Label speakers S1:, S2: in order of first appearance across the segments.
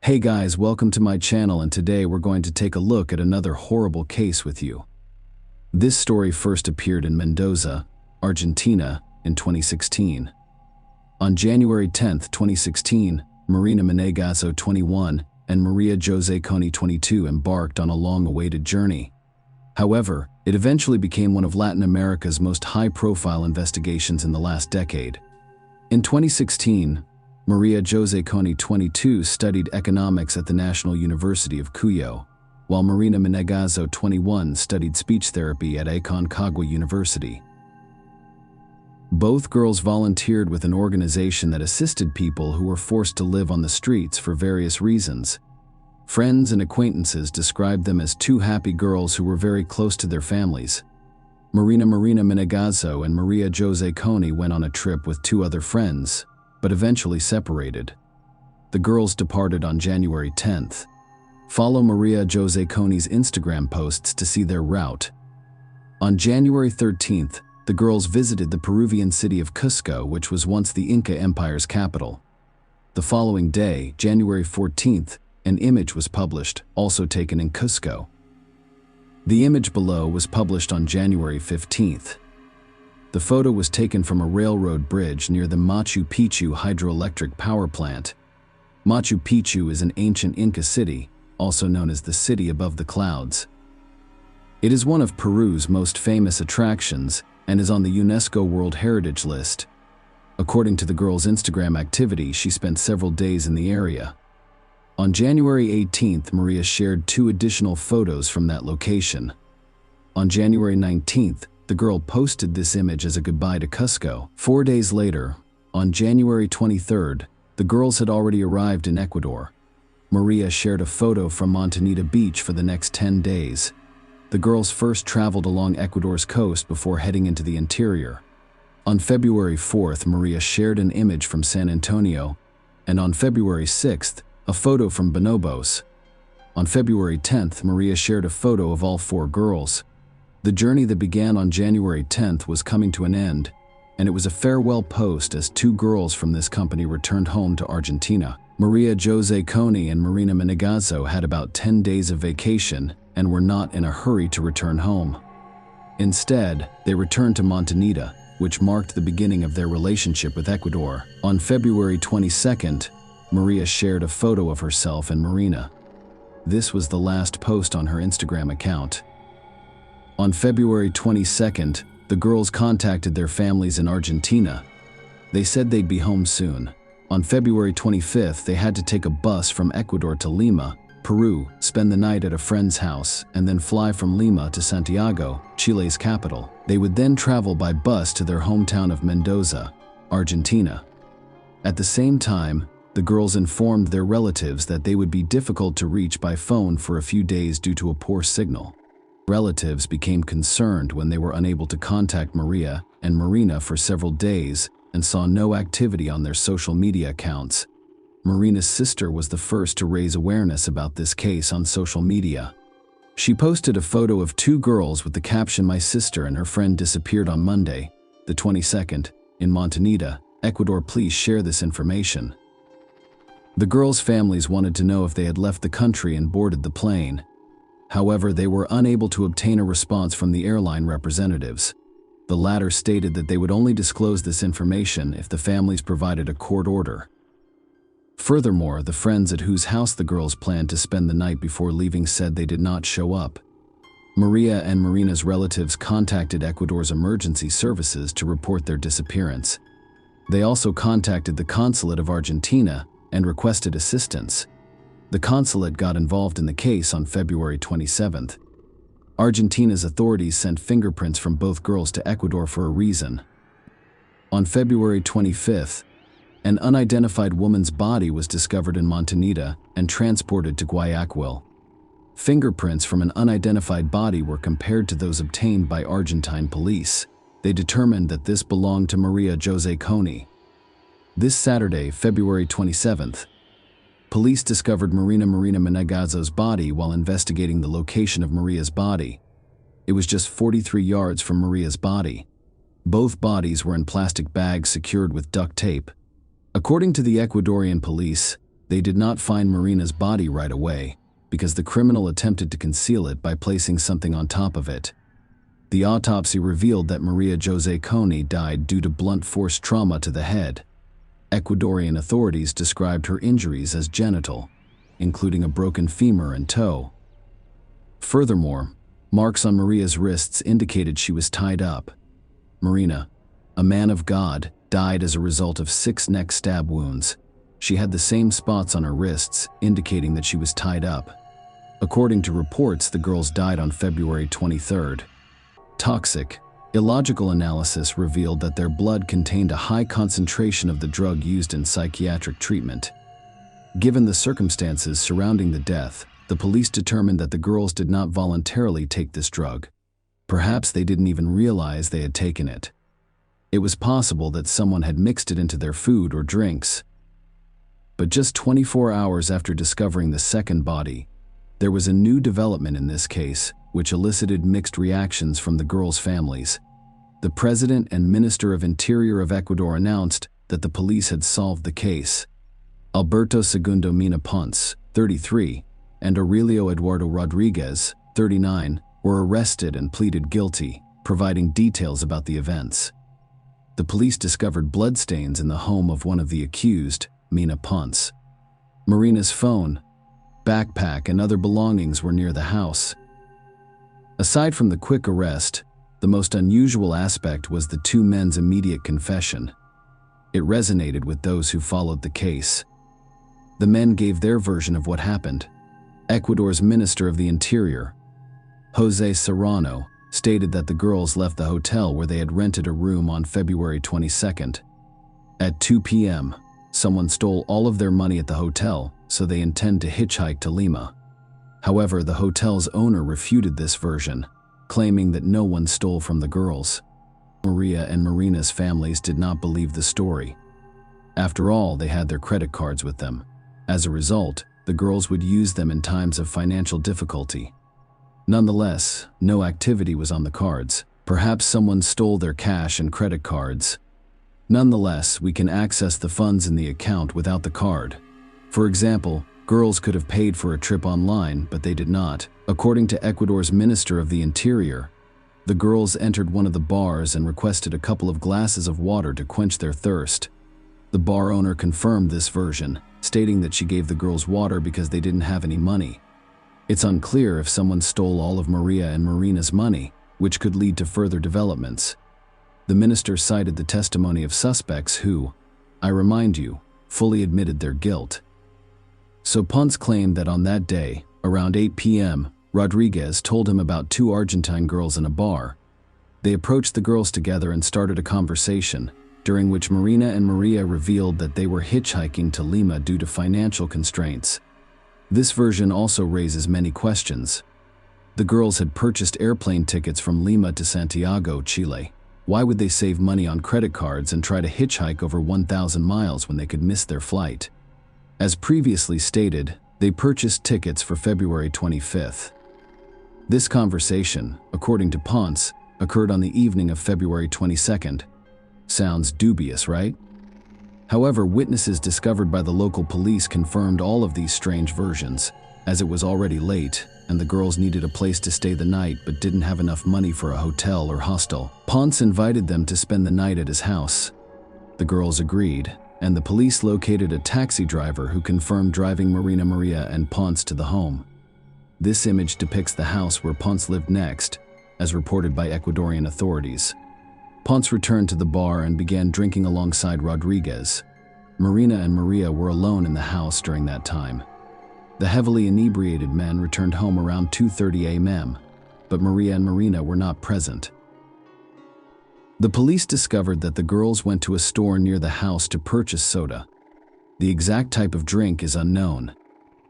S1: Hey guys, welcome to my channel, and today we're going to take a look at another horrible case with you. This story first appeared in Mendoza, Argentina in 2016. On January 10, 2016, Marina Menegazo, 21, and Maria Jose Coni, 22, embarked on a long-awaited journey. However, it eventually became one of Latin America's most high-profile investigations in the last decade. In 2016, Maria Jose Coni, 22, studied economics at the National University of Cuyo, while Marina Menegazo, 21, studied speech therapy at Aconcagua University. Both girls volunteered with an organization that assisted people who were forced to live on the streets for various reasons. Friends and acquaintances described them as two happy girls who were very close to their families. Marina Menegazo and Maria Jose Coni went on a trip with two other friends, but eventually separated. The girls departed on January 10th. Follow Maria Jose Coni's Instagram posts to see their route. On January 13th, the girls visited the Peruvian city of Cusco, which was once the Inca Empire's capital. The following day, January 14th, an image was published, also taken in Cusco. The image below was published on January 15th. The photo was taken from a railroad bridge near the Machu Picchu hydroelectric power plant. Machu Picchu is an ancient Inca city, also known as the city above the clouds. It is one of Peru's most famous attractions and is on the UNESCO World Heritage List. According to the girl's Instagram activity, she spent several days in the area. On January 18th, Maria shared two additional photos from that location. On January 19th, the girl posted this image as a goodbye to Cusco. 4 days later, on January 23rd, the girls had already arrived in Ecuador. Maria shared a photo from Montanita Beach for the next 10 days. The girls first traveled along Ecuador's coast before heading into the interior. On February 4th, Maria shared an image from San Antonio, and on February 6th, a photo from Bonobos. On February 10th, Maria shared a photo of all four girls. The journey that began on January 10th was coming to an end, and it was a farewell post as two girls from this company returned home to Argentina. Maria Jose Coni and Marina Menegazo had about 10 days of vacation and were not in a hurry to return home. Instead, they returned to Montanita, which marked the beginning of their relationship with Ecuador. On February 22nd, Maria shared a photo of herself and Marina. This was the last post on her Instagram account. On February 22nd, the girls contacted their families in Argentina. They said they'd be home soon. On February 25th, they had to take a bus from Ecuador to Lima, Peru, spend the night at a friend's house, and then fly from Lima to Santiago, Chile's capital. They would then travel by bus to their hometown of Mendoza, Argentina. At the same time, the girls informed their relatives that they would be difficult to reach by phone for a few days due to a poor signal. Relatives became concerned when they were unable to contact Maria and Marina for several days and saw no activity on their social media accounts. Marina's sister was the first to raise awareness about this case on social media. She posted a photo of two girls with the caption, "My sister and her friend disappeared on Monday, the 22nd, in Montanita, Ecuador. Please share this information." The girls' families wanted to know if they had left the country and boarded the plane. However, they were unable to obtain a response from the airline representatives. The latter stated that they would only disclose this information if the families provided a court order. Furthermore, the friends at whose house the girls planned to spend the night before leaving said they did not show up. Maria and Marina's relatives contacted Ecuador's emergency services to report their disappearance. They also contacted the consulate of Argentina and requested assistance. The consulate got involved in the case on February 27th. Argentina's authorities sent fingerprints from both girls to Ecuador for a reason. On February 25th, an unidentified woman's body was discovered in Montanita and transported to Guayaquil. Fingerprints from an unidentified body were compared to those obtained by Argentine police. They determined that this belonged to Maria Jose Coni. This Saturday, February 27th, police discovered Marina Menegazo's body while investigating the location of Maria's body. It was just 43 yards from Maria's body. Both bodies were in plastic bags secured with duct tape. According to the Ecuadorian police, They did not find Marina's body right away because the criminal attempted to conceal it by placing something on top of it. The autopsy revealed that Maria Jose Coney died due to blunt force trauma to the head. Ecuadorian authorities described her injuries as genital, including a broken femur and toe. Furthermore, marks on Maria's wrists indicated she was tied up. Marina, a man of God, died as a result of 6 neck stab wounds. She had the same spots on her wrists, indicating that she was tied up. According to reports, the girls died on February 23rd. Toxic, illogical analysis revealed that their blood contained a high concentration of the drug used in psychiatric treatment. Given the circumstances surrounding the death, the police determined that the girls did not voluntarily take this drug. Perhaps they didn't even realize they had taken it. It was possible that someone had mixed it into their food or drinks. But just 24 hours after discovering the second body, there was a new development in this case, which elicited mixed reactions from the girls' families. The President and Minister of Interior of Ecuador announced that the police had solved the case. Alberto Segundo Mina Ponce, 33, and Aurelio Eduardo Rodriguez, 39, were arrested and pleaded guilty, providing details about the events. The police discovered bloodstains in the home of one of the accused, Mina Ponce. Marina's phone, backpack, and other belongings were near the house. Aside from the quick arrest, the most unusual aspect was the 2 men's immediate confession. It resonated with those who followed the case. The men gave their version of what happened. Ecuador's Minister of the Interior, Jose Serrano, stated that the girls left the hotel where they had rented a room on February 22nd. At 2 p.m., someone stole all of their money at the hotel, so they intend to hitchhike to Lima. However, the hotel's owner refuted this version, claiming that no one stole from the girls. Maria and Marina's families did not believe the story. After all, they had their credit cards with them. As a result, the girls would use them in times of financial difficulty. Nonetheless, no activity was on the cards. Perhaps someone stole their cash and credit cards. Nonetheless, we can access the funds in the account without the card. For example, girls could have paid for a trip online, but they did not. According to Ecuador's Minister of the Interior, the girls entered one of the bars and requested a couple of glasses of water to quench their thirst. The bar owner confirmed this version, stating that she gave the girls water because they didn't have any money. It's unclear if someone stole all of Maria and Marina's money, which could lead to further developments. The minister cited the testimony of suspects who, I remind you, fully admitted their guilt. So Ponce claimed that on that day, around 8 p.m., Rodriguez told him about 2 Argentine girls in a bar. They approached the girls together and started a conversation, during which Marina and Maria revealed that they were hitchhiking to Lima due to financial constraints. This version also raises many questions. The girls had purchased airplane tickets from Lima to Santiago, Chile. Why would they save money on credit cards and try to hitchhike over 1,000 miles when they could miss their flight? As previously stated, they purchased tickets for February 25th. This conversation, according to Ponce, occurred on the evening of February 22nd. Sounds dubious, right? However, witnesses discovered by the local police confirmed all of these strange versions, as it was already late and the girls needed a place to stay the night but didn't have enough money for a hotel or hostel. Ponce invited them to spend the night at his house. The girls agreed, and the police located a taxi driver who confirmed driving Marina, Maria, and Ponce to the home. This image depicts the house where Ponce lived next, as reported by Ecuadorian authorities. Ponce returned to the bar and began drinking alongside Rodriguez. Marina and Maria were alone in the house during that time. The heavily inebriated men returned home around 2:30 a.m., but Maria and Marina were not present. The police discovered that the girls went to a store near the house to purchase soda. The exact type of drink is unknown.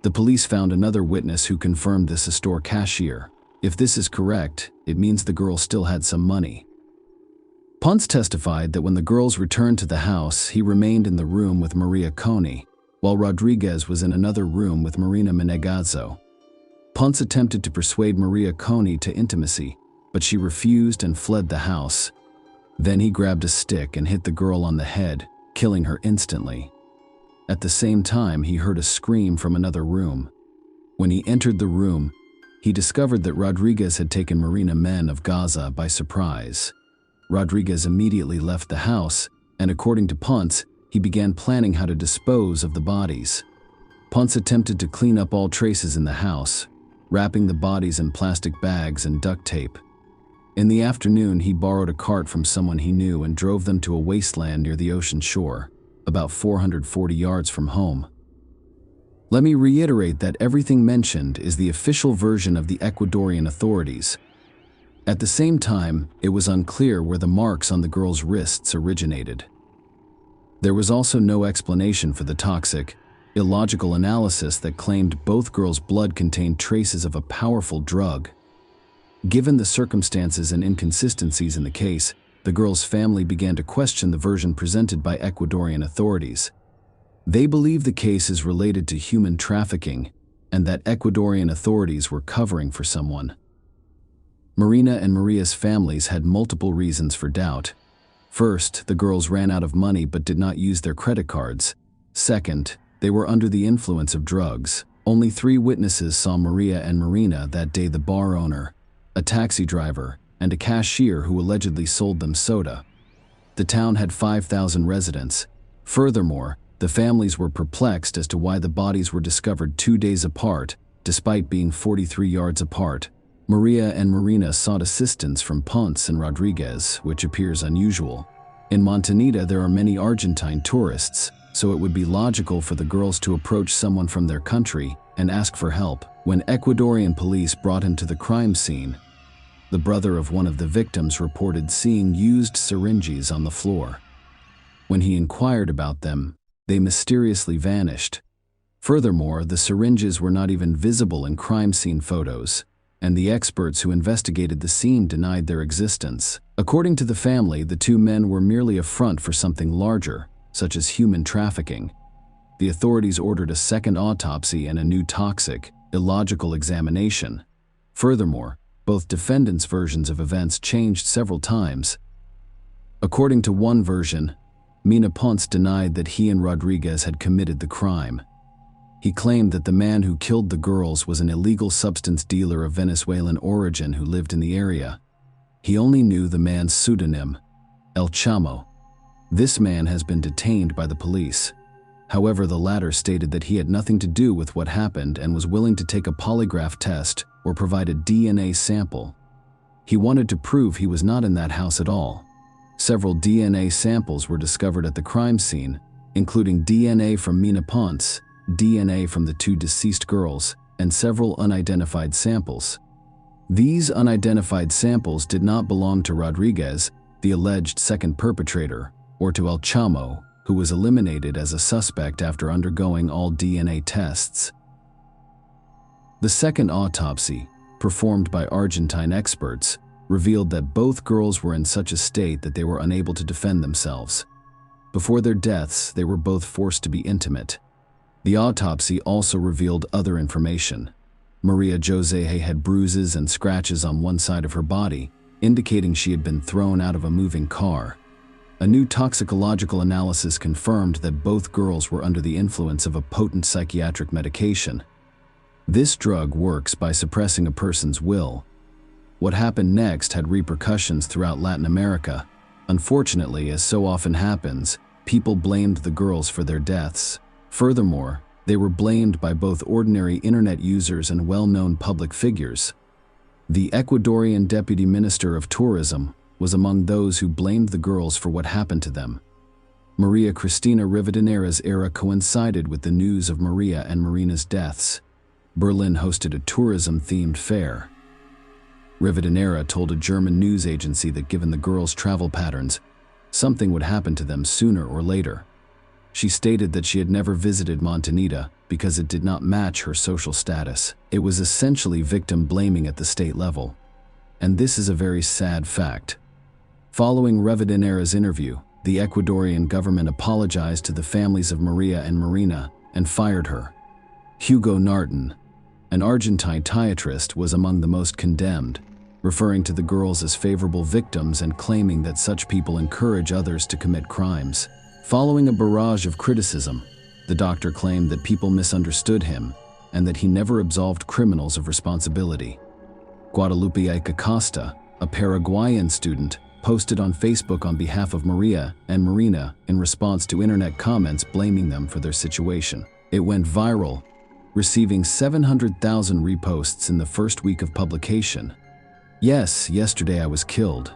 S1: The police found another witness who confirmed this, a store cashier. If this is correct, it means the girls still had some money. Ponce testified that when the girls returned to the house, he remained in the room with Maria Coney, while Rodriguez was in another room with Marina Menegazzo. Ponce attempted to persuade Maria Coney to intimacy, but she refused and fled the house. Then he grabbed a stick and hit the girl on the head, killing her instantly. At the same time, he heard a scream from another room. When he entered the room, he discovered that Rodriguez had taken Marina Men of Gaza by surprise. Rodriguez immediately left the house, and according to Ponce, he began planning how to dispose of the bodies. Ponce attempted to clean up all traces in the house, wrapping the bodies in plastic bags and duct tape. In the afternoon, he borrowed a cart from someone he knew and drove them to a wasteland near the ocean shore, about 440 yards from home. Let me reiterate that everything mentioned is the official version of the Ecuadorian authorities. At the same time, it was unclear where the marks on the girl's wrists originated. There was also no explanation for the toxic, illogical analysis that claimed both girls' blood contained traces of a powerful drug. Given the circumstances and inconsistencies in the case, the girl's family began to question the version presented by Ecuadorian authorities. They believe the case is related to human trafficking and that Ecuadorian authorities were covering for someone. Marina and Maria's families had multiple reasons for doubt. First, the girls ran out of money but did not use their credit cards. Second, they were under the influence of drugs. Only 3 witnesses saw Maria and Marina that day: the bar owner, a taxi driver, and a cashier who allegedly sold them soda. The town had 5,000 residents. Furthermore, the families were perplexed as to why the bodies were discovered 2 days apart, despite being 43 yards apart. Maria and Marina sought assistance from Ponce and Rodriguez, which appears unusual. In Montanita, there are many Argentine tourists, so it would be logical for the girls to approach someone from their country and ask for help. When Ecuadorian police brought him to the crime scene, the brother of one of the victims reported seeing used syringes on the floor. When he inquired about them, they mysteriously vanished. Furthermore, the syringes were not even visible in crime scene photos, and the experts who investigated the scene denied their existence. According to the family, the 2 men were merely a front for something larger, such as human trafficking. The authorities ordered a second autopsy and a new toxic, illogical examination. Furthermore, both defendants' versions of events changed several times. According to one version, Mina Ponce denied that he and Rodriguez had committed the crime. He claimed that the man who killed the girls was an illegal substance dealer of Venezuelan origin who lived in the area. He only knew the man's pseudonym, El Chamo. This man has been detained by the police. However, the latter stated that he had nothing to do with what happened and was willing to take a polygraph test or provide a DNA sample. He wanted to prove he was not in that house at all. Several DNA samples were discovered at the crime scene, including DNA from Mina Ponce, DNA from the 2 deceased girls, and several unidentified samples. These unidentified samples did not belong to Rodriguez, the alleged second perpetrator, or to El Chamo, who was eliminated as a suspect after undergoing all DNA tests. The second autopsy, performed by Argentine experts, revealed that both girls were in such a state that they were unable to defend themselves. Before their deaths, they were both forced to be intimate. The autopsy also revealed other information. Maria Jose had bruises and scratches on one side of her body, indicating she had been thrown out of a moving car. A new toxicological analysis confirmed that both girls were under the influence of a potent psychiatric medication. This drug works by suppressing a person's will. What happened next had repercussions throughout Latin America. Unfortunately, as so often happens, people blamed the girls for their deaths. Furthermore, they were blamed by both ordinary internet users and well-known public figures. The Ecuadorian Deputy Minister of Tourism was among those who blamed the girls for what happened to them. Maria Cristina Rivadeneira's era coincided with the news of Maria and Marina's deaths. Berlin hosted a tourism-themed fair. Rivadeneira told a German news agency that given the girls' travel patterns, something would happen to them sooner or later. She stated that she had never visited Montanita because it did not match her social status. It was essentially victim blaming at the state level. And this is a very sad fact. Following Rivadeneira's interview, the Ecuadorian government apologized to the families of Maria and Marina and fired her. Hugo Narton, an Argentine psychiatrist, was among the most condemned, referring to the girls as favorable victims and claiming that such people encourage others to commit crimes. Following a barrage of criticism, The doctor claimed that people misunderstood him and that he never absolved criminals of responsibility. Guadalupe Acosta, a Paraguayan student, posted on Facebook on behalf of Maria and Marina in response to internet comments blaming them for their situation. It went viral, receiving 700,000 reposts in the first week of publication. "Yes, yesterday I was killed."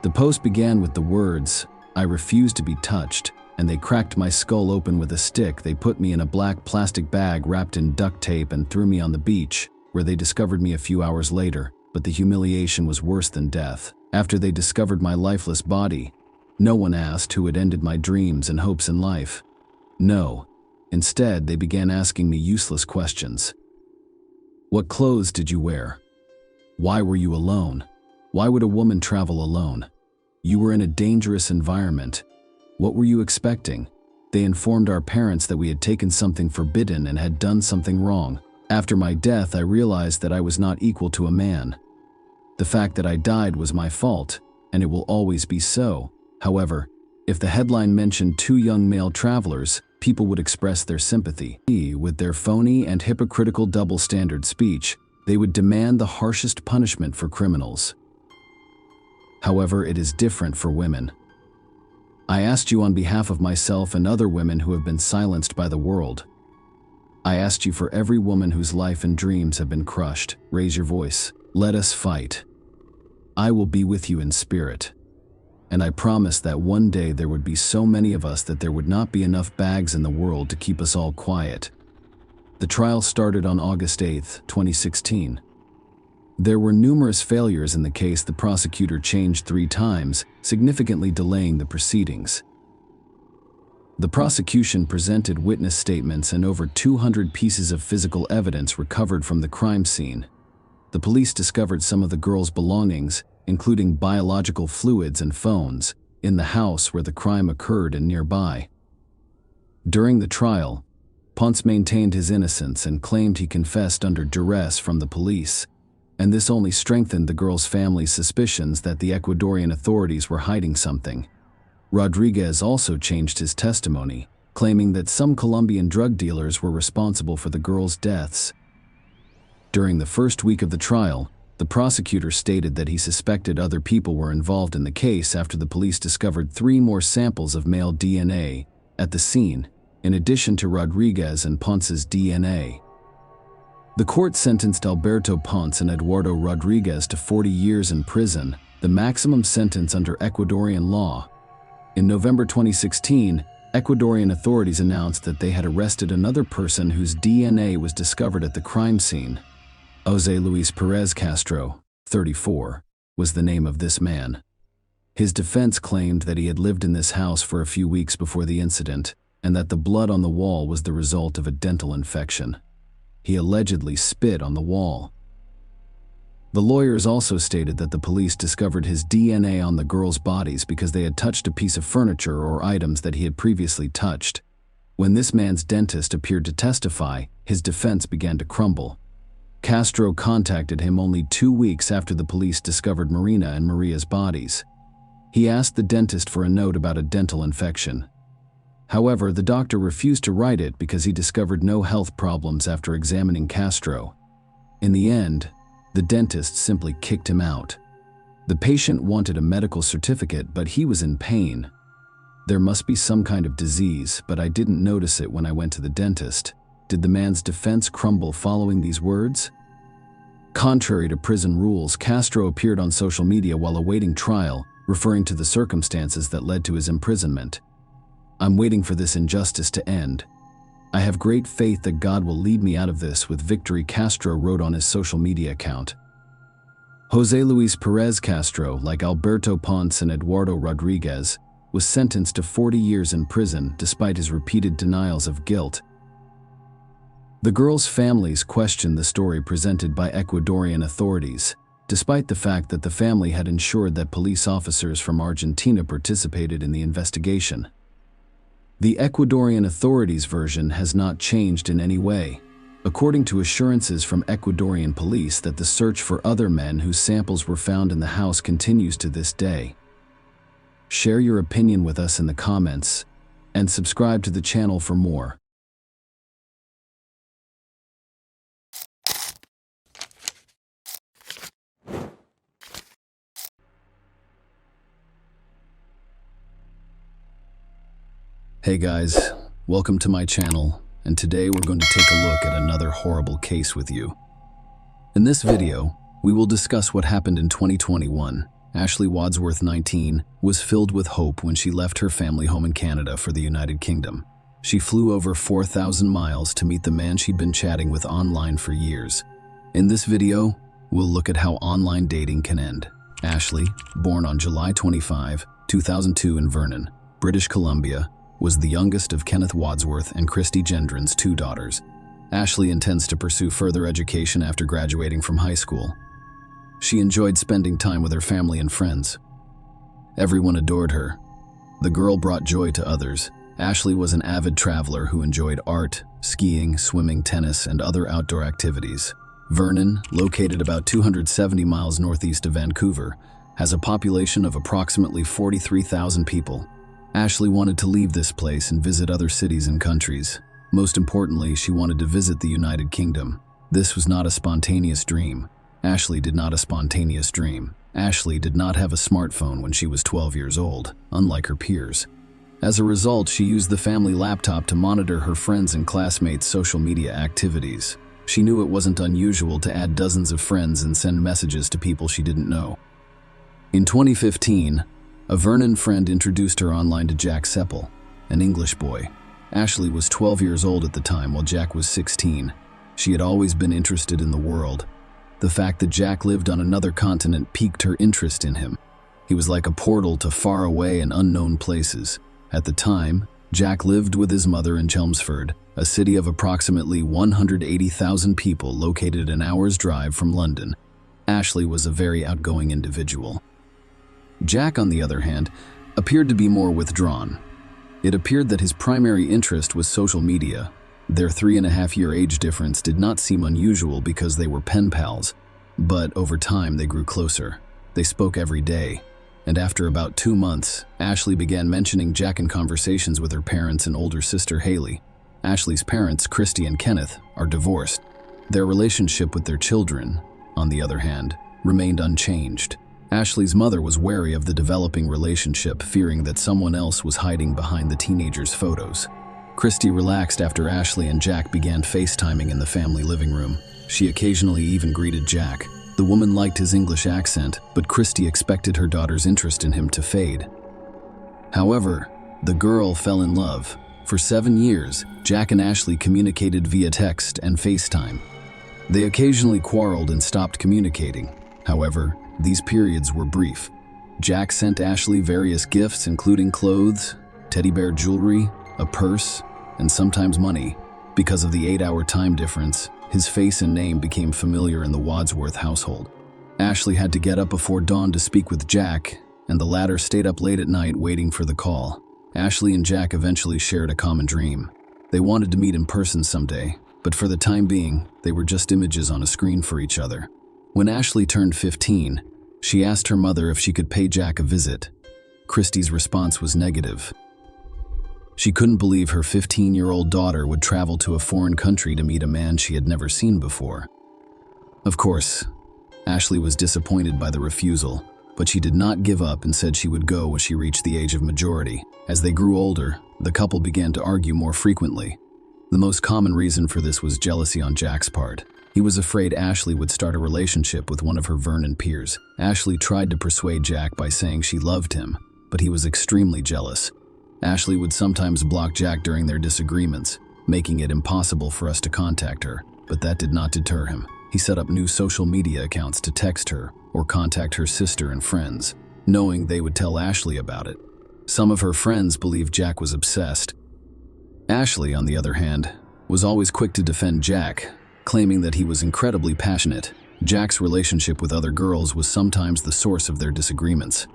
S1: The post began with the words, "I refuse to be touched, and they cracked my skull open with a stick. They put me in a black plastic bag wrapped in duct tape and threw me on the beach, where they discovered me a few hours later, but the humiliation was worse than death. After they discovered my lifeless body, no one asked who had ended my dreams and hopes in life. No. Instead, they began asking me useless questions. What clothes did you wear? Why were you alone? Why would a woman travel alone? You were in a dangerous environment. What were you expecting? They informed our parents that we had taken something forbidden and had done something wrong. After my death, I realized that I was not equal to a man. The fact that I died was my fault, and it will always be so. However, if the headline mentioned 2 young male travelers, people would express their sympathy. With their phony and hypocritical double-standard speech, they would demand the harshest punishment for criminals. However, it is different for women. I asked you on behalf of myself and other women who have been silenced by the world. I asked you for every woman whose life and dreams have been crushed. Raise your voice. Let us fight. I will be with you in spirit. And I promised that one day there would be so many of us that there would not be enough bags in the world to keep us all quiet. The trial started on August 8, 2016. There were numerous failures in the case. The prosecutor changed 3 times, significantly delaying the proceedings. The prosecution presented witness statements and over 200 pieces of physical evidence recovered from the crime scene. The police discovered some of the girls' belongings, including biological fluids and phones, in the house where the crime occurred and nearby. During the trial, Ponce maintained his innocence and claimed he confessed under duress from the police, and this only strengthened the girls' family's suspicions that the Ecuadorian authorities were hiding something. Rodriguez also changed his testimony, claiming that some Colombian drug dealers were responsible for the girls' deaths. During the first week of the trial, the prosecutor stated that he suspected other people were involved in the case after the police discovered 3 more samples of male DNA at the scene, in addition to Rodriguez and Ponce's DNA. The court sentenced Alberto Ponce and Eduardo Rodriguez to 40 years in prison, the maximum sentence under Ecuadorian law. In November 2016, Ecuadorian authorities announced that they had arrested another person whose DNA was discovered at the crime scene. José Luis Pérez Castro, 34, was the name of this man. His defense claimed that he had lived in this house for a few weeks before the incident, and that the blood on the wall was the result of a dental infection. He allegedly spit on the wall. The lawyers also stated that the police discovered his DNA on the girls' bodies because they had touched a piece of furniture or items that he had previously touched. When this man's dentist appeared to testify, his defense began to crumble. Castro contacted him only 2 weeks after the police discovered Marina and Maria's bodies. He asked the dentist for a note about a dental infection. However, the doctor refused to write it because he discovered no health problems after examining Castro. In the end, the dentist simply kicked him out. The patient wanted a medical certificate, but he was in pain. There must be some kind of disease, but I didn't notice it when I went to the dentist. Did the man's defense crumble following these words? Contrary to prison rules, Castro appeared on social media while awaiting trial, referring to the circumstances that led to his imprisonment. I'm waiting for this injustice to end. I have great faith that God will lead me out of this with victory, Castro wrote on his social media account. José Luis Pérez Castro, like Alberto Ponce and Eduardo Rodriguez, was sentenced to 40 years in prison despite his repeated denials of guilt. The girls' families questioned the story presented by Ecuadorian authorities, despite the fact that the family had ensured that police officers from Argentina participated in the investigation. The Ecuadorian authorities' version has not changed in any way, according to assurances from Ecuadorian police that the search for other men whose samples were found in the house continues to this day. Share your opinion with us in the comments, and subscribe to the channel for more. Hey guys, welcome to my channel, and today we're going to take a look at another horrible case with you. In this video, we will discuss what happened in 2021. Ashley Wadsworth, 19, was filled with hope when she left her family home in Canada for the United Kingdom. She flew over 4,000 miles to meet the man she'd been chatting with online for years. In this video, we'll look at how online dating can end. Ashley, born on July 25, 2002 in Vernon, British Columbia, was the youngest of Kenneth Wadsworth and Christy Gendron's two daughters. Ashley intends to pursue further education after graduating from high school. She enjoyed spending time with her family and friends. Everyone adored her. The girl brought joy to others. Ashley was an avid traveler who enjoyed art, skiing, swimming, tennis, and other outdoor activities. Vernon, located about 270 miles northeast of Vancouver, has a population of approximately 43,000 people. Ashley wanted to leave this place and visit other cities and countries. Most importantly, she wanted to visit the United Kingdom. This was not a spontaneous dream. Ashley did not have a smartphone when she was 12 years old, unlike her peers. As a result, she used the family laptop to monitor her friends' and classmates' social media activities. She knew it wasn't unusual to add dozens of friends and send messages to people she didn't know. In 2015, a Vernon friend introduced her online to Jack Seppel, an English boy. Ashley was 12 years old at the time, while Jack was 16. She had always been interested in the world. The fact that Jack lived on another continent piqued her interest in him. He was like a portal to faraway and unknown places. At the time, Jack lived with his mother in Chelmsford, a city of approximately 180,000 people located an hour's drive from London. Ashley was a very outgoing individual. Jack, on the other hand, appeared to be more withdrawn. It appeared that his primary interest was social media. Their 3.5-year age difference did not seem unusual because they were pen pals, but over time they grew closer. They spoke every day, and after about 2 months, Ashley began mentioning Jack in conversations with her parents and older sister Haley. Ashley's parents, Christy and Kenneth, are divorced. Their relationship with their children, on the other hand, remained unchanged. Ashley's mother was wary of the developing relationship, fearing that someone else was hiding behind the teenagers' photos. Christy relaxed after Ashley and Jack began FaceTiming in the family living room. She occasionally even greeted Jack. The woman liked his English accent, but Christy expected her daughter's interest in him to fade. However, the girl fell in love. For 7 years, Jack and Ashley communicated via text and FaceTime. They occasionally quarreled and stopped communicating. However, these periods were brief. Jack sent Ashley various gifts, including clothes, teddy bear jewelry, a purse, and sometimes money. Because of the 8-hour time difference, his face and name became familiar in the Wadsworth household. Ashley had to get up before dawn to speak with Jack, and the latter stayed up late at night waiting for the call. Ashley and Jack eventually shared a common dream. They wanted to meet in person someday, but for the time being, they were just images on a screen for each other. When Ashley turned 15, she asked her mother if she could pay Jack a visit. Christy's response was negative. She couldn't believe her 15-year-old daughter would travel to a foreign country to meet a man she had never seen before. Of course, Ashley was disappointed by the refusal, but she did not give up and said she would go when she reached the age of majority. As they grew older, the couple began to argue more frequently. The most common reason for this was jealousy on Jack's part. He was afraid Ashley would start a relationship with one of her Vernon peers. Ashley tried to persuade Jack by saying she loved him, but he was extremely jealous. Ashley would sometimes block Jack during their disagreements, making it impossible for us to contact her, but that did not deter him. He set up new social media accounts to text her or contact her sister and friends, knowing they would tell Ashley about it. Some of her friends believed Jack was obsessed. Ashley, on the other hand, was always quick to defend Jack, claiming that he was incredibly passionate. Jack's relationship with other girls was sometimes the source of their disagreements.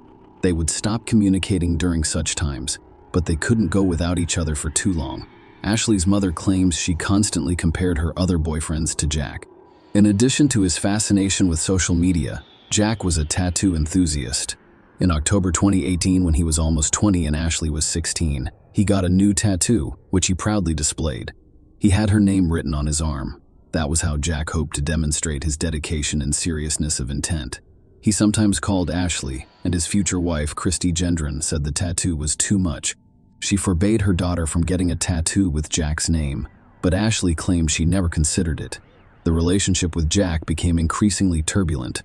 S1: They would stop communicating during such times, but they couldn't go without each other for too long. Ashley's mother claims she constantly compared her other boyfriends to Jack. In addition to his fascination with social media, Jack was a tattoo enthusiast. In October 2018, when he was almost 20 and Ashley was 16, he got a new tattoo, which he proudly displayed. He had her name written on his arm. That was how Jack hoped to demonstrate his dedication and seriousness of intent. He sometimes called Ashley, and his future wife, Christy Gendron, said the tattoo was too much. She forbade her daughter from getting a tattoo with Jack's name, but Ashley claimed she never considered it. The relationship with Jack became increasingly turbulent.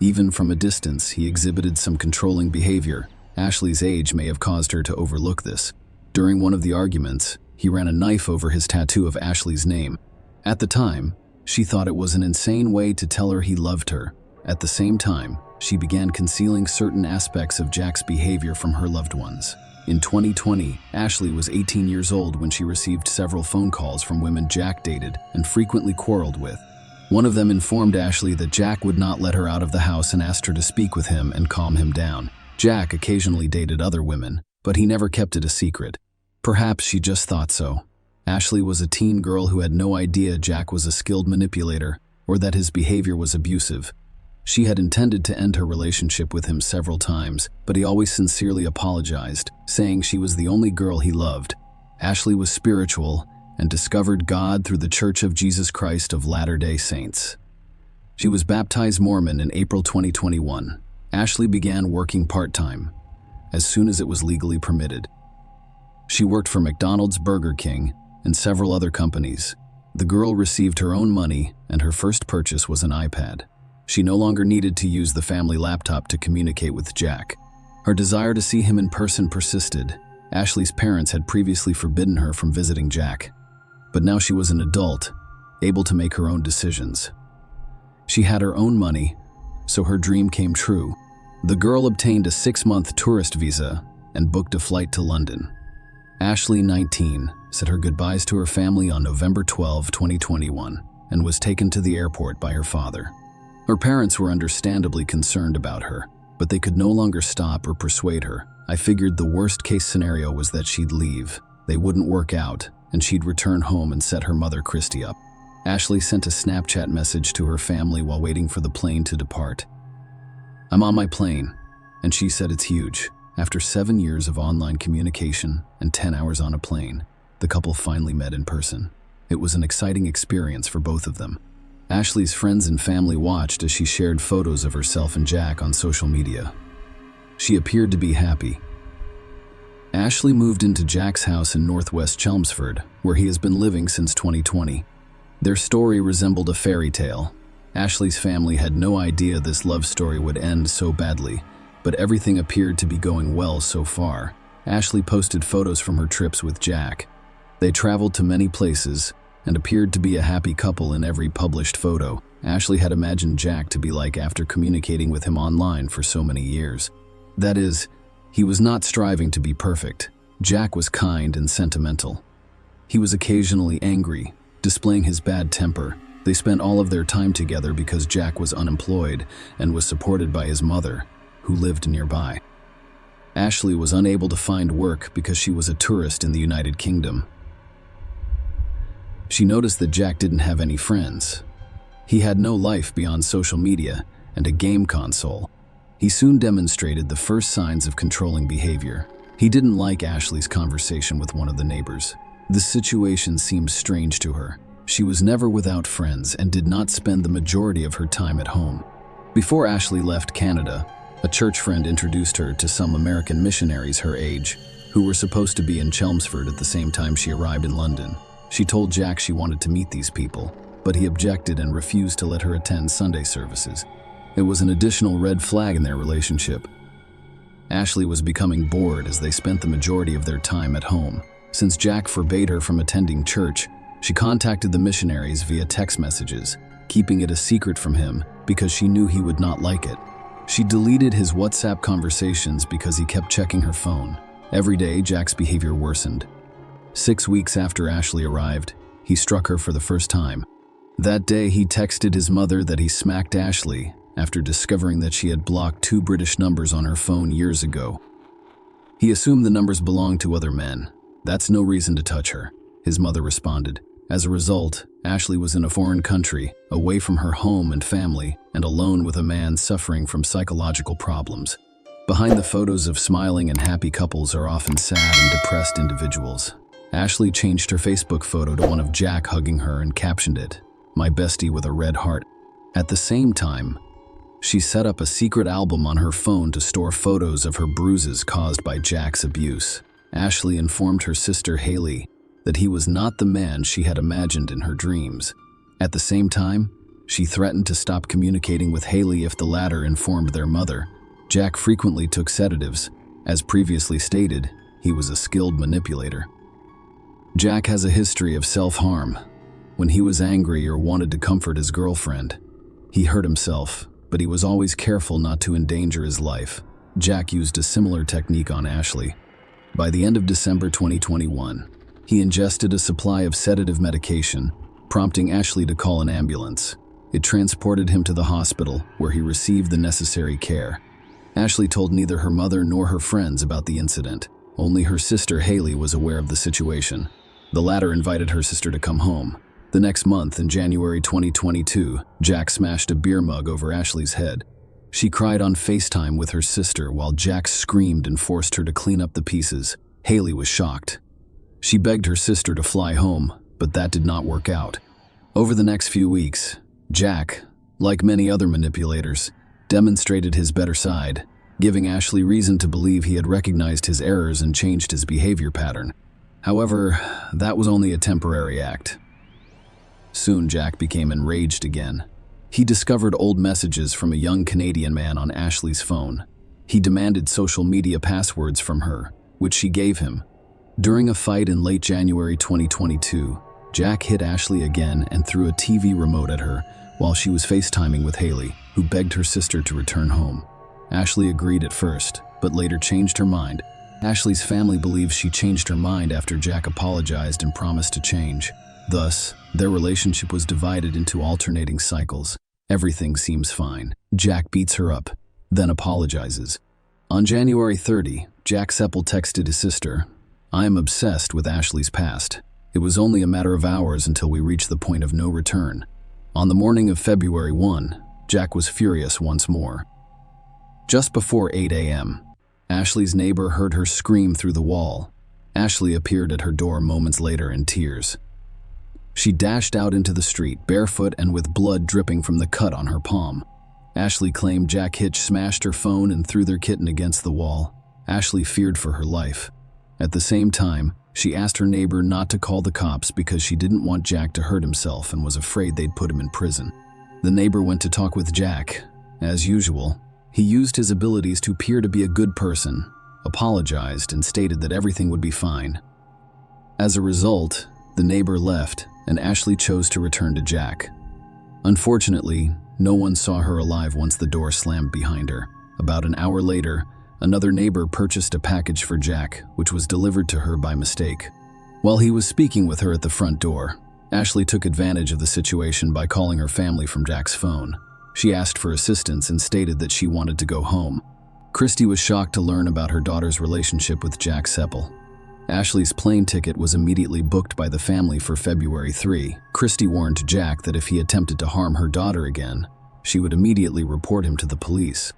S1: Even from a distance, he exhibited some controlling behavior. Ashley's age may have caused her to overlook this. During one of the arguments, he ran a knife over his tattoo of Ashley's name. At the time, she thought it was an insane way to tell her he loved her. At the same time, she began concealing certain aspects of Jack's behavior from her loved ones. In 2020, Ashley was 18 years old when she received several phone calls from women Jack dated and frequently quarreled with. One of them informed Ashley that Jack would not let her out of the house and asked her to speak with him and calm him down. Jack occasionally dated other women, but he never kept it a secret. Perhaps she just thought so. Ashley was a teen girl who had no idea Jack was a skilled manipulator or that his behavior was abusive. She had intended to end her relationship with him several times, but he always sincerely apologized, saying she was the only girl he loved. Ashley was spiritual and discovered God through the Church of Jesus Christ of Latter-day Saints. She was baptized Mormon in April 2021. Ashley began working part-time, as soon as it was legally permitted. She worked for McDonald's, Burger King, and several other companies. The girl received her own money, and her first purchase was an iPad. She no longer needed to use the family laptop to communicate with Jack. Her desire to see him in person persisted. Ashley's parents had previously forbidden her from visiting Jack, but now she was an adult, able to make her own decisions. She had her own money, so her dream came true. The girl obtained a 6-month tourist visa and booked a flight to London. Ashley, 19, said her goodbyes to her family on November 12, 2021, and was taken to the airport by her father. Her parents were understandably concerned about her, but they could no longer stop or persuade her. I figured the worst-case scenario was that she'd leave, they wouldn't work out, and she'd return home and set her mother Christy up. Ashley sent a Snapchat message to her family while waiting for the plane to depart. "I'm on my plane," and she said it's huge. After 7 years of online communication and 10 hours on a plane, the couple finally met in person. It was an exciting experience for both of them. Ashley's friends and family watched as she shared photos of herself and Jack on social media. She appeared to be happy. Ashley moved into Jack's house in northwest Chelmsford, where he has been living since 2020. Their story resembled a fairy tale. Ashley's family had no idea this love story would end so badly, but everything appeared to be going well so far. Ashley posted photos from her trips with Jack. They traveled to many places and appeared to be a happy couple in every published photo. Ashley had imagined Jack to be like after communicating with him online for so many years. That is, he was not striving to be perfect. Jack was kind and sentimental. He was occasionally angry, displaying his bad temper. They spent all of their time together because Jack was unemployed and was supported by his mother, who lived nearby. Ashley was unable to find work because she was a tourist in the United Kingdom. She noticed that Jack didn't have any friends. He had no life beyond social media and a game console. He soon demonstrated the first signs of controlling behavior. He didn't like Ashley's conversation with one of the neighbors. The situation seemed strange to her. She was never without friends and did not spend the majority of her time at home. Before Ashley left Canada, a church friend introduced her to some American missionaries her age, who were supposed to be in Chelmsford at the same time she arrived in London. She told Jack she wanted to meet these people, but he objected and refused to let her attend Sunday services. It was an additional red flag in their relationship. Ashley was becoming bored as they spent the majority of their time at home. Since Jack forbade her from attending church, she contacted the missionaries via text messages, keeping it a secret from him because she knew he would not like it. She deleted his WhatsApp conversations because he kept checking her phone. Every day, Jack's behavior worsened. 6 weeks after Ashley arrived, he struck her for the first time. That day, he texted his mother that he smacked Ashley after discovering that she had blocked 2 British numbers on her phone years ago. He assumed the numbers belonged to other men. "That's no reason to touch her," his mother responded. As a result, Ashley was in a foreign country, away from her home and family, and alone with a man suffering from psychological problems. Behind the photos of smiling and happy couples are often sad and depressed individuals. Ashley changed her Facebook photo to one of Jack hugging her and captioned it, "My bestie with a red heart." At the same time, she set up a secret album on her phone to store photos of her bruises caused by Jack's abuse. Ashley informed her sister Haley that he was not the man she had imagined in her dreams. At the same time, she threatened to stop communicating with Haley if the latter informed their mother. Jack frequently took sedatives. As previously stated, he was a skilled manipulator. Jack has a history of self-harm. When he was angry or wanted to comfort his girlfriend, he hurt himself, but he was always careful not to endanger his life. Jack used a similar technique on Ashley. By the end of December 2021, he ingested a supply of sedative medication, prompting Ashley to call an ambulance. It transported him to the hospital, where he received the necessary care. Ashley told neither her mother nor her friends about the incident. Only her sister Haley was aware of the situation. The latter invited her sister to come home. The next month, in January 2022, Jack smashed a beer mug over Ashley's head. She cried on FaceTime with her sister while Jack screamed and forced her to clean up the pieces. Haley was shocked. She begged her sister to fly home, but that did not work out. Over the next few weeks, Jack, like many other manipulators, demonstrated his better side, giving Ashley reason to believe he had recognized his errors and changed his behavior pattern. However, that was only a temporary act. Soon Jack became enraged again. He discovered old messages from a young Canadian man on Ashley's phone. He demanded social media passwords from her, which she gave him. During a fight in late January 2022, Jack hit Ashley again and threw a TV remote at her while she was FaceTiming with Haley, who begged her sister to return home. Ashley agreed at first, but later changed her mind. Ashley's family believes she changed her mind after Jack apologized and promised to change. Thus, their relationship was divided into alternating cycles. Everything seems fine. Jack beats her up, then apologizes. On January 30, Jack Seppel texted his sister, "I am obsessed with Ashley's past. It was only a matter of hours until we reached the point of no return." On the morning of February 1, Jack was furious once more. Just before 8 a.m., Ashley's neighbor heard her scream through the wall. Ashley appeared at her door moments later in tears. She dashed out into the street, barefoot and with blood dripping from the cut on her palm. Ashley claimed Jack Hitch smashed her phone and threw their kitten against the wall. Ashley feared for her life. At the same time, she asked her neighbor not to call the cops because she didn't want Jack to hurt himself and was afraid they'd put him in prison. The neighbor went to talk with Jack. As usual, he used his abilities to appear to be a good person, apologized, and stated that everything would be fine. As a result, the neighbor left, and Ashley chose to return to Jack. Unfortunately, no one saw her alive once the door slammed behind her. About an hour later, another neighbor purchased a package for Jack, which was delivered to her by mistake. While he was speaking with her at the front door, Ashley took advantage of the situation by calling her family from Jack's phone. She asked for assistance and stated that she wanted to go home. Christy was shocked to learn about her daughter's relationship with Jack Seppel. Ashley's plane ticket was immediately booked by the family for February 3. Christy warned Jack that if he attempted to harm her daughter again, she would immediately report him to the police.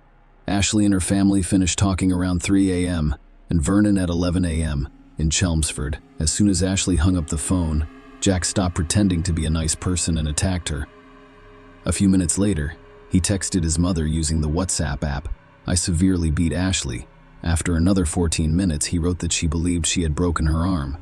S1: Ashley and her family finished talking around 3 a.m. and Vernon at 11 a.m. in Chelmsford. As soon as Ashley hung up the phone, Jack stopped pretending to be a nice person and attacked her. A few minutes later, he texted his mother using the WhatsApp app, "I severely beat Ashley." After another 14 minutes, he wrote that she believed she had broken her arm.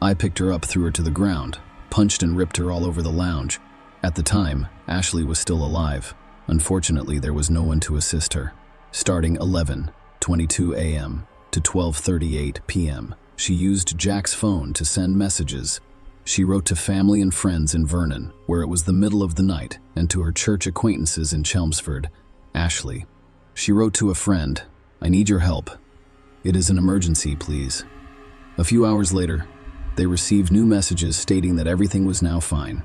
S1: I picked her up, threw her to the ground, punched and ripped her all over the lounge. At the time, Ashley was still alive. Unfortunately, there was no one to assist her. Starting 11:22 a.m. to 12:38 p.m., she used Jack's phone to send messages. She wrote to family and friends in Vernon, where it was the middle of the night, and to her church acquaintances in Chelmsford. Ashley. She wrote to a friend, "I need your help. It is an emergency, please." A few hours later, they received new messages stating that everything was now fine.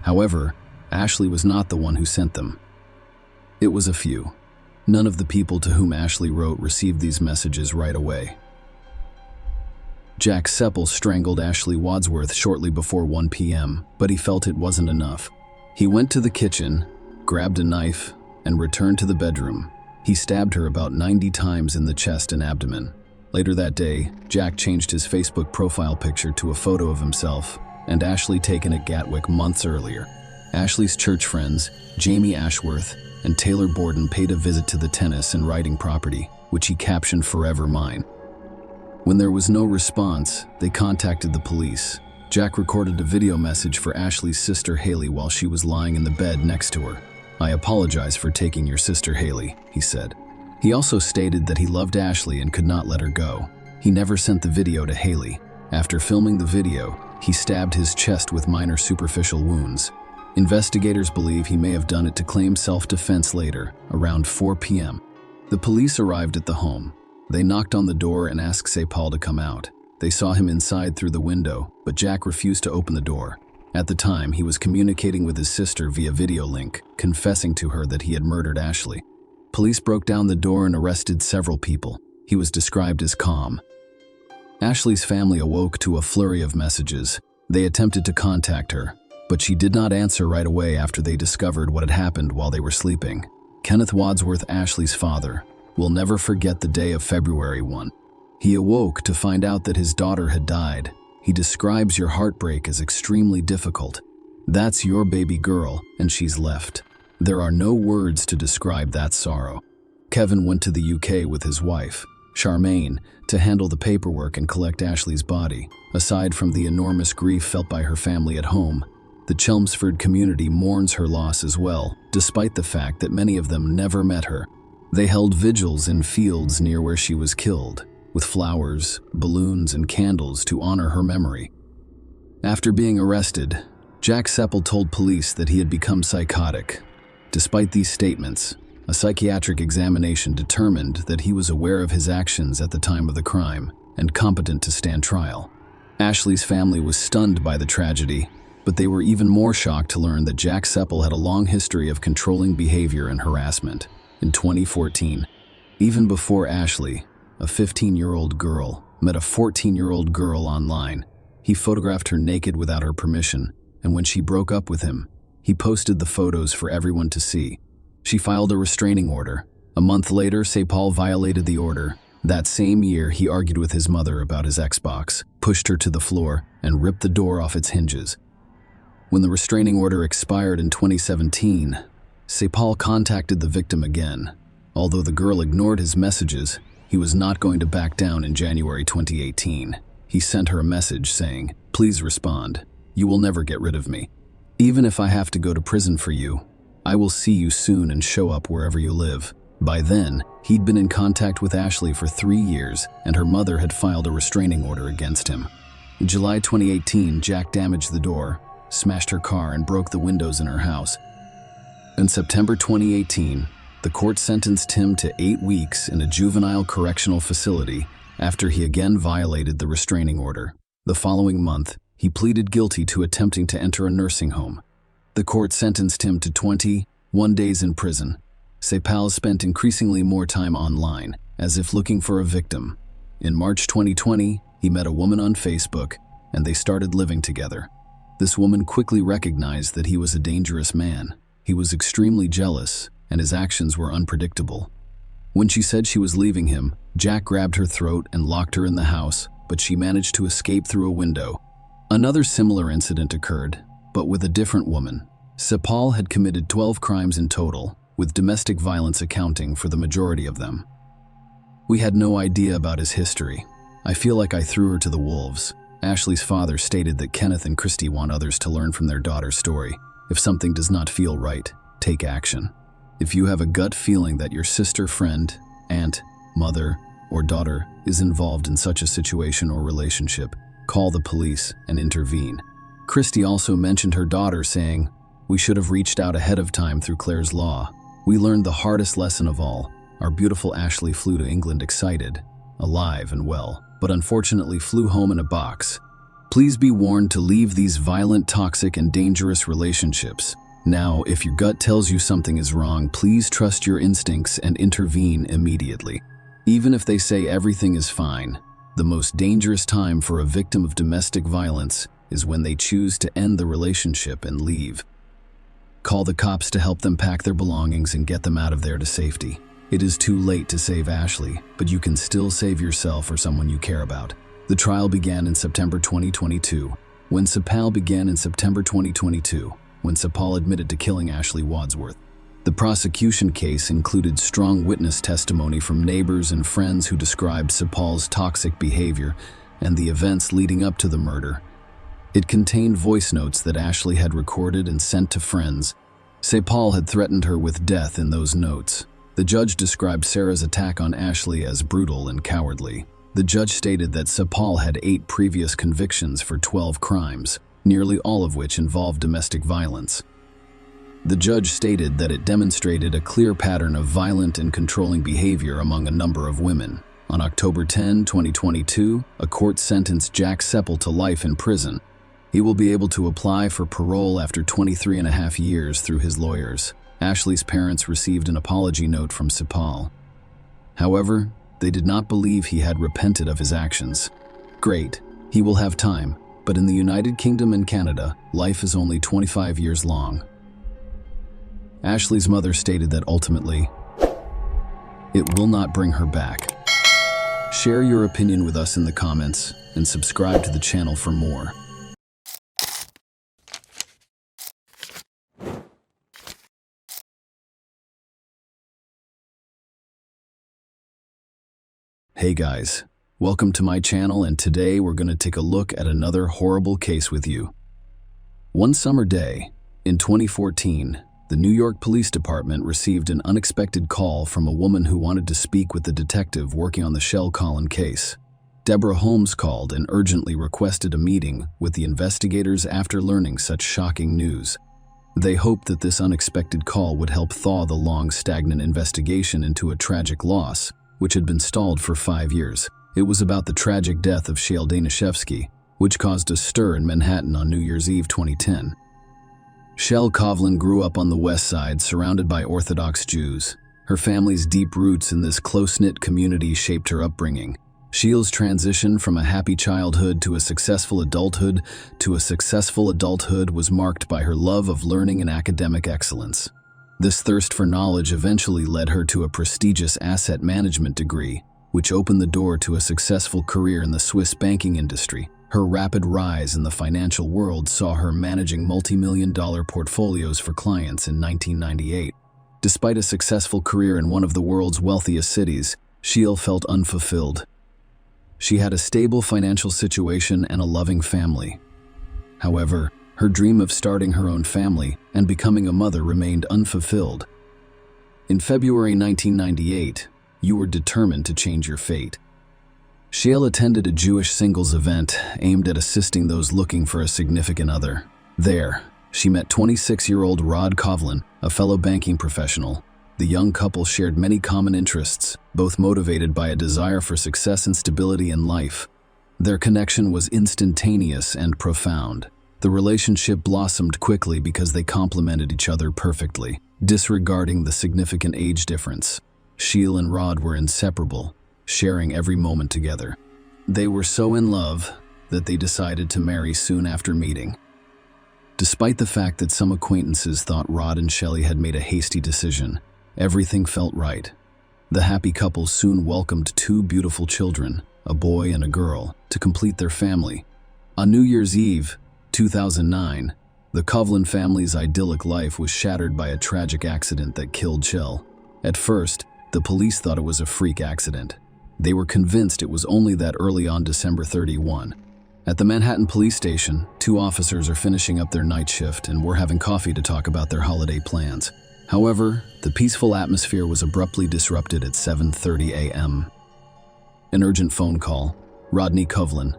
S1: However, Ashley was not the one who sent them. It was a few. None of the people to whom Ashley wrote received these messages right away. Jack Seppel strangled Ashley Wadsworth shortly before 1 p.m., but he felt it wasn't enough. He went to the kitchen, grabbed a knife, and returned to the bedroom. He stabbed her about 90 times in the chest and abdomen. Later that day, Jack changed his Facebook profile picture to a photo of himself and Ashley taken at Gatwick months earlier. Ashley's church friends, Jamie Ashworth and Taylor Borden, paid a visit to the tennis and riding property, which he captioned "Forever Mine." When there was no response, they contacted the police. Jack recorded a video message for Ashley's sister Haley while she was lying in the bed next to her. "I apologize for taking your sister Haley," he said. He also stated that he loved Ashley and could not let her go. He never sent the video to Haley. After filming the video, he stabbed his chest with minor superficial wounds. Investigators believe he may have done it to claim self-defense later, around 4 p.m. The police arrived at the home. They knocked on the door and asked Sepal to come out. They saw him inside through the window, but Jack refused to open the door. At the time, he was communicating with his sister via video link, confessing to her that he had murdered Ashley. Police broke down the door and arrested several people. He was described as calm. Ashley's family awoke to a flurry of messages. They attempted to contact her, but she did not answer right away after they discovered what had happened while they were sleeping. Kenneth Wadsworth, Ashley's father, will never forget the day of February 1. He awoke to find out that his daughter had died. He describes your heartbreak as extremely difficult. That's your baby girl, and she's left. There are no words to describe that sorrow. Kevin went to the UK with his wife, Charmaine, to handle the paperwork and collect Ashley's body. Aside from the enormous grief felt by her family at home, the Chelmsford community mourns her loss as well, despite the fact that many of them never met her. They held vigils in fields near where she was killed, with flowers, balloons, and candles to honor her memory. After being arrested, Jack Sepal told police that he had become psychotic. Despite these statements, a psychiatric examination determined that he was aware of his actions at the time of the crime and competent to stand trial. Ashley's family was stunned by the tragedy, but they were even more shocked to learn that Jack Sepal had a long history of controlling behavior and harassment. In 2014, even before Ashley, a 15-year-old girl, met a 14-year-old girl online, he photographed her naked without her permission, and when she broke up with him, he posted the photos for everyone to see. She filed a restraining order. A month later, Sepal violated the order. That same year, he argued with his mother about his Xbox, pushed her to the floor, and ripped the door off its hinges. When the restraining order expired in 2017, Sepal contacted the victim again. Although the girl ignored his messages, he was not going to back down. In January 2018. He sent her a message saying, "Please respond. You will never get rid of me. Even if I have to go to prison for you, I will see you soon and show up wherever you live." By then, he'd been in contact with Ashley for 3 years, and her mother had filed a restraining order against him. In July 2018, Jack damaged the door, smashed her car, and broke the windows in her house. In September 2018, the court sentenced him to 8 weeks in a juvenile correctional facility after he again violated the restraining order. The following month, he pleaded guilty to attempting to enter a nursing home. The court sentenced him to 21 days in prison. Sepal spent increasingly more time online, as if looking for a victim. In March 2020, he met a woman on Facebook, and they started living together. This woman quickly recognized that he was a dangerous man. He was extremely jealous, and his actions were unpredictable. When she said she was leaving him, Jack grabbed her throat and locked her in the house, but she managed to escape through a window. Another similar incident occurred, but with a different woman. Sepal had committed 12 crimes in total, with domestic violence accounting for the majority of them. We had no idea about his history. I feel like I threw her to the wolves. Ashley's father stated that Kenneth and Christy want others to learn from their daughter's story. If something does not feel right, take action. If you have a gut feeling that your sister, friend, aunt, mother, or daughter is involved in such a situation or relationship, call the police and intervene. Christy also mentioned her daughter, saying, "We should have reached out ahead of time through Claire's Law. We learned the hardest lesson of all. Our beautiful Ashley flew to England excited, alive and well, but unfortunately flew home in a box. Please be warned to leave these violent, toxic, and dangerous relationships. Now, if your gut tells you something is wrong, please trust your instincts and intervene immediately. Even if they say everything is fine, the most dangerous time for a victim of domestic violence is when they choose to end the relationship and leave. Call the cops to help them pack their belongings and get them out of there to safety. It is too late to save Ashley, but you can still save yourself or someone you care about." The trial began in September 2022. When Sepal admitted to killing Ashley Wadsworth. The prosecution case included strong witness testimony from neighbors and friends who described Sepal's toxic behavior and the events leading up to the murder. It contained voice notes that Ashley had recorded and sent to friends. Sepal had threatened her with death in those notes. The judge described Sarah's attack on Ashley as brutal and cowardly. The judge stated that Sepal had 8 previous convictions for 12 crimes, nearly all of which involved domestic violence. The judge stated that it demonstrated a clear pattern of violent and controlling behavior among a number of women. On October 10, 2022, a court sentenced Jack Sepal to life in prison. He will be able to apply for parole after 23.5 years through his lawyers. Ashley's parents received an apology note from Sepal. However, they did not believe he had repented of his actions. Great, he will have time, but in the United Kingdom and Canada, life is only 25 years long. Ashley's mother stated that ultimately, it will not bring her back. Share your opinion with us in the comments and subscribe to the channel for more. Hey guys, welcome to my channel, and today we're going to take a look at another horrible case with you. One summer day, in 2014, the New York Police Department received an unexpected call from a woman who wanted to speak with the detective working on the Shell Collin case. Deborah Holmes called and urgently requested a meeting with the investigators after learning such shocking news. They hoped that this unexpected call would help thaw the long, stagnant investigation into a tragic loss, which had been stalled for 5 years. It was about the tragic death of Shel Danishevsky, which caused a stir in Manhattan on New Year's Eve 2010. Shel Collin grew up on the West Side, surrounded by Orthodox Jews. Her family's deep roots in this close-knit community shaped her upbringing. Shel's transition from a happy childhood to a successful adulthood was marked by her love of learning and academic excellence. This thirst for knowledge eventually led her to a prestigious asset management degree, which opened the door to a successful career in the Swiss banking industry. Her rapid rise in the financial world saw her managing multi-million-dollar portfolios for clients in 1998. Despite a successful career in one of the world's wealthiest cities, Shel felt unfulfilled. She had a stable financial situation and a loving family. However, her dream of starting her own family and becoming a mother remained unfulfilled. In February 1998, you were determined to change your fate. Shel attended a Jewish singles event aimed at assisting those looking for a significant other. There, she met 26-year-old Rod Kovlin, a fellow banking professional. The young couple shared many common interests, both motivated by a desire for success and stability in life. Their connection was instantaneous and profound. The relationship blossomed quickly because they complemented each other perfectly, disregarding the significant age difference. Shel and Rod were inseparable, sharing every moment together. They were so in love that they decided to marry soon after meeting. Despite the fact that some acquaintances thought Rod and Shelley had made a hasty decision, everything felt right. The happy couple soon welcomed 2 beautiful children, a boy and a girl, to complete their family. On New Year's Eve, 2009, the Kovlin family's idyllic life was shattered by a tragic accident that killed Shel. At first, the police thought it was a freak accident. They were convinced it was only that early on December 31. At the Manhattan police station, 2 officers are finishing up their night shift and were having coffee to talk about their holiday plans. However, the peaceful atmosphere was abruptly disrupted at 7:30 a.m. An urgent phone call. Rodney Kovlin.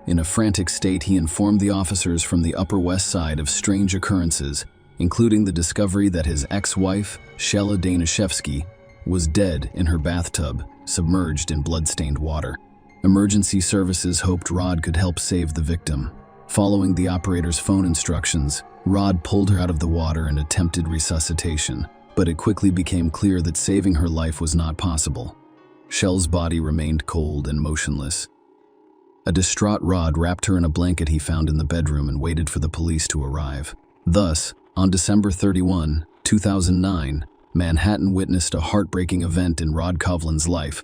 S1: In a frantic state, he informed the officers from the Upper West Side of strange occurrences, including the discovery that his ex-wife, Shel Danishevsky, was dead in her bathtub, submerged in blood-stained water. Emergency services hoped Rod could help save the victim. Following the operator's phone instructions, Rod pulled her out of the water and attempted resuscitation, but it quickly became clear that saving her life was not possible. Shel's body remained cold and motionless. A distraught Rod wrapped her in a blanket he found in the bedroom and waited for the police to arrive. Thus, on December 31, 2009, Manhattan witnessed a heartbreaking event in Rod Kovlin's life.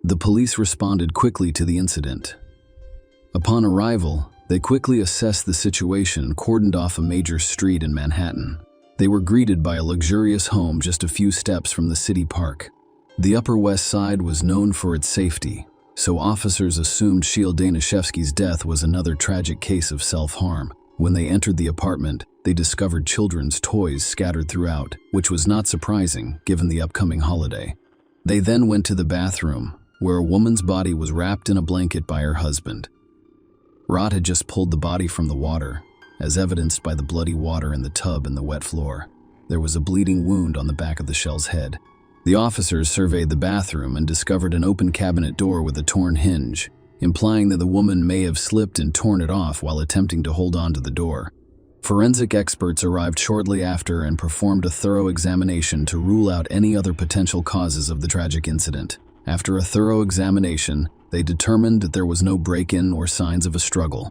S1: The police responded quickly to the incident. Upon arrival, they quickly assessed the situation and cordoned off a major street in Manhattan. They were greeted by a luxurious home just a few steps from the city park. The Upper West Side was known for its safety, so officers assumed Sheil Danishevsky's death was another tragic case of self-harm. When they entered the apartment, they discovered children's toys scattered throughout, which was not surprising given the upcoming holiday. They then went to the bathroom, where a woman's body was wrapped in a blanket by her husband. Rod had just pulled the body from the water, as evidenced by the bloody water in the tub and the wet floor. There was a bleeding wound on the back of the Shell's head. The officers surveyed the bathroom and discovered an open cabinet door with a torn hinge, implying that the woman may have slipped and torn it off while attempting to hold on to the door. Forensic experts arrived shortly after and performed a thorough examination to rule out any other potential causes of the tragic incident. After a thorough examination, they determined that there was no break-in or signs of a struggle.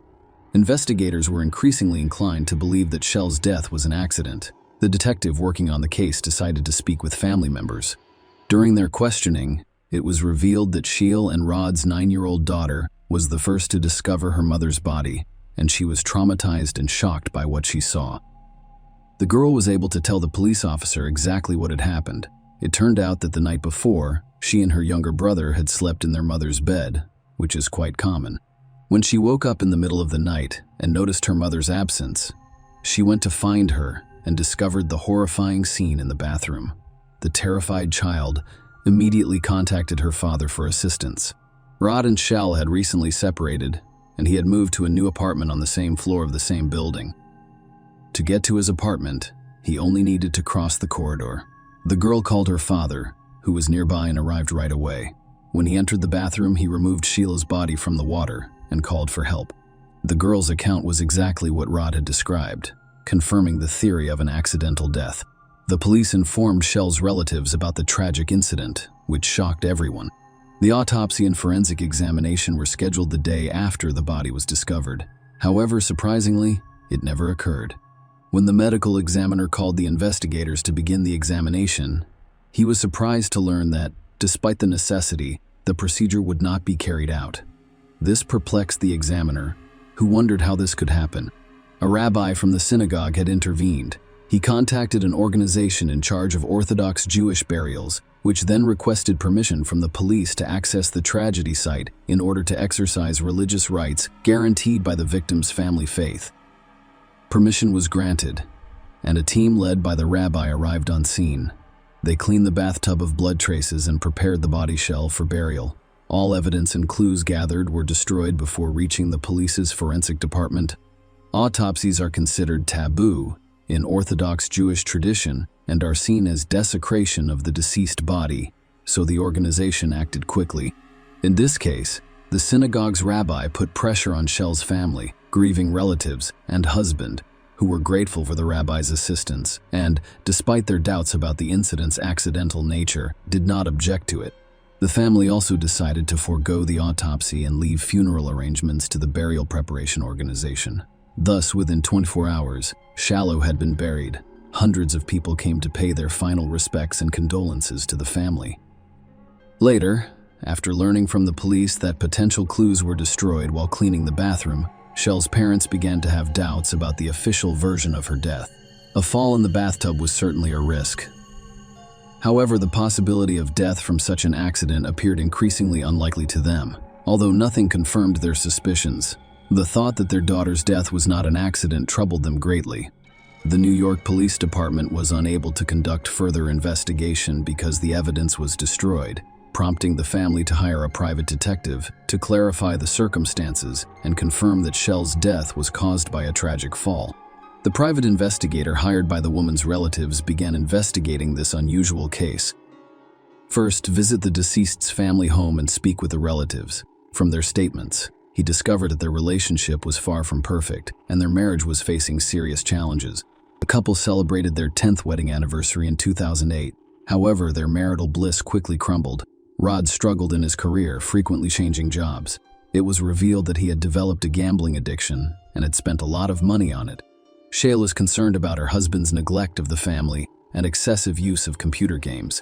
S1: Investigators were increasingly inclined to believe that Shell's death was an accident. The detective working on the case decided to speak with family members. During their questioning, it was revealed that Sheil and Rod's 9-year-old daughter was the first to discover her mother's body, and she was traumatized and shocked by what she saw. The girl was able to tell the police officer exactly what had happened. It turned out that the night before, she and her younger brother had slept in their mother's bed, which is quite common. When she woke up in the middle of the night and noticed her mother's absence, she went to find her and discovered the horrifying scene in the bathroom. The terrified child immediately contacted her father for assistance. Rod and Shell had recently separated, and he had moved to a new apartment on the same floor of the same building. To get to his apartment, he only needed to cross the corridor. The girl called her father, who was nearby and arrived right away. When he entered the bathroom, he removed Sheila's body from the water and called for help. The girl's account was exactly what Rod had described, confirming the theory of an accidental death. The police informed Shell's relatives about the tragic incident, which shocked everyone. The autopsy and forensic examination were scheduled the day after the body was discovered. However, surprisingly, it never occurred. When the medical examiner called the investigators to begin the examination, he was surprised to learn that, despite the necessity, the procedure would not be carried out. This perplexed the examiner, who wondered how this could happen. A rabbi from the synagogue had intervened. He contacted an organization in charge of Orthodox Jewish burials, which then requested permission from the police to access the tragedy site in order to exercise religious rites guaranteed by the victim's family faith. Permission was granted, and a team led by the rabbi arrived on scene. They cleaned the bathtub of blood traces and prepared the body shell for burial. All evidence and clues gathered were destroyed before reaching the police's forensic department. Autopsies are considered taboo in Orthodox Jewish tradition and are seen as desecration of the deceased body, so the organization acted quickly. In this case, the synagogue's rabbi put pressure on Shell's family, grieving relatives, and husband, who were grateful for the rabbi's assistance and, despite their doubts about the incident's accidental nature, did not object to it. The family also decided to forego the autopsy and leave funeral arrangements to the burial preparation organization. Thus, within 24 hours, Shallow had been buried. Hundreds of people came to pay their final respects and condolences to the family. Later, after learning from the police that potential clues were destroyed while cleaning the bathroom, Shell's parents began to have doubts about the official version of her death. A fall in the bathtub was certainly a risk. However, the possibility of death from such an accident appeared increasingly unlikely to them. Although nothing confirmed their suspicions, the thought that their daughter's death was not an accident troubled them greatly. The New York Police Department was unable to conduct further investigation because the evidence was destroyed, prompting the family to hire a private detective to clarify the circumstances and confirm that Shell's death was caused by a tragic fall. The private investigator hired by the woman's relatives began investigating this unusual case. First, visit the deceased's family home and speak with the relatives. From their statements, he discovered that their relationship was far from perfect, and their marriage was facing serious challenges. The couple celebrated their 10th wedding anniversary in 2008. However, their marital bliss quickly crumbled. Rod struggled in his career, frequently changing jobs. It was revealed that he had developed a gambling addiction and had spent a lot of money on it. Shale was concerned about her husband's neglect of the family and excessive use of computer games.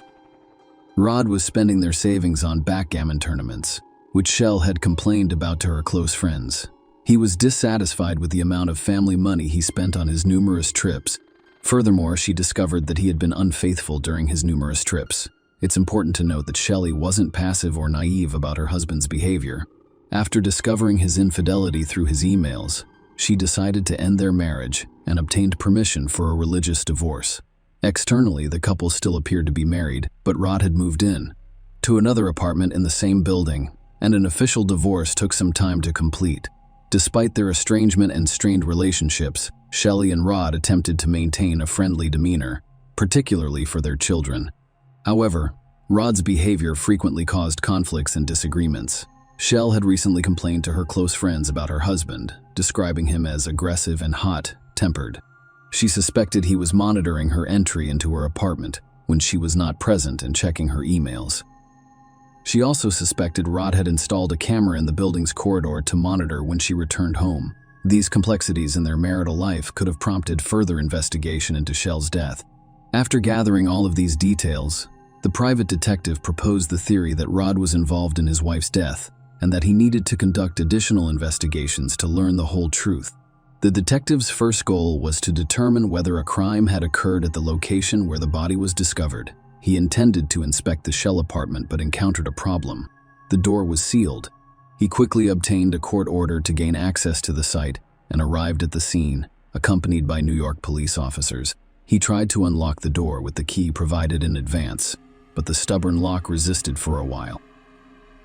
S1: Rod was spending their savings on backgammon tournaments, which Shell had complained about to her close friends. He was dissatisfied with the amount of family money he spent on his numerous trips Furthermore, she discovered that he had been unfaithful during his numerous trips. It's important to note that Shelley wasn't passive or naive about her husband's behavior. After discovering his infidelity through his emails, she decided to end their marriage and obtained permission for a religious divorce. Externally, the couple still appeared to be married, but Rod had moved in to another apartment in the same building, and an official divorce took some time to complete. Despite their estrangement and strained relationships, Shelley and Rod attempted to maintain a friendly demeanor, particularly for their children. However, Rod's behavior frequently caused conflicts and disagreements. Shell had recently complained to her close friends about her husband, describing him as aggressive and hot-tempered. She suspected he was monitoring her entry into her apartment when she was not present and checking her emails. She also suspected Rod had installed a camera in the building's corridor to monitor when she returned home. These complexities in their marital life could have prompted further investigation into Shell's death. After gathering all of these details, the private detective proposed the theory that Rod was involved in his wife's death and that he needed to conduct additional investigations to learn the whole truth. The detective's first goal was to determine whether a crime had occurred at the location where the body was discovered. He intended to inspect the Shell apartment but encountered a problem. The door was sealed. He quickly obtained a court order to gain access to the site and arrived at the scene, accompanied by New York police officers. He tried to unlock the door with the key provided in advance, but the stubborn lock resisted for a while.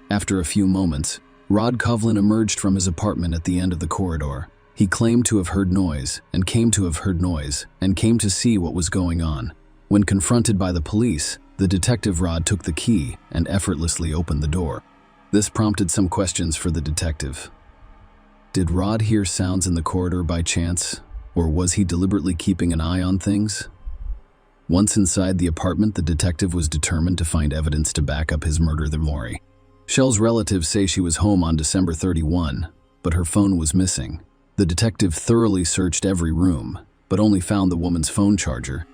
S1: After a few moments, Rod Coughlin emerged from his apartment at the end of the corridor. He claimed to have heard noise and came to see what was going on. When confronted by the police, the detective Rod took the key and effortlessly opened the door. This prompted some questions for the detective. Did Rod hear sounds in the corridor by chance, or was he deliberately keeping an eye on things? Once inside the apartment, the detective was determined to find evidence to back up his murder theory. Shell's relatives say she was home on December 31, but her phone was missing. The detective thoroughly searched every room, but only found the woman's phone charger.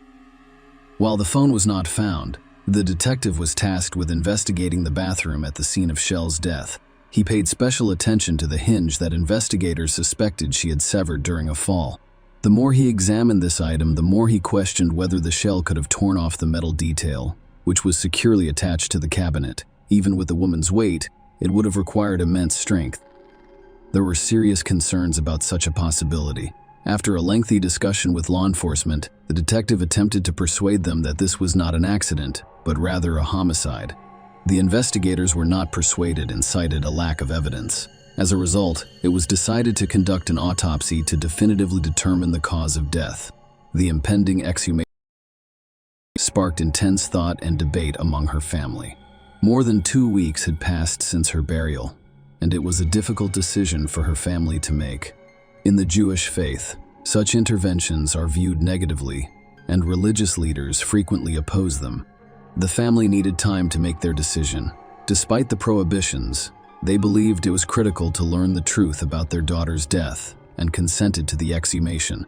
S1: While the phone was not found, the detective was tasked with investigating the bathroom at the scene of Shell's death. He paid special attention to the hinge that investigators suspected she had severed during a fall. The more he examined this item, the more he questioned whether the shell could have torn off the metal detail, which was securely attached to the cabinet. Even with the woman's weight, it would have required immense strength. There were serious concerns about such a possibility. After a lengthy discussion with law enforcement, the detective attempted to persuade them that this was not an accident, but rather a homicide. The investigators were not persuaded and cited a lack of evidence. As a result, it was decided to conduct an autopsy to definitively determine the cause of death. The impending exhumation sparked intense thought and debate among her family. More than 2 weeks had passed since her burial, and it was a difficult decision for her family to make. In the Jewish faith, such interventions are viewed negatively, and religious leaders frequently oppose them. The family needed time to make their decision. Despite the prohibitions, they believed it was critical to learn the truth about their daughter's death and consented to the exhumation.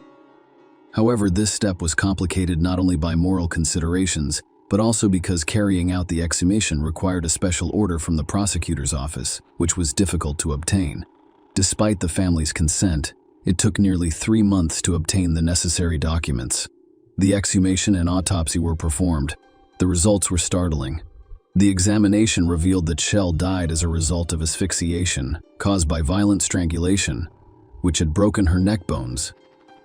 S1: However, this step was complicated not only by moral considerations, but also because carrying out the exhumation required a special order from the prosecutor's office, which was difficult to obtain. Despite the family's consent, it took nearly 3 months to obtain the necessary documents. The exhumation and autopsy were performed. The results were startling. The examination revealed that Shell died as a result of asphyxiation caused by violent strangulation, which had broken her neck bones.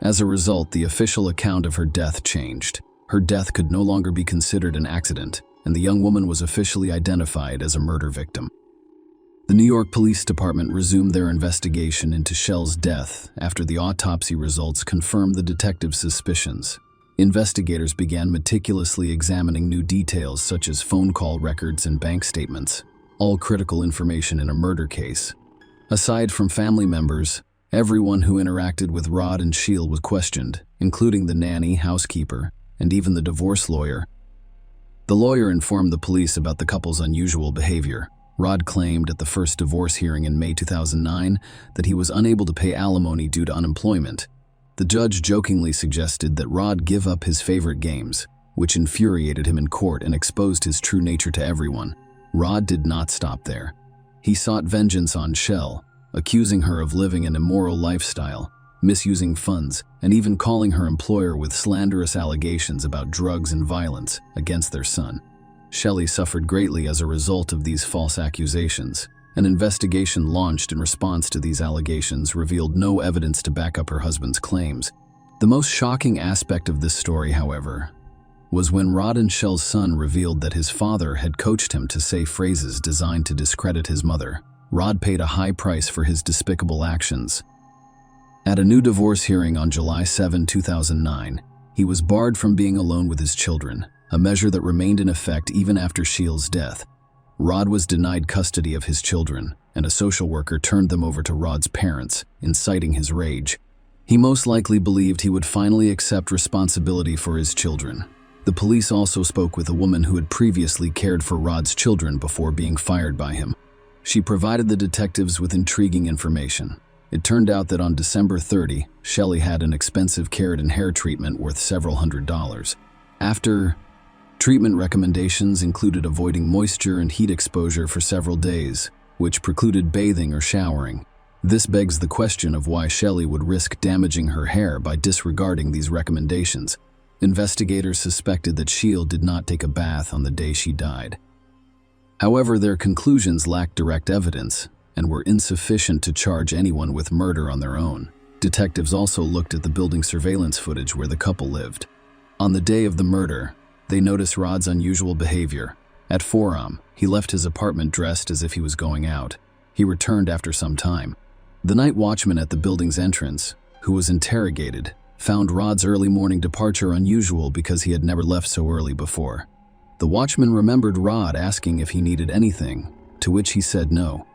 S1: As a result, the official account of her death changed. Her death could no longer be considered an accident, and the young woman was officially identified as a murder victim. The New York Police Department resumed their investigation into Shell's death after the autopsy results confirmed the detective's suspicions. Investigators began meticulously examining new details such as phone call records and bank statements, all critical information in a murder case. Aside from family members, everyone who interacted with Rod and Shell was questioned, including the nanny, housekeeper, and even the divorce lawyer. The lawyer informed the police about the couple's unusual behavior. Rod claimed at the first divorce hearing in May 2009 that he was unable to pay alimony due to unemployment. The judge jokingly suggested that Rod give up his favorite games, which infuriated him in court and exposed his true nature to everyone. Rod did not stop there. He sought vengeance on Shell, accusing her of living an immoral lifestyle. misusing funds, and even calling her employer with slanderous allegations about drugs and violence against their son. Shelley suffered greatly as a result of these false accusations. An investigation launched in response to these allegations revealed no evidence to back up her husband's claims. The most shocking aspect of this story, however, was when Rod and Shell's son revealed that his father had coached him to say phrases designed to discredit his mother. Rod paid a high price for his despicable actions. At a new divorce hearing on July 7, 2009, he was barred from being alone with his children, a measure that remained in effect even after Shell's death. Rod was denied custody of his children, and a social worker turned them over to Rod's parents, inciting his rage. He most likely believed he would finally accept responsibility for his children. The police also spoke with a woman who had previously cared for Rod's children before being fired by him. She provided the detectives with intriguing information. It turned out that on December 30, Shelley had an expensive keratin hair treatment worth several $100s. After treatment recommendations included avoiding moisture and heat exposure for several days, which precluded bathing or showering. This begs the question of why Shelley would risk damaging her hair by disregarding these recommendations. Investigators suspected that Shell did not take a bath on the day she died. However, their conclusions lacked direct evidence and were insufficient to charge anyone with murder on their own. Detectives also looked at the building surveillance footage where the couple lived. On the day of the murder, they noticed Rod's unusual behavior. At 4 a.m., he left his apartment dressed as if he was going out. He returned after some time. The night watchman at the building's entrance, who was interrogated, found Rod's early morning departure unusual because he had never left so early before. The watchman remembered Rod asking if he needed anything, to which he said no.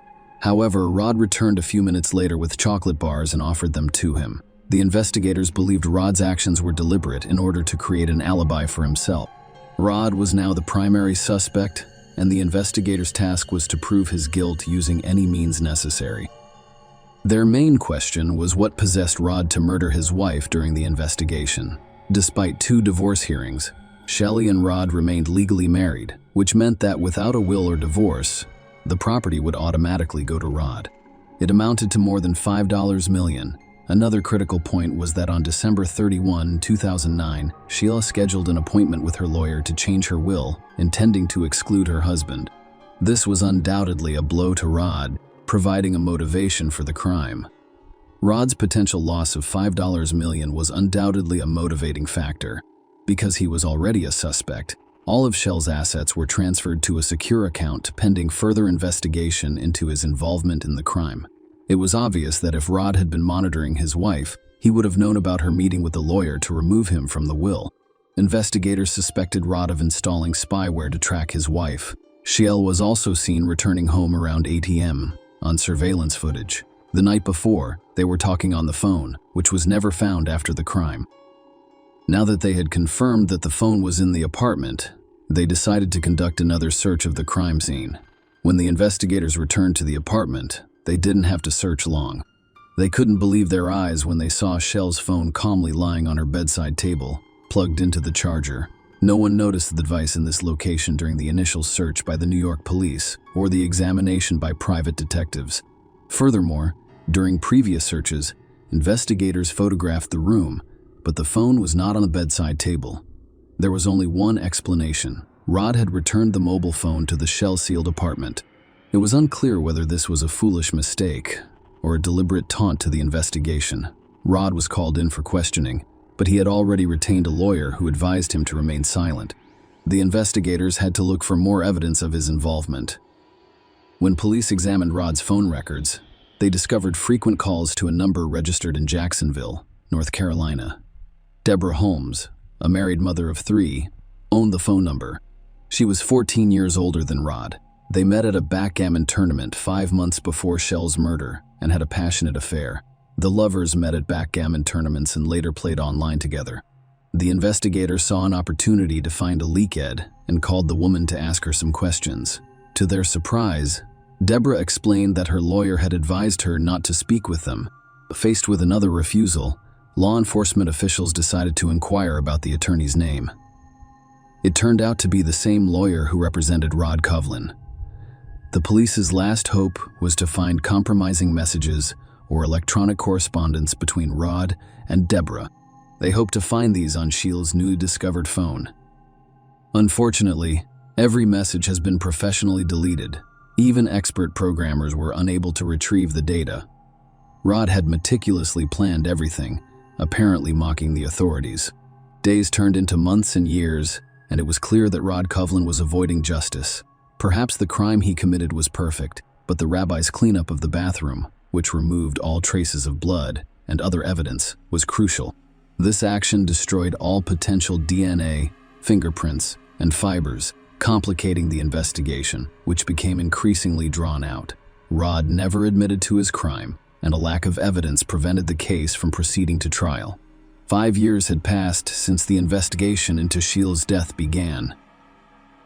S1: However, Rod returned a few minutes later with chocolate bars and offered them to him. The investigators believed Rod's actions were deliberate in order to create an alibi for himself. Rod was now the primary suspect, and the investigators' task was to prove his guilt using any means necessary. Their main question was what possessed Rod to murder his wife during the investigation. Despite 2 divorce hearings, Shelley and Rod remained legally married, which meant that without a will or divorce, the property would automatically go to Rod. It amounted to more than $5 million. Another critical point was that on December 31, 2009, Sheila scheduled an appointment with her lawyer to change her will, intending to exclude her husband. This was undoubtedly a blow to Rod, providing a motivation for the crime. Rod's potential loss of $5 million was undoubtedly a motivating factor. Because he was already a suspect, all of Shell's assets were transferred to a secure account pending further investigation into his involvement in the crime. It was obvious that if Rod had been monitoring his wife, he would have known about her meeting with the lawyer to remove him from the will. Investigators suspected Rod of installing spyware to track his wife. Shell was also seen returning home around 8 p.m. on surveillance footage. The night before, they were talking on the phone, which was never found after the crime. Now that they had confirmed that the phone was in the apartment, they decided to conduct another search of the crime scene. When the investigators returned to the apartment, they didn't have to search long. They couldn't believe their eyes when they saw Shell's phone calmly lying on her bedside table, plugged into the charger. No one noticed the device in this location during the initial search by the New York police or the examination by private detectives. Furthermore, during previous searches, investigators photographed the room, but the phone was not on the bedside table. There was only one explanation. Rod had returned the mobile phone to the Shell-sealed apartment. It was unclear whether this was a foolish mistake or a deliberate taunt to the investigation. Rod was called in for questioning, but he had already retained a lawyer who advised him to remain silent. The investigators had to look for more evidence of his involvement. When police examined Rod's phone records, they discovered frequent calls to a number registered in Jacksonville, North Carolina. Deborah Holmes, a married mother of 3, owned the phone number. She was 14 years older than Rod. They met at a backgammon tournament 5 months before Shell's murder and had a passionate affair. The lovers met at backgammon tournaments and later played online together. The investigator saw an opportunity to find a leakhead and called the woman to ask her some questions. To their surprise, Deborah explained that her lawyer had advised her not to speak with them. Faced with another refusal, law enforcement officials decided to inquire about the attorney's name. It turned out to be the same lawyer who represented Rod Kovlin. The police's last hope was to find compromising messages or electronic correspondence between Rod and Deborah. They hoped to find these on Shield's newly discovered phone. Unfortunately, every message has been professionally deleted. Even expert programmers were unable to retrieve the data. Rod had meticulously planned everything, apparently mocking the authorities. Days turned into months and years, and it was clear that Rod Coughlin was avoiding justice. Perhaps the crime he committed was perfect, but the rabbi's cleanup of the bathroom, which removed all traces of blood and other evidence, was crucial. This action destroyed all potential DNA, fingerprints, and fibers, complicating the investigation, which became increasingly drawn out. Rod never admitted to his crime, and a lack of evidence prevented the case from proceeding to trial. 5 years had passed since the investigation into Shield's death began.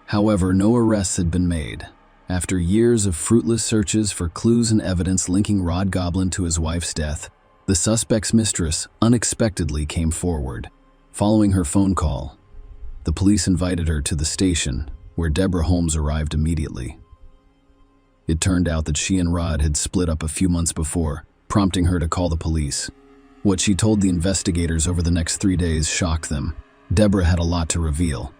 S1: However, no arrests had been made. After years of fruitless searches for clues and evidence linking Rod Coughlin to his wife's death, the suspect's mistress unexpectedly came forward. Following her phone call, the police invited her to the station, where Deborah Holmes arrived immediately. It turned out that she and Rod had split up a few months before, prompting her to call the police. What she told the investigators over the next 3 days shocked them. Deborah had a lot to reveal.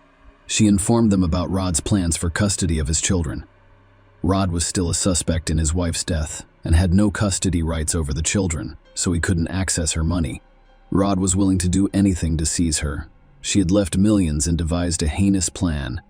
S1: She informed them about Rod's plans for custody of his children. Rod was still a suspect in his wife's death and had no custody rights over the children, so he couldn't access her money. Rod was willing to do anything to seize her. She had left millions and devised a heinous plan.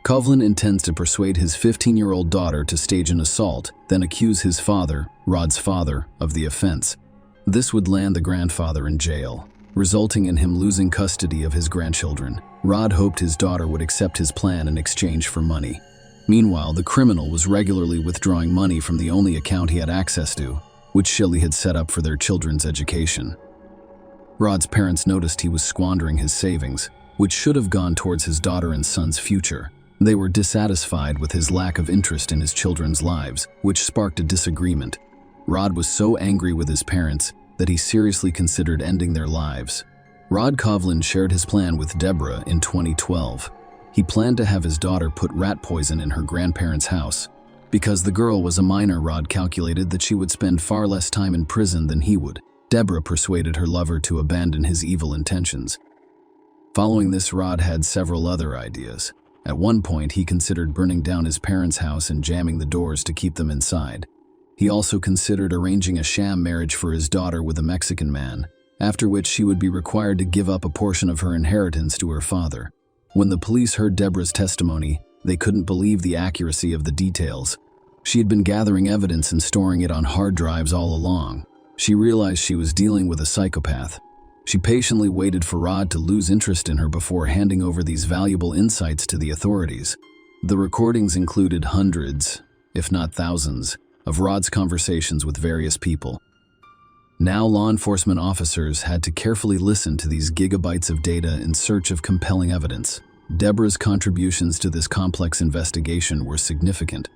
S1: Coughlin intends to persuade his 15-year-old daughter to stage an assault, then accuse his father, Rod's father, of the offense. This would land the grandfather in jail, resulting in him losing custody of his grandchildren. Rod hoped his daughter would accept his plan in exchange for money. Meanwhile, the criminal was regularly withdrawing money from the only account he had access to, which Shelley had set up for their children's education. Rod's parents noticed he was squandering his savings, which should have gone towards his daughter and son's future. They were dissatisfied with his lack of interest in his children's lives, which sparked a disagreement. Rod was so angry with his parents that he seriously considered ending their lives. Rod Coughlin shared his plan with Deborah in 2012. He planned to have his daughter put rat poison in her grandparents' house. Because the girl was a minor, Rod calculated that she would spend far less time in prison than he would. Deborah persuaded her lover to abandon his evil intentions. Following this, Rod had several other ideas. At one point, he considered burning down his parents' house and jamming the doors to keep them inside. He also considered arranging a sham marriage for his daughter with a Mexican man, after which she would be required to give up a portion of her inheritance to her father. When the police heard Deborah's testimony, they couldn't believe the accuracy of the details. She had been gathering evidence and storing it on hard drives all along. She realized she was dealing with a psychopath. She patiently waited for Rod to lose interest in her before handing over these valuable insights to the authorities. The recordings included hundreds, if not thousands, of Rod's conversations with various people. Now law enforcement officers had to carefully listen to these gigabytes of data in search of compelling evidence. Deborah's contributions to this complex investigation were significant.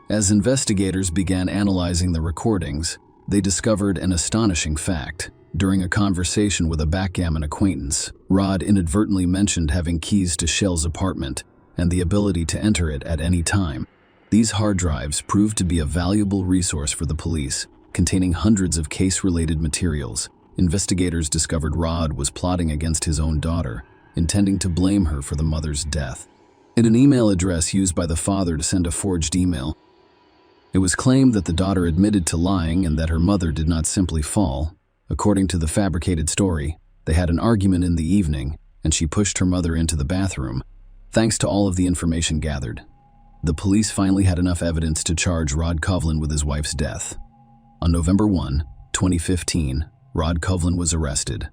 S1: As investigators began analyzing the recordings, they discovered an astonishing fact. During a conversation with a backgammon acquaintance, Rod inadvertently mentioned having keys to Shell's apartment and the ability to enter it at any time. These hard drives proved to be a valuable resource for the police, containing hundreds of case-related materials. Investigators discovered Rod was plotting against his own daughter, intending to blame her for the mother's death. In an email address used by the father to send a forged email, it was claimed that the daughter admitted to lying and that her mother did not simply fall. According to the fabricated story, they had an argument in the evening, and she pushed her mother into the bathroom. Thanks to all of the information gathered, the police finally had enough evidence to charge Rod Coughlin with his wife's death. On November 1, 2015, Rod Coughlin was arrested.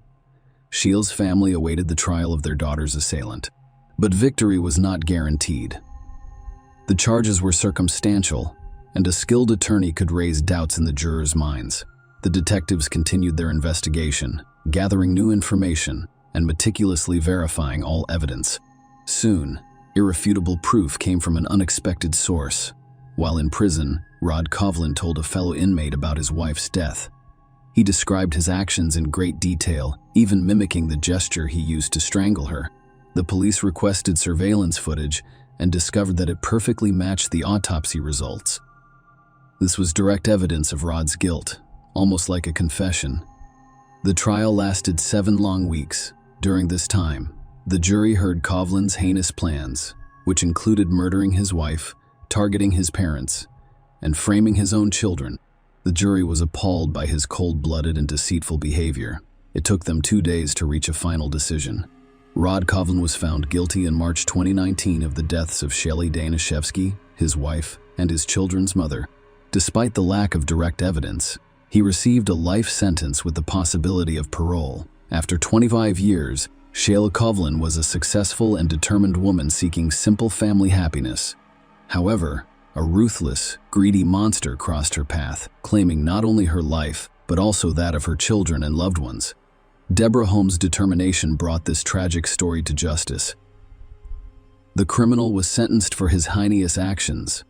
S1: Shield's family awaited the trial of their daughter's assailant, but victory was not guaranteed. The charges were circumstantial, and a skilled attorney could raise doubts in the jurors' minds. The detectives continued their investigation, gathering new information and meticulously verifying all evidence. Soon, irrefutable proof came from an unexpected source. While in prison, Rod Coughlin told a fellow inmate about his wife's death. He described his actions in great detail, even mimicking the gesture he used to strangle her. The police requested surveillance footage and discovered that it perfectly matched the autopsy results. This was direct evidence of Rod's guilt. almost like a confession. The trial lasted 7 long weeks. During this time, the jury heard Kovlin's heinous plans, which included murdering his wife, targeting his parents, and framing his own children. The jury was appalled by his cold-blooded and deceitful behavior. It took them 2 days to reach a final decision. Rod Kovlin was found guilty in March 2019 of the deaths of Shelly Danishevsky, his wife, and his children's mother. Despite the lack of direct evidence, he received a life sentence with the possibility of parole. After 25 years, Shayla Kovlin was a successful and determined woman seeking simple family happiness. However, a ruthless, greedy monster crossed her path, claiming not only her life, but also that of her children and loved ones. Deborah Holmes' determination brought this tragic story to justice. The criminal was sentenced for his heinous actions.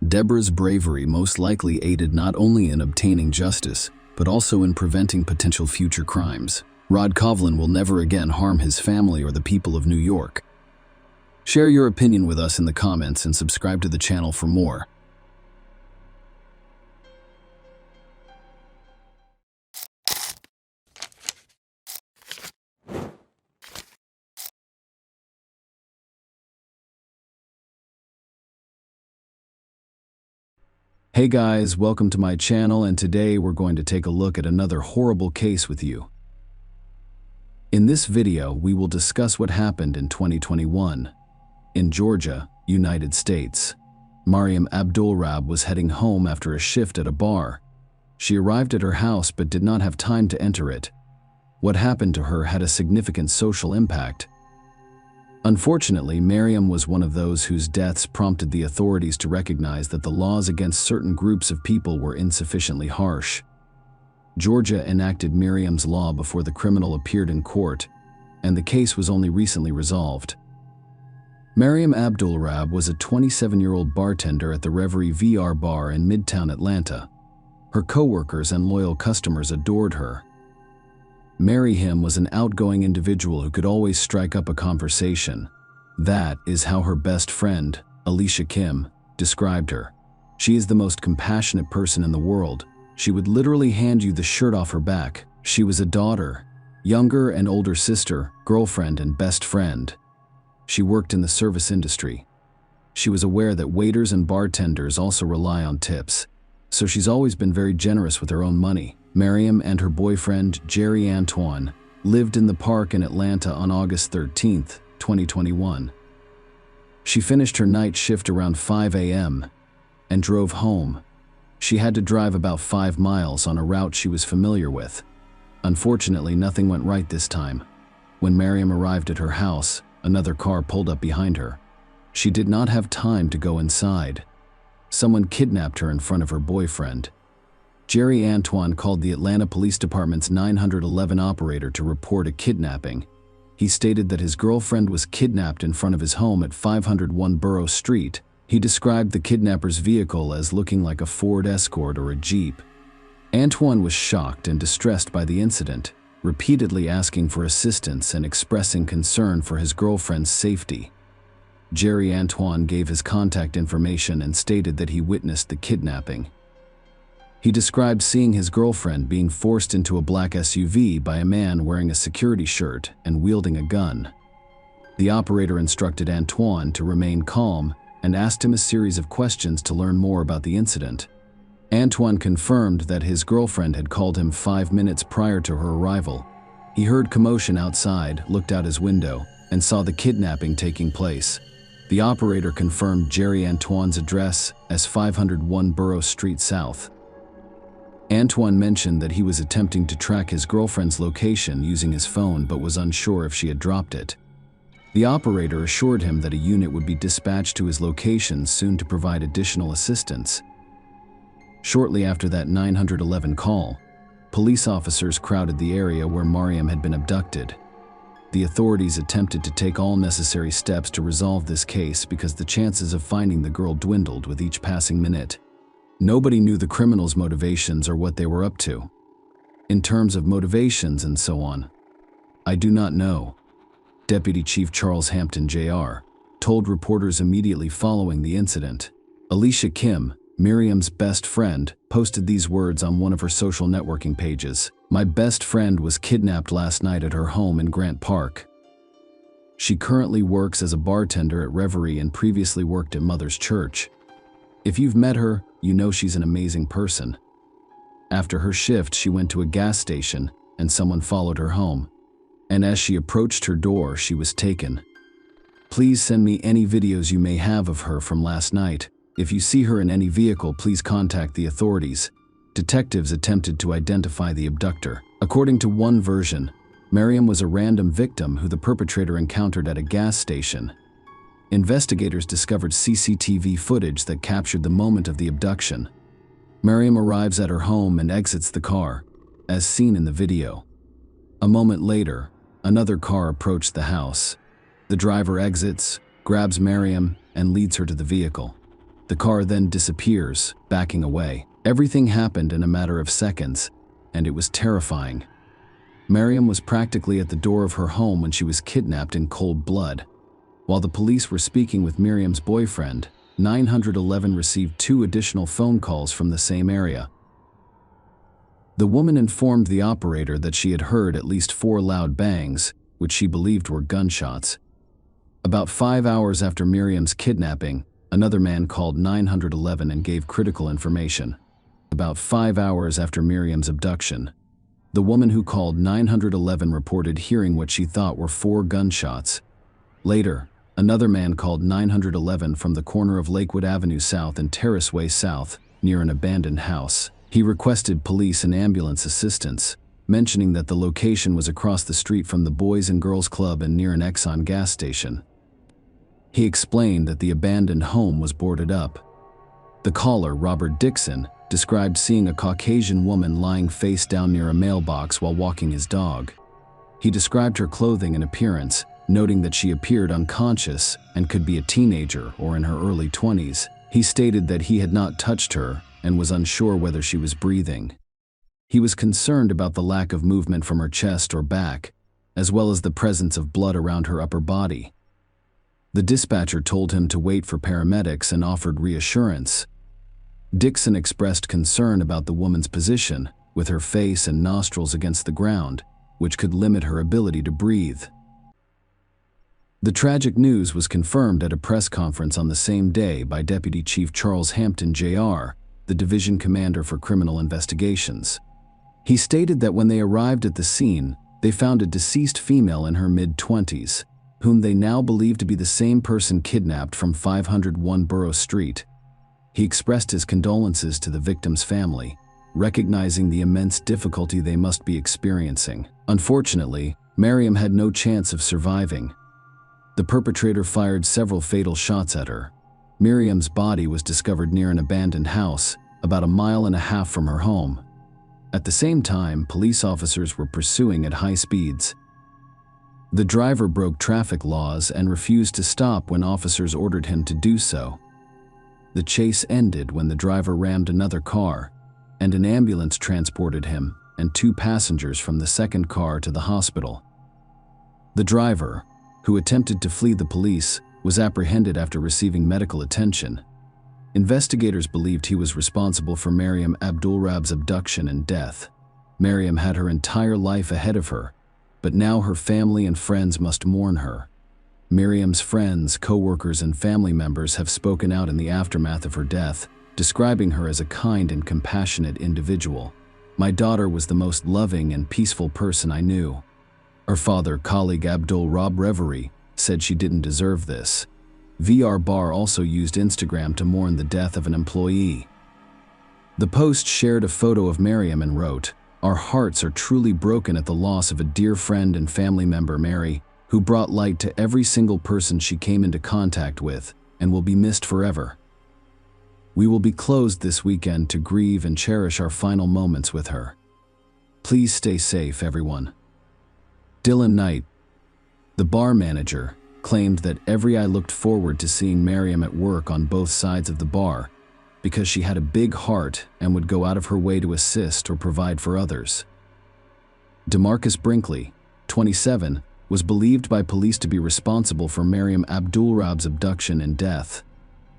S1: Deborah's bravery most likely aided not only in obtaining justice, but also in preventing potential future crimes. Rod Kovlin will never again harm his family or the people of New York. Share your opinion with us in the comments and subscribe to the channel for more. Hey guys, welcome to my channel, and today we're going to take a look at another horrible case with you. In this video, we will discuss what happened in 2021 in Georgia, United States. Mariam Abdulrab was heading home after a shift at a bar. She arrived at her house but did not have time to enter it. What happened to her had a significant social impact. Unfortunately, Mariam was one of those whose deaths prompted the authorities to recognize that the laws against certain groups of people were insufficiently harsh. Georgia enacted Mariam's law before the criminal appeared in court, and the case was only recently resolved. Mariam Abdulrab was a 27-year-old bartender at the Reverie VR bar in Midtown Atlanta. Her co-workers and loyal customers adored her. Mariam was an outgoing individual who could always strike up a conversation. That is how her best friend, Alicia Kim, described her. She is the most compassionate person in the world. She would literally hand you the shirt off her back. She was a daughter, younger and older sister, girlfriend, and best friend. She worked in the service industry. She was aware that waiters and bartenders also rely on tips, so she's always been very generous with her own money. Mariam and her boyfriend, Jerry Antoine, lived in the park in Atlanta on August 13, 2021. She finished her night shift around 5 a.m. and drove home. She had to drive about 5 miles on a route she was familiar with. Unfortunately, nothing went right this time. When Mariam arrived at her house, another car pulled up behind her. She did not have time to go inside. Someone kidnapped her in front of her boyfriend. Jerry Antoine called the Atlanta Police Department's 911 operator to report a kidnapping. He stated that his girlfriend was kidnapped in front of his home at 501 Borough Street. He described the kidnapper's vehicle as looking like a Ford Escort or a Jeep. Antoine was shocked and distressed by the incident, repeatedly asking for assistance and expressing concern for his girlfriend's safety. Jerry Antoine gave his contact information and stated that he witnessed the kidnapping. He described seeing his girlfriend being forced into a black SUV by a man wearing a security shirt and wielding a gun. The operator instructed Antoine to remain calm and asked him a series of questions to learn more about the incident. Antoine confirmed that his girlfriend had called him 5 minutes prior to her arrival. He heard commotion outside, looked out his window, and saw the kidnapping taking place. The operator confirmed Jerry Antoine's address as 501 Borough Street South. Antoine mentioned that he was attempting to track his girlfriend's location using his phone but was unsure if she had dropped it. The operator assured him that a unit would be dispatched to his location soon to provide additional assistance. Shortly after that 911 call, police officers crowded the area where Mariam had been abducted. The authorities attempted to take all necessary steps to resolve this case because the chances of finding the girl dwindled with each passing minute. Nobody knew the criminals' motivations or what they were up to. In terms of motivations and so on, I do not know. Deputy Chief Charles Hampton Jr. told reporters immediately following the incident. Alicia Kim, Miriam's best friend, posted these words on one of her social networking pages. "My best friend was kidnapped last night at her home in Grant Park. She currently works as a bartender at Reverie and previously worked at Mother's Church. If you've met her, you know she's an amazing person. After her shift, she went to a gas station and someone followed her home. And as she approached her door, she was taken. Please send me any videos you may have of her from last night. If you see her in any vehicle, please contact the authorities." Detectives attempted to identify the abductor. According to one version, Miriam was a random victim who the perpetrator encountered at a gas station. Investigators discovered CCTV footage that captured the moment of the abduction. Miriam arrives at her home and exits the car, as seen in the video. A moment later, another car approached the house. The driver exits, grabs Miriam, and leads her to the vehicle. The car then disappears, backing away. Everything happened in a matter of seconds, and it was terrifying. Miriam was practically at the door of her home when she was kidnapped in cold blood. While the police were speaking with Miriam's boyfriend, 911 received 2 additional phone calls from the same area. The woman informed the operator that she had heard at least 4 loud bangs, which she believed were gunshots. About 5 hours after Miriam's kidnapping, another man called 911 and gave critical information. About 5 hours after Miriam's abduction, the woman who called 911 reported hearing what she thought were 4 gunshots. Later, another man called 911 from the corner of Lakewood Avenue South and Terrace Way South, near an abandoned house. He requested police and ambulance assistance, mentioning that the location was across the street from the Boys and Girls Club and near an Exxon gas station. He explained that the abandoned home was boarded up. The caller, Robert Dixon, described seeing a Caucasian woman lying face down near a mailbox while walking his dog. He described her clothing and appearance, noting that she appeared unconscious and could be a teenager or in her early 20s. He stated that he had not touched her and was unsure whether she was breathing. He was concerned about the lack of movement from her chest or back, as well as the presence of blood around her upper body. The dispatcher told him to wait for paramedics and offered reassurance. Dixon expressed concern about the woman's position, with her face and nostrils against the ground, which could limit her ability to breathe. The tragic news was confirmed at a press conference on the same day by Deputy Chief Charles Hampton, Jr., the Division Commander for Criminal Investigations. He stated that when they arrived at the scene, they found a deceased female in her mid-20s, whom they now believe to be the same person kidnapped from 501 Borough Street. He expressed his condolences to the victim's family, recognizing the immense difficulty they must be experiencing. Unfortunately, Miriam had no chance of surviving. The perpetrator fired several fatal shots at her. Miriam's body was discovered near an abandoned house, about 1.5 miles from her home. At the same time, police officers were pursuing at high speeds. The driver broke traffic laws and refused to stop when officers ordered him to do so. The chase ended when the driver rammed another car, and an ambulance transported him and 2 passengers from the second car to the hospital. The driver, who attempted to flee the police, was apprehended after receiving medical attention. Investigators believed he was responsible for Miriam Abdulrab's abduction and death. Miriam had her entire life ahead of her, but now her family and friends must mourn her. Miriam's friends, co-workers, and family members have spoken out in the aftermath of her death, describing her as a kind and compassionate individual. "My daughter was the most loving and peaceful person I knew." Her father, colleague Abdul Rab Reverie, said she didn't deserve this. VR Bar also used Instagram to mourn the death of an employee. The post shared a photo of Miriam and wrote, "Our hearts are truly broken at the loss of a dear friend and family member, Mary, who brought light to every single person she came into contact with and will be missed forever. We will be closed this weekend to grieve and cherish our final moments with her. Please stay safe, everyone." Dylan Knight, the bar manager, claimed that every eye looked forward to seeing Miriam at work on both sides of the bar because she had a big heart and would go out of her way to assist or provide for others. DeMarcus Brinkley, 27, was believed by police to be responsible for Miriam Abdulrab's abduction and death.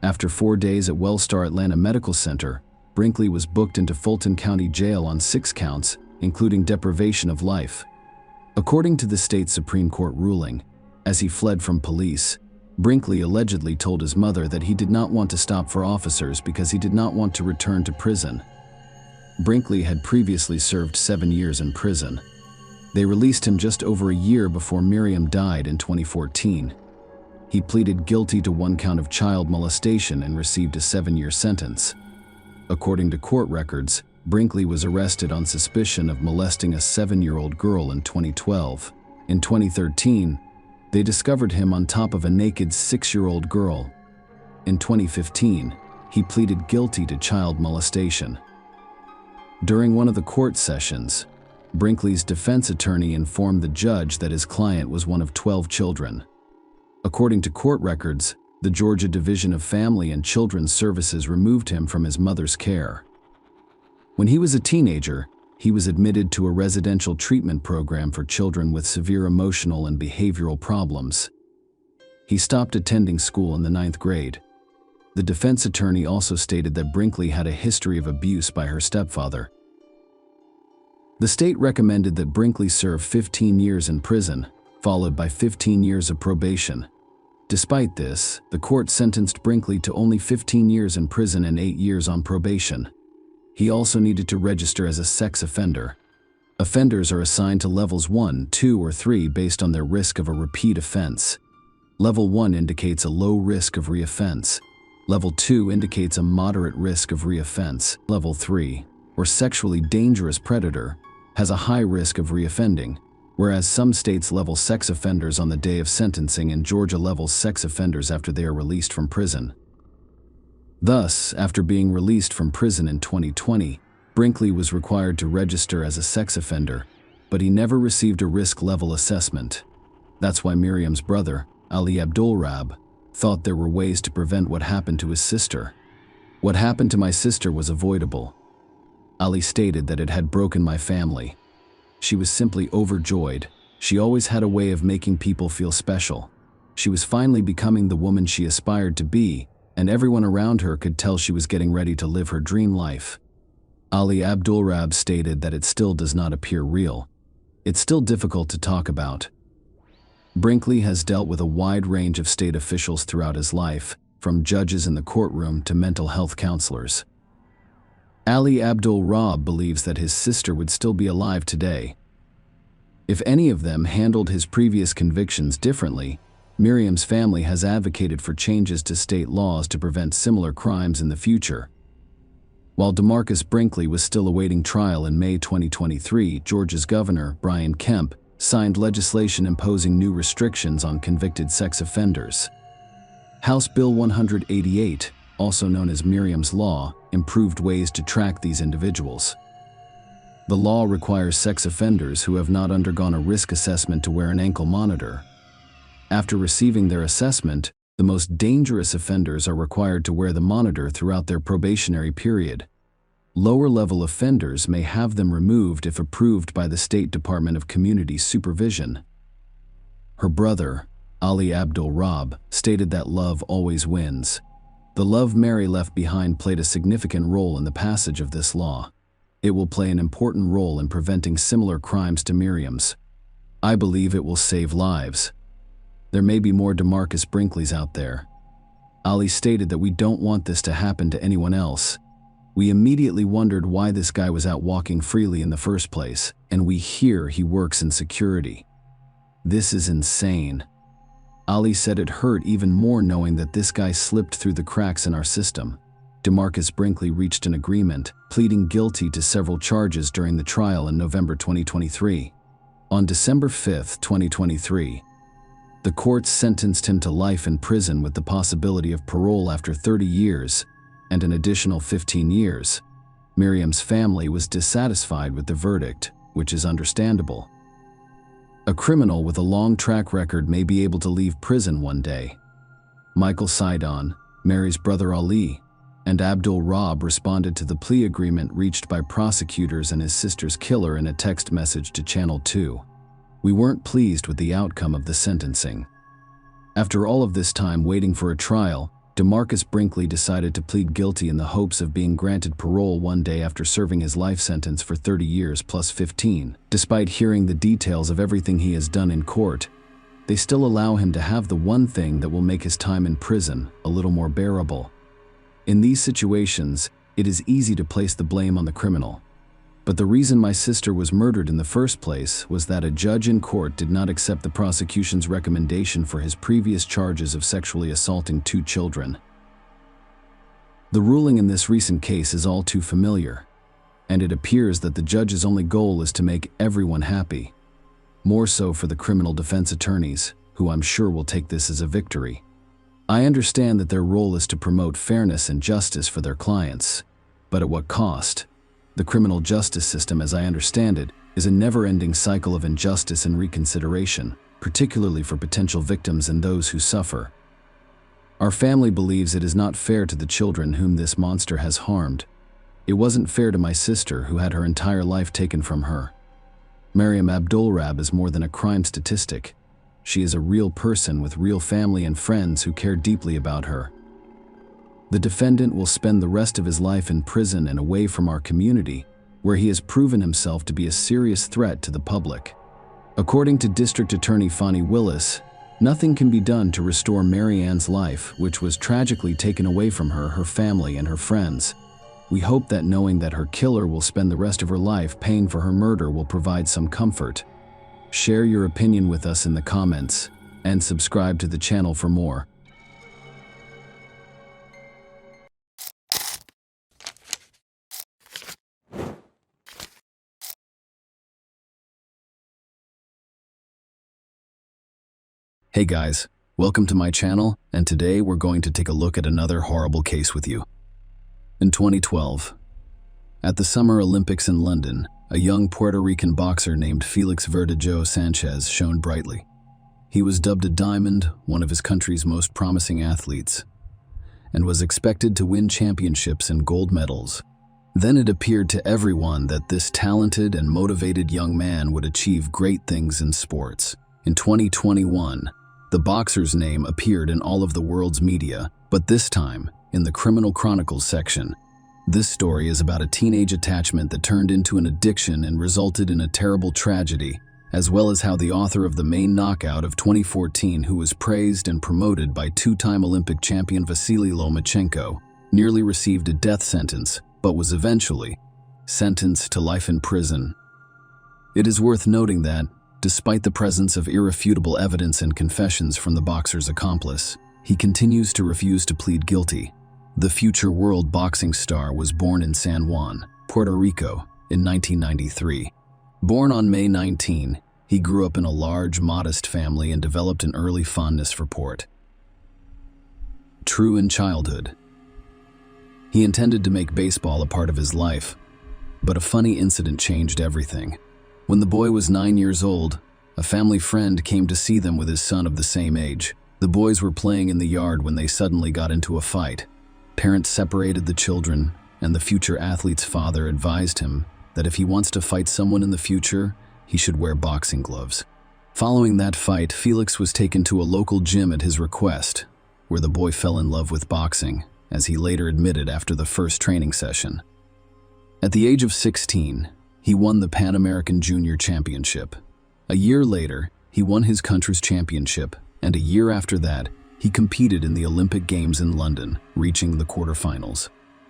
S1: After 4 days at Wellstar Atlanta Medical Center, Brinkley was booked into Fulton County Jail on 6 counts, including deprivation of life. According to the state Supreme Court ruling, as he fled from police, Brinkley allegedly told his mother that he did not want to stop for officers because he did not want to return to prison. Brinkley had previously served 7 years in prison. They released him just over a year before Miriam died in 2014. He pleaded guilty to 1 count of child molestation and received a 7-year sentence. According to court records, Brinkley was arrested on suspicion of molesting a 7-year-old girl in 2012. In 2013, they discovered him on top of a naked 6-year-old girl. In 2015, he pleaded guilty to child molestation. During one of the court sessions, Brinkley's defense attorney informed the judge that his client was one of 12 children. According to court records, the Georgia Division of Family and Children's Services removed him from his mother's care. When he was a teenager, he was admitted to a residential treatment program for children with severe emotional and behavioral problems. He stopped attending school in the 9th grade. The defense attorney also stated that Brinkley had a history of abuse by her stepfather. The state recommended that Brinkley serve 15 years in prison, followed by 15 years of probation. Despite this, the court sentenced Brinkley to only 15 years in prison and 8 years on probation. He also needed to register as a sex offender. Offenders are assigned to levels 1, 2, or 3 based on their risk of a repeat offense. Level 1 indicates a low risk of reoffense. Level 2 indicates a moderate risk of reoffense. Level 3, or sexually dangerous predator, has a high risk of reoffending, whereas some states level sex offenders on the day of sentencing and Georgia levels sex offenders after they are released from prison. Thus, after being released from prison in 2020, Brinkley was required to register as a sex offender, but he never received a risk level assessment. That's why Miriam's brother, Ali Abdulrab, thought there were ways to prevent what happened to his sister. "What happened to my sister was avoidable." Ali stated that it had broken my family. She was simply overjoyed. She always had a way of making people feel special. She was finally becoming the woman she aspired to be, and everyone around her could tell she was getting ready to live her dream life. Ali Abdulrab stated that it still does not appear real. It's still difficult to talk about. Brinkley has dealt with a wide range of state officials throughout his life, from judges in the courtroom to mental health counselors. Ali Abdul-Rab believes that his sister would still be alive today. If any of them handled his previous convictions differently, Miriam's family has advocated for changes to state laws to prevent similar crimes in the future. While DeMarcus Brinkley was still awaiting trial in May 2023, Georgia's Governor, Brian Kemp, signed legislation imposing new restrictions on convicted sex offenders. House Bill 188, also known as Miriam's Law, improved ways to track these individuals. The law requires sex offenders who have not undergone a risk assessment to wear an ankle monitor. After receiving their assessment, the most dangerous offenders are required to wear the monitor throughout their probationary period. Lower-level offenders may have them removed if approved by the State Department of Community Supervision. Her brother, Ali Abdul-Rab, stated that love always wins. The love Mary left behind played a significant role in the passage of this law. It will play an important role in preventing similar crimes to Miriam's. I believe it will save lives. There may be more DeMarcus Brinkleys out there. Ali stated that we don't want this to happen to anyone else. We immediately wondered why this guy was out walking freely in the first place, and we hear he works in security. This is insane. Ali said it hurt even more knowing that this guy slipped through the cracks in our system. DeMarcus Brinkley reached an agreement, pleading guilty to several charges during the trial in November 2023. On December 5, 2023, the court sentenced him to life in prison with the possibility of parole after 30 years and an additional 15 years. Miriam's family was dissatisfied with the verdict, which is understandable. A criminal with a long track record may be able to leave prison one day. Michael Sidon, Mary's brother Ali, and Abdul-Rab responded to the plea agreement reached by prosecutors and his sister's killer in a text message to Channel 2. We weren't pleased with the outcome of the sentencing. After all of this time waiting for a trial, DeMarcus Brinkley decided to plead guilty in the hopes of being granted parole one day after serving his life sentence for 30 years plus 15. Despite hearing the details of everything he has done in court, they still allow him to have the one thing that will make his time in prison a little more bearable. In these situations, it is easy to place the blame on the criminal. But the reason my sister was murdered in the first place was that a judge in court did not accept the prosecution's recommendation for his previous charges of sexually assaulting 2 children. The ruling in this recent case is all too familiar, and it appears that the judge's only goal is to make everyone happy. More so for the criminal defense attorneys, who I'm sure will take this as a victory. I understand that their role is to promote fairness and justice for their clients, but at what cost? The criminal justice system, as I understand it, is a never-ending cycle of injustice and reconsideration, particularly for potential victims and those who suffer. Our family believes it is not fair to the children whom this monster has harmed. It wasn't fair to my sister, who had her entire life taken from her. Mariam Abdulrab is more than a crime statistic. She is a real person with real family and friends who care deeply about her. The defendant will spend the rest of his life in prison and away from our community, where he has proven himself to be a serious threat to the public. According to District Attorney Fonnie Willis, nothing can be done to restore Mary Ann's life, which was tragically taken away from her, her family, and her friends. We hope that knowing that her killer will spend the rest of her life paying for her murder will provide some comfort. Share your opinion with us in the comments, and subscribe to the channel for more. Hey guys, welcome to my channel, and today we're going to take a look at another horrible case with you. In 2012, at the Summer Olympics in London, a young Puerto Rican boxer named Felix Verdejo Sanchez shone brightly. He was dubbed a diamond, one of his country's most promising athletes, and was expected to win championships and gold medals. Then it appeared to everyone that this talented and motivated young man would achieve great things in sports. In 2021, the boxer's name appeared in all of the world's media, but this time, in the Criminal Chronicles section. This story is about a teenage attachment that turned into an addiction and resulted in a terrible tragedy, as well as how the author of the main knockout of 2014, who was praised and promoted by 2-time Olympic champion Vasily Lomachenko, nearly received a death sentence, but was eventually sentenced to life in prison. It is worth noting that, despite the presence of irrefutable evidence and confessions from the boxer's accomplice, he continues to refuse to plead guilty. The future world boxing star was born in San Juan, Puerto Rico, in 1993. Born on May 19, he grew up in a large, modest family and developed an early fondness for sport. True in childhood. He intended to make baseball a part of his life, but a funny incident changed everything. When the boy was 9 years old, a family friend came to see them with his son of the same age. The boys were playing in the yard when they suddenly got into a fight. Parents separated the children, and the future athlete's father advised him that if he wants to fight someone in the future, he should wear boxing gloves. Following that fight, Felix was taken to a local gym at his request, where the boy fell in love with boxing, as he later admitted after the first training session. At the age of 16, he won the Pan American Junior Championship. A year later, he won his country's championship, and a year after that, he competed in the Olympic Games in London, reaching the quarterfinals.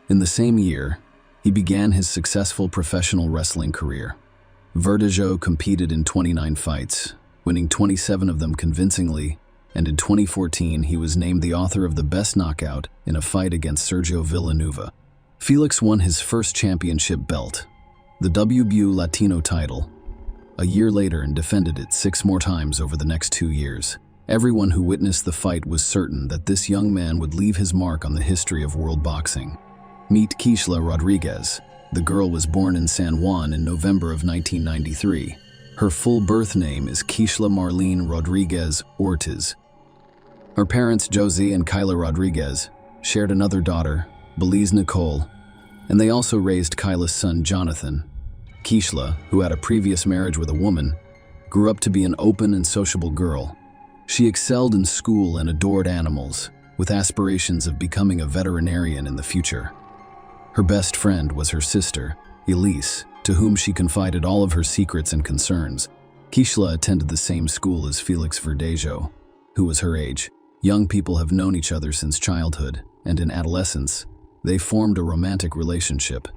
S1: In the same year, he began his successful professional wrestling career. Verdejo competed in 29 fights, winning 27 of them convincingly, and in 2014 he was named the author of the best knockout in a fight against Sergio Villanueva. Felix won his first championship belt, the WBO Latino title, a year later, and defended it 6 more times over the next 2 years. Everyone who witnessed the fight was certain that this young man would leave his mark on the history of world boxing. Meet Keishla Rodriguez. The girl was born in San Juan in November of 1993. Her full birth name is Keishla Marlene Rodriguez Ortiz. Her parents, Josie and Kyla Rodriguez, shared another daughter, Belize Nicole, and they also raised Kyla's son, Jonathan. Keishla, who had a previous marriage with a woman, grew up to be an open and sociable girl. She excelled in school and adored animals, with aspirations of becoming a veterinarian in the future. Her best friend was her sister, Elise, to whom she confided all of her secrets and concerns. Kishla attended the same school as Felix Verdejo, who was her age. Young people have known each other since childhood, and in adolescence, they formed a romantic relationship.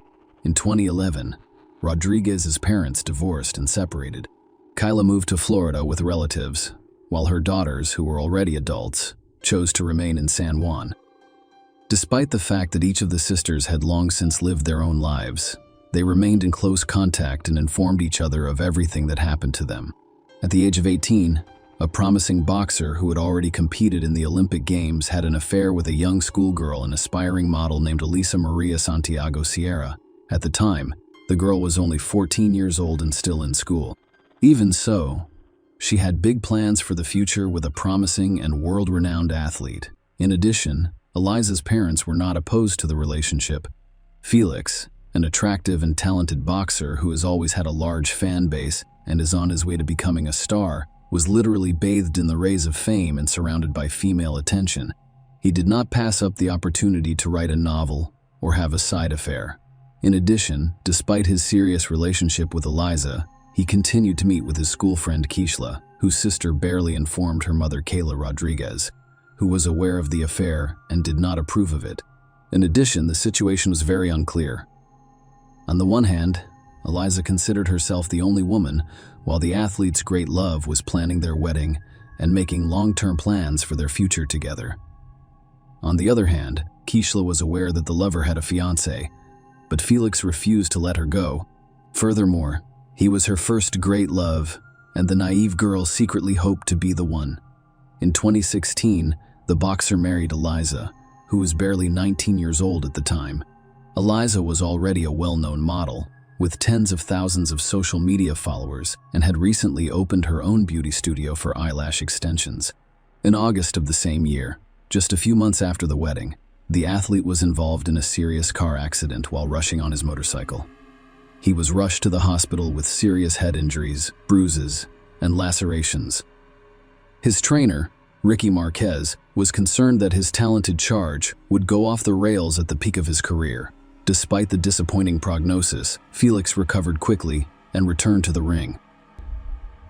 S1: In 2011, Rodriguez's parents divorced and separated. Kyla moved to Florida with relatives, while her daughters, who were already adults, chose to remain in San Juan. Despite the fact that each of the sisters had long since lived their own lives, they remained in close contact and informed each other of everything that happened to them. At the age of 18, a promising boxer who had already competed in the Olympic Games had an affair with a young schoolgirl and aspiring model named Elisa Maria Santiago Sierra. At the time, the girl was only 14 years old and still in school. Even so, she had big plans for the future with a promising and world-renowned athlete. In addition, Eliza's parents were not opposed to the relationship. Felix, an attractive and talented boxer who has always had a large fan base and is on his way to becoming a star, was literally bathed in the rays of fame and surrounded by female attention. He did not pass up the opportunity to write a novel or have a side affair. In addition, despite his serious relationship with Eliza, he continued to meet with his school friend Kishla, whose sister barely informed her mother Kayla Rodriguez, who was aware of the affair and did not approve of it. In addition, the situation was very unclear. On the one hand, Eliza considered herself the only woman, while the athlete's great love was planning their wedding and making long-term plans for their future together. On the other hand, Kishla was aware that the lover had a fiancé, but Felix refused to let her go. Furthermore, he was her first great love, and the naive girl secretly hoped to be the one. In 2016, the boxer married Eliza, who was barely 19 years old at the time. Eliza was already a well-known model, with tens of thousands of social media followers, and had recently opened her own beauty studio for eyelash extensions. In August of the same year, just a few months after the wedding, the athlete was involved in a serious car accident while rushing on his motorcycle. He was rushed to the hospital with serious head injuries, bruises, and lacerations. His trainer, Ricky Marquez, was concerned that his talented charge would go off the rails at the peak of his career. Despite the disappointing prognosis, Felix recovered quickly and returned to the ring.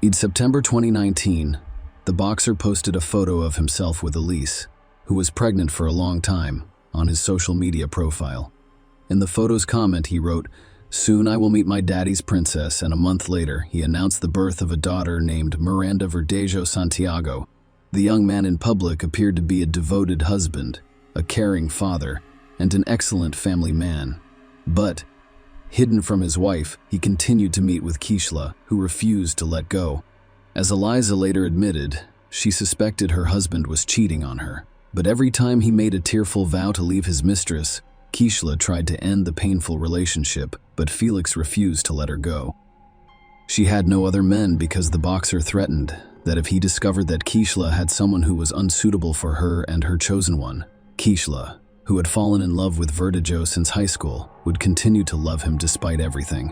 S1: In September 2019, the boxer posted a photo of himself with Elise, who was pregnant for a long time, on his social media profile. In the photo's comment, he wrote, "Soon I will meet my daddy's princess," and a month later, he announced the birth of a daughter named Miranda Verdejo Santiago. The young man in public appeared to be a devoted husband, a caring father, and an excellent family man. But, hidden from his wife, he continued to meet with Kishla, who refused to let go. As Eliza later admitted, she suspected her husband was cheating on her. But every time he made a tearful vow to leave his mistress, Kishla tried to end the painful relationship, but Felix refused to let her go. She had no other men because the boxer threatened that if he discovered that Kishla had someone who was unsuitable for her and her chosen one, Kishla, who had fallen in love with Verdejo since high school, would continue to love him despite everything.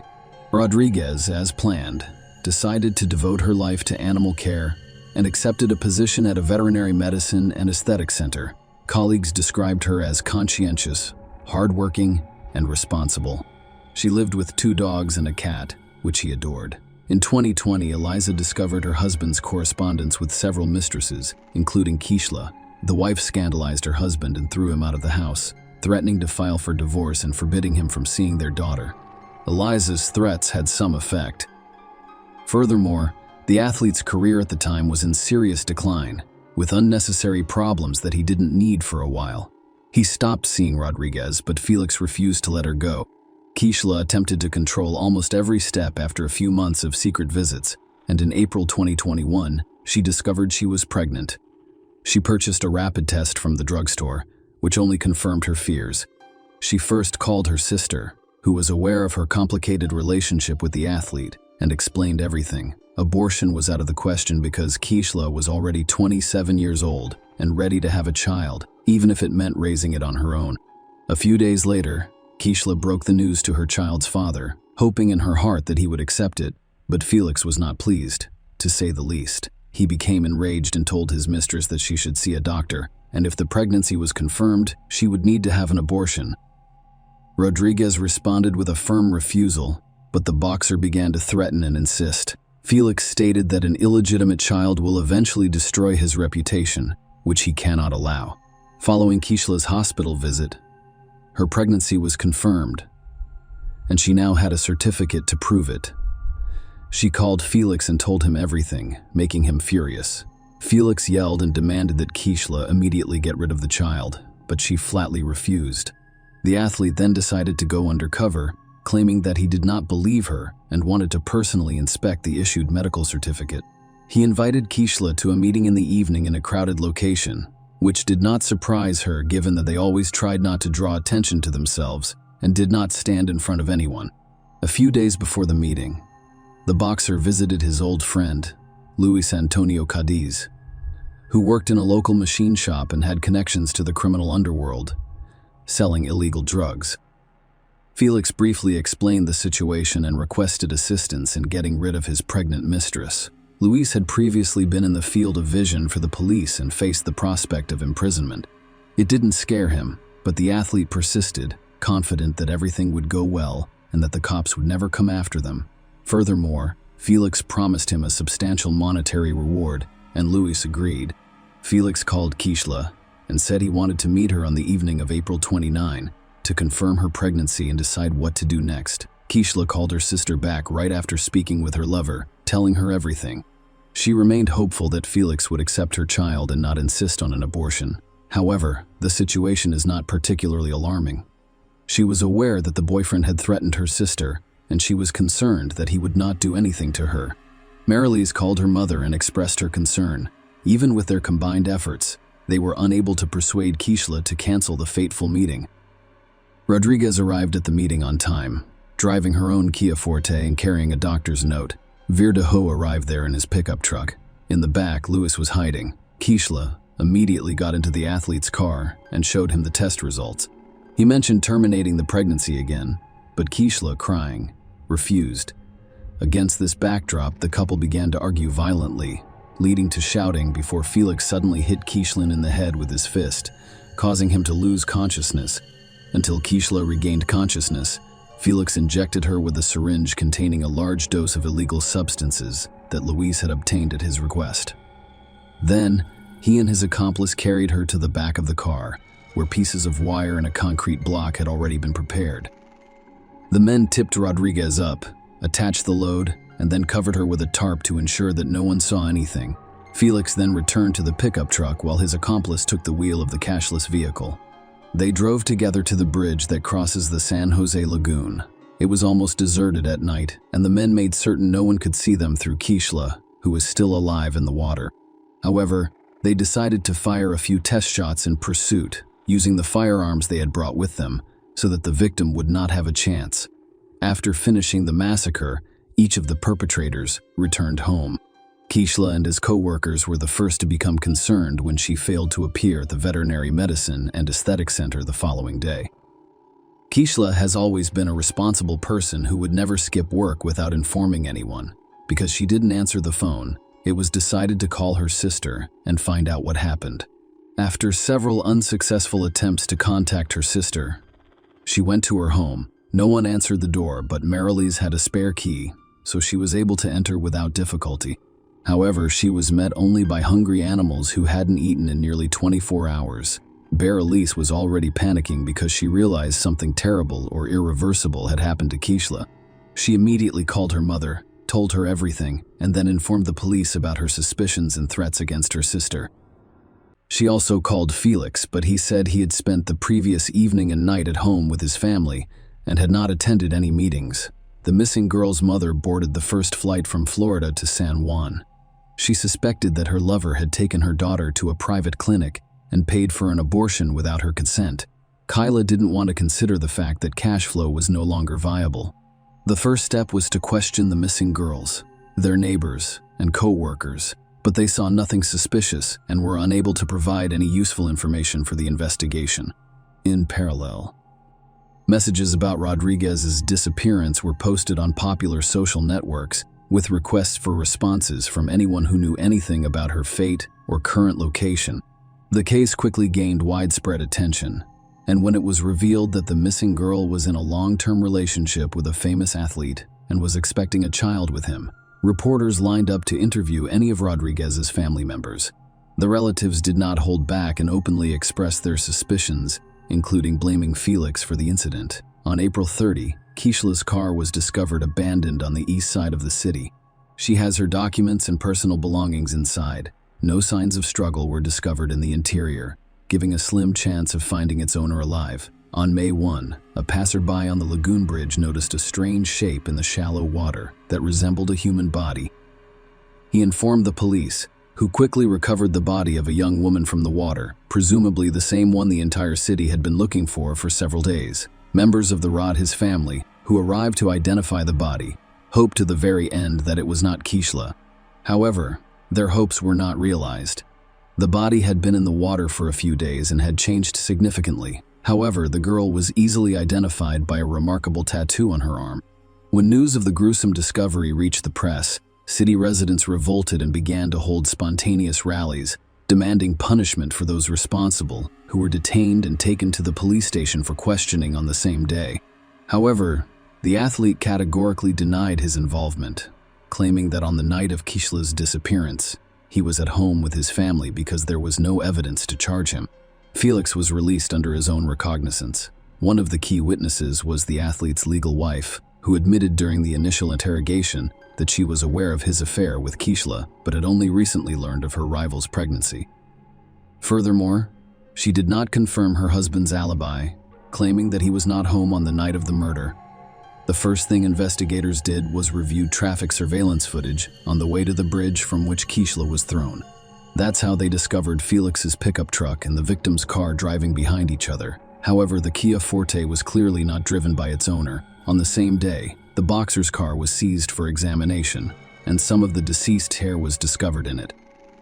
S1: Rodriguez, as planned, decided to devote her life to animal care and accepted a position at a veterinary medicine and aesthetic center. Colleagues described her as conscientious, hardworking, and responsible. She lived with 2 dogs and a cat, which he adored. In 2020, Eliza discovered her husband's correspondence with several mistresses, including Kishla. The wife scandalized her husband and threw him out of the house, threatening to file for divorce and forbidding him from seeing their daughter. Eliza's threats had some effect. Furthermore, the athlete's career at the time was in serious decline, with unnecessary problems that he didn't need for a while. He stopped seeing Rodriguez, but Felix refused to let her go. Kishla attempted to control almost every step after a few months of secret visits, and in April 2021, she discovered she was pregnant. She purchased a rapid test from the drugstore, which only confirmed her fears. She first called her sister, who was aware of her complicated relationship with the athlete, and explained everything. Abortion was out of the question because Kishla was already 27 years old and ready to have a child, even if it meant raising it on her own. A few days later, Kishla broke the news to her child's father, hoping in her heart that he would accept it, but Felix was not pleased, to say the least. He became enraged and told his mistress that she should see a doctor. and if the pregnancy was confirmed, she would need to have an abortion. Rodriguez responded with a firm refusal, but the boxer began to threaten and insist. Felix stated that an illegitimate child will eventually destroy his reputation, which he cannot allow. Following Kishla's hospital visit, her pregnancy was confirmed, and she now had a certificate to prove it. She called Felix and told him everything, making him furious. Felix yelled and demanded that Kishla immediately get rid of the child, but she flatly refused. The athlete then decided to go undercover, claiming that he did not believe her and wanted to personally inspect the issued medical certificate. He invited Kishla to a meeting in the evening in a crowded location, which did not surprise her given that they always tried not to draw attention to themselves and did not stand in front of anyone. A few days before the meeting, the boxer visited his old friend, Luis Antonio Cadiz, who worked in a local machine shop and had connections to the criminal underworld, selling illegal drugs. Felix briefly explained the situation and requested assistance in getting rid of his pregnant mistress. Luis had previously been in the field of vision for the police and faced the prospect of imprisonment. It didn't scare him, but the athlete persisted, confident that everything would go well and that the cops would never come after them. Furthermore, Felix promised him a substantial monetary reward, and Luis agreed. Felix called Kishla and said he wanted to meet her on the evening of April 29 to confirm her pregnancy and decide what to do next. Kishla called her sister back right after speaking with her lover, telling her everything. She remained hopeful that Felix would accept her child and not insist on an abortion. However, the situation is not particularly alarming. She was aware that the boyfriend had threatened her sister, and she was concerned that he would not do anything to her. Marilise called her mother and expressed her concern. Even with their combined efforts, they were unable to persuade Kishla to cancel the fateful meeting. Rodriguez arrived at the meeting on time, driving her own Kia Forte and carrying a doctor's note. Verdejo arrived there in his pickup truck. In the back, Luis was hiding. Kishla immediately got into the athlete's car and showed him the test results. He mentioned terminating the pregnancy again, but Kishla, crying, refused. Against this backdrop, the couple began to argue violently, leading to shouting before Felix suddenly hit Kishla in the head with his fist, causing him to lose consciousness. Until Kishla regained consciousness, Felix injected her with a syringe containing a large dose of illegal substances that Luis had obtained at his request. Then, he and his accomplice carried her to the back of the car, where pieces of wire and a concrete block had already been prepared. The men tipped Rodriguez up, attached the load, and then covered her with a tarp to ensure that no one saw anything. Felix then returned to the pickup truck while his accomplice took the wheel of the cashless vehicle. They drove together to the bridge that crosses the San Jose Lagoon. It was almost deserted at night, and the men made certain no one could see them through Kishla, who was still alive in the water. However, they decided to fire a few test shots in pursuit, using the firearms they had brought with them, so that the victim would not have a chance. After finishing the massacre, each of the perpetrators returned home. Kishla and his co-workers were the first to become concerned when she failed to appear at the Veterinary Medicine and Aesthetic Center the following day. Kishla has always been a responsible person who would never skip work without informing anyone. Because she didn't answer the phone, it was decided to call her sister and find out what happened. After several unsuccessful attempts to contact her sister, she went to her home. No one answered the door, but Marilise had a spare key, so she was able to enter without difficulty. However, she was met only by hungry animals who hadn't eaten in nearly 24 hours. Berelise was already panicking because she realized something terrible or irreversible had happened to Kishla. She immediately called her mother, told her everything, and then informed the police about her suspicions and threats against her sister. She also called Felix, but he said he had spent the previous evening and night at home with his family and had not attended any meetings. The missing girl's mother boarded the first flight from Florida to San Juan. She suspected that her lover had taken her daughter to a private clinic and paid for an abortion without her consent. Kyla didn't want to consider the fact that cash flow was no longer viable. The first step was to question the missing girls, their neighbors, and co-workers, but they saw nothing suspicious and were unable to provide any useful information for the investigation. In parallel, messages about Rodriguez's disappearance were posted on popular social networks with requests for responses from anyone who knew anything about her fate or current location. The case quickly gained widespread attention, and when it was revealed that the missing girl was in a long-term relationship with a famous athlete and was expecting a child with him, reporters lined up to interview any of Rodriguez's family members. The relatives did not hold back and openly expressed their suspicions, including blaming Felix for the incident. On April 30, Kishla's car was discovered abandoned on the east side of the city. She has her documents and personal belongings inside. No signs of struggle were discovered in the interior, giving a slim chance of finding its owner alive. On May 1, a passerby on the lagoon bridge noticed a strange shape in the shallow water that resembled a human body. He informed the police, who quickly recovered the body of a young woman from the water, presumably the same one the entire city had been looking for several days. Members of the Rodriguez family, who arrived to identify the body, hoped to the very end that it was not Kishla. However, their hopes were not realized. The body had been in the water for a few days and had changed significantly. However, the girl was easily identified by a remarkable tattoo on her arm. When news of the gruesome discovery reached the press, city residents revolted and began to hold spontaneous rallies, demanding punishment for those responsible, who were detained and taken to the police station for questioning on the same day. However, the athlete categorically denied his involvement, claiming that on the night of Kishla's disappearance, he was at home with his family because there was no evidence to charge him. Felix was released under his own recognizance. One of the key witnesses was the athlete's legal wife, who admitted during the initial interrogation that she was aware of his affair with Kishla, but had only recently learned of her rival's pregnancy. Furthermore, she did not confirm her husband's alibi, claiming that he was not home on the night of the murder. The first thing investigators did was review traffic surveillance footage on the way to the bridge from which Kishla was thrown. That's how they discovered Felix's pickup truck and the victim's car driving behind each other. However, the Kia Forte was clearly not driven by its owner. On the same day, the boxer's car was seized for examination, and some of the deceased's hair was discovered in it.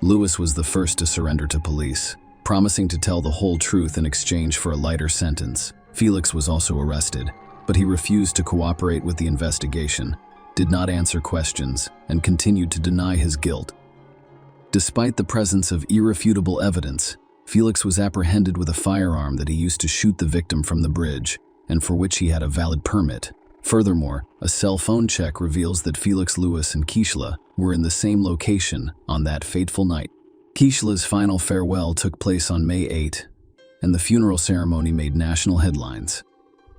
S1: Lewis was the first to surrender to police, promising to tell the whole truth in exchange for a lighter sentence. Felix was also arrested, but he refused to cooperate with the investigation, did not answer questions, and continued to deny his guilt. Despite the presence of irrefutable evidence, Felix was apprehended with a firearm that he used to shoot the victim from the bridge, and for which he had a valid permit. Furthermore, a cell phone check reveals that Felix Lewis and Kishla were in the same location on that fateful night. Kishla's final farewell took place on May 8, and the funeral ceremony made national headlines.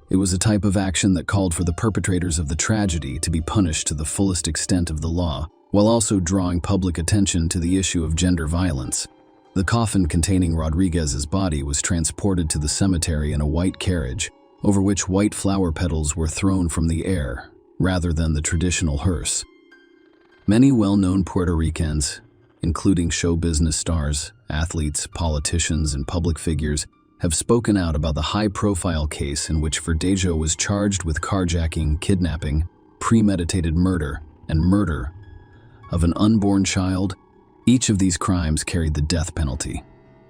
S1: It was a type of action that called for the perpetrators of the tragedy to be punished to the fullest extent of the law, while also drawing public attention to the issue of gender violence. The coffin containing Rodriguez's body was transported to the cemetery in a white carriage, over which white flower petals were thrown from the air, rather than the traditional hearse. Many well-known Puerto Ricans, including show business stars, athletes, politicians, and public figures, have spoken out about the high-profile case in which Verdejo was charged with carjacking, kidnapping, premeditated murder, and murder of an unborn child. Each of these crimes carried the death penalty.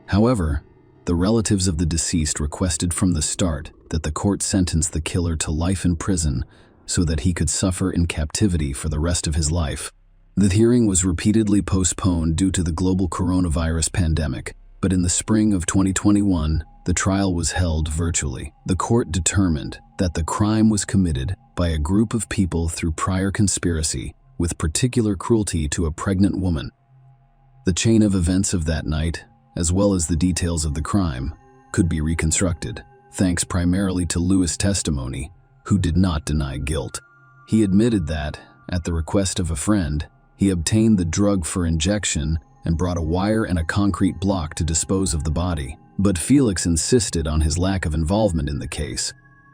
S1: However, the relatives of the deceased requested from the start that the court sentence the killer to life in prison so that he could suffer in captivity for the rest of his life. The hearing was repeatedly postponed due to the global coronavirus pandemic, but in the spring of 2021, the trial was held virtually. The court determined that the crime was committed by a group of people through prior conspiracy with particular cruelty to a pregnant woman. The chain of events of that night, as well as the details of the crime, could be reconstructed, thanks primarily to Lewis' testimony, who did not deny guilt. He admitted that, at the request of a friend, he obtained the drug for injection and brought a wire and a concrete block to dispose of the body. But Felix insisted on his lack of involvement in the case.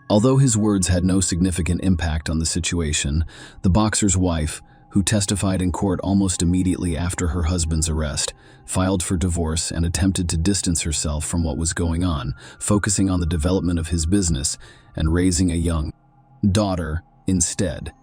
S1: Although his words had no significant impact on the situation, the boxer's wife, who testified in court almost immediately after her husband's arrest, filed for divorce and attempted to distance herself from what was going on, focusing on the development of his business and raising a young daughter instead.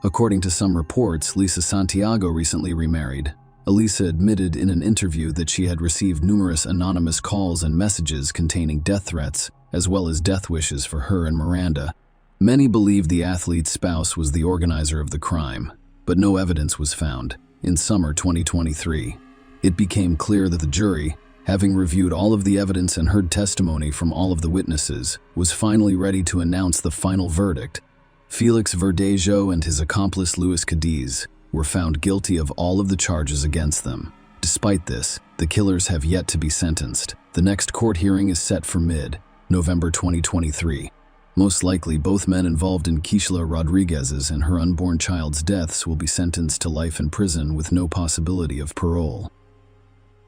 S1: According to some reports, Lisa Santiago recently remarried. Elisa admitted in an interview that she had received numerous anonymous calls and messages containing death threats, as well as death wishes for her and Miranda. Many believed the athlete's spouse was the organizer of the crime, but no evidence was found. In summer 2023, it became clear that the jury, having reviewed all of the evidence and heard testimony from all of the witnesses, was finally ready to announce the final verdict. Felix Verdejo and his accomplice Luis Cadiz were found guilty of all of the charges against them. Despite this, the killers have yet to be sentenced. The next court hearing is set for mid-November 2023. Most likely, both men involved in Keishla Rodriguez's and her unborn child's deaths will be sentenced to life in prison with no possibility of parole.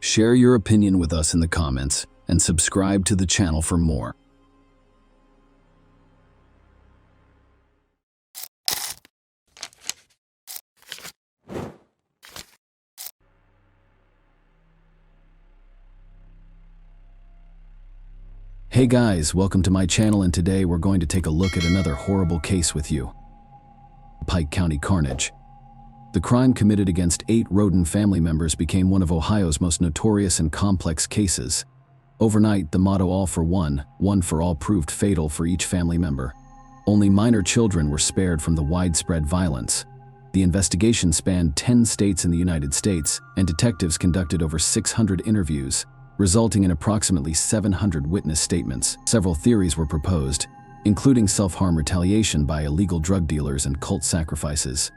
S1: Share your opinion with us in the comments and subscribe to the channel for more. Hey guys, welcome to my channel, and today we're going to take a look at another horrible case with you. Pike County carnage. The crime committed against 8 Roden family members became one of Ohio's most notorious and complex cases. Overnight, the motto "all for one, one for all" proved fatal for each family member. Only minor children were spared from the widespread violence. The investigation spanned 10 states in the United States, and detectives conducted over 600 interviews, resulting in approximately 700 witness statements. Several theories were proposed, including self-harm retaliation by illegal drug dealers and cult sacrifices.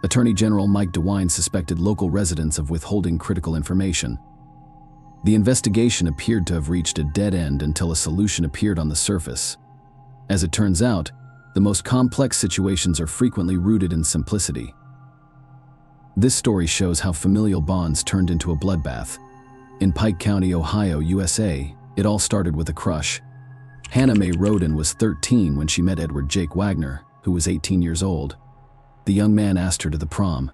S1: Attorney General Mike DeWine suspected local residents of withholding critical information. The investigation appeared to have reached a dead end until a solution appeared on the surface. As it turns out, the most complex situations are frequently rooted in simplicity. This story shows how familial bonds turned into a bloodbath. In Pike County, Ohio, USA, it all started with a crush. Hannah Mae Roden was 13 when she met Edward Jake Wagner, who was 18 years old. The young man asked her to the prom.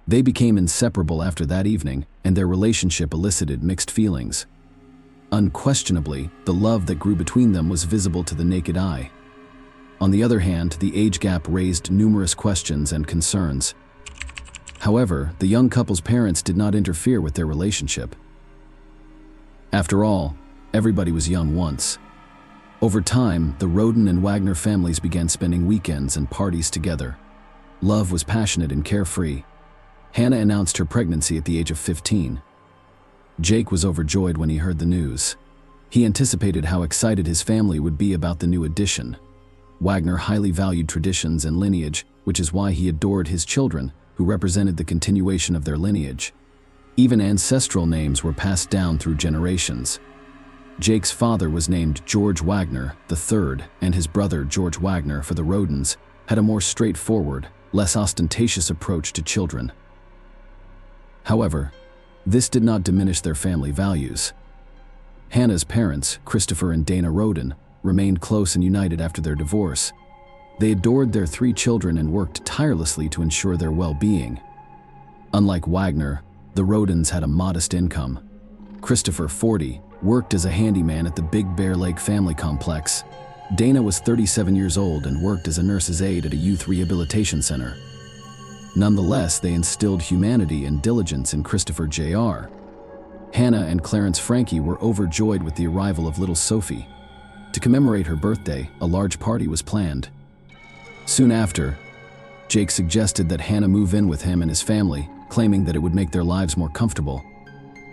S1: They became inseparable after that evening, and their relationship elicited mixed feelings. Unquestionably, the love that grew between them was visible to the naked eye. On the other hand, the age gap raised numerous questions and concerns. However, the young couple's parents did not interfere with their relationship. After all, everybody was young once. Over time, the Roden and Wagner families began spending weekends and parties together. Love was passionate and carefree. Hannah announced her pregnancy at the age of 15. Jake was overjoyed when he heard the news. He anticipated how excited his family would be about the new addition. Wagner highly valued traditions and lineage, which is why he adored his children, who represented the continuation of their lineage. Even ancestral names were passed down through generations. Jake's father was named George Wagner III, and his brother George Wagner, for the Rodens, had a more straightforward, less ostentatious approach to children. However, this did not diminish their family values. Hannah's parents, Christopher and Dana Roden, remained close and united after their divorce. They adored their 3 children and worked tirelessly to ensure their well-being. Unlike Wagner, the Rodens had a modest income. Christopher, 40, worked as a handyman at the Big Bear Lake family complex. Dana was 37 years old and worked as a nurse's aide at a youth rehabilitation center. Nonetheless, they instilled humanity and diligence in Christopher Jr. Hannah and Clarence Frankie were overjoyed with the arrival of little Sophie. To commemorate her birthday, a large party was planned. Soon after, Jake suggested that Hannah move in with him and his family, claiming that it would make their lives more comfortable.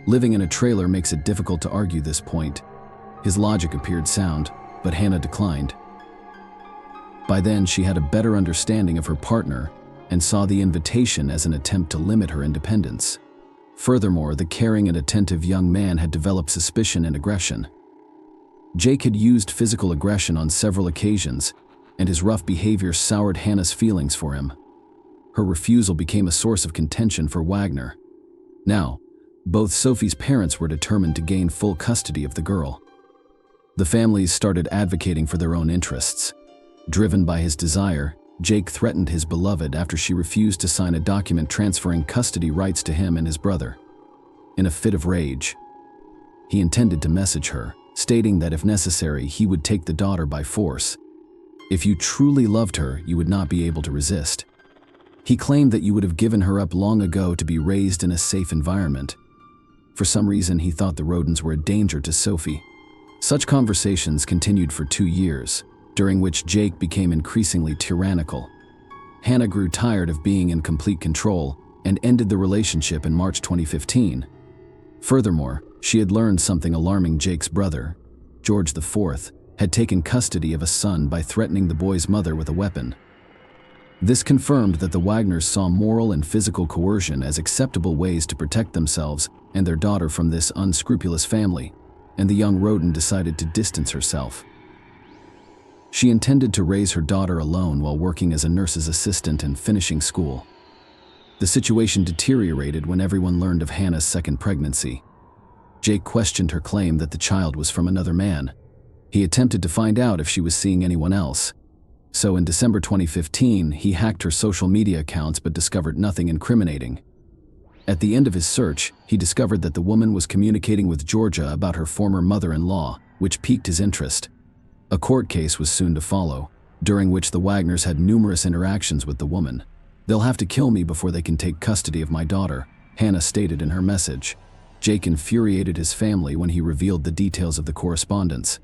S1: Living in a trailer makes it difficult to argue this point. His logic appeared sound, but Hannah declined. By then, she had a better understanding of her partner and saw the invitation as an attempt to limit her independence. Furthermore, the caring and attentive young man had developed suspicion and aggression. Jake had used physical aggression on several occasions, and his rough behavior soured Hannah's feelings for him. Her refusal became a source of contention for Wagner. Now, both Sophie's parents were determined to gain full custody of the girl. The families started advocating for their own interests. Driven by his desire, Jake threatened his beloved after she refused to sign a document transferring custody rights to him and his brother. In a fit of rage, he intended to message her, stating that if necessary, he would take the daughter by force. If you truly loved her, you would not be able to resist. He claimed that you would have given her up long ago to be raised in a safe environment. For some reason, he thought the Rodens were a danger to Sophie. Such conversations continued for 2 years, during which Jake became increasingly tyrannical. Hannah grew tired of being in complete control and ended the relationship in March 2015. Furthermore, she had learned something alarming. Jake's brother, George IV, had taken custody of a son by threatening the boy's mother with a weapon. This confirmed that the Wagners saw moral and physical coercion as acceptable ways to protect themselves and their daughter from this unscrupulous family, and the young Roden decided to distance herself. She intended to raise her daughter alone while working as a nurse's assistant and finishing school. The situation deteriorated when everyone learned of Hannah's second pregnancy. Jake questioned her claim that the child was from another man. He attempted to find out if she was seeing anyone else. So in December 2015, he hacked her social media accounts but discovered nothing incriminating. At the end of his search, he discovered that the woman was communicating with Georgia about her former mother-in-law, which piqued his interest. A court case was soon to follow, during which the Wagners had numerous interactions with the woman. "They'll have to kill me before they can take custody of my daughter," Hannah stated in her message. Jake infuriated his family when he revealed the details of the correspondence.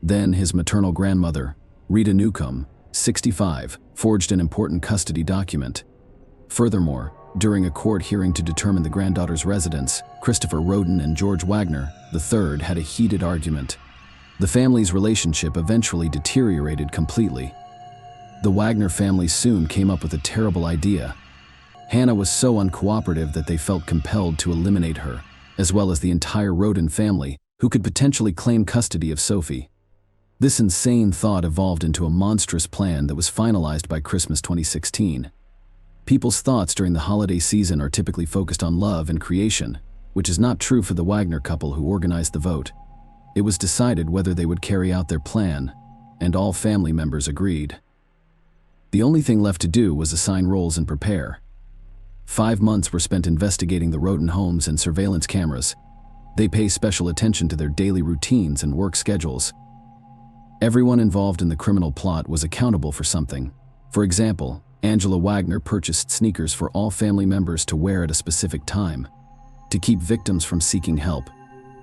S1: Then his maternal grandmother, Rita Newcomb, 65, forged an important custody document. Furthermore, during a court hearing to determine the granddaughter's residence, Christopher Roden and George Wagner, III, had a heated argument. The family's relationship eventually deteriorated completely. The Wagner family soon came up with a terrible idea. Hannah was so uncooperative that they felt compelled to eliminate her, as well as the entire Roden family, who could potentially claim custody of Sophie. This insane thought evolved into a monstrous plan that was finalized by Christmas 2016. People's thoughts during the holiday season are typically focused on love and creation, which is not true for the Wagner couple who organized the vote. It was decided whether they would carry out their plan, and all family members agreed. The only thing left to do was assign roles and prepare. 5 months were spent investigating the Roden homes and surveillance cameras. They pay special attention to their daily routines and work schedules. Everyone involved in the criminal plot was accountable for something. For example, Angela Wagner purchased sneakers for all family members to wear at a specific time. To keep victims from seeking help,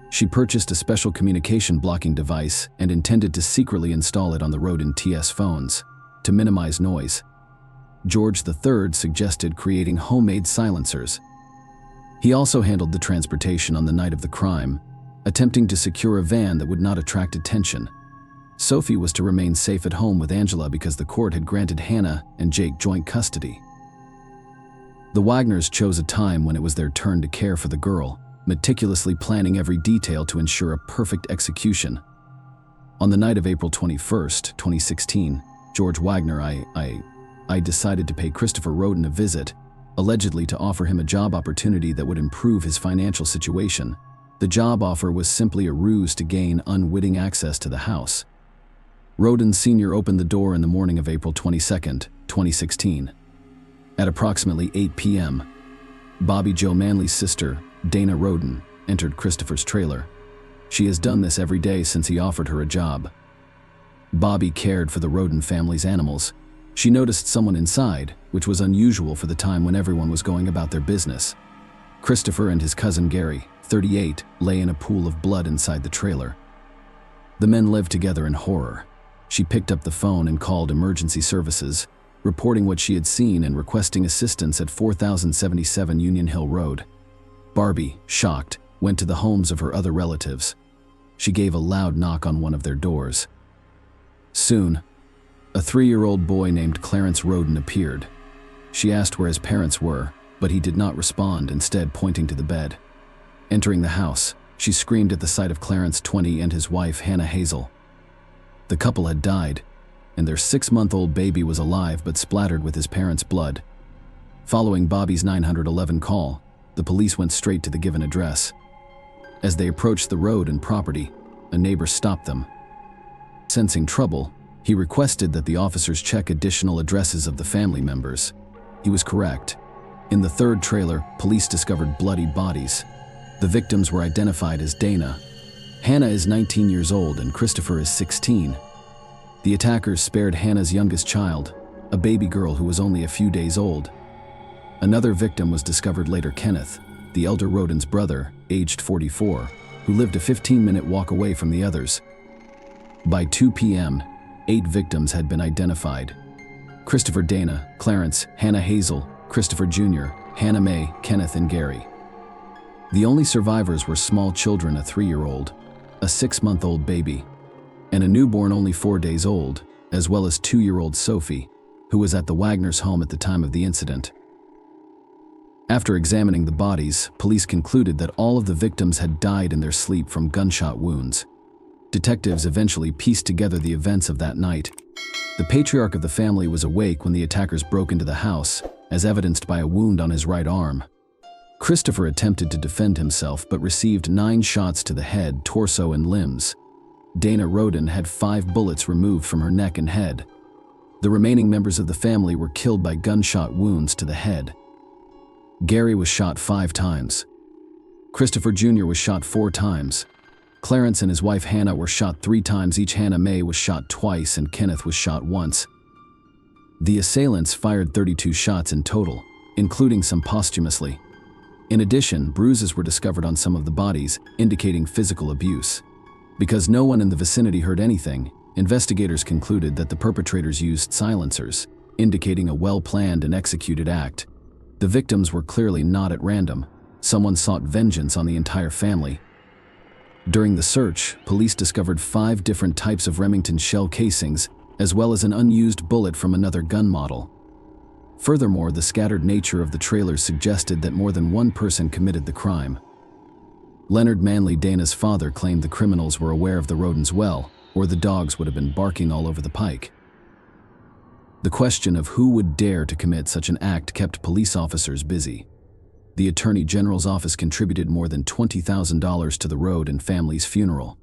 S1: she purchased a special communication blocking device and intended to secretly install it on the Roden TS phones to minimize noise. George III suggested creating homemade silencers. He also handled the transportation on the night of the crime, attempting to secure a van that would not attract attention. Sophie was to remain safe at home with Angela because the court had granted Hannah and Jake joint custody. The Wagners chose a time when it was their turn to care for the girl, meticulously planning every detail to ensure a perfect execution. On the night of April 21st, 2016, George Wagner, I decided to pay Christopher Roden a visit, allegedly to offer him a job opportunity that would improve his financial situation. The job offer was simply a ruse to gain unwitting access to the house. Roden Sr. opened the door in the morning of April 22nd, 2016. At approximately 8 p.m., Bobby Joe Manley's sister, Dana Roden, entered Christopher's trailer. She has done this every day since he offered her a job. Bobby cared for the Roden family's animals. She noticed someone inside, which was unusual for the time when everyone was going about their business. Christopher and his cousin Gary, 38, lay in a pool of blood inside the trailer. The men lived together in horror. She picked up the phone and called emergency services, reporting what she had seen and requesting assistance at 4077 Union Hill Road. Barbie, shocked, went to the homes of her other relatives. She gave a loud knock on one of their doors. Soon, a 3-year-old boy named Clarence Roden appeared. She asked where his parents were, but he did not respond, instead pointing to the bed. Entering the house, she screamed at the sight of Clarence, 20, and his wife, Hannah Hazel. The couple had died, and their 6-month-old baby was alive but splattered with his parents' blood. Following Bobby's 911 call, the police went straight to the given address. As they approached the road and property, a neighbor stopped them. Sensing trouble, he requested that the officers check additional addresses of the family members. He was correct. In the third trailer, police discovered bloody bodies. The victims were identified as Dana. Hannah is 19 years old and Christopher is 16. The attackers spared Hannah's youngest child, a baby girl who was only a few days old. Another victim was discovered later, Kenneth, the elder Roden's brother, aged 44, who lived a 15-minute walk away from the others. By 2 p.m., 8 victims had been identified: Christopher, Dana, Clarence, Hannah Hazel, Christopher Jr., Hannah Mae, Kenneth, and Gary. The only survivors were small children, a 3-year-old, a 6-month-old baby, and a newborn only 4 days old, as well as 2-year-old Sophie, who was at the Wagner's home at the time of the incident. After examining the bodies, police concluded that all of the victims had died in their sleep from gunshot wounds. Detectives eventually pieced together the events of that night. The patriarch of the family was awake when the attackers broke into the house, as evidenced by a wound on his right arm. Christopher attempted to defend himself but received 9 shots to the head, torso, and limbs. Dana Roden had 5 bullets removed from her neck and head. The remaining members of the family were killed by gunshot wounds to the head. Gary was shot 5 times. Christopher Jr. was shot 4 times. Clarence and his wife Hannah were shot 3 times each. Hannah Mae was shot twice and Kenneth was shot once. The assailants fired 32 shots in total, including some posthumously. In addition, bruises were discovered on some of the bodies, indicating physical abuse. Because no one in the vicinity heard anything, investigators concluded that the perpetrators used silencers, indicating a well-planned and executed act. The victims were clearly not at random. Someone sought vengeance on the entire family. During the search, police discovered 5 different types of Remington shell casings, as well as an unused bullet from another gun model. Furthermore, the scattered nature of the trailers suggested that more than one person committed the crime. Leonard Manley, Dana's father, claimed the criminals were aware of the Rodens well, or the dogs would have been barking all over the pike. The question of who would dare to commit such an act kept police officers busy. The Attorney General's office contributed more than $20,000 to the Roden family's funeral.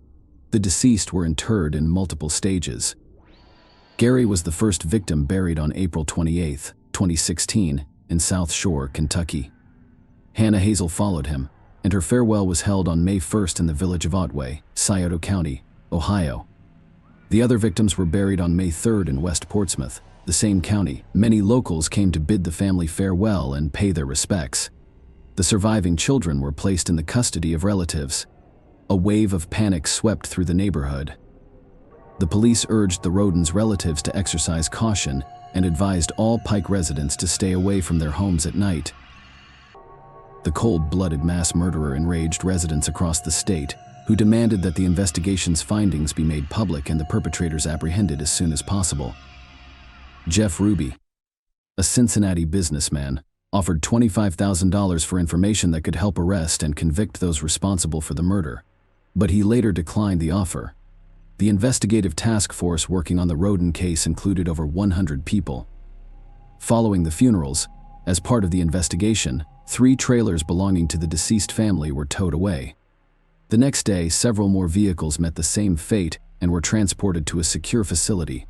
S1: The deceased were interred in multiple stages. Gary was the first victim, buried on April 28, 2016, in South Shore, Kentucky. Hannah Hazel followed him, and her farewell was held on May 1st in the village of Otway, Scioto County, Ohio. The other victims were buried on May 3rd in West Portsmouth, the same county. Many locals came to bid the family farewell and pay their respects. The surviving children were placed in the custody of relatives. A wave of panic swept through the neighborhood. The police urged the Rodens' relatives to exercise caution and advised all Pike residents to stay away from their homes at night. The cold-blooded mass murderer enraged residents across the state, who demanded that the investigation's findings be made public and the perpetrators apprehended as soon as possible. Jeff Ruby, a Cincinnati businessman, offered $25,000 for information that could help arrest and convict those responsible for the murder, but he later declined the offer. The investigative task force working on the Roden case included over 100 people. Following the funerals, as part of the investigation, 3 trailers belonging to the deceased family were towed away. The next day, several more vehicles met the same fate and were transported to a secure facility.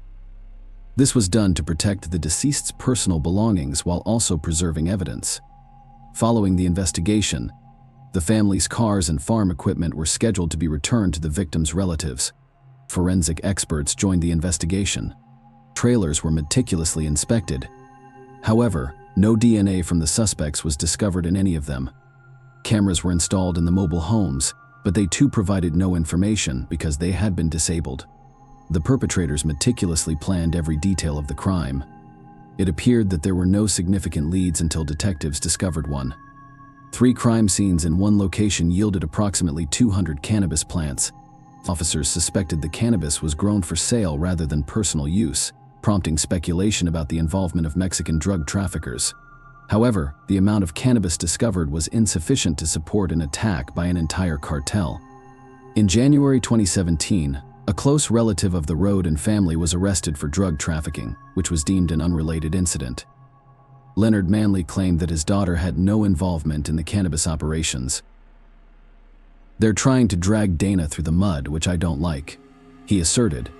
S1: This was done to protect the deceased's personal belongings while also preserving evidence. Following the investigation, the family's cars and farm equipment were scheduled to be returned to the victims' relatives. Forensic experts joined the investigation. Trailers were meticulously inspected. However, no DNA from the suspects was discovered in any of them. Cameras were installed in the mobile homes, but they too provided no information because they had been disabled. The perpetrators meticulously planned every detail of the crime. It appeared that there were no significant leads until detectives discovered one. 3 crime scenes in one location yielded approximately 200 cannabis plants. Officers suspected the cannabis was grown for sale rather than personal use, prompting speculation about the involvement of Mexican drug traffickers. However, the amount of cannabis discovered was insufficient to support an attack by an entire cartel. In January 2017, a close relative of the Roden family was arrested for drug trafficking, which was deemed an unrelated incident. Leonard Manley claimed that his daughter had no involvement in the cannabis operations. "They're trying to drag Dana through the mud, which I don't like," he asserted.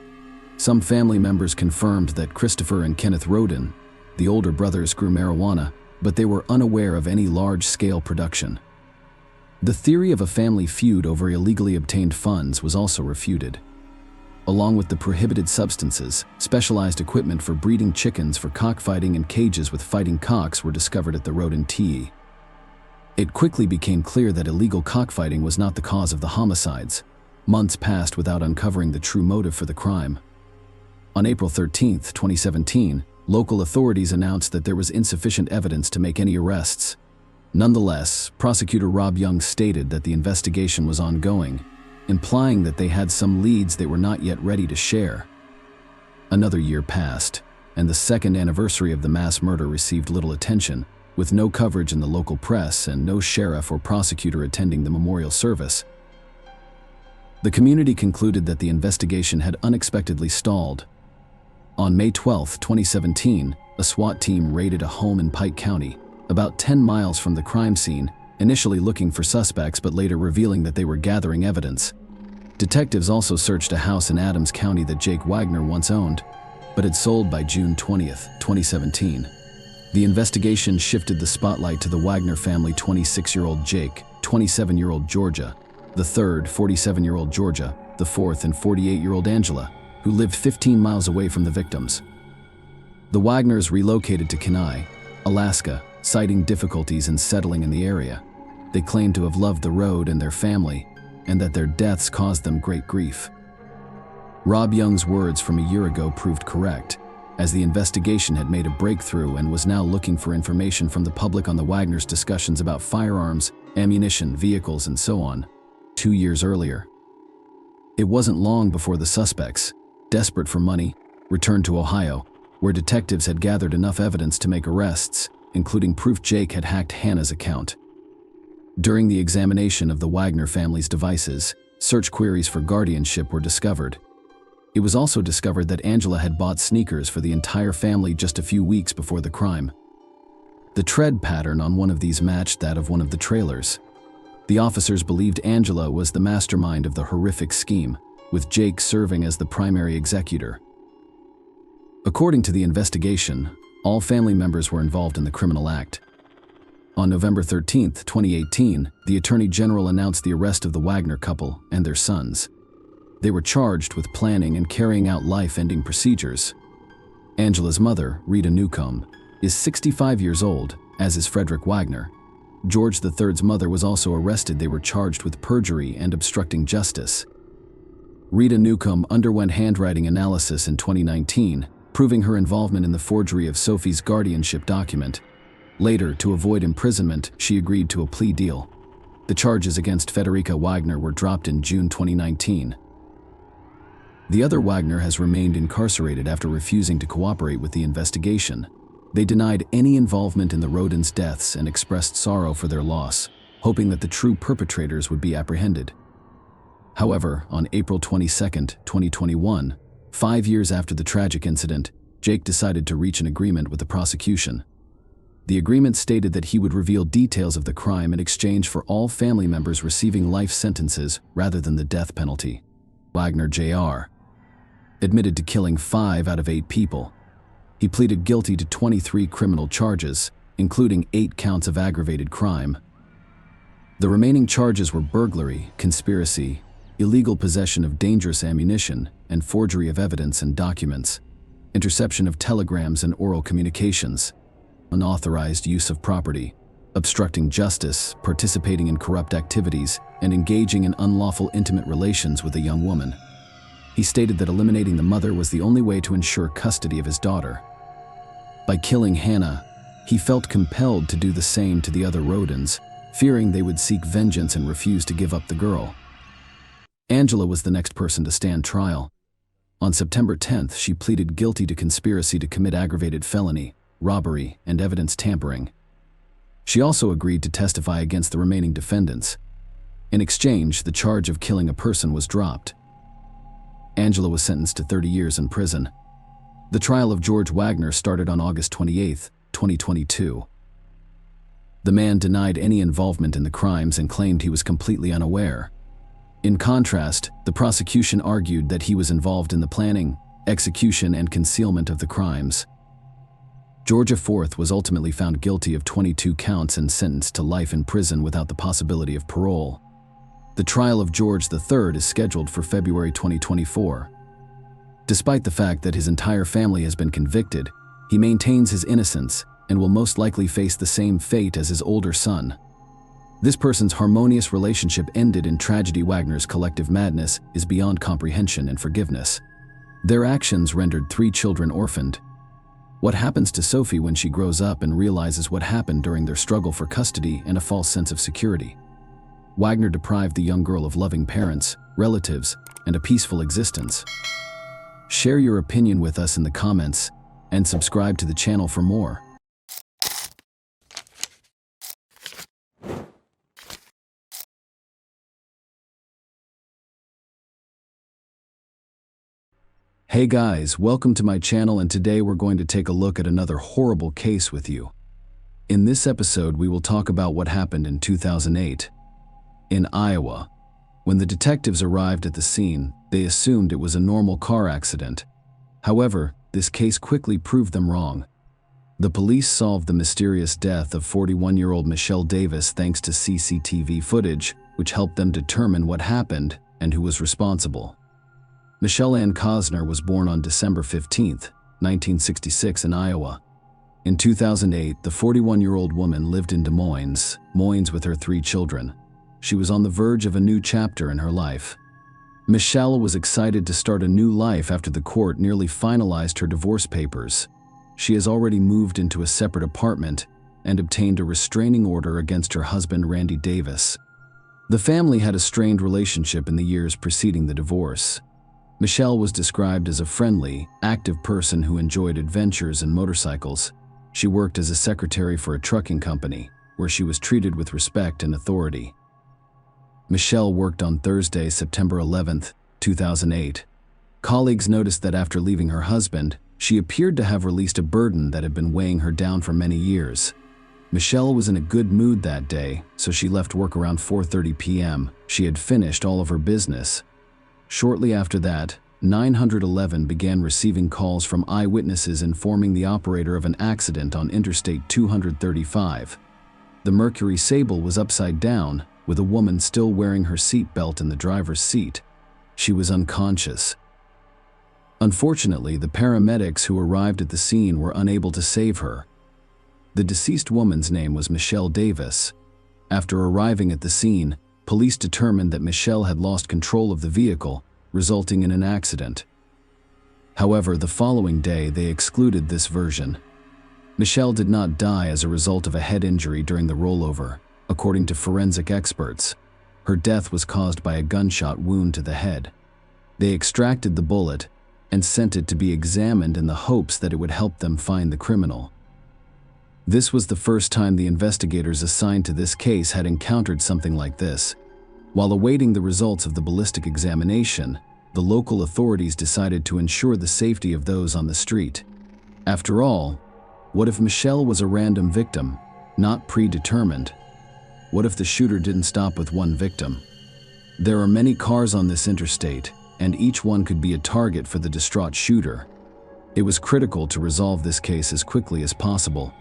S1: Some family members confirmed that Christopher and Kenneth Roden, the older brothers, grew marijuana, but they were unaware of any large-scale production. The theory of a family feud over illegally obtained funds was also refuted. Along with the prohibited substances, specialized equipment for breeding chickens for cockfighting and cages with fighting cocks were discovered at the Roden TE. It quickly became clear that illegal cockfighting was not the cause of the homicides. Months passed without uncovering the true motive for the crime. On April 13, 2017, local authorities announced that there was insufficient evidence to make any arrests. Nonetheless, prosecutor Rob Young stated that the investigation was ongoing, implying that they had some leads they were not yet ready to share. Another year passed, and the second anniversary of the mass murder received little attention, with no coverage in the local press and no sheriff or prosecutor attending the memorial service. The community concluded that the investigation had unexpectedly stalled. On May 12, 2017, a SWAT team raided a home in Pike County, about 10 miles from the crime scene, initially looking for suspects but later revealing that they were gathering evidence. Detectives also searched a house in Adams County that Jake Wagner once owned, but had sold by June 20, 2017. The investigation shifted the spotlight to the Wagner family: 26-year-old Jake, 27-year-old Georgia, the third, 47-year-old Georgia, the fourth, and 48-year-old Angela, who lived 15 miles away from the victims. The Wagners relocated to Kenai, Alaska, citing difficulties in settling in the area. They claimed to have loved the road and their family, and that their deaths caused them great grief. Rob Young's words from a year ago proved correct, as the investigation had made a breakthrough and was now looking for information from the public on the Wagners' discussions about firearms, ammunition, vehicles, and so on, 2 years earlier. It wasn't long before the suspects, desperate for money, returned to Ohio, where detectives had gathered enough evidence to make arrests, including proof Jake had hacked Hannah's account. During the examination of the Wagner family's devices, search queries for guardianship were discovered. It was also discovered that Angela had bought sneakers for the entire family just a few weeks before the crime. The tread pattern on one of these matched that of one of the trailers. The officers believed Angela was the mastermind of the horrific scheme, with Jake serving as the primary executor. According to the investigation, all family members were involved in the criminal act. On November 13, 2018, the Attorney General announced the arrest of the Wagner couple and their sons. They were charged with planning and carrying out life-ending procedures. Angela's mother, Rita Newcomb, is 65 years old, as is Frederick Wagner. George III's mother was also arrested. They were charged with perjury and obstructing justice. Rita Newcomb underwent handwriting analysis in 2019, proving her involvement in the forgery of Sophie's guardianship document. Later, to avoid imprisonment, she agreed to a plea deal. The charges against Federica Wagner were dropped in June 2019. The other Wagner has remained incarcerated after refusing to cooperate with the investigation. They denied any involvement in the Rodins' deaths and expressed sorrow for their loss, hoping that the true perpetrators would be apprehended. However, on April 22, 2021, 5 years after the tragic incident, Jake decided to reach an agreement with the prosecution. The agreement stated that he would reveal details of the crime in exchange for all family members receiving life sentences rather than the death penalty. Wagner Jr. admitted to killing 5 out of 8 people. He pleaded guilty to 23 criminal charges, including 8 counts of aggravated crime. The remaining charges were burglary, conspiracy, illegal possession of dangerous ammunition, and forgery of evidence and documents, interception of telegrams and oral communications, unauthorized use of property, obstructing justice, participating in corrupt activities, and engaging in unlawful intimate relations with a young woman. He stated that eliminating the mother was the only way to ensure custody of his daughter. By killing Hannah, he felt compelled to do the same to the other Rodins, fearing they would seek vengeance and refuse to give up the girl. Angela was the next person to stand trial. On September 10th, she pleaded guilty to conspiracy to commit aggravated felony, robbery, and evidence tampering. She also agreed to testify against the remaining defendants. In exchange, the charge of killing a person was dropped. Angela was sentenced to 30 years in prison. The trial of George Wagner started on August 28, 2022. The man denied any involvement in the crimes and claimed he was completely unaware. In contrast, the prosecution argued that he was involved in the planning, execution, and concealment of the crimes. Georgia IV was ultimately found guilty of 22 counts and sentenced to life in prison without the possibility of parole. The trial of George III is scheduled for February 2024. Despite the fact that his entire family has been convicted, he maintains his innocence and will most likely face the same fate as his older son. This person's harmonious relationship ended in tragedy. Wagner's collective madness is beyond comprehension and forgiveness. Their actions rendered 3 children orphaned. What happens to Sophie when she grows up and realizes what happened during their struggle for custody and a false sense of security? Wagner deprived the young girl of loving parents, relatives, and a peaceful existence. Share your opinion with us in the comments and subscribe to the channel for more. Hey guys, welcome to my channel, and today we're going to take a look at another horrible case with you. In this episode, we will talk about what happened in 2008 in Iowa. When the detectives arrived at the scene, they assumed it was a normal car accident. However, this case quickly proved them wrong. The police solved the mysterious death of 41-year-old Michelle Davis thanks to CCTV footage, which helped them determine what happened and who was responsible. Michelle Ann Cosner was born on December 15, 1966 in Iowa. In 2008, the 41-year-old woman lived in Des Moines with her 3 children. She was on the verge of a new chapter in her life. Michelle was excited to start a new life after the court nearly finalized her divorce papers. She has already moved into a separate apartment and obtained a restraining order against her husband, Randy Davis. The family had a strained relationship in the years preceding the divorce. Michelle was described as a friendly, active person who enjoyed adventures and motorcycles. She worked as a secretary for a trucking company, where she was treated with respect and authority. Michelle worked on Thursday, September 11, 2008. Colleagues noticed that after leaving her husband, she appeared to have released a burden that had been weighing her down for many years. Michelle was in a good mood that day, so she left work around 4:30 p.m. She had finished all of her business. Shortly after that, 911 began receiving calls from eyewitnesses informing the operator of an accident on Interstate 235. The Mercury Sable was upside down, with a woman still wearing her seat belt in the driver's seat. She was unconscious. Unfortunately, the paramedics who arrived at the scene were unable to save her. The deceased woman's name was Michelle Davis. After arriving at the scene, police determined that Michelle had lost control of the vehicle, resulting in an accident. However, the following day they excluded this version. Michelle did not die as a result of a head injury during the rollover, according to forensic experts. Her death was caused by a gunshot wound to the head. They extracted the bullet and sent it to be examined in the hopes that it would help them find the criminal. This was the first time the investigators assigned to this case had encountered something like this. While awaiting the results of the ballistic examination, the local authorities decided to ensure the safety of those on the street. After all, what if Michelle was a random victim, not predetermined? What if the shooter didn't stop with one victim? There are many cars on this interstate, and each one could be a target for the distraught shooter. It was critical to resolve this case as quickly as possible.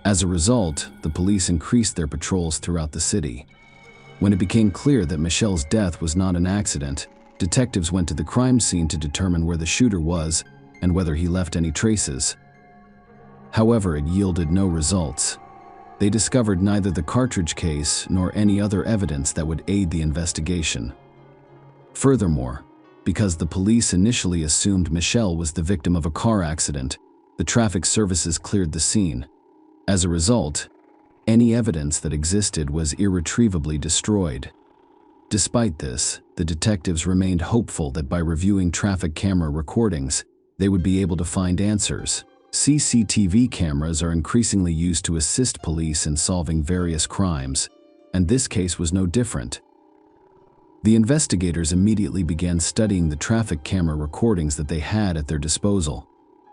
S1: As a result, the police increased their patrols throughout the city. When it became clear that Michelle's death was not an accident, detectives went to the crime scene to determine where the shooter was and whether he left any traces. However, it yielded no results. They discovered neither the cartridge case nor any other evidence that would aid the investigation. Furthermore, because the police initially assumed Michelle was the victim of a car accident, the traffic services cleared the scene. As a result, any evidence that existed was irretrievably destroyed. Despite this, the detectives remained hopeful that by reviewing traffic camera recordings, they would be able to find answers. CCTV cameras are increasingly used to assist police in solving various crimes, and this case was no different. The investigators immediately began studying the traffic camera recordings that they had at their disposal.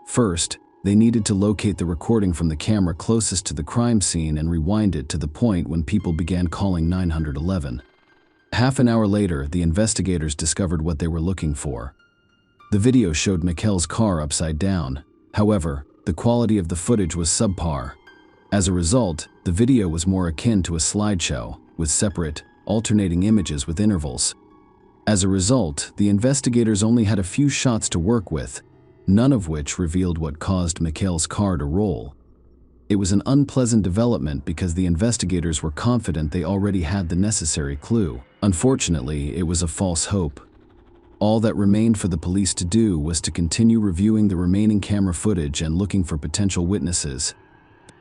S1: First, they needed to locate the recording from the camera closest to the crime scene and rewind it to the point when people began calling 911. Half an hour later, the investigators discovered what they were looking for. The video showed Michelle's car upside down. However, the quality of the footage was subpar. As a result, the video was more akin to a slideshow, with separate, alternating images with intervals. As a result, the investigators only had a few shots to work with, none of which revealed what caused Michelle's car to roll. It was an unpleasant development because the investigators were confident they already had the necessary clue. Unfortunately, it was a false hope. All that remained for the police to do was to continue reviewing the remaining camera footage and looking for potential witnesses.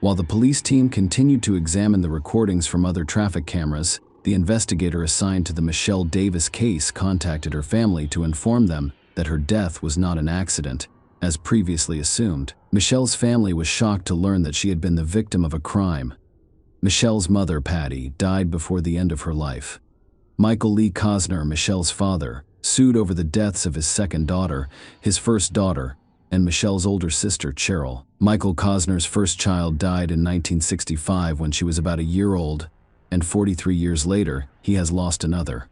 S1: While the police team continued to examine the recordings from other traffic cameras, the investigator assigned to the Michelle Davis case contacted her family to inform them that her death was not an accident, as previously assumed. Michelle's family was shocked to learn that she had been the victim of a crime. Michelle's mother, Patty, died before the end of her life. Michael Lee Cosner, Michelle's father, sued over the deaths of his second daughter, his first daughter, and Michelle's older sister, Cheryl. Michael Cosner's first child died in 1965 when she was about a year old, and 43 years later, he has lost another.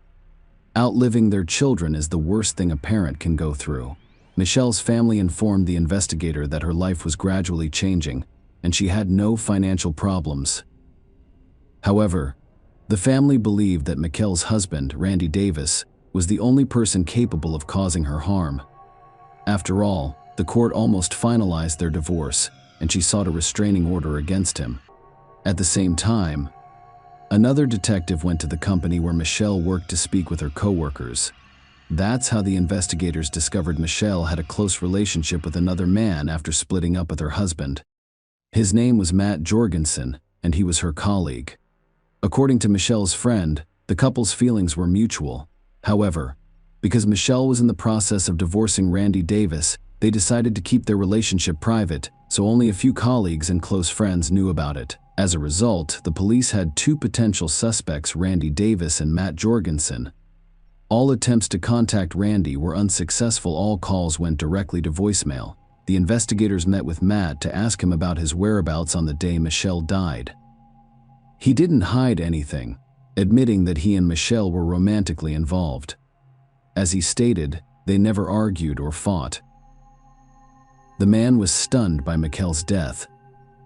S1: Outliving their children is the worst thing a parent can go through. Michelle's family informed the investigator that her life was gradually changing, and she had no financial problems. However, the family believed that Michelle's husband, Randy Davis, was the only person capable of causing her harm. After all, the court almost finalized their divorce, and she sought a restraining order against him. At the same time, another detective went to the company where Michelle worked to speak with her co-workers. That's how the investigators discovered Michelle had a close relationship with another man after splitting up with her husband. His name was Matt Jorgensen, and he was her colleague. According to Michelle's friend, the couple's feelings were mutual. However, because Michelle was in the process of divorcing Randy Davis, they decided to keep their relationship private, so only a few colleagues and close friends knew about it. As a result, the police had two potential suspects, Randy Davis and Matt Jorgensen. All attempts to contact Randy were unsuccessful. All calls went directly to voicemail. The investigators met with Matt to ask him about his whereabouts on the day Michelle died. He didn't hide anything, admitting that he and Michelle were romantically involved. As he stated, they never argued or fought. The man was stunned by Michelle's death,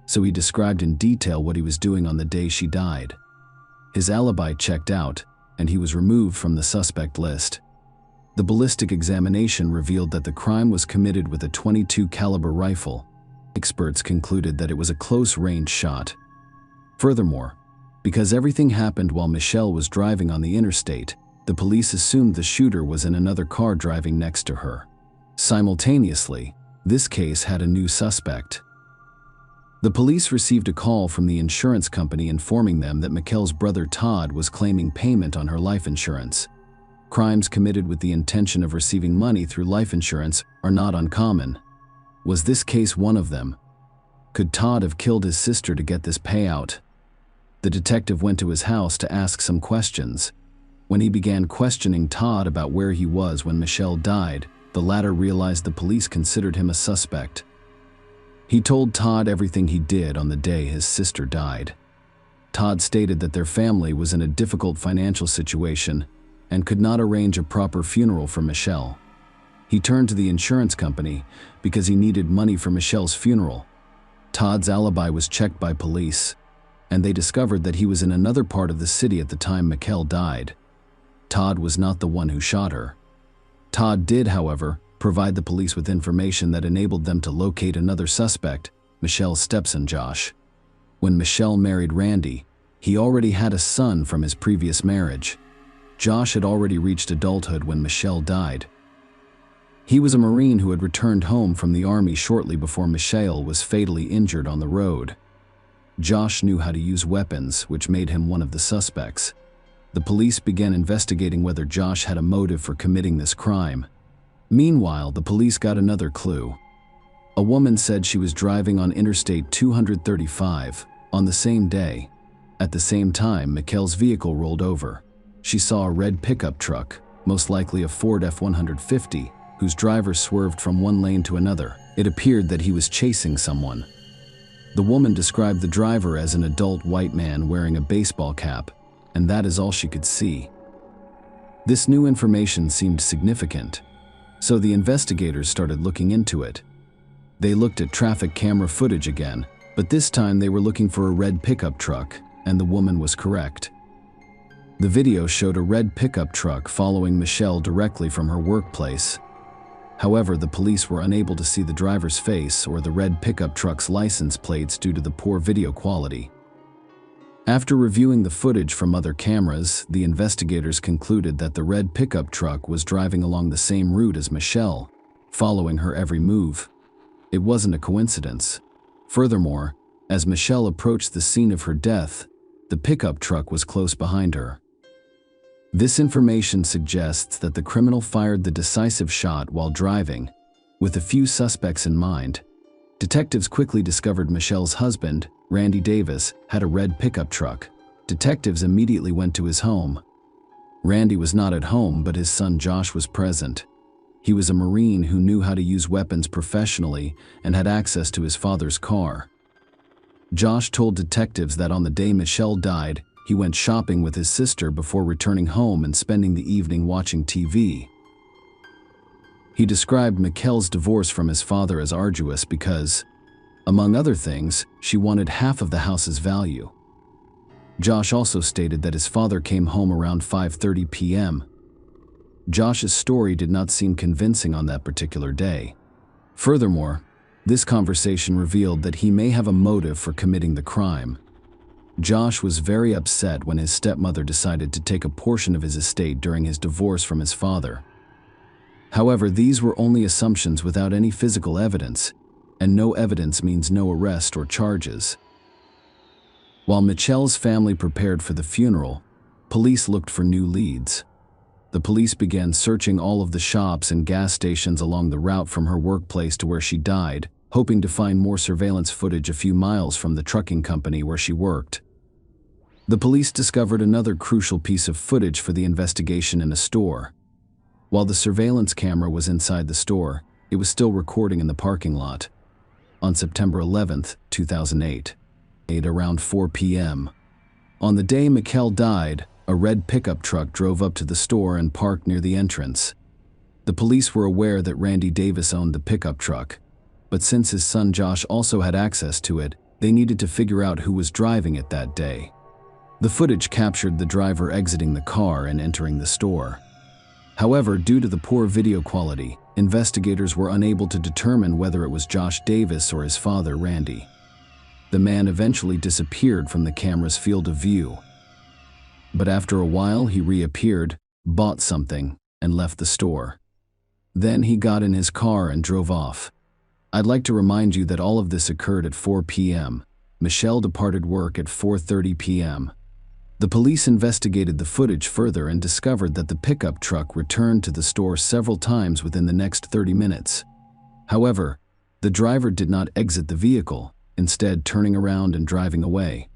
S1: so he described in detail what he was doing on the day she died. His alibi checked out, and he was removed from the suspect list. The ballistic examination revealed that the crime was committed with a .22 caliber rifle. Experts concluded that it was a close-range shot. Furthermore, because everything happened while Michelle was driving on the interstate, the police assumed the shooter was in another car driving next to her. Simultaneously, this case had a new suspect. The police received a call from the insurance company informing them that Michelle's brother Todd was claiming payment on her life insurance. Crimes committed with the intention of receiving money through life insurance are not uncommon. Was this case one of them? Could Todd have killed his sister to get this payout? The detective went to his house to ask some questions. When he began questioning Todd about where he was when Michelle died, the latter realized the police considered him a suspect. He told Todd everything he did on the day his sister died. Todd stated that their family was in a difficult financial situation and could not arrange a proper funeral for Michelle. He turned to the insurance company because he needed money for Michelle's funeral. Todd's alibi was checked by police, and they discovered that he was in another part of the city at the time Michelle died. Todd was not the one who shot her. Todd did, however, provide the police with information that enabled them to locate another suspect, Michelle's stepson Josh. When Michelle married Randy, he already had a son from his previous marriage. Josh had already reached adulthood when Michelle died. He was a Marine who had returned home from the Army shortly before Michelle was fatally injured on the road. Josh knew how to use weapons, which made him one of the suspects. The police began investigating whether Josh had a motive for committing this crime. Meanwhile, the police got another clue. A woman said she was driving on Interstate 235 on the same day. At the same time, Michelle's vehicle rolled over. She saw a red pickup truck, most likely a Ford F-150, whose driver swerved from one lane to another. It appeared that he was chasing someone. The woman described the driver as an adult white man wearing a baseball cap, and that is all she could see. This new information seemed significant, so the investigators started looking into it. They looked at traffic camera footage again, but this time they were looking for a red pickup truck, and the woman was correct. The video showed a red pickup truck following Michelle directly from her workplace. However, the police were unable to see the driver's face or the red pickup truck's license plates due to the poor video quality. After reviewing the footage from other cameras, the investigators concluded that the red pickup truck was driving along the same route as Michelle, following her every move. It wasn't a coincidence. Furthermore, as Michelle approached the scene of her death, the pickup truck was close behind her. This information suggests that the criminal fired the decisive shot while driving, with a few suspects in mind. Detectives quickly discovered Michelle's husband, Randy Davis, had a red pickup truck. Detectives immediately went to his home. Randy was not at home, but his son Josh was present. He was a Marine who knew how to use weapons professionally and had access to his father's car. Josh told detectives that on the day Michelle died, he went shopping with his sister before returning home and spending the evening watching TV. He described Michelle's divorce from his father as arduous because, among other things, she wanted half of the house's value. Josh also stated that his father came home around 5:30 p.m. Josh's story did not seem convincing on that particular day. Furthermore, this conversation revealed that he may have a motive for committing the crime. Josh was very upset when his stepmother decided to take a portion of his estate during his divorce from his father. However, these were only assumptions without any physical evidence, and no evidence means no arrest or charges. While Michelle's family prepared for the funeral, police looked for new leads. The police began searching all of the shops and gas stations along the route from her workplace to where she died, hoping to find more surveillance footage a few miles from the trucking company where she worked. The police discovered another crucial piece of footage for the investigation in a store. While the surveillance camera was inside the store, it was still recording in the parking lot. On September 11, 2008, at around 4 p.m. On the day Michelle died, a red pickup truck drove up to the store and parked near the entrance. The police were aware that Randy Davis owned the pickup truck, but since his son Josh also had access to it, they needed to figure out who was driving it that day. The footage captured the driver exiting the car and entering the store. However, due to the poor video quality, investigators were unable to determine whether it was Josh Davis or his father, Randy. The man eventually disappeared from the camera's field of view. But after a while, he reappeared, bought something, and left the store. Then he got in his car and drove off. I'd like to remind you that all of this occurred at 4 p.m. Michelle departed work at 4:30 p.m. The police investigated the footage further and discovered that the pickup truck returned to the store several times within the next 30 minutes. However, the driver did not exit the vehicle, instead turning around and driving away.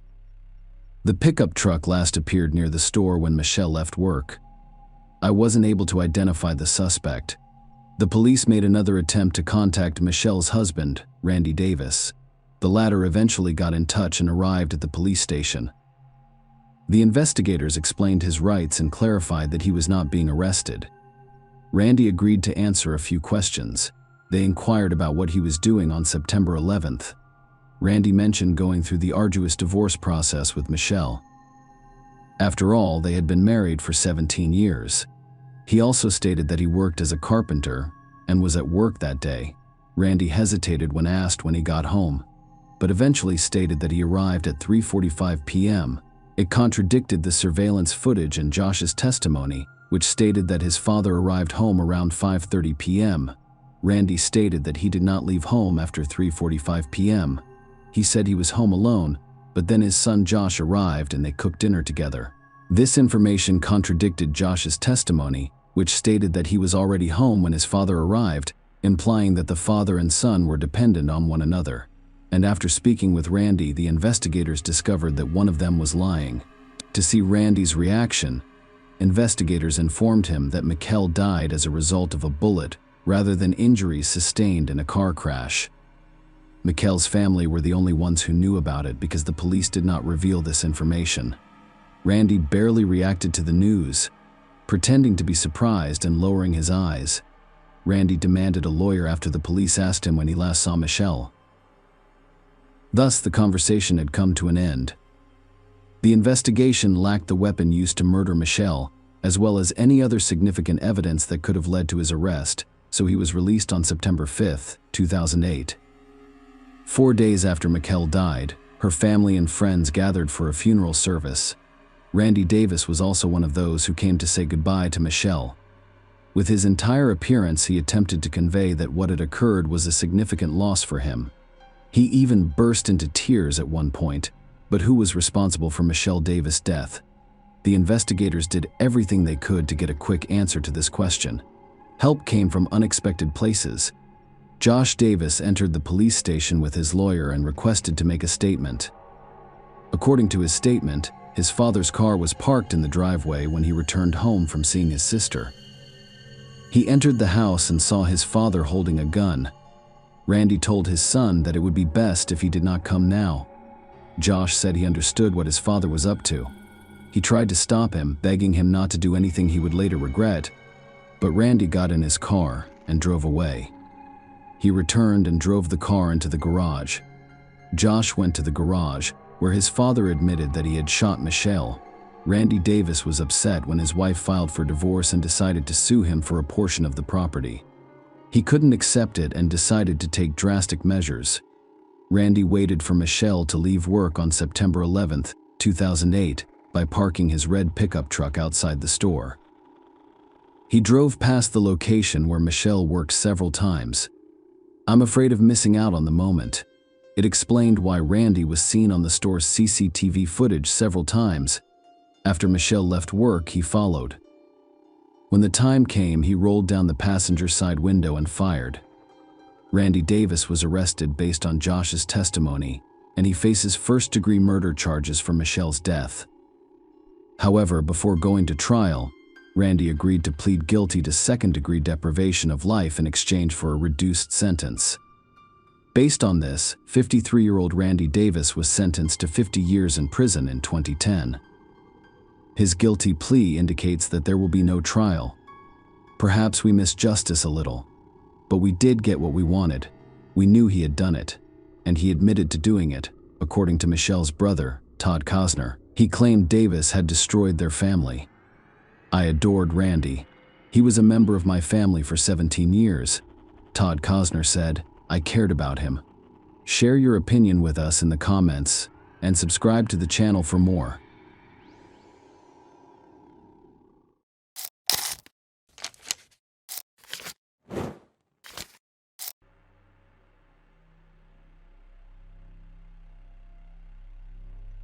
S1: The pickup truck last appeared near the store when Michelle left work. I wasn't able to identify the suspect. The police made another attempt to contact Michelle's husband, Randy Davis. The latter eventually got in touch and arrived at the police station. The investigators explained his rights and clarified that he was not being arrested. Randy agreed to answer a few questions. They inquired about what he was doing on September 11th. Randy mentioned going through the arduous divorce process with Michelle. After all, they had been married for 17 years. He also stated that he worked as a carpenter and was at work that day. Randy hesitated when asked when he got home, but eventually stated that he arrived at 3:45 p.m. It contradicted the surveillance footage and Josh's testimony, which stated that his father arrived home around 5:30 p.m. Randy stated that he did not leave home after 3:45 p.m. He said he was home alone, but then his son Josh arrived and they cooked dinner together. This information contradicted Josh's testimony, which stated that he was already home when his father arrived, implying that the father and son were dependent on one another. And after speaking with Randy, the investigators discovered that one of them was lying. To see Randy's reaction, investigators informed him that Michelle died as a result of a bullet rather than injuries sustained in a car crash. Michelle's family were the only ones who knew about it because the police did not reveal this information. Randy barely reacted to the news, pretending to be surprised and lowering his eyes. Randy demanded a lawyer after the police asked him when he last saw Michelle. Thus, the conversation had come to an end. The investigation lacked the weapon used to murder Michelle, as well as any other significant evidence that could have led to his arrest, so he was released on September 5, 2008. 4 days after Michelle died, Her family and friends gathered for a funeral service. Randy Davis was also one of those who came to say goodbye to Michelle. With his entire appearance, he attempted to convey that what had occurred was a significant loss for him. He even burst into tears at one point. But who was responsible for Michelle Davis' death? The investigators did everything they could to get a quick answer to this question. Help came from unexpected places. Josh Davis entered the police station with his lawyer and requested to make a statement. According to his statement, his father's car was parked in the driveway when he returned home from seeing his sister. He entered the house and saw his father holding a gun. Randy told his son that it would be best if he did not come now. Josh said he understood what his father was up to. He tried to stop him, begging him not to do anything he would later regret, but Randy got in his car and drove away. He returned and drove the car into the garage. Josh went to the garage, where his father admitted that he had shot Michelle. Randy Davis was upset when his wife filed for divorce and decided to sue him for a portion of the property. He couldn't accept it and decided to take drastic measures. Randy waited for Michelle to leave work on September 11, 2008, by parking his red pickup truck outside the store. He drove past the location where Michelle worked several times. "I'm afraid of missing out on the moment." It explained why Randy was seen on the store's CCTV footage several times. After Michelle left work, he followed. When the time came, he rolled down the passenger side window and fired. Randy Davis was arrested based on Josh's testimony, and he faces first-degree murder charges for Michelle's death. However, before going to trial, Randy agreed to plead guilty to second-degree deprivation of life in exchange for a reduced sentence. Based on this, 53-year-old Randy Davis was sentenced to 50 years in prison in 2010. His guilty plea indicates that there will be no trial. "Perhaps we missed justice a little, but we did get what we wanted. We knew he had done it, and he admitted to doing it," according to Michelle's brother, Todd Cosner. He claimed Davis had destroyed their family. "I adored Randy. He was a member of my family for 17 years. Todd Cosner said, "I cared about him." Share your opinion with us in the comments and subscribe to the channel for more.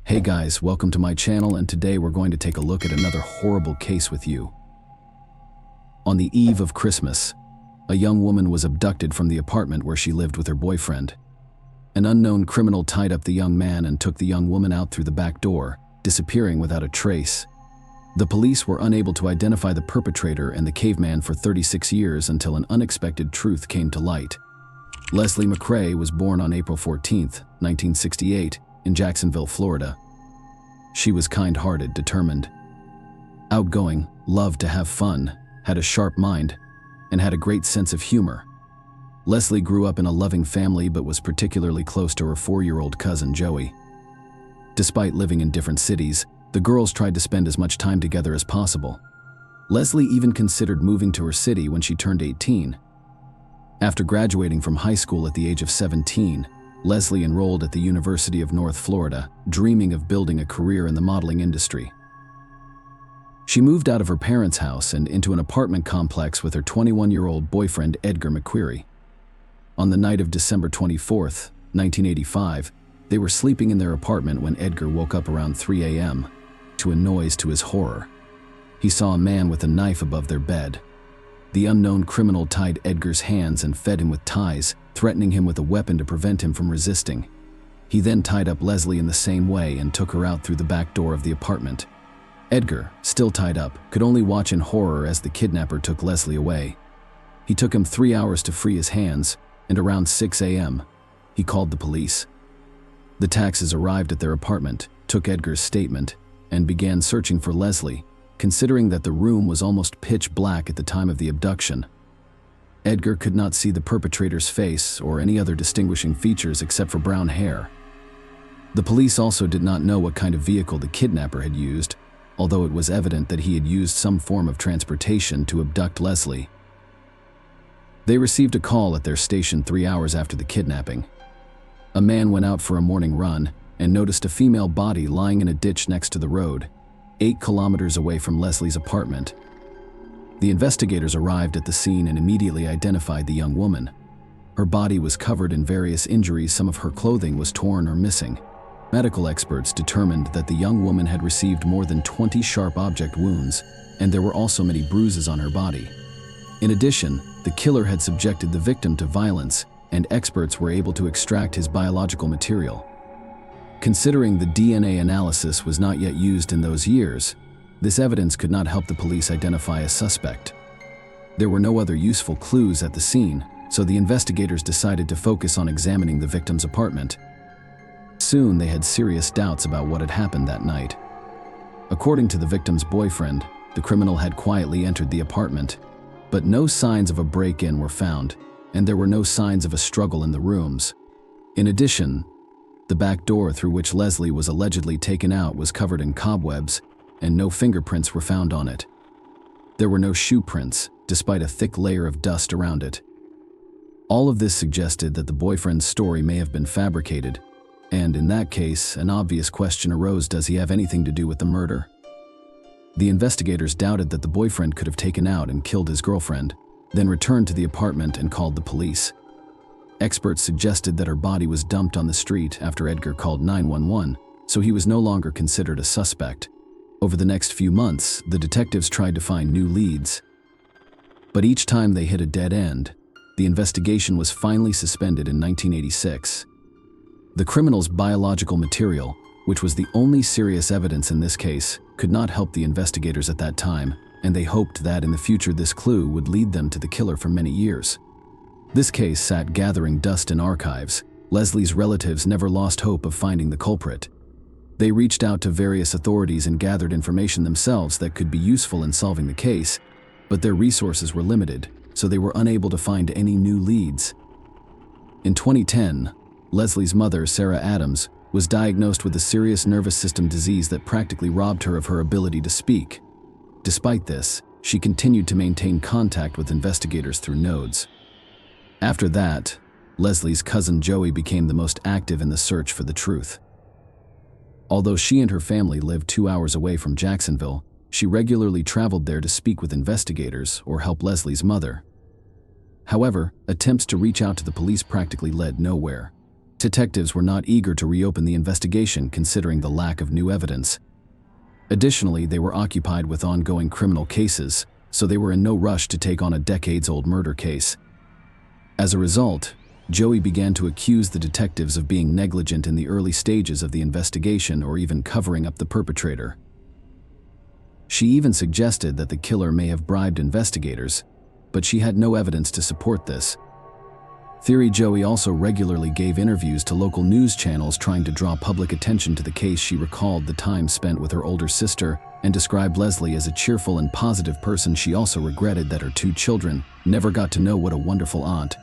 S1: Hey guys, welcome to my channel, and today we're going to take a look at another horrible case with you. On the eve of Christmas, a young woman was abducted from the apartment where she lived with her boyfriend. An unknown criminal tied up the young man and took the young woman out through the back door, disappearing without a trace. The police were unable to identify the perpetrator and the caveman for 36 years until an unexpected truth came to light. Leslie McCrae was born on April 14, 1968, in Jacksonville, Florida. She was kind-hearted, determined, outgoing, loved to have fun, had a sharp mind, and had a great sense of humor. Leslie grew up in a loving family but was particularly close to her 4-year-old cousin Joey. Despite living in different cities, the girls tried to spend as much time together as possible. Leslie even considered moving to her city when she turned 18. After graduating from high school at the age of 17, Leslie enrolled at the University of North Florida, dreaming of building a career in the modeling industry. She moved out of her parents' house and into an apartment complex with her 21-year-old boyfriend Edgar McQuarrie. On the night of December 24, 1985, they were sleeping in their apartment when Edgar woke up around 3 a.m. to a noise to his horror. He saw a man with a knife above their bed. The unknown criminal tied Edgar's hands and fed him with ties, threatening him with a weapon to prevent him from resisting. He then tied up Leslie in the same way and took her out through the back door of the apartment. Edgar, still tied up, could only watch in horror as the kidnapper took Leslie away. He took him 3 hours to free his hands, and around 6 a.m., he called the police. The taxis arrived at their apartment, took Edgar's statement, and began searching for Leslie, considering that the room was almost pitch black at the time of the abduction. Edgar could not see the perpetrator's face or any other distinguishing features except for brown hair. The police also did not know what kind of vehicle the kidnapper had used, although it was evident that he had used some form of transportation to abduct Leslie. They received a call at their station 3 hours after the kidnapping. A man went out for a morning run and noticed a female body lying in a ditch next to the road, 8 kilometers away from Leslie's apartment. The investigators arrived at the scene and immediately identified the young woman. Her body was covered in various injuries. Some of her clothing was torn or missing. Medical experts determined that the young woman had received more than 20 sharp object wounds, and there were also many bruises on her body. In addition, the killer had subjected the victim to violence, and experts were able to extract his biological material. Considering the DNA analysis was not yet used in those years, this evidence could not help the police identify a suspect. There were no other useful clues at the scene, so the investigators decided to focus on examining the victim's apartment. Soon they had serious doubts about what had happened that night. According to the victim's boyfriend, the criminal had quietly entered the apartment, but no signs of a break-in were found, and there were no signs of a struggle in the rooms. In addition, the back door through which Leslie was allegedly taken out was covered in cobwebs, and no fingerprints were found on it. There were no shoe prints, despite a thick layer of dust around it. All of this suggested that the boyfriend's story may have been fabricated, and in that case, an obvious question arose: does he have anything to do with the murder? The investigators doubted that the boyfriend could have taken out and killed his girlfriend, then returned to the apartment and called the police. Experts suggested that her body was dumped on the street after Edgar called 911, so he was no longer considered a suspect. Over the next few months, the detectives tried to find new leads. But each time they hit a dead end, the investigation was finally suspended in 1986. The criminal's biological material, which was the only serious evidence in this case, could not help the investigators at that time, and they hoped that in the future this clue would lead them to the killer for many years. This case sat gathering dust in archives. Leslie's relatives never lost hope of finding the culprit. They reached out to various authorities and gathered information themselves that could be useful in solving the case, but their resources were limited, so they were unable to find any new leads. In 2010, Leslie's mother, Sarah Adams, was diagnosed with a serious nervous system disease that practically robbed her of her ability to speak. Despite this, she continued to maintain contact with investigators through nodes. After that, Leslie's cousin Joey became the most active in the search for the truth. Although she and her family lived 2 hours away from Jacksonville, she regularly traveled there to speak with investigators or help Leslie's mother. However, attempts to reach out to the police practically led nowhere. Detectives were not eager to reopen the investigation considering the lack of new evidence. Additionally, they were occupied with ongoing criminal cases, so they were in no rush to take on a decades-old murder case. As a result, Joey began to accuse the detectives of being negligent in the early stages of the investigation or even covering up the perpetrator. She even suggested that the killer may have bribed investigators, but she had no evidence to support this. Theory Joey also regularly gave interviews to local news channels trying to draw public attention to the case. She recalled the time spent with her older sister and described Leslie as a cheerful and positive person. She also regretted that her 2 children never got to know what a wonderful aunt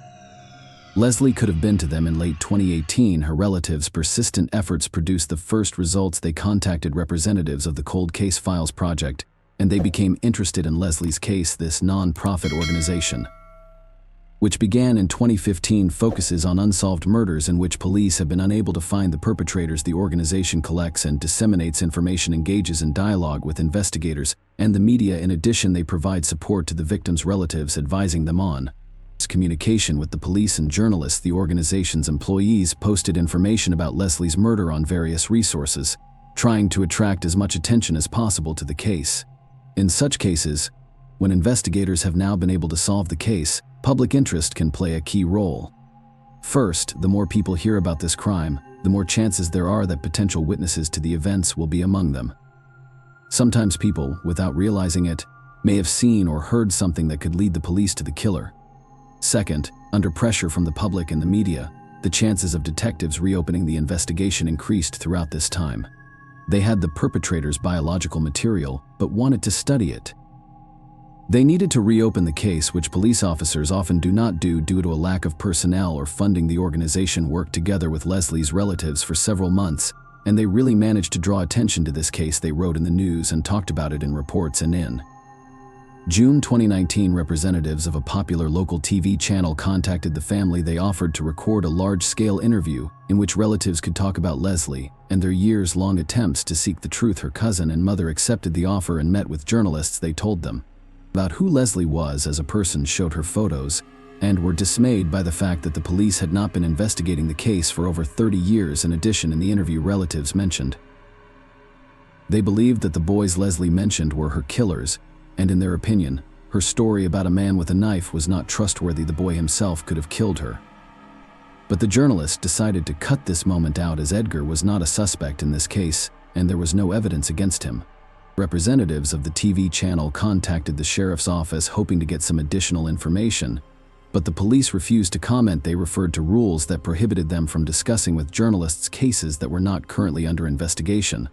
S1: Leslie could have been to them. In late 2018, her relatives' persistent efforts produced the first results. They contacted representatives of the Cold Case Files Project, and they became interested in Leslie's case. This non-profit organization, which began in 2015, focuses on unsolved murders in which police have been unable to find the perpetrators. The organization collects and disseminates information, engages in dialogue with investigators and the media. In addition, they provide support to the victims' relatives, advising them on communication with the police and journalists. The organization's employees posted information about Leslie's murder on various resources, trying to attract as much attention as possible to the case. In such cases, when investigators have now been able to solve the case, public interest can play a key role. First, the more people hear about this crime, the more chances there are that potential witnesses to the events will be among them. Sometimes people, without realizing it, may have seen or heard something that could lead the police to the killer. Second, under pressure from the public and the media, the chances of detectives reopening the investigation increased throughout this time. They had the perpetrator's biological material, but wanted to study it. They needed to reopen the case, which police officers often do not do due to a lack of personnel or funding. The organization worked together with Leslie's relatives for several months, and they really managed to draw attention to this case. They wrote in the news and talked about it in reports and in June 2019, representatives of a popular local TV channel contacted the family. They offered to record a large-scale interview in which relatives could talk about Leslie and their years-long attempts to seek the truth. Her cousin and mother accepted the offer and met with journalists. They told them about who Leslie was as a person, showed her photos, and were dismayed by the fact that the police had not been investigating the case for over 30 years. In addition, in the interview, relatives mentioned they believed that the boys Leslie mentioned were her killers, and in their opinion, her story about a man with a knife was not trustworthy. The boy himself could have killed her. But the journalist decided to cut this moment out, as Edgar was not a suspect in this case, and there was no evidence against him. Representatives of the TV channel contacted the sheriff's office hoping to get some additional information, but the police refused to comment. They referred to rules that prohibited them from discussing with journalists cases that were not currently under investigation.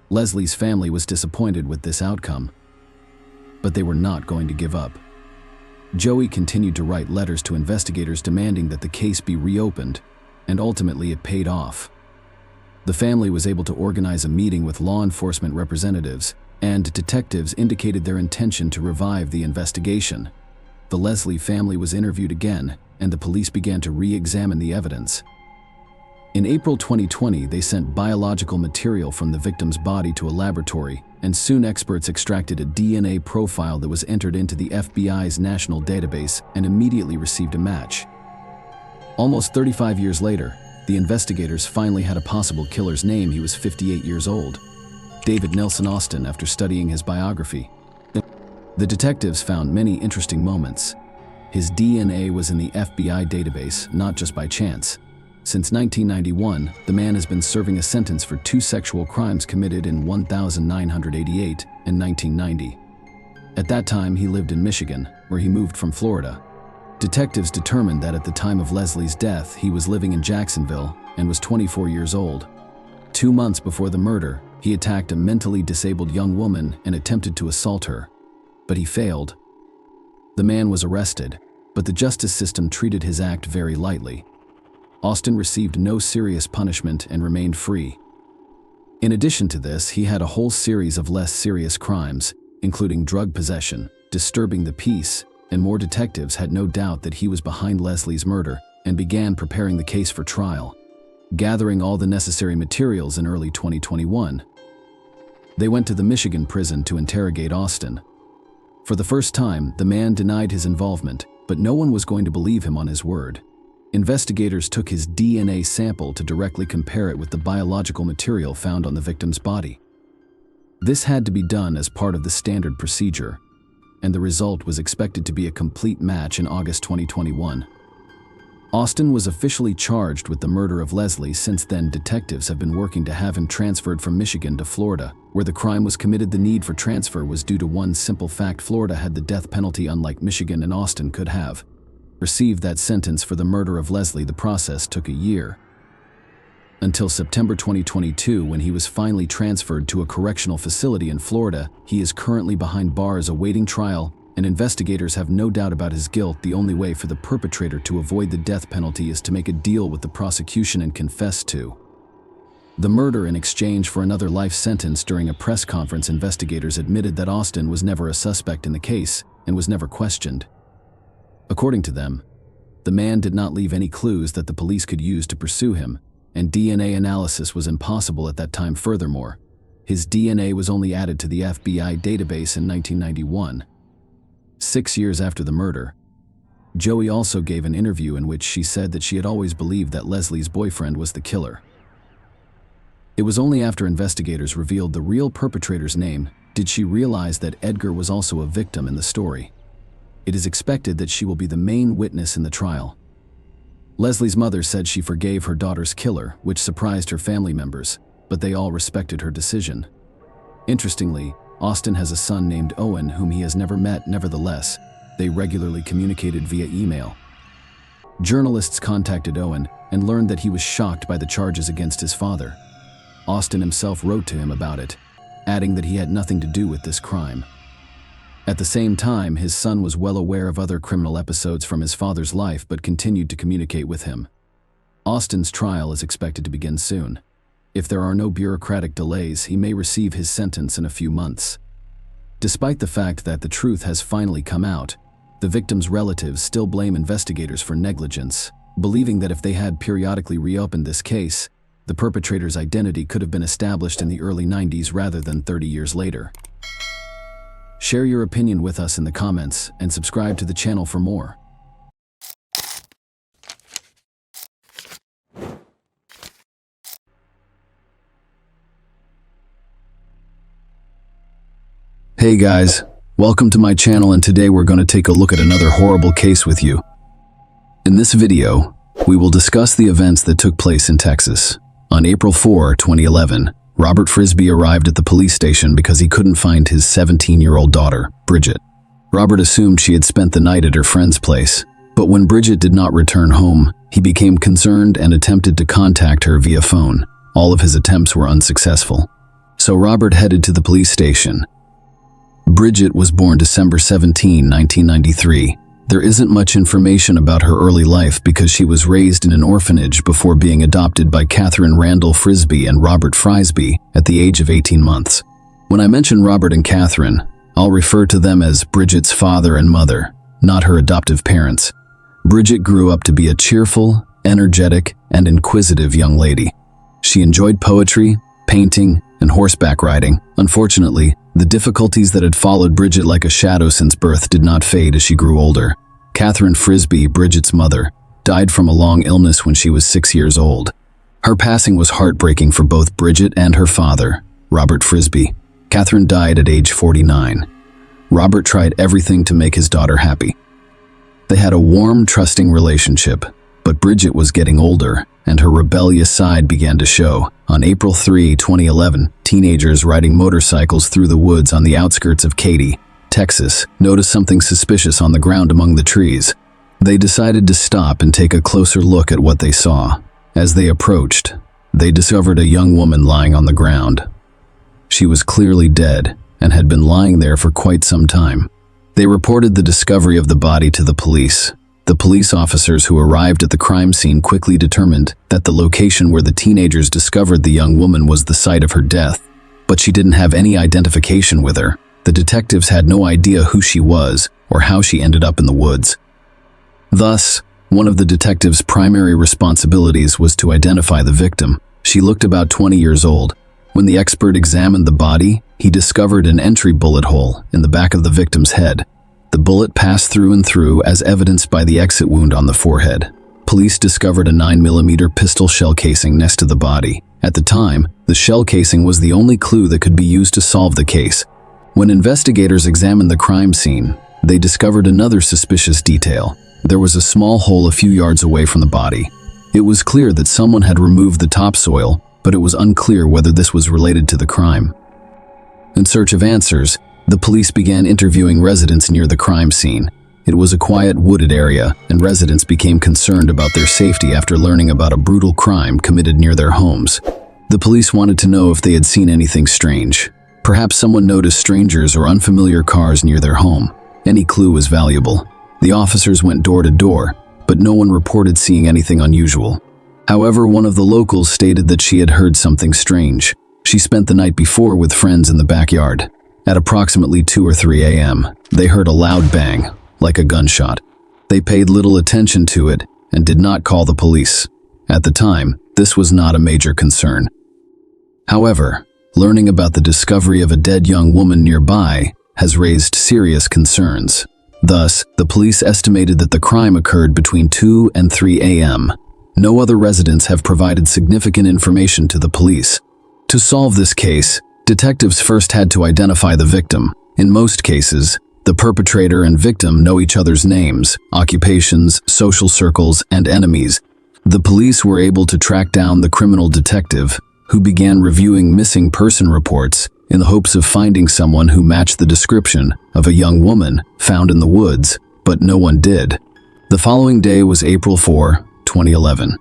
S1: Leslie's family was disappointed with this outcome, but they were not going to give up. Joey continued to write letters to investigators demanding that the case be reopened, and ultimately it paid off. The family was able to organize a meeting with law enforcement representatives, and detectives indicated their intention to revive the investigation. The Leslie family was interviewed again, and the police began to re-examine the evidence. In April 2020, they sent biological material from the victim's body to a laboratory, and soon experts extracted a DNA profile that was entered into the FBI's national database and immediately received a match. Almost 35 years later, the investigators finally had a possible killer's name. He was 58 years old, David Nelson Austin. After studying his biography, the detectives found many interesting moments. His DNA was in the FBI database, not just by chance. Since 1991, the man has been serving a sentence for 2 sexual crimes committed in 1988 and 1990. At that time, he lived in Michigan, where he moved from Florida. Detectives determined that at the time of Leslie's death, he was living in Jacksonville and was 24 years old. 2 months before the murder, he attacked a mentally disabled young woman and attempted to assault her, but he failed. The man was arrested, but the justice system treated his act very lightly. Austin received no serious punishment and remained free. In addition to this, he had a whole series of less serious crimes, including drug possession, disturbing the peace, and more. Detectives had no doubt that he was behind Leslie's murder and began preparing the case for trial. Gathering all the necessary materials in early 2021, they went to the Michigan prison to interrogate Austin. For the first time, the man denied his involvement, but no one was going to believe him on his word. Investigators took his DNA sample to directly compare it with the biological material found on the victim's body. This had to be done as part of the standard procedure, and the result was expected to be a complete match in August 2021. Austin was officially charged with the murder of Leslie. Since then, detectives have been working to have him transferred from Michigan to Florida, where the crime was committed. The need for transfer was due to one simple fact: Florida had the death penalty, unlike Michigan, and Austin could have received that sentence for the murder of Leslie. The process took a year, until September 2022, when he was finally transferred to a correctional facility in Florida. He is currently behind bars awaiting trial, and investigators have no doubt about his guilt. The only way for the perpetrator to avoid the death penalty is to make a deal with the prosecution and confess to the murder in exchange for another life sentence. During a press conference, investigators admitted that Austin was never a suspect in the case and was never questioned. According to them, the man did not leave any clues that the police could use to pursue him, and DNA analysis was impossible at that time. Furthermore, his DNA was only added to the FBI database in 1991. 6 years after the murder, Joey also gave an interview in which she said that she had always believed that Leslie's boyfriend was the killer. It was only after investigators revealed the real perpetrator's name did she realize that Edgar was also a victim in the story. It is expected that she will be the main witness in the trial. Leslie's mother said she forgave her daughter's killer, which surprised her family members, but they all respected her decision. Interestingly, Austin has a son named Owen whom he has never met. Nevertheless, they regularly communicated via email. Journalists contacted Owen and learned that he was shocked by the charges against his father. Austin himself wrote to him about it, adding that he had nothing to do with this crime. At the same time, his son was well aware of other criminal episodes from his father's life but continued to communicate with him. Austin's trial is expected to begin soon. If there are no bureaucratic delays, he may receive his sentence in a few months. Despite the fact that the truth has finally come out, the victim's relatives still blame investigators for negligence, believing that if they had periodically reopened this case, the perpetrator's identity could have been established in the early 90s rather than 30 years later. Share your opinion with us in the comments and subscribe to the channel for more. Hey guys, welcome to my channel, and today we're going to take a look at another horrible case with you. In this video, we will discuss the events that took place in Texas. On April 4, 2011, Robert Frisbee arrived at the police station because he couldn't find his 17-year-old daughter, Bridget. Robert assumed she had spent the night at her friend's place, but when Bridget did not return home, he became concerned and attempted to contact her via phone. All of his attempts were unsuccessful. So Robert headed to the police station. Bridget was born December 17, 1993. There isn't much information about her early life because she was raised in an orphanage before being adopted by Catherine Randall Frisbee and Robert Frisbee at the age of 18 months. When I mention Robert and Catherine, I'll refer to them as Bridget's father and mother, not her adoptive parents. Bridget grew up to be a cheerful, energetic, and inquisitive young lady. She enjoyed poetry, painting, and horseback riding. Unfortunately, the difficulties that had followed Bridget like a shadow since birth did not fade as she grew older. Catherine Frisbee, Bridget's mother, died from a long illness when she was 6 years old. Her passing was heartbreaking for both Bridget and her father, Robert Frisbee. Catherine died at age 49. Robert tried everything to make his daughter happy. They had a warm, trusting relationship, but Bridget was getting older, and her rebellious side began to show. On April 3, 2011, teenagers riding motorcycles through the woods on the outskirts of Katy, Texas, noticed something suspicious on the ground among the trees. They decided to stop and take a closer look at what they saw. As they approached, they discovered a young woman lying on the ground. She was clearly dead and had been lying there for quite some time. They reported the discovery of the body to the police. The police officers who arrived at the crime scene quickly determined that the location where the teenagers discovered the young woman was the site of her death, but she didn't have any identification with her. The detectives had no idea who she was or how she ended up in the woods. Thus, one of the detectives' primary responsibilities was to identify the victim. She looked about 20 years old. When the expert examined the body, he discovered an entry bullet hole in the back of the victim's head. The bullet passed through and through, as evidenced by the exit wound on the forehead. Police discovered a 9mm pistol shell casing next to the body. At the time, the shell casing was the only clue that could be used to solve the case. When investigators examined the crime scene, they discovered another suspicious detail. There was a small hole a few yards away from the body. It was clear that someone had removed the topsoil, but it was unclear whether this was related to the crime. In search of answers, the police began interviewing residents near the crime scene. It was a quiet, wooded area, and residents became concerned about their safety after learning about a brutal crime committed near their homes. The police wanted to know if they had seen anything strange. Perhaps someone noticed strangers or unfamiliar cars near their home. Any clue was valuable. The officers went door to door, but no one reported seeing anything unusual. However, one of the locals stated that she had heard something strange. She spent the night before with friends in the backyard. At approximately 2 or 3 a.m., they heard a loud bang, like a gunshot. They paid little attention to it and did not call the police. At the time, this was not a major concern. However, learning about the discovery of a dead young woman nearby has raised serious concerns. Thus, the police estimated that the crime occurred between 2 and 3 a.m. No other residents have provided significant information to the police. To solve this case, detectives first had to identify the victim. In most cases, the perpetrator and victim know each other's names, occupations, social circles, and enemies. The police were able to track down the criminal detective, who began reviewing missing person reports in the hopes of finding someone who matched the description of a young woman found in the woods, but no one did. The following day was April 4, 2011.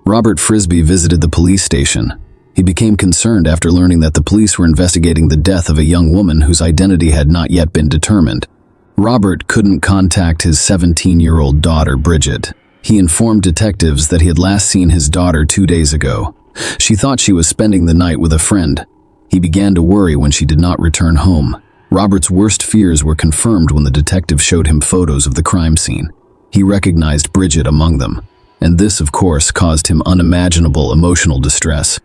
S1: Robert Frisbee visited the police station. He became concerned after learning that the police were investigating the death of a young woman whose identity had not yet been determined. Robert couldn't contact his 17-year-old daughter, Bridget. He informed detectives that he had last seen his daughter 2 days ago. She thought she was spending the night with a friend. He began to worry when she did not return home. Robert's worst fears were confirmed when the detective showed him photos of the crime scene. He recognized Bridget among them, and this, of course, caused him unimaginable emotional distress.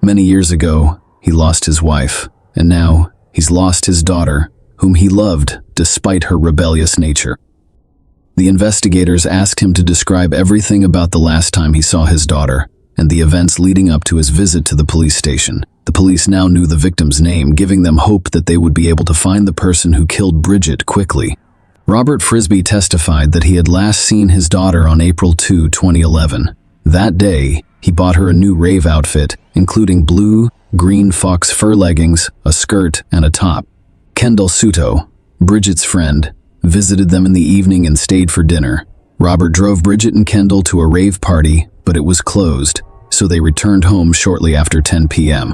S1: Many years ago, he lost his wife, and now he's lost his daughter, whom he loved despite her rebellious nature. The investigators asked him to describe everything about the last time he saw his daughter and the events leading up to his visit to the police station. The police now knew the victim's name, giving them hope that they would be able to find the person who killed Bridget quickly. Robert Frisby testified that he had last seen his daughter on April 2, 2011. That day, he bought her a new rave outfit, including blue, green fox fur leggings, a skirt, and a top. Kendall Suto, Bridget's friend, visited them in the evening and stayed for dinner. Robert drove Bridget and Kendall to a rave party, but it was closed, so they returned home shortly after 10 p.m.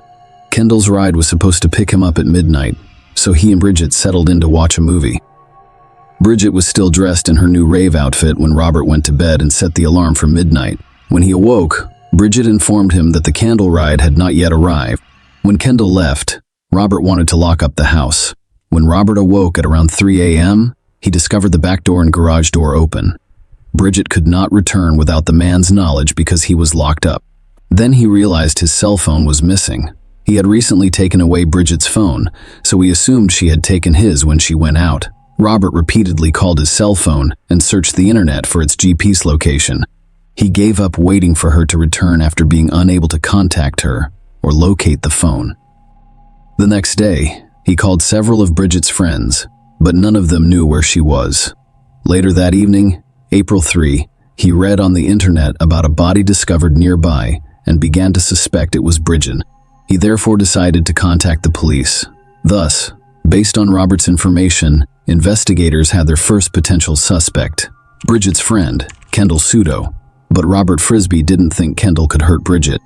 S1: Kendall's ride was supposed to pick him up at midnight, so he and Bridget settled in to watch a movie. Bridget was still dressed in her new rave outfit when Robert went to bed and set the alarm for midnight. When he awoke, Bridget informed him that the candle ride had not yet arrived. When Kendall left, Robert wanted to lock up the house. When Robert awoke at around 3 a.m., he discovered the back door and garage door open. Bridget could not return without the man's knowledge because he was locked up. Then he realized his cell phone was missing. He had recently taken away Bridget's phone, so he assumed she had taken his when she went out. Robert repeatedly called his cell phone and searched the internet for its GPS location. He gave up waiting for her to return after being unable to contact her or locate the phone. The next day, he called several of Bridget's friends, but none of them knew where she was. Later that evening, April 3, he read on the internet about a body discovered nearby and began to suspect it was Bridget. He therefore decided to contact the police. Thus, based on Robert's information, investigators had their first potential suspect, Bridget's friend, Kendall Suto. But Robert Frisby didn't think Kendall could hurt Bridget.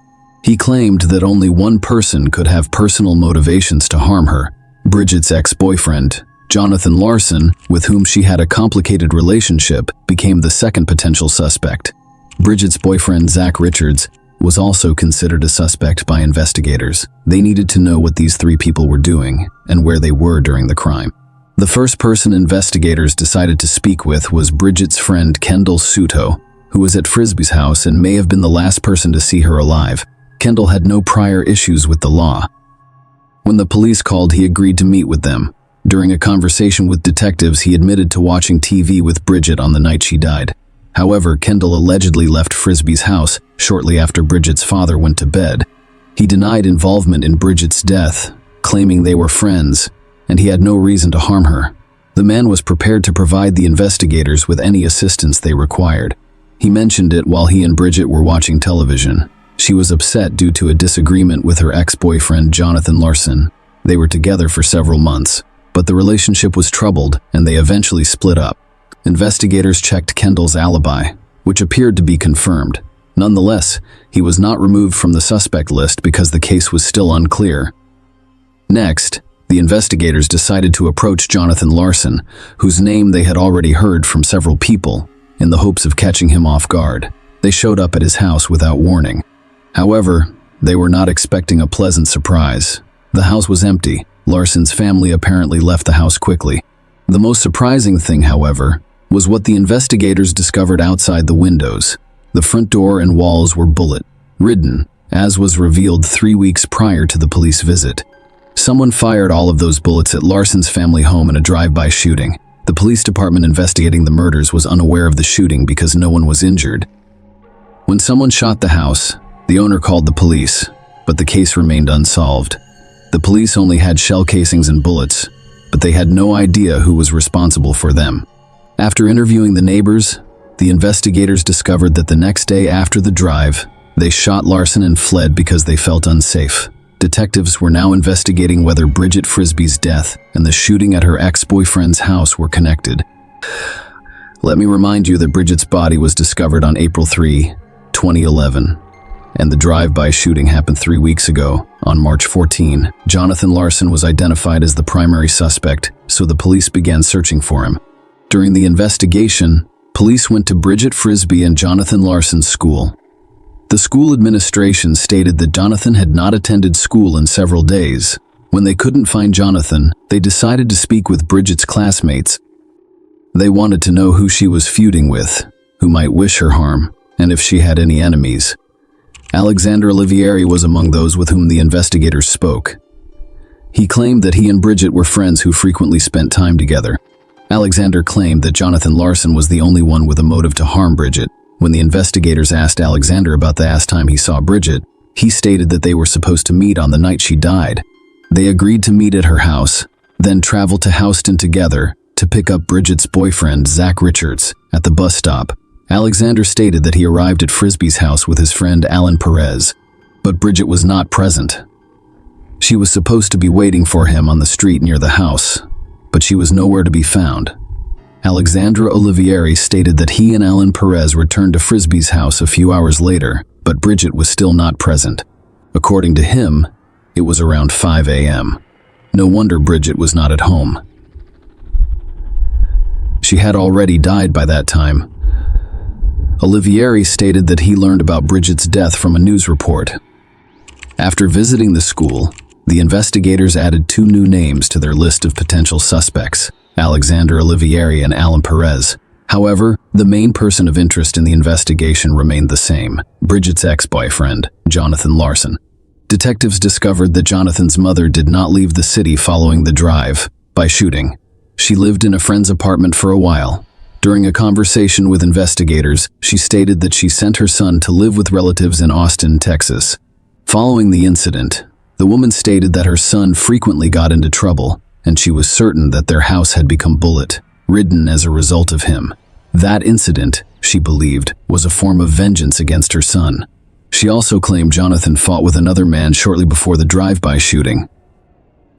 S1: He claimed that only one person could have personal motivations to harm her, Bridget's ex-boyfriend, Jonathan Larson, with whom she had a complicated relationship, became the second potential suspect. Bridget's boyfriend, Zach Richards, was also considered a suspect by investigators. They needed to know what these three people were doing and where they were during the crime. The first person investigators decided to speak with was Bridget's friend Kendall Suto, who was at Frisby's house and may have been the last person to see her alive. Kendall had no prior issues with the law. When the police called, he agreed to meet with them. During a conversation with detectives, he admitted to watching TV with Bridget on the night she died. However, Kendall allegedly left Frisby's house shortly after Bridget's father went to bed. He denied involvement in Bridget's death, claiming they were friends, and he had no reason to harm her. The man was prepared to provide the investigators with any assistance they required. He mentioned it while he and Bridget were watching television. She was upset due to a disagreement with her ex-boyfriend, Jonathan Larson. They were together for several months, but the relationship was troubled and they eventually split up. Investigators checked Kendall's alibi, which appeared to be confirmed. Nonetheless, he was not removed from the suspect list because the case was still unclear. Next, the investigators decided to approach Jonathan Larson, whose name they had already heard from several people, in the hopes of catching him off guard. They showed up at his house without warning. However, they were not expecting a pleasant surprise. The house was empty. Larson's family apparently left the house quickly. The most surprising thing, however, was what the investigators discovered outside the windows. The front door and walls were bullet-ridden, as was revealed 3 weeks prior to the police visit. Someone fired all of those bullets at Larson's family home in a drive-by shooting. The police department investigating the murders was unaware of the shooting because no one was injured. When someone shot the house, the owner called the police, but the case remained unsolved. The police only had shell casings and bullets, but they had no idea who was responsible for them. After interviewing the neighbors, the investigators discovered that the next day after the drive, they shot Larson and fled because they felt unsafe. Detectives were now investigating whether Bridget Frisby's death and the shooting at her ex-boyfriend's house were connected. Let me remind you that Bridget's body was discovered on April 3, 2011, and the drive-by shooting happened 3 weeks ago. On March 14, Jonathan Larson was identified as the primary suspect, so the police began searching for him. During the investigation, police went to Bridget Frisby and Jonathan Larson's school. The school administration stated that Jonathan had not attended school in several days. When they couldn't find Jonathan, they decided to speak with Bridget's classmates. They wanted to know who she was feuding with, who might wish her harm, and if she had any enemies. Alexander Olivieri was among those with whom the investigators spoke. He claimed that he and Bridget were friends who frequently spent time together. Alexander claimed that Jonathan Larson was the only one with a motive to harm Bridget. When the investigators asked Alexander about the last time he saw Bridget, he stated that they were supposed to meet on the night she died. They agreed to meet at her house, then travel to Houston together to pick up Bridget's boyfriend, Zach Richards, at the bus stop. Alexander stated that he arrived at Frisbee's house with his friend Alan Perez, but Bridget was not present. She was supposed to be waiting for him on the street near the house, but she was nowhere to be found. Alexandra Olivieri stated that he and Alan Perez returned to Frisbee's house a few hours later, but Bridget was still not present. According to him, it was around 5 a.m. No wonder Bridget was not at home. She had already died by that time. Olivieri stated that he learned about Bridget's death from a news report. After visiting the school, the investigators added 2 new names to their list of potential suspects, Alexander Olivieri and Alan Perez. However, the main person of interest in the investigation remained the same, Bridget's ex-boyfriend, Jonathan Larson. Detectives discovered that Jonathan's mother did not leave the city following the drive-by shooting. She lived in a friend's apartment for a while. During a conversation with investigators, she stated that she sent her son to live with relatives in Austin, Texas. Following the incident, the woman stated that her son frequently got into trouble, and she was certain that their house had become bullet-ridden as a result of him. That incident, she believed, was a form of vengeance against her son. She also claimed Jonathan fought with another man shortly before the drive-by shooting.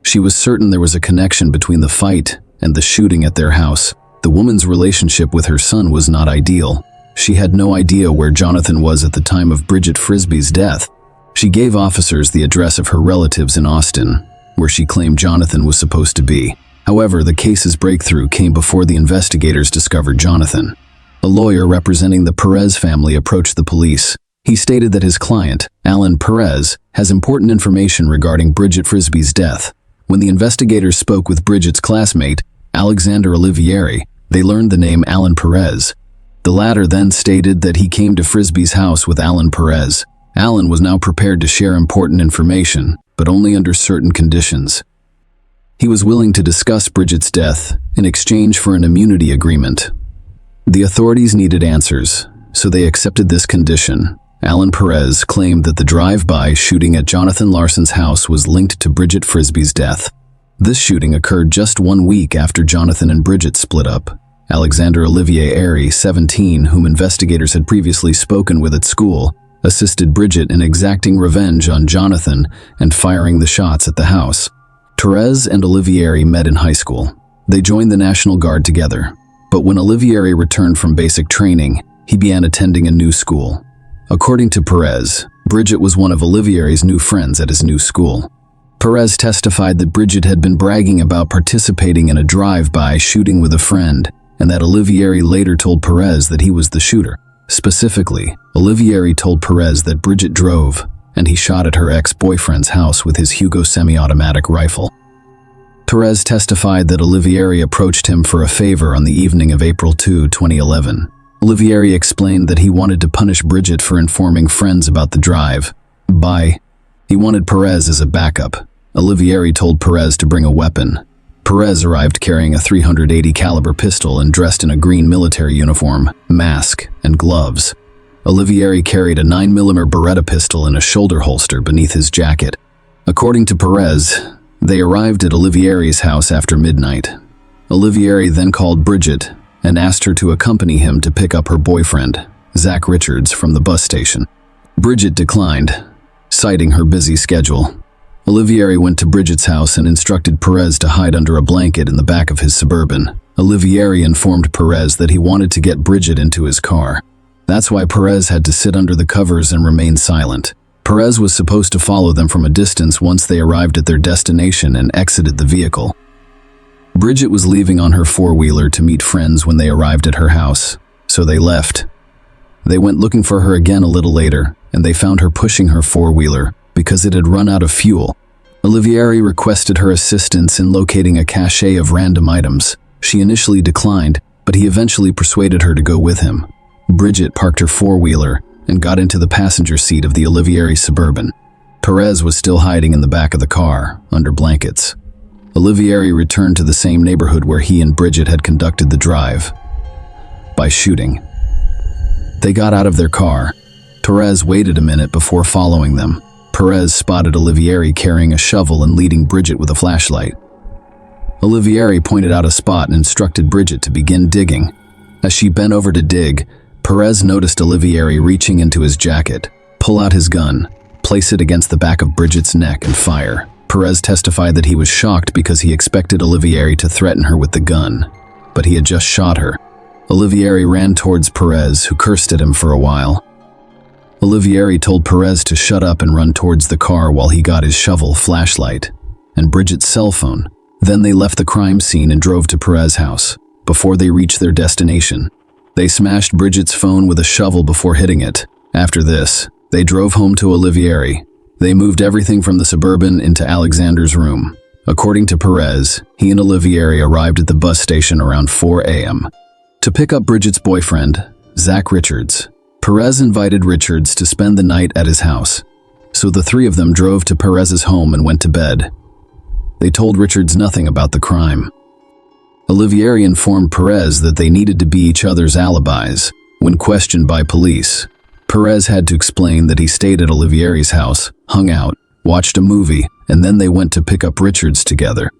S1: She was certain there was a connection between the fight and the shooting at their house. The woman's relationship with her son was not ideal. She had no idea where Jonathan was at the time of Bridget Frisbee's death. She gave officers the address of her relatives in Austin, where she claimed Jonathan was supposed to be. However, the case's breakthrough came before the investigators discovered Jonathan. A lawyer representing the Perez family approached the police. He stated that his client, Alan Perez, has important information regarding Bridget Frisbee's death. When the investigators spoke with Bridget's classmate, Alexander Olivieri, they learned the name Alan Perez. The latter then stated that he came to Frisbee's house with Alan Perez. Alan was now prepared to share important information, but only under certain conditions. He was willing to discuss Bridget's death in exchange for an immunity agreement. The authorities needed answers, so they accepted this condition. Alan Perez claimed that the drive-by shooting at Jonathan Larson's house was linked to Bridget Frisbee's death. This shooting occurred just 1 week after Jonathan and Bridget split up. Alexander Olivieri, 17, whom investigators had previously spoken with at school, assisted Bridget in exacting revenge on Jonathan and firing the shots at the house. Perez and Olivieri met in high school. They joined the National Guard together, but when Olivieri returned from basic training, he began attending a new school. According to Perez, Bridget was one of Olivieri's new friends at his new school. Perez testified that Bridget had been bragging about participating in a drive-by shooting with a friend, and that Olivieri later told Perez that he was the shooter. Specifically, Olivieri told Perez that Bridget drove, and he shot at her ex-boyfriend's house with his Hugo semi-automatic rifle. Perez testified that Olivieri approached him for a favor on the evening of April 2, 2011. Olivieri explained that he wanted to punish Bridget for informing friends about the drive-by. He wanted Perez as a backup. Olivieri told Perez to bring a weapon. Perez arrived carrying a .380 caliber pistol and dressed in a green military uniform, mask, and gloves. Olivieri carried a 9mm Beretta pistol in a shoulder holster beneath his jacket. According to Perez, they arrived at Olivieri's house after midnight. Olivieri then called Bridget and asked her to accompany him to pick up her boyfriend, Zach Richards, from the bus station. Bridget declined, citing her busy schedule. Olivieri went to Bridget's house and instructed Perez to hide under a blanket in the back of his Suburban. Olivieri informed Perez that he wanted to get Bridget into his car. That's why Perez had to sit under the covers and remain silent. Perez was supposed to follow them from a distance once they arrived at their destination and exited the vehicle. Bridget was leaving on her four-wheeler to meet friends when they arrived at her house, so they left. They went looking for her again a little later, and they found her pushing her four-wheeler because it had run out of fuel. Olivieri requested her assistance in locating a cache of random items. She initially declined, but he eventually persuaded her to go with him. Bridget parked her four-wheeler and got into the passenger seat of the Olivieri Suburban. Perez was still hiding in the back of the car, under blankets. Olivieri returned to the same neighborhood where he and Bridget had conducted the drive by shooting. They got out of their car. Perez waited a minute before following them. Perez spotted Olivieri carrying a shovel and leading Bridget with a flashlight. Olivieri pointed out a spot and instructed Bridget to begin digging. As she bent over to dig, Perez noticed Olivieri reaching into his jacket, pull out his gun, place it against the back of Bridget's neck and fire. Perez testified that he was shocked because he expected Olivieri to threaten her with the gun, but he had just shot her. Olivieri ran towards Perez, who cursed at him for a while. Olivieri told Perez to shut up and run towards the car while he got his shovel, flashlight, and Bridget's cell phone. Then they left the crime scene and drove to Perez's house. Before they reached their destination, they smashed Bridget's phone with a shovel before hitting it. After this, they drove home to Olivieri. They moved everything from the Suburban into Alexander's room. According to Perez, he and Olivieri arrived at the bus station around 4 a.m. to pick up Bridget's boyfriend, Zach Richards. Perez invited Richards to spend the night at his house, so the three of them drove to Perez's home and went to bed. They told Richards nothing about the crime. Olivieri informed Perez that they needed to be each other's alibis. When questioned by police, Perez had to explain that he stayed at Olivieri's house, hung out, watched a movie, and then they went to pick up Richards together.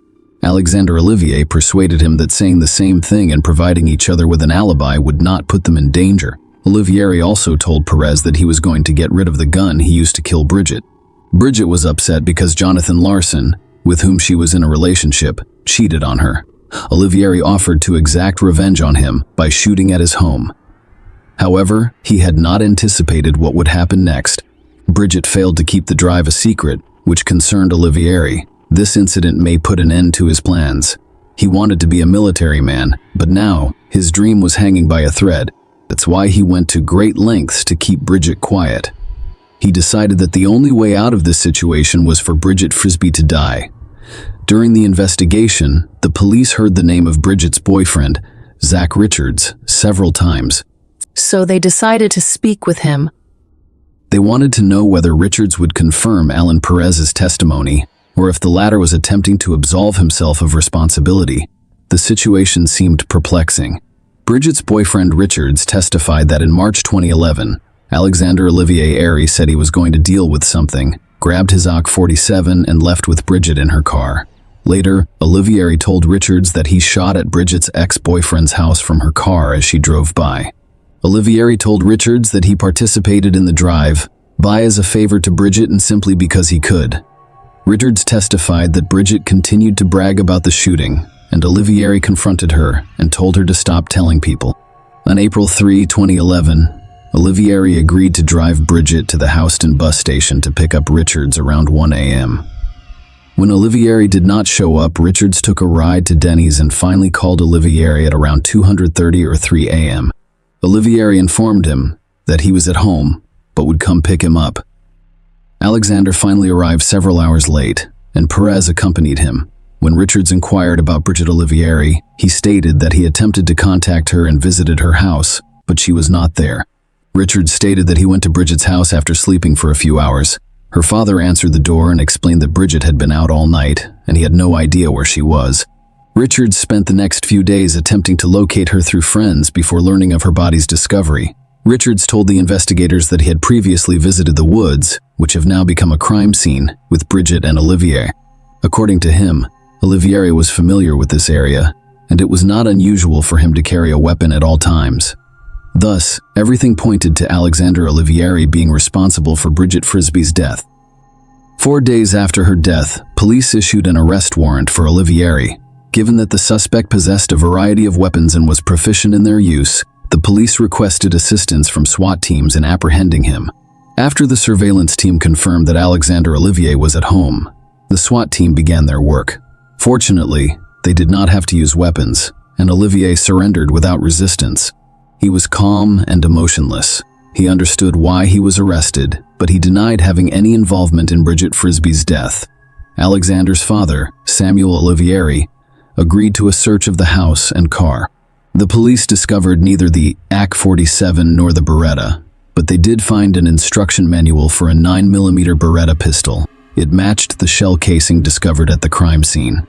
S1: Alexander Olivier persuaded him that saying the same thing and providing each other with an alibi would not put them in danger. Olivieri also told Perez that he was going to get rid of the gun he used to kill Bridget. Bridget was upset because Jonathan Larson, with whom she was in a relationship, cheated on her. Olivieri offered to exact revenge on him by shooting at his home. However, he had not anticipated what would happen next. Bridget failed to keep the drive a secret, which concerned Olivieri. This incident may put an end to his plans. He wanted to be a military man, but now his dream was hanging by a thread. That's why he went to great lengths to keep Bridget quiet. He decided that the only way out of this situation was for Bridget Frisbee to die. During the investigation, the police heard the name of Bridget's boyfriend, Zach Richards, several times.
S2: So they decided to speak with him.
S1: They wanted to know whether Richards would confirm Alan Perez's testimony, or if the latter was attempting to absolve himself of responsibility. The situation seemed perplexing. Bridget's boyfriend Richards testified that in March 2011, Alexander Olivier Airy said he was going to deal with something, grabbed his AK-47 and left with Bridget in her car. Later, Olivieri told Richards that he shot at Bridget's ex-boyfriend's house from her car as she drove by. Olivieri told Richards that he participated in the drive-by as a favor to Bridget and simply because he could. Richards testified that Bridget continued to brag about the shooting, and Olivieri confronted her and told her to stop telling people. On April 3, 2011, Olivieri agreed to drive Bridget to the Houston bus station to pick up Richards around 1 a.m. When Olivieri did not show up, Richards took a ride to Denny's and finally called Olivieri at around 2:30 or 3 a.m. Olivieri informed him that he was at home, but would come pick him up. Alexander finally arrived several hours late, and Perez accompanied him. When Richards inquired about Bridget Olivieri, he stated that he attempted to contact her and visited her house, but she was not there. Richards stated that he went to Bridget's house after sleeping for a few hours. Her father answered the door and explained that Bridget had been out all night, and he had no idea where she was. Richards spent the next few days attempting to locate her through friends before learning of her body's discovery. Richards told the investigators that he had previously visited the woods, which have now become a crime scene, with Bridget and Olivier. According to him, Olivieri was familiar with this area, and it was not unusual for him to carry a weapon at all times. Thus, everything pointed to Alexander Olivieri being responsible for Bridget Frisbee's death. 4 days after her death, police issued an arrest warrant for Olivieri. Given that the suspect possessed a variety of weapons and was proficient in their use, the police requested assistance from SWAT teams in apprehending him. After the surveillance team confirmed that Alexander Olivier was at home, the SWAT team began their work. Fortunately, they did not have to use weapons, and Olivier surrendered without resistance. He was calm and emotionless. He understood why he was arrested, but he denied having any involvement in Bridget Frisbee's death. Alexander's father, Samuel Olivieri, agreed to a search of the house and car. The police discovered neither the AK-47 nor the Beretta, but they did find an instruction manual for a 9mm Beretta pistol. It matched the shell casing discovered at the crime scene.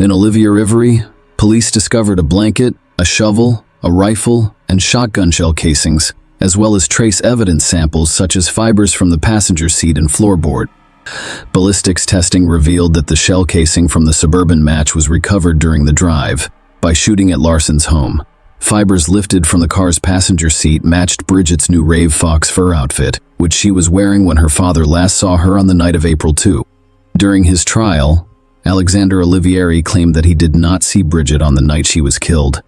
S1: In Olivieri, police discovered a blanket, a shovel, a rifle, and shotgun shell casings, as well as trace evidence samples such as fibers from the passenger seat and floorboard. Ballistics testing revealed that the shell casing from the Suburban match was recovered during the drive by shooting at Larson's home. Fibers lifted from the car's passenger seat matched Bridget's new Rave Fox fur outfit, which she was wearing when her father last saw her on the night of April 2. During his trial, Alexander Olivieri claimed that he did not see Bridget on the night she was killed.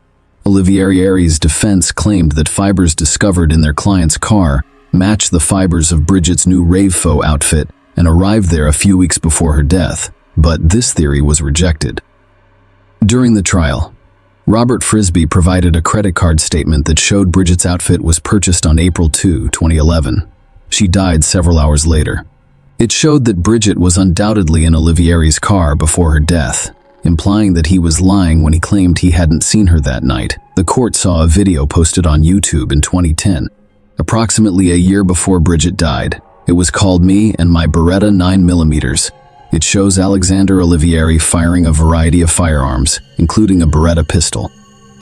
S1: Olivieri's defense claimed that fibers discovered in their client's car matched the fibers of Bridget's new Rave Fox outfit and arrived there a few weeks before her death, but this theory was rejected. During the trial, Robert Frisby provided a credit card statement that showed Bridget's outfit was purchased on April 2, 2011. She died several hours later. It showed that Bridget was undoubtedly in Olivieri's car before her death, implying that he was lying when he claimed he hadn't seen her that night. The court saw a video posted on YouTube in 2010, approximately a year before Bridget died. It was called Me and My Beretta 9mm. It shows Alexander Olivieri firing a variety of firearms, including a Beretta pistol.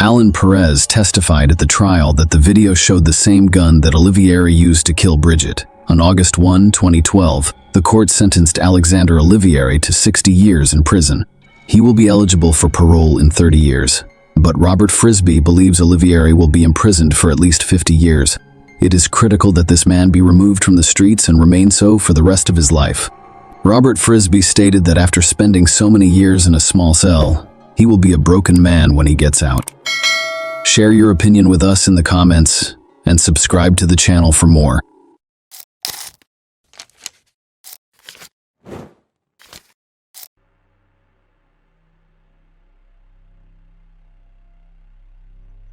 S1: Alan Perez testified at the trial that the video showed the same gun that Olivieri used to kill Bridget. On August 1, 2012, the court sentenced Alexander Olivieri to 60 years in prison. He will be eligible for parole in 30 years, but Robert Frisby believes Olivieri will be imprisoned for at least 50 years. It is critical that this man be removed from the streets and remain so for the rest of his life. Robert Frisby stated that after spending so many years in a small cell, he will be a broken man when he gets out. Share your opinion with us in the comments and subscribe to the channel for more.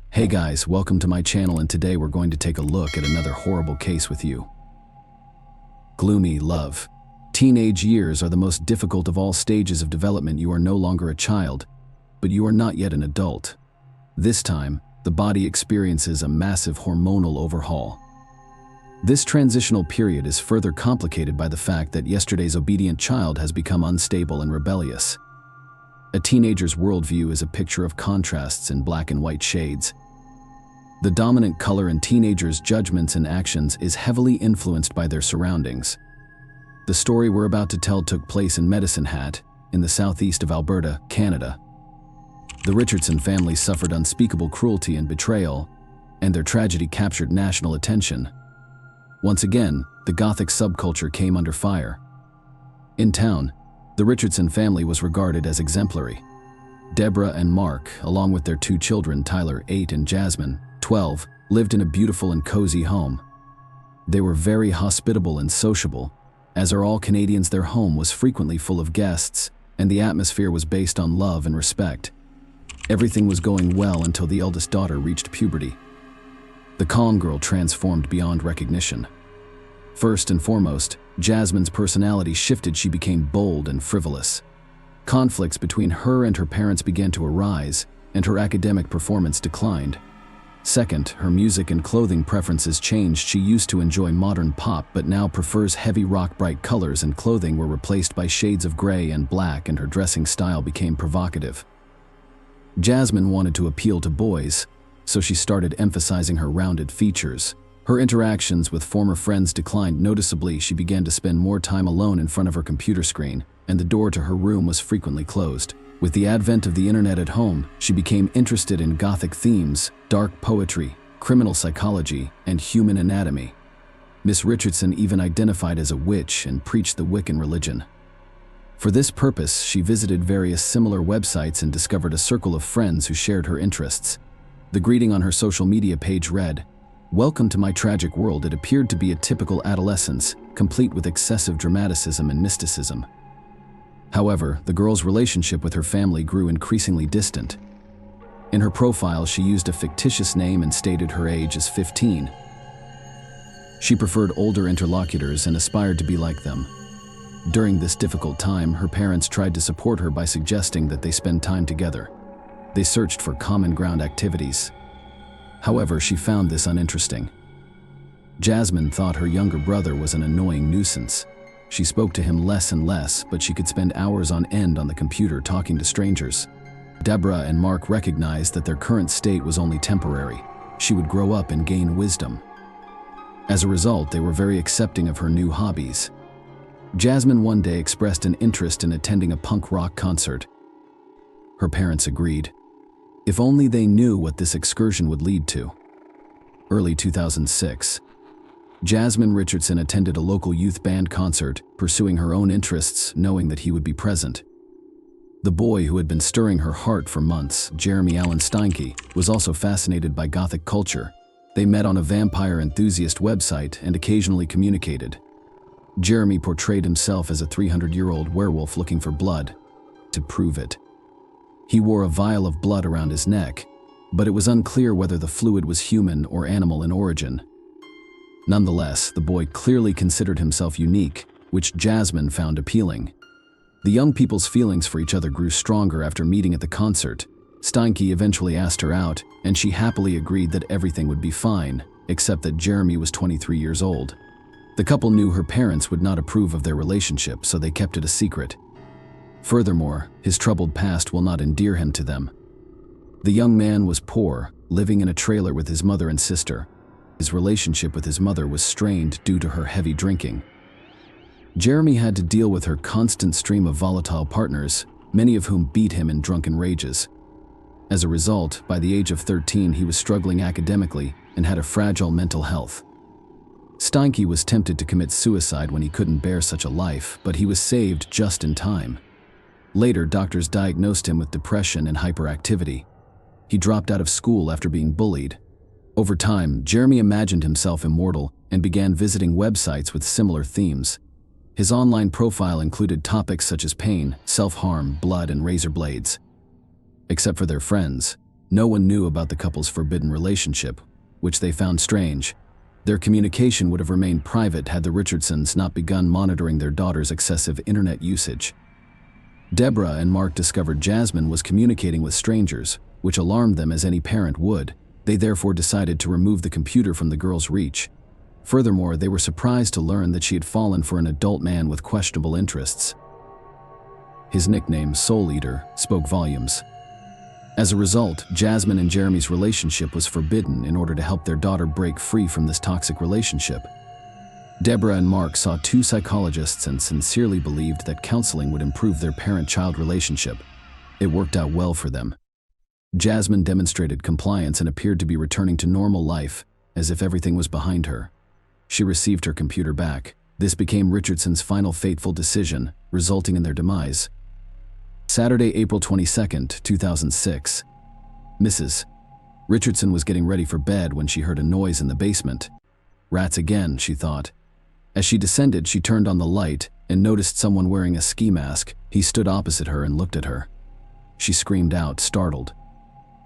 S3: Hey guys, welcome to my channel, and today we're going to take a look at another horrible case with you. Gloomy love. Teenage years are the most difficult of all stages of development. You are no longer a child, but you are not yet an adult. This time, the body experiences a massive hormonal overhaul. This transitional period is further complicated by the fact that yesterday's obedient child has become unstable and rebellious. A teenager's worldview is a picture of contrasts in black and white shades. The dominant color in teenagers' judgments and actions is heavily influenced by their surroundings. The story we're about to tell took place in Medicine Hat, in the southeast of Alberta, Canada. The Richardson family suffered unspeakable cruelty and betrayal, and their tragedy captured national attention. Once again, the Gothic subculture came under fire. In town, the Richardson family was regarded as exemplary. Deborah and Mark, along with their two children, Tyler, 8, and Jasmine, 12, lived in a beautiful and cozy home. They were very hospitable and sociable. As are all Canadians, their home was frequently full of guests, and the atmosphere was based on love and respect. Everything was going well until the eldest daughter reached puberty. The calm girl transformed beyond recognition. First and foremost, Jasmine's personality shifted. She became bold and frivolous. Conflicts between her and her parents began to arise, and her academic performance declined. Second, her music and clothing preferences changed. She used to enjoy modern pop, but now prefers heavy rock. Bright colors and clothing were replaced by shades of gray and black, and her dressing style became provocative. Jasmine wanted to appeal to boys, so she started emphasizing her rounded features. Her interactions with former friends declined noticeably. She began to spend more time alone in front of her computer screen, and the door to her room was frequently closed. With the advent of the internet at home, she became interested in Gothic themes, dark poetry, criminal psychology, and human anatomy. Miss Richardson even identified as a witch and preached the Wiccan religion. For this purpose, she visited various similar websites and discovered a circle of friends who shared her interests. The greeting on her social media page read, "Welcome to my tragic world." It appeared to be a typical adolescence, complete with excessive dramaticism and mysticism. However, the girl's relationship with her family grew increasingly distant. In her profile, she used a fictitious name and stated her age as 15. She preferred older interlocutors and aspired to be like them. During this difficult time, her parents tried to support her by suggesting that they spend time together. They searched for common ground activities. However, she found this uninteresting. Jasmine thought her younger brother was an annoying nuisance. She spoke to him less and less, but she could spend hours on end on the computer talking to strangers. Deborah and Mark recognized that their current state was only temporary. She would grow up and gain wisdom. As a result, they were very accepting of her new hobbies. Jasmine one day expressed an interest in attending a punk rock concert. Her parents agreed. If only they knew what this excursion would lead to. Early 2006. Jasmine Richardson attended a local youth band concert, pursuing her own interests, knowing that he would be present. The boy who had been stirring her heart for months, Jeremy Allen Steinke, was also fascinated by Gothic culture. They met on a vampire enthusiast website and occasionally communicated. Jeremy portrayed himself as a 300-year-old werewolf looking for blood. To prove it, he wore a vial of blood around his neck, but it was unclear whether the fluid was human or animal in origin. Nonetheless, the boy clearly considered himself unique, which Jasmine found appealing. The young people's feelings for each other grew stronger after meeting at the concert. Steinke eventually asked her out, and she happily agreed that everything would be fine, except that Jeremy was 23 years old. The couple knew her parents would not approve of their relationship, so they kept it a secret. Furthermore, his troubled past will not endear him to them. The young man was poor, living in a trailer with his mother and sister. His relationship with his mother was strained due to her heavy drinking. Jeremy had to deal with her constant stream of volatile partners, many of whom beat him in drunken rages. As a result, by the age of 13, he was struggling academically and had a fragile mental health. Steinke was tempted to commit suicide when he couldn't bear such a life, but he was saved just in time. Later, doctors diagnosed him with depression and hyperactivity. He dropped out of school after being bullied. Over time, Jeremy imagined himself immortal and began visiting websites with similar themes. His online profile included topics such as pain, self-harm, blood, and razor blades. Except for their friends, no one knew about the couple's forbidden relationship, which they found strange. Their communication would have remained private had the Richardsons not begun monitoring their daughter's excessive internet usage. Deborah and Mark discovered Jasmine was communicating with strangers, which alarmed them as any parent would. They therefore decided to remove the computer from the girl's reach. Furthermore, they were surprised to learn that she had fallen for an adult man with questionable interests. His nickname, Soul Eater, spoke volumes. As a result, Jasmine and Jeremy's relationship was forbidden in order to help their daughter break free from this toxic relationship. Deborah and Mark saw two psychologists and sincerely believed that counseling would improve their parent-child relationship. It worked out well for them. Jasmine demonstrated compliance and appeared to be returning to normal life, as if everything was behind her. She received her computer back. This became Richardson's final fateful decision, resulting in their demise. Saturday, April 22, 2006. Mrs. Richardson was getting ready for bed when she heard a noise in the basement. Rats again, she thought. As she descended, she turned on the light and noticed someone wearing a ski mask. He stood opposite her and looked at her. She screamed out, startled.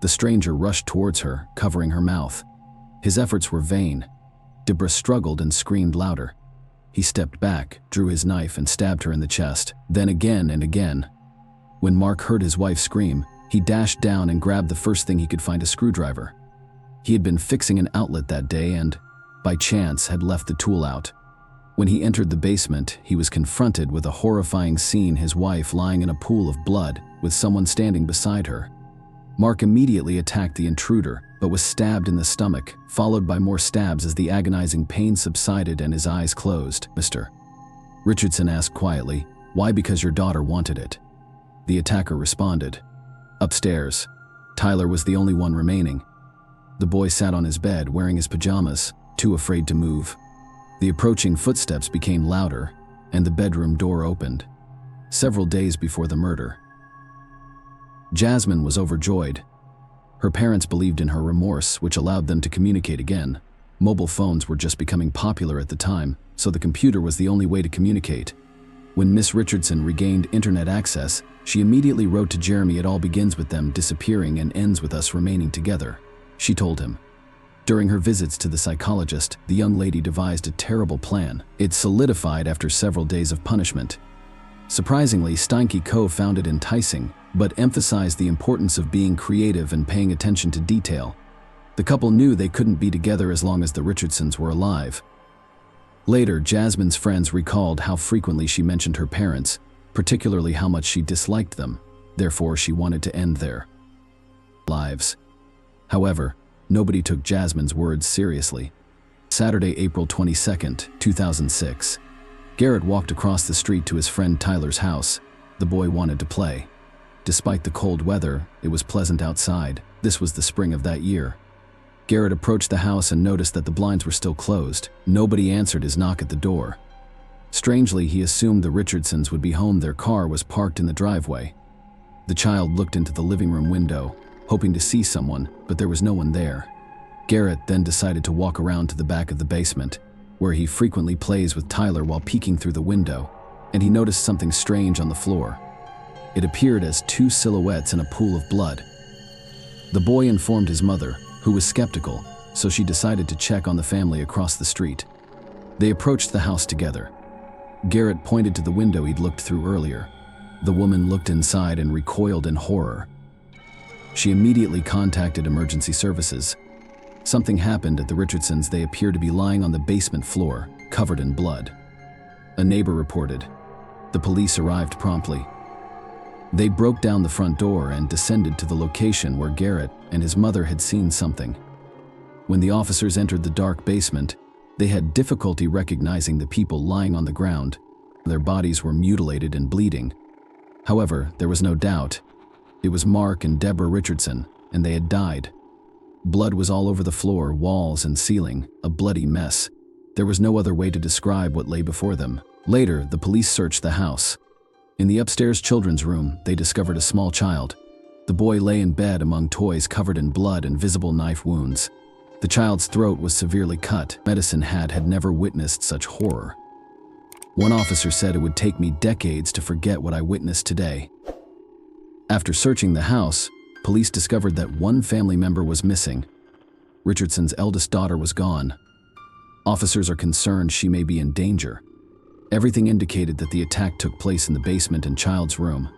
S3: The stranger rushed towards her, covering her mouth. His efforts were vain. Deborah struggled and screamed louder. He stepped back, drew his knife, and stabbed her in the chest, then again and again. When Mark heard his wife scream, he dashed down and grabbed the first thing he could find, a screwdriver. He had been fixing an outlet that day and, by chance, had left the tool out. When he entered the basement, he was confronted with a horrifying scene: his wife lying in a pool of blood, with someone standing beside her. Mark immediately attacked the intruder, but was stabbed in the stomach, followed by more stabs as the agonizing pain subsided and his eyes closed. Mr. Richardson asked quietly, "Why? Because your daughter wanted it." The attacker responded. Upstairs, Tyler was the only one remaining. The boy sat on his bed wearing his pajamas, too afraid to move. The approaching footsteps became louder, and the bedroom door opened. Several days before the murder. Jasmine was overjoyed. Her parents believed in her remorse, which allowed them to communicate again. Mobile phones were just becoming popular at the time, so the computer was the only way to communicate. When Miss Richardson regained internet access, she immediately wrote to Jeremy, "It all begins with them disappearing and ends with us remaining together," she told him. During her visits to the psychologist, the young lady devised a terrible plan. It solidified after several days of punishment. Surprisingly, Steinke Co. found it enticing, but emphasized the importance of being creative and paying attention to detail. The couple knew they couldn't be together as long as the Richardsons were alive. Later, Jasmine's friends recalled how frequently she mentioned her parents, particularly how much she disliked them. Therefore, she wanted to end their lives. However, nobody took Jasmine's words seriously. Saturday, April 22, 2006. Garrett walked across the street to his friend Tyler's house. The boy wanted to play. Despite the cold weather, it was pleasant outside. This was the spring of that year. Garrett approached the house and noticed that the blinds were still closed. Nobody answered his knock at the door. Strangely, he assumed the Richardsons would be home. Their car was parked in the driveway. The child looked into the living room window, hoping to see someone, but there was no one there. Garrett then decided to walk around to the back of the basement, where he frequently plays with Tyler while peeking through the window, and he noticed something strange on the floor. It appeared as two silhouettes in a pool of blood. The boy informed his mother, who was skeptical, so she decided to check on the family across the street. They approached the house together. Garrett pointed to the window he'd looked through earlier. The woman looked inside and recoiled in horror. She immediately contacted emergency services. Something happened at the Richardsons. They appeared to be lying on the basement floor, covered in blood. A neighbor reported. The police arrived promptly. They broke down the front door and descended to the location where Garrett and his mother had seen something. When the officers entered the dark basement, they had difficulty recognizing the people lying on the ground. Their bodies were mutilated and bleeding. However, there was no doubt. It was Mark and Deborah Richardson, and they had died. Blood was all over the floor, walls, and ceiling, a bloody mess. There was no other way to describe what lay before them. Later, the police searched the house. In the upstairs children's room, they discovered a small child. The boy lay in bed among toys covered in blood and visible knife wounds. The child's throat was severely cut. Medicine had never witnessed such horror. One officer said, "It would take me decades to forget what I witnessed today." After searching the house, police discovered that one family member was missing. Richardson's eldest daughter was gone. Officers are concerned she may be in danger. Everything indicated that the attack took place in the basement and child's room.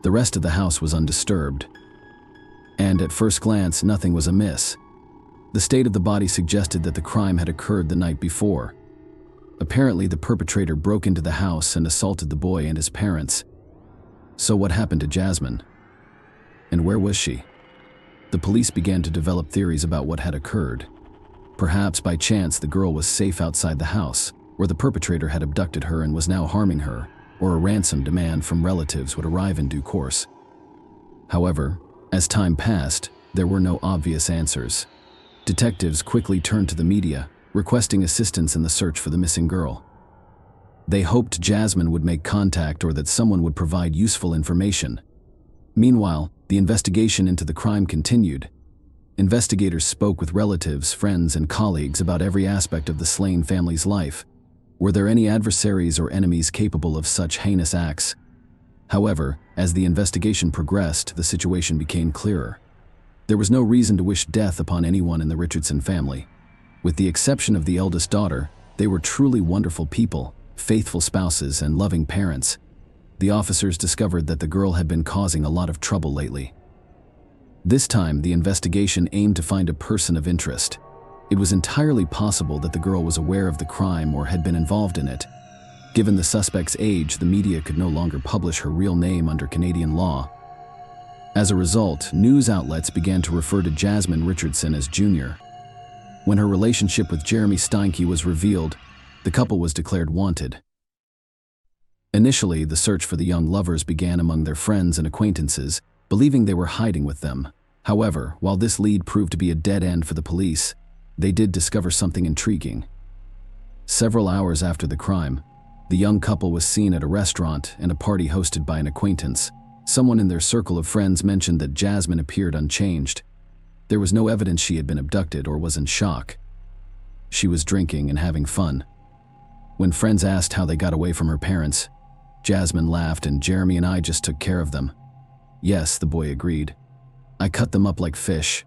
S3: The rest of the house was undisturbed. And at first glance, nothing was amiss. The state of the body suggested that the crime had occurred the night before. Apparently, the perpetrator broke into the house and assaulted the boy and his parents. So what happened to Jasmine? And where was she? The police began to develop theories about what had occurred. Perhaps by chance the girl was safe outside the house, or the perpetrator had abducted her and was now harming her, or a ransom demand from relatives would arrive in due course. However, as time passed, there were no obvious answers. Detectives quickly turned to the media, requesting assistance in the search for the missing girl. They hoped Jasmine would make contact or that someone would provide useful information. Meanwhile, the investigation into the crime continued. Investigators spoke with relatives, friends, and colleagues about every aspect of the slain family's life. Were there any adversaries or enemies capable of such heinous acts? However, as the investigation progressed, the situation became clearer. There was no reason to wish death upon anyone in the Richardson family. With the exception of the eldest daughter, they were truly wonderful people, faithful spouses, and loving parents. The officers discovered that the girl had been causing a lot of trouble lately. This time, the investigation aimed to find a person of interest. It was entirely possible that the girl was aware of the crime or had been involved in it. Given the suspect's age, the media could no longer publish her real name under Canadian law. As a result, news outlets began to refer to Jasmine Richardson as Jr. When her relationship with Jeremy Steinke was revealed, the couple was declared wanted. Initially, the search for the young lovers began among their friends and acquaintances, believing they were hiding with them. However, while this lead proved to be a dead end for the police, they did discover something intriguing. Several hours after the crime, the young couple was seen at a restaurant and a party hosted by an acquaintance. Someone in their circle of friends mentioned that Jasmine appeared unchanged. There was no evidence she had been abducted or was in shock. She was drinking and having fun. When friends asked how they got away from her parents, Jasmine laughed and Jeremy and I just took care of them. Yes, the boy agreed. I cut them up like fish.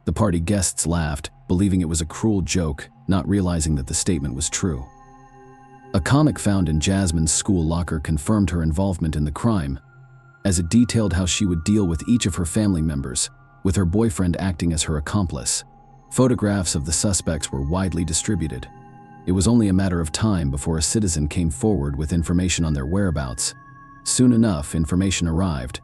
S3: The party guests laughed, believing it was a cruel joke, not realizing that the statement was true. A comic found in Jasmine's school locker confirmed her involvement in the crime, as it detailed how she would deal with each of her family members, with her boyfriend acting as her accomplice. Photographs of the suspects were widely distributed. It was only a matter of time before a citizen came forward with information on their whereabouts. Soon enough, information arrived.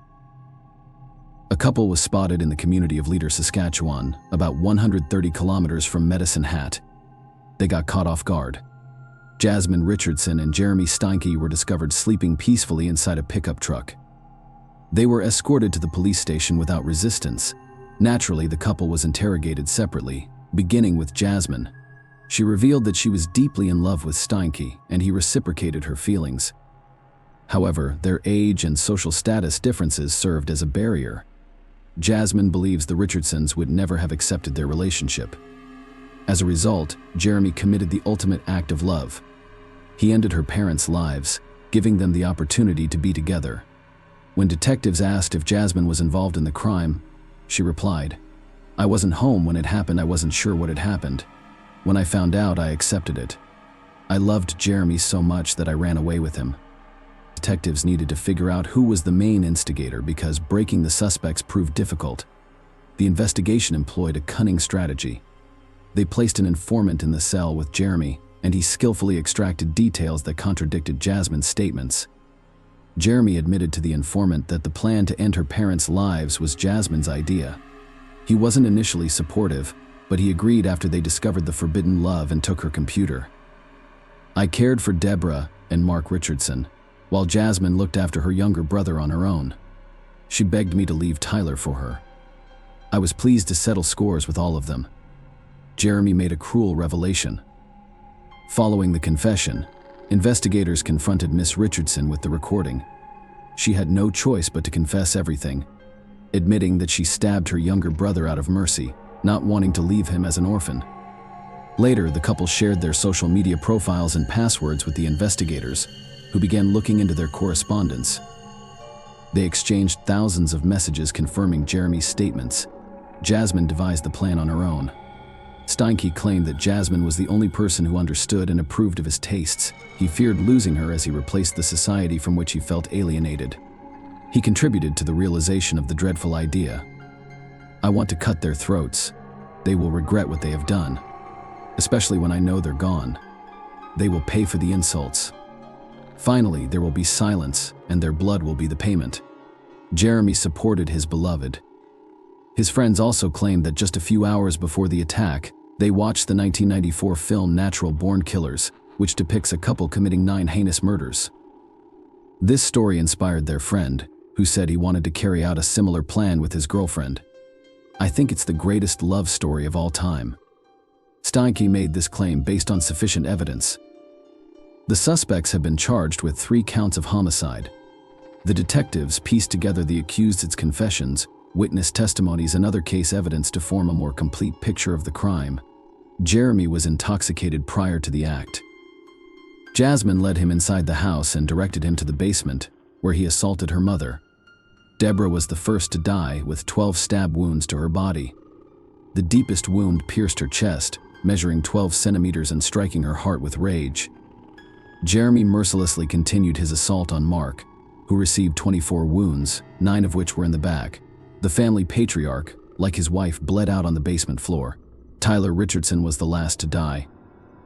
S3: A couple was spotted in the community of Leader, Saskatchewan, about 130 kilometers from Medicine Hat. They got caught off guard. Jasmine Richardson and Jeremy Steinke were discovered sleeping peacefully inside a pickup truck. They were escorted to the police station without resistance. Naturally, the couple was interrogated separately, beginning with Jasmine. She revealed that she was deeply in love with Steinke, and he reciprocated her feelings. However, their age and social status differences served as a barrier. Jasmine believes the Richardsons would never have accepted their relationship. As a result, Jeremy committed the ultimate act of love. He ended her parents' lives, giving them the opportunity to be together. When detectives asked if Jasmine was involved in the crime, she replied, "I wasn't home when it happened. I wasn't sure what had happened. When I found out, I accepted it. I loved Jeremy so much that I ran away with him." Detectives needed to figure out who was the main instigator because breaking the suspects proved difficult. The investigation employed a cunning strategy. They placed an informant in the cell with Jeremy, and he skillfully extracted details that contradicted Jasmine's statements. Jeremy admitted to the informant that the plan to end her parents' lives was Jasmine's idea. He wasn't initially supportive, but he agreed after they discovered the forbidden love and took her computer. "I cared for Deborah and Mark Richardson, while Jasmine looked after her younger brother on her own. She begged me to leave Tyler for her. I was pleased to settle scores with all of them." Jeremy made a cruel revelation. Following the confession, investigators confronted Miss Richardson with the recording. She had no choice but to confess everything, admitting that she stabbed her younger brother out of mercy, not wanting to leave him as an orphan. Later, the couple shared their social media profiles and passwords with the investigators, who began looking into their correspondence. They exchanged thousands of messages confirming Jeremy's statements. Jasmine devised the plan on her own. Steinke claimed that Jasmine was the only person who understood and approved of his tastes. He feared losing her as he replaced the society from which he felt alienated. He contributed to the realization of the dreadful idea. "I want to cut their throats. They will regret what they have done, especially when I know they're gone. They will pay for the insults. Finally, there will be silence, and their blood will be the payment." Jeremy supported his beloved. His friends also claimed that just a few hours before the attack, they watched the 1994 film Natural Born Killers, which depicts a couple committing 9 heinous murders. This story inspired their friend, who said he wanted to carry out a similar plan with his girlfriend. "I think it's the greatest love story of all time." Steinke made this claim based on sufficient evidence. The suspects have been charged with 3 counts of homicide. The detectives pieced together the accused's confessions, witness testimonies, and other case evidence to form a more complete picture of the crime. Jeremy was intoxicated prior to the act. Jasmine led him inside the house and directed him to the basement, where he assaulted her mother. Deborah was the first to die, with 12 stab wounds to her body. The deepest wound pierced her chest, measuring 12 centimeters and striking her heart with rage. Jeremy mercilessly continued his assault on Mark, who received 24 wounds, 9 of which were in the back. The family patriarch, like his wife, bled out on the basement floor. Tyler Richardson was the last to die.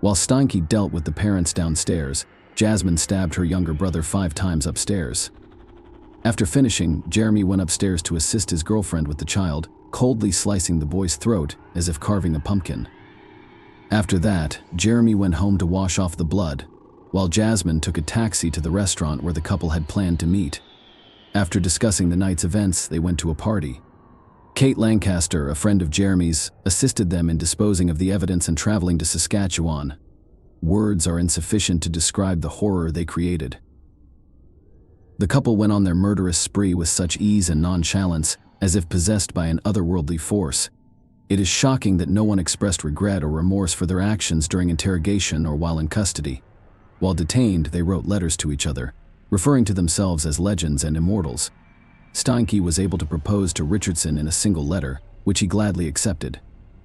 S3: While Steinke dealt with the parents downstairs, Jasmine stabbed her younger brother 5 times upstairs. After finishing, Jeremy went upstairs to assist his girlfriend with the child, coldly slicing the boy's throat as if carving a pumpkin. After that, Jeremy went home to wash off the blood, while Jasmine took a taxi to the restaurant where the couple had planned to meet. After discussing the night's events, they went to a party. Kate Lancaster, a friend of Jeremy's, assisted them in disposing of the evidence and traveling to Saskatchewan. Words are insufficient to describe the horror they created. The couple went on their murderous spree with such ease and nonchalance, as if possessed by an otherworldly force. It is shocking that no one expressed regret or remorse for their actions during interrogation or while in custody. While detained, they wrote letters to each other, referring to themselves as legends and immortals. Steinke was able to propose to Richardson in a single letter, which he gladly accepted.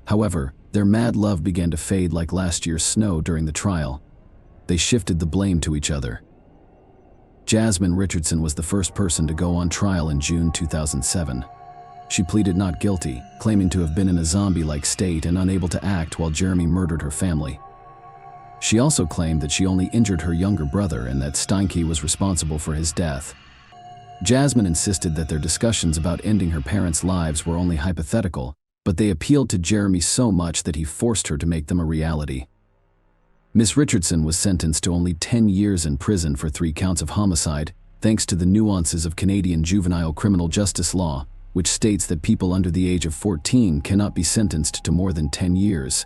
S3: However, their mad love began to fade like last year's snow during the trial. They shifted the blame to each other. Jasmine Richardson was the first person to go on trial in June 2007. She pleaded not guilty, claiming to have been in a zombie-like state and unable to act while Jeremy murdered her family. She also claimed that she only injured her younger brother and that Steinke was responsible for his death. Jasmine insisted that their discussions about ending her parents' lives were only hypothetical, but they appealed to Jeremy so much that he forced her to make them a reality. Miss Richardson was sentenced to only 10 years in prison for 3 counts of homicide, thanks to the nuances of Canadian juvenile criminal justice law, which states that people under the age of 14 cannot be sentenced to more than 10 years.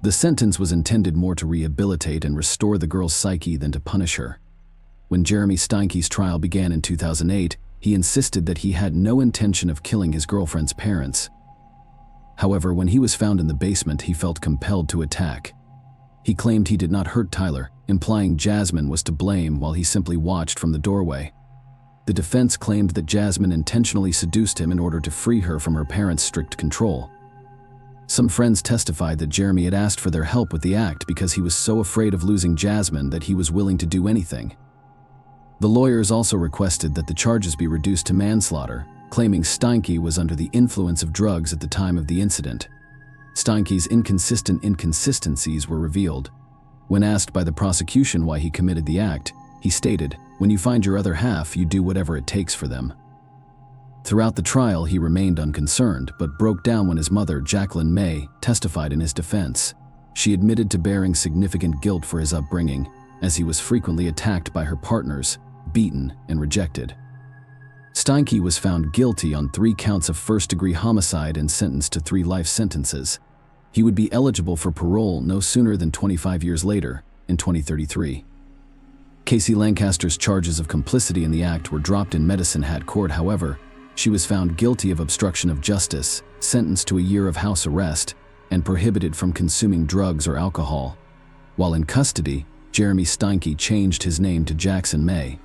S3: The sentence was intended more to rehabilitate and restore the girl's psyche than to punish her. When Jeremy Steinke's trial began in 2008, he insisted that he had no intention of killing his girlfriend's parents. However, when he was found in the basement, he felt compelled to attack. He claimed he did not hurt Tyler, implying Jasmine was to blame while he simply watched from the doorway. The defense claimed that Jasmine intentionally seduced him in order to free her from her parents' strict control. Some friends testified that Jeremy had asked for their help with the act because he was so afraid of losing Jasmine that he was willing to do anything. The lawyers also requested that the charges be reduced to manslaughter, claiming Steinke was under the influence of drugs at the time of the incident. Steinke's inconsistent inconsistencies were revealed. When asked by the prosecution why he committed the act, he stated, "When you find your other half, you do whatever it takes for them." Throughout the trial, he remained unconcerned, but broke down when his mother, Jacqueline May, testified in his defense. She admitted to bearing significant guilt for his upbringing, as he was frequently attacked by her partners, beaten, and rejected. Steinke was found guilty on 3 counts of first-degree homicide and sentenced to 3 life sentences. He would be eligible for parole no sooner than 25 years later, in 2033. Casey Lancaster's charges of complicity in the act were dropped in Medicine Hat Court. However, she was found guilty of obstruction of justice, sentenced to a year of house arrest, and prohibited from consuming drugs or alcohol. While in custody, Jeremy Steinke changed his name to Jackson May.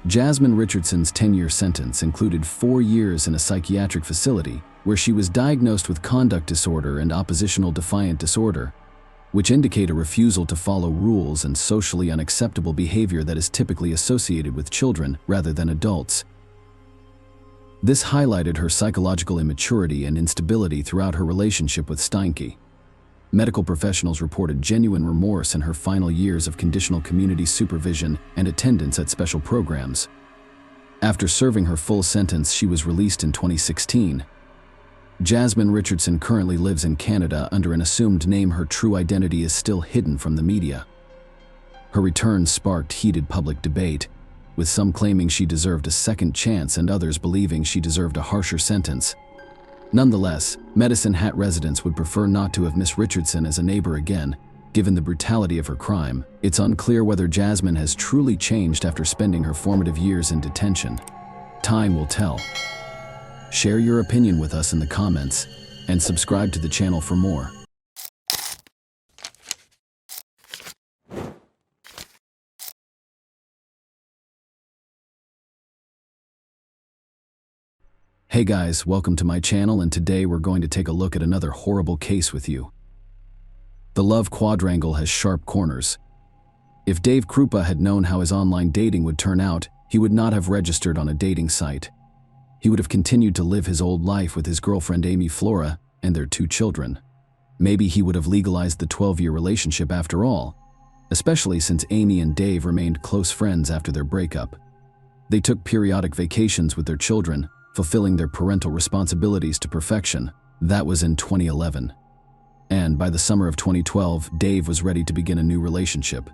S3: Jasmine Richardson's 10-year sentence included 4 years in a psychiatric facility where she was diagnosed with conduct disorder and oppositional defiant disorder, which indicate a refusal to follow rules and socially unacceptable behavior that is typically associated with children rather than adults. This highlighted her psychological immaturity and instability throughout her relationship with Steinke. Medical professionals reported genuine remorse in her final years of conditional community supervision and attendance at special programs. After serving her full sentence, she was released in 2016. Jasmine Richardson currently lives in Canada under an assumed name. Her true identity is still hidden from the media. Her return sparked heated public debate, with some claiming she deserved a second chance and others believing she deserved a harsher sentence. Nonetheless, Medicine Hat residents would prefer not to have Miss Richardson as a neighbor again, given the brutality of her crime. It's unclear whether Jasmine has truly changed after spending her formative years in detention. Time will tell. Share your opinion with us in the comments, and subscribe to the channel for more. Hey guys, welcome to my channel, and today we're going to take a look at another horrible case with you. The love quadrangle has sharp corners. If Dave Krupa had known how his online dating would turn out, he would not have registered on a dating site. He would have continued to live his old life with his girlfriend Amy Flora and their 2 children. Maybe he would have legalized the 12-year relationship after all, especially since Amy and Dave remained close friends after their breakup. They took periodic vacations with their children, fulfilling their parental responsibilities to perfection. That was in 2011. And by the summer of 2012, Dave was ready to begin a new relationship.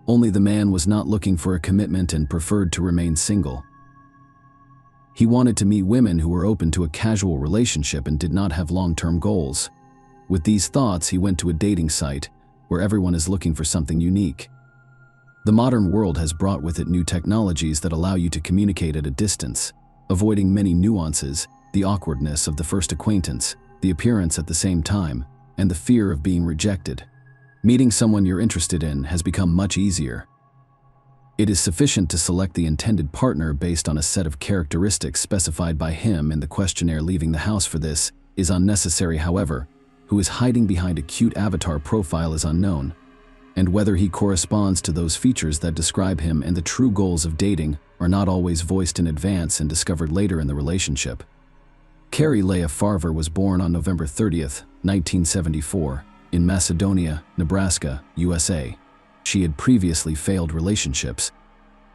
S3: Only the man was not looking for a commitment and preferred to remain single. He wanted to meet women who were open to a casual relationship and did not have long-term goals. With these thoughts, he went to a dating site where everyone is looking for something unique. The modern world has brought with it new technologies that allow you to communicate at a distance, avoiding many nuances, the awkwardness of the first acquaintance, the appearance at the same time, and the fear of being rejected. Meeting someone you're interested in has become much easier. It is sufficient to select the intended partner based on a set of characteristics specified by him in the questionnaire. Leaving the house for this is unnecessary. However, who is hiding behind a cute avatar profile is unknown, and whether he corresponds to those features that describe him. And the true goals of dating are not always voiced in advance and discovered later in the relationship. Carrie Leah Farver was born on November 30th, 1974, in Macedonia, Nebraska, USA. She had previously failed relationships.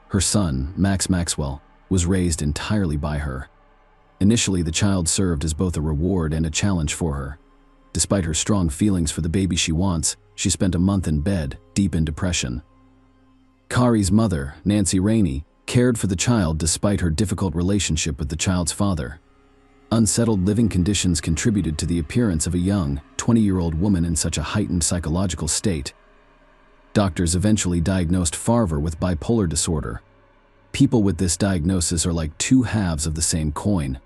S3: Her son, Max Maxwell, was raised entirely by her. Initially, the child served as both a reward and a challenge for her. Despite her strong feelings for the baby she wants, she spent a month in bed, deep in depression. Kari's mother, Nancy Rainey, cared for the child despite her difficult relationship with the child's father. Unsettled living conditions contributed to the appearance of a young, 20-year-old woman in such a heightened psychological state. Doctors eventually diagnosed Farver with bipolar disorder. People with this diagnosis are like two halves of the same coin.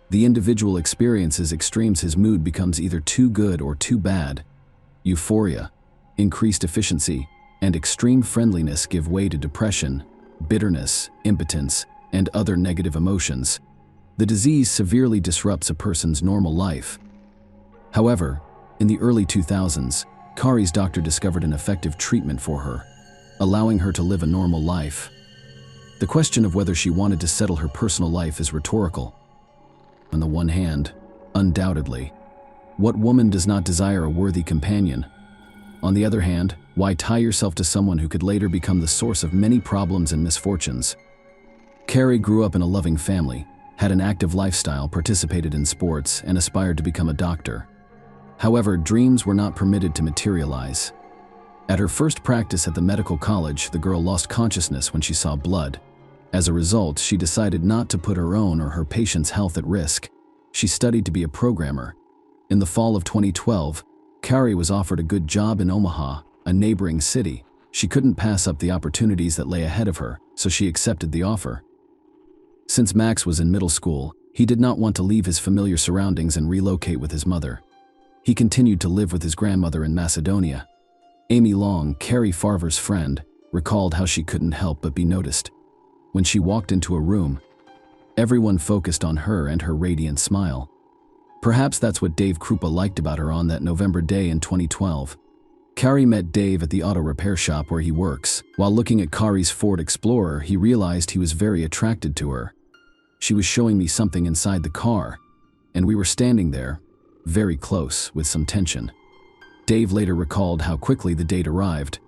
S3: The individual experiences extremes. His mood becomes either too good or too bad. Euphoria, increased efficiency, and extreme friendliness give way to depression, bitterness, impotence, and other negative emotions. The disease severely disrupts a person's normal life. However, in the early 2000s, Kari's doctor discovered an effective treatment for her, allowing her to live a normal life. The question of whether she wanted to settle her personal life is rhetorical. On the one hand, undoubtedly, what woman does not desire a worthy companion? On the other hand, why tie yourself to someone who could later become the source of many problems and misfortunes? Kari grew up in a loving family, had an active lifestyle, participated in sports, and aspired to become a doctor. However, dreams were not permitted to materialize. At her first practice at the medical college, the girl lost consciousness when she saw blood. As a result, she decided not to put her own or her patient's health at risk. She studied to be a programmer. In the fall of 2012, Kari was offered a good job in Omaha, a neighboring city. She couldn't pass up the opportunities that lay ahead of her, so she accepted the offer. Since Max was in middle school, he did not want to leave his familiar surroundings and relocate with his mother. He continued to live with his grandmother in Macedonia. Amy Long, Kari Farver's friend, recalled how she couldn't help but be noticed. When she walked into a room, everyone focused on her and her radiant smile. Perhaps that's what Dave Krupa liked about her. On that November day in 2012, Kari met Dave at the auto repair shop where he works. While looking at Kari's Ford Explorer, he realized he was very attracted to her. She was showing me something inside the car, and we were standing there, very close, with some tension. Dave later recalled how quickly the date arrived.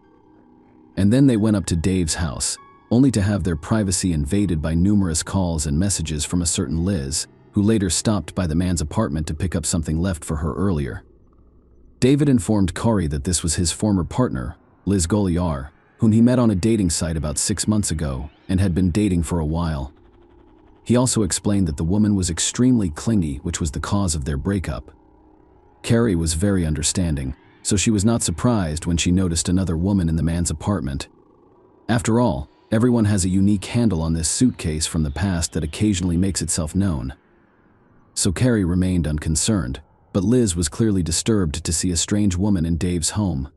S3: And then they went up to Dave's house, only to have their privacy invaded by numerous calls and messages from a certain Liz, who later stopped by the man's apartment to pick up something left for her earlier. David informed Kari that this was his former partner, Liz Goliar, whom he met on a dating site about 6 months ago and had been dating for a while. He also explained that the woman was extremely clingy, which was the cause of their breakup. Kari was very understanding, so she was not surprised when she noticed another woman in the man's apartment. After all, everyone has a unique handle on this suitcase from the past that occasionally makes itself known. So Kari remained unconcerned, but Liz was clearly disturbed to see a strange woman in Dave's home.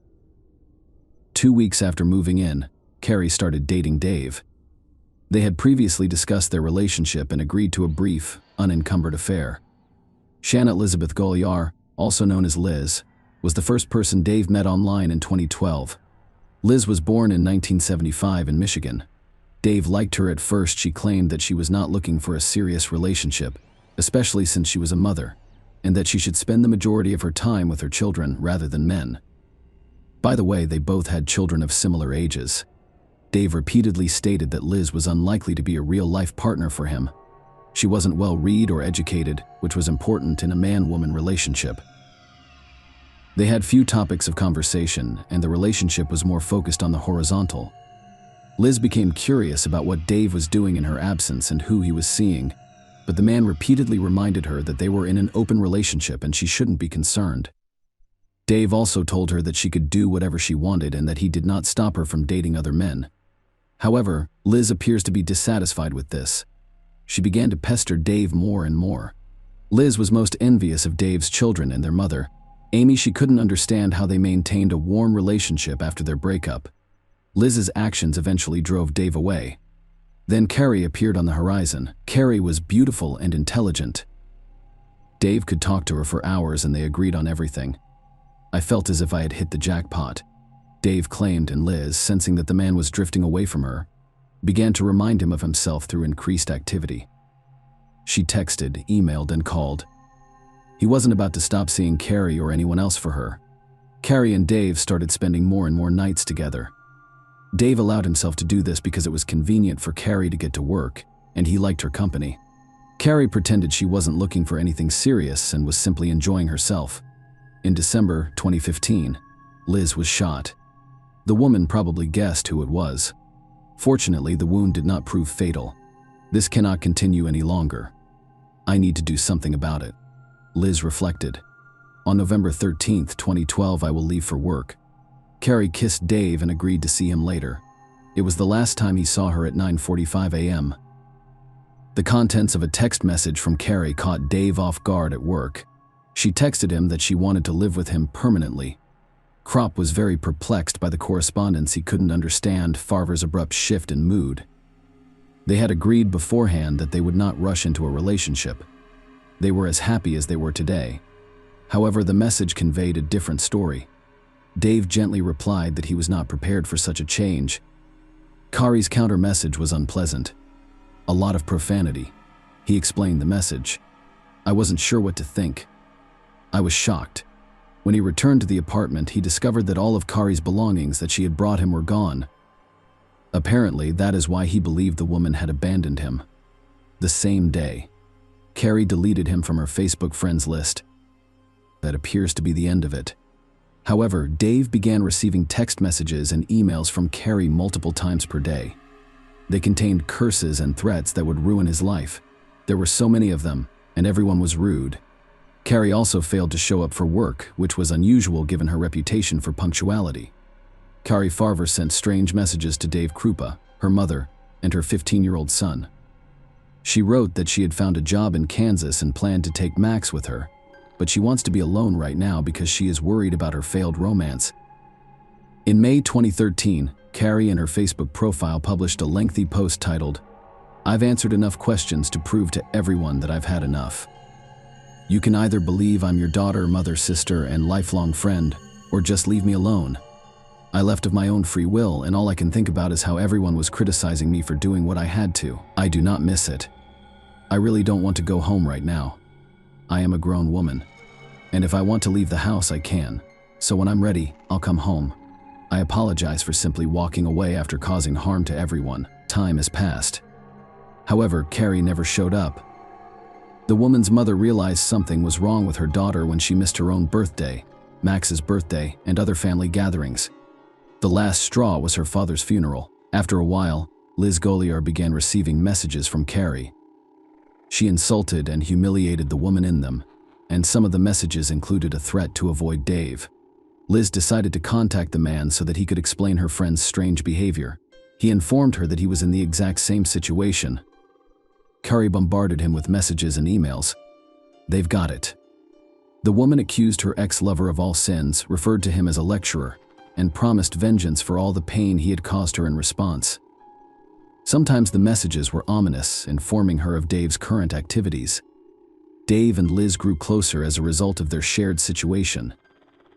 S3: 2 weeks after moving in, Kari started dating Dave. They had previously discussed their relationship and agreed to a brief, unencumbered affair. Shanna Elizabeth Goliar, also known as Liz, was the first person Dave met online in 2012. Liz was born in 1975 in Michigan. Dave liked her at first. She claimed that she was not looking for a serious relationship, especially since she was a mother, and that she should spend the majority of her time with her children rather than men. By the way, they both had children of similar ages. Dave repeatedly stated that Liz was unlikely to be a real-life partner for him. She wasn't well-read or educated, which was important in a man-woman relationship. They had few topics of conversation, and the relationship was more focused on the horizontal. Liz became curious about what Dave was doing in her absence and who he was seeing, but the man repeatedly reminded her that they were in an open relationship and she shouldn't be concerned. Dave also told her that she could do whatever she wanted and that he did not stop her from dating other men. However, Liz appears to be dissatisfied with this. She began to pester Dave more and more. Liz was most envious of Dave's children and their mother, Amy. She couldn't understand how they maintained a warm relationship after their breakup. Liz's actions eventually drove Dave away. Then Carrie appeared on the horizon. Carrie was beautiful and intelligent. Dave could talk to her for hours and they agreed on everything. I felt as if I had hit the jackpot. Dave claimed, and Liz, sensing that the man was drifting away from her, began to remind him of himself through increased activity. She texted, emailed, and called. He wasn't about to stop seeing Carrie or anyone else for her. Carrie and Dave started spending more and more nights together. Dave allowed himself to do this because it was convenient for Carrie to get to work, and he liked her company. Carrie pretended she wasn't looking for anything serious and was simply enjoying herself. In December 2015, Liz was shot. The woman probably guessed who it was. Fortunately, the wound did not prove fatal. This cannot continue any longer. I need to do something about it. Liz reflected. On November 13, 2012, I will leave for work. Carrie kissed Dave and agreed to see him later. It was the last time he saw her at 9:45 a.m. The contents of a text message from Carrie caught Dave off guard at work. She texted him that she wanted to live with him permanently. Kropp was very perplexed by the correspondence. He couldn't understand Farver's abrupt shift in mood. They had agreed beforehand that they would not rush into a relationship. They were as happy as they were today. However, the message conveyed a different story. Dave gently replied that he was not prepared for such a change. Kari's counter message was unpleasant. A lot of profanity. He explained the message. I wasn't sure what to think. I was shocked. When he returned to the apartment, he discovered that all of Kari's belongings that she had brought him were gone. Apparently, that is why he believed the woman had abandoned him. The same day, Carrie deleted him from her Facebook friends list. That appears to be the end of it. However, Dave began receiving text messages and emails from Carrie multiple times per day. They contained curses and threats that would ruin his life. There were so many of them, and everyone was rude. Carrie also failed to show up for work, which was unusual given her reputation for punctuality. Kari Farver sent strange messages to Dave Krupa, her mother, and her 15-year-old son. She wrote that she had found a job in Kansas and planned to take Max with her, but she wants to be alone right now because she is worried about her failed romance. In May 2013, Carrie in her Facebook profile published a lengthy post titled, "I've answered enough questions to prove to everyone that I've had enough. You can either believe I'm your daughter, mother, sister, and lifelong friend, or just leave me alone. I left of my own free will, and all I can think about is how everyone was criticizing me for doing what I had to. I do not miss it. I really don't want to go home right now. I am a grown woman, and if I want to leave the house, I can. So when I'm ready, I'll come home. I apologize for simply walking away after causing harm to everyone. Time has passed." However, Carrie never showed up. The woman's mother realized something was wrong with her daughter when she missed her own birthday, Max's birthday, and other family gatherings. The last straw was her father's funeral. After a while, Liz Goliar began receiving messages from Carrie. She insulted and humiliated the woman in them, and some of the messages included a threat to avoid Dave. Liz decided to contact the man so that he could explain her friend's strange behavior. He informed her that he was in the exact same situation. Carrie bombarded him with messages and emails. They've got it. The woman accused her ex-lover of all sins, referred to him as a lecturer, and promised vengeance for all the pain he had caused her in response. Sometimes the messages were ominous, informing her of Dave's current activities. Dave and Liz grew closer as a result of their shared situation.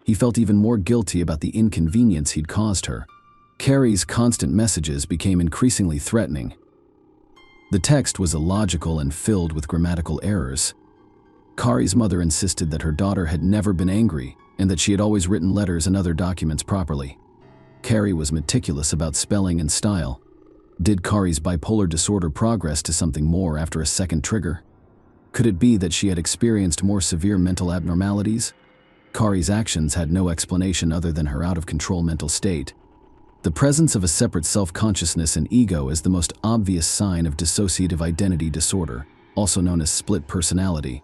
S3: He felt even more guilty about the inconvenience he'd caused her. Carrie's constant messages became increasingly threatening. The text was illogical and filled with grammatical errors. Kari's mother insisted that her daughter had never been angry and that she had always written letters and other documents properly. Carrie was meticulous about spelling and style. Did Kari's bipolar disorder progress to something more after a second trigger? Could it be that she had experienced more severe mental abnormalities? Kari's actions had no explanation other than her out-of-control mental state. The presence of a separate self-consciousness and ego is the most obvious sign of dissociative identity disorder, also known as split personality.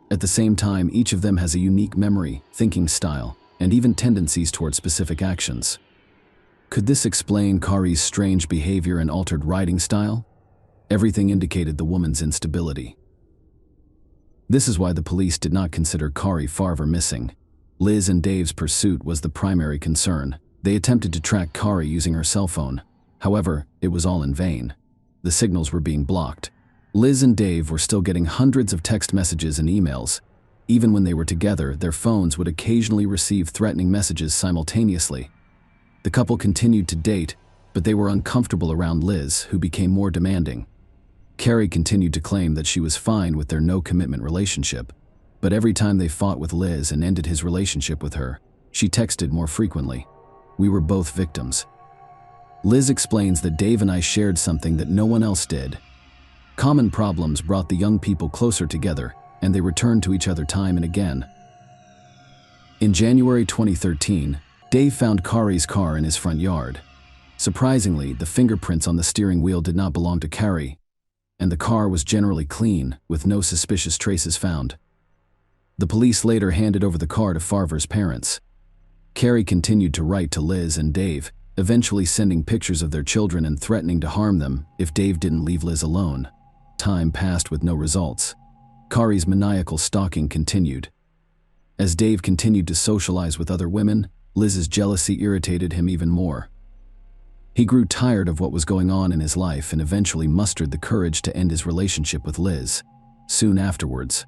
S3: At the same time, each of them has a unique memory, thinking style, and even tendencies toward specific actions. Could this explain Kari's strange behavior and altered writing style? Everything indicated the woman's instability. This is why the police did not consider Kari Farver missing. Liz and Dave's pursuit was the primary concern. They attempted to track Kari using her cell phone. However, it was all in vain. The signals were being blocked. Liz and Dave were still getting hundreds of text messages and emails. Even when they were together, their phones would occasionally receive threatening messages simultaneously. The couple continued to date, but they were uncomfortable around Liz, who became more demanding. Carrie continued to claim that she was fine with their no-commitment relationship, but every time they fought with Liz and ended his relationship with her, she texted more frequently. "We were both victims." Liz explains that Dave and I shared something that no one else did. Common problems brought the young people closer together, and they returned to each other time and again. In January 2013, Dave found Kari's car in his front yard. Surprisingly, the fingerprints on the steering wheel did not belong to Kari, and the car was generally clean, with no suspicious traces found. The police later handed over the car to Farver's parents. Kari continued to write to Liz and Dave, eventually sending pictures of their children and threatening to harm them if Dave didn't leave Liz alone. Time passed with no results. Kari's maniacal stalking continued. As Dave continued to socialize with other women, Liz's jealousy irritated him even more. He grew tired of what was going on in his life and eventually mustered the courage to end his relationship with Liz. Soon afterwards,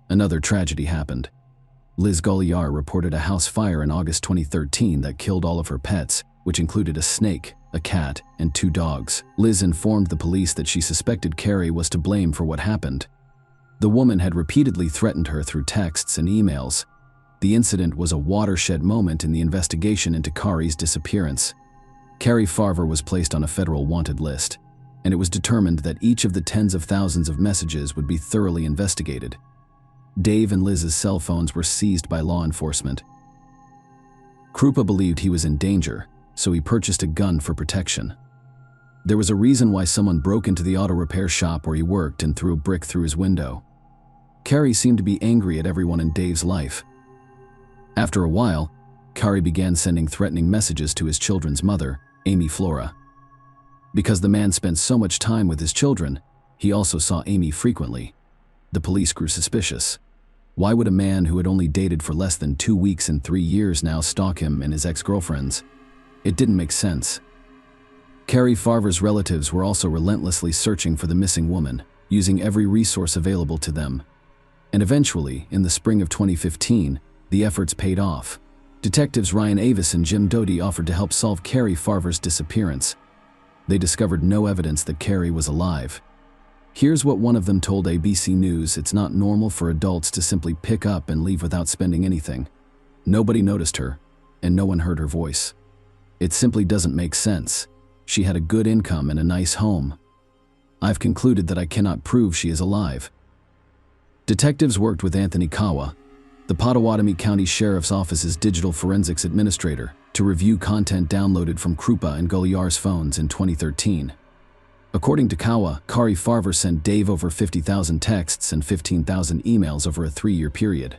S3: another tragedy happened. Liz Goliar reported a house fire in August 2013 that killed all of her pets, which included a snake, a cat, and 2 dogs. Liz informed the police that she suspected Kari was to blame for what happened. The woman had repeatedly threatened her through texts and emails. The incident was a watershed moment in the investigation into Kari's disappearance. Kari Farver was placed on a federal wanted list, and it was determined that each of the tens of thousands of messages would be thoroughly investigated. Dave and Liz's cell phones were seized by law enforcement. Krupa believed he was in danger, so he purchased a gun for protection. There was a reason why someone broke into the auto repair shop where he worked and threw a brick through his window. Kari seemed to be angry at everyone in Dave's life. After a while, Kari began sending threatening messages to his children's mother, Amy Flora. Because the man spent so much time with his children, he also saw Amy frequently. The police grew suspicious. Why would a man who had only dated for less than 2 weeks and 3 years now stalk him and his ex-girlfriends? It didn't make sense. Kari Farver's relatives were also relentlessly searching for the missing woman, using every resource available to them. And eventually, in the spring of 2015, the efforts paid off. Detectives Ryan Avis and Jim Doty offered to help solve Kari Farver's disappearance. They discovered no evidence that Kari was alive. Here's what one of them told ABC News: "It's not normal for adults to simply pick up and leave without spending anything. Nobody noticed her, and no one heard her voice. It simply doesn't make sense. She had a good income and a nice home. I've concluded that I cannot prove she is alive." Detectives worked with Anthony Kawa, the Potawatomi County Sheriff's Office's digital forensics administrator, to review content downloaded from Krupa and Goliar's phones in 2013. According to Kawa, Kari Farver sent Dave over 50,000 texts and 15,000 emails over a 3-year period.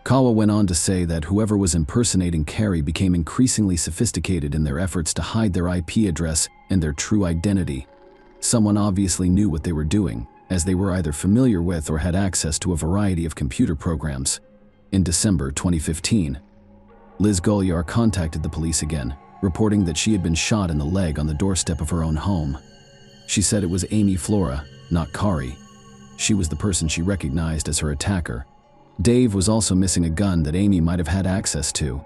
S3: Kawa went on to say that whoever was impersonating Kari became increasingly sophisticated in their efforts to hide their IP address and their true identity. Someone obviously knew what they were doing, as they were either familiar with or had access to a variety of computer programs. In December 2015, Liz Goliar contacted the police again, reporting that she had been shot in the leg on the doorstep of her own home. She said it was Amy Flora, not Kari. She was the person she recognized as her attacker. Dave was also missing a gun that Amy might have had access to.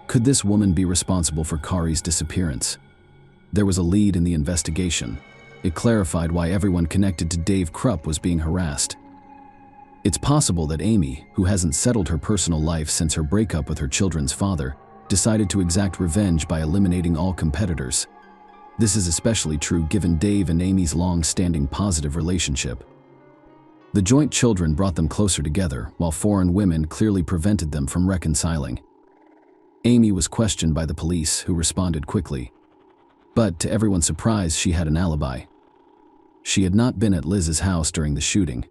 S3: Could this woman be responsible for Kari's disappearance? There was a lead in the investigation. It clarified why everyone connected to Dave Krupp was being harassed. It's possible that Amy, who hasn't settled her personal life since her breakup with her children's father, decided to exact revenge by eliminating all competitors. This is especially true given Dave and Amy's long-standing positive relationship. The joint children brought them closer together, while foreign women clearly prevented them from reconciling. Amy was questioned by the police, who responded quickly. But to everyone's surprise, she had an alibi. She had not been at Liz's house during the shooting.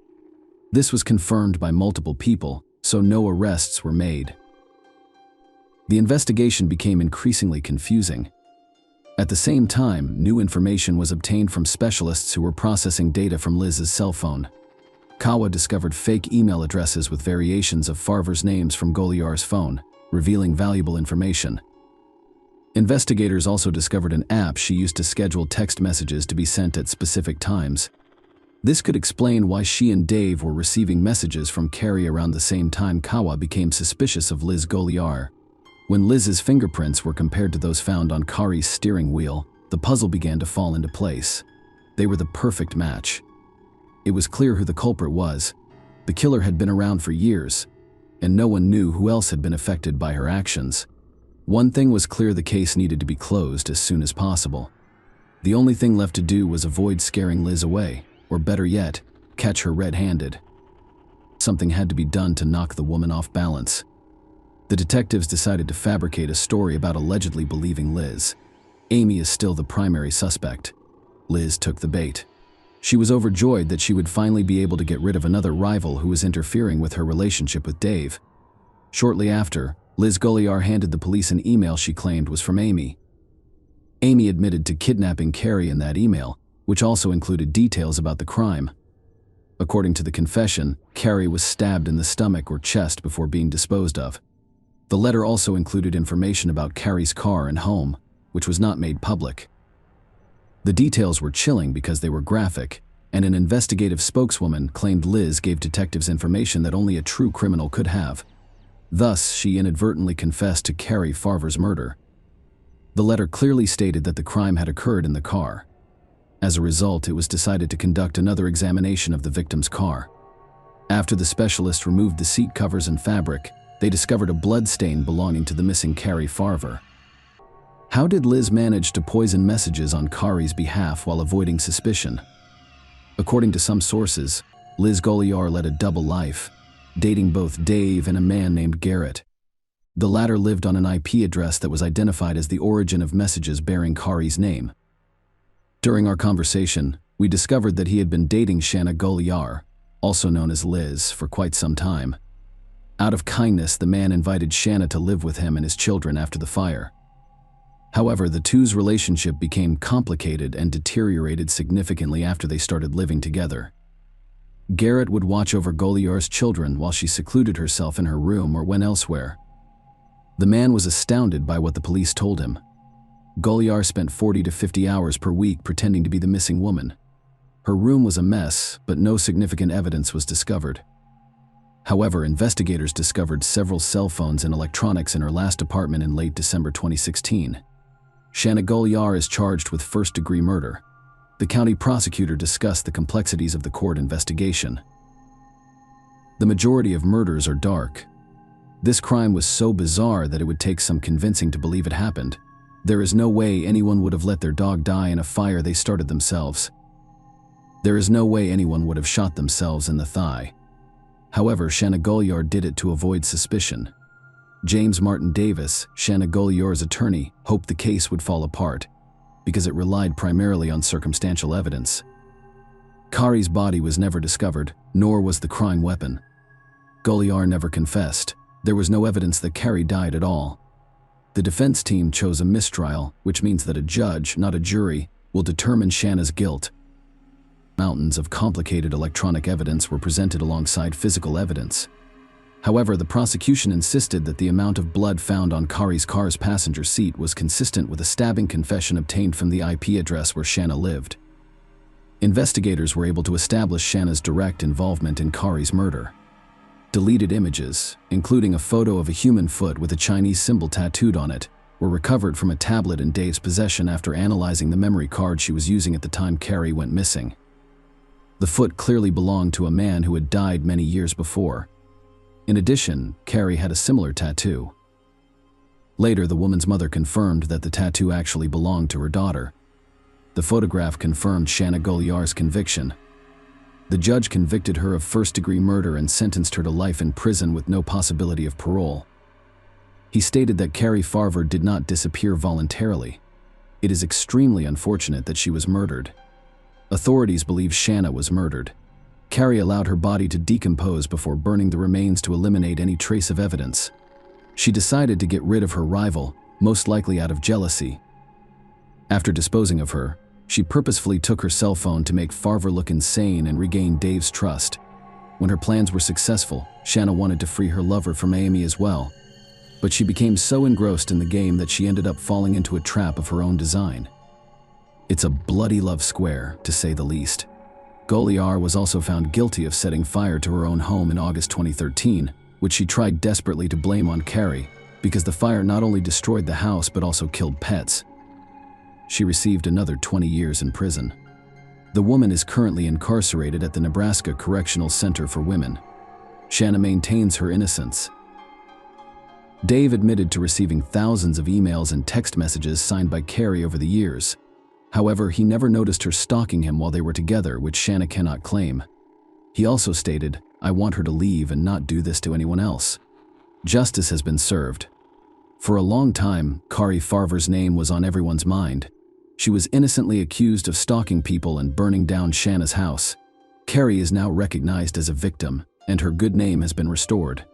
S3: This was confirmed by multiple people, so no arrests were made. The investigation became increasingly confusing. At the same time, new information was obtained from specialists who were processing data from Liz's cell phone. Kawa discovered fake email addresses with variations of Farver's names from Goliar's phone, revealing valuable information. Investigators also discovered an app she used to schedule text messages to be sent at specific times. This could explain why she and Dave were receiving messages from Carrie around the same time. Kawa became suspicious of Liz Goliar. When Liz's fingerprints were compared to those found on Kari's steering wheel, the puzzle began to fall into place. They were the perfect match. It was clear who the culprit was. The killer had been around for years, and no one knew who else had been affected by her actions. One thing was clear: the case needed to be closed as soon as possible. The only thing left to do was avoid scaring Liz away, or better yet, catch her red-handed. Something had to be done to knock the woman off balance. The detectives decided to fabricate a story about allegedly believing Liz. Amy is still the primary suspect. Liz took the bait. She was overjoyed that she would finally be able to get rid of another rival who was interfering with her relationship with Dave. Shortly after, Liz Goliar handed the police an email she claimed was from Amy. Amy admitted to kidnapping Carrie in that email, which also included details about the crime. According to the confession, Carrie was stabbed in the stomach or chest before being disposed of. The letter also included information about Carrie's car and home, which was not made public. The details were chilling because they were graphic, and an investigative spokeswoman claimed Liz gave detectives information that only a true criminal could have. Thus, she inadvertently confessed to Carrie Farver's murder. The letter clearly stated that the crime had occurred in the car. As a result, it was decided to conduct another examination of the victim's car. After the specialist removed the seat covers and fabric, they discovered a blood stain belonging to the missing Carrie Farver. How did Liz manage to poison messages on Kari's behalf while avoiding suspicion? According to some sources, Liz Goliar led a double life, dating both Dave and a man named Garrett. The latter lived on an IP address that was identified as the origin of messages bearing Kari's name. During our conversation, we discovered that he had been dating Shanna Goliar, also known as Liz, for quite some time. Out of kindness, the man invited Shanna to live with him and his children after the fire. However, the two's relationship became complicated and deteriorated significantly after they started living together. Garrett would watch over Goliar's children while she secluded herself in her room or went elsewhere. The man was astounded by what the police told him. Goliar spent 40 to 50 hours per week pretending to be the missing woman. Her room was a mess, but no significant evidence was discovered. However, investigators discovered several cell phones and electronics in her last apartment in late December 2016. Shanna Goliar is charged with first-degree murder. The county prosecutor discussed the complexities of the court investigation. The majority of murders are dark. This crime was so bizarre that it would take some convincing to believe it happened. There is no way anyone would have let their dog die in a fire they started themselves. There is no way anyone would have shot themselves in the thigh. However, Shanna Goliar did it to avoid suspicion. James Martin Davis, Shanna Goliar's attorney, hoped the case would fall apart because it relied primarily on circumstantial evidence. Kari's body was never discovered, nor was the crime weapon. Goliar never confessed. There was no evidence that Carrie died at all. The defense team chose a mistrial, which means that a judge, not a jury, will determine Shanna's guilt. Mountains of complicated electronic evidence were presented alongside physical evidence. However, the prosecution insisted that the amount of blood found on Kari's car's passenger seat was consistent with a stabbing confession obtained from the IP address where Shanna lived. Investigators were able to establish Shanna's direct involvement in Kari's murder. Deleted images, including a photo of a human foot with a Chinese symbol tattooed on it, were recovered from a tablet in Dave's possession after analyzing the memory card she was using at the time Carrie went missing. The foot clearly belonged to a man who had died many years before. In addition, Carrie had a similar tattoo. Later, the woman's mother confirmed that the tattoo actually belonged to her daughter. The photograph confirmed Shanna Goliar's conviction. The judge convicted her of first-degree murder and sentenced her to life in prison with no possibility of parole. He stated that Carrie Farver did not disappear voluntarily. It is extremely unfortunate that she was murdered. Authorities believe Shanna was murdered. Carrie allowed her body to decompose before burning the remains to eliminate any trace of evidence. She decided to get rid of her rival, most likely out of jealousy. After disposing of her, she purposefully took her cell phone to make Farver look insane and regain Dave's trust. When her plans were successful, Shanna wanted to free her lover from Amy as well. but she became so engrossed in the game that she ended up falling into a trap of her own design. It's a bloody love square, to say the least. Goliar was also found guilty of setting fire to her own home in August 2013, which she tried desperately to blame on Carrie, because the fire not only destroyed the house but also killed pets. She received another 20 years in prison. The woman is currently incarcerated at the Nebraska Correctional Center for Women. Shanna maintains her innocence. Dave admitted to receiving thousands of emails and text messages signed by Carrie over the years. However, he never noticed her stalking him while they were together, which Shanna cannot claim. He also stated, "I want her to leave and not do this to anyone else." Justice has been served. For a long time, Kari Farver's name was on everyone's mind. She was innocently accused of stalking people and burning down Shanna's house. Carrie is now recognized as a victim, and her good name has been restored.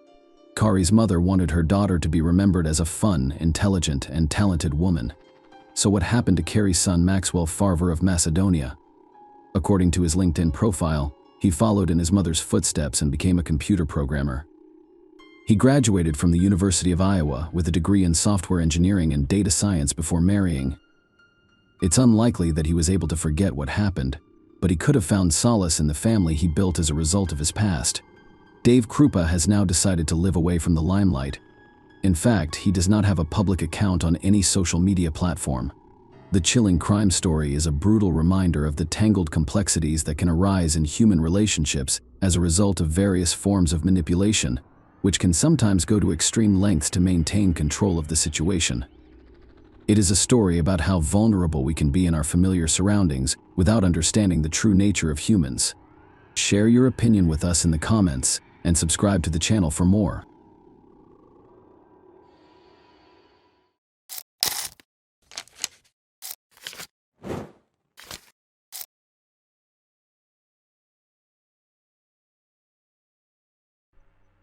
S3: Kari's mother wanted her daughter to be remembered as a fun, intelligent, and talented woman. So what happened to Carrie's son Maxwell Farver of Macedonia? According to his LinkedIn profile, he followed in his mother's footsteps and became a computer programmer. He graduated from the University of Iowa with a degree in software engineering and data science before marrying. It's unlikely that he was able to forget what happened, but he could have found solace in the family he built as a result of his past. Dave Krupa has now decided to live away from the limelight. In fact, he does not have a public account on any social media platform. The chilling crime story is a brutal reminder of the tangled complexities that can arise in human relationships as a result of various forms of manipulation, which can sometimes go to extreme lengths to maintain control of the situation. It is a story about how vulnerable we can be in our familiar surroundings without understanding the true nature of humans. Share your opinion with us in the comments and subscribe to the channel for more.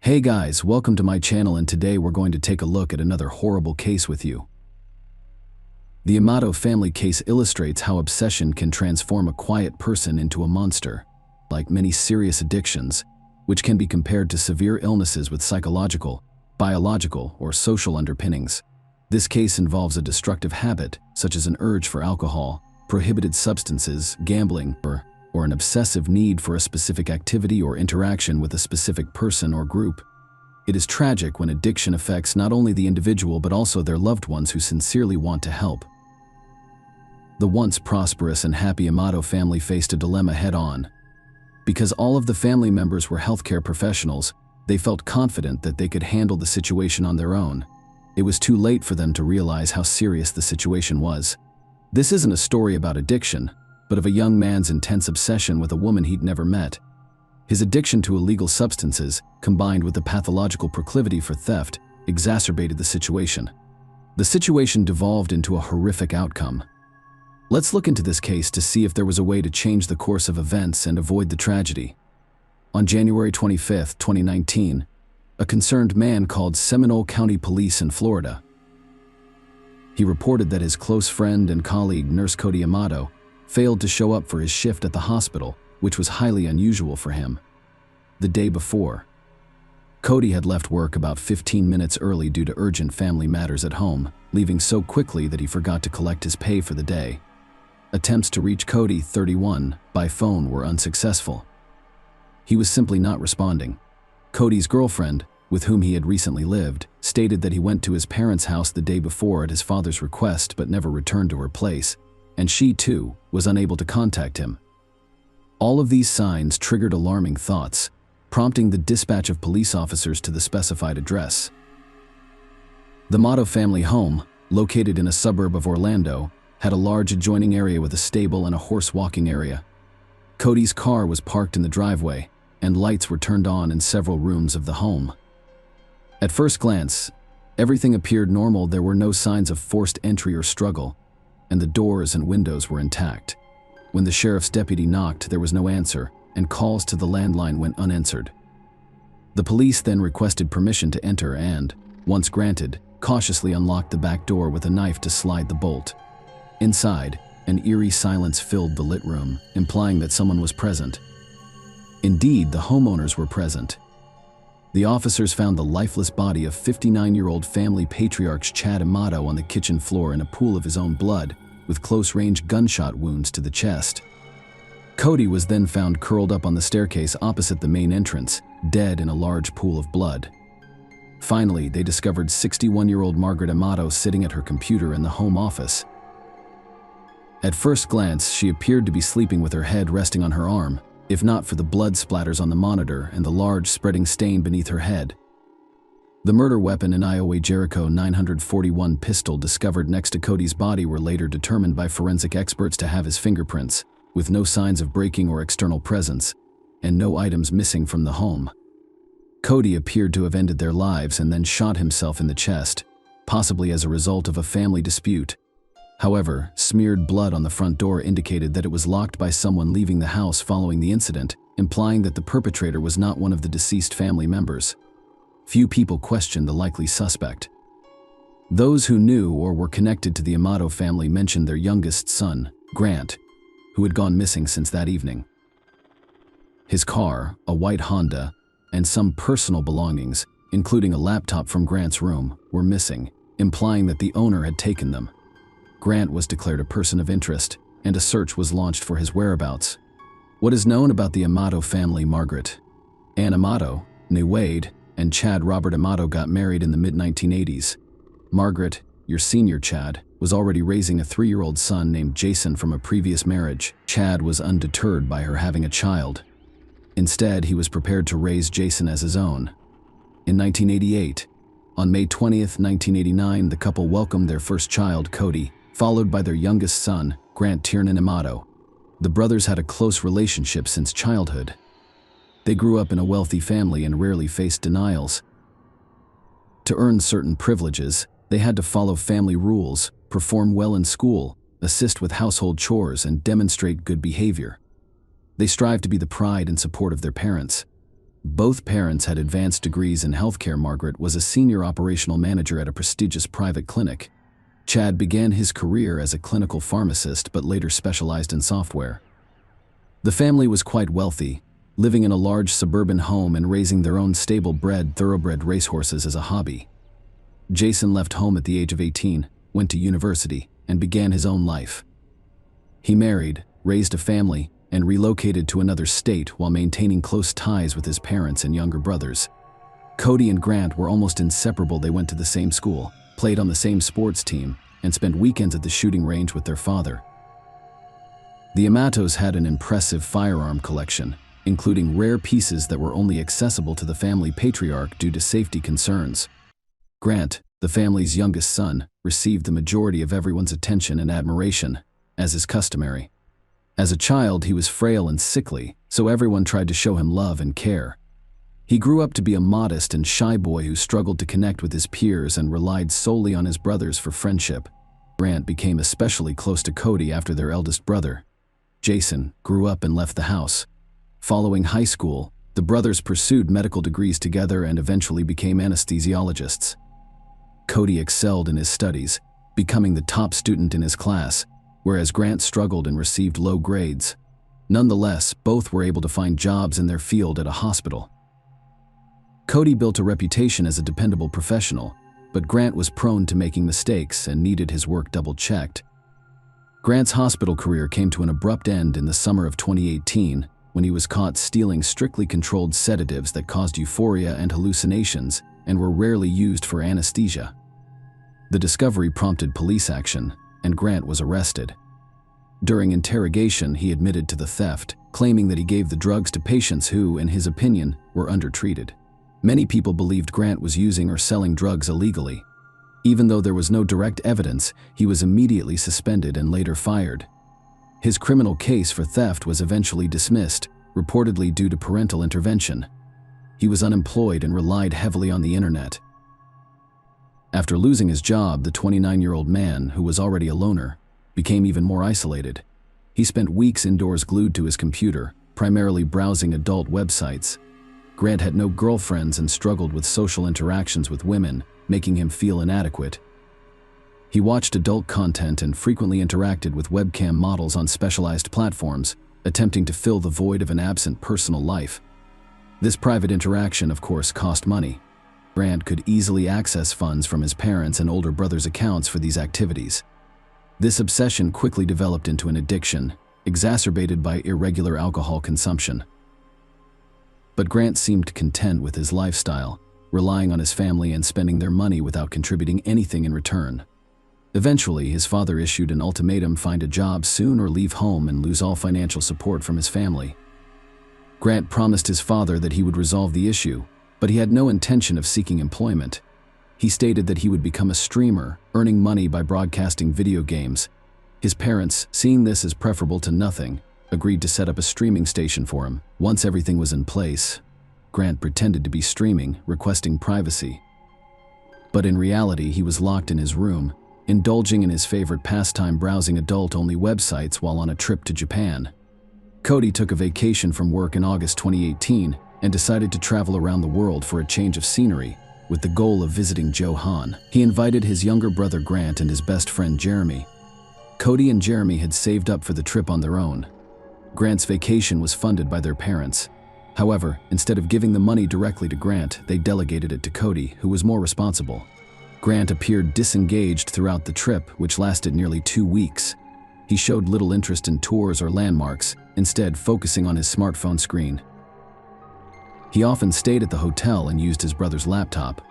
S3: Hey guys, welcome to my channel, and today we're going to take a look at another horrible case with you. The Amato family case illustrates how obsession can transform a quiet person into a monster. Like many serious addictions, which can be compared to severe illnesses with psychological, biological, or social underpinnings. This case involves a destructive habit, such as an urge for alcohol, prohibited substances, gambling, or an obsessive need for a specific activity or interaction with a specific person or group. It is tragic when addiction affects not only the individual but also their loved ones who sincerely want to help. The once prosperous and happy Amato family faced a dilemma head-on. Because all of the family members were healthcare professionals, they felt confident that they could handle the situation on their own. It was too late for them to realize how serious the situation was. This isn't a story about addiction, but of a young man's intense obsession with a woman he'd never met. His addiction to illegal substances, combined with the pathological proclivity for theft, exacerbated the situation. The situation devolved into a horrific outcome. Let's look into this case to see if there was a way to change the course of events and avoid the tragedy. On January 25, 2019, a concerned man called Seminole County Police in Florida. He reported that his close friend and colleague, Nurse Cody Amato, failed to show up for his shift at the hospital, which was highly unusual for him. The day before, Cody had left work about 15 minutes early due to urgent family matters at home, leaving so quickly that he forgot to collect his pay for the day. Attempts to reach Cody, 31, by phone were unsuccessful. He was simply not responding. Cody's girlfriend, with whom he had recently lived, stated that he went to his parents' house the day before at his father's request but never returned to her place, and she, too, was unable to contact him. All of these signs triggered alarming thoughts, prompting the dispatch of police officers to the specified address. The Amato family home, located in a suburb of Orlando, had a large adjoining area with a stable and a horse walking area. Cody's car was parked in the driveway, and lights were turned on in several rooms of the home. At first glance, everything appeared normal. There were no signs of forced entry or struggle, and the doors and windows were intact. When the sheriff's deputy knocked, there was no answer, and calls to the landline went unanswered. The police then requested permission to enter and, once granted, cautiously unlocked the back door with a knife to slide the bolt. Inside, an eerie silence filled the lit room, implying that someone was present. Indeed, the homeowners were present. The officers found the lifeless body of 59-year-old family patriarch Chad Amato on the kitchen floor in a pool of his own blood, with close-range gunshot wounds to the chest. Cody was then found curled up on the staircase opposite the main entrance, dead in a large pool of blood. Finally, they discovered 61-year-old Margaret Amato sitting at her computer in the home office. At first glance, she appeared to be sleeping with her head resting on her arm, if not for the blood splatters on the monitor and the large spreading stain beneath her head. The murder weapon and Iowa Jericho 941 pistol discovered next to Cody's body were later determined by forensic experts to have his fingerprints, with no signs of breaking or external presence, and no items missing from the home. Cody appeared to have ended their lives and then shot himself in the chest, possibly as a result of a family dispute. However, smeared blood on the front door indicated that it was locked by someone leaving the house following the incident, implying that the perpetrator was not one of the deceased family members. Few people questioned the likely suspect. Those who knew or were connected to the Amato family mentioned their youngest son, Grant, who had gone missing since that evening. His car, a white Honda, and some personal belongings, including a laptop from Grant's room, were missing, implying that the owner had taken them. Grant was declared a person of interest, and a search was launched for his whereabouts. What is known about the Amato family? Margaret Ann Amato, née Wade, and Chad Robert Amato got married in the mid-1980s. Margaret, your senior Chad, was already raising a 3-year-old son named Jason from a previous marriage. Chad was undeterred by her having a child. Instead, he was prepared to raise Jason as his own. In 1988, on May 20th, 1989, the couple welcomed their first child, Cody, followed by their youngest son, Grant Tiernan Amato. The brothers had a close relationship since childhood. They grew up in a wealthy family and rarely faced denials. To earn certain privileges, they had to follow family rules, perform well in school, assist with household chores, and demonstrate good behavior. They strived to be the pride and support of their parents. Both parents had advanced degrees in healthcare. Margaret was a senior operational manager at a prestigious private clinic. Chad began his career as a clinical pharmacist but later specialized in software. The family was quite wealthy, living in a large suburban home and raising their own stable-bred, thoroughbred racehorses as a hobby. Jason left home at the age of 18, went to university, and began his own life. He married, raised a family, and relocated to another state while maintaining close ties with his parents and younger brothers. Cody and Grant were almost inseparable. They went to the same school, played on the same sports team, and spent weekends at the shooting range with their father. The Amatos had an impressive firearm collection, including rare pieces that were only accessible to the family patriarch due to safety concerns. Grant, the family's youngest son, received the majority of everyone's attention and admiration, as is customary. As a child, he was frail and sickly, so everyone tried to show him love and care. He grew up to be a modest and shy boy who struggled to connect with his peers and relied solely on his brothers for friendship. Grant became especially close to Cody after their eldest brother, Jason, grew up and left the house. Following high school, the brothers pursued medical degrees together and eventually became anesthesiologists. Cody excelled in his studies, becoming the top student in his class, whereas Grant struggled and received low grades. Nonetheless, both were able to find jobs in their field at a hospital. Cody built a reputation as a dependable professional, but Grant was prone to making mistakes and needed his work double-checked. Grant's hospital career came to an abrupt end in the summer of 2018 when he was caught stealing strictly controlled sedatives that caused euphoria and hallucinations and were rarely used for anesthesia. The discovery prompted police action, and Grant was arrested. During interrogation, he admitted to the theft, claiming that he gave the drugs to patients who, in his opinion, were undertreated. Many people believed Grant was using or selling drugs illegally. Even though there was no direct evidence, he was immediately suspended and later fired. His criminal case for theft was eventually dismissed, reportedly due to parental intervention. He was unemployed and relied heavily on the internet. After losing his job, the 29-year-old man, who was already a loner, became even more isolated. He spent weeks indoors glued to his computer, primarily browsing adult websites. Grant had no girlfriends and struggled with social interactions with women, making him feel inadequate. He watched adult content and frequently interacted with webcam models on specialized platforms, attempting to fill the void of an absent personal life. This private interaction, of course, cost money. Grant could easily access funds from his parents' and older brother's accounts for these activities. This obsession quickly developed into an addiction, exacerbated by irregular alcohol consumption. But Grant seemed content with his lifestyle, relying on his family and spending their money without contributing anything in return. Eventually, his father issued an ultimatum: find a job soon or leave home and lose all financial support from his family. Grant promised his father that he would resolve the issue, but he had no intention of seeking employment. He stated that he would become a streamer, earning money by broadcasting video games. His parents, seeing this as preferable to nothing, agreed to set up a streaming station for him. Once everything was in place, Grant pretended to be streaming, requesting privacy. But in reality, he was locked in his room, indulging in his favorite pastime, browsing adult-only websites while on a trip to Japan. Cody took a vacation from work in August 2018 and decided to travel around the world for a change of scenery, with the goal of visiting Johan. He invited his younger brother Grant and his best friend Jeremy. Cody and Jeremy had saved up for the trip on their own. Grant's vacation was funded by their parents. However, instead of giving the money directly to Grant, they delegated it to Cody, who was more responsible. Grant appeared disengaged throughout the trip, which lasted nearly 2 weeks. He showed little interest in tours or landmarks, instead focusing on his smartphone screen. He often stayed at the hotel and used his brother's laptop.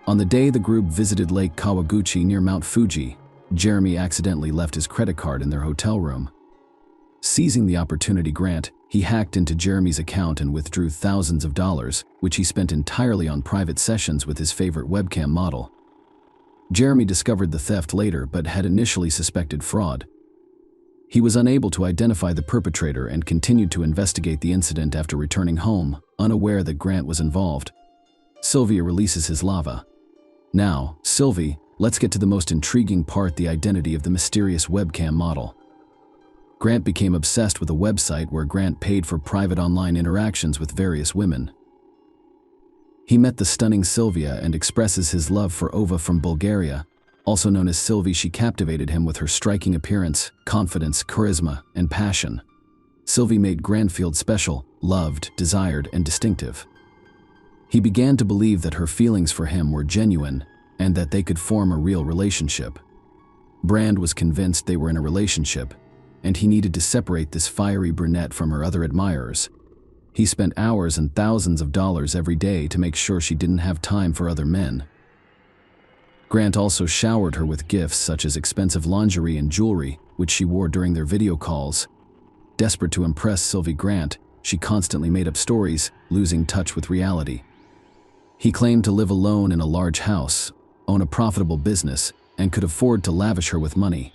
S3: On the day the group visited Lake Kawaguchi near Mount Fuji, Jeremy accidentally left his credit card in their hotel room. Seizing the opportunity, he hacked into Jeremy's account and withdrew thousands of dollars, which he spent entirely on private sessions with his favorite webcam model. Jeremy discovered the theft later but had initially suspected fraud. He was unable to identify the perpetrator and continued to investigate the incident after returning home, unaware that Grant was involved. Sylvia releases his lava. Now, Sylvie, let's get to the most intriguing part: the identity of the mysterious webcam model. Grant became obsessed with a website where Grant paid for private online interactions with various women. He met the stunning Sylvia and expresses his love for Ova from Bulgaria. Also known as Sylvie, she captivated him with her striking appearance, confidence, charisma, and passion. Sylvie made Grant feel special, loved, desired, and distinctive. He began to believe that her feelings for him were genuine and that they could form a real relationship. Brand was convinced they were in a relationship, and he needed to separate this fiery brunette from her other admirers. He spent hours and thousands of dollars every day to make sure she didn't have time for other men. Grant also showered her with gifts such as expensive lingerie and jewelry, which she wore during their video calls. Desperate to impress Sylvie Grant, she constantly made up stories, losing touch with reality. He claimed to live alone in a large house, own a profitable business, and could afford to lavish her with money.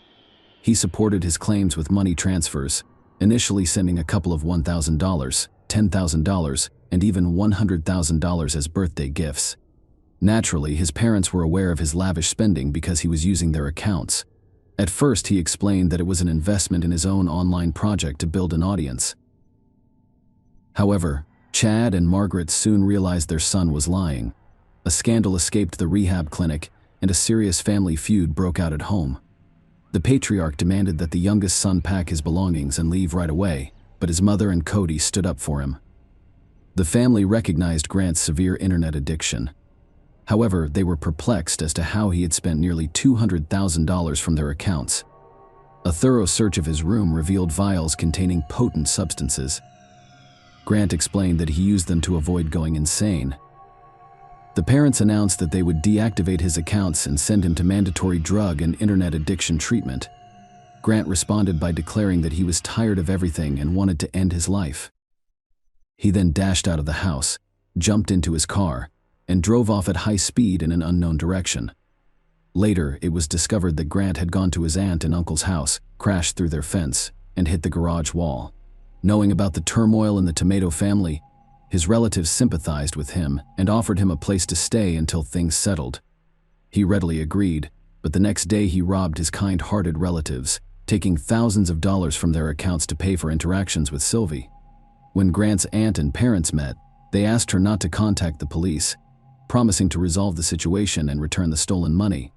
S3: He supported his claims with money transfers, initially sending a couple of $1,000, $10,000, and even $100,000 as birthday gifts. Naturally, his parents were aware of his lavish spending because he was using their accounts. At first, he explained that it was an investment in his own online project to build an audience. However, Chad and Margaret soon realized their son was lying. A scandal escaped the rehab clinic, and a serious family feud broke out at home. The patriarch demanded that the youngest son pack his belongings and leave right away, but his mother and Cody stood up for him. The family recognized Grant's severe internet addiction. However, they were perplexed as to how he had spent nearly $200,000 from their accounts. A thorough search of his room revealed vials containing potent substances. Grant explained that he used them to avoid going insane. The parents announced that they would deactivate his accounts and send him to mandatory drug and internet addiction treatment. Grant responded by declaring that he was tired of everything and wanted to end his life. He then dashed out of the house, jumped into his car, and drove off at high speed in an unknown direction. Later, it was discovered that Grant had gone to his aunt and uncle's house, crashed through their fence, and hit the garage wall. Knowing about the turmoil in the Tomato family, his relatives sympathized with him and offered him a place to stay until things settled. He readily agreed, but the next day he robbed his kind-hearted relatives, taking thousands of dollars from their accounts to pay for interactions with Sylvie. When Grant's aunt and parents met, they asked her not to contact the police, promising to resolve the situation and return the stolen money.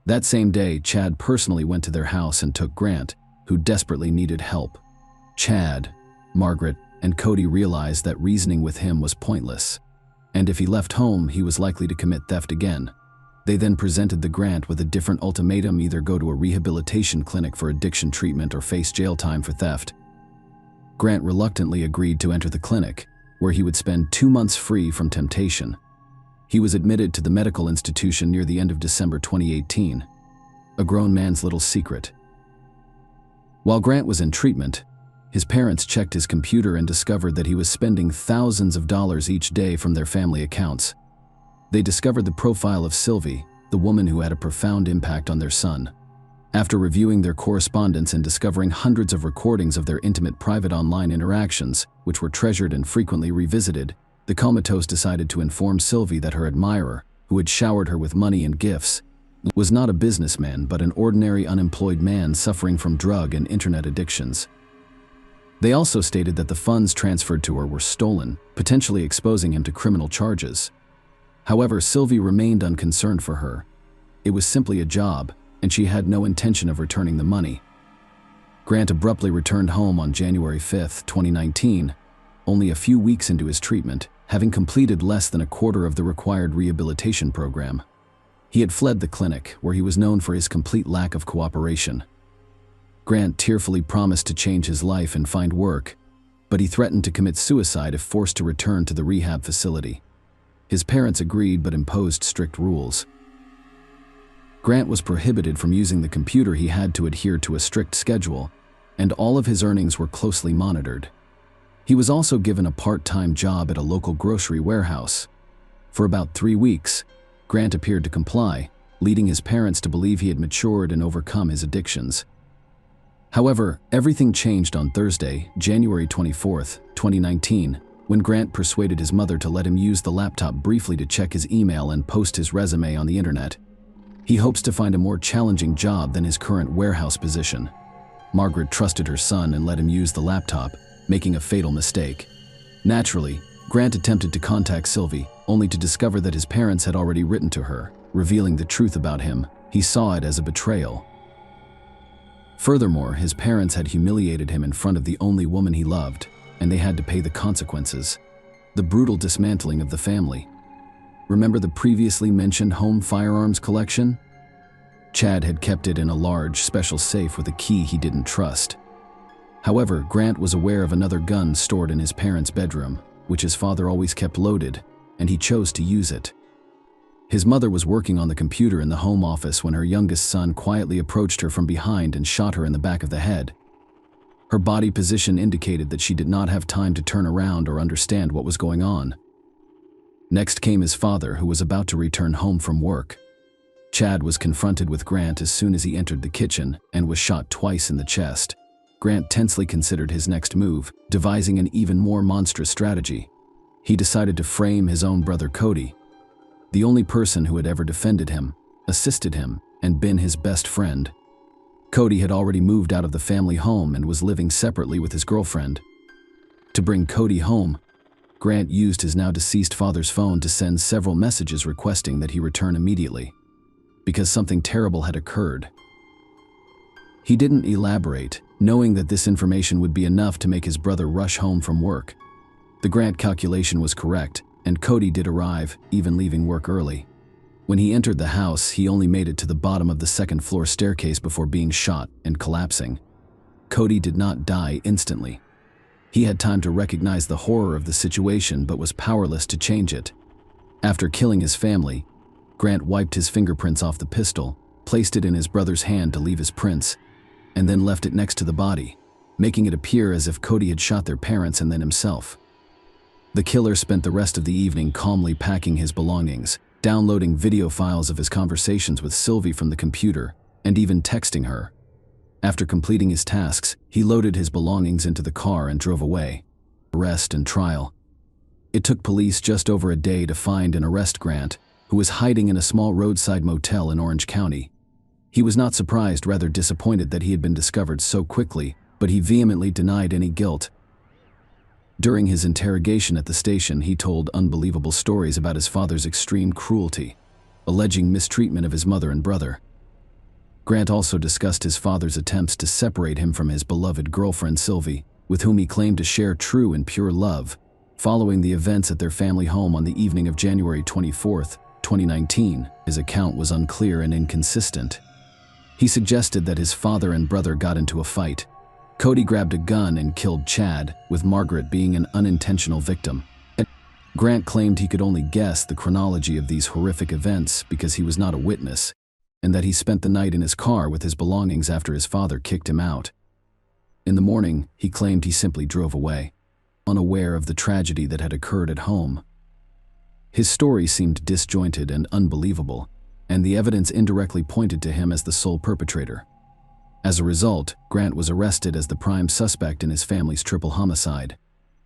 S3: That same day, Chad personally went to their house and took Grant, who desperately needed help. Chad, Margaret, and Cody realized that reasoning with him was pointless. And if he left home, he was likely to commit theft again. They then presented the Grant with a different ultimatum: either go to a rehabilitation clinic for addiction treatment or face jail time for theft. Grant reluctantly agreed to enter the clinic, where he would spend 2 months free from temptation. He was admitted to the medical institution near the end of December 2018. A grown man's little secret. While Grant was in treatment, his parents checked his computer and discovered that he was spending thousands of dollars each day from their family accounts. They discovered the profile of Sylvie, the woman who had a profound impact on their son. After reviewing their correspondence and discovering hundreds of recordings of their intimate private online interactions, which were treasured and frequently revisited, the comatose decided to inform Sylvie that her admirer, who had showered her with money and gifts, was not a businessman but an ordinary unemployed man suffering from drug and internet addictions. They also stated that the funds transferred to her were stolen, potentially exposing him to criminal charges. However, Sylvie remained unconcerned for her. It was simply a job, and she had no intention of returning the money. Grant abruptly returned home on January 5, 2019, only a few weeks into his treatment, having completed less than a quarter of the required rehabilitation program. He had fled the clinic, where he was known for his complete lack of cooperation. Grant tearfully promised to change his life and find work, but he threatened to commit suicide if forced to return to the rehab facility. His parents agreed but imposed strict rules. Grant was prohibited from using the computer. He had to adhere to a strict schedule, and all of his earnings were closely monitored. He was also given a part-time job at a local grocery warehouse. For about 3 weeks, Grant appeared to comply, leading his parents to believe he had matured and overcome his addictions. However, everything changed on Thursday, January 24, 2019, when Grant persuaded his mother to let him use the laptop briefly to check his email and post his resume on the internet. He hopes to find a more challenging job than his current warehouse position. Margaret trusted her son and let him use the laptop, making a fatal mistake. Naturally, Grant attempted to contact Sylvie, only to discover that his parents had already written to her, revealing the truth about him. He saw it as a betrayal. Furthermore, his parents had humiliated him in front of the only woman he loved, and they had to pay the consequences. The brutal dismantling of the family. Remember the previously mentioned home firearms collection? Chad had kept it in a large, special safe with a key he didn't trust. However, Grant was aware of another gun stored in his parents' bedroom, which his father always kept loaded, and he chose to use it. His mother was working on the computer in the home office when her youngest son quietly approached her from behind and shot her in the back of the head. Her body position indicated that she did not have time to turn around or understand what was going on. Next came his father, who was about to return home from work. Chad was confronted with Grant as soon as he entered the kitchen and was shot twice in the chest. Grant tensely considered his next move, devising an even more monstrous strategy. He decided to frame his own brother Cody, the only person who had ever defended him, assisted him, and been his best friend. Cody had already moved out of the family home and was living separately with his girlfriend. To bring Cody home, Grant used his now deceased father's phone to send several messages requesting that he return immediately, because something terrible had occurred. He didn't elaborate, knowing that this information would be enough to make his brother rush home from work. The Grant calculation was correct, and Cody did arrive, even leaving work early. When he entered the house, he only made it to the bottom of the second-floor staircase before being shot and collapsing. Cody did not die instantly. He had time to recognize the horror of the situation but was powerless to change it. After killing his family, Grant wiped his fingerprints off the pistol, placed it in his brother's hand to leave his prints, and then left it next to the body, making it appear as if Cody had shot their parents and then himself. The killer spent the rest of the evening calmly packing his belongings, downloading video files of his conversations with Sylvie from the computer, and even texting her. After completing his tasks, he loaded his belongings into the car and drove away. Arrest and trial. It took police just over a day to find and arrest Grant, who was hiding in a small roadside motel in Orange County. He was not surprised, rather disappointed that he had been discovered so quickly, but he vehemently denied any guilt. During his interrogation at the station, he told unbelievable stories about his father's extreme cruelty, alleging mistreatment of his mother and brother. Grant also discussed his father's attempts to separate him from his beloved girlfriend Sylvie, with whom he claimed to share true and pure love, following the events at their family home on the evening of January 24, 2019. His account was unclear and inconsistent. He suggested that his father and brother got into a fight. Cody grabbed a gun and killed Chad, with Margaret being an unintentional victim. Grant claimed he could only guess the chronology of these horrific events because he was not a witness, and that he spent the night in his car with his belongings after his father kicked him out. In the morning, he claimed he simply drove away, unaware of the tragedy that had occurred at home. His story seemed disjointed and unbelievable, and the evidence indirectly pointed to him as the sole perpetrator. As a result, Grant was arrested as the prime suspect in his family's triple homicide.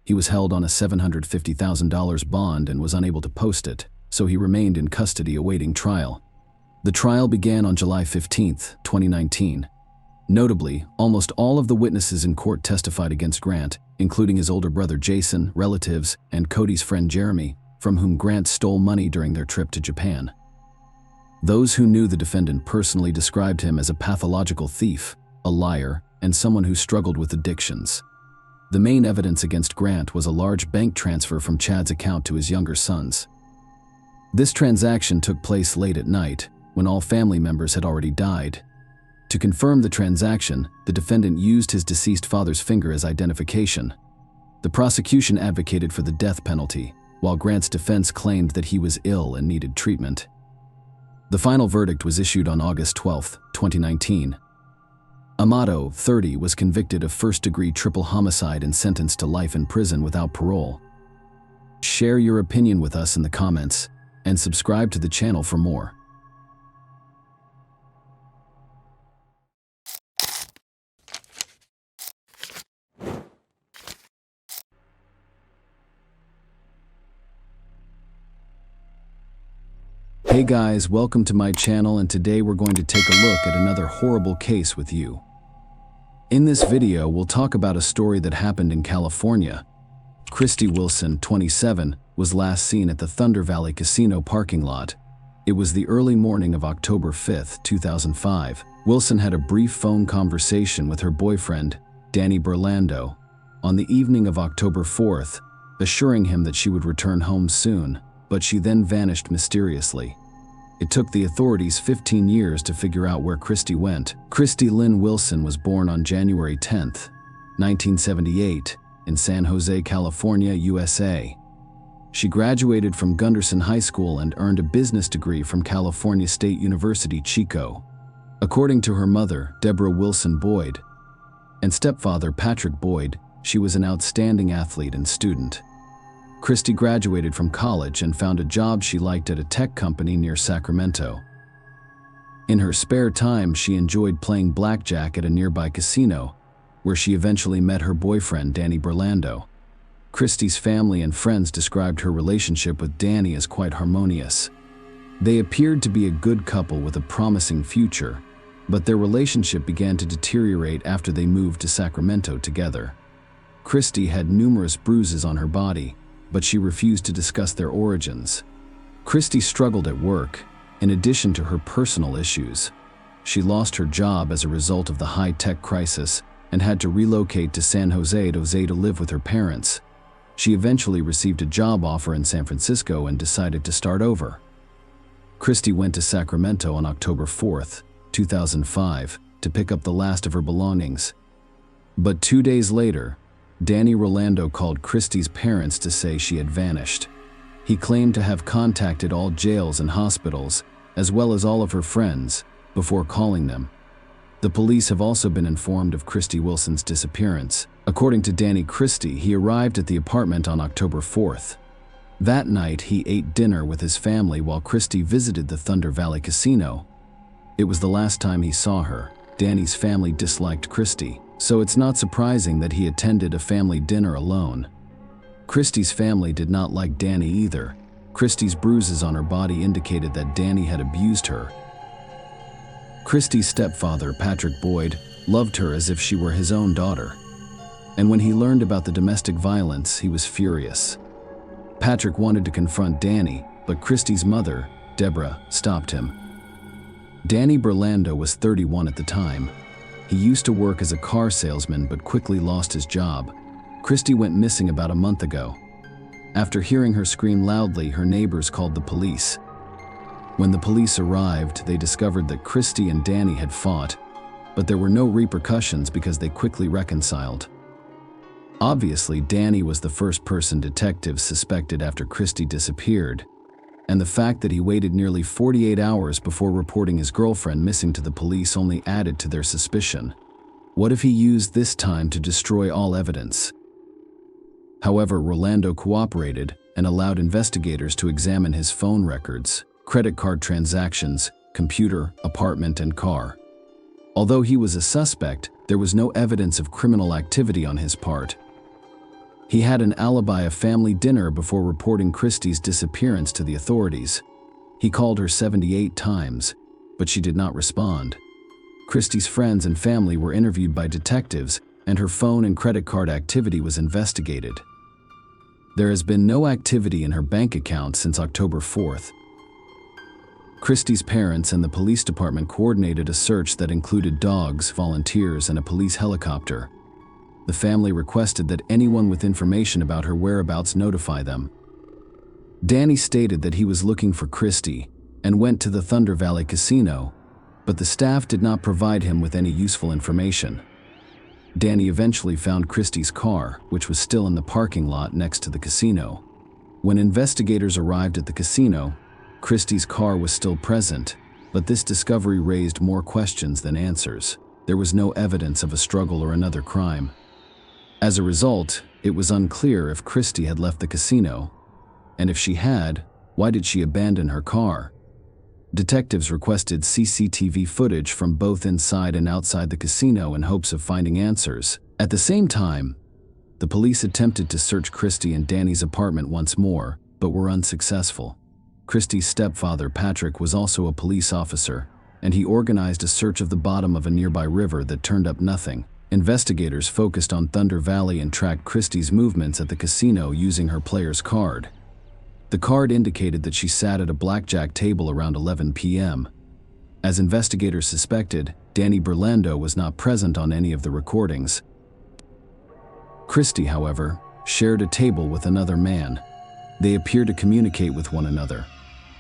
S3: He was held on a $750,000 bond and was unable to post it, so he remained in custody awaiting trial. The trial began on July 15, 2019. Notably, almost all of the witnesses in court testified against Grant, including his older brother Jason, relatives, and Cody's friend Jeremy, from whom Grant stole money during their trip to Japan. Those who knew the defendant personally described him as a pathological thief, a liar, and someone who struggled with addictions. The main evidence against Grant was a large bank transfer from Chad's account to his younger sons. This transaction took place late at night, when all family members had already died. To confirm the transaction, the defendant used his deceased father's finger as identification. The prosecution advocated for the death penalty, while Grant's defense claimed that he was ill and needed treatment. The final verdict was issued on August 12, 2019. Amato, 30, was convicted of first-degree triple homicide and sentenced to life in prison without parole. Share your opinion with us in the comments, and subscribe to the channel for more.
S1: Hey guys, welcome to my channel, and today we're going to take a look at another horrible case with you. In this video, we'll talk about a story that happened in California. Christy Wilson, 27, was last seen at the Thunder Valley Casino parking lot. It was the early morning of October 5, 2005. Wilson had a brief phone conversation with her boyfriend, Danny Burlando, on the evening of October 4th, assuring him that she would return home soon, but she then vanished mysteriously. It took the authorities 15 years to figure out where Christy went. Christy Lynn Wilson was born on January 10, 1978, in San Jose, California, USA. She graduated from Gunderson High School and earned a business degree from California State University, Chico. According to her mother, Deborah Wilson Boyd, and stepfather, Patrick Boyd, she was an outstanding athlete and student. Christy graduated from college and found a job she liked at a tech company near Sacramento. In her spare time, she enjoyed playing blackjack at a nearby casino, where she eventually met her boyfriend, Danny Burlando. Christy's family and friends described her relationship with Danny as quite harmonious. They appeared to be a good couple with a promising future, but their relationship began to deteriorate after they moved to Sacramento together. Christy had numerous bruises on her body, but she refused to discuss their origins. Christy struggled at work, in addition to her personal issues. She lost her job as a result of the high-tech crisis and had to relocate to San Jose to live with her parents. She eventually received a job offer in San Francisco and decided to start over. Christy went to Sacramento on October 4th, 2005, to pick up the last of her belongings. But 2 days later, Danny Rolando called Christy's parents to say she had vanished. He claimed to have contacted all jails and hospitals, as well as all of her friends, before calling them. The police have also been informed of Christy Wilson's disappearance. According to Danny Christy, he arrived at the apartment on October 4th. That night, he ate dinner with his family while Christy visited the Thunder Valley Casino. It was the last time he saw her. Danny's family disliked Christy, so it's not surprising that he attended a family dinner alone. Christy's family did not like Danny either. Christy's bruises on her body indicated that Danny had abused her. Christy's stepfather, Patrick Boyd, loved her as if she were his own daughter. And when he learned about the domestic violence, he was furious. Patrick wanted to confront Danny, but Christy's mother, Deborah, stopped him. Danny Burlando was 31 at the time. He used to work as a car salesman but quickly lost his job. Christy went missing about a month ago. After hearing her scream loudly, her neighbors called the police. When the police arrived, they discovered that Christy and Danny had fought, but there were no repercussions because they quickly reconciled. Obviously, Danny was the first person detectives suspected after Christy disappeared, and the fact that he waited nearly 48 hours before reporting his girlfriend missing to the police only added to their suspicion. What if he used this time to destroy all evidence? However, Rolando cooperated and allowed investigators to examine his phone records, credit card transactions, computer, apartment, and car. Although he was a suspect, there was no evidence of criminal activity on his part. He had an alibi of family dinner before reporting Christy's disappearance to the authorities. He called her 78 times, but she did not respond. Christy's friends and family were interviewed by detectives, and her phone and credit card activity was investigated. There has been no activity in her bank account since October 4th. Christy's parents and the police department coordinated a search that included dogs, volunteers, and a police helicopter. The family requested that anyone with information about her whereabouts notify them. Danny stated that he was looking for Christy and went to the Thunder Valley Casino, but the staff did not provide him with any useful information. Danny eventually found Christy's car, which was still in the parking lot next to the casino. When investigators arrived at the casino, Christy's car was still present, but this discovery raised more questions than answers. There was no evidence of a struggle or another crime. As a result, it was unclear if Christy had left the casino, and if she had, why did she abandon her car? Detectives requested CCTV footage from both inside and outside the casino in hopes of finding answers. At the same time, the police attempted to search Christy and Danny's apartment once more, but were unsuccessful. Christy's stepfather, Patrick, was also a police officer, and he organized a search of the bottom of a nearby river that turned up nothing. Investigators focused on Thunder Valley and tracked Christy's movements at the casino using her player's card. The card indicated that she sat at a blackjack table around 11 p.m. As investigators suspected, Danny Burlando was not present on any of the recordings. Christy, however, shared a table with another man. They appeared to communicate with one another.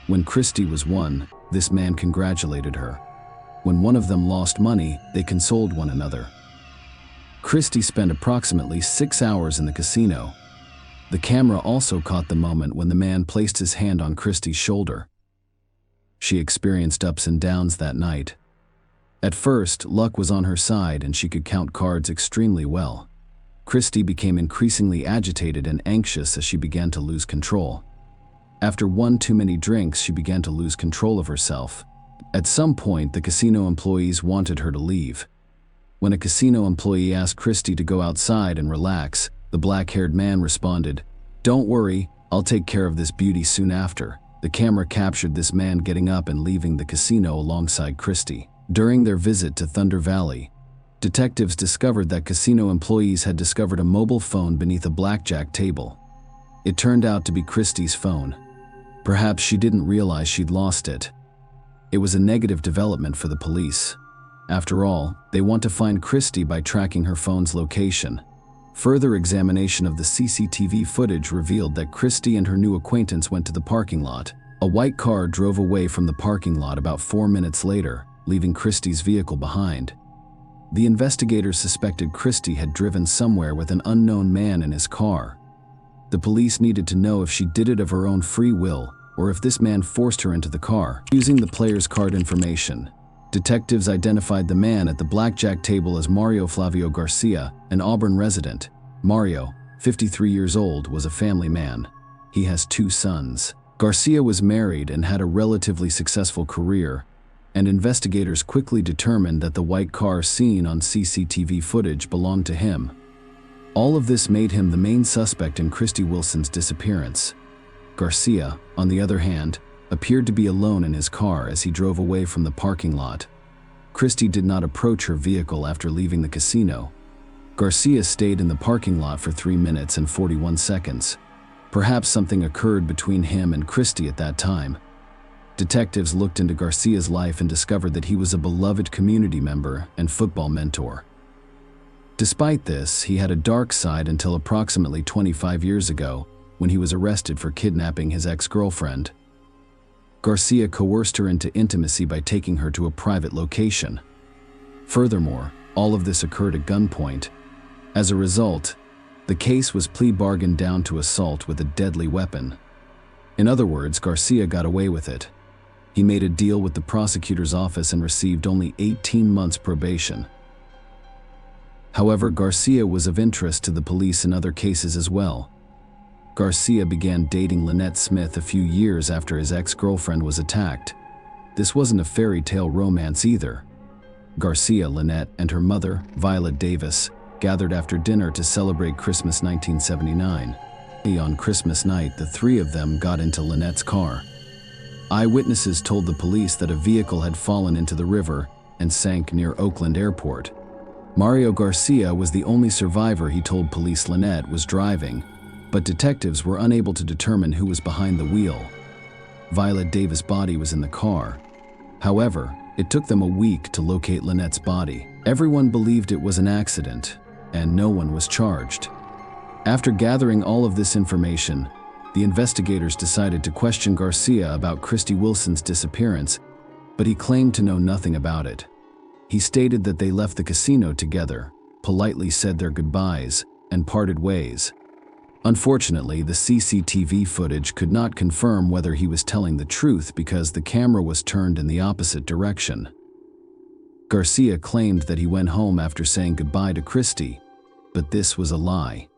S1: When Christy was won, this man congratulated her. When one of them lost money, they consoled one another. Christy spent approximately 6 hours in the casino. The camera also caught the moment when the man placed his hand on Christy's shoulder. She experienced ups and downs that night. At first, luck was on her side and she could count cards extremely well. Christy became increasingly agitated and anxious as she began to lose control. After one too many drinks, she began to lose control of herself. At some point, the casino employees wanted her to leave. When a casino employee asked Christy to go outside and relax, the black-haired man responded, "Don't worry, I'll take care of this beauty soon after." The camera captured this man getting up and leaving the casino alongside Christy. During their visit to Thunder Valley, detectives discovered that casino employees had discovered a mobile phone beneath a blackjack table. It turned out to be Christy's phone. Perhaps she didn't realize she'd lost it. It was a negative development for the police. After all, they want to find Christy by tracking her phone's location. Further examination of the CCTV footage revealed that Christy and her new acquaintance went to the parking lot. A white car drove away from the parking lot about 4 minutes later, leaving Christy's vehicle behind. The investigators suspected Christy had driven somewhere with an unknown man in his car. The police needed to know if she did it of her own free will or if this man forced her into the car. Using the player's card information, detectives identified the man at the blackjack table as Mario Flavio Garcia, an Auburn resident. Mario, 53 years old, was a family man. He has 2 sons. Garcia was married and had a relatively successful career, and investigators quickly determined that the white car seen on CCTV footage belonged to him. All of this made him the main suspect in Christy Wilson's disappearance. Garcia, on the other hand, appeared to be alone in his car as he drove away from the parking lot. Christy did not approach her vehicle after leaving the casino. Garcia stayed in the parking lot for 3 minutes and 41 seconds. Perhaps something occurred between him and Christy at that time. Detectives looked into Garcia's life and discovered that he was a beloved community member and football mentor. Despite this, he had a dark side until approximately 25 years ago, when he was arrested for kidnapping his ex-girlfriend. Garcia coerced her into intimacy by taking her to a private location. Furthermore, all of this occurred at gunpoint. As a result, the case was plea bargained down to assault with a deadly weapon. In other words, Garcia got away with it. He made a deal with the prosecutor's office and received only 18 months probation. However, Garcia was of interest to the police in other cases as well. Garcia began dating Lynette Smith a few years after his ex-girlfriend was attacked. This wasn't a fairy tale romance either. Garcia, Lynette, and her mother, Violet Davis, gathered after dinner to celebrate Christmas 1979. On Christmas night, the three of them got into Lynette's car. Eyewitnesses told the police that a vehicle had fallen into the river and sank near Oakland Airport. Mario Garcia was the only survivor. He told police Lynette was driving, but detectives were unable to determine who was behind the wheel. Violet Davis' body was in the car. However, it took them a week to locate Lynette's body. Everyone believed it was an accident, and no one was charged. After gathering all of this information, the investigators decided to question Garcia about Christy Wilson's disappearance, but he claimed to know nothing about it. He stated that they left the casino together, politely said their goodbyes, and parted ways. Unfortunately, the CCTV footage could not confirm whether he was telling the truth because the camera was turned in the opposite direction. Garcia claimed that he went home after saying goodbye to Christy, but this was a lie.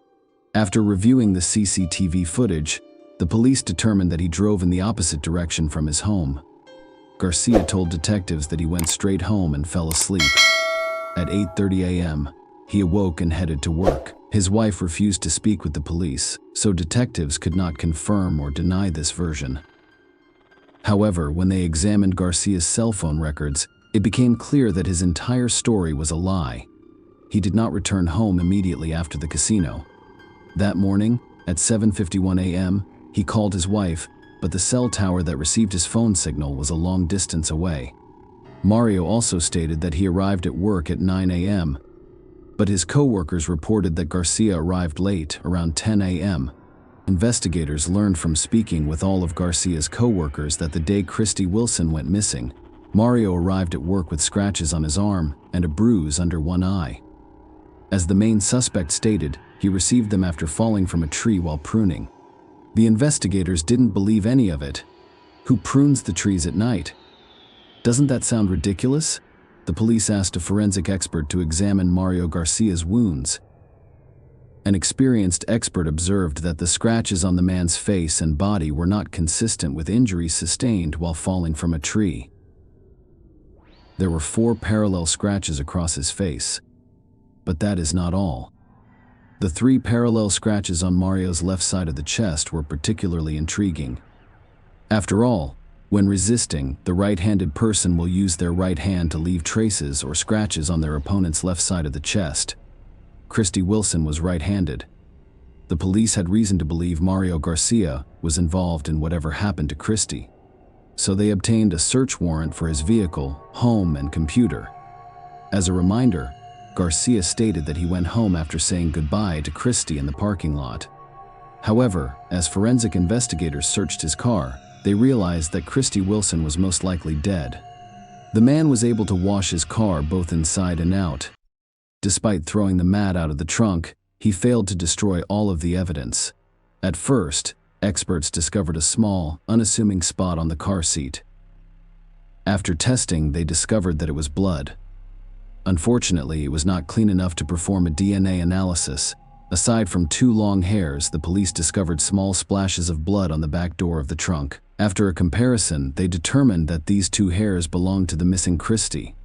S1: After reviewing the CCTV footage, the police determined that he drove in the opposite direction from his home. Garcia told detectives that he went straight home and fell asleep. At 8:30 a.m., he awoke and headed to work. His wife refused to speak with the police, so detectives could not confirm or deny this version. However, when they examined Garcia's cell phone records, it became clear that his entire story was a lie. He did not return home immediately after the casino. That morning, at 7:51 a.m., he called his wife, but the cell tower that received his phone signal was a long distance away. Mario also stated that he arrived at work at 9 a.m., but his co-workers reported that Garcia arrived late, around 10 a.m. Investigators learned from speaking with all of Garcia's co-workers that the day Christy Wilson went missing, Mario arrived at work with scratches on his arm and a bruise under one eye. As the main suspect stated, he received them after falling from a tree while pruning. The investigators didn't believe any of it. Who prunes the trees at night? Doesn't that sound ridiculous? The police asked a forensic expert to examine Mario Garcia's wounds. An experienced expert observed that the scratches on the man's face and body were not consistent with injuries sustained while falling from a tree. There were 4 parallel scratches across his face. But that is not all. The 3 parallel scratches on Mario's left side of the chest were particularly intriguing. After all, when resisting, the right-handed person will use their right hand to leave traces or scratches on their opponent's left side of the chest. Christy Wilson was right-handed. The police had reason to believe Mario Garcia was involved in whatever happened to Christy, so they obtained a search warrant for his vehicle, home, and computer. As a reminder, Garcia stated that he went home after saying goodbye to Christy in the parking lot. However, as forensic investigators searched his car, they realized that Christy Wilson was most likely dead. The man was able to wash his car both inside and out. Despite throwing the mat out of the trunk, he failed to destroy all of the evidence. At first, experts discovered a small, unassuming spot on the car seat. After testing, they discovered that it was blood. Unfortunately, it was not clean enough to perform a DNA analysis. Aside from 2 long hairs, the police discovered small splashes of blood on the back door of the trunk. After a comparison, they determined that these 2 hairs belonged to the missing Christy.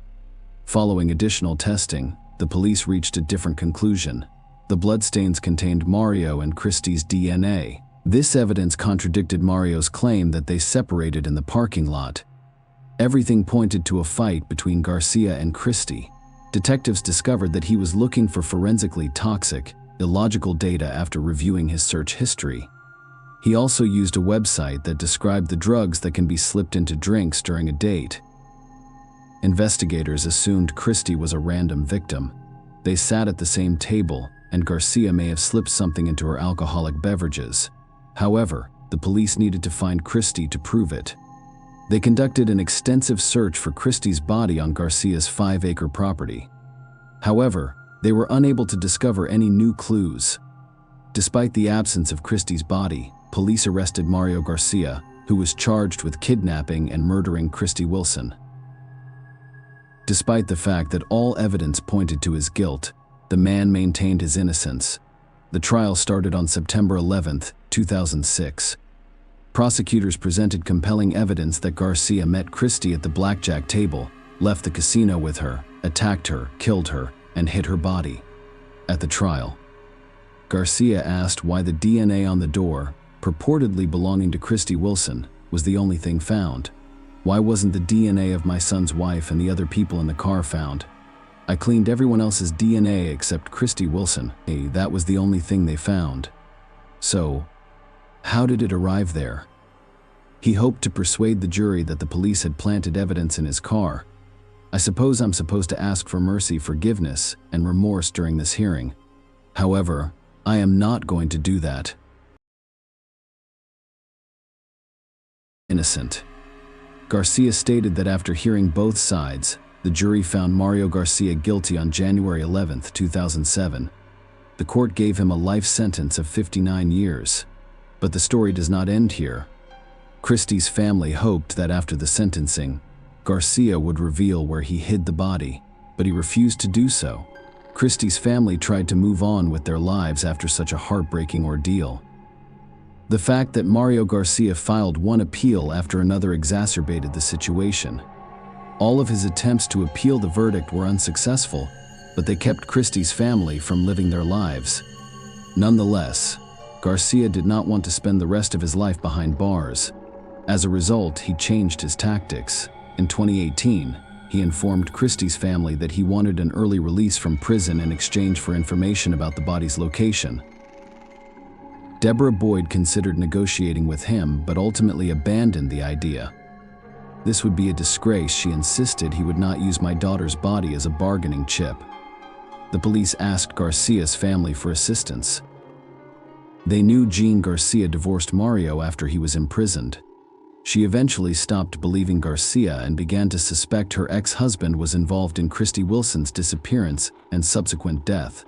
S1: Following additional testing, the police reached a different conclusion. The bloodstains contained Mario and Christy's DNA. This evidence contradicted Mario's claim that they separated in the parking lot. Everything pointed to a fight between Garcia and Christy. Detectives discovered that he was looking for forensically toxic, illogical data after reviewing his search history. He also used a website that described the drugs that can be slipped into drinks during a date. Investigators assumed Christie was a random victim. They sat at the same table, and Garcia may have slipped something into her alcoholic beverages. However, the police needed to find Christie to prove it. They conducted an extensive search for Christie's body on Garcia's 5-acre property. However, they were unable to discover any new clues. Despite the absence of Christie's body, police arrested Mario Garcia, who was charged with kidnapping and murdering Christie Wilson. Despite the fact that all evidence pointed to his guilt, the man maintained his innocence. The trial started on September 11, 2006. Prosecutors presented compelling evidence that Garcia met Christie at the blackjack table, left the casino with her, attacked her, killed her, and hid her body. At the trial, Garcia asked why the DNA on the door, purportedly belonging to Christie Wilson, was the only thing found. Why wasn't the DNA of my son's wife and the other people in the car found? I cleaned everyone else's DNA except Christie Wilson. Hey, that was the only thing they found. So, how did it arrive there? He hoped to persuade the jury that the police had planted evidence in his car. I suppose I'm supposed to ask for mercy, forgiveness, and remorse during this hearing. However, I am not going to do that. Innocent. Garcia stated that after hearing both sides, the jury found Mario Garcia guilty on January 11, 2007. The court gave him a life sentence of 59 years. But the story does not end here. Christie's family hoped that after the sentencing, Garcia would reveal where he hid the body, but he refused to do so. Christie's family tried to move on with their lives after such a heartbreaking ordeal. The fact that Mario Garcia filed one appeal after another exacerbated the situation. All of his attempts to appeal the verdict were unsuccessful, but they kept Christie's family from living their lives. Nonetheless, Garcia did not want to spend the rest of his life behind bars. As a result, he changed his tactics. In 2018, he informed Christie's family that he wanted an early release from prison in exchange for information about the body's location. Deborah Boyd considered negotiating with him, but ultimately abandoned the idea. This would be a disgrace. She insisted he would not use my daughter's body as a bargaining chip. The police asked Garcia's family for assistance. They knew Jean Garcia divorced Mario after he was imprisoned. She eventually stopped believing Garcia and began to suspect her ex-husband was involved in Christie Wilson's disappearance and subsequent death.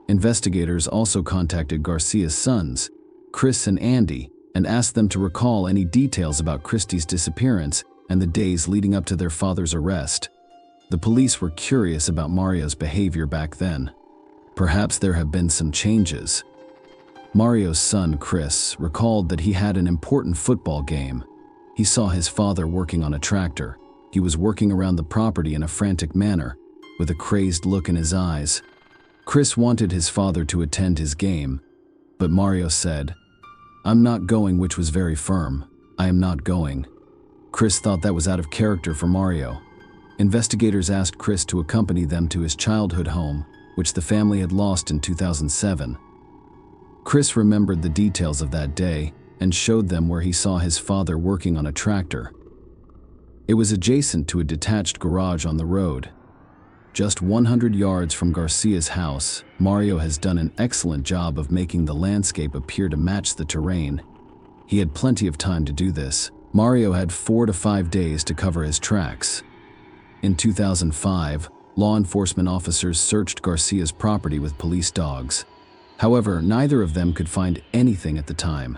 S1: Investigators also contacted Garcia's sons, Chris and Andy, and asked them to recall any details about Christie's disappearance and the days leading up to their father's arrest. The police were curious about Mario's behavior back then. Perhaps there have been some changes. Mario's son, Chris, recalled that he had an important football game. He saw his father working on a tractor. He was working around the property in a frantic manner, with a crazed look in his eyes. Chris wanted his father to attend his game, but Mario said, "I'm not going," which was very firm. "I am not going." Chris thought that was out of character for Mario. Investigators asked Chris to accompany them to his childhood home, which the family had lost in 2007. Chris remembered the details of that day and showed them where he saw his father working on a tractor. It was adjacent to a detached garage on the road. Just 100 yards from Garcia's house, Mario has done an excellent job of making the landscape appear to match the terrain. He had plenty of time to do this. Mario had 4 to 5 days to cover his tracks. In 2005, law enforcement officers searched Garcia's property with police dogs. However, neither of them could find anything at the time.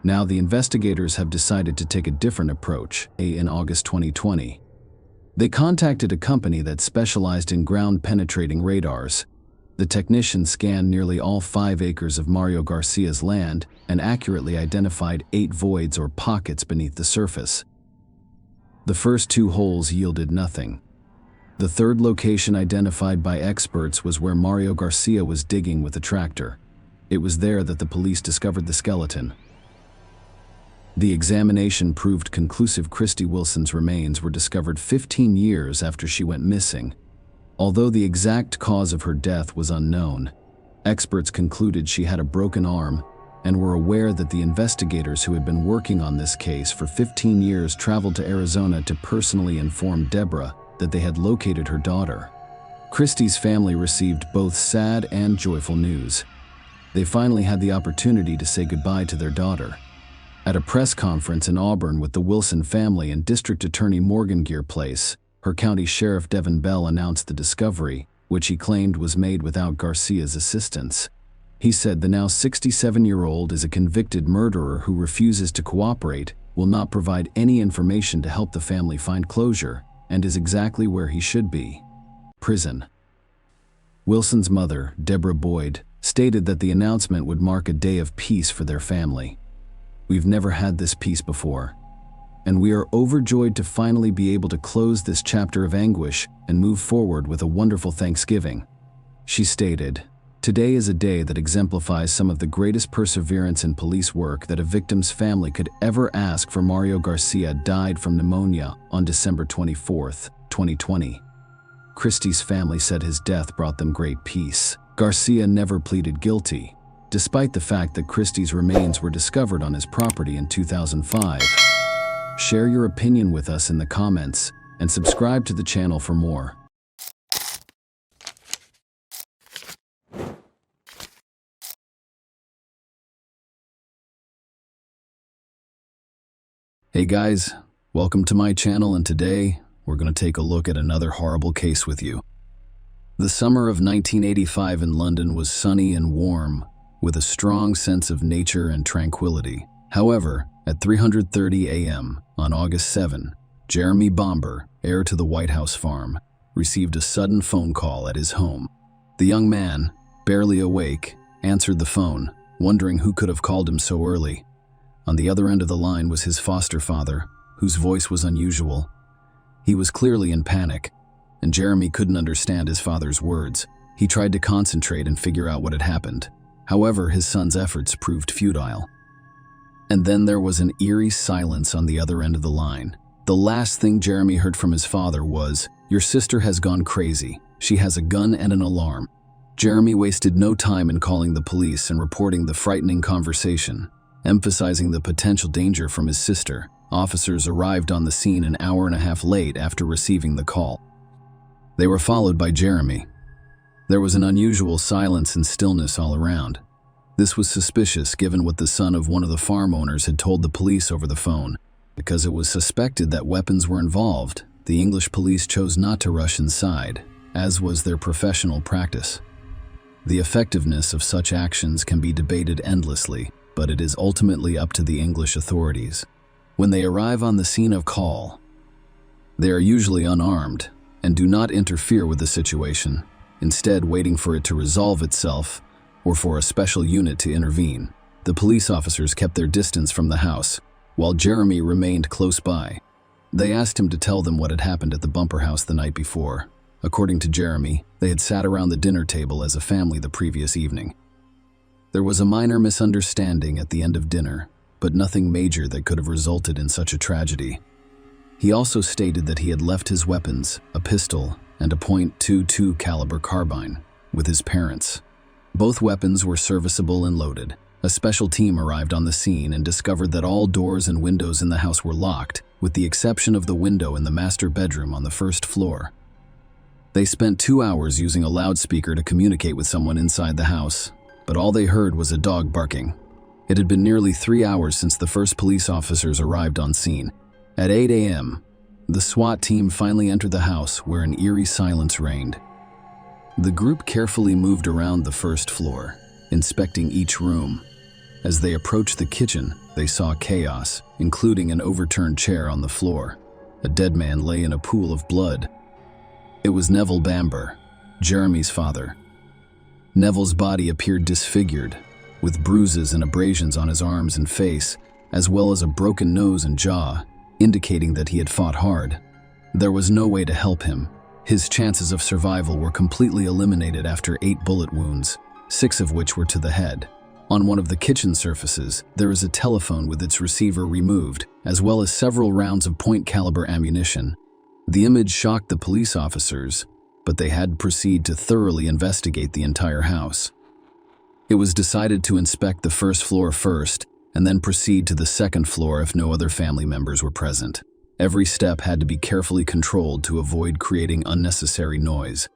S1: Now the investigators have decided to take a different approach. In August 2020, they contacted a company that specialized in ground-penetrating radars. The technicians scanned nearly all 5 acres of Mario Garcia's land and accurately identified 8 voids or pockets beneath the surface. The first 2 holes yielded nothing. The third location identified by experts was where Mario Garcia was digging with a tractor. It was there that the police discovered the skeleton. The examination proved conclusive. Christie Wilson's remains were discovered 15 years after she went missing. Although the exact cause of her death was unknown, experts concluded she had a broken arm, and were aware that the investigators who had been working on this case for 15 years traveled to Arizona to personally inform Deborah that they had located her daughter. Christie's family received both sad and joyful news. They finally had the opportunity to say goodbye to their daughter. At a press conference in Auburn with the Wilson family and District Attorney Morgan Gear Place, her County Sheriff Devin Bell announced the discovery, which he claimed was made without Garcia's assistance. He said the now 67-year-old is a convicted murderer who refuses to cooperate, will not provide any information to help the family find closure, and is exactly where he should be: prison. Wilson's mother, Deborah Boyd, stated that the announcement would mark a day of peace for their family. "We've never had this peace before, and we are overjoyed to finally be able to close this chapter of anguish and move forward with a wonderful Thanksgiving," she stated. "Today is a day that exemplifies some of the greatest perseverance in police work that a victim's family could ever ask for. Mario Garcia died from pneumonia on December 24, 2020. Christie's family said his death brought them great peace. Garcia never pleaded guilty, despite the fact that Christie's remains were discovered on his property in 2005. Share your opinion with us in the comments and subscribe to the channel for more.
S3: Hey guys, welcome to my channel, and today we're going to take a look at another horrible case with you. The summer of 1985 in London was sunny and warm, with a strong sense of nature and tranquility. However, at 3:30 a.m. on August 7, Jeremy Bomber, heir to the White House farm, received a sudden phone call at his home. The young man, barely awake, answered the phone, wondering who could have called him so early. On the other end of the line was his foster father, whose voice was unusual. He was clearly in panic, and Jeremy couldn't understand his father's words. He tried to concentrate and figure out what had happened. However, his son's efforts proved futile. And then there was an eerie silence on the other end of the line. The last thing Jeremy heard from his father was, "Your sister has gone crazy. She has a gun and an alarm." Jeremy wasted no time in calling the police and reporting the frightening conversation. Emphasizing the potential danger from his sister, officers arrived on the scene an hour and a half late after receiving the call. They were followed by Jeremy. There was an unusual silence and stillness all around. This was suspicious given what the son of one of the farm owners had told the police over the phone. Because it was suspected that weapons were involved, the English police chose not to rush inside, as was their professional practice. The effectiveness of such actions can be debated endlessly, but it is ultimately up to the English authorities. When they arrive on the scene of call, they are usually unarmed and do not interfere with the situation, instead waiting for it to resolve itself or for a special unit to intervene. The police officers kept their distance from the house, while Jeremy remained close by. They asked him to tell them what had happened at the Bumper House the night before. According to Jeremy, they had sat around the dinner table as a family the previous evening. There was a minor misunderstanding at the end of dinner, but nothing major that could have resulted in such a tragedy. He also stated that he had left his weapons, a pistol and a .22 caliber carbine, with his parents. Both weapons were serviceable and loaded. A special team arrived on the scene and discovered that all doors and windows in the house were locked, with the exception of the window in the master bedroom on the first floor. They spent 2 hours using a loudspeaker to communicate with someone inside the house, but all they heard was a dog barking. It had been nearly 3 hours since the first police officers arrived on scene. At 8 a.m., the SWAT team finally entered the house, where an eerie silence reigned. The group carefully moved around the first floor, inspecting each room. As they approached the kitchen, they saw chaos, including an overturned chair on the floor. A dead man lay in a pool of blood. It was Neville Bamber, Jeremy's father. Neville's body appeared disfigured, with bruises and abrasions on his arms and face, as well as a broken nose and jaw, indicating that he had fought hard. There was no way to help him. His chances of survival were completely eliminated after 8 bullet wounds, 6 of which were to the head. On one of the kitchen surfaces, there is a telephone with its receiver removed, as well as several rounds of .point caliber ammunition. The image shocked the police officers, but they had to proceed to thoroughly investigate the entire house.
S1: It was decided to inspect the first floor first, and then proceed to the second floor if no other family members were present. Every step had to be carefully controlled to avoid creating unnecessary noise.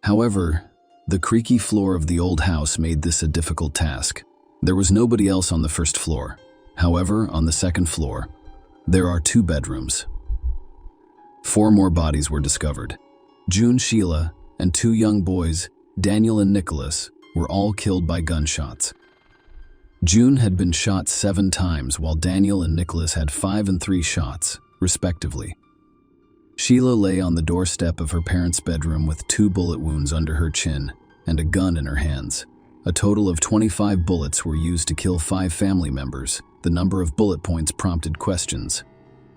S1: However, the creaky floor of the old house made this a difficult task. There was nobody else on the first floor. However, on the second floor, there are 2 bedrooms. 4 more bodies were discovered. June, Sheila, and 2 young boys, Daniel and Nicholas, were all killed by gunshots. June had been shot 7 times, while Daniel and Nicholas had 5 and 3 shots, respectively. Sheila lay on the doorstep of her parents' bedroom with 2 bullet wounds under her chin and a gun in her hands. A total of 25 bullets were used to kill 5 family members. The number of bullet points prompted questions.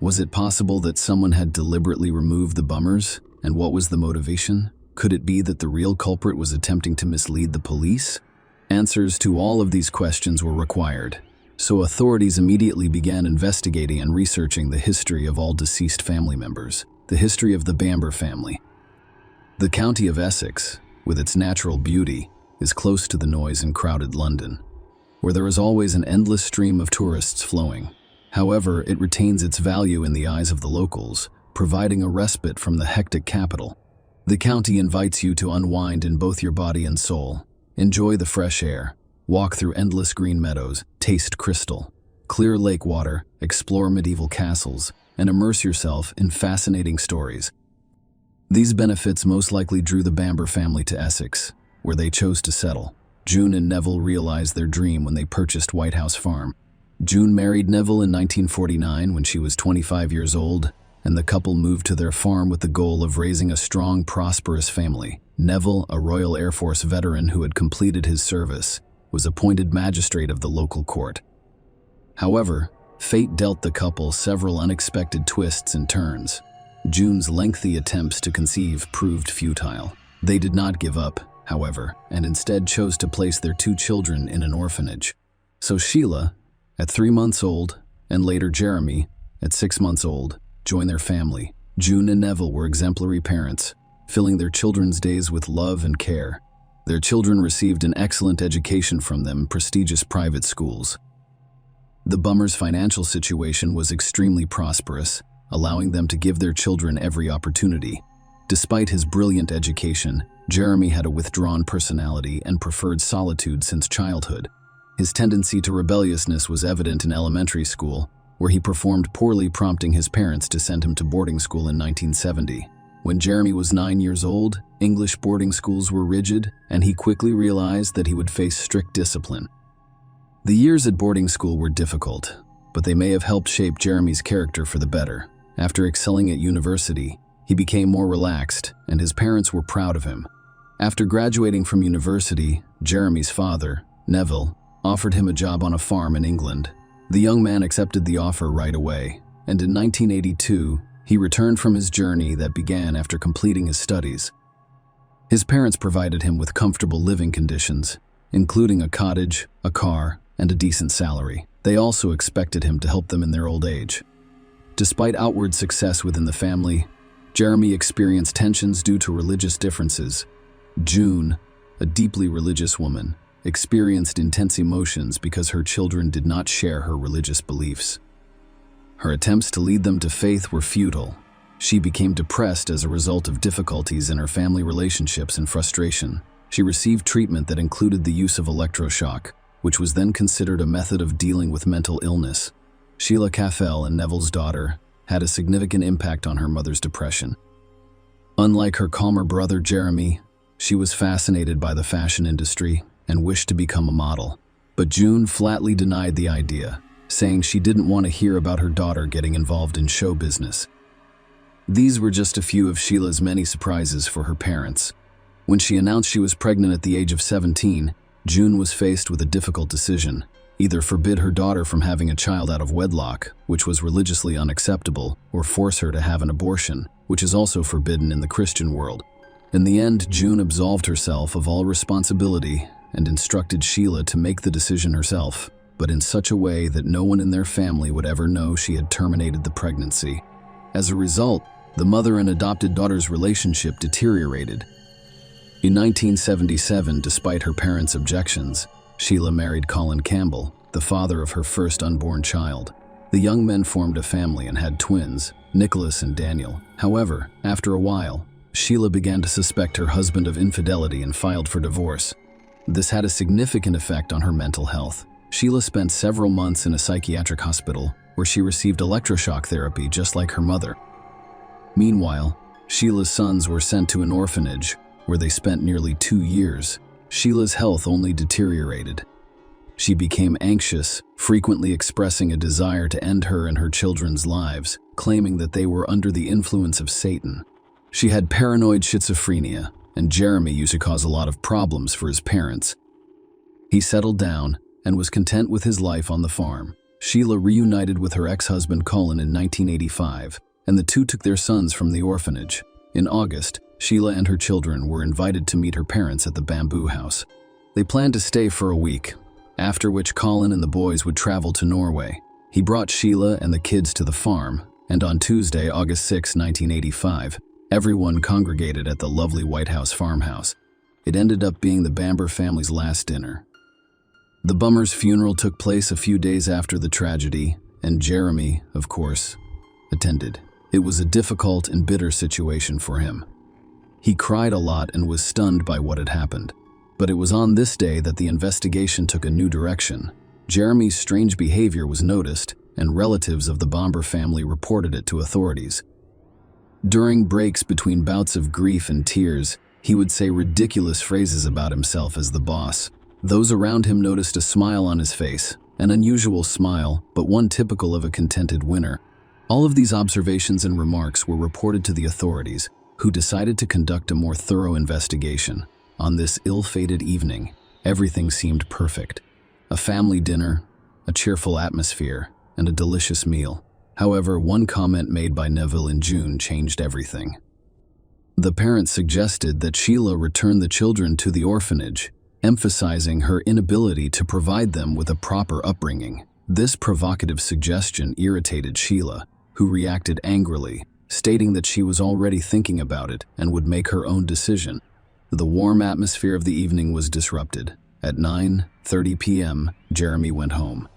S1: Was it possible that someone had deliberately removed the bummers? And what was the motivation? Could it be that the real culprit was attempting to mislead the police? Answers to all of these questions were required, so authorities immediately began investigating and researching the history of all deceased family members, the history of the Bamber family. The county of Essex, with its natural beauty, is close to the noise in crowded London, where there is always an endless stream of tourists flowing. However, it retains its value in the eyes of the locals, providing a respite from the hectic capital. The county invites you to unwind in both your body and soul. Enjoy the fresh air, walk through endless green meadows, taste crystal, clear lake water, explore medieval castles, and immerse yourself in fascinating stories. These benefits most likely drew the Bamber family to Essex, where they chose to settle. June and Neville realized their dream when they purchased White House Farm. June married Neville in 1949 when she was 25 years old, and the couple moved to their farm with the goal of raising a strong, prosperous family. Neville, a Royal Air Force veteran who had completed his service, was appointed magistrate of the local court. However, fate dealt the couple several unexpected twists and turns. June's lengthy attempts to conceive proved futile. They did not give up, however, and instead chose to place their 2 children in an orphanage. So Sheila, at 3 months old, and later Jeremy, at 6 months old, joined their family. June and Neville were exemplary parents, filling their children's days with love and care. Their children received an excellent education from them in prestigious private schools. The Bummers' financial situation was extremely prosperous, allowing them to give their children every opportunity. Despite his brilliant education, Jeremy had a withdrawn personality and preferred solitude since childhood. His tendency to rebelliousness was evident in elementary school, where he performed poorly, prompting his parents to send him to boarding school in 1970. When Jeremy was 9 years old, English boarding schools were rigid, and he quickly realized that he would face strict discipline. The years at boarding school were difficult, but they may have helped shape Jeremy's character for the better. After excelling at university, he became more relaxed, and his parents were proud of him. After graduating from university, Jeremy's father, Neville, offered him a job on a farm in England. The young man accepted the offer right away, and in 1982, he returned from his journey that began after completing his studies. His parents provided him with comfortable living conditions, including a cottage, a car, and a decent salary. They also expected him to help them in their old age. Despite outward success within the family, Jeremy experienced tensions due to religious differences. June, a deeply religious woman, experienced intense emotions because her children did not share her religious beliefs. Her attempts to lead them to faith were futile. She became depressed as a result of difficulties in her family relationships and frustration. She received treatment that included the use of electroshock, which was then considered a method of dealing with mental illness. Sheila Caffell, and Neville's daughter, had a significant impact on her mother's depression. Unlike her calmer brother Jeremy, she was fascinated by the fashion industry and wished to become a model. But June flatly denied the idea, saying she didn't want to hear about her daughter getting involved in show business. These were just a few of Sheila's many surprises for her parents. When she announced she was pregnant at the age of 17, June was faced with a difficult decision: either forbid her daughter from having a child out of wedlock, which was religiously unacceptable, or force her to have an abortion, which is also forbidden in the Christian world. In the end, June absolved herself of all responsibility and instructed Sheila to make the decision herself, but in such a way that no one in their family would ever know she had terminated the pregnancy. As a result, the mother and adopted daughter's relationship deteriorated. In 1977, despite her parents' objections, Sheila married Colin Campbell, the father of her first unborn child. The young men formed a family and had twins, Nicholas and Daniel. However, after a while, Sheila began to suspect her husband of infidelity and filed for divorce. This had a significant effect on her mental health. Sheila spent several months in a psychiatric hospital where she received electroshock therapy just like her mother. Meanwhile, Sheila's sons were sent to an orphanage where they spent nearly 2 years. Sheila's health only deteriorated. She became anxious, frequently expressing a desire to end her and her children's lives, claiming that they were under the influence of Satan. She had paranoid schizophrenia, and Jeremy used to cause a lot of problems for his parents. He settled down and was content with his life on the farm. Sheila reunited with her ex-husband Colin in 1985, and the two took their sons from the orphanage. In August, Sheila and her children were invited to meet her parents at the bamboo house. They planned to stay for a week, after which Colin and the boys would travel to Norway. He brought Sheila and the kids to the farm, and on Tuesday, August 6, 1985, everyone congregated at the lovely White House farmhouse. It ended up being the Bamber family's last dinner. The Bummers' funeral took place a few days after the tragedy, and Jeremy, of course, attended. It was a difficult and bitter situation for him. He cried a lot and was stunned by what had happened. But it was on this day that the investigation took a new direction. Jeremy's strange behavior was noticed, and relatives of the Bamber family reported it to authorities. During breaks between bouts of grief and tears, he would say ridiculous phrases about himself as the boss. Those around him noticed a smile on his face, an unusual smile, but one typical of a contented winner. All of these observations and remarks were reported to the authorities, who decided to conduct a more thorough investigation. On this ill-fated evening, everything seemed perfect. A family dinner, a cheerful atmosphere, and a delicious meal. However, one comment made by Neville in June changed everything. The parents suggested that Sheila return the children to the orphanage, emphasizing her inability to provide them with a proper upbringing. This provocative suggestion irritated Sheila, who reacted angrily, stating that she was already thinking about it and would make her own decision. The warm atmosphere of the evening was disrupted. At 9:30 p.m., Jeremy went home.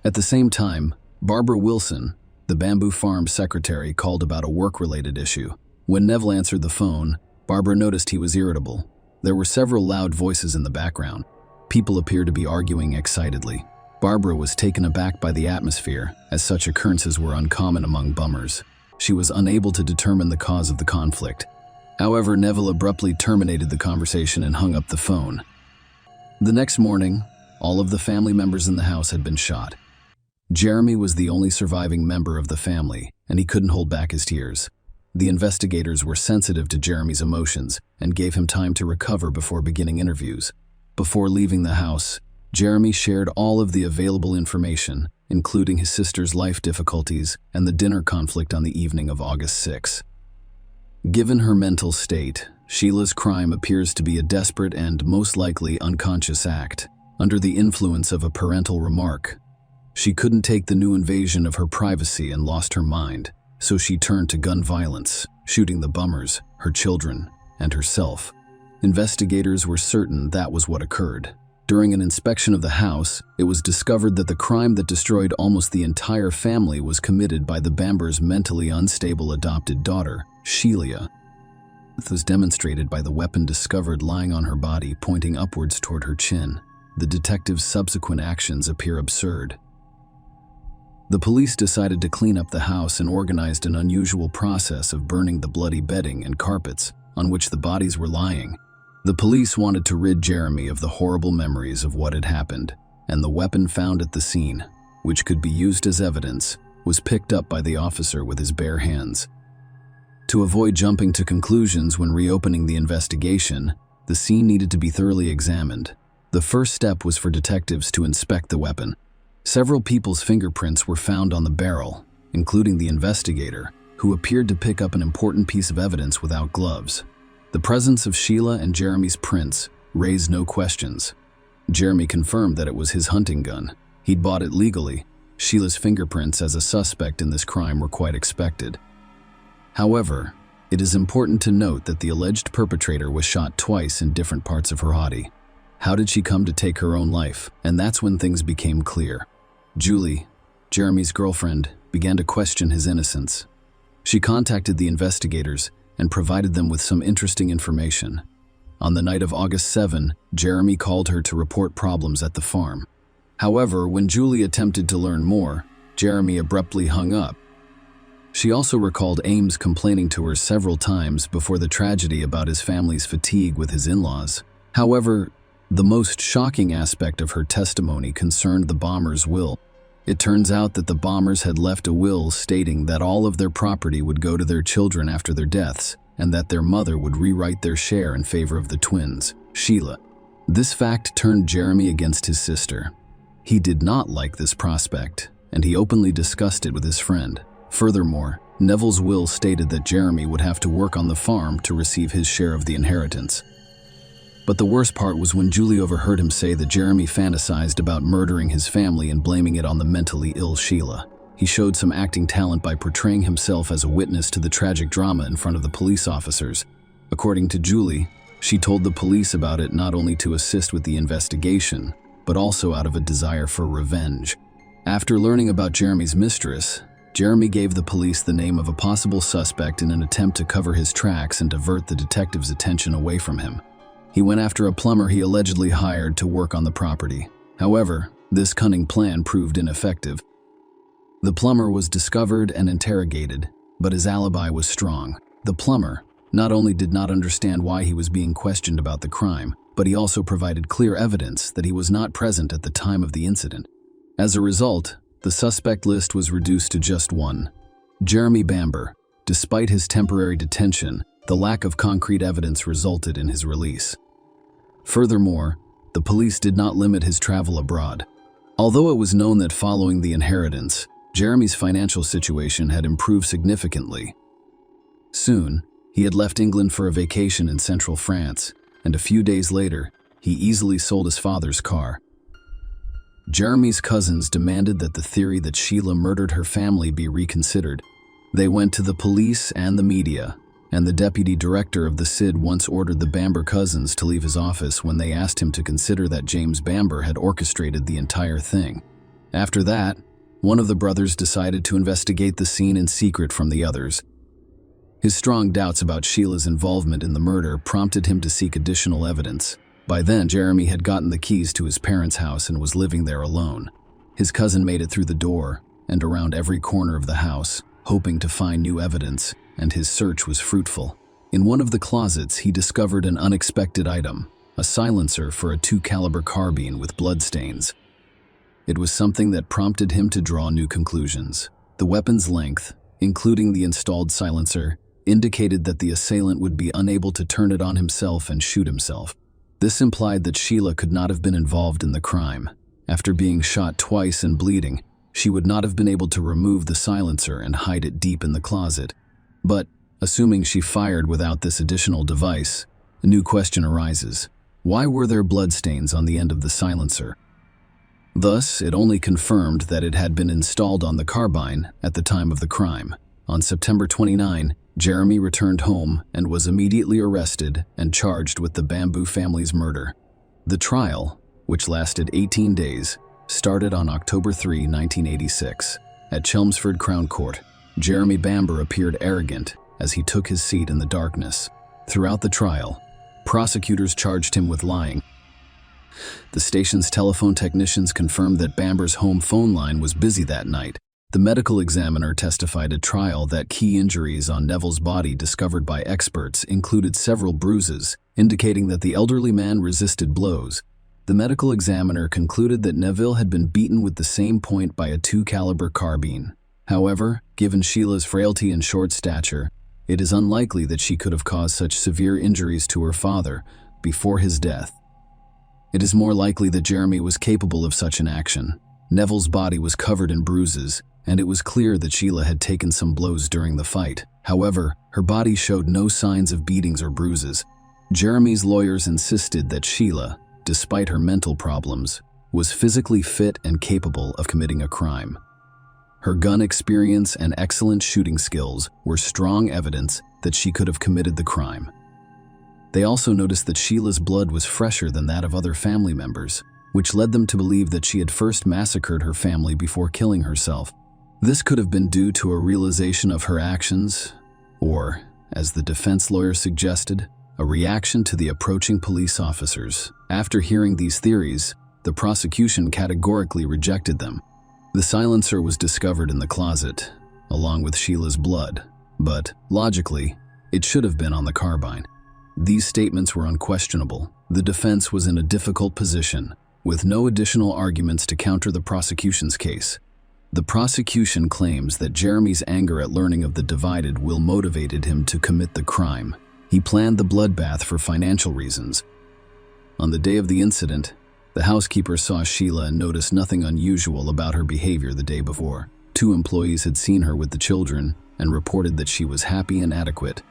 S1: At the same time, Barbara Wilson, the Bamboo Farm secretary, called about a work-related issue. When Neville answered the phone, Barbara noticed he was irritable. There were several loud voices in the background. People appeared to be arguing excitedly. Barbara was taken aback by the atmosphere, as such occurrences were uncommon among bummers. She was unable to determine the cause of the conflict. However, Neville abruptly terminated the conversation and hung up the phone. The next morning, all of the family members in the house had been shot. Jeremy was the only surviving member of the family, and he couldn't hold back his tears. The investigators were sensitive to Jeremy's emotions and gave him time to recover before beginning interviews. Before leaving the house, Jeremy shared all of the available information, including his sister's life difficulties and the dinner conflict on the evening of August 6. Given her mental state, Sheila's crime appears to be a desperate and most likely unconscious act, under the influence of a parental remark. She couldn't take the new invasion of her privacy and lost her mind, so she turned to gun violence, shooting the bummers, her children, and herself. Investigators were certain that was what occurred. During an inspection of the house, it was discovered that the crime that destroyed almost the entire family was committed by the Bambers' mentally unstable adopted daughter, Sheila. This was demonstrated by the weapon discovered lying on her body, pointing upwards toward her chin. The detective's subsequent actions appear absurd. The police decided to clean up the house and organized an unusual process of burning the bloody bedding and carpets on which the bodies were lying. The police wanted to rid Jeremy of the horrible memories of what had happened, and the weapon found at the scene, which could be used as evidence, was picked up by the officer with his bare hands. To avoid jumping to conclusions when reopening the investigation, the scene needed to be thoroughly examined. The first step was for detectives to inspect the weapon. Several people's fingerprints were found on the barrel, including the investigator, who appeared to pick up an important piece of evidence without gloves. The presence of Sheila and Jeremy's prints raised no questions. Jeremy confirmed that it was his hunting gun. He'd bought it legally. Sheila's fingerprints as a suspect in this crime were quite expected. However, it is important to note that the alleged perpetrator was shot twice in different parts of her body. How did she come to take her own life? And that's when things became clear. Julie, Jeremy's girlfriend, began to question his innocence. She contacted the investigators and provided them with some interesting information. On the night of August 7, Jeremy called her to report problems at the farm. However, when Julie attempted to learn more, Jeremy abruptly hung up. She also recalled Ames complaining to her several times before the tragedy about his family's fatigue with his in-laws. However, the most shocking aspect of her testimony concerned the bombers' will. It turns out that the bombers had left a will stating that all of their property would go to their children after their deaths, and that their mother would rewrite their share in favor of the twins, Sheila. This fact turned Jeremy against his sister. He did not like this prospect, and he openly discussed it with his friend. Furthermore, Neville's will stated that Jeremy would have to work on the farm to receive his share of the inheritance. But the worst part was when Julie overheard him say that Jeremy fantasized about murdering his family and blaming it on the mentally ill Sheila. He showed some acting talent by portraying himself as a witness to the tragic drama in front of the police officers. According to Julie, she told the police about it not only to assist with the investigation, but also out of a desire for revenge. After learning about Jeremy's mistress, Jeremy gave the police the name of a possible suspect in an attempt to cover his tracks and divert the detectives' attention away from him. He went after a plumber he allegedly hired to work on the property. However, this cunning plan proved ineffective. The plumber was discovered and interrogated, but his alibi was strong. The plumber not only did not understand why he was being questioned about the crime, but he also provided clear evidence that he was not present at the time of the incident. As a result, the suspect list was reduced to just one: Jeremy Bamber. Despite his temporary detention, the lack of concrete evidence resulted in his release. Furthermore, the police did not limit his travel abroad. Although it was known that following the inheritance, Jeremy's financial situation had improved significantly. Soon, he had left England for a vacation in central France, and a few days later, he easily sold his father's car. Jeremy's cousins demanded that the theory that Sheila murdered her family be reconsidered. They went to the police and the media, and the deputy director of the CID once ordered the Bamber cousins to leave his office when they asked him to consider that James Bamber had orchestrated the entire thing. After that, one of the brothers decided to investigate the scene in secret from the others. His strong doubts about Sheila's involvement in the murder prompted him to seek additional evidence. By then, Jeremy had gotten the keys to his parents' house and was living there alone. His cousin made it through the door and around every corner of the house, hoping to find new evidence, and his search was fruitful. In one of the closets, he discovered an unexpected item: a silencer for a .2 carbine with bloodstains. It was something that prompted him to draw new conclusions. The weapon's length, including the installed silencer, indicated that the assailant would be unable to turn it on himself and shoot himself. This implied that Sheila could not have been involved in the crime. After being shot twice and bleeding, she would not have been able to remove the silencer and hide it deep in the closet. But, assuming she fired without this additional device, a new question arises: why were there bloodstains on the end of the silencer? Thus, it only confirmed that it had been installed on the carbine at the time of the crime. On September 29, Jeremy returned home and was immediately arrested and charged with the Bamboo family's murder. The trial, which lasted 18 days, started on October 3, 1986. At Chelmsford Crown Court, Jeremy Bamber appeared arrogant as he took his seat in the darkness. Throughout the trial, prosecutors charged him with lying. The station's telephone technicians confirmed that Bamber's home phone line was busy that night. The medical examiner testified at trial that key injuries on Neville's body discovered by experts included several bruises, indicating that the elderly man resisted blows. The medical examiner concluded that Neville had been beaten with the same point by a .2 carbine. However, given Sheila's frailty and short stature, it is unlikely that she could have caused such severe injuries to her father before his death. It is more likely that Jeremy was capable of such an action. Neville's body was covered in bruises, and it was clear that Sheila had taken some blows during the fight. However, her body showed no signs of beatings or bruises. Jeremy's lawyers insisted that Sheila, despite her mental problems, was physically fit and capable of committing a crime. Her gun experience and excellent shooting skills were strong evidence that she could have committed the crime.
S3: They also noticed that Sheila's blood was fresher than that of other family members, which led them to believe that she had first massacred her family before killing herself. This could have been due to a realization of her actions, or, as the defense lawyer suggested, a reaction to the approaching police officers. After hearing these theories, the prosecution categorically rejected them. The silencer was discovered in the closet, along with Sheila's blood, but, logically, it should have been on the carbine. These statements were unquestionable. The defense was in a difficult position, with no additional arguments to counter the prosecution's case. The prosecution claims that Jeremy's anger at learning of the divided will motivated him to commit the crime. He planned the bloodbath for financial reasons. On the day of the incident, the housekeeper saw Sheila and noticed nothing unusual about her behavior the day before. 2 employees had seen her with the children and reported that she was happy and adequate.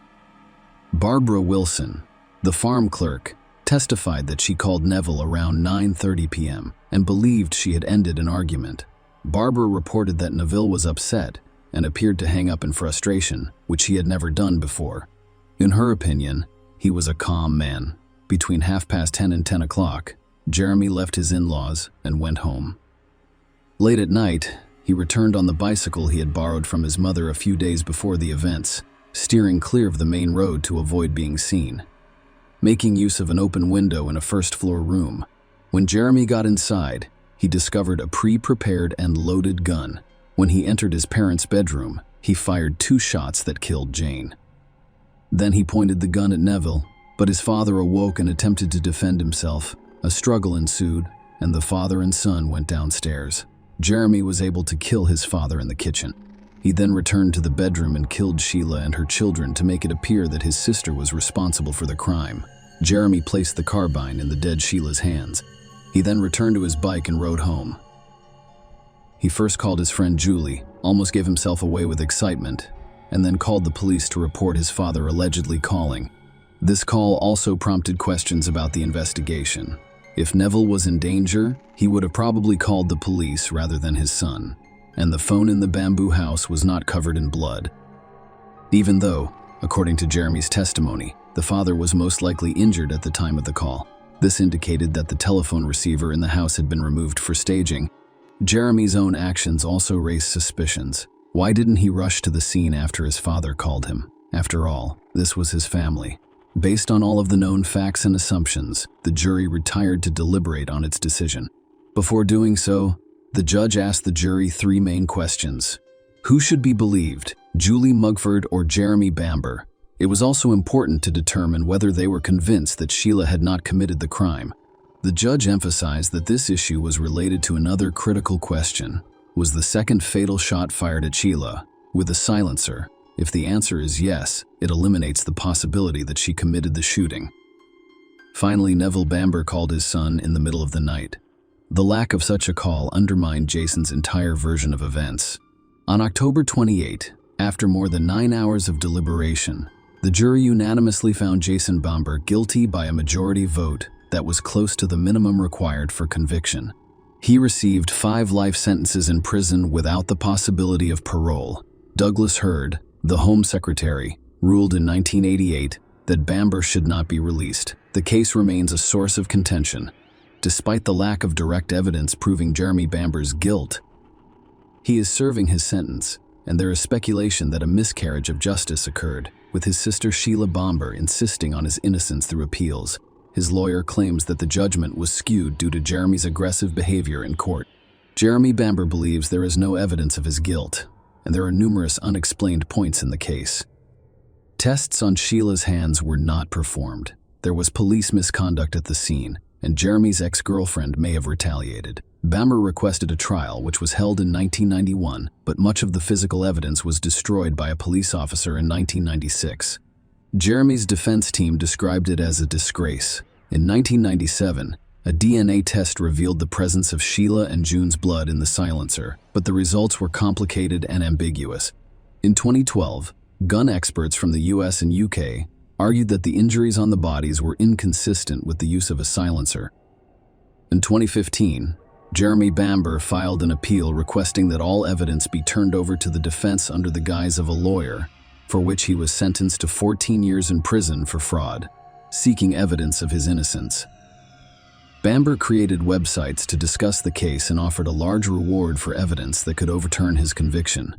S3: Barbara Wilson, the farm clerk, testified that she called Neville around 9:30 p.m. and believed she had ended an argument. Barbara reported that Neville was upset and appeared to hang up in frustration, which he had never done before. In her opinion, he was a calm man. Between 10:30 and 10 o'clock, Jeremy left his in-laws and went home. Late at night, he returned on the bicycle he had borrowed from his mother a few days before the events, steering clear of the main road to avoid being seen. Making use of an open window in a first-floor room, when Jeremy got inside, he discovered a pre-prepared and loaded gun. When he entered his parents' bedroom, he fired 2 shots that killed Jane. Then he pointed the gun at Neville, but his father awoke and attempted to defend himself. A struggle ensued, and the father and son went downstairs. Jeremy was able to kill his father in the kitchen. He then returned to the bedroom and killed Sheila and her children to make it appear that his sister was responsible for the crime. Jeremy placed the carbine in the dead Sheila's hands. He then returned to his bike and rode home. He first called his friend Julie, almost gave himself away with excitement, and then called the police to report his father allegedly calling. This call also prompted questions about the investigation. If Neville was in danger, he would have probably called the police rather than his son, and the phone in the bamboo house was not covered in blood. Even though, according to Jeremy's testimony, the father was most likely injured at the time of the call. This indicated that the telephone receiver in the house had been removed for staging. Jeremy's own actions also raised suspicions. Why didn't he rush to the scene after his father called him? After all, this was his family. Based on all of the known facts and assumptions, the jury retired to deliberate on its decision. Before doing so, the judge asked the jury 3 main questions. Who should be believed, Julie Mugford or Jeremy Bamber? It was also important to determine whether they were convinced that Sheila had not committed the crime. The judge emphasized that this issue was related to another critical question. Was the second fatal shot fired at Sheila with a silencer? If the answer is yes, it eliminates the possibility that she committed the shooting. Finally, Neville Bamber called his son in the middle of the night. The lack of such a call undermined Jason's entire version of events. On October 28, after more than 9 hours of deliberation, the jury unanimously found Jason Bamber guilty by a majority vote that was close to the minimum required for conviction. He received 5 life sentences in prison without the possibility of parole. Douglas Hurd, the Home Secretary, ruled in 1988 that Bamber should not be released. The case remains a source of contention, despite the lack of direct evidence proving Jeremy Bamber's guilt. He is serving his sentence, and there is speculation that a miscarriage of justice occurred, with his sister Sheila Bamber insisting on his innocence through appeals. His lawyer claims that the judgment was skewed due to Jeremy's aggressive behavior in court. Jeremy Bamber believes there is no evidence of his guilt, and there are numerous unexplained points in the case. Tests on Sheila's hands were not performed. There was police misconduct at the scene, and Jeremy's ex-girlfriend may have retaliated. Bamber requested a trial, which was held in 1991, but much of the physical evidence was destroyed by a police officer in 1996. Jeremy's defense team described it as a disgrace. In 1997, a DNA test revealed the presence of Sheila and June's blood in the silencer, but the results were complicated and ambiguous. In 2012, gun experts from the US and UK argued that the injuries on the bodies were inconsistent with the use of a silencer. In 2015, Jeremy Bamber filed an appeal requesting that all evidence be turned over to the defense under the guise of a lawyer, for which he was sentenced to 14 years in prison for fraud.
S1: seeking evidence of his innocence. Bamber created websites to discuss the case and offered a large reward for evidence that could overturn his conviction.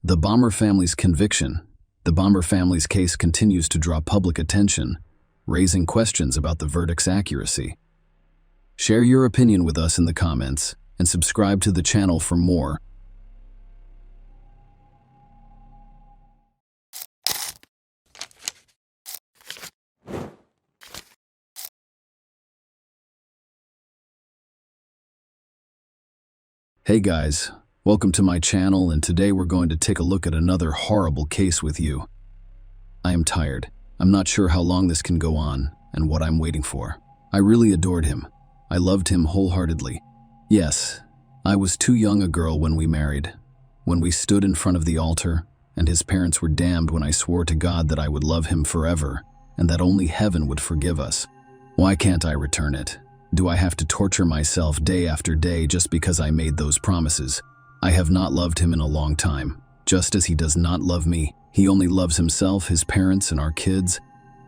S1: The Bomber family's conviction. The Bomber family's case continues to draw public attention, raising questions about the verdict's accuracy. Share your opinion with us in the comments and subscribe to the channel for more. Hey guys, welcome to my channel, and today we're going to take a look at another horrible case with you. I am tired. I'm not sure how long this can go on and what I'm waiting for. I really adored him. I loved him wholeheartedly. Yes, I was too young a girl when we married, when we stood in front of the altar, and his parents were damned when I swore to God that I would love him forever and that only heaven would forgive us. Why can't I return it? Do I have to torture myself day after day just because I made those promises? I have not loved him in a long time. Just as he does not love me, he only loves himself, his parents, and our kids.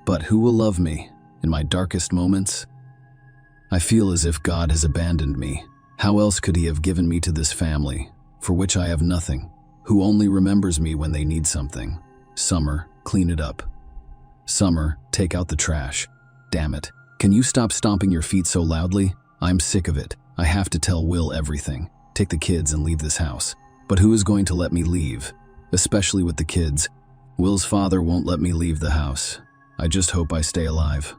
S1: But who will love me in my darkest moments? I feel as if God has abandoned me. How else could he have given me to this family, for which I have nothing, who only remembers me when they need something? Summer, clean it up. Summer, take out the trash. Damn it. Can you stop stomping your feet so loudly? I'm sick of it. I have to tell Will everything. Take the kids and leave this house. But who is going to let me leave? Especially with the kids. Will's father won't let me leave the house. I just hope I stay alive.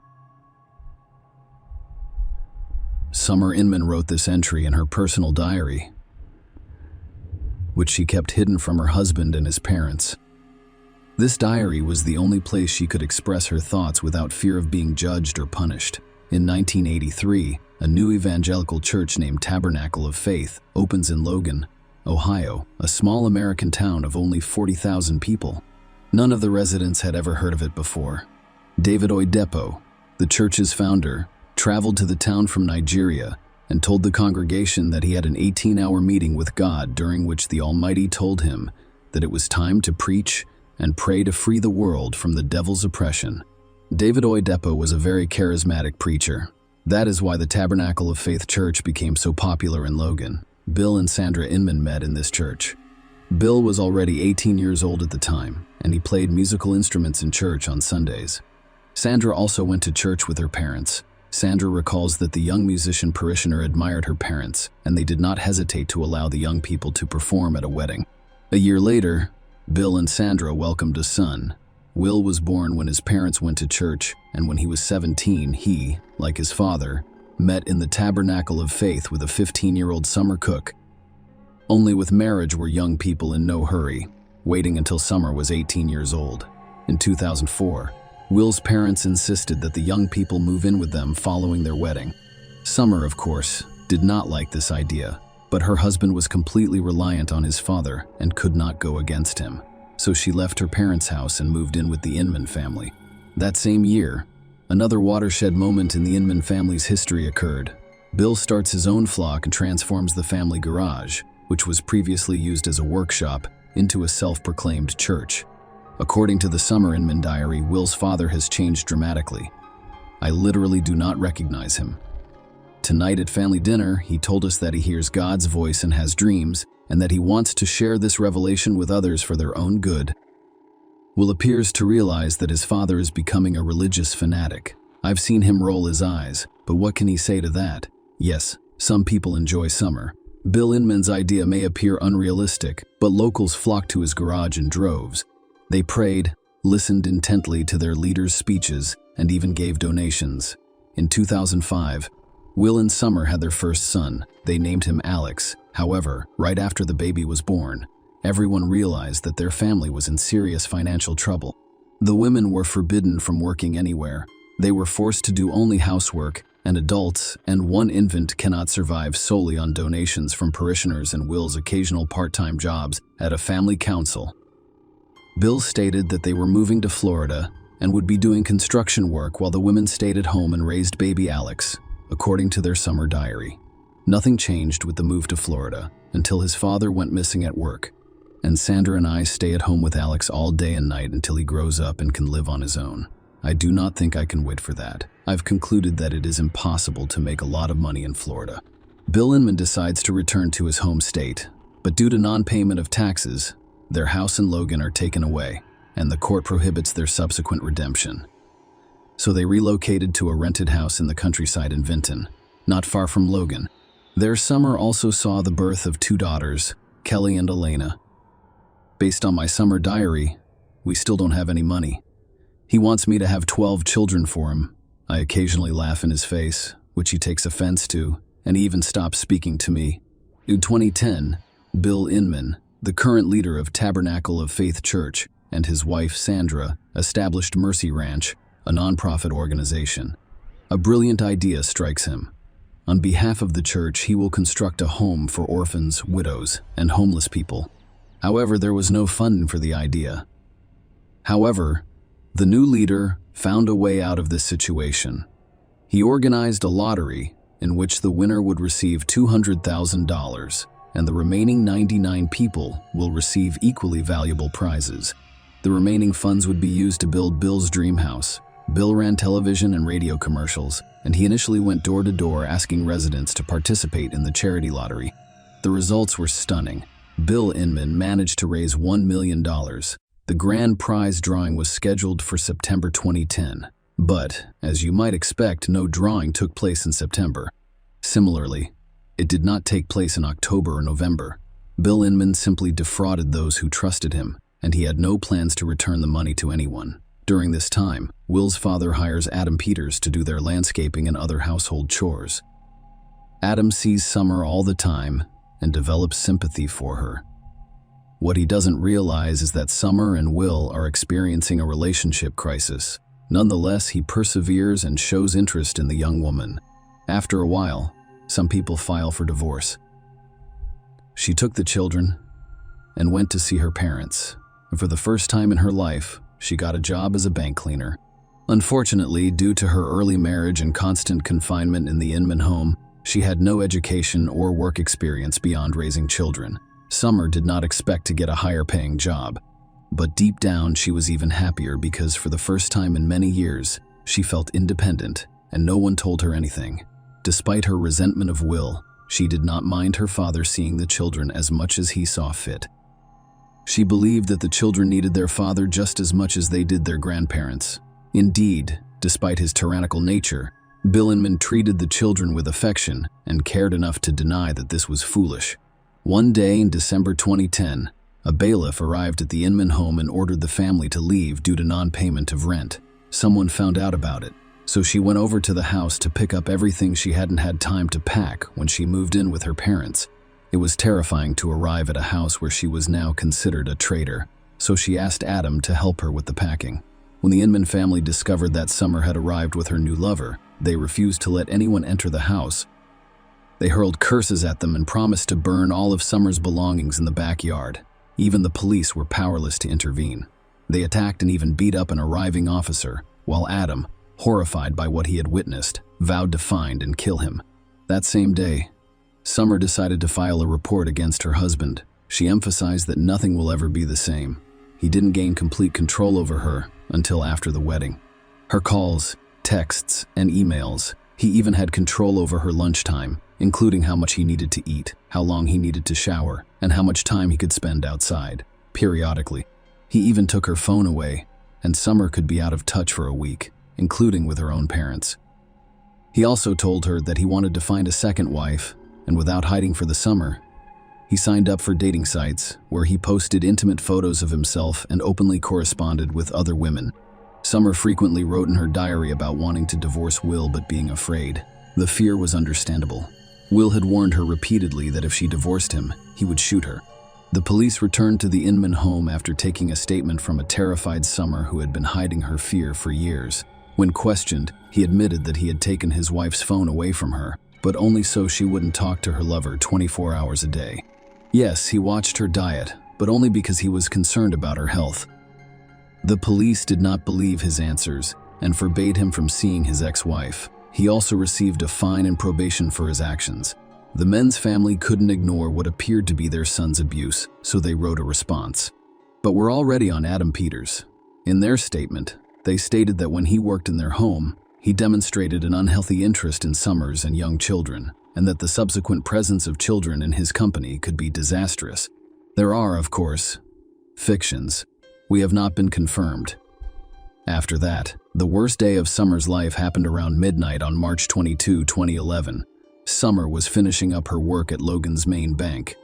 S1: Summer Inman wrote this entry in her personal diary, which she kept hidden from her husband and his parents. This diary was the only place she could express her thoughts without fear of being judged or punished. In 1983, a new evangelical church named Tabernacle of Faith opens in Logan, Ohio, a small American town of only 40,000 people. None of the residents had ever heard of it before. David Oyedepo, the church's founder, traveled to the town from Nigeria and told the congregation that he had an 18-hour meeting with God during which the Almighty told him that it was time to preach and pray to free the world from the devil's oppression. David Oyedepo was a very charismatic preacher. That is why the Tabernacle of Faith Church became so popular in Logan. Bill and Sandra Inman met in this church. Bill was already 18 years old at the time, and he played musical instruments in church on Sundays. Sandra also went to church with her parents. Sandra recalls that the young musician parishioner admired her parents, and they did not hesitate to allow the young people to perform at a wedding. A year later, Bill and Sandra welcomed a son. Will was born when his parents went to church, and when he was 17, he, like his father, met in the Tabernacle of Faith with a 15-year-old Summer Cook. Only with marriage were young people in no hurry, waiting until Summer was 18 years old. In 2004, Will's parents insisted that the young people move in with them following their wedding. Summer, of course, did not like this idea, but her husband was completely reliant on his father and could not go against him. So she left her parents' house and moved in with the Inman family. That same year, another watershed moment in the Inman family's history occurred. Bill starts his own flock and transforms the family garage, which was previously used as a workshop, into a self-proclaimed church. According to the Summer Inman diary, Will's father has changed dramatically. I literally do not recognize him. Tonight at family dinner, he told us that he hears God's voice and has dreams, and that he wants to share this revelation with others for their own good. Will appears to realize that his father is becoming a religious fanatic. I've seen him roll his eyes, but what can he say to that? Yes, some people enjoy Summer. Bill Inman's idea may appear unrealistic, but locals flocked to his garage in droves. They prayed, listened intently to their leaders' speeches, and even gave donations. In 2005, Will and Summer had their first son. They named him Alex. However, right after the baby was born, everyone realized that their family was in serious financial trouble. The women were forbidden from working anywhere. They were forced to do only housework, and adults and one infant cannot survive solely on donations from parishioners and Will's occasional part-time jobs at a family council. Bill stated that they were moving to Florida and would be doing construction work while the women stayed at home and raised baby Alex, according to their summer diary. Nothing changed with the move to Florida until his father went missing at work, and Sandra and I stay at home with Alex all day and night until he grows up and can live on his own. I do not think I can wait for that. I've concluded that it is impossible to make a lot of money in Florida. Bill Inman decides to return to his home state, but due to non-payment of taxes, their house and Logan are taken away, and the court prohibits their subsequent redemption. So they relocated to a rented house in the countryside in Vinton, not far from Logan. Their summer also saw the birth of 2 daughters, Kelly and Elena. Based on my summer diary, we still don't have any money. He wants me to have 12 children for him. I occasionally laugh in his face, which he takes offense to, and he even stops speaking to me. In 2010, Bill Inman, the current leader of Tabernacle of Faith Church, and his wife Sandra established Mercy Ranch, a nonprofit organization. A brilliant idea strikes him. On behalf of the church, he will construct a home for orphans, widows, and homeless people. However, there was no funding for the idea. However, the new leader found a way out of this situation. He organized a lottery in which the winner would receive $200,000, and the remaining 99 people will receive equally valuable prizes. The remaining funds would be used to build Bill's dream house. Bill ran television and radio commercials, and he initially went door to door asking residents to participate in the charity lottery. The results were stunning. Bill Inman managed to raise $1 million. The grand prize drawing was scheduled for September 2010, but, as you might expect, no drawing took place in September. Similarly, it did not take place in October or November. Bill Inman simply defrauded those who trusted him, and he had no plans to return the money to anyone. During this time, Will's father hires Adam Peters to do their landscaping and other household chores. Adam sees Summer all the time and develops sympathy for her. What he doesn't realize is that Summer and Will are experiencing a relationship crisis. Nonetheless, he perseveres and shows interest in the young woman. After a while, some people file for divorce. She took the children and went to see her parents. And for the first time in her life, she got a job as a bank cleaner. Unfortunately, due to her early marriage and constant confinement in the Inman home, she had no education or work experience beyond raising children. Summer did not expect to get a higher-paying job, but deep down she was even happier because for the first time in many years, she felt independent and no one told her anything. Despite her resentment of Will, she did not mind her father seeing the children as much as he saw fit. She believed that the children needed their father just as much as they did their grandparents. Indeed, despite his tyrannical nature, Bill Inman treated the children with affection and cared enough to deny that this was foolish. One day in December 2010, a bailiff arrived at the Inman home and ordered the family to leave due to non-payment of rent. Someone found out about it, so she went over to the house to pick up everything she hadn't had time to pack when she moved in with her parents. It was terrifying to arrive at a house where she was now considered a traitor, so she asked Adam to help her with the packing. When the Inman family discovered that Summer had arrived with her new lover, they refused to let anyone enter the house. They hurled curses at them and promised to burn all of Summer's belongings in the backyard. Even the police were powerless to intervene. They attacked and even beat up an arriving officer, while Adam, horrified by what he had witnessed, vowed to find and kill him. That same day, Summer decided to file a report against her husband. She emphasized that nothing will ever be the same. He didn't gain complete control over her until after the wedding. Her calls, texts, and emails. He even had control over her lunchtime, including how much he needed to eat, how long he needed to shower, and how much time he could spend outside. Periodically, he even took her phone away, and Summer could be out of touch for a week, including with her own parents. He also told her that he wanted to find a second wife, and without hiding for the summer, he signed up for dating sites where he posted intimate photos of himself and openly corresponded with other women. Summer frequently wrote in her diary about wanting to divorce Will but being afraid. The fear was understandable. Will had warned her repeatedly that if she divorced him, he would shoot her. The police returned to the Inman home after taking a statement from a terrified Summer who had been hiding her fear for years. When questioned, he admitted that he had taken his wife's phone away from her, but only so she wouldn't talk to her lover 24 hours a day. Yes, he watched her diet, but only because he was concerned about her health. The police did not believe his answers and forbade him from seeing his ex-wife. He also received a fine and probation for his actions. The men's family couldn't ignore what appeared to be their son's abuse, so they wrote a response. But we're already on Adam Peters. In their statement, They stated that when he worked in their home, he demonstrated an unhealthy interest in Summers and young children, and that the subsequent presence of children in his company could be disastrous. There are, of course, fictions. We have not been confirmed. After that, the worst day of Summer's life happened around midnight on March 22, 2011. Summer was finishing up her work at Logan's main bank.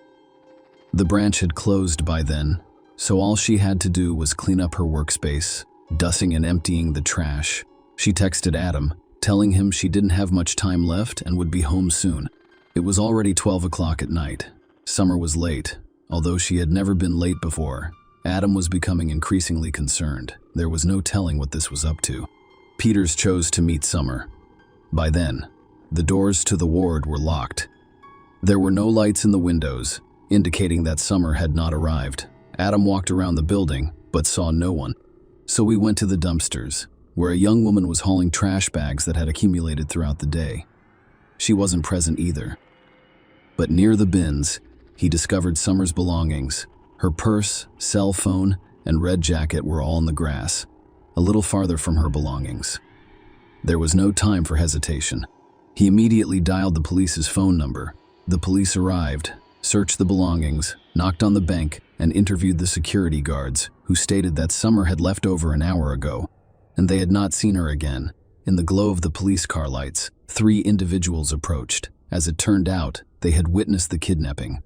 S1: The branch had closed by then, so all she had to do was clean up her workspace, dusting and emptying the trash. She texted Adam, telling him she didn't have much time left and would be home soon. It was already 12 o'clock at night. Summer was late, although she had never been late before. Adam was becoming increasingly concerned. There was no telling what this was up to. Peters chose to meet Summer. By then, the doors to the ward were locked. There were no lights in the windows, indicating that Summer had not arrived. Adam walked around the building, but saw no one. So we went to the dumpsters, where a young woman was hauling trash bags that had accumulated throughout the day. She wasn't present either. But near the bins, he discovered Summer's belongings. Her purse, cell phone, and red jacket were all in the grass, a little farther from her belongings. There was no time for hesitation. He immediately dialed the police's phone number. The police arrived, searched the belongings, knocked on the bank, and interviewed the security guards, who stated that Summer had left over an hour ago, and they had not seen her again. In the glow of the police car lights, 3 individuals approached. As it turned out, they had witnessed the kidnapping.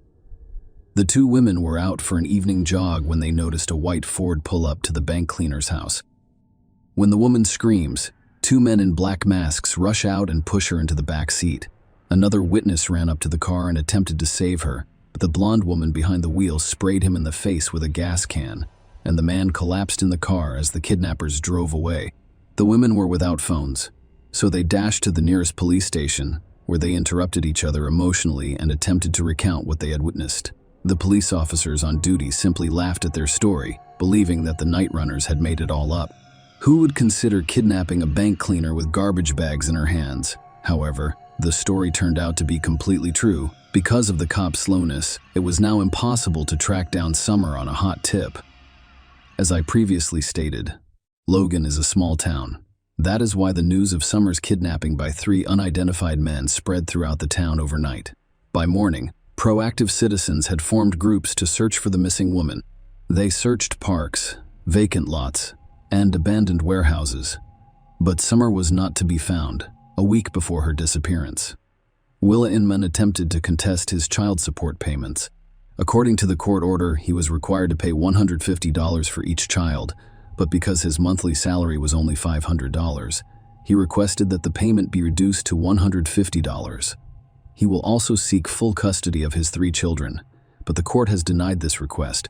S1: The 2 women were out for an evening jog when they noticed a white Ford pull up to the bank cleaner's house. When the woman screams, 2 men in black masks rush out and push her into the back seat. Another witness ran up to the car and attempted to save her, but the blonde woman behind the wheel sprayed him in the face with a gas can, and the man collapsed in the car as the kidnappers drove away. The women were without phones, so they dashed to the nearest police station, where they interrupted each other emotionally and attempted to recount what they had witnessed. The police officers on duty simply laughed at their story, believing that the night runners had made it all up. Who would consider kidnapping a bank cleaner with garbage bags in her hands? However, the story turned out to be completely true. Because of the cops' slowness, it was now impossible to track down Summer on a hot tip. As I previously stated, Logan is a small town. That is why the news of Summer's kidnapping by 3 unidentified men spread throughout the town overnight. By morning, proactive citizens had formed groups to search for the missing woman. They searched parks, vacant lots, and abandoned warehouses. But Summer was not to be found, a week before her disappearance. Willa Inman attempted to contest his child support payments. According to the court order, he was required to pay $150 for each child, but because his monthly salary was only $500, he requested that the payment be reduced to $150. He will also seek full custody of his 3 children, but the court has denied this request.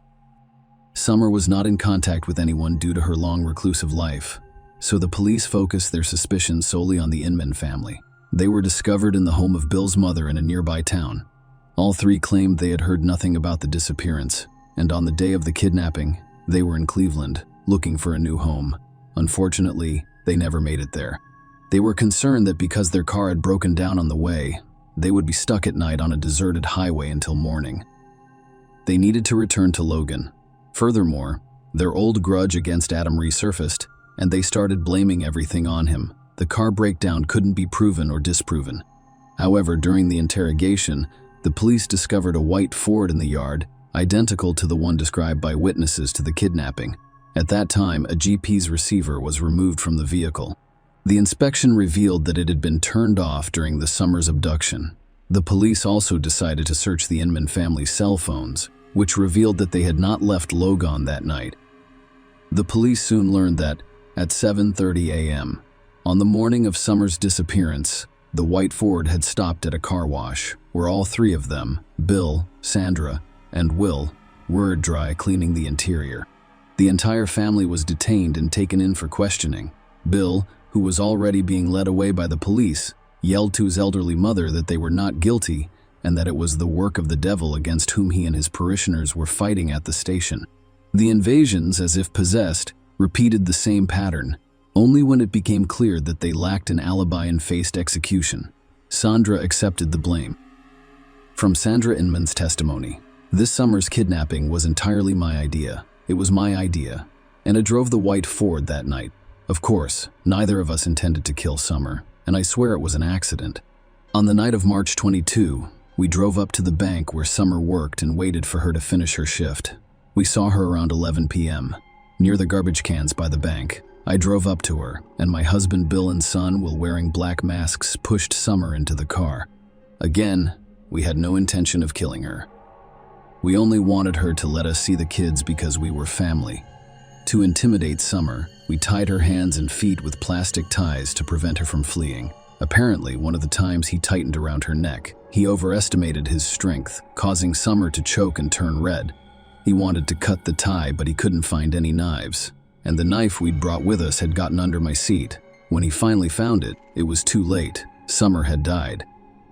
S1: Summer was not in contact with anyone due to her long reclusive life, so the police focused their suspicions solely on the Inman family. They were discovered in the home of Bill's mother in a nearby town. All 3 claimed they had heard nothing about the disappearance, and on the day of the kidnapping, they were in Cleveland, looking for a new home. Unfortunately, they never made it there. They were concerned that because their car had broken down on the way, they would be stuck at night on a deserted highway until morning. They needed to return to Logan. Furthermore, their old grudge against Adam resurfaced, and they started blaming everything on him. The car breakdown couldn't be proven or disproven. However, during the interrogation, the police discovered a white Ford in the yard, identical to the one described by witnesses to the kidnapping. At that time, a GP's receiver was removed from the vehicle. The inspection revealed that it had been turned off during the Summers abduction. The police also decided to search the Inman family's cell phones, which revealed that they had not left Logan that night. The police soon learned that, at 7:30 a.m., on the morning of Summer's disappearance, the white Ford had stopped at a car wash, where all 3 of them, Bill, Sandra, and Will, were dry cleaning the interior. The entire family was detained and taken in for questioning. Bill, who was already being led away by the police, yelled to his elderly mother that they were not guilty and that it was the work of the devil against whom he and his parishioners were fighting at the station. The invasions, as if possessed, repeated the same pattern, only when it became clear that they lacked an alibi and faced execution. Sandra accepted the blame. From Sandra Inman's testimony, this Summer's kidnapping was entirely my idea. It was my idea, and it drove the white Ford that night. Of course, neither of us intended to kill Summer, and I swear it was an accident. On the night of March 22, we drove up to the bank where Summer worked and waited for her to finish her shift. We saw her around 11 p.m., near the garbage cans by the bank. I drove up to her, and my husband Bill and son, while wearing black masks, pushed Summer into the car. Again, we had no intention of killing her. We only wanted her to let us see the kids because we were family. To intimidate Summer, we tied her hands and feet with plastic ties to prevent her from fleeing. Apparently, one of the times he tightened around her neck, he overestimated his strength, causing Summer to choke and turn red. He wanted to cut the tie, but he couldn't find any knives, and the knife we'd brought with us had gotten under my seat. When he finally found it, it was too late. Summer had died.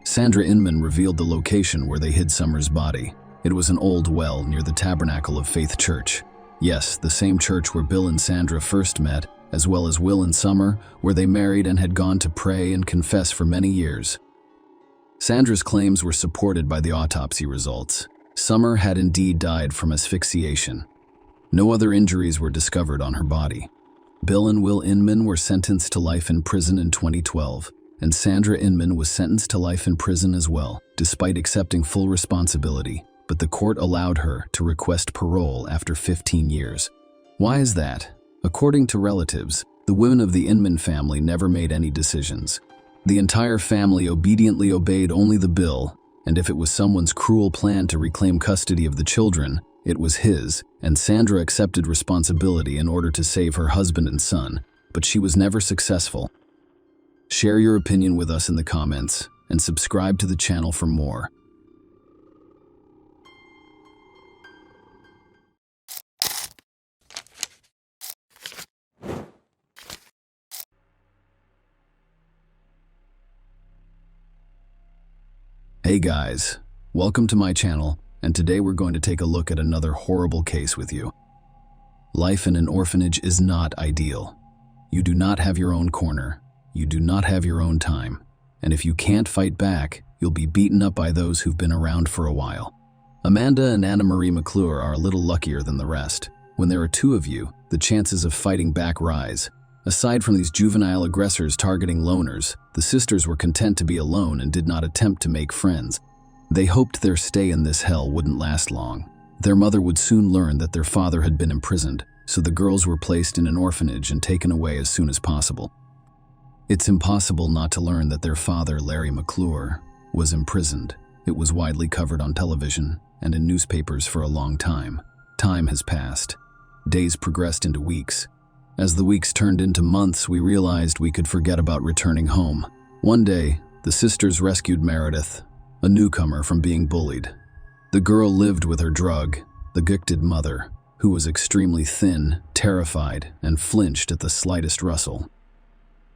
S1: Sandra Inman revealed the location where they hid Summer's body. It was an old well near the Tabernacle of Faith Church. Yes, the same church where Bill and Sandra first met, as well as Will and Summer, where they married and had gone to pray and confess for many years. Sandra's claims were supported by the autopsy results. Summer had indeed died from asphyxiation. No other injuries were discovered on her body. Bill and Will Inman were sentenced to life in prison in 2012, and Sandra Inman was sentenced to life in prison as well, despite accepting full responsibility, but the court allowed her to request parole after 15 years. Why is that? According to relatives, the women of the Inman family never made any decisions. The entire family obediently obeyed only the bill, and if it was someone's cruel plan to reclaim custody of the children, it was his, and Sandra accepted responsibility in order to save her husband and son, but she was never successful. Share your opinion with us in the comments, and subscribe to the channel for more. Hey guys, welcome to my channel, and today we're going to take a look at another horrible case with you. Life in an orphanage is not ideal. You do not have your own corner, you do not have your own time, and if you can't fight back, you'll be beaten up by those who've been around for a while. Amanda and Anna Marie McClure are a little luckier than the rest. When there are two of you, the chances of fighting back rise. Aside from these juvenile aggressors targeting loners, the sisters were content to be alone and did not attempt to make friends. They hoped their stay in this hell wouldn't last long. Their mother would soon learn that their father had been imprisoned, so the girls were placed in an orphanage and taken away as soon as possible. It's impossible not to learn that their father, Larry McClure, was imprisoned. It was widely covered on television and in newspapers for a long time. Time has passed. Days progressed into weeks. As the weeks turned into months, we realized we could forget about returning home. One day, the sisters rescued Meredith, a newcomer, from being bullied. The girl lived with her addicted mother, who was extremely thin, terrified, and flinched at the slightest rustle.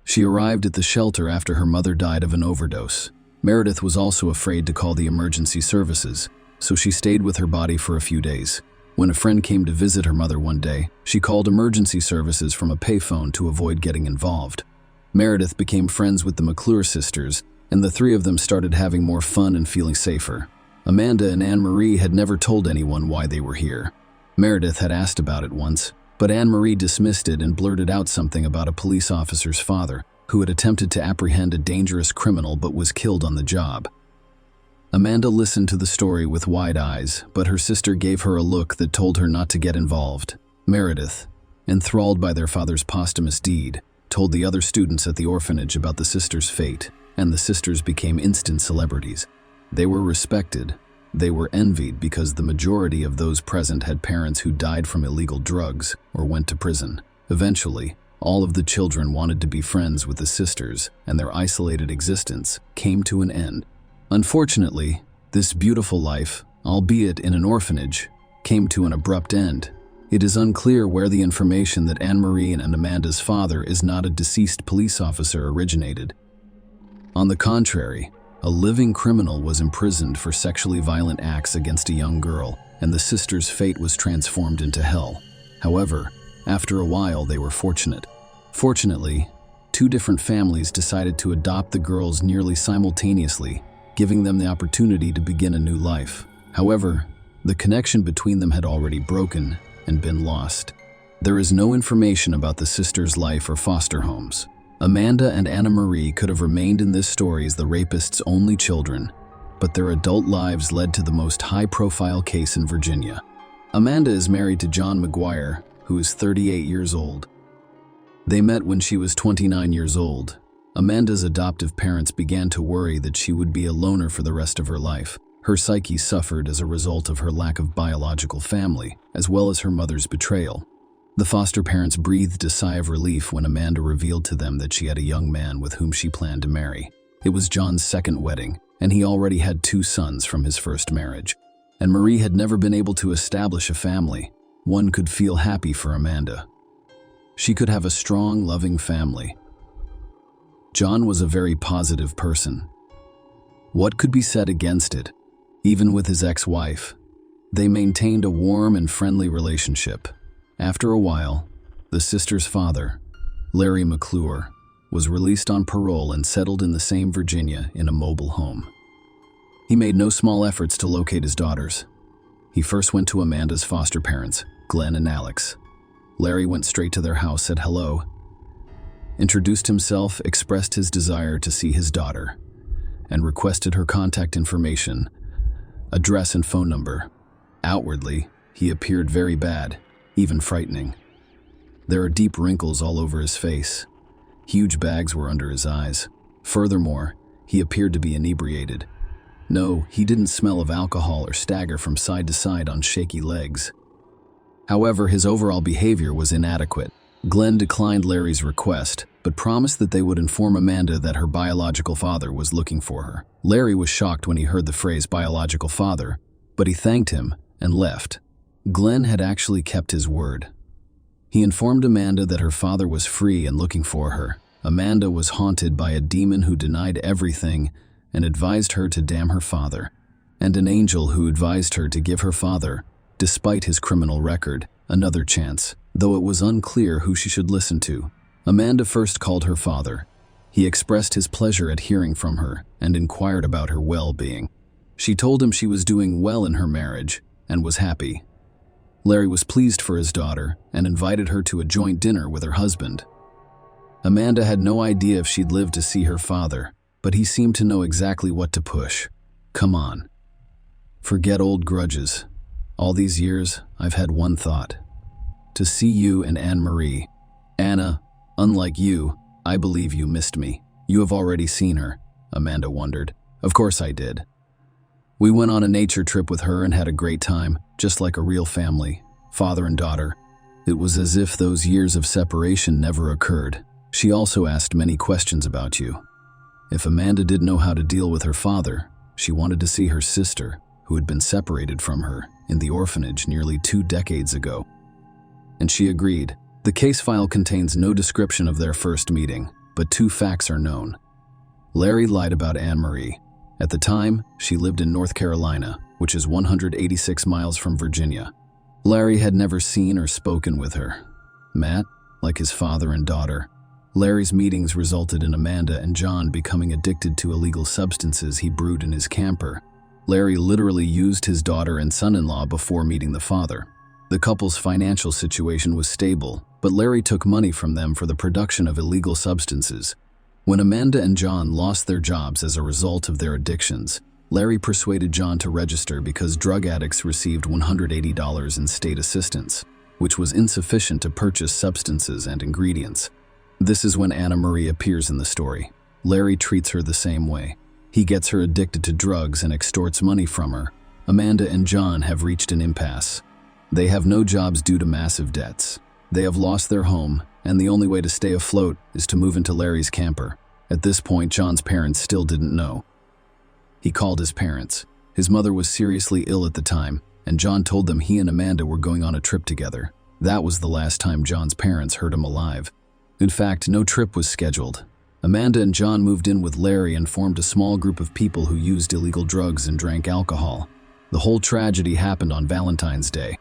S1: She arrived at the shelter after her mother died of an overdose. Meredith was also afraid to call the emergency services, so she stayed with her body for a few days. When a friend came to visit her mother one day, she called emergency services from a payphone to avoid getting involved. Meredith became friends with the McClure sisters, and the three of them started having more fun and feeling safer. Amanda and Anne-Marie had never told anyone why they were here. Meredith had asked about it once, but Anne-Marie dismissed it and blurted out something about a police officer's father who had attempted to apprehend a dangerous criminal but was killed on the job. Amanda listened to the story with wide eyes, but her sister gave her a look that told her not to get involved. Meredith, enthralled by their father's posthumous deed, told the other students at the orphanage about the sisters' fate, and the sisters became instant celebrities. They were respected. They were envied because the majority of those present had parents who died from illegal drugs or went to prison. Eventually, all of the children wanted to be friends with the sisters, and their isolated existence came to an end. Unfortunately, this beautiful life, albeit in an orphanage, came to an abrupt end. It is unclear where the information that Anne-Marie and Amanda's father is not a deceased police officer originated. On the contrary, a living criminal was imprisoned for sexually violent acts against a young girl, and the sisters' fate was transformed into hell. However, after a while they were fortunate. Fortunately, two different families decided to adopt the girls nearly simultaneously, giving them the opportunity to begin a new life. However, the connection between them had already broken and been lost. There is no information about the sisters' life or foster homes. Amanda and Anna Marie could have remained in this story as the rapist's only children, but their adult lives led to the most high-profile case in Virginia. Amanda is married to John McGuire, who is 38 years old. They met when she was 29 years old. Amanda's adoptive parents began to worry that she would be a loner for the rest of her life. Her psyche suffered as a result of her lack of biological family, as well as her mother's betrayal. The foster parents breathed a sigh of relief when Amanda revealed to them that she had a young man with whom she planned to marry. It was John's second wedding, and he already had 2 sons from his first marriage. And Marie had never been able to establish a family. One could feel happy for Amanda. She could have a strong, loving family. John was a very positive person. What could be said against it? Even with his ex-wife, they maintained a warm and friendly relationship. After a while, the sisters' father, Larry McClure, was released on parole and settled in the same Virginia in a mobile home. He made no small efforts to locate his daughters. He first went to Amanda's foster parents, Glenn and Alex. Larry went straight to their house, said hello, introduced himself, expressed his desire to see his daughter, and requested her contact information, address and phone number. Outwardly, he appeared very bad, even frightening. There are deep wrinkles all over his face. Huge bags were under his eyes. Furthermore, he appeared to be inebriated. No, he didn't smell of alcohol or stagger from side to side on shaky legs. However, his overall behavior was inadequate. Glenn declined Larry's request, but promised that they would inform Amanda that her biological father was looking for her. Larry was shocked when he heard the phrase biological father, but he thanked him and left. Glenn had actually kept his word. He informed Amanda that her father was free and looking for her. Amanda was haunted by a demon who denied everything and advised her to damn her father, and an angel who advised her to give her father, despite his criminal record, another chance, though it was unclear who she should listen to. Amanda first called her father. He expressed his pleasure at hearing from her and inquired about her well-being. She told him she was doing well in her marriage and was happy. Larry was pleased for his daughter and invited her to a joint dinner with her husband. Amanda had no idea if she'd live to see her father, but he seemed to know exactly what to push. Come on. Forget old grudges. All these years, I've had one thought. To see you and Anne-Marie. Anna, unlike you, I believe you missed me. You have already seen her, Amanda wondered. Of course I did. We went on a nature trip with her and had a great time, just like a real family, father and daughter. It was as if those years of separation never occurred. She also asked many questions about you. If Amanda didn't know how to deal with her father, she wanted to see her sister, who had been separated from her in the orphanage nearly 2 decades ago. And she agreed. The case file contains no description of their first meeting, but 2 facts are known. Larry lied about Anne-Marie. At the time, she lived in North Carolina, which is 186 miles from Virginia. Larry had never seen or spoken with her. Matt, like his father and daughter, Larry's meetings resulted in Amanda and John becoming addicted to illegal substances he brewed in his camper. Larry literally used his daughter and son-in-law before meeting the father. The couple's financial situation was stable, but Larry took money from them for the production of illegal substances. When Amanda and John lost their jobs as a result of their addictions, Larry persuaded John to register because drug addicts received $180 in state assistance, which was insufficient to purchase substances and ingredients. This is when Anna Marie appears in the story. Larry treats her the same way. He gets her addicted to drugs and extorts money from her. Amanda and John have reached an impasse. They have no jobs due to massive debts. They have lost their home, and the only way to stay afloat is to move into Larry's camper. At this point, John's parents still didn't know. He called his parents. His mother was seriously ill at the time, and John told them he and Amanda were going on a trip together. That was the last time John's parents heard him alive. In fact, no trip was scheduled. Amanda and John moved in with Larry and formed a small group of people who used illegal drugs and drank alcohol. The whole tragedy happened on Valentine's Day.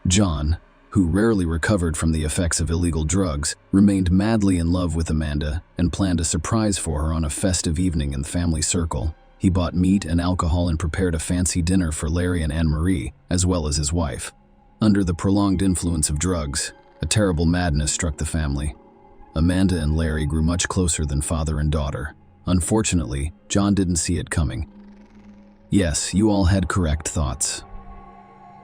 S1: John, who rarely recovered from the effects of illegal drugs, remained madly in love with Amanda and planned a surprise for her on a festive evening in the family circle. He bought meat and alcohol and prepared a fancy dinner for Larry and Anne-Marie, as well as his wife. Under the prolonged influence of drugs, A terrible madness struck the family. Amanda and Larry grew much closer than father and daughter. Unfortunately, John didn't see it coming. Yes, you all had correct thoughts.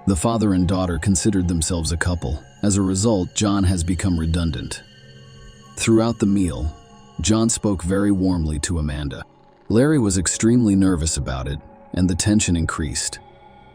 S1: The father and daughter considered themselves a couple. As a result, John has become redundant. Throughout the meal, John spoke very warmly to Amanda. Larry was extremely nervous about it, and the tension increased.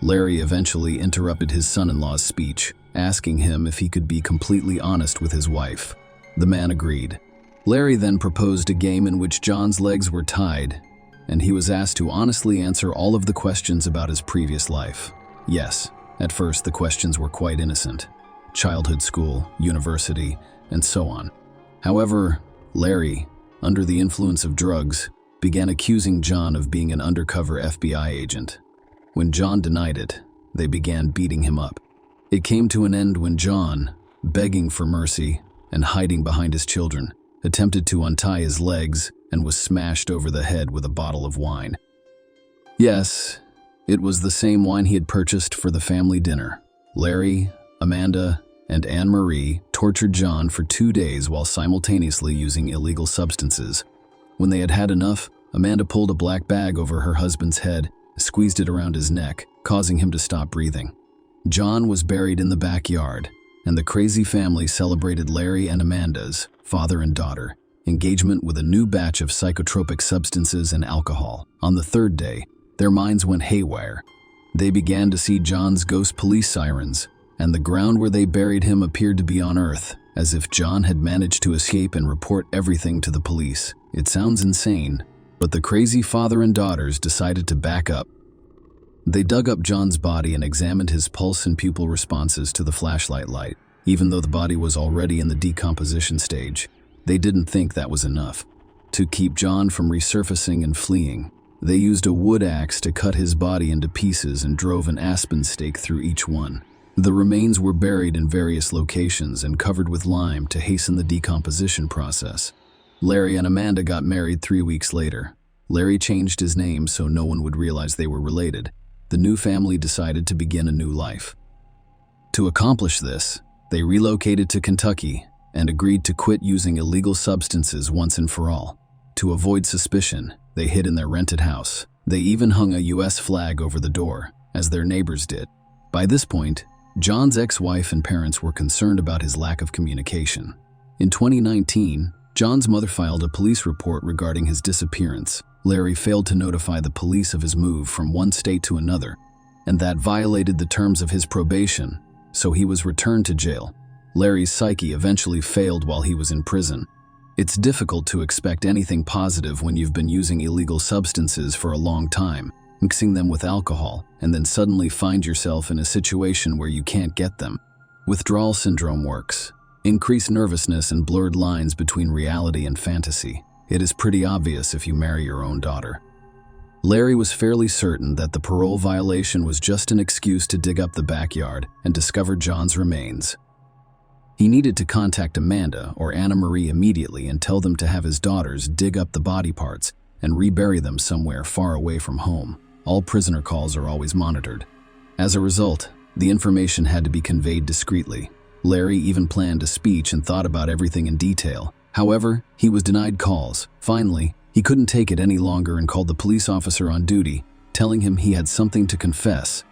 S1: Larry eventually interrupted his son-in-law's speech, asking him if he could be completely honest with his wife. The man agreed. Larry then proposed a game in which John's legs were tied, and he was asked to honestly answer all of the questions about his previous life. Yes, at first the questions were quite innocent. Childhood, school, university, and so on. However, Larry, under the influence of drugs, began accusing John of being an undercover FBI agent. When John denied it, they began beating him up. It came to an end when John, begging for mercy and hiding behind his children, attempted to untie his legs and was smashed over the head with a bottle of wine. Yes, it was the same wine he had purchased for the family dinner. Larry, Amanda, and Anne-Marie tortured John for 2 days while simultaneously using illegal substances. When they had had enough, Amanda pulled a black bag over her husband's head, squeezed it around his neck, causing him to stop breathing. John was buried in the backyard, and the crazy family celebrated Larry and Amanda's, father and daughter, engagement with a new batch of psychotropic substances and alcohol. On the 3rd day, their minds went haywire. They began to see John's ghost police sirens, and the ground where they buried him appeared to be on Earth, as if John had managed to escape and report everything to the police. It sounds insane, but the crazy father and daughters decided to back up. They dug up John's body and examined his pulse and pupil responses to the flashlight light. Even though the body was already in the decomposition stage, they didn't think that was enough. To keep John from resurfacing and fleeing, they used a wood axe to cut his body into pieces and drove an aspen stake through each one. The remains were buried in various locations and covered with lime to hasten the decomposition process. Larry and Amanda got married 3 weeks later. Larry changed his name so no one would realize they were related. The new family decided to begin a new life. To accomplish this, they relocated to Kentucky and agreed to quit using illegal substances once and for all. To avoid suspicion, they hid in their rented house. They even hung a U.S. flag over the door, as their neighbors did. By this point, John's ex-wife and parents were concerned about his lack of communication. In 2019, John's mother filed a police report regarding his disappearance. Larry failed to notify the police of his move from one state to another, and that violated the terms of his probation, so he was returned to jail. Larry's psyche eventually failed while he was in prison. It's difficult to expect anything positive when you've been using illegal substances for a long time, mixing them with alcohol, and then suddenly find yourself in a situation where you can't get them. Withdrawal syndrome works. Increased nervousness and blurred lines between reality and fantasy. It is pretty obvious if you marry your own daughter. Larry was fairly certain that the parole violation was just an excuse to dig up the backyard and discover John's remains. He needed to contact Amanda or Anna-Marie immediately and tell them to have his daughters dig up the body parts and rebury them somewhere far away from home. All prisoner calls are always monitored. As a result, the information had to be conveyed discreetly. Larry even planned a speech and thought about everything in detail. However, he was denied calls. Finally, he couldn't take it any longer and called the police officer on duty, telling him he had something to confess.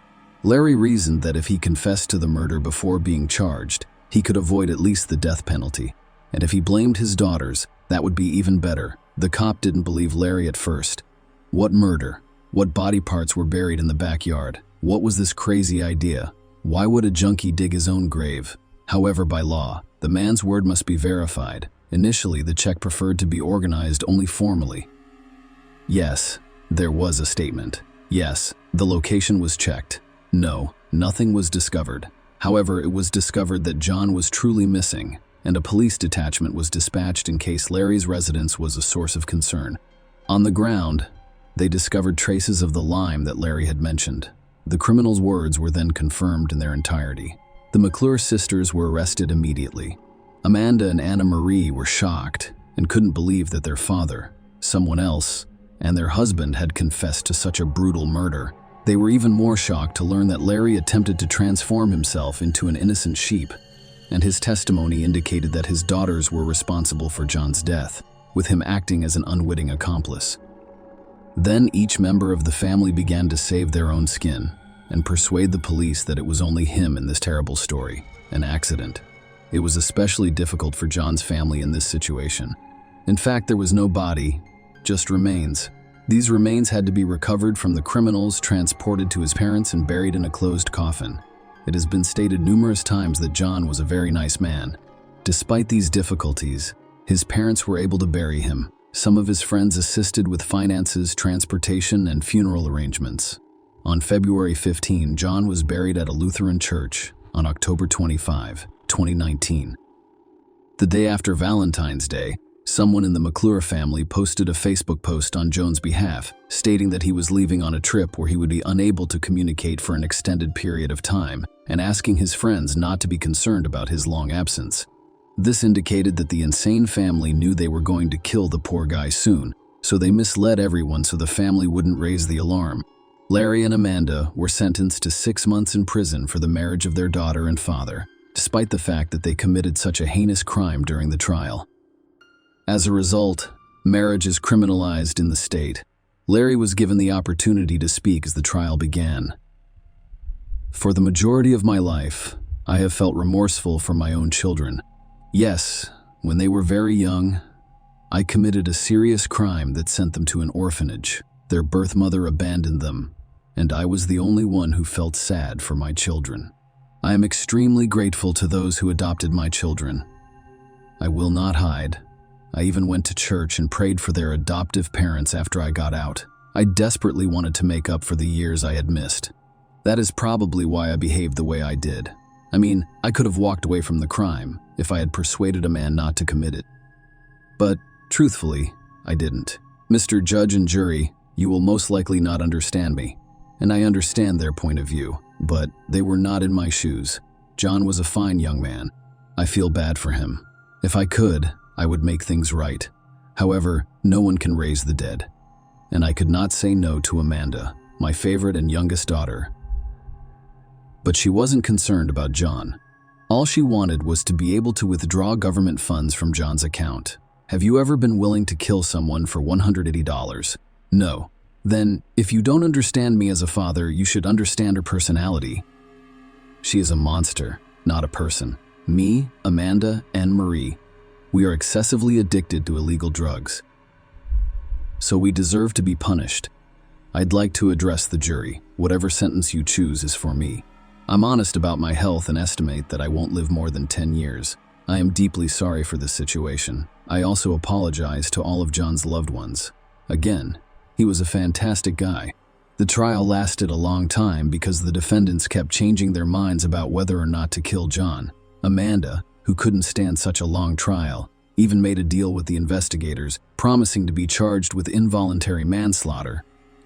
S1: Larry reasoned that if he confessed to the murder before being charged, he could avoid at least the death penalty. And if he blamed his daughters, that would be even better. The cop didn't believe Larry at first. What murder? What body parts were buried in the backyard? What was this crazy idea? Why would a junkie dig his own grave? However, by law, the man's word must be verified. Initially, the check preferred to be organized only formally. Yes, there was a statement. Yes, the location was checked. No, nothing was discovered. However, it was discovered that John was truly missing, and a police detachment was dispatched in case Larry's residence was a source of concern. On the ground, they discovered traces of the lime that Larry had mentioned. The criminal's words were then confirmed in their entirety. The McClure sisters were arrested immediately. Amanda and Anna-Marie were shocked and couldn't believe that their father, someone else, and their husband had confessed to such a brutal murder. They were even more shocked to learn that Larry attempted to transform himself into an innocent sheep. and his testimony indicated that his daughters were responsible for John's death, with him acting as an unwitting accomplice. Then each member of the family began to save their own skin and persuade the police that it was only him in this terrible story, an accident. It was especially difficult for John's family in this situation. In fact, there was no body, just remains. These remains had to be recovered from the criminals, transported to his parents, and buried in a closed coffin. It has been stated numerous times that John was a very nice man. Despite these difficulties, his parents were able to bury him. Some of his friends assisted with finances, transportation, and funeral arrangements. On February 15, John was buried at a Lutheran church on October 25, 2019. The day after Valentine's Day, someone in the McClure family posted a Facebook post on John's behalf, stating that he was leaving on a trip where he would be unable to communicate for an extended period of time, and asking his friends not to be concerned about his long absence. This indicated that the insane family knew they were going to kill the poor guy soon, so they misled everyone so the family wouldn't raise the alarm. Larry and Amanda were sentenced to 6 months in prison for the marriage of their daughter and father, despite the fact that they committed such a heinous crime during the trial. As a result, marriage is criminalized in the state. Larry was given the opportunity to speak as the trial began. For the majority of my life, I have felt remorseful for my own children. Yes, when they were very young, I committed a serious crime that sent them to an orphanage. Their birth mother abandoned them, and I was the only one who felt sad for my children. I am extremely grateful to those who adopted my children. I will not hide. I even went to church and prayed for their adoptive parents after I got out. I desperately wanted to make up for the years I had missed. That is probably why I behaved the way I did. I mean, I could have walked away from the crime if I had persuaded a man not to commit it. But, truthfully, I didn't. Mr. Judge and jury, you will most likely not understand me, and I understand their point of view, but they were not in my shoes. John was a fine young man. I feel bad for him. If I could, I would make things right. However, no one can raise the dead. And I could not say no to Amanda, my favorite and youngest daughter. But she wasn't concerned about John. All she wanted was to be able to withdraw government funds from John's account. Have you ever been willing to kill someone for $180? No. Then, if you don't understand me as a father, you should understand her personality. She is a monster, not a person. Me, Amanda, and Marie. We are excessively addicted to illegal drugs. So we deserve to be punished. I'd like to address the jury. Whatever sentence you choose is for me. I'm honest about my health and estimate that I won't live more than 10 years. I am deeply sorry for this situation. I also apologize to all of John's loved ones. Again, he was a fantastic guy. The trial lasted a long time because the defendants kept changing their minds about whether or not to kill John. Amanda, who couldn't stand such a long trial, even made a deal with the investigators, promising to be charged with involuntary manslaughter.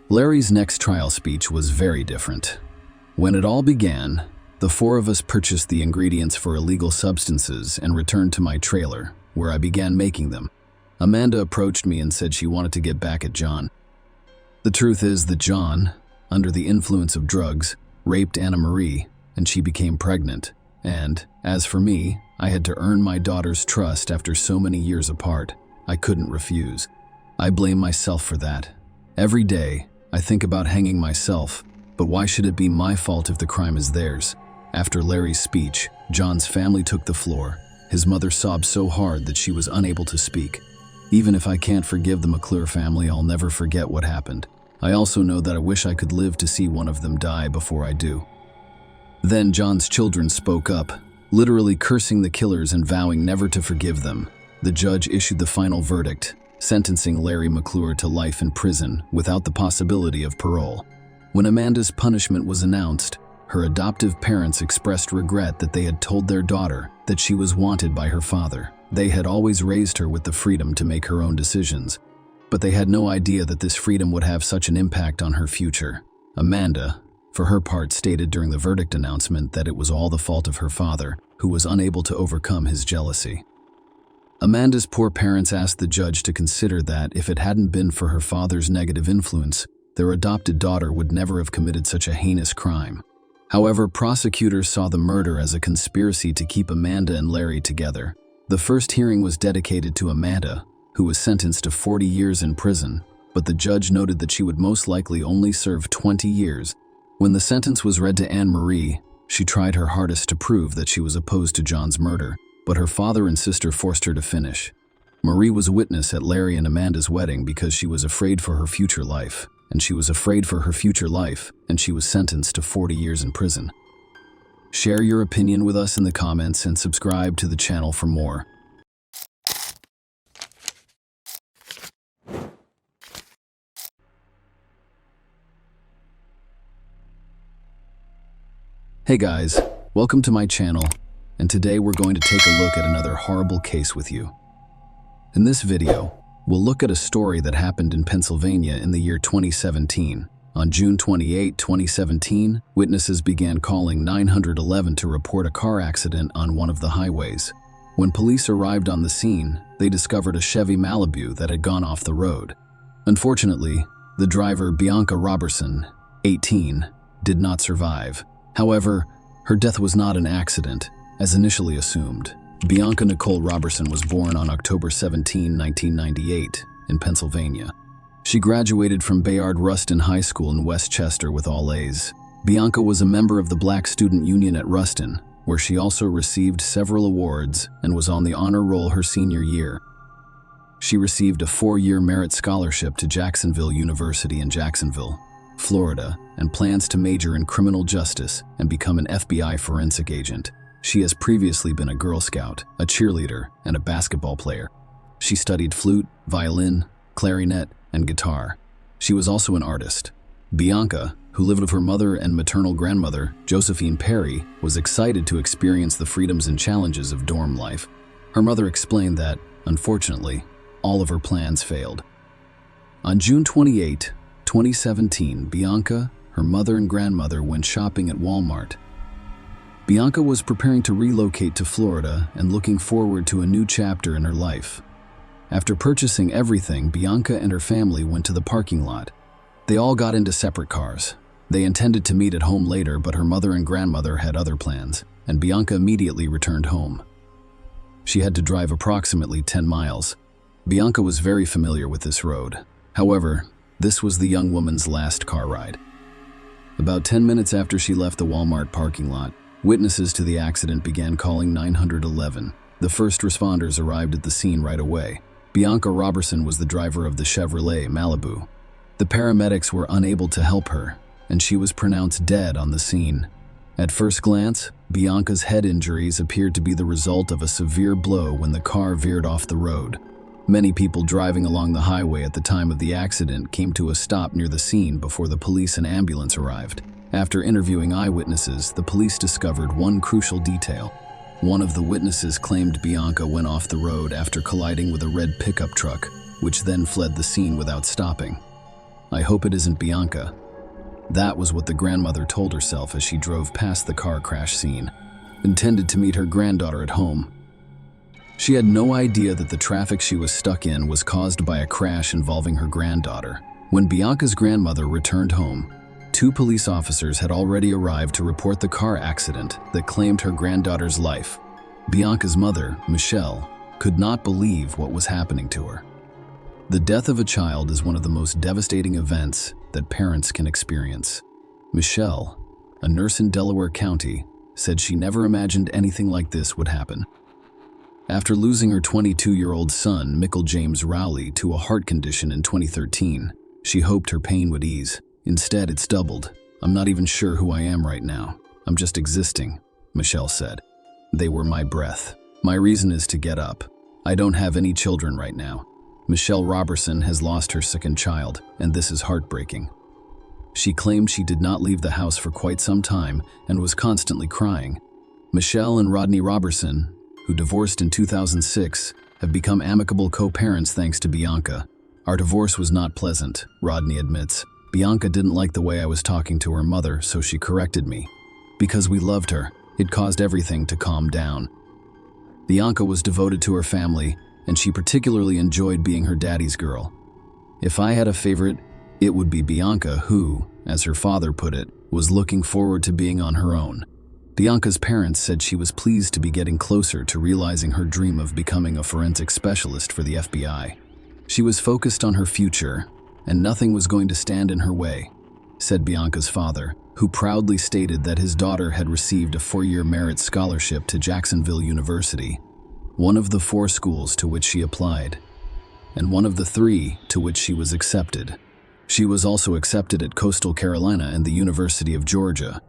S1: Larry's next trial speech was very different. When it all began, the four of us purchased the ingredients for illegal substances and returned to my trailer, where I began making them. Amanda approached me and said she wanted to get back at John. The truth is that John, under the influence of drugs, raped Anna Marie, and she became pregnant. And, as for me, I had to earn my daughter's trust after so many years apart. I couldn't refuse. I blame myself for that. Every day, I think about hanging myself, but why should it be my fault if the crime is theirs? After Larry's speech, John's family took the floor. His mother sobbed so hard that she was unable to speak. Even if I can't forgive the McClure family, I'll never forget what happened. I also know that I wish I could live to see one of them die before I do. Then John's children spoke up, literally cursing the killers and vowing never to forgive them. The judge issued the final verdict, sentencing Larry McClure to life in prison without the possibility of parole. When Amanda's punishment was announced, her adoptive parents expressed regret that they had told their daughter that she was wanted by her father. They had always raised her with the freedom to make her own decisions, but they had no idea that this freedom would have such an impact on her future. Amanda, for her part, stated during the verdict announcement that it was all the fault of her father, who was unable to overcome his jealousy. Amanda's poor parents asked the judge to consider that if it hadn't been for her father's negative influence, their adopted daughter would never have committed such a heinous crime. However, prosecutors saw the murder as a conspiracy to keep Amanda and Larry together. The first hearing was dedicated to Amanda, who was sentenced to 40 years in prison, but the judge noted that she would most likely only serve 20 years. When the sentence was read to Anne Marie, she tried her hardest to prove that she was opposed to John's murder, but her father and sister forced her to finish. Marie was a witness at Larry and Amanda's wedding because she was afraid for her future life, and she was sentenced to 40 years in prison. Share your opinion with us in the comments and subscribe to the channel for more. Hey guys, welcome to my channel, and today we're going to take a look at another horrible case with you. In this video, we'll look at a story that happened in Pennsylvania in the year 2017. On June 28, 2017, witnesses began calling 911 to report a car accident on one of the highways. When police arrived on the scene, they discovered a Chevy Malibu that had gone off the road. Unfortunately, the driver, Bianca Robertson, 18, did not survive. However, her death was not an accident, as initially assumed. Bianca Nicole Robertson was born on October 17, 1998, in Pennsylvania. She graduated from Bayard Rustin High School in Westchester with all A's. Bianca was a member of the Black Student Union at Rustin, where she also received several awards and was on the honor roll her senior year. She received a 4-year merit scholarship to Jacksonville University in Jacksonville, Florida, and plans to major in criminal justice and become an FBI forensic agent. She has previously been a Girl Scout, a cheerleader, and a basketball player. She studied flute, violin, clarinet, and guitar. She was also an artist. Bianca, who lived with her mother and maternal grandmother, Josephine Perry, was excited to experience the freedoms and challenges of dorm life. Her mother explained that, unfortunately, all of her plans failed. On June 28, 2017, Bianca, her mother and grandmother went shopping at Walmart. Bianca was preparing to relocate to Florida and looking forward to a new chapter in her life. After purchasing everything, Bianca and her family went to the parking lot. They all got into separate cars. They intended to meet at home later, but her mother and grandmother had other plans, and Bianca immediately returned home. She had to drive approximately 10 miles. Bianca was very familiar with this road. However, this was the young woman's last car ride. About 10 minutes after she left the Walmart parking lot, witnesses to the accident began calling 911. The first responders arrived at the scene right away. Bianca Robertson was the driver of the Chevrolet Malibu. The paramedics were unable to help her, and she was pronounced dead on the scene. At first glance, Bianca's head injuries appeared to be the result of a severe blow when the car veered off the road. Many people driving along the highway at the time of the accident came to a stop near the scene before the police and ambulance arrived. After interviewing eyewitnesses, the police discovered one crucial detail. One of the witnesses claimed Bianca went off the road after colliding with a red pickup truck, which then fled the scene without stopping. "I hope it isn't Bianca." That was what the grandmother told herself as she drove past the car crash scene, intended to meet her granddaughter at home. She had no idea that the traffic she was stuck in was caused by a crash involving her granddaughter. When Bianca's grandmother returned home, 2 police officers had already arrived to report the car accident that claimed her granddaughter's life. Bianca's mother, Michelle, could not believe what was happening to her. The death of a child is one of the most devastating events that parents can experience. Michelle, a nurse in Delaware County, said she never imagined anything like this would happen. After losing her 22-year-old son, Michael James Rowley, to a heart condition in 2013, she hoped her pain would ease. Instead, it's doubled. "I'm not even sure who I am right now. I'm just existing," Michelle said. "They were my breath. My reason is to get up. I don't have any children right now." Michelle Robertson has lost her second child, and this is heartbreaking. She claimed she did not leave the house for quite some time and was constantly crying. Michelle and Rodney Robertson, who divorced in 2006, have become amicable co-parents thanks to Bianca. "Our divorce was not pleasant," Rodney admits. "Bianca didn't like the way I was talking to her mother, so she corrected me. Because we loved her, it caused everything to calm down." Bianca was devoted to her family, and she particularly enjoyed being her daddy's girl. "If I had a favorite, it would be Bianca who, as her father put it, was looking forward to being on her own. Bianca's parents said she was pleased to be getting closer to realizing her dream of becoming a forensic specialist for the FBI. She was focused on her future, and nothing was going to stand in her way, said Bianca's father, who proudly stated that his daughter had received a 4-year merit scholarship to Jacksonville University, one of the 4 schools to which she applied, and one of the 3 to which she was accepted. She was also accepted at Coastal Carolina and the University of Georgia.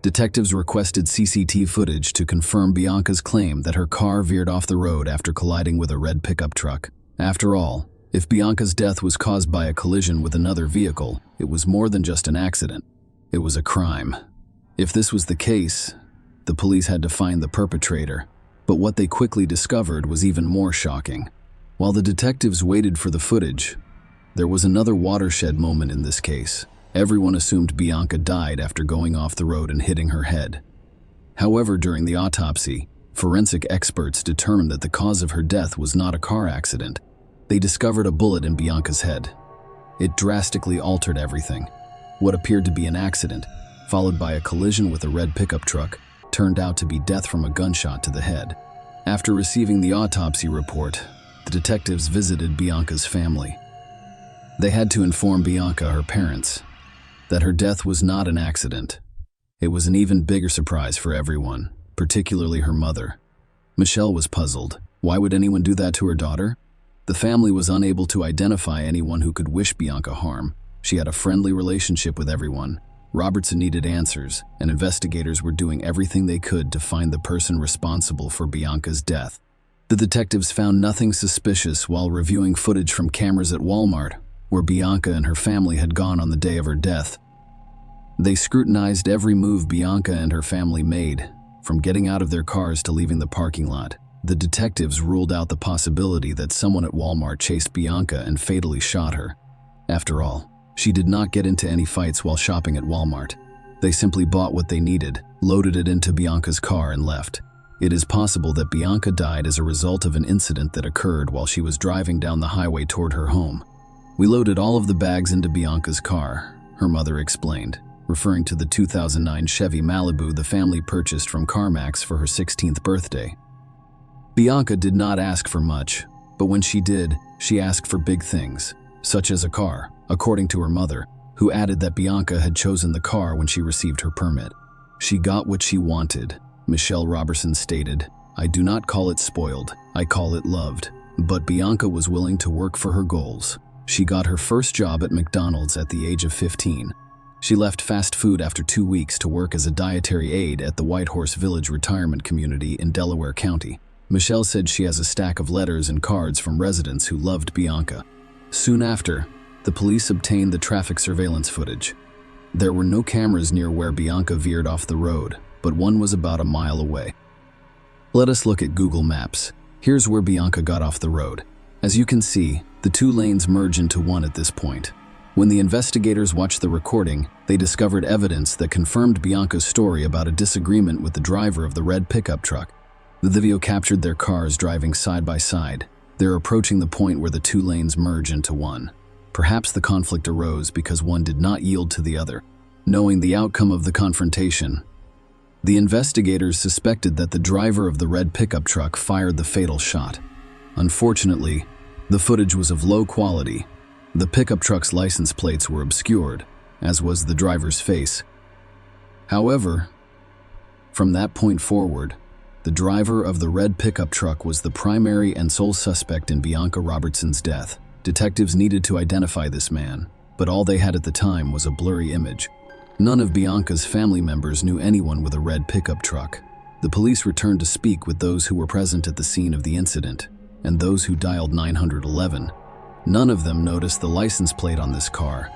S1: Detectives requested CCTV footage to confirm Bianca's claim that her car veered off the road after colliding with a red pickup truck. After all, if Bianca's death was caused by a collision with another vehicle, it was more than just an accident. It was a crime. If this was the case, the police had to find the perpetrator. But what they quickly discovered was even more shocking. While the detectives waited for the footage, there was another watershed moment in this case. Everyone assumed Bianca died after going off the road and hitting her head. However, during the autopsy, forensic experts determined that the cause of her death was not a car accident. They discovered a bullet in Bianca's head. It drastically altered everything. What appeared to be an accident, followed by a collision with a red pickup truck, turned out to be death from a gunshot to the head. After receiving the autopsy report, the detectives visited Bianca's family. They had to inform Bianca, her parents, that her death was not an accident. It was an even bigger surprise for everyone, particularly her mother. Michelle was puzzled. Why would anyone do that to her daughter? The family was unable to identify anyone who could wish Bianca harm. She had a friendly relationship with everyone. Robertson needed answers, and investigators were doing everything they could to find the person responsible for Bianca's death. The detectives found nothing suspicious while reviewing footage from cameras at Walmart, where Bianca and her family had gone on the day of her death. They scrutinized every move Bianca and her family made, from getting out of their cars to leaving the parking lot. The detectives ruled out the possibility that someone at Walmart chased Bianca and fatally shot her. After all, she did not get into any fights while shopping at Walmart. They simply bought what they needed, loaded it into Bianca's car, and left. It is possible that Bianca died as a result of an incident that occurred while she was driving down the highway toward her home. "We loaded all of the bags into Bianca's car," her mother explained, referring to the 2009 Chevy Malibu the family purchased from CarMax for her 16th birthday. Bianca did not ask for much, but when she did, she asked for big things, such as a car, according to her mother, who added that Bianca had chosen the car when she received her permit. "She got what she wanted," Michelle Robertson stated. "I do not call it spoiled, I call it loved." But Bianca was willing to work for her goals. She got her first job at McDonald's at the age of 15. She left fast food after 2 weeks to work as a dietary aide at the White Horse Village retirement community in Delaware County. Michelle said she has a stack of letters and cards from residents who loved Bianca. Soon after, the police obtained the traffic surveillance footage. There were no cameras near where Bianca veered off the road, but one was about a mile away. Let us look at Google Maps. Here's where Bianca got off the road. As you can see, the 2 lanes merge into one at this point. When the investigators watched the recording, they discovered evidence that confirmed Bianca's story about a disagreement with the driver of the red pickup truck. The video captured their cars driving side by side. They're approaching the point where the 2 lanes merge into one. Perhaps the conflict arose because one did not yield to the other. Knowing the outcome of the confrontation, the investigators suspected that the driver of the red pickup truck fired the fatal shot. Unfortunately, the footage was of low quality. The pickup truck's license plates were obscured, as was the driver's face. However, from that point forward, the driver of the red pickup truck was the primary and sole suspect in Bianca Robertson's death. Detectives needed to identify this man, but all they had at the time was a blurry image. None of Bianca's family members knew anyone with a red pickup truck. The police returned to speak with those who were present at the scene of the incident, and those who dialed 911. None of them noticed the license plate on this car.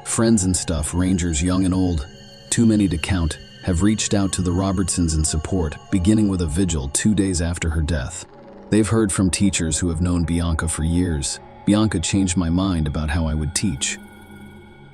S1: Friends and stuff, rangers young and old, too many to count, have reached out to the Robertsons in support, beginning with a vigil 2 days after her death. They've heard from teachers who have known Bianca for years. "Bianca changed my mind about how I would teach."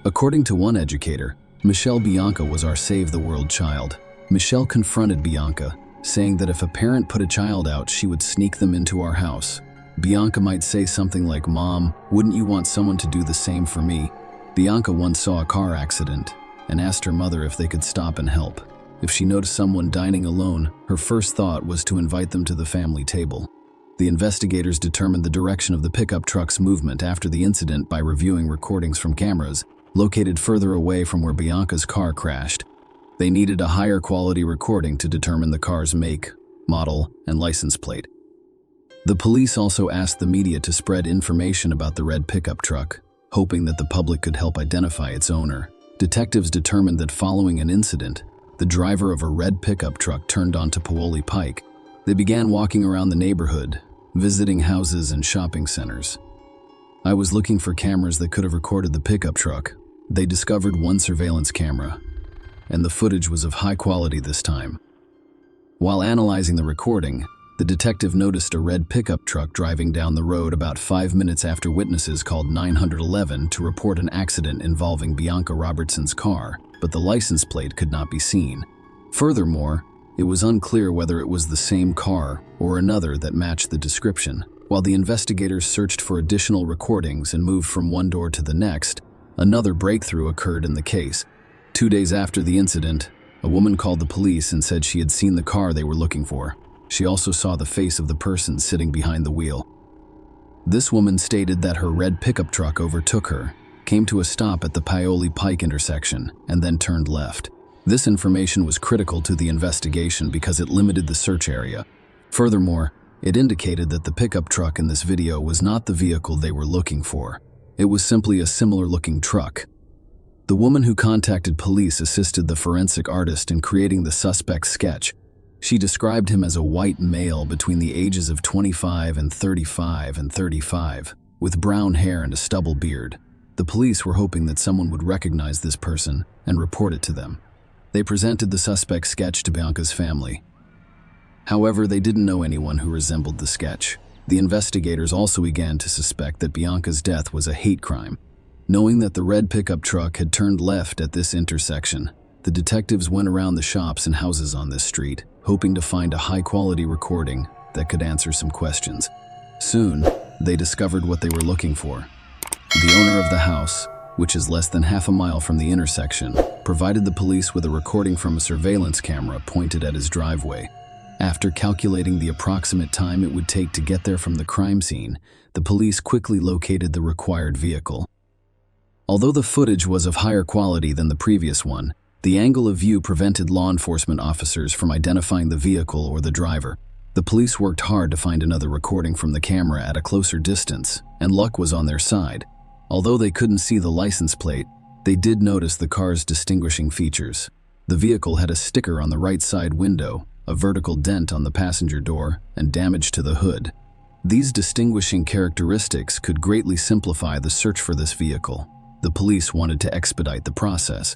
S1: According to one educator, Michelle Bianca was our Save the World child. Michelle confronted Bianca, saying that if a parent put a child out, she would sneak them into our house. Bianca might say something like, "Mom, wouldn't you want someone to do the same for me?" Bianca once saw a car accident, and asked her mother if they could stop and help. If she noticed someone dining alone, her first thought was to invite them to the family table. The investigators determined the direction of the pickup truck's movement after the incident by reviewing recordings from cameras located further away from where Bianca's car crashed. They needed a higher quality recording to determine the car's make, model, and license plate. The police also asked the media to spread information about the red pickup truck, hoping that the public could help identify its owner. Detectives determined that following an incident, the driver of a red pickup truck turned onto Paoli Pike. They began walking around the neighborhood, visiting houses and shopping centers. I was looking for cameras that could have recorded the pickup truck. They discovered one surveillance camera, and the footage was of high quality this time. While analyzing the recording, the detective noticed a red pickup truck driving down the road about 5 minutes after witnesses called 911 to report an accident involving Bianca Robertson's car, but the license plate could not be seen. Furthermore, it was unclear whether it was the same car or another that matched the description. While the investigators searched for additional recordings and moved from one door to the next, another breakthrough occurred in the case. 2 days after the incident, a woman called the police and said she had seen the car they were looking for. She also saw the face of the person sitting behind the wheel. This woman stated that her red pickup truck overtook her, came to a stop at the Paoli Pike intersection, and then turned left. This information was critical to the investigation because it limited the search area. Furthermore, it indicated that the pickup truck in this video was not the vehicle they were looking for. It was simply a similar-looking truck. The woman who contacted police assisted the forensic artist in creating the suspect's sketch. She described him as a white male between the ages of 25 and 35, with brown hair and a stubble beard. The police were hoping that someone would recognize this person and report it to them. They presented the suspect's sketch to Bianca's family. However, they didn't know anyone who resembled the sketch. The investigators also began to suspect that Bianca's death was a hate crime. Knowing that the red pickup truck had turned left at this intersection, the detectives went around the shops and houses on this street, hoping to find a high-quality recording that could answer some questions. Soon, they discovered what they were looking for. The owner of the house, which is less than half a mile from the intersection, provided the police with a recording from a surveillance camera pointed at his driveway. After calculating the approximate time it would take to get there from the crime scene, the police quickly located the required vehicle. Although the footage was of higher quality than the previous one, the angle of view prevented law enforcement officers from identifying the vehicle or the driver. The police worked hard to find another recording from the camera at a closer distance, and luck was on their side. Although they couldn't see the license plate, they did notice the car's distinguishing features. The vehicle had a sticker on the right side window, a vertical dent on the passenger door, and damage to the hood. These distinguishing characteristics could greatly simplify the search for this vehicle. The police wanted to expedite the process.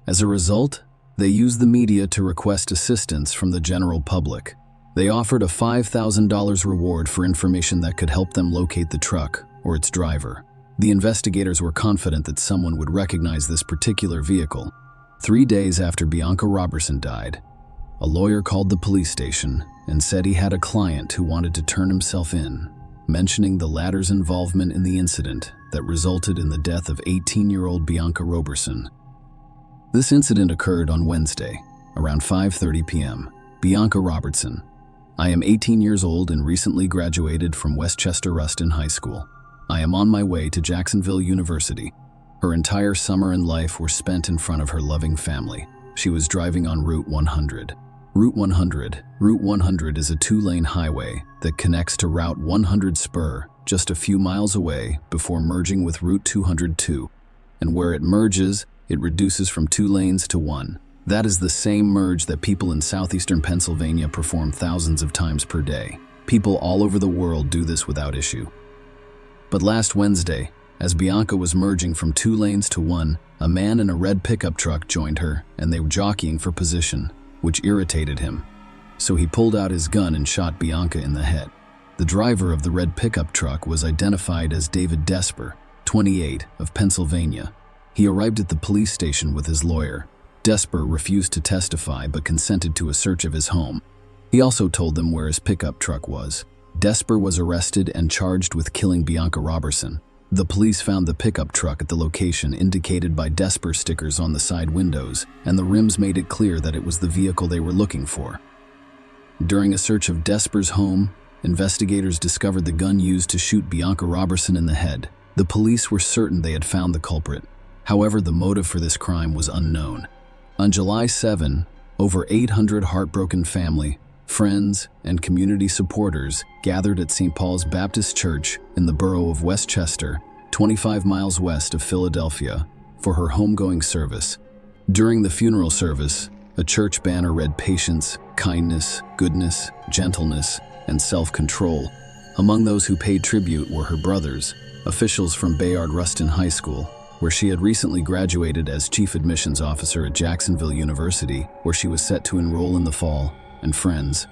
S1: As a result, they used the media to request assistance from the general public. They offered a $5,000 reward for information that could help them locate the truck or its driver. The investigators were confident that someone would recognize this particular vehicle. 3 days after Bianca Robertson died, a lawyer called the police station and said he had a client who wanted to turn himself in, mentioning the latter's involvement in the incident that resulted in the death of 18-year-old Bianca Robertson. This incident occurred on Wednesday, around 5:30 p.m. Bianca Robertson: I am 18 years old and recently graduated from Westchester Ruston High School. I am on my way to Jacksonville University. Her entire summer and life were spent in front of her loving family. She was driving on Route 100. Route 100 is a 2-lane highway that connects to Route 100 Spur just a few miles away before merging with Route 202. And where it merges, it reduces from 2 lanes to 1. That is the same merge that people in southeastern Pennsylvania perform thousands of times per day. People all over the world do this without issue. But last Wednesday, as Bianca was merging from 2 lanes to 1, a man in a red pickup truck joined her, and they were jockeying for position, which irritated him. So he pulled out his gun and shot Bianca in the head. The driver of the red pickup truck was identified as David Desper, 28, of Pennsylvania. He arrived at the police station with his lawyer. Desper refused to testify but consented to a search of his home. He also told them where his pickup truck was. Desper was arrested and charged with killing Bianca Robertson.
S3: The police found the pickup truck at the location indicated by Desper stickers on the side windows, and the rims made it clear that it was the vehicle they were looking for. During a search of Desper's home, investigators discovered the gun used to shoot Bianca Robertson in the head. The police were certain they had found the culprit. However, the motive for this crime was unknown. On July 7, over 800 heartbroken family, friends, and community supporters gathered at St. Paul's Baptist Church in the borough of Westchester, 25 miles west of Philadelphia, for her homegoing service. During the funeral service, a church banner read patience, kindness, goodness, gentleness, and self-control. Among those who paid tribute were her brothers, officials from Bayard Rustin High School, where she had recently graduated as Chief Admissions Officer at Jacksonville University, where she was set to enroll in the fall, and friends.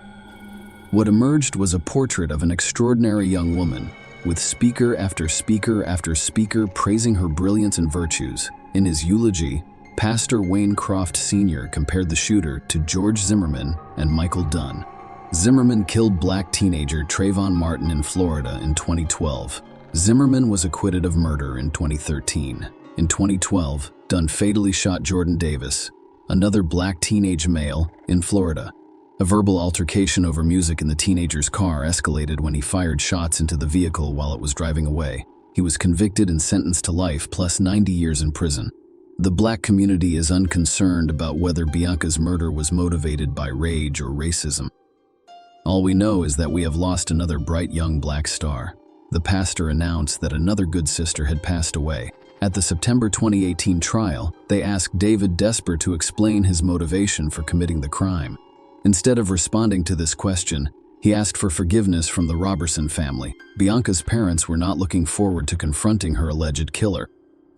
S3: What emerged was a portrait of an extraordinary young woman, with speaker after speaker after speaker praising her brilliance and virtues. In his eulogy, Pastor Wayne Croft Sr. compared the shooter to George Zimmerman and Michael Dunn. Zimmerman killed black teenager Trayvon Martin in Florida in 2012. Zimmerman was acquitted of murder in 2013. In 2012, Dunn fatally shot Jordan Davis, another black teenage male, in Florida. A verbal altercation over music in the teenager's car escalated when he fired shots into the vehicle while it was driving away. He was convicted and sentenced to life plus 90 years in prison. The black community is unconcerned about whether Bianca's murder was motivated by rage or racism. All we know is that we have lost another bright young black star. The pastor announced that another good sister had passed away. At the September 2018 trial, they asked David Desper to explain his motivation for committing the crime. Instead of responding to this question, he asked for forgiveness from the Robertson family. Bianca's parents were not looking forward to confronting her alleged killer.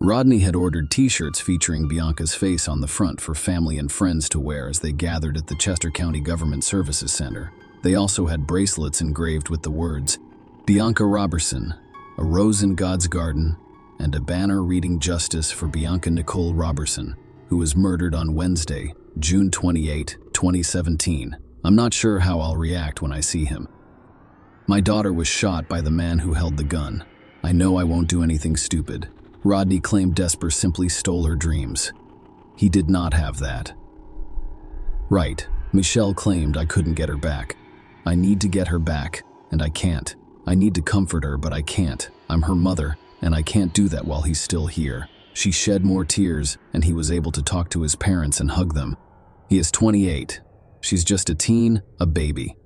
S3: Rodney had ordered t-shirts featuring Bianca's face on the front for family and friends to wear as they gathered at the Chester County Government Services Center. They also had bracelets engraved with the words, "Bianca Robertson, a rose in God's garden," and a banner reading "Justice for Bianca Nicole Robertson, who was murdered on Wednesday, June 28, 2017. I'm not sure how I'll react when I see him. My daughter was shot by the man who held the gun. I know I won't do anything stupid. Rodney claimed Desper simply stole her dreams. He did not have that. Right, Michelle claimed I couldn't get her back. I need to get her back, and I can't. I need to comfort her, but I can't. I'm her mother, and I can't do that while he's still here. She shed more tears, and he was able to talk to his parents and hug them. He is 28. She's just a teen, a baby.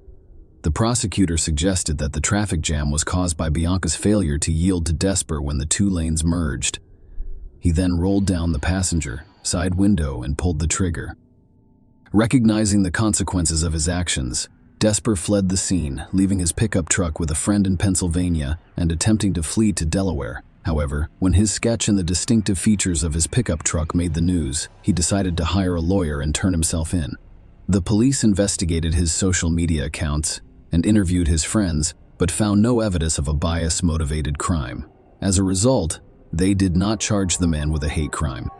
S3: The prosecutor suggested that the traffic jam was caused by Bianca's failure to yield to Desper when the two lanes merged. He then rolled down the passenger side window and pulled the trigger. Recognizing the consequences of his actions, Desper fled the scene, leaving his pickup truck with a friend in Pennsylvania and attempting to flee to Delaware. However, when his sketch and the distinctive features of his pickup truck made the news, he decided to hire a lawyer and turn himself in. The police investigated his social media accounts and interviewed his friends, but found no evidence of a bias-motivated crime. As a result, they did not charge the man with a hate crime.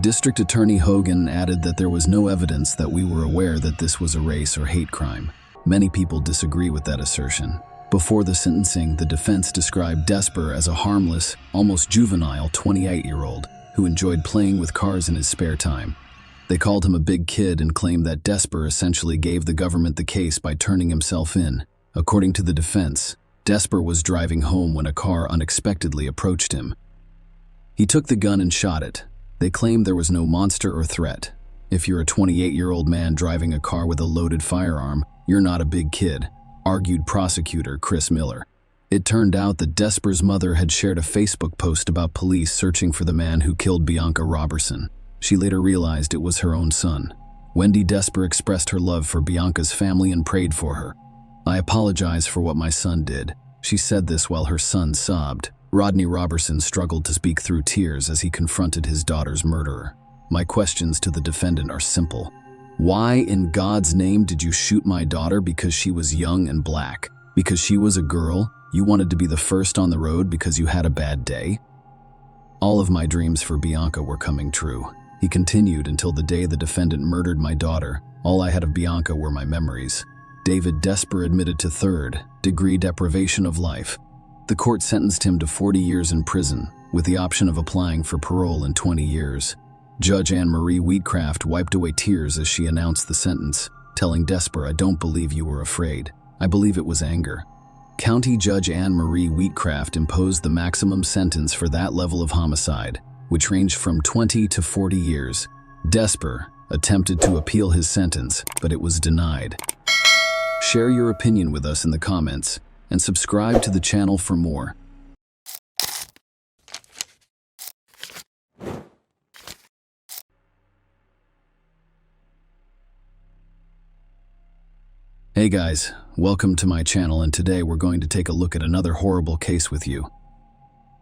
S3: District Attorney Hogan added that there was no evidence that we were aware that this was a race or hate crime. Many people disagree with that assertion. Before the sentencing, the defense described Desper as a harmless, almost juvenile 28-year-old who enjoyed playing with cars in his spare time. They called him a big kid and claimed that Desper essentially gave the government the case by turning himself in. According to the defense, Desper was driving home when a car unexpectedly approached him. He took the gun and shot it. They claimed there was no monster or threat. If you're a 28-year-old man driving a car with a loaded firearm, you're not a big kid, argued prosecutor Chris Miller. It turned out that Desper's mother had shared a Facebook post about police searching for the man who killed Bianca Robertson. She later realized it was her own son. Wendy Desper expressed her love for Bianca's family and prayed for her. "I apologize for what my son did." She said this while her son sobbed. Rodney Robertson struggled to speak through tears as he confronted his daughter's murderer. "My questions to the defendant are simple. Why in God's name did you shoot my daughter because she was young and black? Because she was a girl? You wanted to be the first on the road because you had a bad day?" "All of my dreams for Bianca were coming true," he continued, "until the day the defendant murdered my daughter. All I had of Bianca were my memories." David Desper admitted to third-degree deprivation of life.
S1: The court sentenced him to 40 years in prison, with the option of applying for parole in 20 years. Judge Anne-Marie Wheatcraft wiped away tears as she announced the sentence, telling Desper, "I don't believe you were afraid. I believe it was anger." County Judge Anne-Marie Wheatcraft imposed the maximum sentence for that level of homicide, which ranged from 20 to 40 years. Desper attempted to appeal his sentence, but it was denied. Share your opinion with us in the comments, and subscribe to the channel for more. Hey guys, welcome to my channel, and today we're going to take a look at another horrible case with you.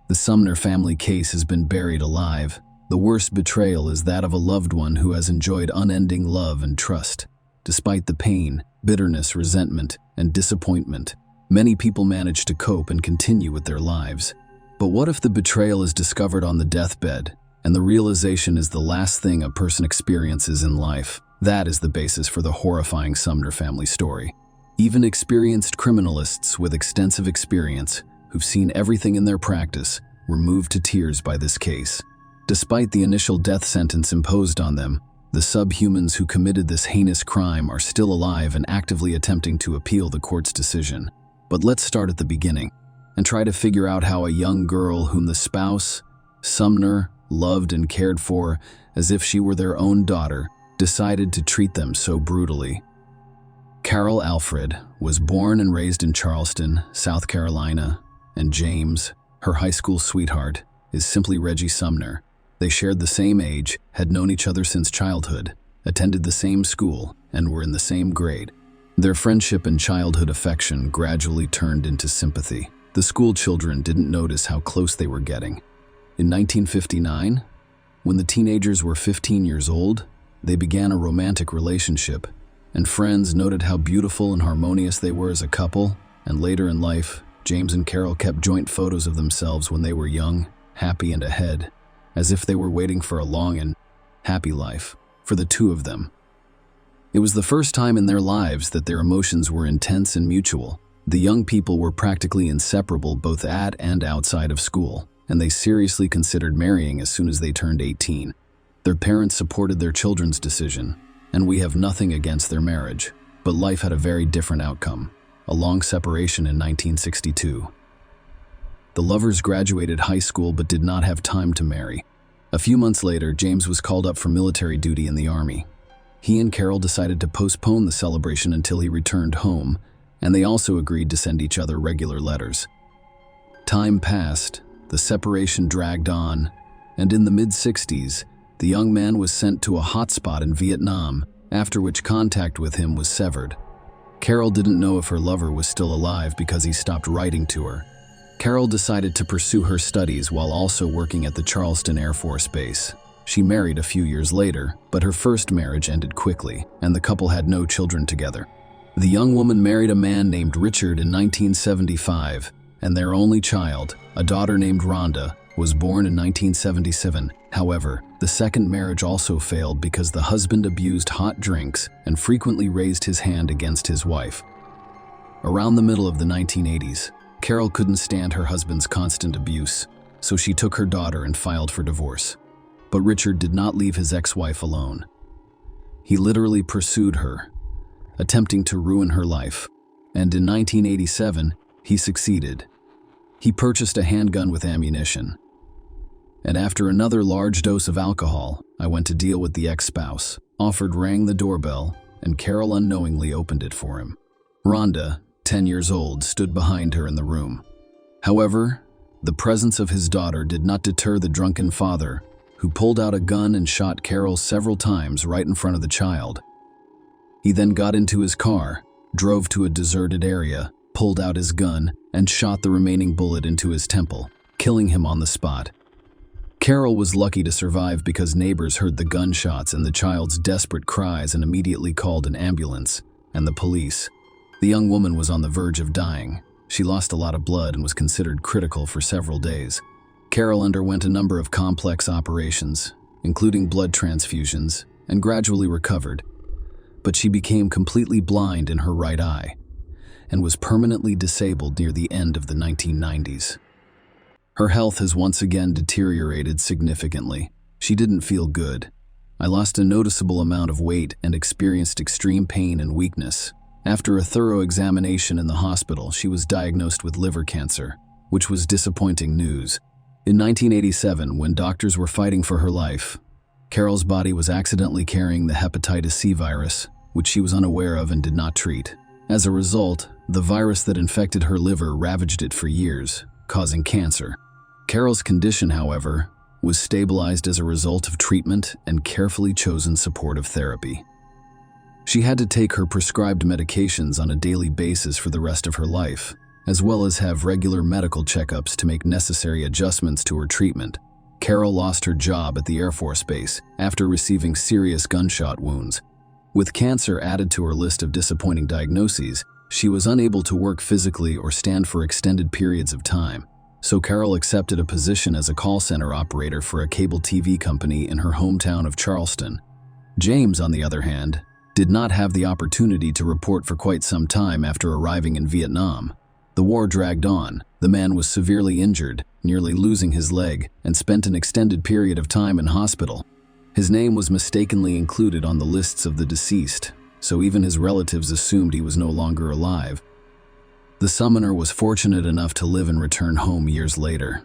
S1: The Sumner family case has been buried alive. The worst betrayal is that of a loved one who has enjoyed unending love and trust. Despite the pain, bitterness, resentment, and disappointment, many people manage to cope and continue with their lives. But what if the betrayal is discovered on the deathbed, and the realization is the last thing a person experiences in life? That is the basis for the horrifying Sumner family story. Even experienced criminalists with extensive experience, who've seen everything in their practice, were moved to tears by this case. Despite the initial death sentence imposed on them, the subhumans who committed this heinous crime are still alive and actively attempting to appeal the court's decision. But let's start at the beginning and try to figure out how a young girl whom the spouse, Sumner, loved and cared for as if she were their own daughter, decided to treat them so brutally. Carol Alfred was born and raised in Charleston, South Carolina, and James, her high school sweetheart, is simply Reggie Sumner. They shared the same age, had known each other since childhood, attended the same school, and were in the same grade. Their friendship and childhood affection gradually turned into sympathy. The school children didn't notice how close they were getting. In 1959, when the teenagers were 15 years old, they began a romantic relationship, and friends noted how beautiful and harmonious they were as a couple. And later in life, James and Carol kept joint photos of themselves when they were young, happy and ahead, as if they were waiting for a long and happy life for the two of them. It was the first time in their lives that their emotions were intense and mutual. The young people were practically inseparable both at and outside of school, and they seriously considered marrying as soon as they turned 18. Their parents supported their children's decision, and we have nothing against their marriage. But life had a very different outcome: a long separation in 1962. The lovers graduated high school but did not have time to marry. A few months later, James was called up for military duty in the Army. He and Carol decided to postpone the celebration until he returned home, and they also agreed to send each other regular letters. Time passed, the separation dragged on, and in the mid-60s, the young man was sent to a hotspot in Vietnam, after which contact with him was severed. Carol didn't know if her lover was still alive because he stopped writing to her. Carol decided to pursue her studies while also working at the Charleston Air Force Base. She married a few years later, but her first marriage ended quickly, and the couple had no children together. The young woman married a man named Richard in 1975, and their only child, a daughter named Rhonda, was born in 1977. However, the second marriage also failed because the husband abused hot drinks and frequently raised his hand against his wife. Around the middle of the 1980s, Carol couldn't stand her husband's constant abuse, so she took her daughter and filed for divorce. But Richard did not leave his ex-wife alone. He literally pursued her, attempting to ruin her life. And in 1987, he succeeded. He purchased a handgun with ammunition. And after another large dose of alcohol, I went to deal with the ex-spouse. Alfred rang the doorbell, and Carol unknowingly opened it for him. Rhonda, 10 years old, stood behind her in the room. However, the presence of his daughter did not deter the drunken father, who pulled out a gun and shot Carol several times right in front of the child. He then got into his car, drove to a deserted area, pulled out his gun, and shot the remaining bullet into his temple, killing him on the spot. Carol was lucky to survive because neighbors heard the gunshots and the child's desperate cries and immediately called an ambulance and the police. The young woman was on the verge of dying. She lost a lot of blood and was considered critical for several days. Carol underwent a number of complex operations, including blood transfusions, and gradually recovered. But she became completely blind in her right eye. and was permanently disabled near the end of the 1990s. Her health has once again deteriorated significantly. She didn't feel good. I lost a noticeable amount of weight and experienced extreme pain and weakness. After a thorough examination in the hospital, she was diagnosed with liver cancer, which was disappointing news. In 1987, when doctors were fighting for her life, Carol's body was accidentally carrying the hepatitis C virus, which she was unaware of and did not treat. As a result, the virus that infected her liver ravaged it for years, causing cancer. Carol's condition, however, was stabilized as a result of treatment and carefully chosen supportive therapy. She had to take her prescribed medications on a daily basis for the rest of her life, as well as have regular medical checkups to make necessary adjustments to her treatment. Carol lost her job at the Air Force Base after receiving serious gunshot wounds. With cancer added to her list of disappointing diagnoses, she was unable to work physically or stand for extended periods of time. So Carol accepted a position as a call center operator for a cable TV company in her hometown of Charleston. James, on the other hand, did not have the opportunity to report for quite some time after arriving in Vietnam. The war dragged on. The man was severely injured, nearly losing his leg, and spent an extended period of time in hospital. His name was mistakenly included on the lists of the deceased, so even his relatives assumed he was no longer alive. The summoner was fortunate enough to live and return home years later.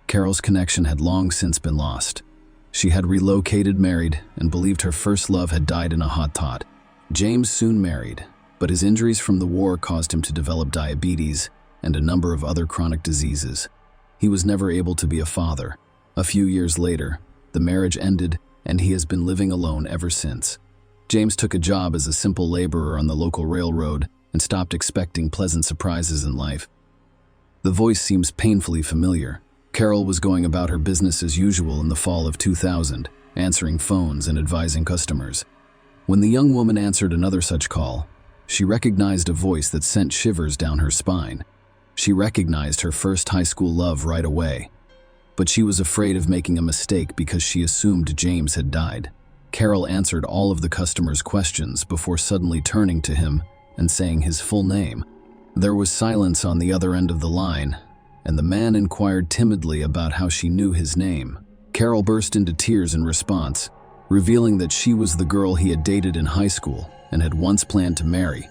S1: Carol's connection had long since been lost. She had relocated, married, and believed her first love had died in a hot tot. James soon married, but his injuries from the war caused him to develop diabetes and a number of other chronic diseases. He was never able to be a father. A few years later, the marriage ended, and he has been living alone ever since. James took a job as a simple laborer on the local railroad and stopped expecting pleasant surprises in life. The voice seems painfully familiar. Carol was going about her business as usual in the fall of 2000, answering phones and advising customers. When the young woman answered another such call, she recognized a voice that sent shivers down her spine. She recognized her first high school love right away, but she was afraid of making a mistake because she assumed James had died. Carol answered all of the customer's questions before suddenly turning to him and saying his full name. There was silence on the other end of the line, and the man inquired timidly about how she knew his name. Carol burst into tears in response, revealing that she was the girl he had dated in high school and had once planned to marry.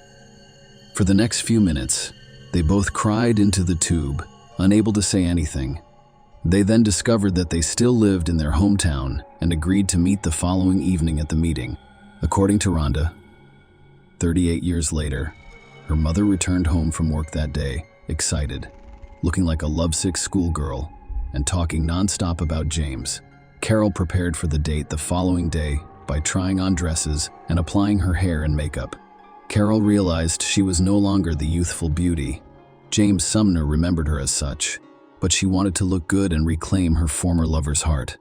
S1: For the next few minutes, they both cried into the tube, unable to say anything. They then discovered that they still lived in their hometown and agreed to meet the following evening at the meeting. According to Rhonda, 38 years later, her mother returned home from work that day, excited, looking like a lovesick schoolgirl, and talking nonstop about James. Carol prepared for the date the following day by trying on dresses and applying her hair and makeup. Carol realized she was no longer the youthful beauty. James Sumner remembered her as such, but she wanted to look good and reclaim her former lover's heart.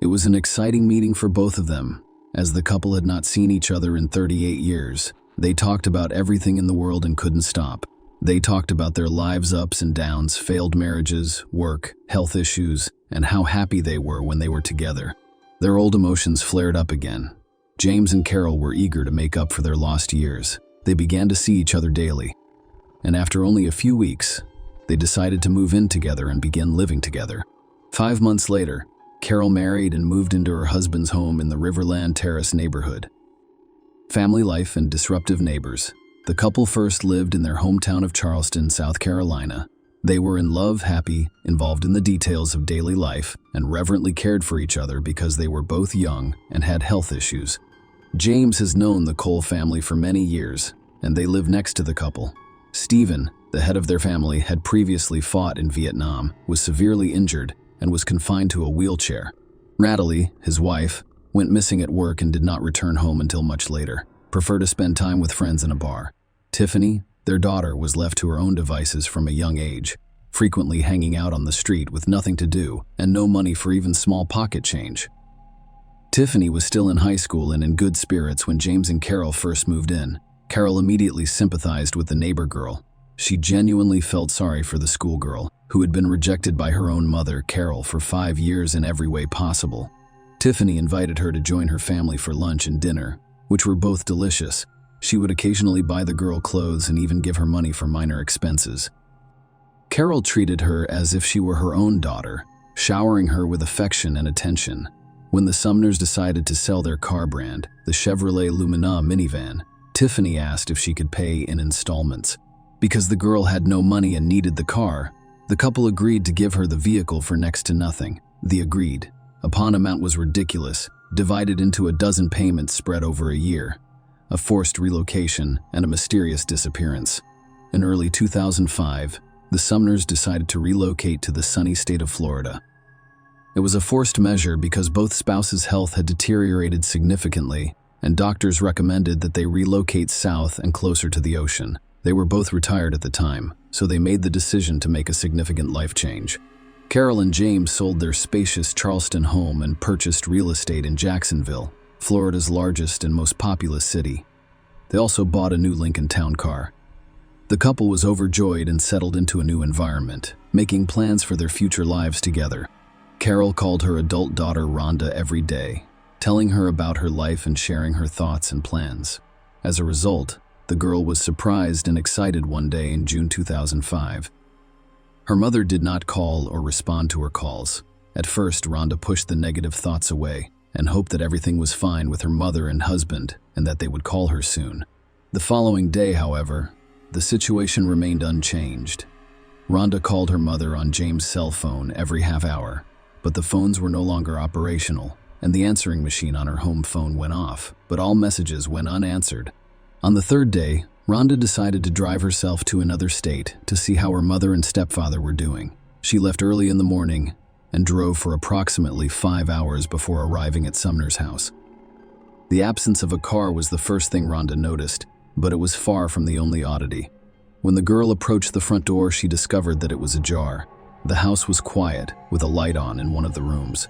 S1: It was an exciting meeting for both of them, as the couple had not seen each other in 38 years. They talked about everything in the world and couldn't stop. They talked about their lives' ups and downs, failed marriages, work, health issues, and how happy they were when they were together. Their old emotions flared up again. James and Carol were eager to make up for their lost years. They began to see each other daily. And after only a few weeks, they decided to move in together and begin living together. 5 months later, Carol married and moved into her husband's home in the Riverland Terrace neighborhood. Family life and disruptive neighbors. The couple first lived in their hometown of Charleston, South Carolina. They were in love, happy, involved in the details of daily life, and reverently cared for each other because they were both young and had health issues. James has known the Cole family for many years, and they live next to the couple. Stephen, the head of their family, had previously fought in Vietnam, was severely injured, and was confined to a wheelchair. Natalie, his wife, went missing at work and did not return home until much later, preferred to spend time with friends in a bar. Tiffany, their daughter, was left to her own devices from a young age, frequently hanging out on the street with nothing to do and no money for even small pocket change. Tiffany was still in high school and in good spirits when James and Carol first moved in. Carol immediately sympathized with the neighbor girl. She genuinely felt sorry for the schoolgirl, who had been rejected by her own mother, Carol, for 5 years in every way possible. Tiffany invited her to join her family for lunch and dinner, which were both delicious. She would occasionally buy the girl clothes and even give her money for minor expenses. Carol treated her as if she were her own daughter, showering her with affection and attention. When the Sumners decided to sell their car brand, the Chevrolet Lumina minivan, Tiffany asked if she could pay in installments. Because the girl had no money and needed the car, the couple agreed to give her the vehicle for next to nothing. The agreed upon amount was ridiculous, divided into a dozen payments spread over a year, a forced relocation, and a mysterious disappearance. In early 2005, the Sumners decided to relocate to the sunny state of Florida. It was a forced measure because both spouses' health had deteriorated significantly, and doctors recommended that they relocate south and closer to the ocean. They were both retired at the time, so they made the decision to make a significant life change. Carol and James sold their spacious Charleston home and purchased real estate in Jacksonville, Florida's largest and most populous city. They also bought a new Lincoln Town Car. The couple was overjoyed and settled into a new environment, making plans for their future lives together. Carol called her adult daughter Rhonda every day, telling her about her life and sharing her thoughts and plans. As a result, the girl was surprised and excited one day in June 2005. Her mother did not call or respond to her calls. At first, Rhonda pushed the negative thoughts away and hoped that everything was fine with her mother and husband and that they would call her soon. The following day, however, the situation remained unchanged. Rhonda called her mother on James' cell phone every half hour, but the phones were no longer operational, and the answering machine on her home phone went off, but all messages went unanswered. On the third day, Rhonda decided to drive herself to another state to see how her mother and stepfather were doing. She left early in the morning and drove for approximately 5 hours before arriving at Sumner's house. The absence of a car was the first thing Rhonda noticed, but it was far from the only oddity. When the girl approached the front door, she discovered that it was ajar. The house was quiet, with a light on in one of the rooms.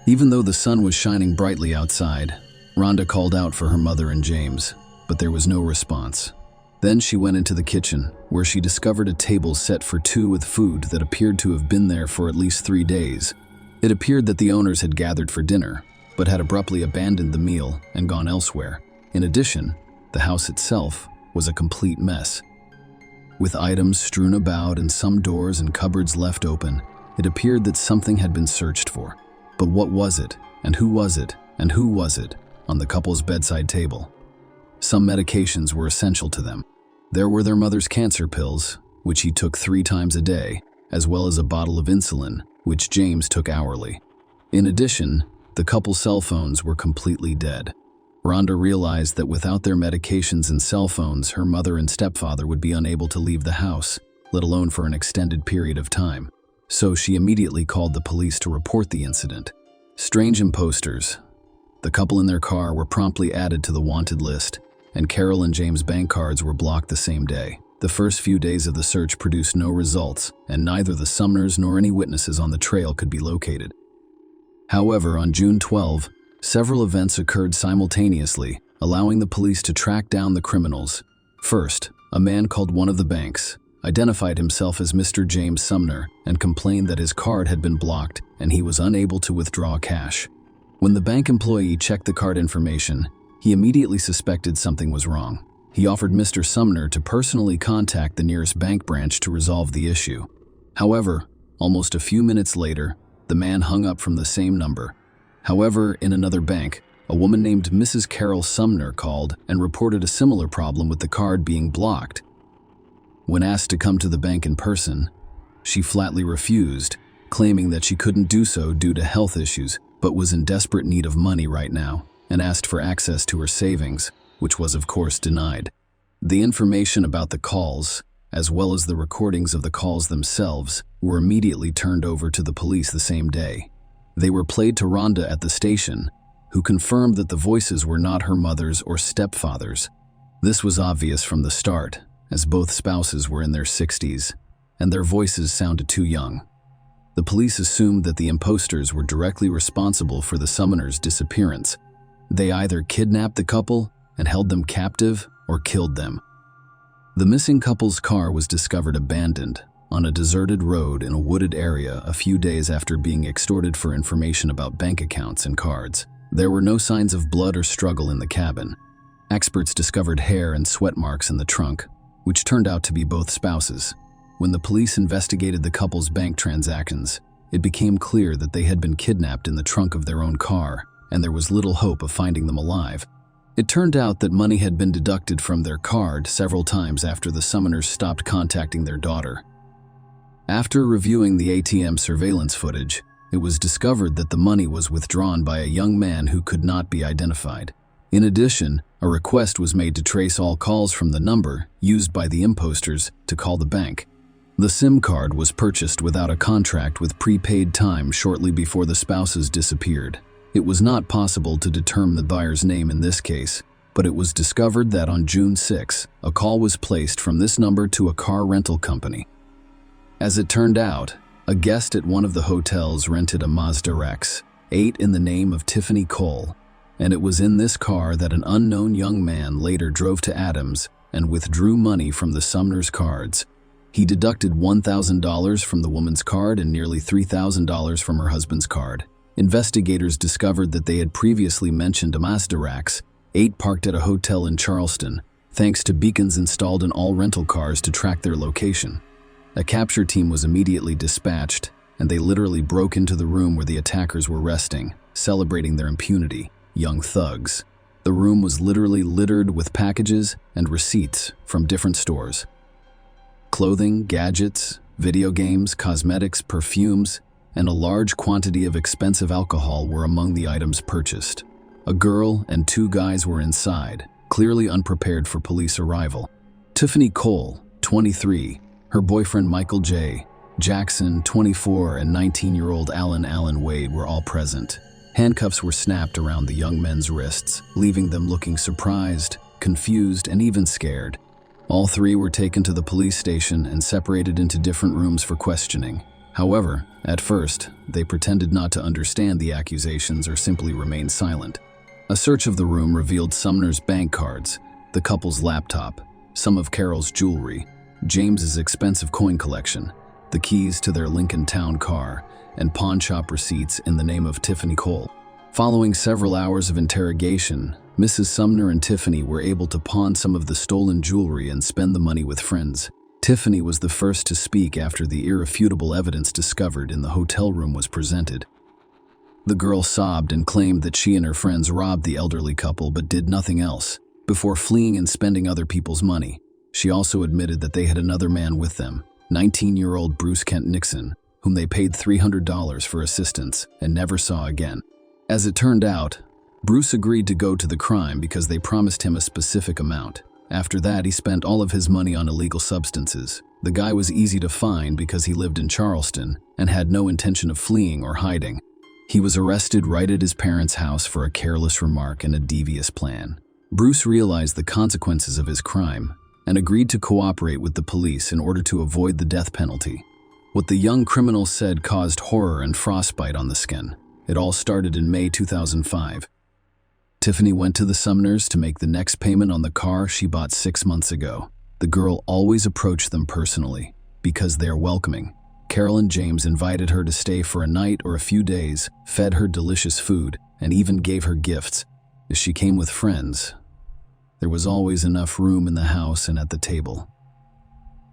S1: Even though the sun was shining brightly outside, Rhonda called out for her mother and James, but there was no response. Then she went into the kitchen, where she discovered a table set for two with food that appeared to have been there for at least 3 days. It appeared that the owners had gathered for dinner, but had abruptly abandoned the meal and gone elsewhere. In addition, the house itself was a complete mess. With items strewn about and some doors and cupboards left open, it appeared that something had been searched for. But what was it, and who was it, and who was it on the couple's bedside table? Some medications were essential to them. There were their mother's cancer pills, which he took 3 times a day, as well as a bottle of insulin, which James took hourly. In addition, the couple's cell phones were completely dead. Rhonda realized that without their medications and cell phones, her mother and stepfather would be unable to leave the house, let alone for an extended period of time. So she immediately called the police to report the incident. Strange imposters. The couple in their car were promptly added to the wanted list, and Carol and James' bank cards were blocked the same day. The first few days of the search produced no results, and neither the Sumners nor any witnesses on the trail could be located. However, on June 12, several events occurred simultaneously, allowing the police to track down the criminals. First, a man called one of the banks, identified himself as Mr. James Sumner, and complained that his card had been blocked and he was unable to withdraw cash. When the bank employee checked the card information, he immediately suspected something was wrong. He offered Mr. Sumner to personally contact the nearest bank branch to resolve the issue. However, almost a few minutes later, the man hung up from the same number. However, in another bank, a woman named Mrs. Carol Sumner called and reported a similar problem with the card being blocked. When asked to come to the bank in person, she flatly refused, claiming that she couldn't do so due to health issues, but was in desperate need of money right now, and asked for access to her savings, which was of course denied. The information about the calls, as well as the recordings of the calls themselves, were immediately turned over to the police the same day. They were played to Rhonda at the station, who confirmed that the voices were not her mother's or stepfather's. This was obvious from the start, as both spouses were in their 60s, and their voices sounded too young. The police assumed that the imposters were directly responsible for the Sumners' disappearance. They either kidnapped the couple and held them captive or killed them. The missing couple's car was discovered abandoned on a deserted road in a wooded area a few days after being extorted for information about bank accounts and cards. There were no signs of blood or struggle in the cabin. Experts discovered hair and sweat marks in the trunk, which turned out to be both spouses. When the police investigated the couple's bank transactions, it became clear that they had been kidnapped in the trunk of their own car, and there was little hope of finding them alive. It turned out that money had been deducted from their card several times after the summoners stopped contacting their daughter. After reviewing the ATM surveillance footage, it was discovered that the money was withdrawn by a young man who could not be identified. In addition, a request was made to trace all calls from the number used by the imposters to call the bank. The SIM card was purchased without a contract with prepaid time shortly before the spouses disappeared. It was not possible to determine the buyer's name in this case, but it was discovered that on June 6, a call was placed from this number to a car rental company. As it turned out, a guest at one of the hotels rented a Mazda RX 8 in the name of Tiffany Cole, and it was in this car that an unknown young man later drove to Adams and withdrew money from the Sumner's cards. He deducted $1,000 from the woman's card and nearly $3,000 from her husband's card. Investigators discovered that they had previously mentioned a Mazda RX 8 parked at a hotel in Charleston, thanks to beacons installed in all rental cars to track their location. A capture team was immediately dispatched, and they literally broke into the room where the attackers were resting, celebrating their impunity. Young thugs. The room was literally littered with packages and receipts from different stores. Clothing, gadgets, video games, cosmetics, perfumes, and a large quantity of expensive alcohol were among the items purchased. A girl and 2 guys were inside, clearly unprepared for police arrival. Tiffany Cole, 23, her boyfriend Michael J. Jackson, 24, and 19-year-old Allen Wade were all present. Handcuffs were snapped around the young men's wrists, leaving them looking surprised, confused, and even scared. All 3 were taken to the police station and separated into different rooms for questioning. However, at first, they pretended not to understand the accusations or simply remained silent. A search of the room revealed Sumner's bank cards, the couple's laptop, some of Carol's jewelry, James's expensive coin collection, the keys to their Lincoln Town car, and pawn shop receipts in the name of Tiffany Cole. Following several hours of interrogation, Mrs. Sumner and Tiffany were able to pawn some of the stolen jewelry and spend the money with friends. Tiffany was the first to speak after the irrefutable evidence discovered in the hotel room was presented. The girl sobbed and claimed that she and her friends robbed the elderly couple but did nothing else, before fleeing and spending other people's money. She also admitted that they had another man with them, 19-year-old Bruce Kent Nixon, whom they paid $300 for assistance and never saw again. As it turned out, Bruce agreed to go to the crime because they promised him a specific amount. After that, he spent all of his money on illegal substances. The guy was easy to find because he lived in Charleston and had no intention of fleeing or hiding. He was arrested right at his parents' house for a careless remark and a devious plan. Bruce realized the consequences of his crime and agreed to cooperate with the police in order to avoid the death penalty. What the young criminal said caused horror and frostbite on the skin. It all started in May 2005. Tiffany went to the Sumners to make the next payment on the car she bought 6 months ago. The girl always approached them personally because they are welcoming. Carol and James invited her to stay for a night or a few days, fed her delicious food, and even gave her gifts. As she came with friends, there was always enough room in the house and at the table.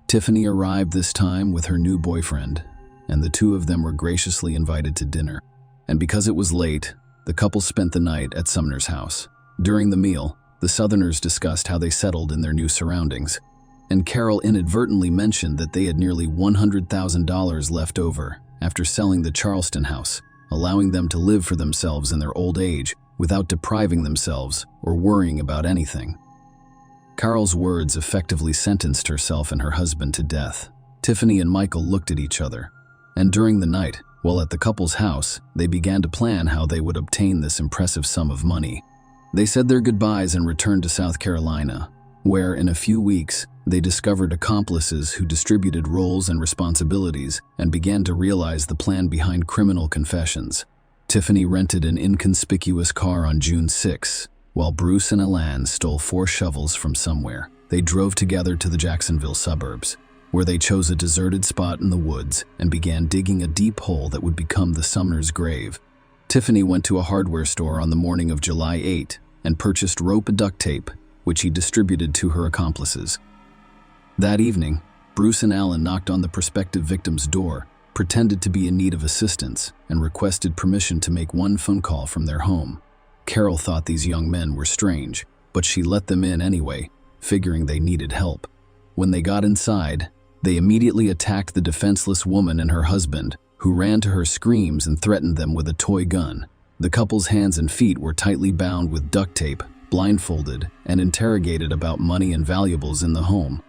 S1: Tiffany arrived this time with her new boyfriend, and the 2 of them were graciously invited to dinner. And because it was late, the couple spent the night at Sumner's house. During the meal, the Southerners discussed how they settled in their new surroundings, and Carol inadvertently mentioned that they had nearly $100,000 left over after selling the Charleston house, allowing them to live for themselves in their old age without depriving themselves or worrying about anything. Carol's words effectively sentenced herself and her husband to death. Tiffany and Michael looked at each other, and during the night, while at the couple's house, they began to plan how they would obtain this impressive sum of money. They said their goodbyes and returned to South Carolina, where in a few weeks, they discovered accomplices who distributed roles and responsibilities and began to realize the plan behind criminal confessions. Tiffany rented an inconspicuous car on June 6, while Bruce and Alan stole 4 shovels from somewhere. They drove together to the Jacksonville suburbs, where they chose a deserted spot in the woods and began digging a deep hole that would become the Sumners' grave. Tiffany went to a hardware store on the morning of July 8 and purchased rope and duct tape which he distributed to her accomplices. That evening, Bruce and Alan knocked on the prospective victim's door, pretended to be in need of assistance, and requested permission to make one phone call from their home. Carol thought these young men were strange, but she let them in anyway, figuring they needed help. When they got inside, they immediately attacked the defenseless woman and her husband, who ran to her screams and threatened them with a toy gun. The couple's hands and feet were tightly bound with duct tape, blindfolded, and interrogated about money and valuables in the home.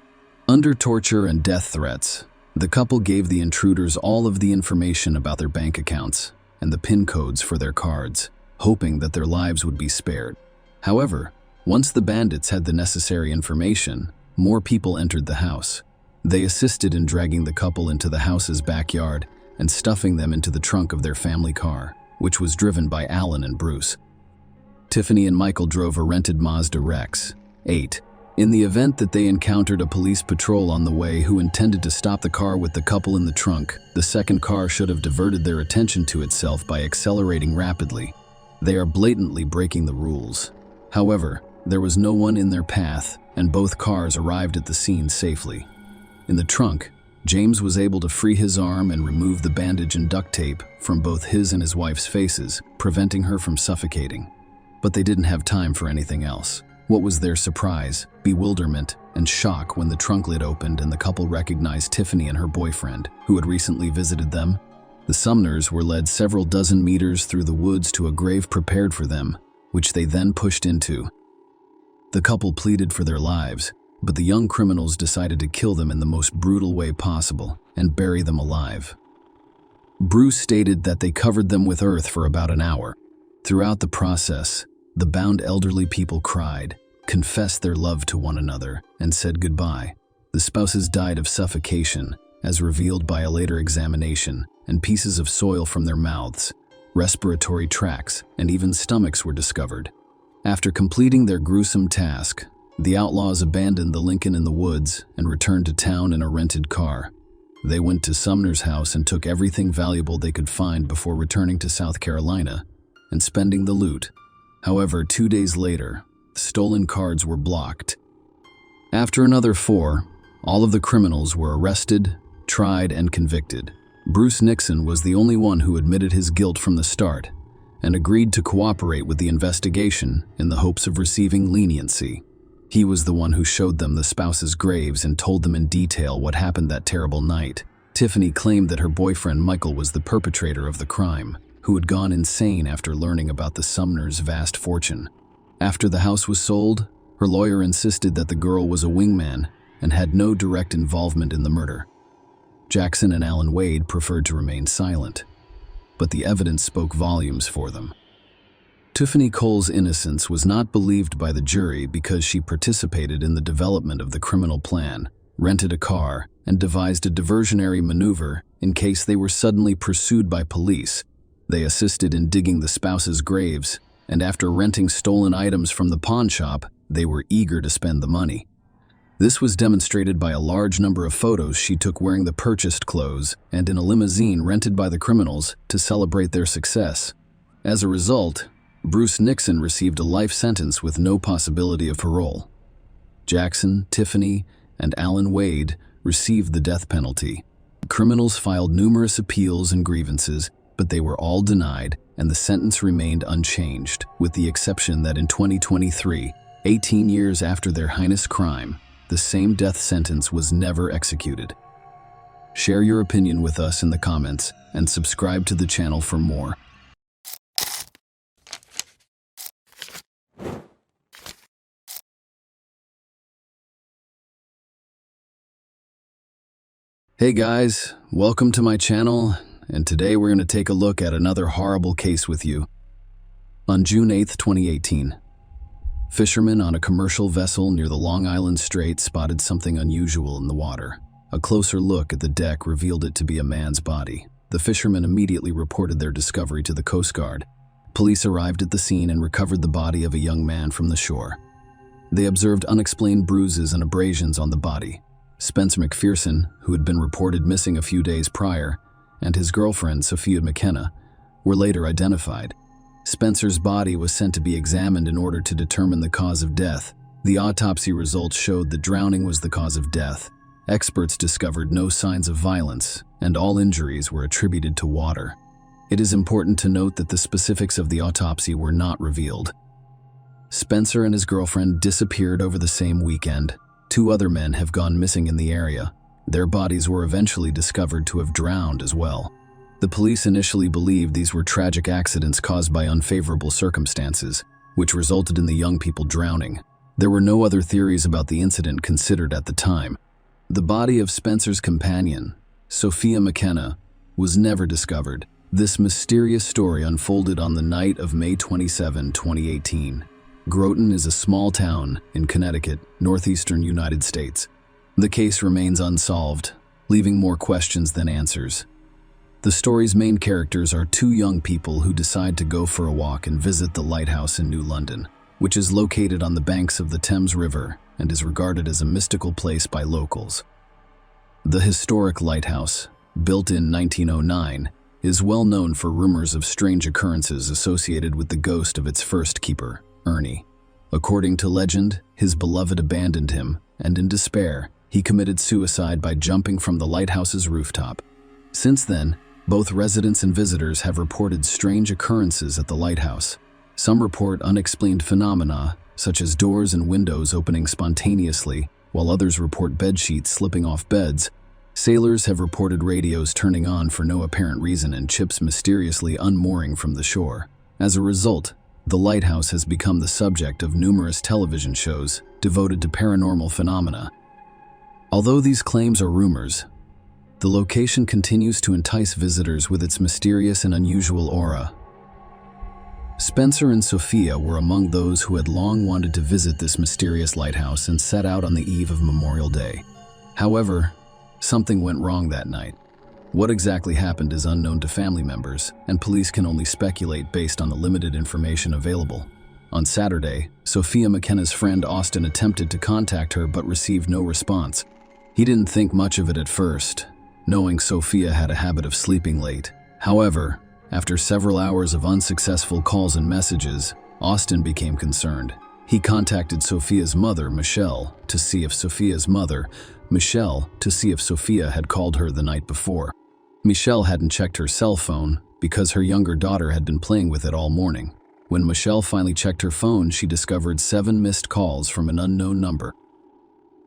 S1: Under torture and death threats, the couple gave the intruders all of the information about their bank accounts and the PIN codes for their cards, hoping that their lives would be spared. However, once the bandits had the necessary information, more people entered the house. They assisted in dragging the couple into the house's backyard and stuffing them into the trunk of their family car, which was driven by Alan and Bruce. Tiffany and Michael drove a rented Mazda Rex 8. In the event that they encountered a police patrol on the way who intended to stop the car with the couple in the trunk, the second car should have diverted their attention to itself by accelerating rapidly. They are blatantly breaking the rules. However, there was no one in their path, and both cars arrived at the scene safely. In the trunk, James was able to free his arm and remove the bandage and duct tape from both his and his wife's faces, preventing her from suffocating. But they didn't have time for anything else. What was their surprise, bewilderment, and shock when the trunk lid opened and the couple recognized Tiffany and her boyfriend, who had recently visited them. The Sumners were led several dozen meters through the woods to a grave prepared for them, which they then pushed into. The couple pleaded for their lives, but the young criminals decided to kill them in the most brutal way possible and bury them alive. Bruce stated that they covered them with earth for about an hour. Throughout the process, the bound elderly people cried, confessed their love to one another, and said goodbye. The spouses died of suffocation, as revealed by a later examination, and pieces of soil from their mouths, respiratory tracts, and even stomachs were discovered. After completing their gruesome task, the outlaws abandoned the Lincoln in the woods and returned to town in a rented car. They went to Sumner's house and took everything valuable they could find before returning to South Carolina and spending the loot. However, 2 days later, the stolen cards were blocked. After another 4, all of the criminals were arrested, tried, and convicted. Bruce Nixon was the only one who admitted his guilt from the start and agreed to cooperate with the investigation in the hopes of receiving leniency. He was the one who showed them the spouses' graves and told them in detail what happened that terrible night. Tiffany claimed that her boyfriend Michael was the perpetrator of the crime, who had gone insane after learning about the Sumners' vast fortune. After the house was sold, her lawyer insisted that the girl was a wingman and had no direct involvement in the murder. Jackson and Alan Wade preferred to remain silent, but the evidence spoke volumes for them. Tiffany Cole's innocence was not believed by the jury because she participated in the development of the criminal plan, rented a car, and devised a diversionary maneuver in case they were suddenly pursued by police. They assisted in digging the spouses' graves, and after renting stolen items from the pawn shop, they were eager to spend the money. This was demonstrated by a large number of photos she took wearing the purchased clothes and in a limousine rented by the criminals to celebrate their success. As a result, Bruce Nixon received a life sentence with no possibility of parole. Jackson, Tiffany, and Alan Wade received the death penalty. Criminals filed numerous appeals and grievances, but they were all denied, and the sentence remained unchanged, with the exception that in 2023, 18 years after their heinous crime, the same death sentence was never executed. Share your opinion with us in the comments, and subscribe to the channel for more. Hey guys, welcome to my channel, and today we're going to take a look at another horrible case with you. On June 8, 2018, fishermen on a commercial vessel near the Long Island Strait spotted something unusual in the water. A closer look at the deck revealed it to be a man's body. The fishermen immediately reported their discovery to the Coast Guard. Police arrived at the scene and recovered the body of a young man from the shore. They observed unexplained bruises and abrasions on the body. Spencer McPherson, who had been reported missing a few days prior, and his girlfriend, Sophia McKenna, were later identified. Spencer's body was sent to be examined in order to determine the cause of death. The autopsy results showed that drowning was the cause of death. Experts discovered no signs of violence, and all injuries were attributed to water. It is important to note that the specifics of the autopsy were not revealed. Spencer and his girlfriend disappeared over the same weekend. 2 other men have gone missing in the area. Their bodies were eventually discovered to have drowned as well. The police initially believed these were tragic accidents caused by unfavorable circumstances, which resulted in the young people drowning. There were no other theories about the incident considered at the time. The body of Spencer's companion, Sophia McKenna, was never discovered. This mysterious story unfolded on the night of May 27, 2018. Groton is a small town in Connecticut, northeastern United States. The case remains unsolved, leaving more questions than answers. The story's main characters are 2 young people who decide to go for a walk and visit the lighthouse in New London, which is located on the banks of the Thames River and is regarded as a mystical place by locals. The historic lighthouse, built in 1909, is well known for rumors of strange occurrences associated with the ghost of its first keeper, Ernie. According to legend, his beloved abandoned him, and in despair, he committed suicide by jumping from the lighthouse's rooftop. Since then, both residents and visitors have reported strange occurrences at the lighthouse. Some report unexplained phenomena, such as doors and windows opening spontaneously, while others report bedsheets slipping off beds. Sailors have reported radios turning on for no apparent reason and ships mysteriously unmooring from the shore. As a result, the lighthouse has become the subject of numerous television shows devoted to paranormal phenomena. Although these claims are rumors, the location continues to entice visitors with its mysterious and unusual aura. Spencer and Sophia were among those who had long wanted to visit this mysterious lighthouse and set out on the eve of Memorial Day. However, something went wrong that night. What exactly happened is unknown to family members, and police can only speculate based on the limited information available. On Saturday, Sophia McKenna's friend Austin attempted to contact her but received no response. He didn't think much of it at first, knowing Sophia had a habit of sleeping late. However, after several hours of unsuccessful calls and messages, Austin became concerned. He contacted Sophia's mother, Michelle, to see if Sophia had called her the night before. Michelle hadn't checked her cell phone because her younger daughter had been playing with it all morning. When Michelle finally checked her phone, she discovered 7 missed calls from an unknown number.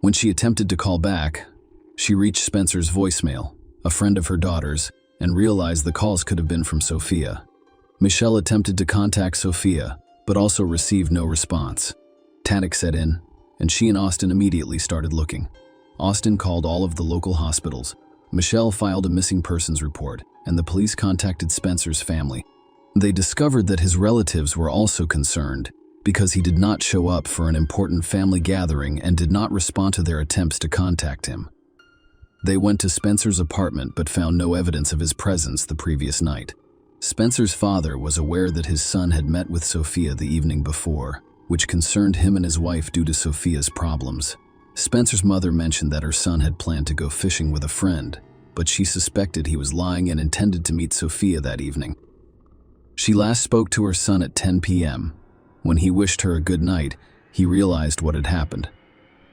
S1: When she attempted to call back, she reached Spencer's voicemail, a friend of her daughter's, and realized the calls could have been from Sophia. Michelle attempted to contact Sophia, but also received no response. Panic set in, and she and Austin immediately started looking. Austin called all of the local hospitals. Michelle filed a missing persons report, and the police contacted Spencer's family. They discovered that his relatives were also concerned because he did not show up for an important family gathering and did not respond to their attempts to contact him. They went to Spencer's apartment but found no evidence of his presence the previous night. Spencer's father was aware that his son had met with Sophia the evening before, which concerned him and his wife due to Sophia's problems. Spencer's mother mentioned that her son had planned to go fishing with a friend, but she suspected he was lying and intended to meet Sophia that evening. She last spoke to her son at 10 p.m. When he wished her a good night, he realized what had happened.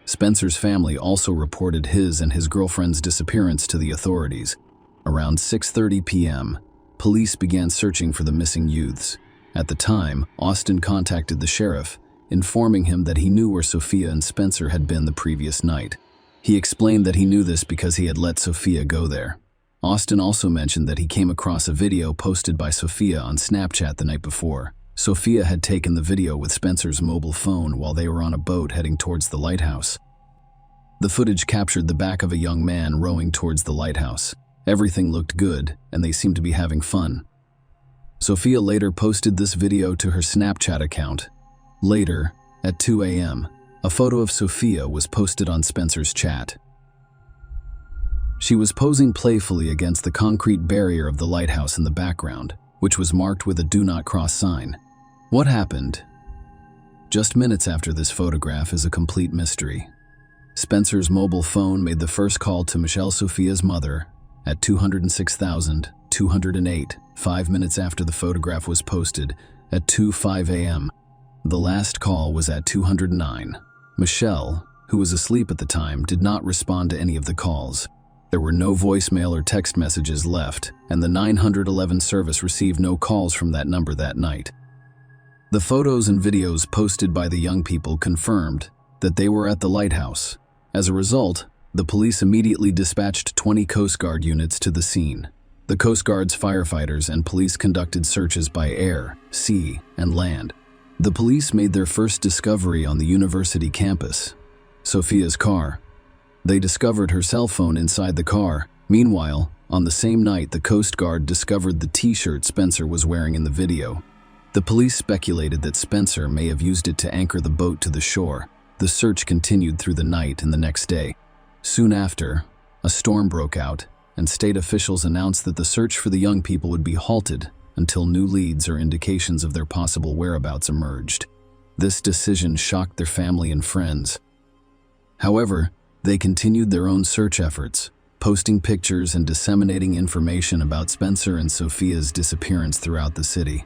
S1: Spencer's family also reported his and his girlfriend's disappearance to the authorities. Around 6:30 p.m., police began searching for the missing youths. At the time, Austin contacted the sheriff, informing him that he knew where Sophia and Spencer had been the previous night. He explained that he knew this because he had let Sophia go there. Austin also mentioned that he came across a video posted by Sophia on Snapchat the night before. Sophia had taken the video with Spencer's mobile phone while they were on a boat heading towards the lighthouse. The footage captured the back of a young man rowing towards the lighthouse. Everything looked good, and they seemed to be having fun. Sophia later posted this video to her Snapchat account. Later, at 2 a.m., a photo of Sophia was posted on Spencer's chat. She was posing playfully against the concrete barrier of the lighthouse in the background, which was marked with a "Do Not Cross" sign. What happened just minutes after this photograph is a complete mystery. Spencer's mobile phone made the first call to Michelle Sophia's mother at 206,208, 5 minutes after the photograph was posted at 2:05 a.m. The last call was at 209. Michelle, who was asleep at the time, did not respond to any of the calls. There were no voicemail or text messages left, and the 911 service received no calls from that number that night. The photos and videos posted by the young people confirmed that they were at the lighthouse. As a result, the police immediately dispatched 20 Coast Guard units to the scene. The Coast Guard's firefighters and police conducted searches by air, sea, and land. The police made their first discovery on the university campus, Sophia's car. They discovered her cell phone inside the car. Meanwhile, on the same night, the Coast Guard discovered the t-shirt Spencer was wearing in the video. The police speculated that Spencer may have used it to anchor the boat to the shore. The search continued through the night and the next day. Soon after, a storm broke out, and state officials announced that the search for the young people would be halted until new leads or indications of their possible whereabouts emerged. This decision shocked their family and friends. However, they continued their own search efforts, posting pictures and disseminating information about Spencer and Sophia's disappearance throughout the city.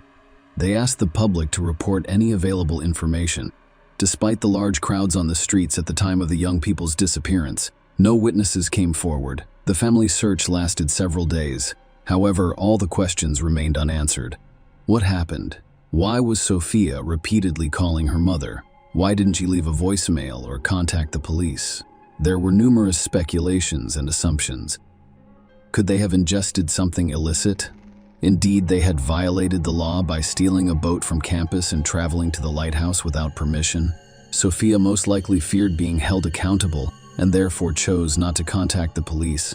S1: They asked the public to report any available information. Despite the large crowds on the streets at the time of the young people's disappearance, no witnesses came forward. The family's search lasted several days. However, all the questions remained unanswered. What happened? Why was Sophia repeatedly calling her mother? Why didn't she leave a voicemail or contact the police? There were numerous speculations and assumptions. Could they have ingested something illicit? Indeed, they had violated the law by stealing a boat from campus and traveling to the lighthouse without permission. Sophia most likely feared being held accountable and therefore chose not to contact the police.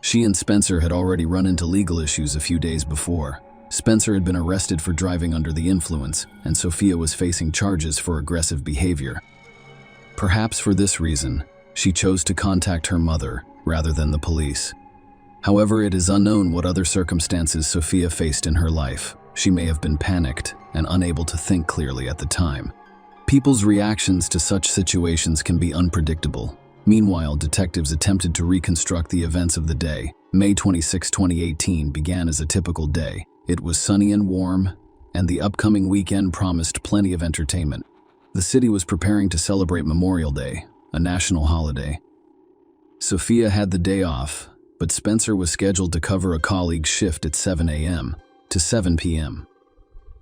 S1: She and Spencer had already run into legal issues a few days before. Spencer had been arrested for driving under the influence, and Sophia was facing charges for aggressive behavior. Perhaps for this reason, she chose to contact her mother rather than the police. However, it is unknown what other circumstances Sophia faced in her life. She may have been panicked and unable to think clearly at the time. People's reactions to such situations can be unpredictable. Meanwhile, detectives attempted to reconstruct the events of the day. May 26, 2018 began as a typical day. It was sunny and warm, and the upcoming weekend promised plenty of entertainment. The city was preparing to celebrate Memorial Day, a national holiday. Sophia had the day off, but Spencer was scheduled to cover a colleague's shift at 7 a.m. to 7 p.m.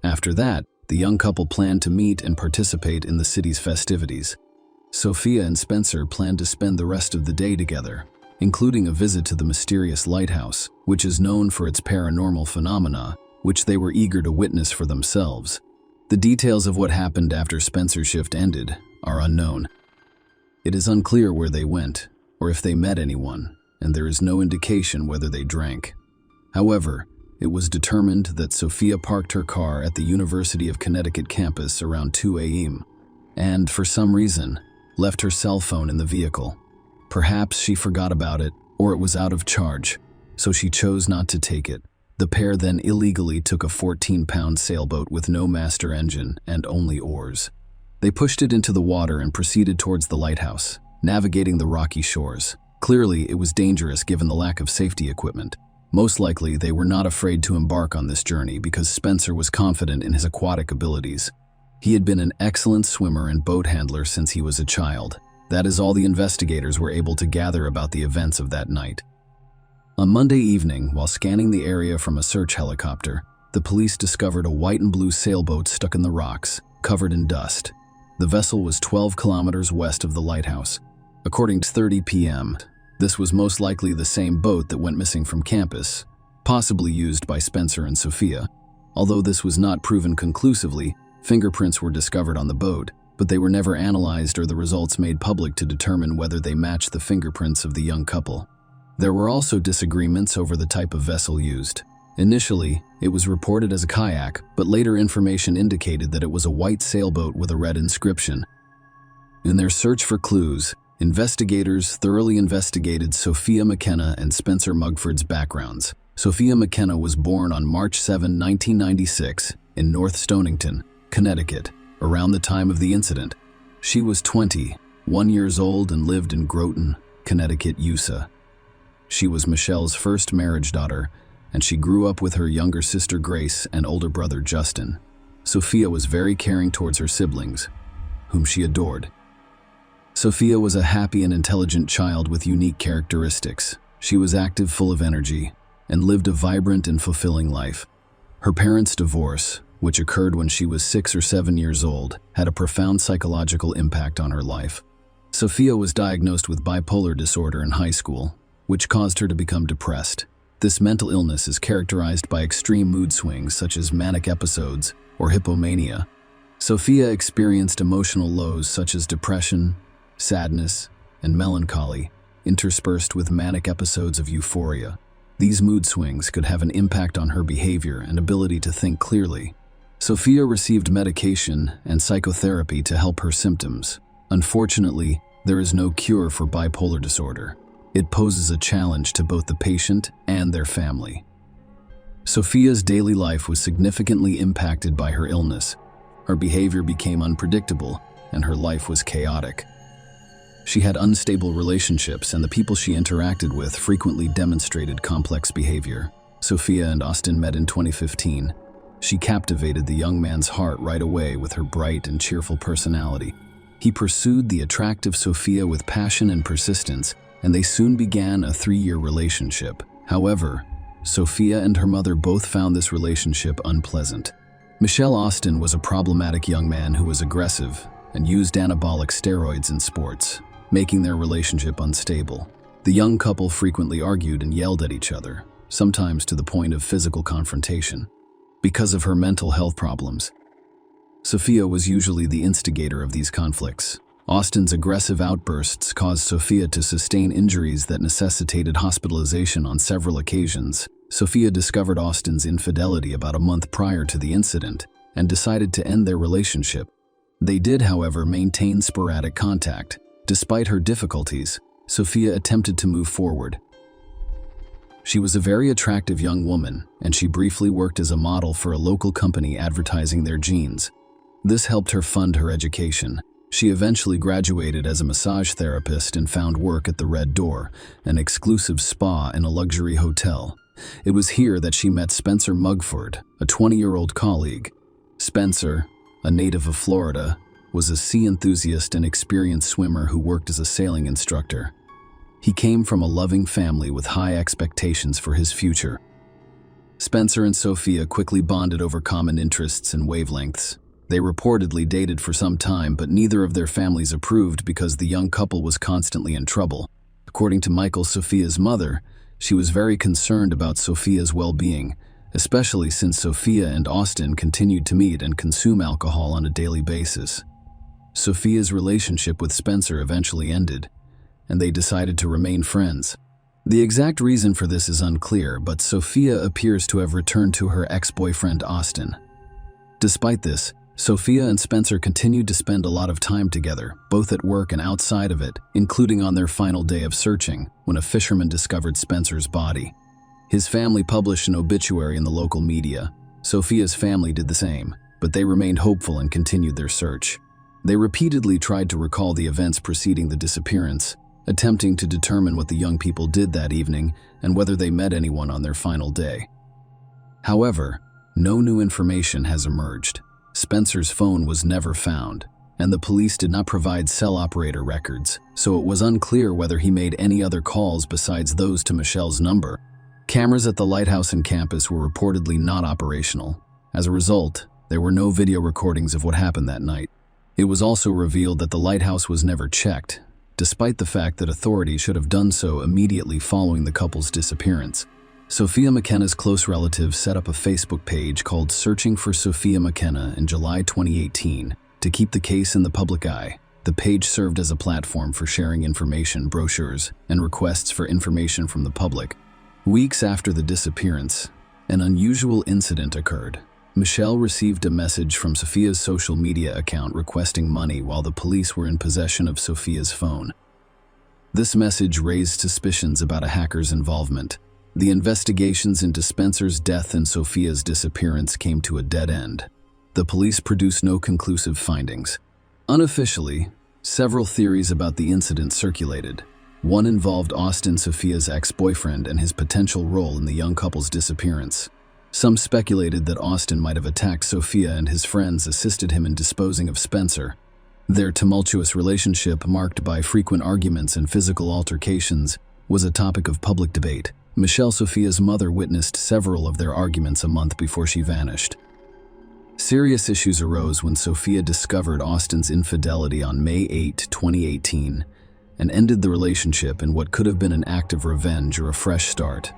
S1: After that, the young couple planned to meet and participate in the city's festivities. Sophia and Spencer planned to spend the rest of the day together, including a visit to the mysterious lighthouse, which is known for its paranormal phenomena, which they were eager to witness for themselves. The details of what happened after Spencer's shift ended are unknown. It is unclear where they went, or if they met anyone, and there is no indication whether they drank. However, it was determined that Sophia parked her car at the University of Connecticut campus around 2 a.m. and, for some reason, left her cell phone in the vehicle. Perhaps she forgot about it, or it was out of charge, so she chose not to take it. The pair then illegally took a 14-pound sailboat with no master engine and only oars. They pushed it into the water and proceeded towards the lighthouse, navigating the rocky shores. Clearly, it was dangerous given the lack of safety equipment. Most likely, they were not afraid to embark on this journey because Spencer was confident in his aquatic abilities. He had been an excellent swimmer and boat handler since he was a child. That is all the investigators were able to gather about the events of that night. On Monday evening, while scanning the area from a search helicopter, the police discovered a white and blue sailboat stuck in the rocks, covered in dust. The vessel was 12 kilometers west of the lighthouse. According to 30 p.m., this was most likely the same boat that went missing from campus, possibly used by Spencer and Sophia. Although this was not proven conclusively, fingerprints were discovered on the boat, but they were never analyzed or the results made public to determine whether they matched the fingerprints of the young couple. There were also disagreements over the type of vessel used. Initially, it was reported as a kayak, but later information indicated that it was a white sailboat with a red inscription. In their search for clues, investigators thoroughly investigated Sophia McKenna and Spencer Mugford's backgrounds. Sophia McKenna was born on March 7, 1996, in North Stonington, Connecticut, around the time of the incident. She was 21 years old and lived in Groton, Connecticut, USA. She was Michelle's first marriage daughter, and she grew up with her younger sister Grace and older brother Justin. Sophia was very caring towards her siblings, whom she adored. Sophia was a happy and intelligent child with unique characteristics. She was active, full of energy, and lived a vibrant and fulfilling life. Her parents' divorce, which occurred when she was 6 or 7 years old, had a profound psychological impact on her life. Sophia was diagnosed with bipolar disorder in high school, which caused her to become depressed. This mental illness is characterized by extreme mood swings such as manic episodes or hypomania. Sophia experienced emotional lows such as depression, sadness, and melancholy, interspersed with manic episodes of euphoria. These mood swings could have an impact on her behavior and ability to think clearly. Sophia received medication and psychotherapy to help her symptoms. Unfortunately, there is no cure for bipolar disorder. It poses a challenge to both the patient and their family. Sophia's daily life was significantly impacted by her illness. Her behavior became unpredictable, and her life was chaotic. She had unstable relationships, and the people she interacted with frequently demonstrated complex behavior. Sophia and Austin met in 2015. She captivated the young man's heart right away with her bright and cheerful personality. He pursued the attractive Sophia with passion and persistence, and they soon began a 3-year relationship. However, Sophia and her mother both found this relationship unpleasant. Michelle Austin was a problematic young man who was aggressive and used anabolic steroids in sports, making their relationship unstable. The young couple frequently argued and yelled at each other, sometimes to the point of physical confrontation. Because of her mental health problems, Sophia was usually the instigator of these conflicts. Austin's aggressive outbursts caused Sophia to sustain injuries that necessitated hospitalization on several occasions. Sophia discovered Austin's infidelity about a month prior to the incident and decided to end their relationship. They did, however, maintain sporadic contact. Despite her difficulties, Sophia attempted to move forward. She was a very attractive young woman, and she briefly worked as a model for a local company advertising their jeans. This helped her fund her education. She eventually graduated as a massage therapist and found work at the Red Door, an exclusive spa in a luxury hotel. It was here that she met Spencer Mugford, a 20-year-old colleague. Spencer, a native of Florida, was a sea enthusiast and experienced swimmer who worked as a sailing instructor. He came from a loving family with high expectations for his future. Spencer and Sophia quickly bonded over common interests and wavelengths. They reportedly dated for some time, but neither of their families approved because the young couple was constantly in trouble. According to Michael, Sophia's mother, she was very concerned about Sophia's well-being, especially since Sophia and Austin continued to meet and consume alcohol on a daily basis. Sophia's relationship with Spencer eventually ended, and they decided to remain friends. The exact reason for this is unclear, but Sophia appears to have returned to her ex-boyfriend Austin. Despite this, Sophia and Spencer continued to spend a lot of time together, both at work and outside of it, including on their final day of searching, when a fisherman discovered Spencer's body. His family published an obituary in the local media. Sophia's family did the same, but they remained hopeful and continued their search. They repeatedly tried to recall the events preceding the disappearance, attempting to determine what the young people did that evening and whether they met anyone on their final day. However, no new information has emerged. Spencer's phone was never found, and the police did not provide cell operator records, so it was unclear whether he made any other calls besides those to Michelle's number. Cameras at the lighthouse and campus were reportedly not operational. As a result, there were no video recordings of what happened that night. It was also revealed that the lighthouse was never checked, despite the fact that authorities should have done so immediately following the couple's disappearance. Sophia McKenna's close relatives set up a Facebook page called Searching for Sophia McKenna in July 2018 to keep the case in the public eye. The page served as a platform for sharing information, brochures, and requests for information from the public. Weeks after the disappearance, an unusual incident occurred. Michelle received a message from Sophia's social media account requesting money while the police were in possession of Sophia's phone. This message raised suspicions about a hacker's involvement. The investigations into Spencer's death and Sophia's disappearance came to a dead end. The police produced no conclusive findings. Unofficially, several theories about the incident circulated. One involved Austin, Sophia's ex-boyfriend, and his potential role in the young couple's disappearance. Some speculated that Austin might have attacked Sophia and his friends assisted him in disposing of Spencer. Their tumultuous relationship, marked by frequent arguments and physical altercations, was a topic of public debate. Michelle Sophia's mother witnessed several of their arguments a month before she vanished. Serious issues arose when Sophia discovered Austin's infidelity on May 8, 2018, and ended the relationship in what could have been an act of revenge or a fresh start.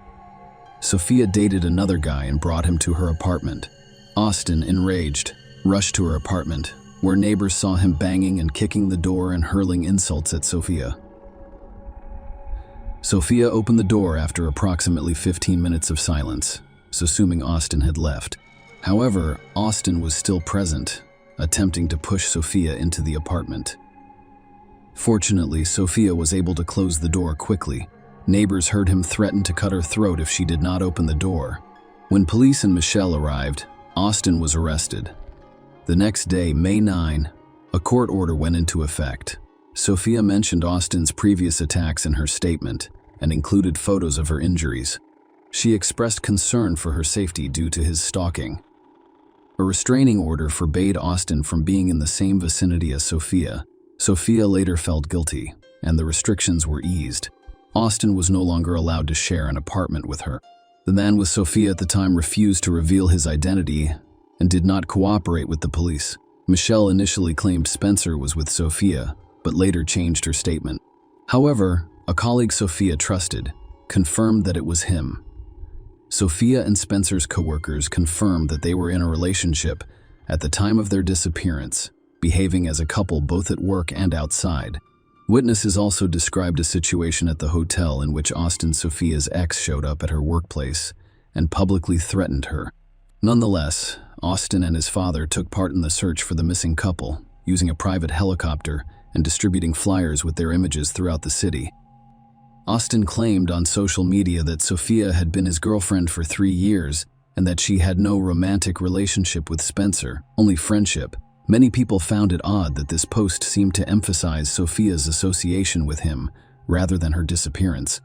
S1: Sophia dated another guy and brought him to her apartment. Austin, enraged, rushed to her apartment, where neighbors saw him banging and kicking the door and hurling insults at Sophia. Sophia opened the door after approximately 15 minutes of silence, assuming Austin had left. However, Austin was still present, attempting to push Sophia into the apartment. Fortunately, Sophia was able to close the door quickly. Neighbors heard him threaten to cut her throat if she did not open the door. When police and Michelle arrived, Austin was arrested. The next day, May 9, a court order went into effect. Sophia mentioned Austin's previous attacks in her statement and included photos of her injuries. She expressed concern for her safety due to his stalking. A restraining order forbade Austin from being in the same vicinity as Sophia. Sophia later felt guilty, and the restrictions were eased. Austin was no longer allowed to share an apartment with her. The man with Sophia at the time refused to reveal his identity and did not cooperate with the police. Michelle initially claimed Spencer was with Sophia, but later changed her statement. However, a colleague Sophia trusted confirmed that it was him. Sophia and Spencer's coworkers confirmed that they were in a relationship at the time of their disappearance, behaving as a couple both at work and outside. Witnesses also described a situation at the hotel in which Austin Sophia's ex showed up at her workplace and publicly threatened her. Nonetheless, Austin and his father took part in the search for the missing couple, using a private helicopter and distributing flyers with their images throughout the city. Austin claimed on social media that Sophia had been his girlfriend for 3 years and that she had no romantic relationship with Spencer, only friendship. Many people found it odd that this post seemed to emphasize Sophia's association with him rather than her disappearance.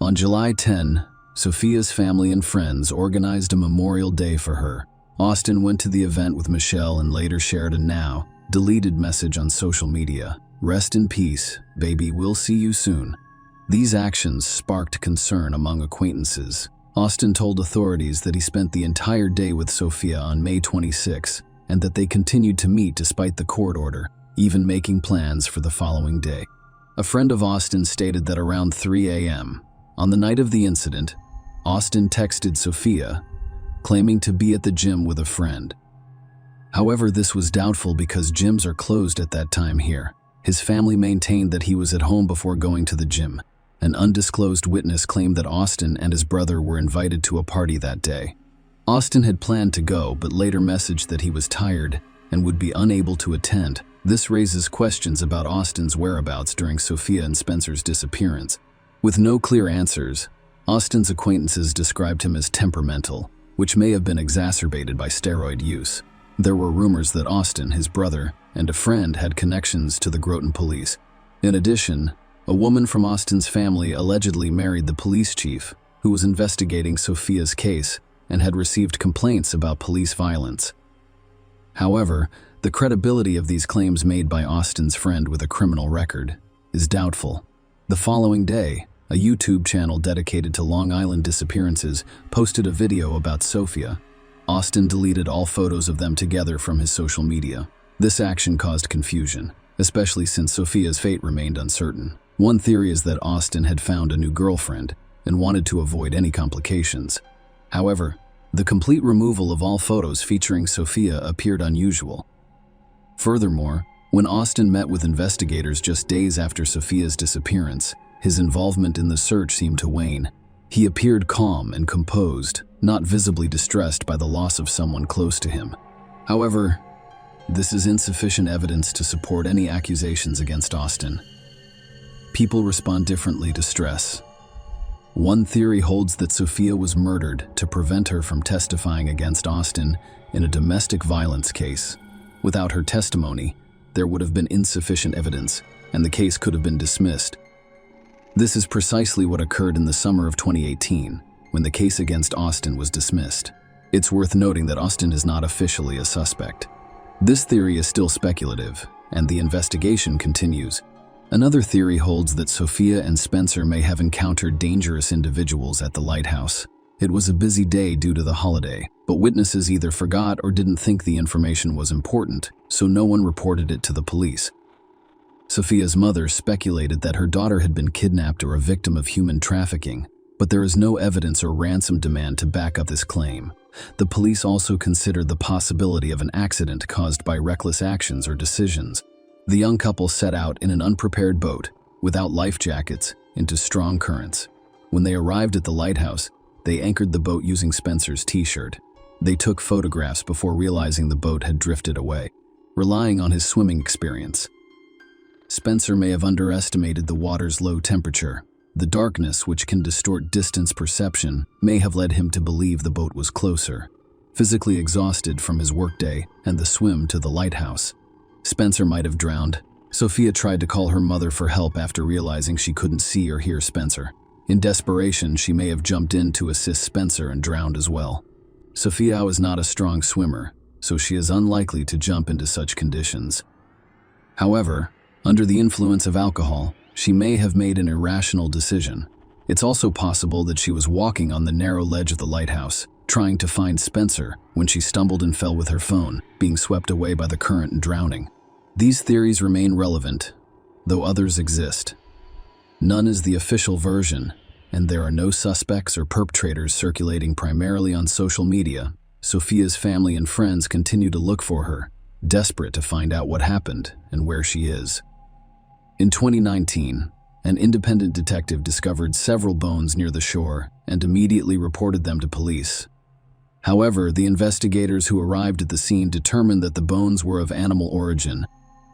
S1: On July 10, Sophia's family and friends organized a memorial day for her. Austin went to the event with Michelle and later shared a now deleted message on social media. "Rest in peace, baby, we'll see you soon." These actions sparked concern among acquaintances. Austin told authorities that he spent the entire day with Sophia on May 26, and that they continued to meet despite the court order, even making plans for the following day. A friend of Austin stated that around 3 a.m., on the night of the incident, Austin texted Sophia, claiming to be at the gym with a friend. However, this was doubtful because gyms are closed at that time here. His family maintained that he was at home before going to the gym. An undisclosed witness claimed that Austin and his brother were invited to a party that day. Austin had planned to go, but later messaged that he was tired and would be unable to attend. This raises questions about Austin's whereabouts during Sophia and Spencer's disappearance. With no clear answers, Austin's acquaintances described him as temperamental, which may have been exacerbated by steroid use. There were rumors that Austin, his brother, and a friend had connections to the Groton police. In addition, a woman from Austin's family allegedly married the police chief, who was investigating Sophia's case and had received complaints about police violence. However, the credibility of these claims made by Austin's friend with a criminal record is doubtful. The following day, a YouTube channel dedicated to Long Island disappearances posted a video about Sophia. Austin deleted all photos of them together from his social media. This action caused confusion, especially since Sophia's fate remained uncertain. One theory is that Austin had found a new girlfriend and wanted to avoid any complications. However, the complete removal of all photos featuring Sophia appeared unusual. Furthermore, when Austin met with investigators just days after Sophia's disappearance, his involvement in the search seemed to wane. He appeared calm and composed, not visibly distressed by the loss of someone close to him. However, this is insufficient evidence to support any accusations against Austin. People respond differently to stress. One theory holds that Sophia was murdered to prevent her from testifying against Austin in a domestic violence case. Without her testimony, there would have been insufficient evidence, and the case could have been dismissed. This is precisely what occurred in the summer of 2018, when the case against Austin was dismissed. It's worth noting that Austin is not officially a suspect. This theory is still speculative,
S3: and the investigation continues. Another theory holds that Sophia and Spencer may have encountered dangerous individuals at the lighthouse. It was a busy day due to the holiday, but witnesses either forgot or didn't think the information was important, so no one reported it to the police. Sophia's mother speculated that her daughter had been kidnapped or a victim of human trafficking, but there is no evidence or ransom demand to back up this claim. The police also considered the possibility of an accident caused by reckless actions or decisions. The young couple set out in an unprepared boat, without life jackets, into strong currents. When they arrived at the lighthouse, they anchored the boat using Spencer's t-shirt. They took photographs before realizing the boat had drifted away, relying on his swimming experience. Spencer may have underestimated the water's low temperature. The darkness, which can distort distance perception, may have led him to believe the boat was closer. Physically exhausted from his workday and the swim to the lighthouse, Spencer might have drowned. Sophia tried to call her mother for help after realizing she couldn't see or hear Spencer. In desperation, she may have jumped in to assist Spencer and drowned as well. Sophia is not a strong swimmer, so she is unlikely to jump into such conditions. However, under the influence of alcohol, she may have made an irrational decision. It's also possible that she was walking on the narrow ledge of the lighthouse, trying to find Spencer when she stumbled and fell with her phone, being swept away by the current and drowning. These theories remain relevant, though others exist. None is the official version, and there are no suspects or perpetrators circulating primarily on social media. Sophia's family and friends continue to look for her, desperate to find out what happened and where she is. In 2019, an independent detective discovered several bones near the shore and immediately reported them to police. However, the investigators who arrived at the scene determined that the bones were of animal origin.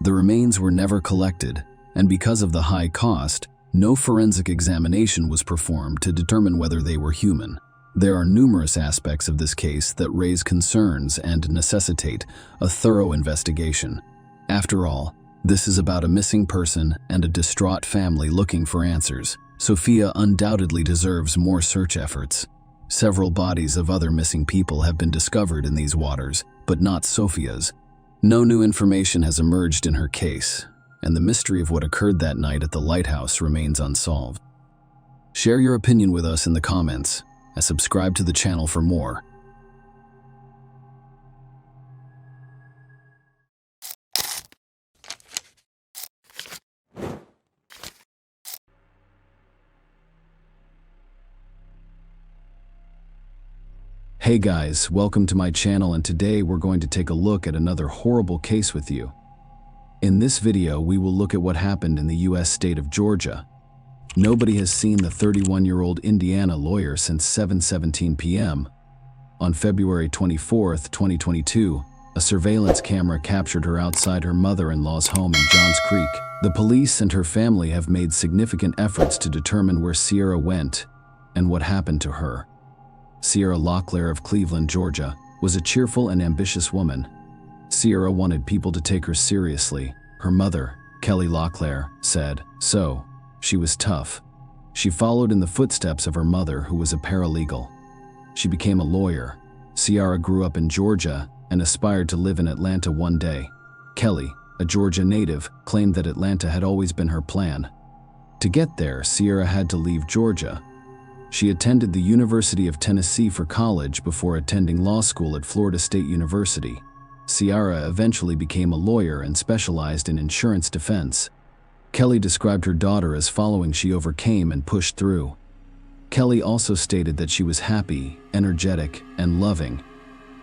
S3: The remains were never collected, and because of the high cost, no forensic examination was performed to determine whether they were human. There are numerous aspects of this case that raise concerns and necessitate a thorough investigation. After all, this is about a missing person and a distraught family looking for answers. Sophia undoubtedly deserves more search efforts. Several bodies of other missing people have been discovered in these waters, but not Sophia's. No new information has emerged in her case, and the mystery of what occurred that night at the lighthouse remains unsolved. Share your opinion with us in the comments, and subscribe to the channel for more.
S1: Hey guys, welcome to my channel, and today we're going to take a look at another horrible case with you. In this video, we will look at what happened in the US state of Georgia. Nobody has seen the 31-year-old Indiana lawyer since 7:17 p.m. On February 24, 2022, a surveillance camera captured her outside her mother-in-law's home in Johns Creek. The police and her family have made significant efforts to determine where Sierra went and what happened to her. Sierra Locklear of Cleveland, Georgia, was a cheerful and ambitious woman. Sierra wanted people to take her seriously. Her mother, Kelly Locklear, said so. She was tough. She followed in the footsteps of her mother, who was a paralegal. She became a lawyer. Sierra grew up in Georgia and aspired to live in Atlanta one day. Kelly, a Georgia native, claimed that Atlanta had always been her plan. To get there, Sierra had to leave Georgia. She attended the University of Tennessee for college before attending law school at Florida State University. Sierra eventually became a lawyer and specialized in insurance defense. Kelly described her daughter as following: she overcame and pushed through. Kelly also stated that she was happy, energetic, and loving.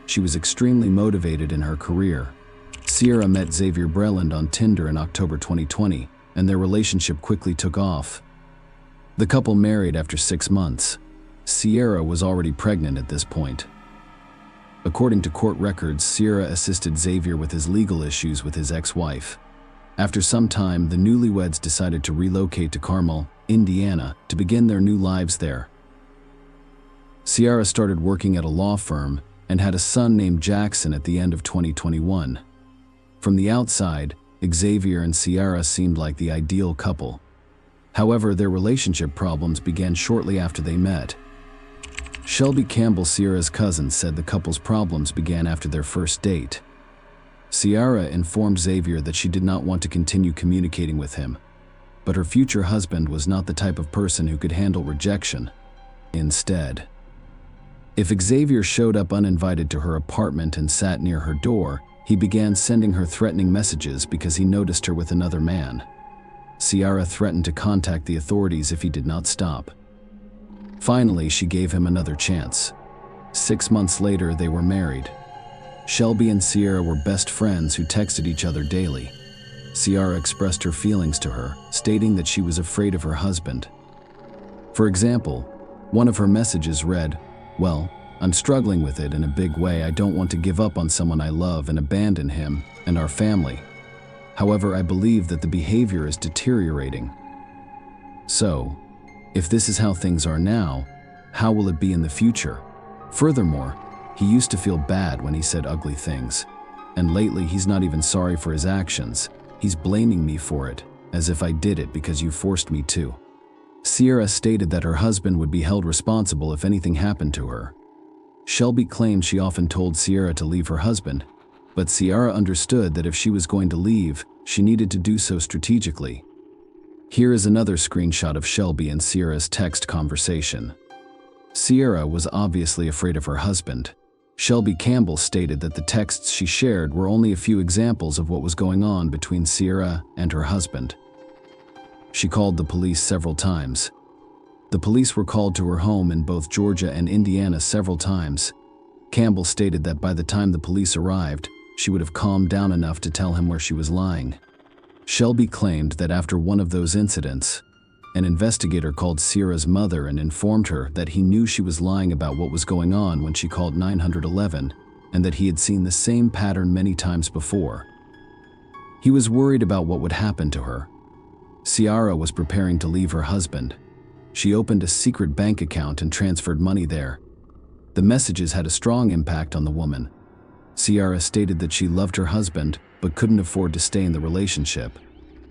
S1: She was extremely motivated in her career. Sierra met Xavier Breland on Tinder in October 2020, and their relationship quickly took off. The couple married after 6 months. Sierra was already pregnant at this point. According to court records, Sierra assisted Xavier with his legal issues with his ex-wife. After some time, the newlyweds decided to relocate to Carmel, Indiana, to begin their new lives there. Sierra started working at a law firm and had a son named Jackson at the end of 2021. From the outside, Xavier and Sierra seemed like the ideal couple. However, their relationship problems began shortly after they met. Shelby Campbell, Sierra's cousin, said the couple's problems began after their first date. Ciara informed Xavier that she did not want to continue communicating with him, but her future husband was not the type of person who could handle rejection. Instead, if Xavier showed up uninvited to her apartment and sat near her door, he began sending her threatening messages because he noticed her with another man. Ciara threatened to contact the authorities if he did not stop. Finally, she gave him another chance. 6 months later, they were married. Shelby and Ciara were best friends who texted each other daily. Ciara expressed her feelings to her, stating that she was afraid of her husband. For example, one of her messages read, "Well, I'm struggling with it in a big way. I don't want to give up on someone I love and abandon him and our family. However, I believe that the behavior is deteriorating. So, if this is how things are now, how will it be in the future? Furthermore, he used to feel bad when he said ugly things. And lately he's not even sorry for his actions. He's blaming me for it, as if I did it because you forced me to." Ciara stated that her husband would be held responsible if anything happened to her. Shelby claimed she often told Ciara to leave her husband, but Ciara understood that if she was going to leave, she needed to do so strategically. Here is another screenshot of Shelby and Ciara's text conversation. Ciara was obviously afraid of her husband. Shelby Campbell stated that the texts she shared were only a few examples of what was going on between Ciara and her husband. She called the police several times. The police were called to her home in both Georgia and Indiana several times. Campbell stated that by the time the police arrived, she would have calmed down enough to tell him where she was lying. Shelby claimed that after one of those incidents, an investigator called Ciara's mother and informed her that he knew she was lying about what was going on when she called 911, and that he had seen the same pattern many times before. He was worried about what would happen to her. Ciara was preparing to leave her husband. She opened a secret bank account and transferred money there. The messages had a strong impact on the woman. Ciara stated that she loved her husband but couldn't afford to stay in the relationship.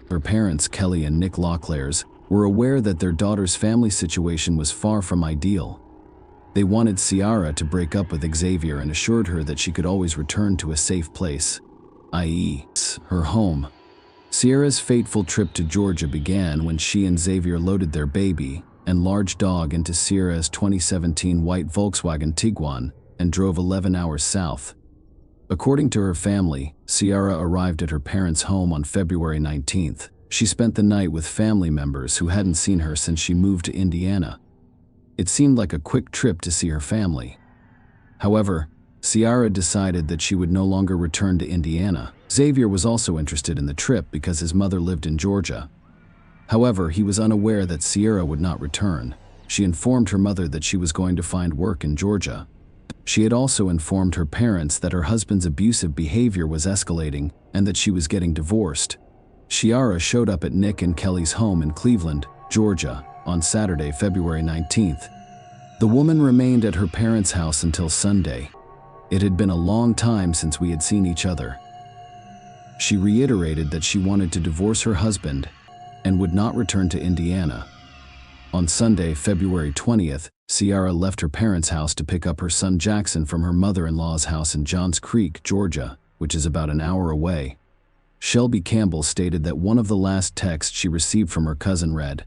S1: Her parents, Kelly and Nick Locklears, were aware that their daughter's family situation was far from ideal. They wanted Ciara to break up with Xavier and assured her that she could always return to a safe place, i.e., her home. Ciara's fateful trip to Georgia began when she and Xavier loaded their baby and large dog into Ciara's 2017 white Volkswagen Tiguan and drove 11 hours south. According to her family, Ciara arrived at her parents' home on February 19th. She spent the night with family members who hadn't seen her since she moved to Indiana. It seemed like a quick trip to see her family. However, Ciara decided that she would no longer return to Indiana. Xavier was also interested in the trip because his mother lived in Georgia. However, he was unaware that Ciara would not return. She informed her mother that she was going to find work in Georgia. She had also informed her parents that her husband's abusive behavior was escalating and that she was getting divorced. Ciara showed up at Nick and Kelly's home in Cleveland, Georgia, on Saturday, February 19th. The woman remained at her parents' house until Sunday. It had been a long time since we had seen each other. She reiterated that she wanted to divorce her husband and would not return to Indiana. On Sunday, February 20th, Ciara left her parents' house to pick up her son Jackson from her mother-in-law's house in Johns Creek, Georgia, which is about an hour away. Shelby Campbell stated that one of the last texts she received from her cousin read,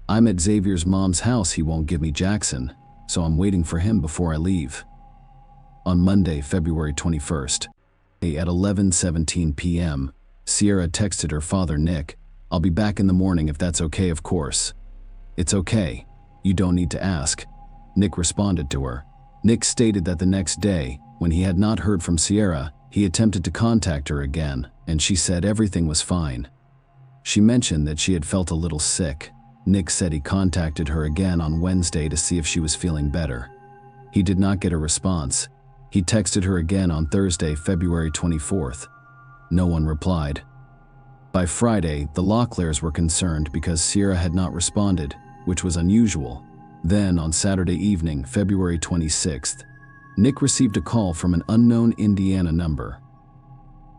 S1: "I'm at Xavier's mom's house. He won't give me Jackson, so I'm waiting for him before I leave." On Monday, February 21st, at 11:17 p.m., Ciara texted her father Nick, "I'll be back in the morning if that's okay, of course." "It's okay. You don't need to ask," Nick responded to her. Nick stated that the next day, when he had not heard from Ciara, he attempted to contact her again, and she said everything was fine. She mentioned that she had felt a little sick. Nick said he contacted her again on Wednesday to see if she was feeling better. He did not get a response. He texted her again on Thursday, February 24th. No one replied. By Friday, the Locklears were concerned because Ciara had not responded, which was unusual. Then, on Saturday evening, February 26th, Nick received a call from an unknown Indiana number.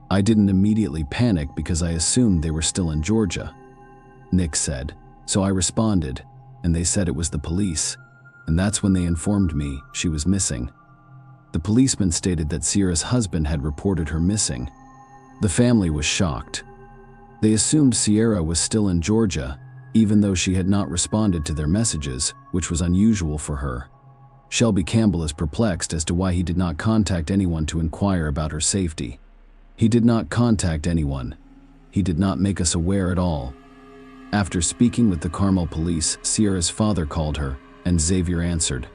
S1: "I didn't immediately panic because I assumed they were still in Georgia," Nick said. "So I responded, and they said it was the police, and that's when they informed me she was missing." The policeman stated that Ciara's husband had reported her missing. The family was shocked. They assumed Sierra was still in Georgia, even though she had not responded to their messages, which was unusual for her. Shelby Campbell is perplexed as to why he did not contact anyone to inquire about her safety. He did not contact anyone. He did not make us aware at all. After speaking with the Carmel police, Sierra's father called her, and Xavier answered.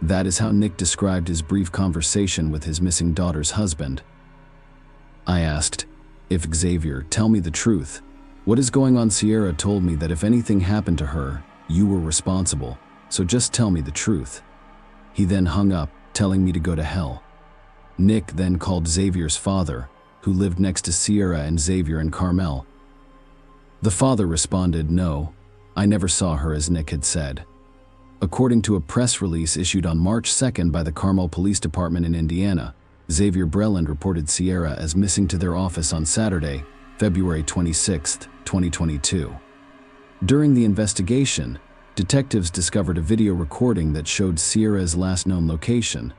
S1: That is how Nick described his brief conversation with his missing daughter's husband. I asked, "If Xavier, tell me the truth. What is going on?" Sierra told me that if anything happened to her, you were responsible, so just tell me the truth. He then hung up, telling me to go to hell. Nick then called Xavier's father, who lived next to Sierra and Xavier in Carmel. The father responded, "No, I never saw her," as Nick had said. According to a press release issued on March 2nd by the Carmel Police Department in Indiana, Xavier Breland reported Sierra as missing to their office on Saturday, February 26, 2022. During the investigation, detectives discovered a video recording that showed Sierra's last known location.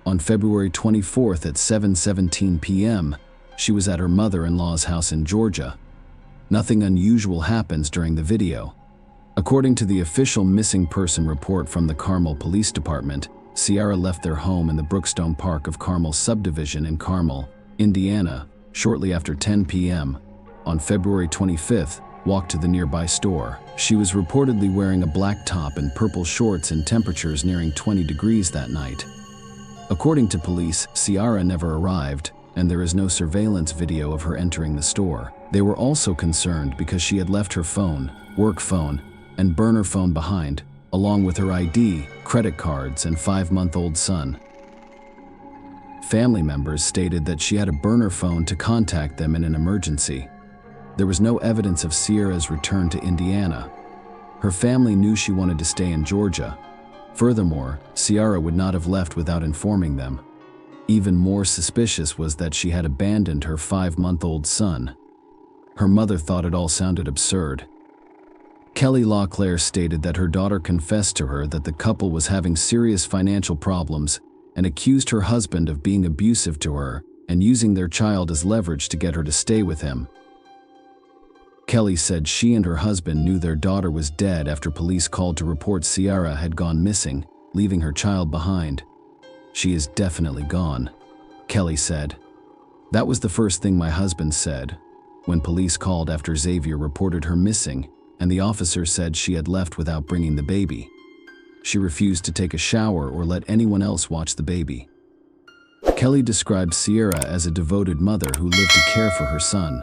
S1: On February 24th at 7:17 p.m., she was at her mother-in-law's house in Georgia. Nothing unusual happens during the video. According to the official missing person report from the Carmel Police Department, Sierra left their home in the Brookstone Park of Carmel subdivision in Carmel, Indiana, shortly after 10 p.m. On February 25th, walked to the nearby store. She was reportedly wearing a black top and purple shorts in temperatures nearing 20 degrees that night. According to police, Sierra never arrived, and there is no surveillance video of her entering the store. They were also concerned because she had left her phone, work phone, and burner phone behind, along with her ID, credit cards, and 5-month-old son. Family members stated that she had a burner phone to contact them in an emergency. There was no evidence of Sierra's return to Indiana. Her family knew she wanted to stay in Georgia. Furthermore, Sierra would not have left without informing them. Even more suspicious was that she had abandoned her 5-month-old son. Her mother thought it all sounded absurd. Kelly LaClaire stated that her daughter confessed to her that the couple was having serious financial problems and accused her husband of being abusive to her and using their child as leverage to get her to stay with him. Kelly said she and her husband knew their daughter was dead after police called to report Sierra had gone missing, leaving her child behind. "She is definitely gone," Kelly said. "That was the first thing my husband said when police called after Xavier reported her missing, and the officer said she had left without bringing the baby. She refused to take a shower or let anyone else watch the baby." Kelly described Sierra as a devoted mother who lived to care for her son.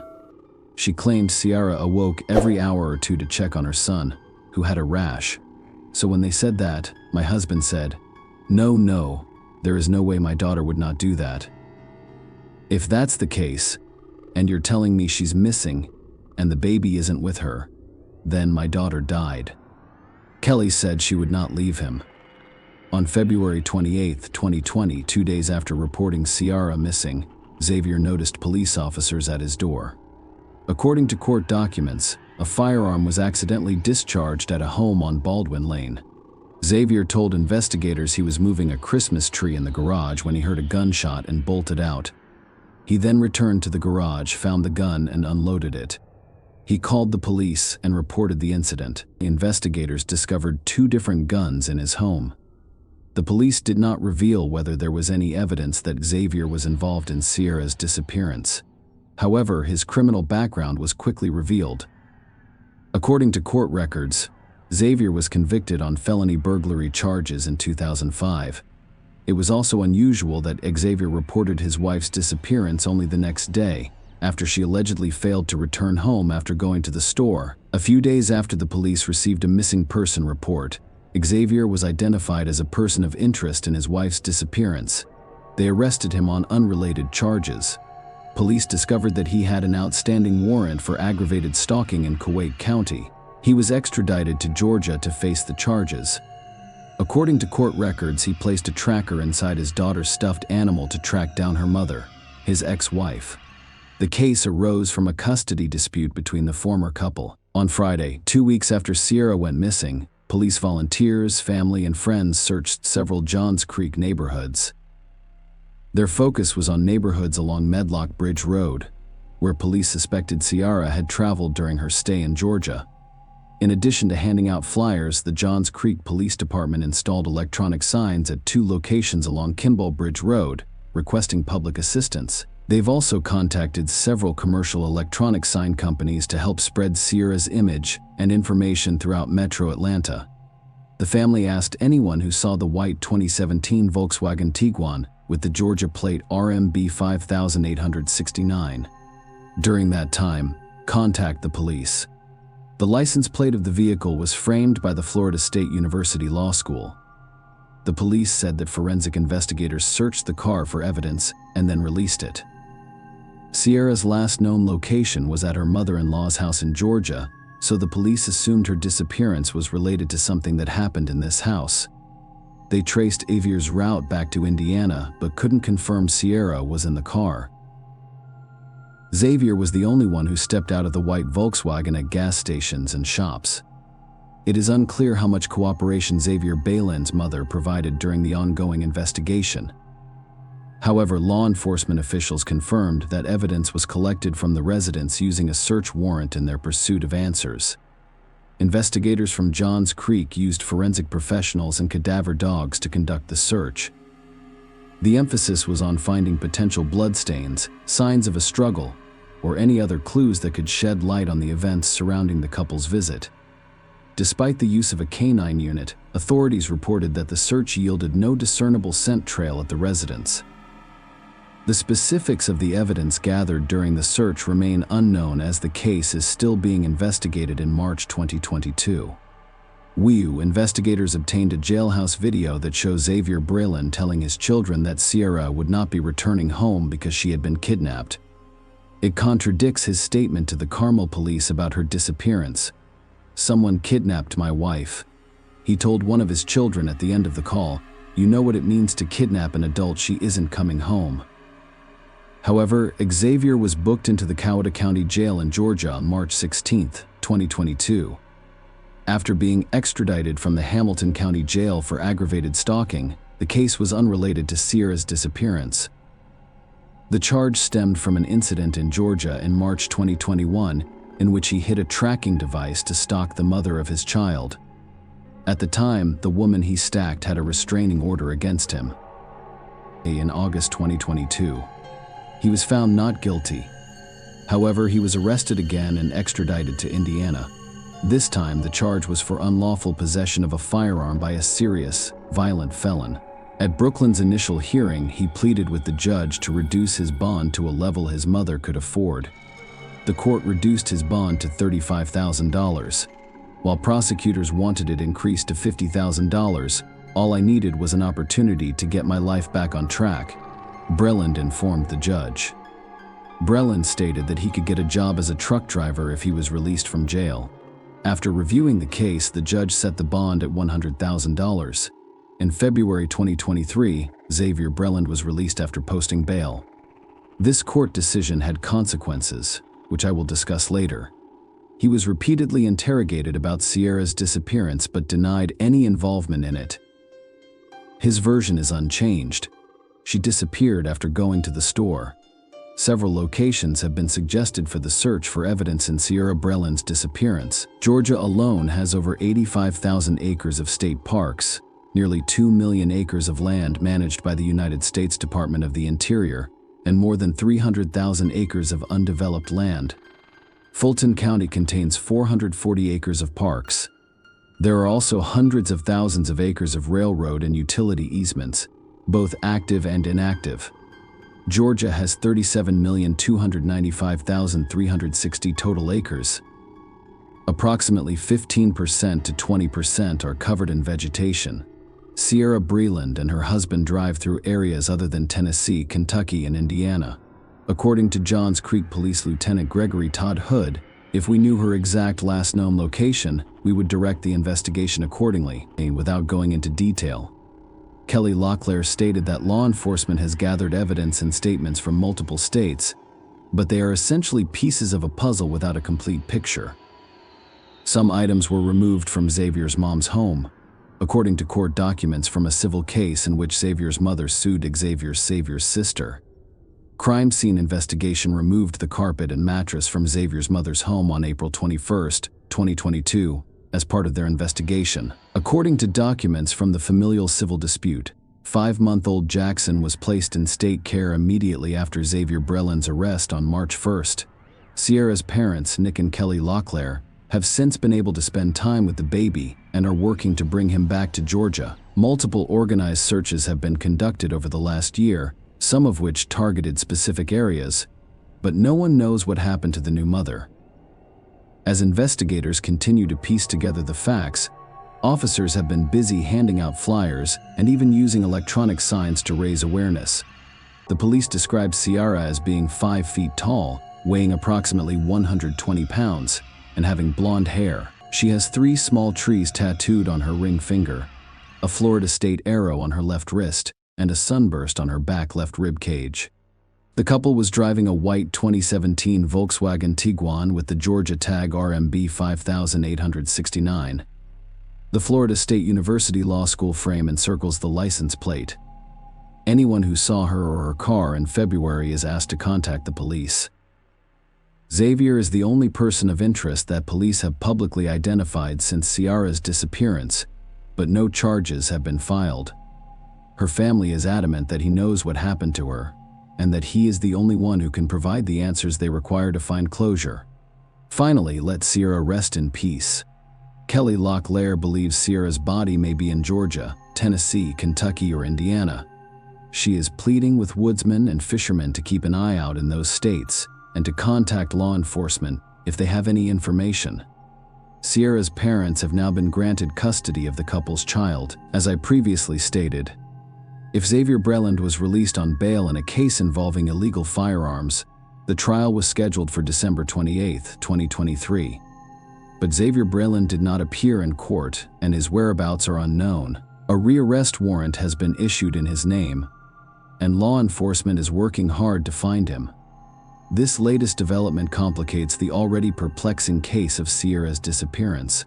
S1: She claimed Sierra awoke every hour or two to check on her son, who had a rash. "So when they said that, my husband said, 'No, there is no way my daughter would not do that.' If that's the case, and you're telling me she's missing, and the baby isn't with her, then my daughter died." Kelly said she would not leave him. On February 28, 2020, 2 days after reporting Sierra missing, Xavier noticed police officers at his door. According to court documents, a firearm was accidentally discharged at a home on Baldwin Lane. Xavier told investigators he was moving a Christmas tree in the garage when he heard a gunshot and bolted out. He then returned to the garage, found the gun, and unloaded it. He called the police and reported the incident. Investigators discovered 2 different guns in his home. The police did not reveal whether there was any evidence that Xavier was involved in Sierra's disappearance. However, his criminal background was quickly revealed. According to court records, Xavier was convicted on felony burglary charges in 2005. It was also unusual that Xavier reported his wife's disappearance only the next day, after she allegedly failed to return home after going to the store. A few days after the police received a missing person report, Xavier was identified as a person of interest in his wife's disappearance. They arrested him on unrelated charges. Police discovered that he had an outstanding warrant for aggravated stalking in Kuwait County. He was extradited to Georgia to face the charges. According to court records, he placed a tracker inside his daughter's stuffed animal to track down her mother, his ex-wife. The case arose from a custody dispute between the former couple. On Friday, 2 weeks after Sierra went missing, police volunteers, family, and friends searched several Johns Creek neighborhoods. Their focus was on neighborhoods along Medlock Bridge Road, where police suspected Sierra had traveled during her stay in Georgia. In addition to handing out flyers, the Johns Creek Police Department installed electronic signs at 2 locations along Kimball Bridge Road, requesting public assistance. They've also contacted several commercial electronic sign companies to help spread Sierra's image and information throughout Metro Atlanta. The family asked anyone who saw the white 2017 Volkswagen Tiguan with the Georgia plate RMB 5869. During that time, contact the police. The license plate of the vehicle was framed by the Florida State University Law School. The police said that forensic investigators searched the car for evidence and then released it. Sierra's last known location was at her mother-in-law's house in Georgia, so the police assumed her disappearance was related to something that happened in this house. They traced Xavier's route back to Indiana, but couldn't confirm Sierra was in the car. Xavier was the only one who stepped out of the white Volkswagen at gas stations and shops. It is unclear how much cooperation Xavier Balin's mother provided during the ongoing investigation. However, law enforcement officials confirmed that evidence was collected from the residence using a search warrant in their pursuit of answers. Investigators from Johns Creek used forensic professionals and cadaver dogs to conduct the search. The emphasis was on finding potential bloodstains, signs of a struggle, or any other clues that could shed light on the events surrounding the couple's visit. Despite the use of a canine unit, authorities reported that the search yielded no discernible scent trail at the residence. The specifics of the evidence gathered during the search remain unknown as the case is still being investigated in March 2022. Investigators obtained a jailhouse video that shows Xavier Breland telling his children that Sierra would not be returning home because she had been kidnapped. It contradicts his statement to the Carmel police about her disappearance. "Someone kidnapped my wife." He told one of his children at the end of the call, "You know what it means to kidnap an adult, she isn't coming home." However, Xavier was booked into the Coweta County Jail in Georgia on March 16, 2022. After being extradited from the Hamilton County Jail for aggravated stalking, the case was unrelated to Sierra's disappearance. The charge stemmed from an incident in Georgia in March 2021 in which he hid a tracking device to stalk the mother of his child. At the time, the woman he stalked had a restraining order against him. In August 2022, he was found not guilty. However, he was arrested again and extradited to Indiana. This time, the charge was for unlawful possession of a firearm by a serious, violent felon. At Brooklyn's initial hearing, he pleaded with the judge to reduce his bond to a level his mother could afford. The court reduced his bond to $35,000. While prosecutors wanted it increased to $50,000, all I needed was an opportunity to get my life back on track, Breland informed the judge. Breland stated that he could get a job as a truck driver if he was released from jail. After reviewing the case, the judge set the bond at $100,000. In February 2023, Xavier Breland was released after posting bail. This court decision had consequences, which I will discuss later. He was repeatedly interrogated about Sierra's disappearance but denied any involvement in it. His version is unchanged. She disappeared after going to the store. Several locations have been suggested for the search for evidence in Sierra Breland's disappearance. Georgia alone has over 85,000 acres of state parks, nearly 2 million acres of land managed by the United States Department of the Interior, and more than 300,000 acres of undeveloped land. Fulton County contains 440 acres of parks. There are also hundreds of thousands of acres of railroad and utility easements, both active and inactive. Georgia has 37,295,360 total acres. Approximately 15% to 20% are covered in vegetation. Sierra Breland and her husband drive through areas other than Tennessee, Kentucky, and Indiana. According to Johns Creek Police Lieutenant Gregory Todd Hood, if we knew her exact last known location, we would direct the investigation accordingly, without going into detail. Kelly Locklear stated that law enforcement has gathered evidence and statements from multiple states, but they are essentially pieces of a puzzle without a complete picture. Some items were removed from Xavier's mom's home. according to court documents from a civil case in which Xavier's mother sued Xavier's sister. Crime scene investigation removed the carpet and mattress from Xavier's mother's home on April 21, 2022, as part of their investigation. According to documents from the familial civil dispute, 5-month-old Jackson was placed in state care immediately after Xavier Breland's arrest on March 1. Sierra's parents, Nick and Kelly Locklear, have since been able to spend time with the baby and are working to bring him back to Georgia. Multiple organized searches have been conducted over the last year, some of which targeted specific areas, but no one knows what happened to the new mother. As investigators continue to piece together the facts, officers have been busy handing out flyers and even using electronic signs to raise awareness. The police describe Sierra as being 5 feet tall, weighing approximately 120 pounds, and having blonde hair. She has 3 small trees tattooed on her ring finger, a Florida State arrow on her left wrist, and a sunburst on her back left rib cage. The couple was driving a white 2017 Volkswagen Tiguan with the Georgia tag RMB 5869. The Florida State University Law School frame encircles the license plate. Anyone who saw her or her car in February is asked to contact the police. Xavier is the only person of interest that police have publicly identified since Sierra's disappearance, but no charges have been filed. Her family is adamant that he knows what happened to her, and that he is the only one who can provide the answers they require to find closure. Finally, let Sierra rest in peace. Kelly Locklear believes Sierra's body may be in Georgia, Tennessee, Kentucky, or Indiana. She is pleading with woodsmen and fishermen to keep an eye out in those states and to contact law enforcement if they have any information. Sierra's parents have now been granted custody of the couple's child, as I previously stated. If Xavier Breland was released on bail in a case involving illegal firearms, the trial was scheduled for December 28, 2023. But Xavier Breland did not appear in court, and his whereabouts are unknown. A rearrest warrant has been issued in his name, and law enforcement is working hard to find him. This latest development complicates the already perplexing case of Sierra's disappearance.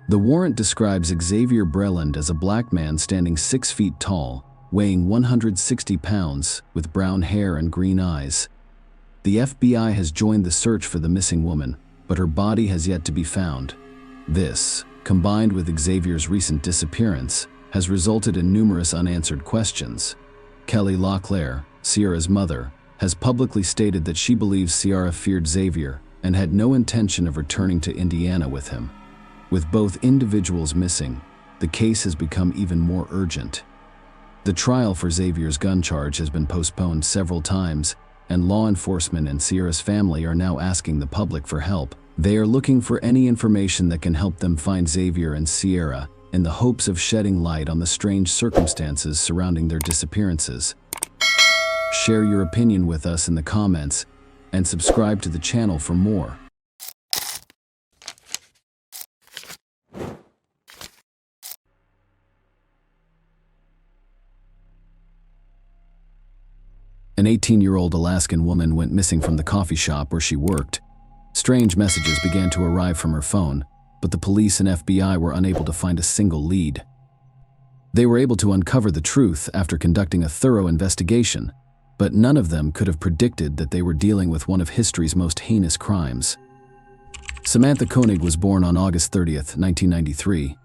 S1: The warrant describes Xavier Breland as a black man standing 6 feet tall, weighing 160 pounds, with brown hair and green eyes. The FBI has joined the search for the missing woman, but her body has yet to be found. This, combined with Xavier's recent disappearance, has resulted in numerous unanswered questions. Kelly Locklear, Sierra's mother, has publicly stated that she believes Sierra feared Xavier and had no intention of returning to Indiana with him. With both individuals missing, the case has become even more urgent. The trial for Xavier's gun charge has been postponed several times, and law enforcement and Sierra's family are now asking the public for help. They are looking for any information that can help them find Xavier and Sierra, in the hopes of shedding light on the strange circumstances surrounding their disappearances. Share your opinion with us in the comments, and subscribe to the channel for more. An 18-year-old Alaskan woman went missing from the coffee shop where she worked. Strange messages began to arrive from her phone, but the police and FBI were unable to find a single lead. They were able to uncover the truth after conducting a thorough investigation, but none of them could have predicted that they were dealing with one of history's most heinous crimes. Samantha Koenig was born on August 30, 1993,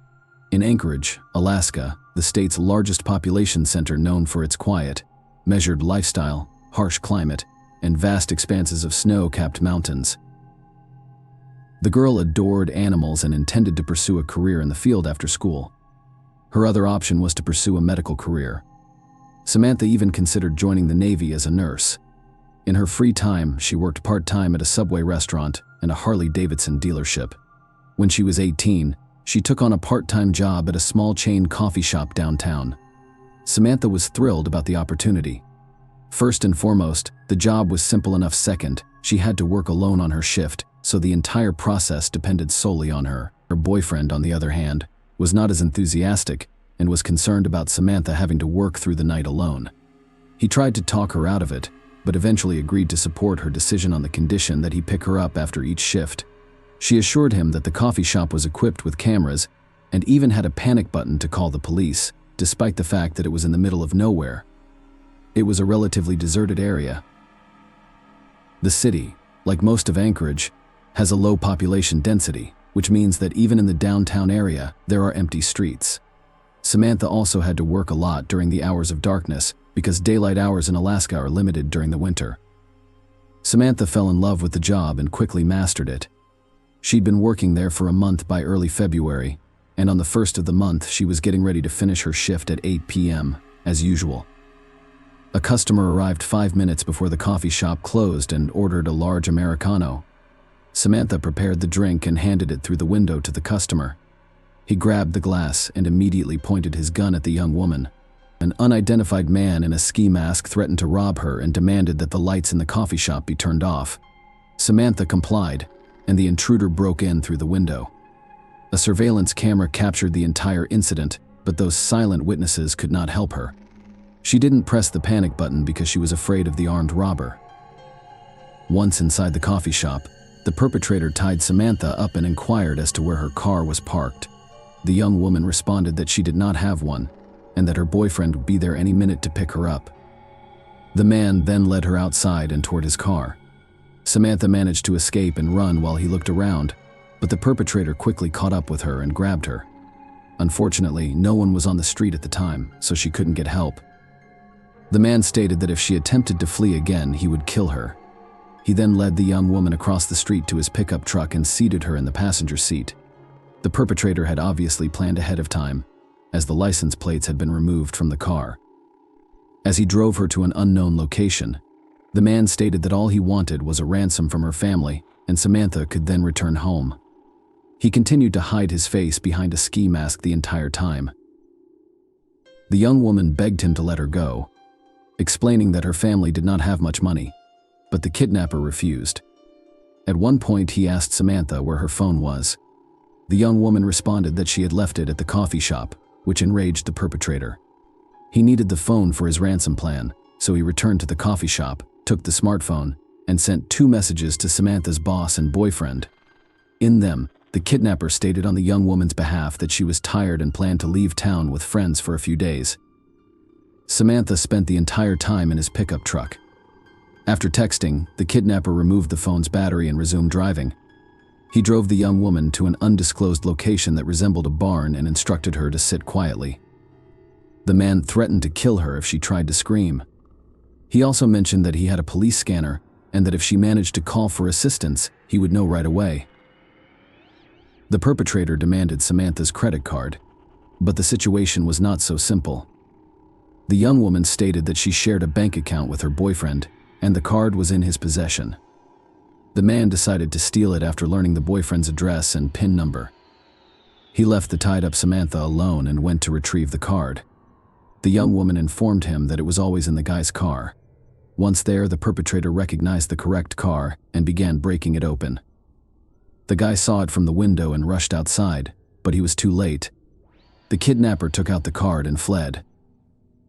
S1: in Anchorage, Alaska, the state's largest population center known for its quiet, measured lifestyle, harsh climate, and vast expanses of snow-capped mountains. The girl adored animals and intended to pursue a career in the field after school. Her other option was to pursue a medical career. Samantha even considered joining the Navy as a nurse. In her free time, she worked part-time at a Subway restaurant and a Harley-Davidson dealership. When she was 18, she took on a part-time job at a small chain coffee shop downtown. Samantha was thrilled about the opportunity. First and foremost, the job was simple enough. Second, she had to work alone on her shift, so the entire process depended solely on her. Her boyfriend, on the other hand, was not as enthusiastic and was concerned about Samantha having to work through the night alone. He tried to talk her out of it, but eventually agreed to support her decision on the condition that he pick her up after each shift. She assured him that the coffee shop was equipped with cameras
S3: and even had a panic button to call the police, despite the fact that it was in the middle of nowhere. It was a relatively deserted area. The city, like most of Anchorage, has a low population density, which means that even in the downtown area, there are empty streets. Samantha also had to work a lot during the hours of darkness because daylight hours in Alaska are limited during the winter. Samantha fell in love with the job and quickly mastered it. She'd been working there for a month by early February, and on the first of the month she was getting ready to finish her shift at 8 p.m., as usual. A customer arrived 5 minutes before the coffee shop closed and ordered a large Americano. Samantha prepared the drink and handed it through the window to the customer. He grabbed the glass and immediately pointed his gun at the young woman. An unidentified man in a ski mask threatened to rob her and demanded that the lights in the coffee shop be turned off. Samantha complied, and the intruder broke in through the window. A surveillance camera captured the entire incident, but those silent witnesses could not help her. She didn't press the panic button because she was afraid of the armed robber. Once inside the coffee shop, the perpetrator tied Samantha up and inquired as to where her car was parked. The young woman responded that she did not have one, and that her boyfriend would be there any minute to pick her up. The man then led her outside and toward his car. Samantha managed to escape and run while he looked around, but the perpetrator quickly caught up with her and grabbed her. Unfortunately, no one was on the street at the time, so she couldn't get help. The man stated that if she attempted to flee again, he would kill her. He then led the young woman across the street to his pickup truck and seated her in the passenger seat. The perpetrator had obviously planned ahead of time, as the license plates had been removed from the car. As he drove her to an unknown location, the man stated that all he wanted was a ransom from her family, and Samantha could then return home. He continued to hide his face behind a ski mask the entire time. The young woman begged him to let her go, explaining that her family did not have much money, but the kidnapper refused. At one point, he asked Samantha where her phone was. The young woman responded that she had left it at the coffee shop, which enraged the perpetrator. He needed the phone for his ransom plan, so he returned to the coffee shop, took the smartphone, and sent 2 messages to Samantha's boss and boyfriend. In them, the kidnapper stated on the young woman's behalf that she was tired and planned to leave town with friends for a few days. Samantha spent the entire time in his pickup truck. After texting, the kidnapper removed the phone's battery and resumed driving. He drove the young woman to an undisclosed location that resembled a barn and instructed her to sit quietly. The man threatened to kill her if she tried to scream. He also mentioned that he had a police scanner and that if she managed to call for assistance, he would know right away. The perpetrator demanded Samantha's credit card, but the situation was not so simple. The young woman stated that she shared a bank account with her boyfriend, and the card was in his possession. The man decided to steal it after learning the boyfriend's address and PIN number. He left the tied-up Samantha alone and went to retrieve the card. The young woman informed him that it was always in the guy's car. Once there, the perpetrator recognized the correct car and began breaking it open. The guy saw it from the window and rushed outside, but he was too late. The kidnapper took out the card and fled.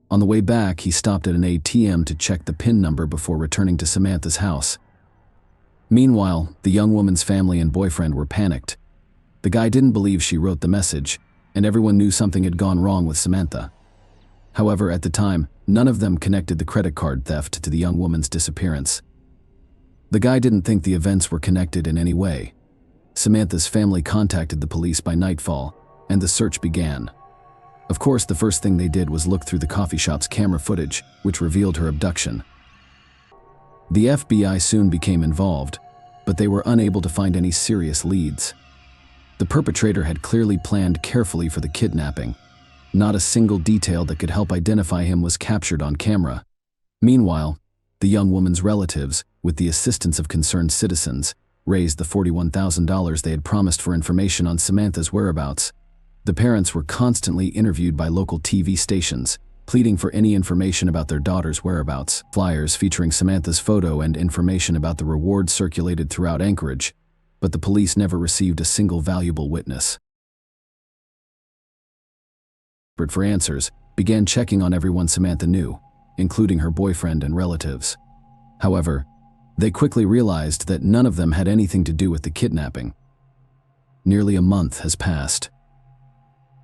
S3: On the way back, he stopped at an ATM to check the PIN number before returning to Samantha's house. Meanwhile, the young woman's family and boyfriend were panicked. The guy didn't believe she wrote the message, and everyone knew something had gone wrong with Samantha. However, at the time, none of them connected the credit card theft to the young woman's disappearance. The guy didn't think the events were connected in any way. Samantha's family contacted the police by nightfall, and the search began. Of course, the first thing they did was look through the coffee shop's camera footage, which revealed her abduction. The FBI soon became involved, but they were unable to find any serious leads. The perpetrator had clearly planned carefully for the kidnapping. Not a single detail that could help identify him was captured on camera. Meanwhile, the young woman's relatives, with the assistance of concerned citizens, raised the $41,000 they had promised for information on Samantha's whereabouts. The parents were constantly interviewed by local TV stations, pleading for any information about their daughter's whereabouts. Flyers featuring Samantha's photo and information about the reward circulated throughout Anchorage, but the police never received a single valuable witness. For answers, began checking on everyone Samantha knew, including her boyfriend and relatives. However, they quickly realized that none of them had anything to do with the kidnapping. Nearly a month has passed.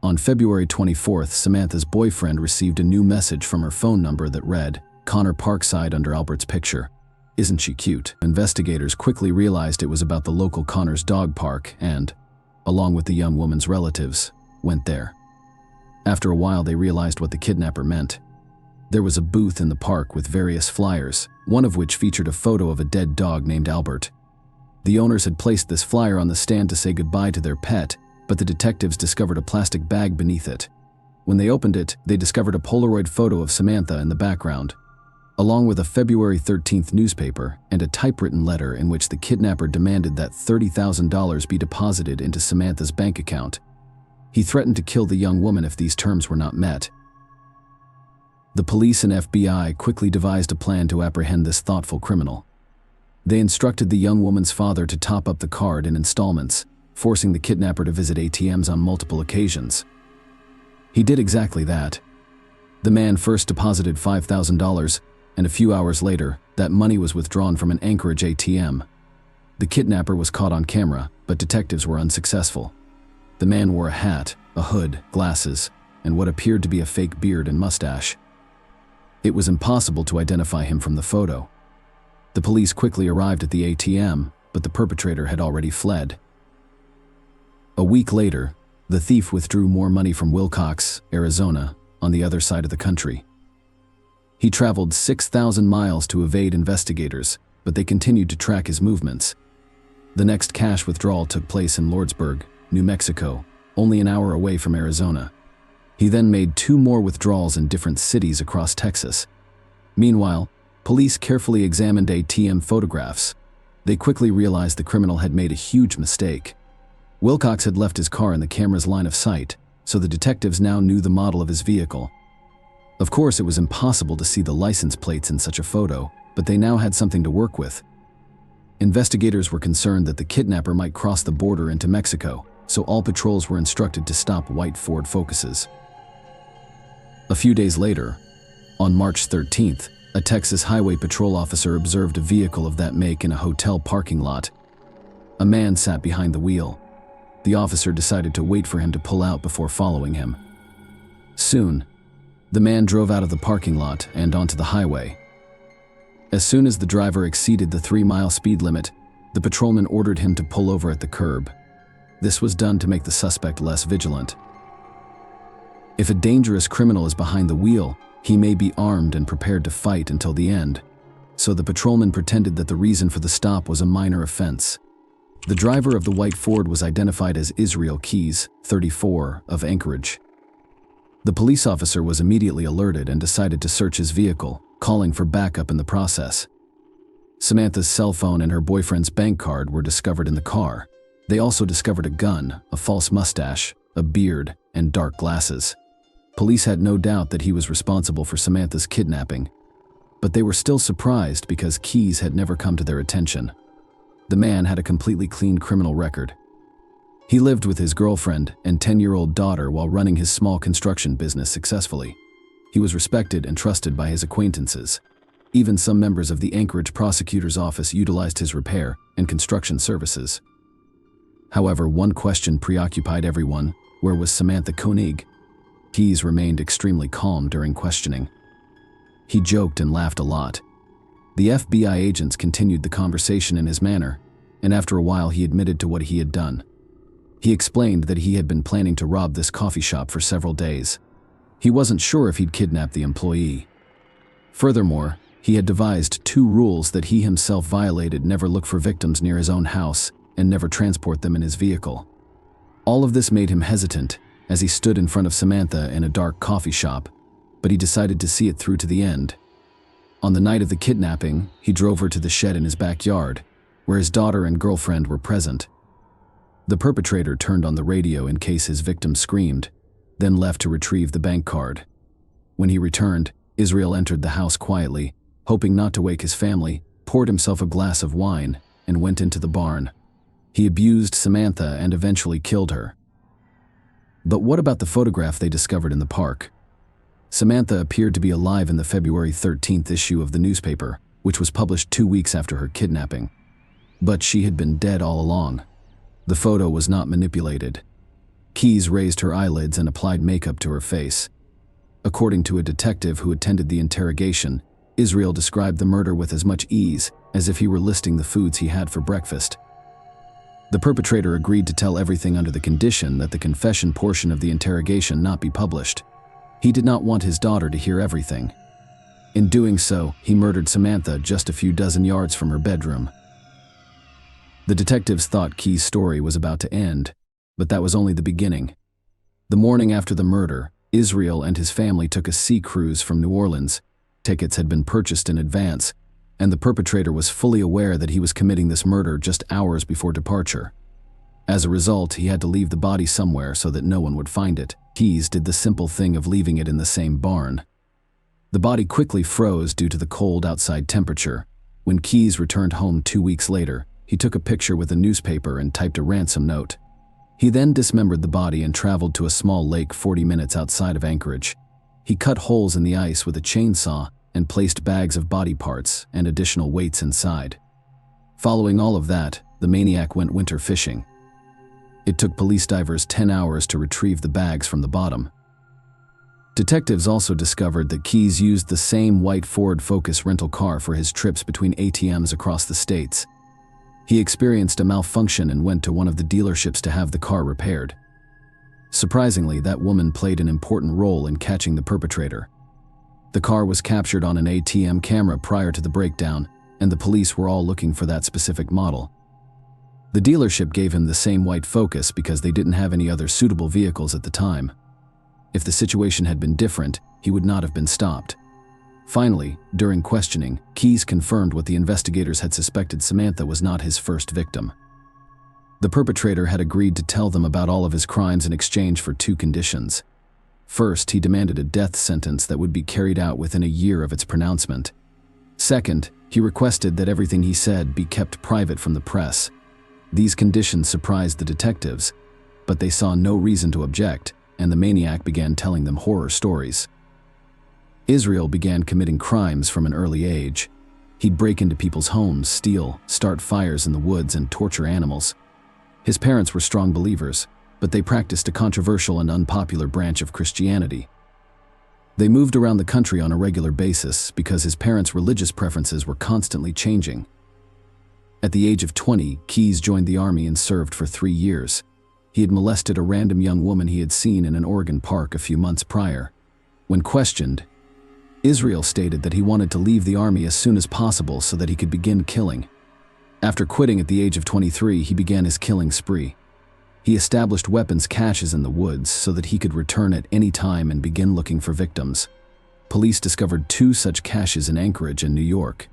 S3: On February 24th, Samantha's boyfriend received a new message from her phone number that read, "Connor Parkside under Albert's picture. Isn't she cute?" Investigators quickly realized it was about the local Connor's dog park and, along with the young woman's relatives, went there. After a while, they realized what the kidnapper meant. There was a booth in the park with various flyers, one of which featured a photo of a dead dog named Albert. The owners had placed this flyer on the stand to say goodbye to their pet, but the detectives discovered a plastic bag beneath it. When they opened it, they discovered a Polaroid photo of Samantha in the background, along with a February 13th newspaper and a typewritten letter in which the kidnapper demanded that $30,000 be deposited into Samantha's bank account. He threatened to kill the young woman if these terms were not met. The police and FBI quickly devised a plan to apprehend this thoughtful criminal. They instructed the young woman's father to top up the card in installments, forcing the kidnapper to visit ATMs on multiple occasions. He did exactly that. The man first deposited $5,000, and a few hours later, that money was withdrawn from an Anchorage ATM. The kidnapper was caught on camera, but detectives were unsuccessful. The man wore a hat, a hood, glasses, and what appeared to be a fake beard and mustache. It was impossible to identify him from the photo. The police quickly arrived at the ATM, but the perpetrator had already fled. A week later, the thief withdrew more money from Wilcox, Arizona, on the other side of the country. He traveled 6,000 miles to evade investigators, but they continued to track his movements. The next cash withdrawal took place in Lordsburg, New Mexico, only an hour away from Arizona. He then made 2 more withdrawals in different cities across Texas. Meanwhile, police carefully examined ATM photographs. They quickly realized the criminal had made a huge mistake. Wilcox had left his car in the camera's line of sight, so the detectives now knew the model of his vehicle. Of course, it was impossible to see the license plates in such a photo, but they now had something to work with. Investigators were concerned that the kidnapper might cross the border into Mexico, so all patrols were instructed to stop white Ford Focuses. A few days later, on March 13th, a Texas Highway Patrol officer observed a vehicle of that make in a hotel parking lot. A man sat behind the wheel. The officer decided to wait for him to pull out before following him. Soon, the man drove out of the parking lot and onto the highway. As soon as the driver exceeded the 3-mile speed limit, the patrolman ordered him to pull over at the curb. This was done to make the suspect less vigilant. If a dangerous criminal is behind the wheel, he may be armed and prepared to fight until the end. So the patrolman pretended that the reason for the stop was a minor offense. The driver of the white Ford was identified as Israel Keys, 34, of Anchorage. The police officer was immediately alerted and decided to search his vehicle, calling for backup in the process. Samantha's cell phone and her boyfriend's bank card were discovered in the car. They also discovered a gun, a false mustache, a beard, and dark glasses. Police had no doubt that he was responsible for Samantha's kidnapping, but they were still surprised because Keys had never come to their attention. The man had a completely clean criminal record. He lived with his girlfriend and 10-year-old daughter while running his small construction business successfully. He was respected and trusted by his acquaintances. Even some members of the Anchorage prosecutor's office utilized his repair and construction services. However, one question preoccupied everyone: where was Samantha Koenig? Keys remained extremely calm during questioning. He joked and laughed a lot. The FBI agents continued the conversation in his manner, and after a while he admitted to what he had done. He explained that he had been planning to rob this coffee shop for several days. He wasn't sure if he'd kidnapped the employee. Furthermore, he had devised 2 rules that he himself violated: never look for victims near his own house and never transport them in his vehicle. All of this made him hesitant as he stood in front of Samantha in a dark coffee shop, but he decided to see it through to the end. On the night of the kidnapping, he drove her to the shed in his backyard, where his daughter and girlfriend were present. The perpetrator turned on the radio in case his victim screamed, then left to retrieve the bank card. When he returned, Israel entered the house quietly, hoping not to wake his family, poured himself a glass of wine, and went into the barn. He abused Samantha and eventually killed her. But what about the photograph they discovered in the park? Samantha appeared to be alive in the February 13th issue of the newspaper, which was published 2 weeks after her kidnapping. But she had been dead all along. The photo was not manipulated. Keyes raised her eyelids and applied makeup to her face. According to a detective who attended the interrogation, Israel described the murder with as much ease as if he were listing the foods he had for breakfast. The perpetrator agreed to tell everything under the condition that the confession portion of the interrogation not be published. He did not want his daughter to hear everything. In doing so, he murdered Samantha just a few dozen yards from her bedroom. The detectives thought Keyes' story was about to end, but that was only the beginning. The morning after the murder, Israel and his family took a sea cruise from New Orleans. Tickets had been purchased in advance, and the perpetrator was fully aware that he was committing this murder just hours before departure. As a result, he had to leave the body somewhere so that no one would find it. Keyes did the simple thing of leaving it in the same barn. The body quickly froze due to the cold outside temperature. When Keyes returned home 2 weeks later, he took a picture with a newspaper and typed a ransom note. He then dismembered the body and traveled to a small lake 40 minutes outside of Anchorage. He cut holes in the ice with a chainsaw and placed bags of body parts and additional weights inside. Following all of that, the maniac went winter fishing. It took police divers 10 hours to retrieve the bags from the bottom. Detectives also discovered that Keyes used the same white Ford Focus rental car for his trips between ATMs across the states. He experienced a malfunction and went to one of the dealerships to have the car repaired. Surprisingly, that woman played an important role in catching the perpetrator. The car was captured on an ATM camera prior to the breakdown, and the police were all looking for that specific model. The dealership gave him the same white Focus because they didn't have any other suitable vehicles at the time. If the situation had been different, he would not have been stopped. Finally, during questioning, Keyes confirmed what the investigators had suspected: Samantha was not his first victim. The perpetrator had agreed to tell them about all of his crimes in exchange for 2 conditions. First, he demanded a death sentence that would be carried out within a year of its pronouncement. Second, he requested that everything he said be kept private from the press. These conditions surprised the detectives, but they saw no reason to object, and the maniac began telling them horror stories. Israel began committing crimes from an early age. He'd break into people's homes, steal, start fires in the woods, and torture animals. His parents were strong believers, but they practiced a controversial and unpopular branch of Christianity. They moved around the country on a regular basis because his parents' religious preferences were constantly changing. At the age of 20, Keyes joined the army and served for 3 years. He had molested a random young woman he had seen in an Oregon park a few months prior. When questioned, Israel stated that he wanted to leave the army as soon as possible so that he could begin killing. After quitting at the age of 23, he began his killing spree. He established weapons caches in the woods so that he could return at any time and begin looking for victims. Police discovered 2 such caches in Anchorage and New York.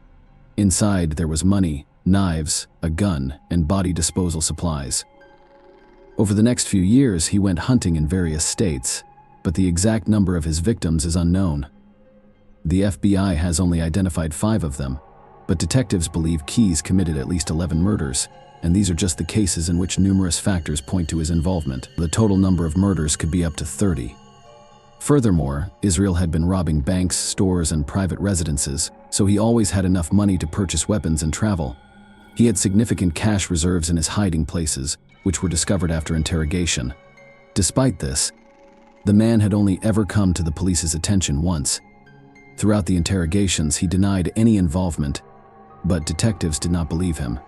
S3: Inside, there was money, knives, a gun, and body disposal supplies. Over the next few years, he went hunting in various states, but the exact number of his victims is unknown. The FBI has only identified 5 of them, but detectives believe Keyes committed at least 11 murders, and these are just the cases in which numerous factors point to his involvement. The total number of murders could be up to 30. Furthermore, Israel had been robbing banks, stores, and private residences, so he always had enough money to purchase weapons and travel. He had significant cash reserves in his hiding places, which were discovered after interrogation. Despite this, the man had only ever come to the police's attention once. Throughout the interrogations, he denied any involvement, but detectives did not believe him.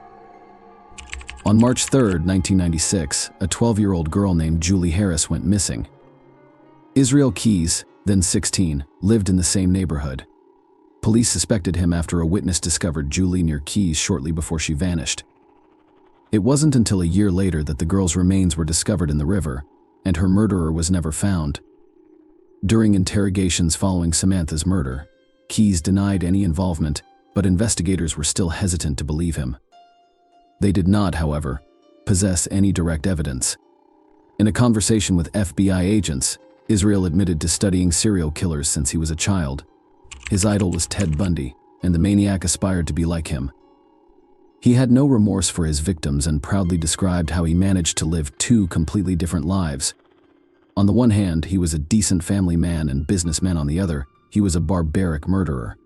S3: On March 3, 1996, a 12-year-old girl named Julie Harris went missing. Israel Keyes, then 16, lived in the same neighborhood. Police suspected him after a witness discovered Julie near Keyes shortly before she vanished. It wasn't until a year later that the girl's remains were discovered in the river, and her murderer was never found. During interrogations following Samantha's murder, Keyes denied any involvement, but investigators were still hesitant to believe him. They did not, however, possess any direct evidence. In a conversation with FBI agents, Israel admitted to studying serial killers since he was a child. His idol was Ted Bundy, and the maniac aspired to be like him. He had no remorse for his victims and proudly described how he managed to live 2 completely different lives. On the one hand, he was a decent family man and businessman. On the other, he was a barbaric murderer.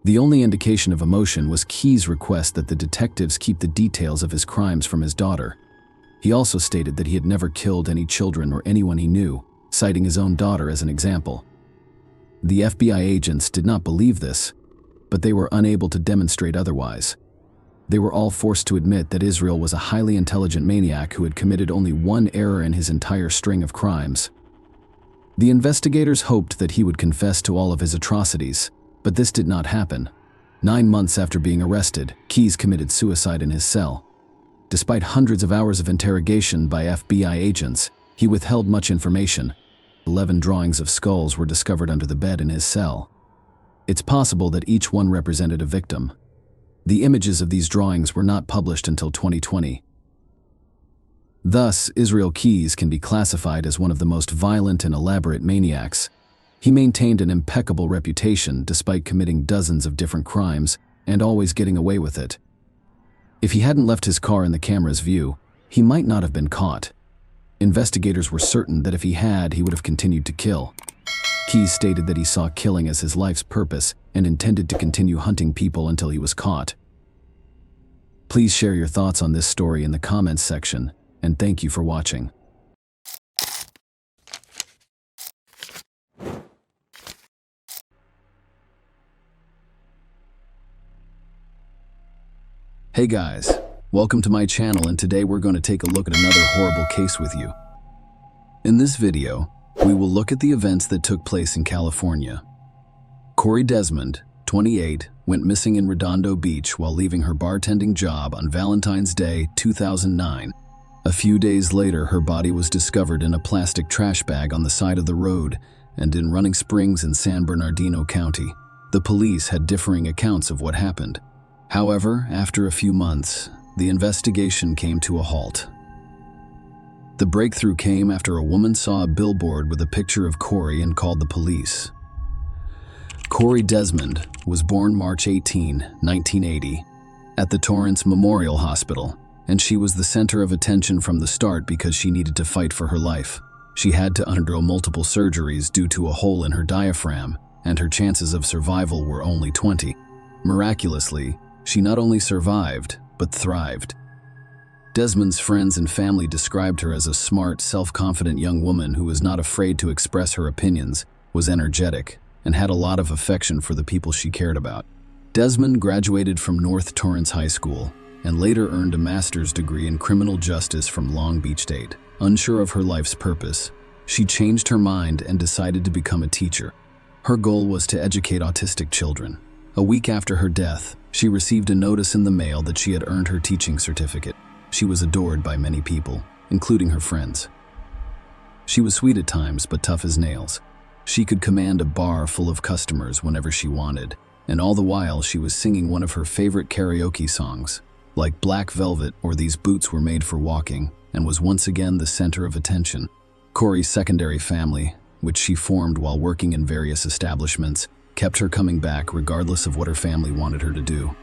S3: The only indication of emotion was Keyes' request that the detectives keep the details of his crimes from his daughter. He also stated that he had never killed any children or anyone he knew, citing his own daughter as an example. The FBI agents did not believe this, but they were unable to demonstrate otherwise. They were all forced to admit that Israel was a highly intelligent maniac who had committed only one error in his entire string of crimes. The investigators hoped that he would confess to all of his atrocities, but this did not happen. 9 months after being arrested, Keyes committed suicide in his cell. Despite hundreds of hours of interrogation by FBI agents, he withheld much information. 11 drawings of skulls were discovered under the bed in his cell. It's possible that each one represented a victim. The images of these drawings were not published until 2020. Thus, Israel Keyes can be classified as one of the most violent and elaborate maniacs. He maintained an impeccable reputation despite committing dozens of different crimes and always getting away with it. If he hadn't left his car in the camera's view, he might not have been caught. Investigators were certain that if he had, he would have continued to kill. Keyes stated that he saw killing as his life's purpose and intended to continue hunting people until he was caught. Please share your thoughts on this story in the comments section, and thank you for watching. Hey guys, welcome to my channel, and today we're going to take a look at another horrible case with you. In this video, we will look at the events that took place in California. Corey Desmond, 28, went missing in Redondo Beach while leaving her bartending job on Valentine's Day, 2009. A few days later, her body was discovered in a plastic trash bag on the side of the road and in Running Springs in San Bernardino County. The police had differing accounts of what happened. However, after a few months, the investigation came to a halt. The breakthrough came after a woman saw a billboard with a picture of Corey and called the police. Corey Desmond was born March 18, 1980, at the Torrance Memorial Hospital, and she was the center of attention from the start because she needed to fight for her life. She had to undergo multiple surgeries due to a hole in her diaphragm, and her chances of survival were only 20. Miraculously, she not only survived, but thrived. Desmond's friends and family described her as a smart, self-confident young woman who was not afraid to express her opinions, was energetic, and had a lot of affection for the people she cared about. Desmond graduated from North Torrance High School and later earned a master's degree in criminal justice from Long Beach State. Unsure of her life's purpose, she changed her mind and decided to become a teacher. Her goal was to educate autistic children. A week after her death, she received a notice in the mail that she had earned her teaching certificate. She was adored by many people, including her friends. She was sweet at times, but tough as nails. She could command a bar full of customers whenever she wanted, and all the while she was singing one of her favorite karaoke songs, like Black Velvet or These Boots Were Made for Walking, and was once again the center of attention. Corey's secondary family, which she formed while working in various establishments, kept her coming back regardless of what her family wanted her to do.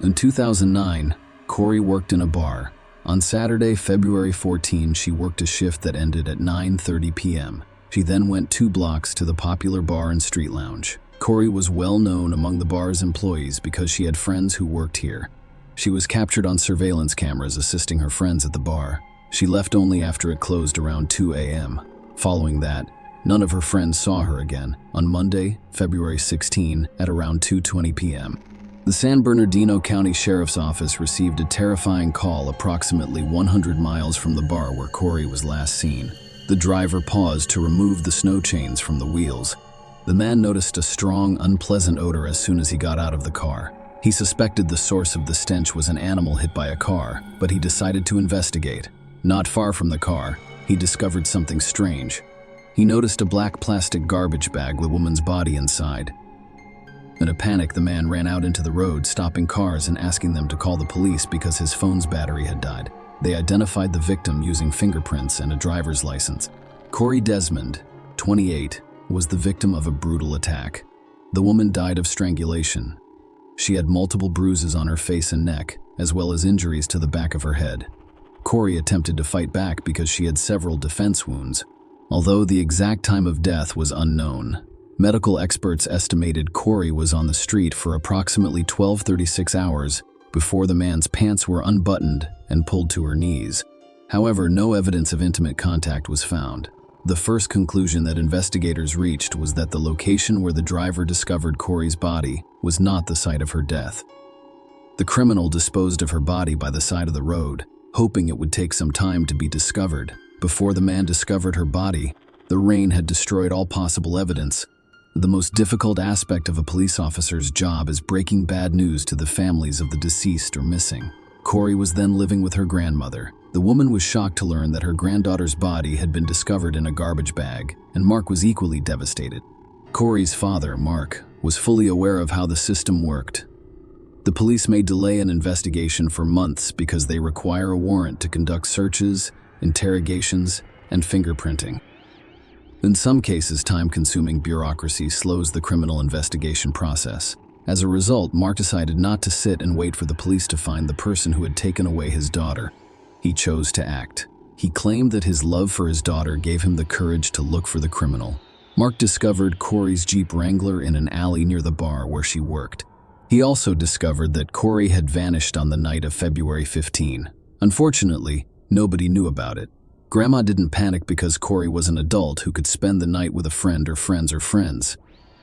S3: In 2009, Corey worked in a bar. On Saturday, February 14, she worked a shift that ended at 9:30 p.m. She then went 2 blocks to the popular bar and street lounge. Corey was well known among the bar's employees because she had friends who worked here. She was captured on surveillance cameras assisting her friends at the bar. She left only after it closed around 2 a.m. Following that, none of her friends saw her again on Monday, February 16, at around 2:20 p.m. The San Bernardino County Sheriff's Office received a terrifying call approximately 100 miles from the bar where Corey was last seen. The driver paused to remove the snow chains from the wheels. The man noticed a strong, unpleasant odor as soon as he got out of the car. He suspected the source of the stench was an animal hit by a car, but he decided to investigate. Not far from the car, he discovered something strange. He noticed a black plastic garbage bag with a woman's body inside. In a panic, the man ran out into the road, stopping cars and asking them to call the police because his phone's battery had died. They identified the victim using fingerprints and a driver's license. Corey Desmond, 28, was the victim of a brutal attack. The woman died of strangulation. She had multiple bruises on her face and neck, as well as injuries to the back of her head. Corey attempted to fight back because she had several defense wounds. Although the exact time of death was unknown, medical experts estimated Corey was on the street for approximately 12:36 hours before the man's pants were unbuttoned and pulled to her knees.
S1: However, no evidence of intimate contact was found. The first conclusion that investigators reached was that the location where the driver discovered Corey's body was not the site of her death. The criminal disposed of her body by the side of the road, hoping it would take some time to be discovered. Before the man discovered her body, the rain had destroyed all possible evidence. The most difficult aspect of a police officer's job is breaking bad news to the families of the deceased or missing. Corey was then living with her grandmother. The woman was shocked to learn that her granddaughter's body had been discovered in a garbage bag, and Mark was equally devastated. Corey's father, Mark, was fully aware of how the system worked. The police may delay an investigation for months because they require a warrant to conduct searches, interrogations, and fingerprinting. In some cases, time-consuming bureaucracy slows the criminal investigation process. As a result, Mark decided not to sit and wait for the police to find the person who had taken away his daughter. He chose to act. He claimed that his love for his daughter gave him the courage to look for the criminal. Mark discovered Corey's Jeep Wrangler in an alley near the bar where she worked. He also discovered that Corey had vanished on the night of February 15. Unfortunately, nobody knew about it. Grandma didn't panic because Corey was an adult who could spend the night with a friend or friends.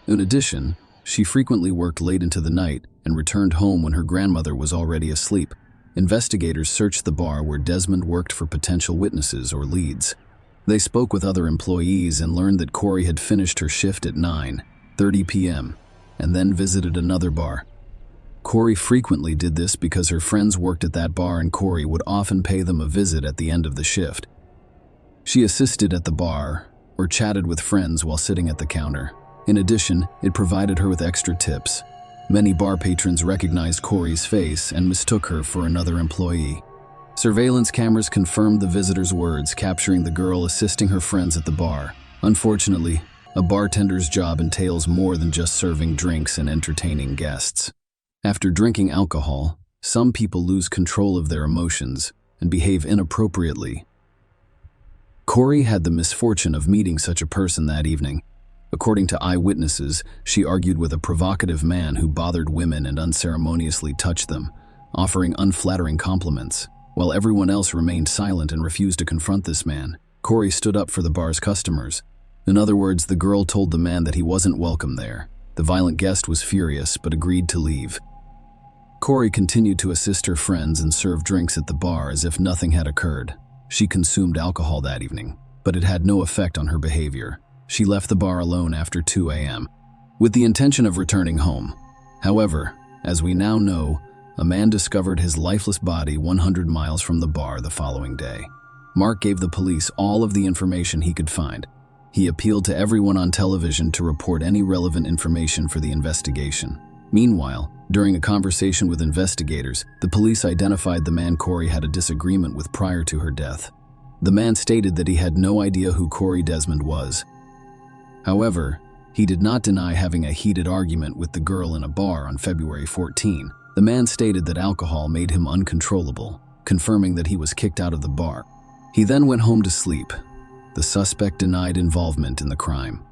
S1: In addition, she frequently worked late into the night and returned home when her grandmother was already asleep. Investigators searched the bar where Desmond worked for potential witnesses or leads. They spoke with other employees and learned that Corey had finished her shift at 9:30 p.m. and then visited another bar. Corey frequently did this because her friends worked at that bar and Corey would often pay them a visit at the end of the shift. She assisted at the bar or chatted with friends while sitting at the counter. In addition, it provided her with extra tips. Many bar patrons recognized Corey's face and mistook her for another employee. Surveillance cameras confirmed the visitor's words, capturing the girl assisting her friends at the bar. Unfortunately, a bartender's job entails more than just serving drinks and entertaining guests. After drinking alcohol, some people lose control of their emotions and behave inappropriately. Corey had the misfortune of meeting such a person that evening. According to eyewitnesses, she argued with a provocative man who bothered women and unceremoniously touched them, offering unflattering compliments. While everyone else remained silent and refused to confront this man, Corey stood up for the bar's customers. In other words, the girl told the man that he wasn't welcome there. The violent guest was furious but agreed to leave. Corey continued to assist her friends and serve drinks at the bar as if nothing had occurred. She consumed alcohol that evening, but it had no effect on her behavior. She left the bar alone after 2 a.m. with the intention of returning home. However, as we now know, a man discovered his lifeless body 100 miles from the bar the following day. Mark gave the police all of the information he could find. He appealed to everyone on television to report any relevant information for the investigation. Meanwhile, during a conversation with investigators, the police identified the man Corey had a disagreement with prior to her death. The man stated that he had no idea who Corey Desmond was. However, he did not deny having a heated argument with the girl in a bar on February 14. The man stated that alcohol made him uncontrollable, confirming that he was kicked out of the bar. He then went home to sleep. The suspect denied involvement in the crime.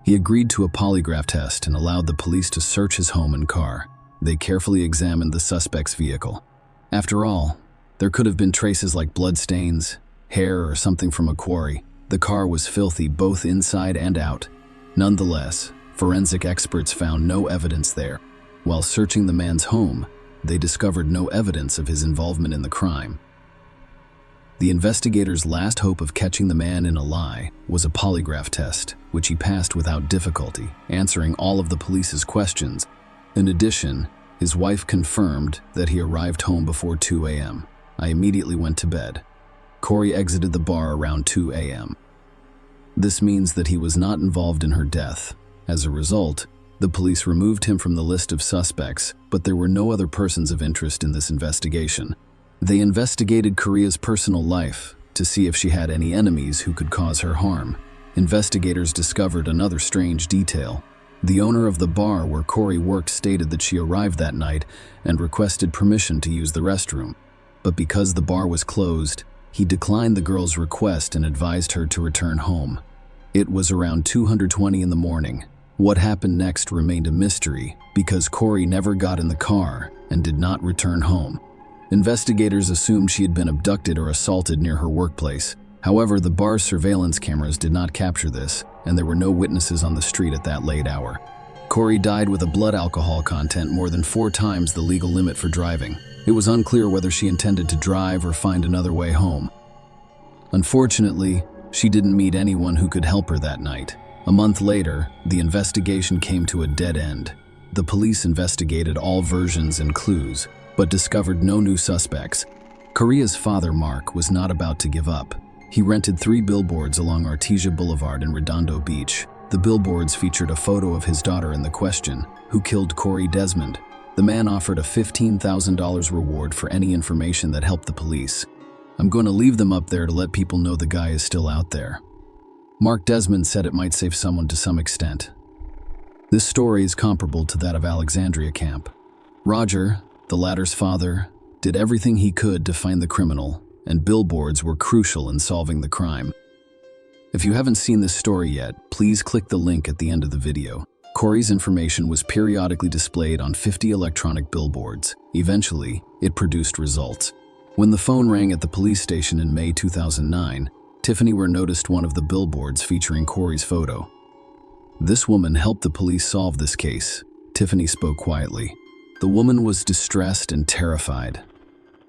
S1: He agreed to a polygraph test and allowed the police to search his home and car. They carefully examined the suspect's vehicle. After all, there could have been traces like bloodstains, hair, or something from a quarry. The car was filthy both inside and out. Nonetheless, forensic experts found no evidence there. While searching the man's home, they discovered no evidence of his involvement in the crime. The investigators' last hope of catching the man in a lie was a polygraph test, which he passed without difficulty, answering all of the police's questions. In addition, his wife confirmed that he arrived home before 2 a.m. I immediately went to bed. Corey exited the bar around 2 a.m. This means that he was not involved in her death. As a result, the police removed him from the list of suspects, but there were no other persons of interest in this investigation. They investigated Korea's personal life to see if she had any enemies who could cause her harm. Investigators discovered another strange detail. The owner of the bar where Corey worked stated that she arrived that night and requested permission to use the restroom. But because the bar was closed, he declined the girl's request and advised her to return home. It was around 2:20 in the morning. What happened next remained a mystery because Corey never got in the car and did not return home. Investigators assumed she had been abducted or assaulted near her workplace. However, the bar's surveillance cameras did not capture this, and there were no witnesses on the street at that late hour. Corey died with a blood alcohol content more than 4 times the legal limit for driving. It was unclear whether she intended to drive or find another way home. Unfortunately, she didn't meet anyone who could help her that night. A month later, the investigation came to a dead end. The police investigated all versions and clues, but discovered no new suspects. Korea's father, Mark, was not about to give up. He rented 3 billboards along Artesia Boulevard in Redondo Beach. The billboards featured a photo of his daughter and the question, "Who killed Corey Desmond?" The man offered a $15,000 reward for any information that helped the police. "I'm going to leave them up there to let people know the guy is still out there." Mark Desmond said it might save someone to some extent. This story is comparable to that of Alexandria Camp. Roger, the latter's father, did everything he could to find the criminal, and billboards were crucial in solving the crime. If you haven't seen this story yet, please click the link at the end of the video. Corey's information was periodically displayed on 50 electronic billboards. Eventually, it produced results. When the phone rang at the police station in May 2009, Tiffany noticed one of the billboards featuring Corey's photo. "This woman helped the police solve this case," Tiffany spoke quietly. The woman was distressed and terrified.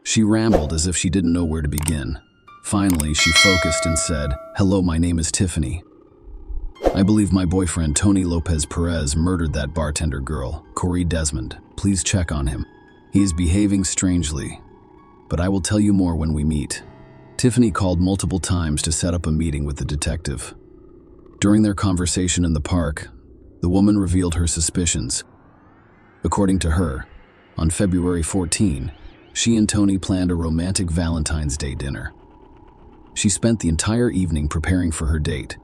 S1: She rambled as if she didn't know where to begin. Finally, she focused and said, "Hello, my name is Tiffany. I believe my boyfriend, Tony Lopez Perez, murdered that bartender girl, Corey Desmond. Please check on him. He is behaving strangely, but I will tell you more when we meet." Tiffany called multiple times to set up a meeting with the detective. During their conversation in the park, the woman revealed her suspicions. According to her, on February 14, she and Tony planned a romantic Valentine's Day dinner. She spent the entire evening preparing for her date.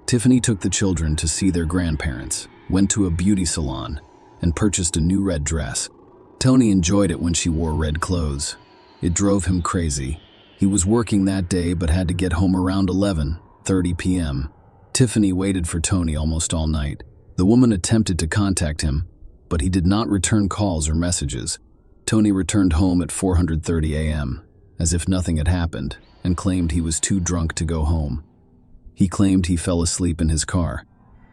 S1: Tiffany took the children to see their grandparents, went to a beauty salon, and purchased a new red dress. Tony enjoyed it when she wore red clothes. It drove him crazy. He was working that day but had to get home around 11:30 p.m. Tiffany waited for Tony almost all night. The woman attempted to contact him, but he did not return calls or messages. Tony returned home at 4:30 a.m., as if nothing had happened, and claimed he was too drunk to go home. He claimed he fell asleep in his car.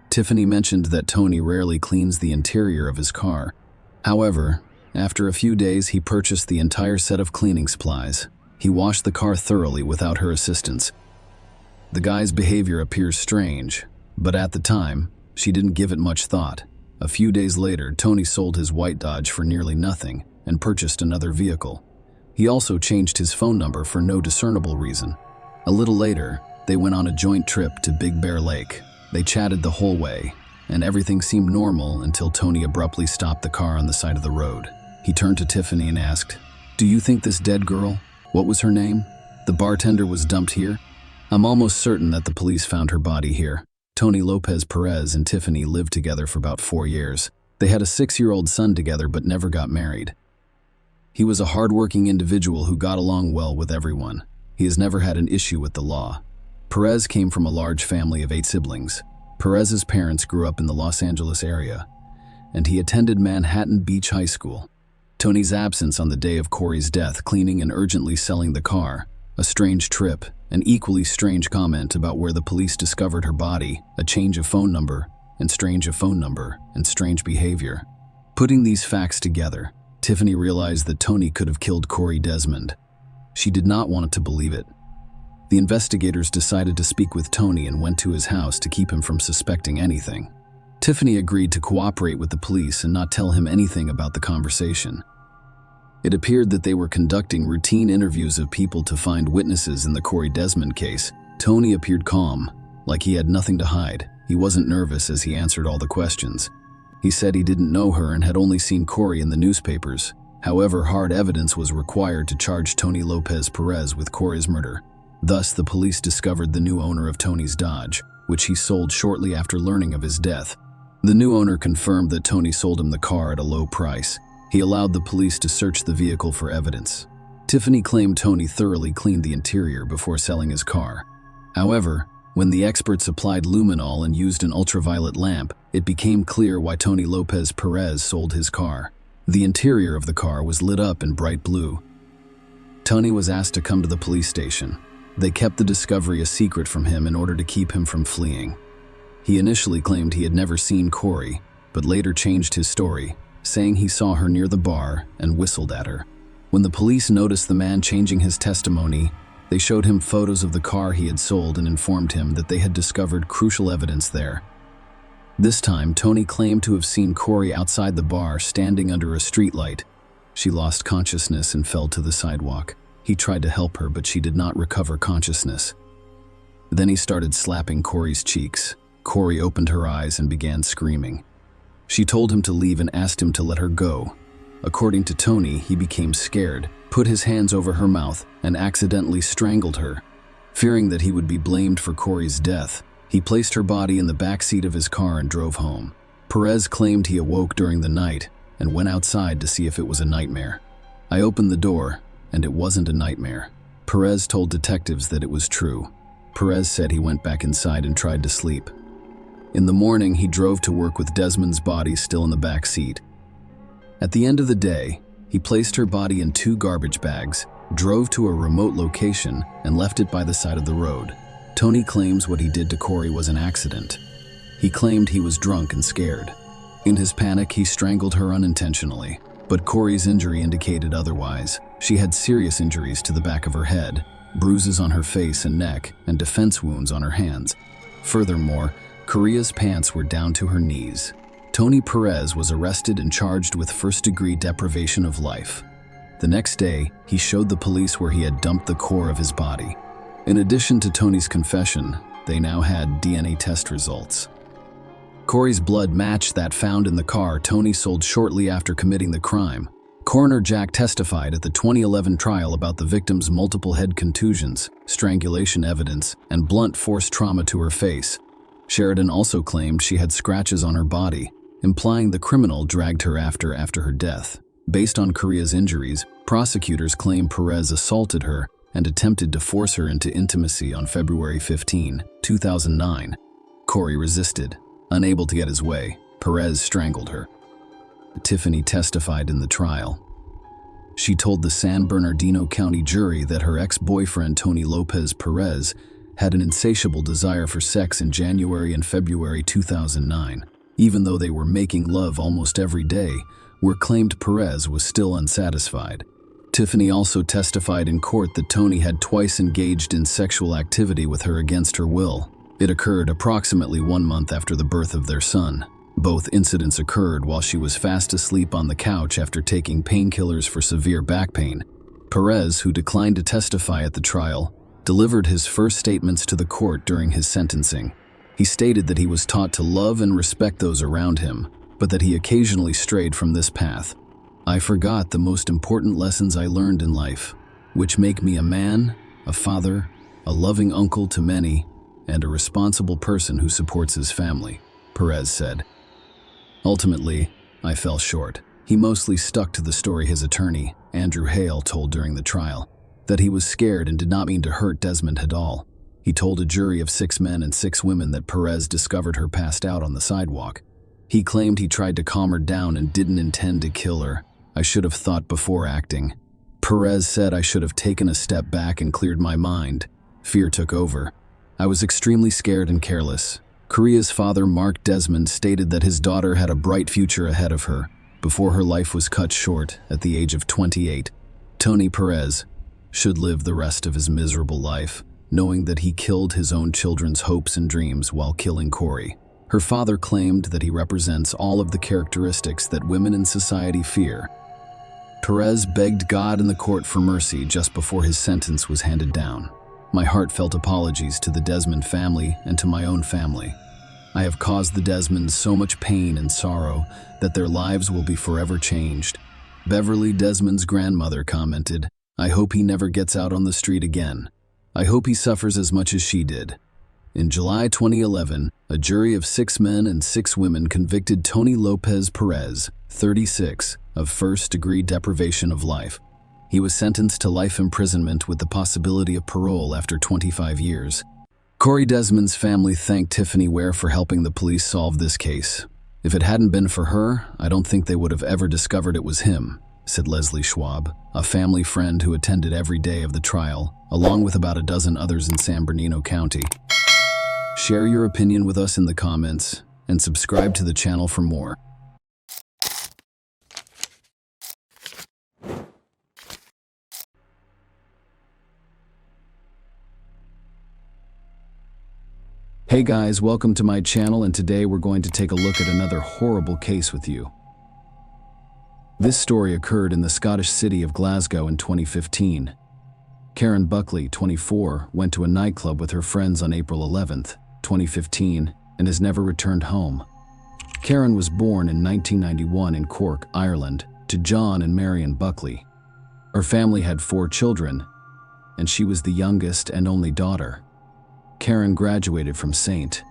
S1: Tiffany mentioned that Tony rarely cleans the interior of his car. However, after a few days, he purchased the entire set of cleaning supplies. He washed the car thoroughly without her assistance. The guy's behavior appears strange, but at the time, she didn't give it much thought. A few days later, Tony sold his white Dodge for nearly nothing and purchased another vehicle. He also changed his phone number for no discernible reason. A little later, they went on a joint trip to Big Bear Lake. They chatted the whole way, and everything seemed normal until Tony abruptly stopped the car on the side of the road. He turned to Tiffany and asked, "Do you think this dead girl, what was her name? The bartender was dumped here? I'm almost certain that the police found her body here." Tony Lopez Perez and Tiffany lived together for about 4 years. They had a 6-year-old son together but never got married. He was a hardworking individual who got along well with everyone. He has never had an issue with the law. Perez came from a large family of 8 siblings. Perez's parents grew up in the Los Angeles area, and he attended Manhattan Beach High School. Tony's absence on the day of Corey's death, cleaning and urgently selling the car, a strange trip, an equally strange comment about where the police discovered her body, a change of phone number, and strange behavior. Putting these facts together, Tiffany realized that Tony could have killed Corey Desmond. She did not want to believe it. The investigators decided to speak with Tony and went to his house to keep him from suspecting anything. Tiffany agreed to cooperate with the police and not tell him anything about the conversation. It appeared that they were conducting routine interviews of people to find witnesses in the Corey Desmond case. Tony appeared calm, like he had nothing to hide. He wasn't nervous as he answered all the questions. He said he didn't know her and had only seen Corey in the newspapers. However, hard evidence was required to charge Tony Lopez Perez with Corey's murder. Thus, the police discovered the new owner of Tony's Dodge, which he sold shortly after learning of his death. The new owner confirmed that Tony sold him the car at a low price. He allowed the police to search the vehicle for evidence. Tiffany claimed Tony thoroughly cleaned the interior before selling his car. However, when the experts applied luminol and used an ultraviolet lamp, it became clear why Tony Lopez Perez sold his car. The interior of the car was lit up in bright blue. Tony was asked to come to the police station. They kept the discovery a secret from him in order to keep him from fleeing. He initially claimed he had never seen Corey, but later changed his story, saying he saw her near the bar and whistled at her. When the police noticed the man changing his testimony, they showed him photos of the car he had sold and informed him that they had discovered crucial evidence there. This time, Tony claimed to have seen Corey outside the bar standing under a streetlight. She lost consciousness and fell to the sidewalk. He tried to help her, but she did not recover consciousness. Then he started slapping Corey's cheeks. Corey opened her eyes and began screaming. She told him to leave and asked him to let her go. According to Tony, he became scared, put his hands over her mouth, and accidentally strangled her. Fearing that he would be blamed for Corey's death, he placed her body in the back seat of his car and drove home. Perez claimed he awoke during the night and went outside to see if it was a nightmare. I opened the door, and it wasn't a nightmare. Perez told detectives that it was true. Perez said he went back inside and tried to sleep. In the morning, he drove to work with Desmond's body still in the back seat. At the end of the day, he placed her body in 2 garbage bags, drove to a remote location, and left it by the side of the road. Tony claims what he did to Corey was an accident. He claimed he was drunk and scared. In his panic, he strangled her unintentionally, but Corey's injury indicated otherwise. She had serious injuries to the back of her head, bruises on her face and neck, and defense wounds on her hands. Furthermore, Correa's pants were down to her knees. Tony Perez was arrested and charged with first-degree deprivation of life. The next day, he showed the police where he had dumped the core of his body. In addition to Tony's confession, they now had DNA test results. Corey's blood matched that found in the car Tony sold shortly after committing the crime. Coroner Jack testified at the 2011 trial about the victim's multiple head contusions, strangulation evidence, and blunt force trauma to her face. Sheridan also claimed she had scratches on her body, implying the criminal dragged her after her death. Based on Correa's injuries, prosecutors claim Perez assaulted her and attempted to force her into intimacy on February 15, 2009. Corey resisted. Unable to get his way, Perez strangled her. Tiffany testified in the trial. She told the San Bernardino County jury that her ex-boyfriend Tony Lopez Perez had an insatiable desire for sex in January and February 2009. Even though they were making love almost every day, where claimed Perez was still unsatisfied. Tiffany also testified in court that Tony had twice engaged in sexual activity with her against her will. It occurred approximately 1 month after the birth of their son. Both incidents occurred while she was fast asleep on the couch after taking painkillers for severe back pain. Perez, who declined to testify at the trial, delivered his first statements to the court during his sentencing. He stated that he was taught to love and respect those around him, but that he occasionally strayed from this path. I forgot the most important lessons I learned in life, which make me a man, a father, a loving uncle to many, and a responsible person who supports his family, Perez said. Ultimately, I fell short. He mostly stuck to the story his attorney, Andrew Hale, told during the trial, that he was scared and did not mean to hurt Desmond at all. He told a jury of 6 men and 6 women that Perez discovered her passed out on the sidewalk. He claimed he tried to calm her down and didn't intend to kill her. I should have thought before acting. Perez said I should have taken a step back and cleared my mind. Fear took over. I was extremely scared and careless. Correa's father, Mark Desmond, stated that his daughter had a bright future ahead of her before her life was cut short at the age of 28. Tony Perez should live the rest of his miserable life, knowing that he killed his own children's hopes and dreams while killing Corey. Her father claimed that he represents all of the characteristics that women in society fear. Perez begged God and the court for mercy just before his sentence was handed down. My heartfelt apologies to the Desmond family and to my own family. I have caused the Desmonds so much pain and sorrow that their lives will be forever changed. Beverly Desmond's grandmother commented, "I hope he never gets out on the street again. I hope he suffers as much as she did." In July 2011, a jury of 6 men and 6 women convicted Tony Lopez Perez, 36, of first-degree deprivation of life. He was sentenced to life imprisonment with the possibility of parole after 25 years. Corey Desmond's family thanked Tiffany Ware for helping the police solve this case. If it hadn't been for her, I don't think they would have ever discovered it was him, said Leslie Schwab, a family friend who attended every day of the trial, along with about a dozen others in San Bernardino County. Share your opinion with us in the comments and subscribe to the channel for more. Hey guys, welcome to my channel, and today we're going to take a look at another horrible case with you. This story occurred in the Scottish city of Glasgow in 2015. Karen Buckley, 24, went to a nightclub with her friends on April 11th, 2015, and has never returned home. Karen was born in 1991 in Cork, Ireland, to John and Marion Buckley. Her family had 4 children, and she was the youngest and only daughter. Karen graduated from St.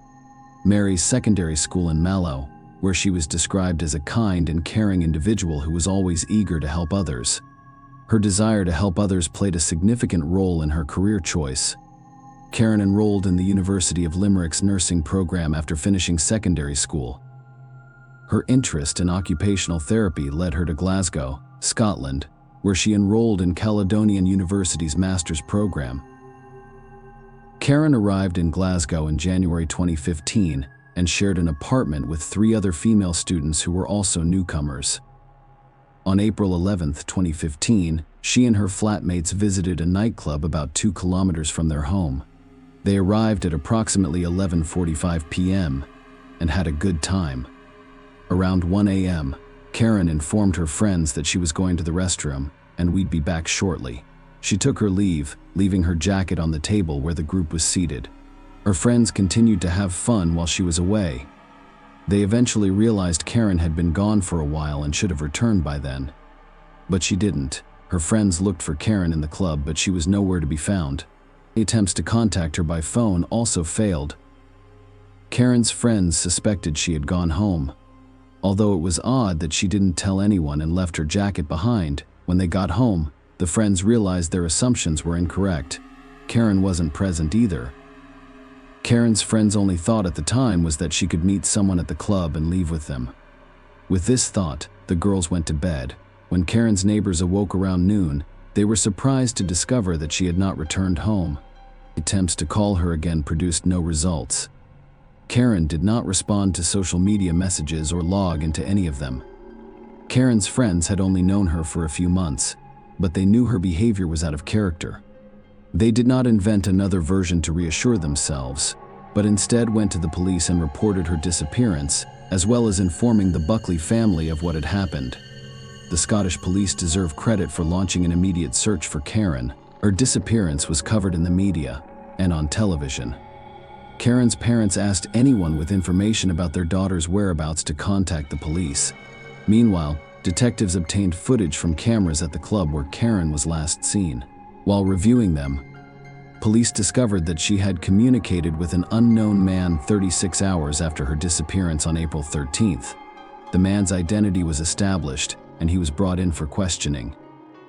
S1: Mary's Secondary School in Mallow, where she was described as a kind and caring individual who was always eager to help others. Her desire to help others played a significant role in her career choice. Karen enrolled in the University of Limerick's nursing program after finishing secondary school. Her interest in occupational therapy led her to Glasgow, Scotland, where she enrolled in Caledonian University's master's program. Karen arrived in Glasgow in January 2015 and shared an apartment with 3 other female students who were also newcomers. On April 11, 2015, she and her flatmates visited a nightclub about 2 kilometers from their home. They arrived at approximately 11:45 p.m. and had a good time. Around 1 a.m., Karen informed her friends that she was going to the restroom and we'd be back shortly. She took her leave, leaving her jacket on the table where the group was seated. Her friends continued to have fun while she was away. They eventually realized Karen had been gone for a while and should have returned by then. But she didn't. Her friends looked for Karen in the club, but she was nowhere to be found. Attempts to contact her by phone also failed. Karen's friends suspected she had gone home. Although it was odd that she didn't tell anyone and left her jacket behind, when they got home, the friends realized their assumptions were incorrect. Karen wasn't present either. Karen's friends' only thought at the time was that she could meet someone at the club and leave with them. With this thought, the girls went to bed. When Karen's neighbors awoke around noon, they were surprised to discover that she had not returned home. Attempts to call her again produced no results. Karen did not respond to social media messages or log into any of them. Karen's friends had only known her for a few months, but they knew her behavior was out of character. They did not invent another version to reassure themselves, but instead went to the police and reported her disappearance, as well as informing the Buckley family of what had happened. The Scottish police deserve credit for launching an immediate search for Karen. Her disappearance was covered in the media and on television. Karen's parents asked anyone with information about their daughter's whereabouts to contact the police. Meanwhile, detectives obtained footage from cameras at the club where Karen was last seen. While reviewing them, police discovered that she had communicated with an unknown man 36 hours after her disappearance on April 13th. The man's identity was established, and he was brought in for questioning.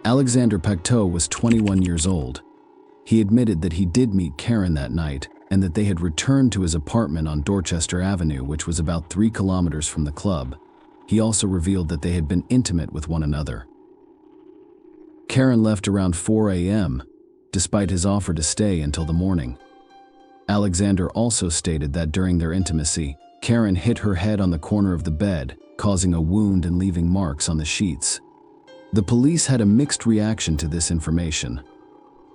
S1: Alexander Pacteau was 21 years old. He admitted that he did meet Karen that night and that they had returned to his apartment on Dorchester Avenue, which was about 3 kilometers from the club. He also revealed that they had been intimate with one another. Karen left around 4 a.m., despite his offer to stay until the morning. Alexander also stated that during their intimacy, Karen hit her head on the corner of the bed, causing a wound and leaving marks on the sheets. The police had a mixed reaction to this information.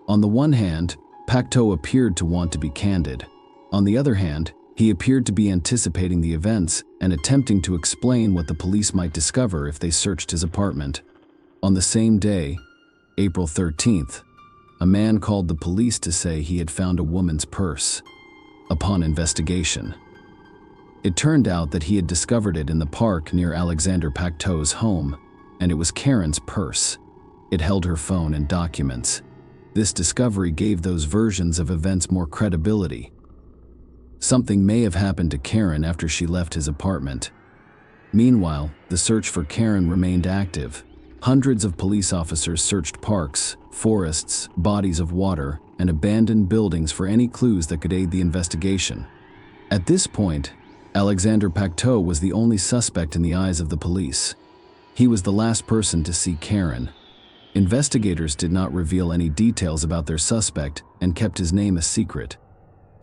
S1: On the one hand, Pacteau appeared to want to be candid. On the other hand, he appeared to be anticipating the events and attempting to explain what the police might discover if they searched his apartment. On the same day, April 13th, a man called the police to say he had found a woman's purse. Upon investigation, it turned out that he had discovered it in the park near Alexander Pacteau's home, and it was Karen's purse. It held her phone and documents. This discovery gave those versions of events more credibility. Something may have happened to Karen after she left his apartment. Meanwhile, the search for Karen remained active. Hundreds of police officers searched parks, forests, bodies of water, and abandoned buildings for any clues that could aid the investigation. At this point, Alexander Pacteau was the only suspect in the eyes of the police. He was the last person to see Karen. Investigators did not reveal any details about their suspect and kept his name a secret.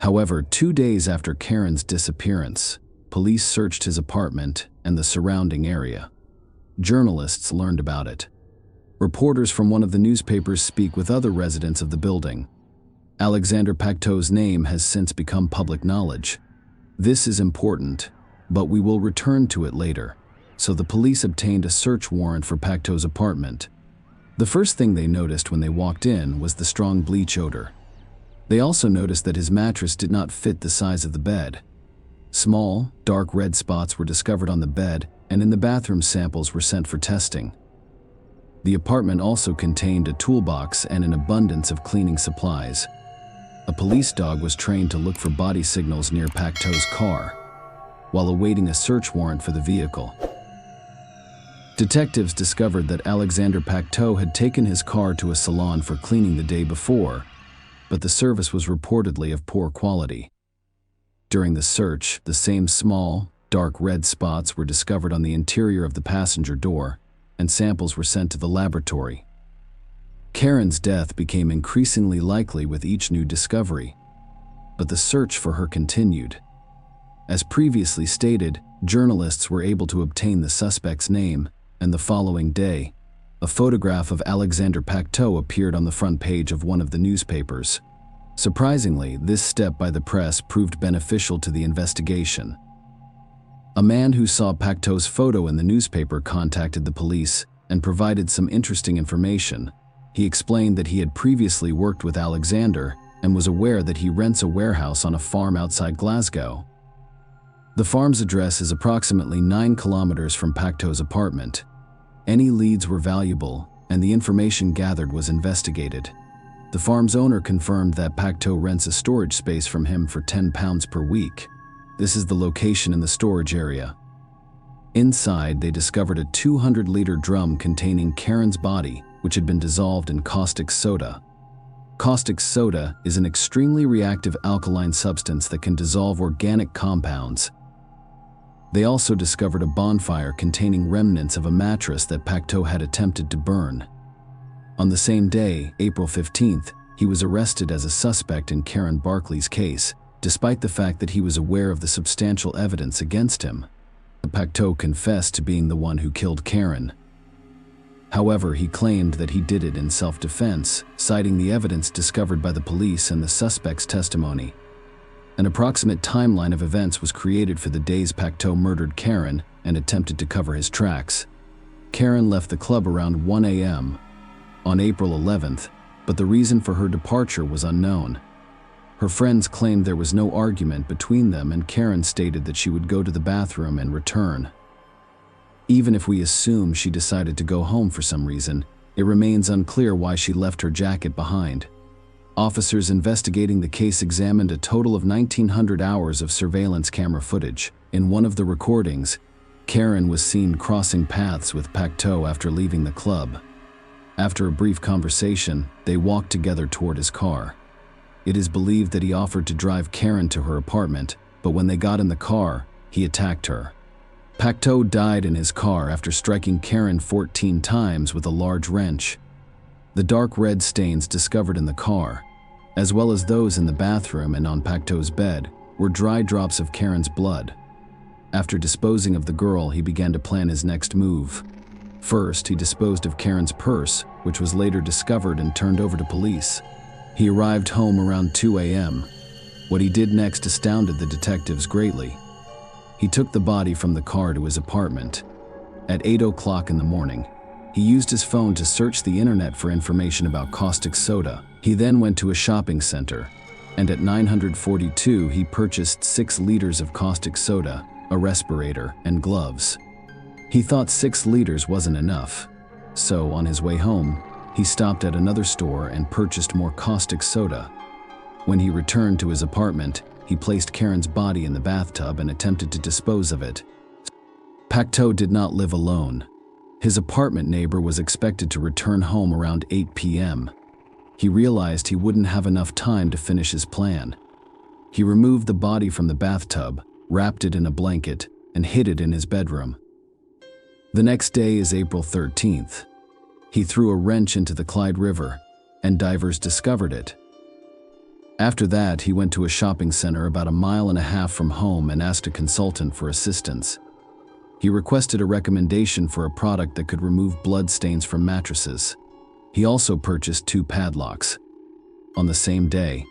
S1: However, 2 days after Karen's disappearance, police searched his apartment and the surrounding area. Journalists learned about it. Reporters from one of the newspapers speak with other residents of the building. Alexander Pacteau's name has since become public knowledge. This is important, but we will return to it later. So the police obtained a search warrant for Pacteau's apartment. The first thing they noticed when they walked in was the strong bleach odor. They also noticed that his mattress did not fit the size of the bed. Small, dark red spots were discovered on the bed, and in the bathroom samples were sent for testing. The apartment also contained a toolbox and an abundance of cleaning supplies. A police dog was trained to look for body signals near Pacteau's car, while awaiting a search warrant for the vehicle. Detectives discovered that Alexander Pacteau had taken his car to a salon for cleaning the day before, but the service was reportedly of poor quality. During the search, the same small, dark red spots were discovered on the interior of the passenger door, and samples were sent to the laboratory. Karen's death became increasingly likely with each new discovery, but the search for her continued. As previously stated, journalists were able to obtain the suspect's name, and the following day, a photograph of Alexander Pacteau appeared on the front page of one of the newspapers. Surprisingly, this step by the press proved beneficial to the investigation. A man who saw Pacteau's photo in the newspaper contacted the police and provided some interesting information. He explained that he had previously worked with Alexander and was aware that he rents a warehouse on a farm outside Glasgow. The farm's address is approximately 9 kilometers from Pacteau's apartment. Any leads were valuable, and the information gathered was investigated. The farm's owner confirmed that Pacteau rents a storage space from him for £10 per week. This is the location in the storage area. Inside, they discovered a 200-liter drum containing Karen's body, which had been dissolved in caustic soda. Caustic soda is an extremely reactive alkaline substance that can dissolve organic compounds. They also discovered a bonfire containing remnants of a mattress that Pacteau had attempted to burn. On the same day, April 15th, he was arrested as a suspect in Karen Barkley's case, despite the fact that he was aware of the substantial evidence against him. Pacteau confessed to being the one who killed Karen. However, he claimed that he did it in self-defense, citing the evidence discovered by the police and the suspect's testimony. An approximate timeline of events was created for the days Pacteau murdered Karen and attempted to cover his tracks. Karen left the club around 1 a.m. on April 11th, but the reason for her departure was unknown. Her friends claimed there was no argument between them, and Karen stated that she would go to the bathroom and return. Even if we assume she decided to go home for some reason, it remains unclear why she left her jacket behind. Officers investigating the case examined a total of 1,900 hours of surveillance camera footage. In one of the recordings, Karen was seen crossing paths with Pacteau after leaving the club. After a brief conversation, they walked together toward his car. It is believed that he offered to drive Karen to her apartment, but when they got in the car, he attacked her. Pacteau died in his car after striking Karen 14 times with a large wrench. The dark red stains discovered in the car, as well as those in the bathroom and on Pacteau's bed, were dry drops of Karen's blood. After disposing of the girl, he began to plan his next move. First, he disposed of Karen's purse, which was later discovered and turned over to police. He arrived home around 2 a.m. What he did next astounded the detectives greatly. He took the body from the car to his apartment. At 8 o'clock in the morning, he used his phone to search the internet for information about caustic soda. He then went to a shopping center, and at 9:42 he purchased 6 liters of caustic soda, a respirator, and gloves. He thought 6 liters wasn't enough, so on his way home, he stopped at another store and purchased more caustic soda. When he returned to his apartment, he placed Karen's body in the bathtub and attempted to dispose of it. Pacteau did not live alone. His apartment neighbor was expected to return home around 8 p.m. He realized he wouldn't have enough time to finish his plan. He removed the body from the bathtub, wrapped it in a blanket, and hid it in his bedroom. The next day is April 13th. He threw a wrench into the Clyde River, and divers discovered it. After that, he went to a shopping center about 1.5 miles from home and asked a consultant for assistance. He requested a recommendation for a product that could remove blood stains from mattresses. He also purchased 2 padlocks. On the same day,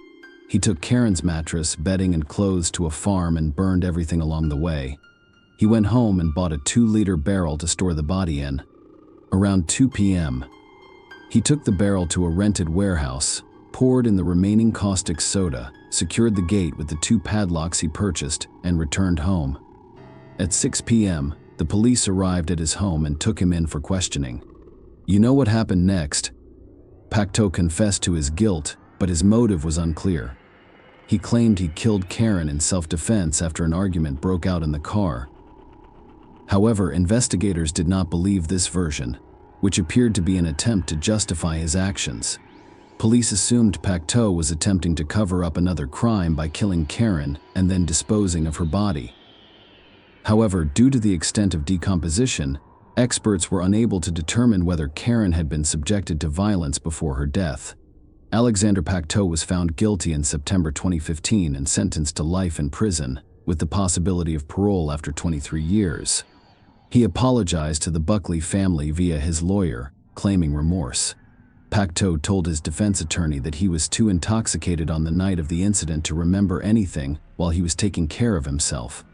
S1: he took Karen's mattress, bedding, and clothes to a farm and burned everything along the way. He went home and bought a 2-liter barrel to store the body in. Around 2 p.m., he took the barrel to a rented warehouse, poured in the remaining caustic soda, secured the gate with the 2 padlocks he purchased, and returned home. At 6 p.m., the police arrived at his home and took him in for questioning. You know what happened next? Pacto confessed to his guilt, but his motive was unclear. He claimed he killed Karen in self-defense after an argument broke out in the car. However, investigators did not believe this version, which appeared to be an attempt to justify his actions. Police assumed Pacto was attempting to cover up another crime by killing Karen and then disposing of her body. However, due to the extent of decomposition, experts were unable to determine whether Karen had been subjected to violence before her death. Alexander Pacto was found guilty in September 2015 and sentenced to life in prison, with the possibility of parole after 23 years. He apologized to the Buckley family via his lawyer, claiming remorse. Pacto told his defense attorney that he was too intoxicated on the night of the incident to remember anything while he was taking care of himself.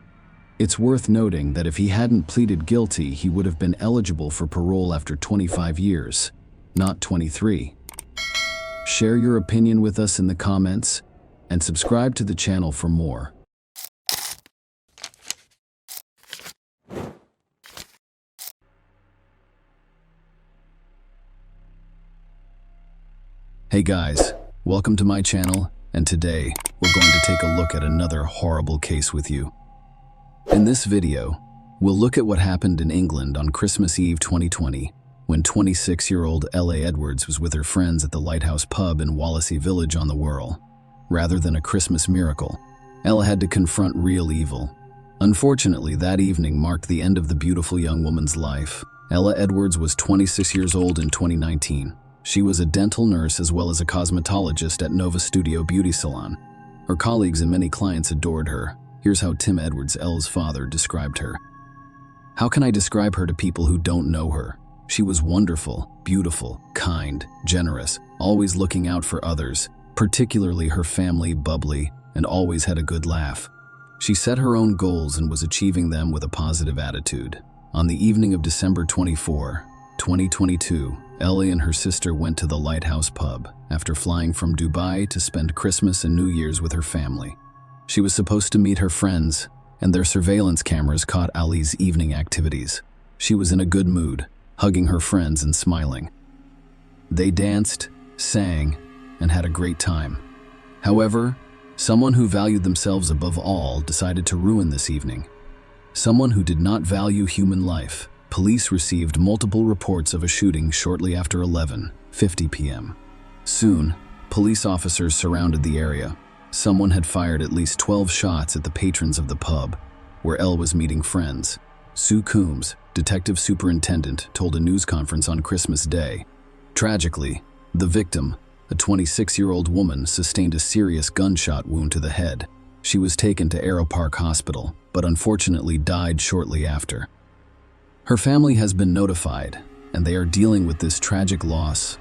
S1: It's worth noting that if he hadn't pleaded guilty, he would have been eligible for parole after 25 years, not 23. Share your opinion with us in the comments, and subscribe to the channel for more.
S3: Hey guys, welcome to my channel, and today we're going to take a look at another horrible case with you. In this video, we'll look at what happened in England on Christmas Eve 2020, when 26-year-old Ella Edwards was with her friends at the Lighthouse pub in Wallasey Village on the Wirral. Rather than a Christmas miracle, Ella had to confront real evil. Unfortunately, that evening marked the end of the beautiful young woman's life. Ella Edwards was 26 years old in 2019. She was a dental nurse as well as a cosmetologist at Nova Studio Beauty Salon. Her colleagues and many clients adored her. Here's how Tim Edwards, Ella's father, described her. How can I describe her to people who don't know her? She was wonderful, beautiful, kind, generous, always looking out for others, particularly her family, bubbly, and always had a good laugh. She set her own goals and was achieving them with a positive attitude. On the evening of December 24, 2022, Ella and her sister went to the Lighthouse pub after flying from Dubai to spend Christmas and New Year's with her family. She was supposed to meet her friends, and their surveillance cameras caught Ali's evening activities. She was in a good mood, hugging her friends and smiling. They danced, sang, and had a great time. However, someone who valued themselves above all decided to ruin this evening. Someone who did not value human life. Police received multiple reports of a shooting shortly after 11:50 p.m. Soon, police officers surrounded the area. Someone had fired at least 12 shots at the patrons of the pub, where Elle was meeting friends. Sue Coombs, detective superintendent, told a news conference on Christmas Day. Tragically, the victim, a 26-year-old woman, sustained a serious gunshot wound to the head. She was taken to Arrow Park Hospital, but unfortunately died shortly after. Her family has been notified, and they are dealing with this tragic loss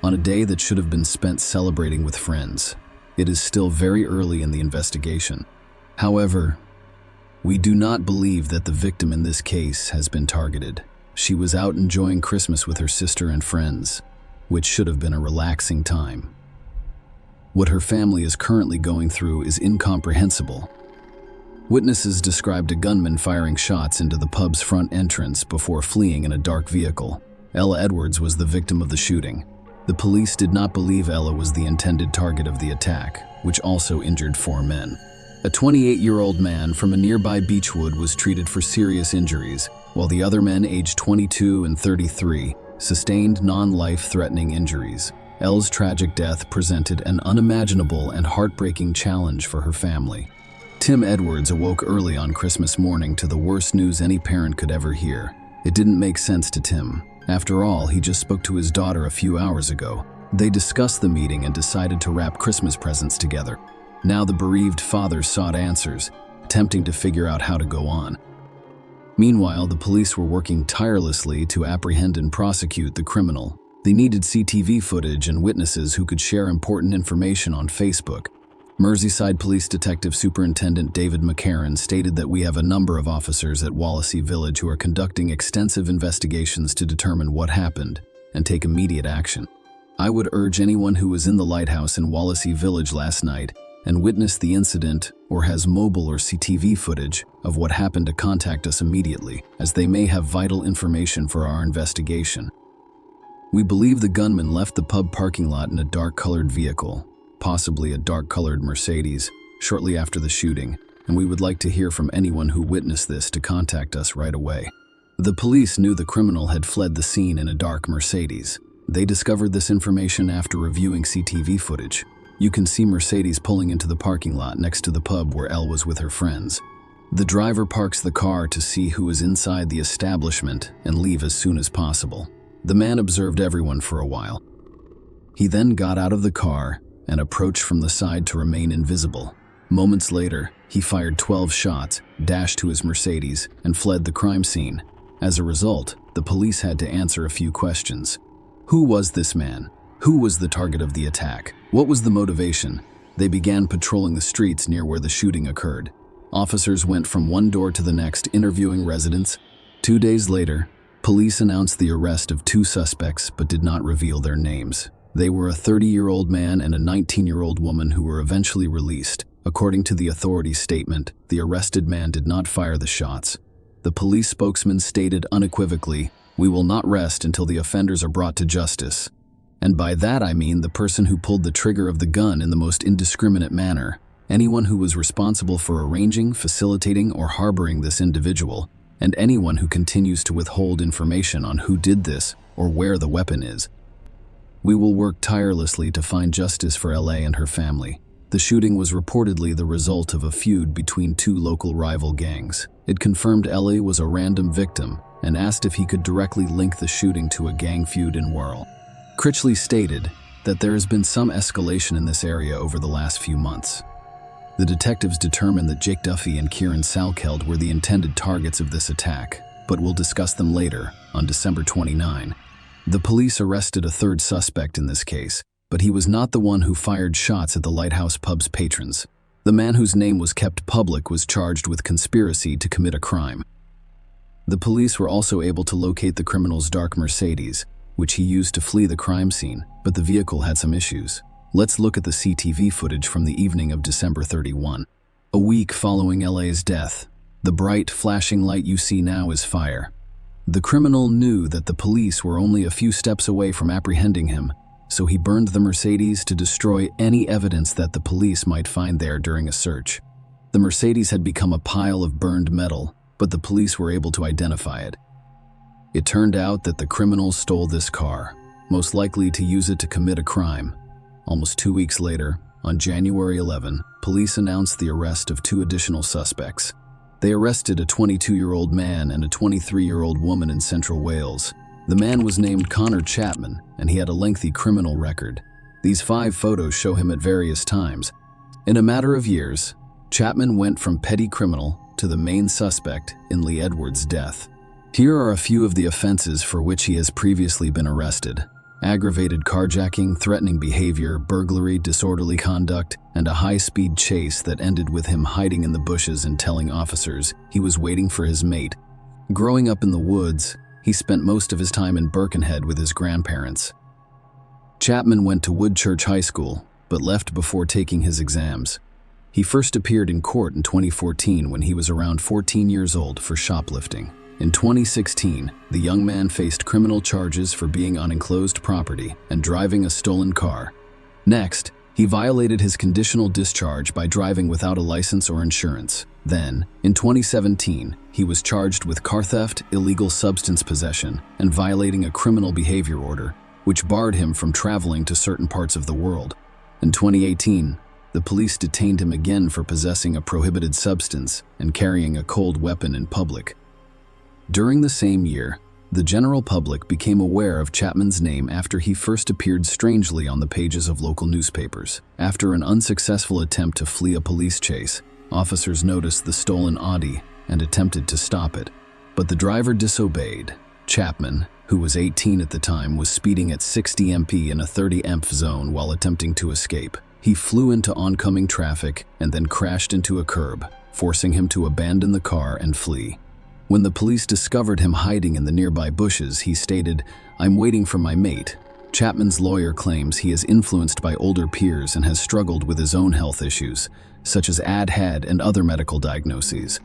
S3: on a day that should have been spent celebrating with friends. It is still very early in the investigation. However, we do not believe that the victim in this case has been targeted. She was out enjoying Christmas with her sister and friends, which should have been a relaxing time. What her family is currently going through is incomprehensible. Witnesses described a gunman firing shots into the pub's front entrance before fleeing in a dark vehicle. Ella Edwards was the victim of the shooting. The police did not believe Ella was the intended target of the attack, which also injured 4 men. A 28-year-old man from a nearby Beechwood was treated for serious injuries, while the other men, aged 22 and 33, sustained non-life-threatening injuries. Elle's tragic death presented an unimaginable and heartbreaking challenge for her family. Tim Edwards awoke early on Christmas morning to the worst news any parent could ever hear.
S1: It didn't make sense to Tim. After all, he just spoke to his daughter a few hours ago. They discussed the meeting and decided to wrap Christmas presents together. Now the bereaved father sought answers, attempting to figure out how to go on. Meanwhile, the police were working tirelessly to apprehend and prosecute the criminal. They needed CCTV footage and witnesses who could share important information on Facebook. Merseyside Police Detective Superintendent David McCarran stated that we have a number of officers at Wallasey Village who are conducting extensive investigations to determine what happened and take immediate action. I would urge anyone who was in the lighthouse in Wallasey Village last night and witnessed the incident or has mobile or CCTV footage of what happened to contact us immediately, as they may have vital information for our investigation. We believe the gunman left the pub parking lot in a dark-colored vehicle, possibly a dark-colored Mercedes, shortly after the shooting, and we would like to hear from anyone who witnessed this to contact us right away. The police knew the criminal had fled the scene in a dark Mercedes. They discovered this information after reviewing CCTV footage. You can see Mercedes pulling into the parking lot next to the pub where Elle was with her friends. The driver parks the car to see who is inside the establishment and leave as soon as possible. The man observed everyone for a while. He then got out of the car and approached from the side to remain invisible. Moments later, he fired 12 shots, dashed to his Mercedes, and fled the crime scene. As a result, the police had to answer a few questions. Who was this man? Who was the target of the attack? What was the motivation? They began patrolling the streets near where the shooting occurred. Officers went from one door to the next, interviewing residents. 2 days later, police announced the arrest of 2 suspects but did not reveal their names. They were a 30-year-old man and a 19-year-old woman who were eventually released. According to the authorities' statement, the arrested man did not fire the shots. The police spokesman stated unequivocally, "We will not rest until the offenders are brought to justice." And by that I mean the person who pulled the trigger of the gun in the most indiscriminate manner, anyone who was responsible for arranging, facilitating, or harboring this individual, and anyone who continues to withhold information on who did this or where the weapon is. We will work tirelessly to find justice for LA and her family. The shooting was reportedly the result of a feud between 2 local rival gangs. It confirmed LA was a random victim and asked if he could directly link the shooting to a gang feud in Whirl. Critchley stated that there has been some escalation in this area over the last few months. The detectives determined that Jake Duffy and Kieran Salkeld were the intended targets of this attack, but we'll discuss them later, on December 29. The police arrested a 3rd suspect in this case, but he was not the one who fired shots at the Lighthouse pub's patrons. The man whose name was kept public was charged with conspiracy to commit a crime. The police were also able to locate the criminal's dark Mercedes, which he used to flee the crime scene, but the vehicle had some issues. Let's look at the CCTV footage from the evening of December 31. A week following LA's death, the bright, flashing light you see now is fire. The criminal knew that the police were only a few steps away from apprehending him, so he burned the Mercedes to destroy any evidence that the police might find there during a search. The Mercedes had become a pile of burned metal, but the police were able to identify it. It turned out that the criminals stole this car, most likely to use it to commit a crime. Almost 2 weeks later, on January 11, police announced the arrest of 2 additional suspects. They arrested a 22-year-old man and a 23-year-old woman in Central Wales. The man was named Connor Chapman, and he had a lengthy criminal record. These 5 photos show him at various times. In a matter of years, Chapman went from petty criminal to the main suspect in Lee Edwards' death. Here are a few of the offenses for which he has previously been arrested: aggravated carjacking, threatening behavior, burglary, disorderly conduct, and a high-speed chase that ended with him hiding in the bushes and telling officers he was waiting for his mate. Growing up in the woods, he spent most of his time in Birkenhead with his grandparents. Chapman went to Woodchurch High School, but left before taking his exams. He first appeared in court in 2014 when he was around 14 years old for shoplifting. In 2016, the young man faced criminal charges for being on enclosed property and driving a stolen car. Next, he violated his conditional discharge by driving without a license or insurance. Then, in 2017, he was charged with car theft, illegal substance possession, and violating a criminal behavior order, which barred him from traveling to certain parts of the world. In 2018, the police detained him again for possessing a prohibited substance and carrying a cold weapon in public. During the same year, the general public became aware of Chapman's name after he first appeared strangely on the pages of local newspapers. After an unsuccessful attempt to flee a police chase, officers noticed the stolen Audi and attempted to stop it, but the driver disobeyed. Chapman, who was 18 at the time, was speeding at 60 mph in a 30 mph zone while attempting to escape. He flew into oncoming traffic and then crashed into a curb, forcing him to abandon the car and flee. When the police discovered him hiding in the nearby bushes, he stated, "I'm waiting for my mate." Chapman's lawyer claims he is influenced by older peers and has struggled with his own health issues, such as ADHD and other medical diagnoses.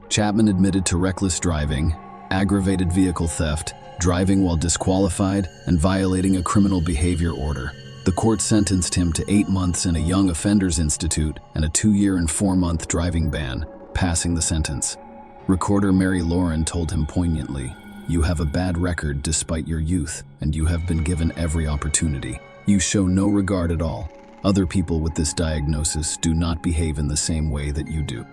S1: Chapman admitted to reckless driving, aggravated vehicle theft, driving while disqualified, and violating a criminal behavior order. The court sentenced him to 8 months in a Young Offenders Institute and a 2-year and 4-month driving ban, passing the sentence. Recorder Mary Lauren told him poignantly, "You have a bad record despite your youth, and you have been given every opportunity. You show no regard at all. Other people with this diagnosis do not behave in the same way that you do.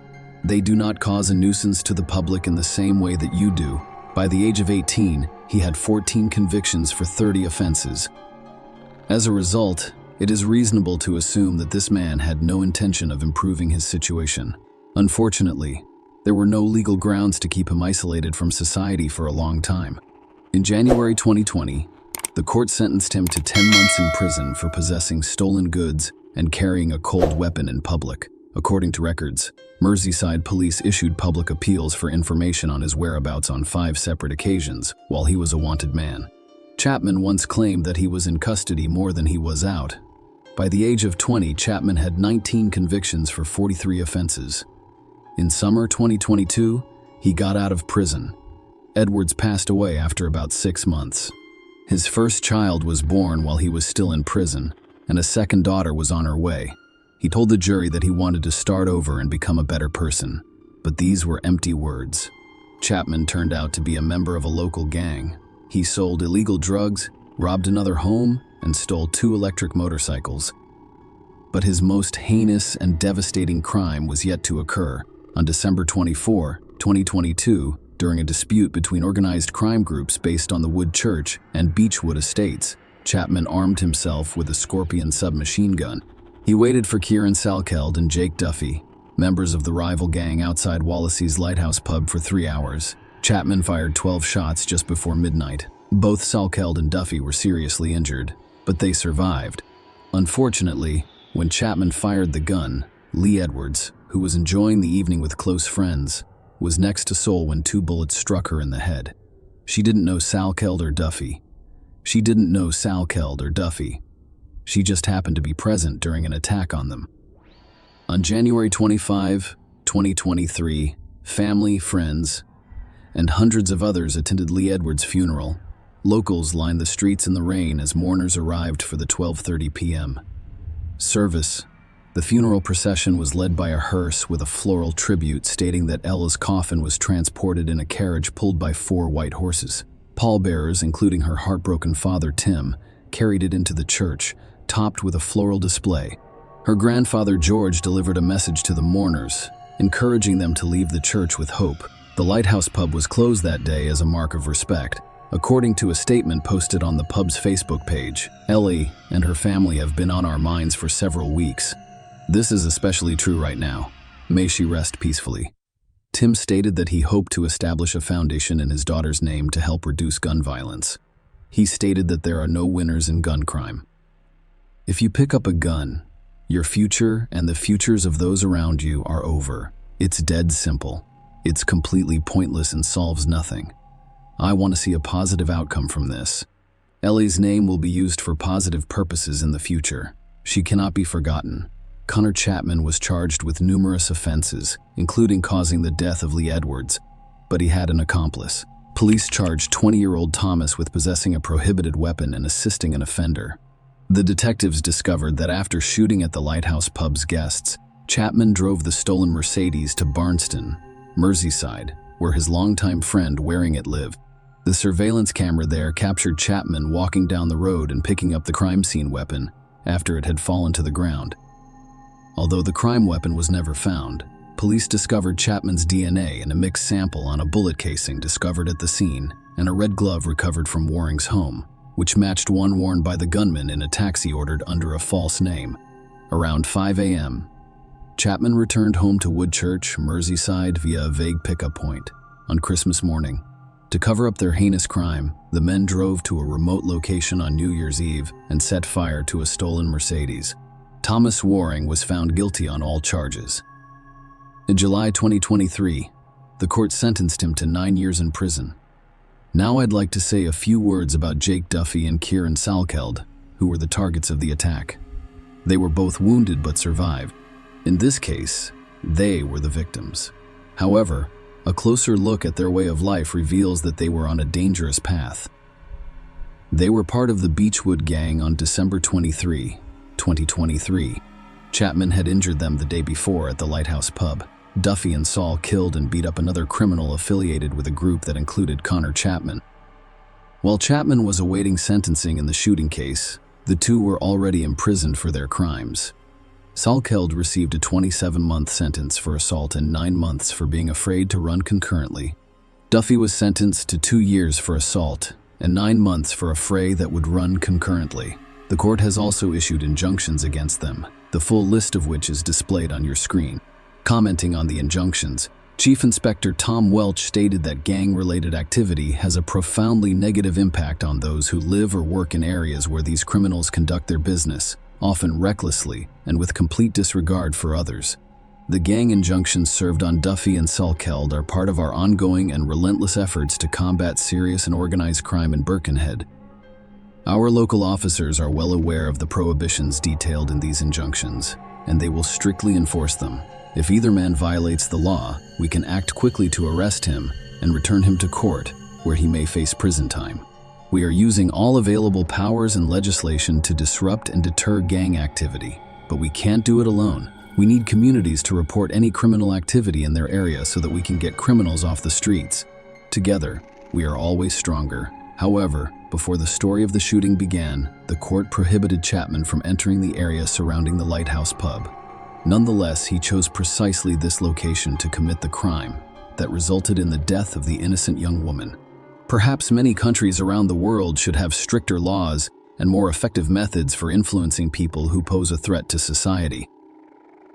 S1: They do not cause a nuisance to the public in the same way that you do." By the age of 18, he had 14 convictions for 30 offenses. As a result, it is reasonable to assume that this man had no intention of improving his situation. Unfortunately, there were no legal grounds to keep him isolated from society for a long time. In January 2020, the court sentenced him to 10 months in prison for possessing stolen goods and carrying a cold weapon in public. According to records, Merseyside police issued public appeals for information on his whereabouts on 5 separate occasions while he was a wanted man. Chapman once claimed that he was in custody more than he was out. By the age of 20, Chapman had 19 convictions for 43 offenses. In summer 2022, he got out of prison. Edwards passed away after about 6 months. His first child was born while he was still in prison, and a second daughter was on her way. He told the jury that he wanted to start over and become a better person, but these were empty words. Chapman turned out to be a member of a local gang. He sold illegal drugs, robbed another home, and stole 2 electric motorcycles. But his most heinous and devastating crime was yet to occur. On December 24, 2022, during a dispute between organized crime groups based on the Wood Church and Beechwood Estates, Chapman armed himself with a Scorpion submachine gun. He waited for Kieran Salkeld and Jake Duffy, members of the rival gang outside Wallasey's Lighthouse pub, for 3 hours. Chapman fired 12 shots just before midnight. Both Salkeld and Duffy were seriously injured, but they survived. Unfortunately, when Chapman fired the gun, Lee Edwards, who was enjoying the evening with close friends, was next to Sol when 2 bullets struck her in the head. She didn't know Salkeld or Duffy. She just happened to be present during an attack on them. On January 25, 2023, family, friends, and hundreds of others attended Lee Edwards' funeral. Locals lined the streets in the rain as mourners arrived for the 12:30 p.m. service. The funeral procession was led by a hearse with a floral tribute stating that Ella's coffin was transported in a carriage pulled by 4 white horses. Pallbearers, including her heartbroken father Tim, carried it into the church, topped with a floral display. Her grandfather George delivered a message to the mourners, encouraging them to leave the church with hope. The Lighthouse pub was closed that day as a mark of respect. According to a statement posted on the pub's Facebook page, "Ellie and her family have been on our minds for several weeks. This is especially true right now. May she rest peacefully." Tim stated that he hoped to establish a foundation in his daughter's name to help reduce gun violence. He stated that there are no winners in gun crime. If you pick up a gun, your future and the futures of those around you are over. It's dead simple. It's completely pointless and solves nothing. I want to see a positive outcome from this. Ellie's name will be used for positive purposes in the future. She cannot be forgotten. Connor Chapman was charged with numerous offenses, including causing the death of Lee Edwards, but he had an accomplice. Police charged 20-year-old Thomas with possessing a prohibited weapon and assisting an offender. The detectives discovered that after shooting at the Lighthouse pub's guests, Chapman drove the stolen Mercedes to Barnston, Merseyside, where his longtime friend Wearing It lived. The surveillance camera there captured Chapman walking down the road and picking up the crime scene weapon after it had fallen to the ground. Although the crime weapon was never found, police discovered Chapman's DNA in a mixed sample on a bullet casing discovered at the scene and a red glove recovered from Waring's home, which matched one worn by the gunman in a taxi ordered under a false name. Around 5 a.m., Chapman returned home to Woodchurch, Merseyside via a vague pickup point on Christmas morning. To cover up their heinous crime, the men drove to a remote location on New Year's Eve and set fire to a stolen Mercedes. Thomas Waring was found guilty on all charges. In July 2023, the court sentenced him to 9 years in prison. Now I'd like to say a few words about Jake Duffy and Kieran Salkeld, who were the targets of the attack. They were both wounded but survived. In this case, they were the victims. However, a closer look at their way of life reveals that they were on a dangerous path. They were part of the Beechwood gang on December 23, 2023. Chapman had injured them the day before at the Lighthouse pub. Duffy and Saul killed and beat up another criminal affiliated with a group that included Connor Chapman. While Chapman was awaiting sentencing in the shooting case, the two were already imprisoned for their crimes. Salkeld received a 27-month sentence for assault and 9 months for being afraid to run concurrently. Duffy was sentenced to 2 years for assault and 9 months for a fray that would run concurrently. The court has also issued injunctions against them, the full list of which is displayed on your screen. Commenting on the injunctions, Chief Inspector Tom Welch stated that gang-related activity has a profoundly negative impact on those who live or work in areas where these criminals conduct their business, often recklessly and with complete disregard for others. The gang injunctions served on Duffy and Salkeld are part of our ongoing and relentless efforts to combat serious and organized crime in Birkenhead. Our local officers are well aware of the prohibitions detailed in these injunctions, and they will strictly enforce them. If either man violates the law, we can act quickly to arrest him and return him to court, where he may face prison time. We are using all available powers and legislation to disrupt and deter gang activity, but we can't do it alone. We need communities to report any criminal activity in their area so that we can get criminals off the streets. Together, we are always stronger. However, before the story of the shooting began, the court prohibited Chapman from entering the area surrounding the Lighthouse pub. Nonetheless, he chose precisely this location to commit the crime that resulted in the death of the innocent young woman. Perhaps many countries around the world should have stricter laws and more effective methods for influencing people who pose a threat to society.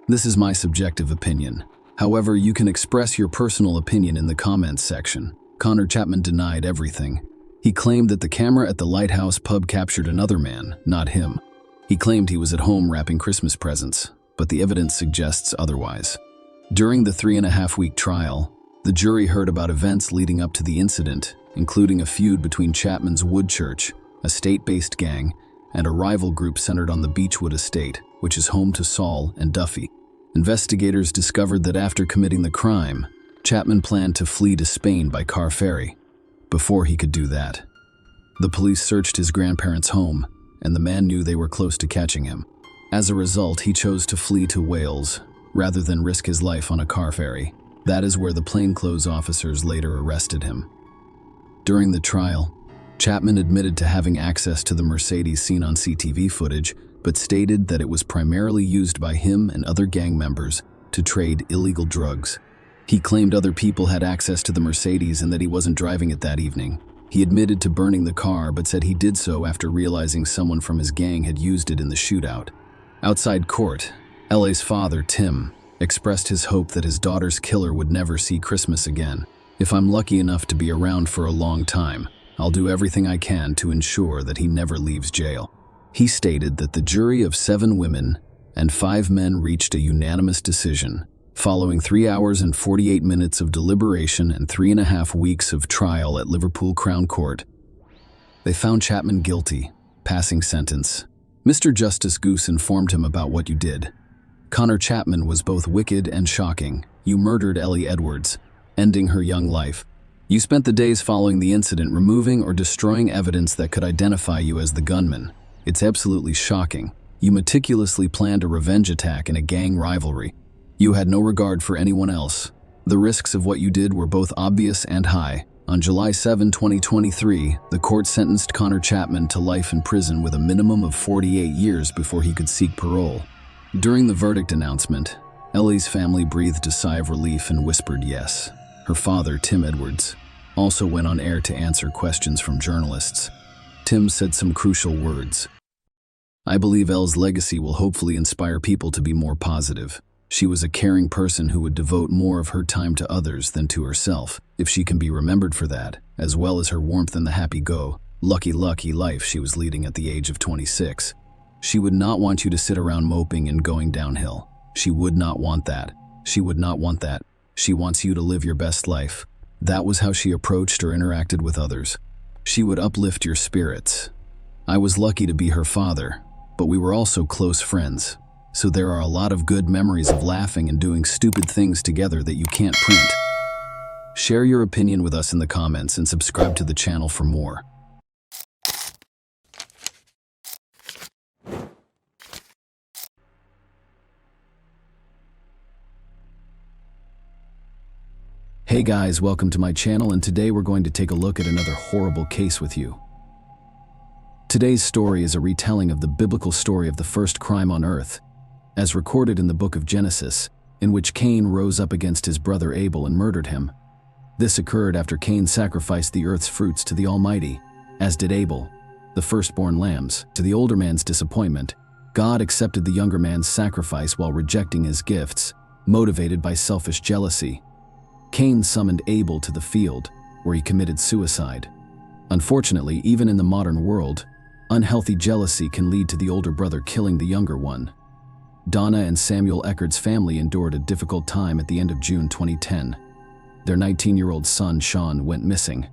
S1: This is my subjective opinion. However, you can express your personal opinion in the comments section. Connor Chapman denied everything. He claimed that the camera at the Lighthouse pub captured another man, not him. He claimed he was at home wrapping Christmas presents, but the evidence suggests otherwise. During the 3.5-week trial, the jury heard about events leading up to the incident, including a feud between Chapman's Woodchurch, a state-based gang, and a rival group centered on the Beechwood estate, which is home to Saul and Duffy. Investigators discovered that after committing the crime, Chapman planned to flee to Spain by car ferry. Before he could do that, the police searched his grandparents' home, and the man knew they were close to catching him. As a result, he chose to flee to Wales, rather than risk his life on a car ferry. That is where the plainclothes officers later arrested him. During the trial, Chapman admitted to having access to the Mercedes seen on CCTV footage, but stated that it was primarily used by him and other gang members to trade illegal drugs. He claimed other people had access to the Mercedes and that he wasn't driving it that evening. He admitted to burning the car, but said he did so after realizing someone from his gang had used it in the shootout. Outside court, LA's father, Tim, expressed his hope that his daughter's killer would never see Christmas again. If I'm lucky enough to be around for a long time, I'll do everything I can to ensure that he never leaves jail. He stated that the jury of 7 women and 5 men reached a unanimous decision, following 3 hours and 48 minutes of deliberation and 3.5 weeks of trial at Liverpool Crown Court. They found Chapman guilty, passing sentence. Mr. Justice Goose informed him about what you did. Connor Chapman was both wicked and shocking. You murdered Ellie Edwards, ending her young life. You spent the days following the incident removing or destroying evidence that could identify you as the gunman. It's absolutely shocking. You meticulously planned a revenge attack in a gang rivalry. You had no regard for anyone else. The risks of what you did were both obvious and high. On July 7, 2023, the court sentenced Connor Chapman to life in prison with a minimum of 48 years before he could seek parole. During the verdict announcement, Ellie's family breathed a sigh of relief and whispered yes. Her father, Tim Edwards, also went on air to answer questions from journalists. Tim said some crucial words. "I believe Elle's legacy will hopefully inspire people to be more positive. She was a caring person who would devote more of her time to others than to herself. If she can be remembered for that, as well as her warmth and the happy-go-lucky life she was leading at the age of 26. She would not want you to sit around moping and going downhill. She would not want that. She would not want that. She wants you to live your best life." That was how she approached or interacted with others. She would uplift your spirits. I was lucky to be her father, but we were also close friends. So there are a lot of good memories of laughing and doing stupid things together that you can't print. Share your opinion with us in the comments and subscribe to the channel for more.
S3: Hey guys, welcome to my channel, and today we're going to take a look at another horrible case with you. Today's story is a retelling of the biblical story of the first crime on earth, as recorded in the book of Genesis, in which Cain rose up against his brother Abel and murdered him. This occurred after Cain sacrificed the earth's fruits to the Almighty, as did Abel, the firstborn lambs. To the older man's disappointment, God accepted the younger man's sacrifice while rejecting his gifts, motivated by selfish jealousy. Cain summoned Abel to the field, where he committed suicide. Unfortunately, even in the modern world, unhealthy jealousy can lead to the older brother killing the younger one. Donna and Samuel Eckerd's family endured a difficult time at the end of June 2010. Their 19-year-old son, Sean, went missing.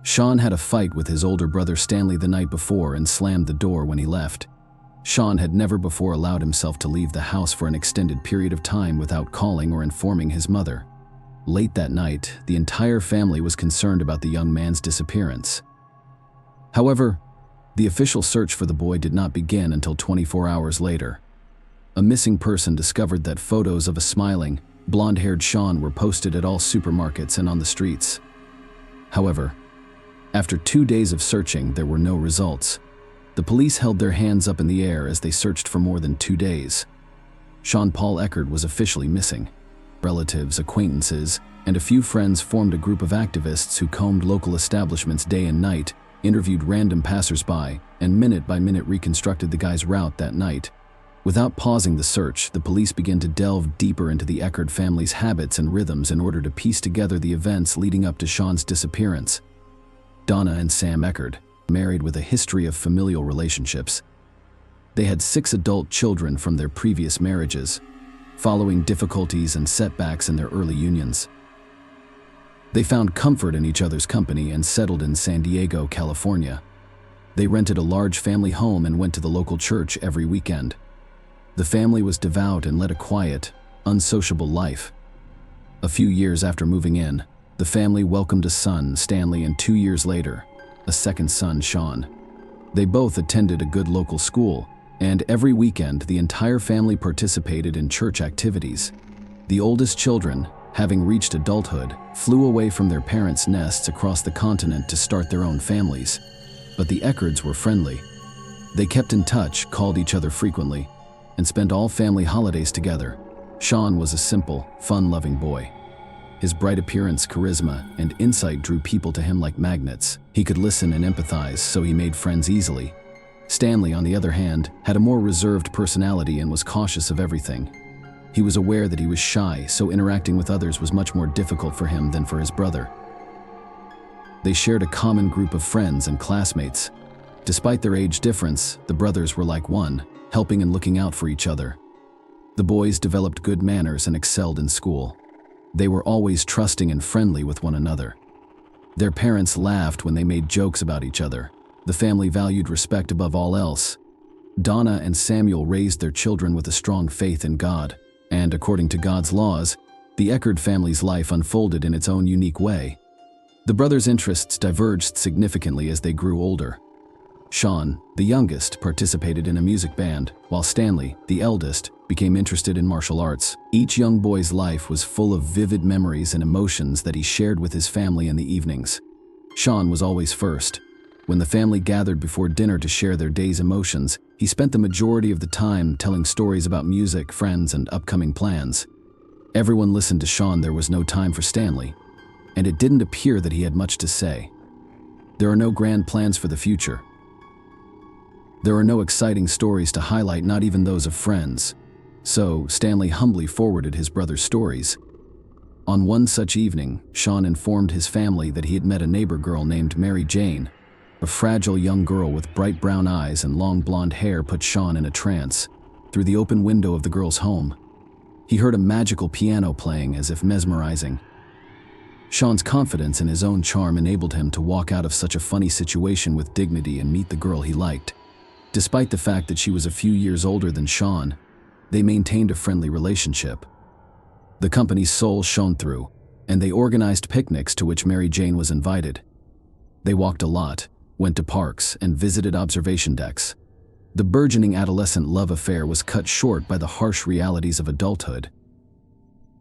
S3: Sean had a fight with his older brother Stanley the night before and slammed the door when he left. Sean had never before allowed himself to leave the house for an extended period of time without calling or informing his mother. Late that night, the entire family was concerned about the young man's disappearance. However, the official search for the boy did not begin until 24 hours later. A missing person discovered that photos of a smiling, blonde-haired Sean were posted at all supermarkets and on the streets. However, after 2 days of searching, there were no results. The police held their hands up in the air as they searched for more than 2 days. Sean Paul Eckerd was officially missing. Relatives, acquaintances, and a few friends formed a group of activists who combed local establishments day and night, interviewed random passersby, and minute by minute reconstructed the guy's route that night. Without pausing the search, the police began to delve deeper into the Eckerd family's habits and rhythms in order to piece together the events leading up to Sean's disappearance. Donna and Sam Eckerd, married with a history of familial relationships. They had 6 adult children from their previous marriages, following difficulties and setbacks in their early unions. They found comfort in each other's company and settled in San Diego, California. They rented a large family home and went to the local church every weekend. The family was devout and led a quiet, unsociable life. A few years after moving in, the family welcomed a son, Stanley, and 2 years later, a second son, Sean. They both attended a good local school, and every weekend the entire family participated in church activities. The oldest children, having reached adulthood, flew away from their parents' nests across the continent to start their own families. But the Eckerds were friendly. They kept in touch, called each other frequently, and spent all family holidays together. Sean was a simple, fun-loving boy. His bright appearance, charisma, and insight drew people to him like magnets. He could listen and empathize, so he made friends easily. Stanley, on the other hand, had a more reserved personality and was cautious of everything. He was aware that he was shy, so interacting with others was much more difficult for him than for his brother. They shared a common group of friends and classmates. Despite their age difference, the brothers were like one, helping and looking out for each other. The boys developed good manners and excelled in school. They were always trusting and friendly with one another. Their parents laughed when they made jokes about each other. The family valued respect above all else. Donna and Samuel raised their children with a strong faith in God, and according to God's laws, the Eckerd family's life unfolded in its own unique way. The brothers' interests diverged significantly as they grew older. Sean, the youngest, participated in a music band, while Stanley, the eldest, became interested in martial arts. Each young boy's life was full of vivid memories and emotions that he shared with his family in the evenings. Sean was always first. When the family gathered before dinner to share their day's emotions, He spent the majority of the time telling stories about music, friends, and upcoming plans. Everyone listened to Sean. There was no time for Stanley, and it didn't appear that he had much to say. There are no grand plans for the future. There are no exciting stories to highlight, not even those of friends. So, Stanley humbly forwarded his brother's stories. On one such evening, Sean informed his family that he had met a neighbor girl named Mary Jane. A fragile young girl with bright brown eyes and long blonde hair put Sean in a trance. Through the open window of the girl's home, he heard a magical piano playing, as if mesmerizing. Sean's confidence in his own charm enabled him to walk out of such a funny situation with dignity and meet the girl he liked. Despite the fact that she was a few years older than Sean, they maintained a friendly relationship. The company's soul shone through, and they organized picnics to which Mary Jane was invited. They walked a lot, went to parks, and visited observation decks. The burgeoning adolescent love affair was cut short by the harsh realities of adulthood.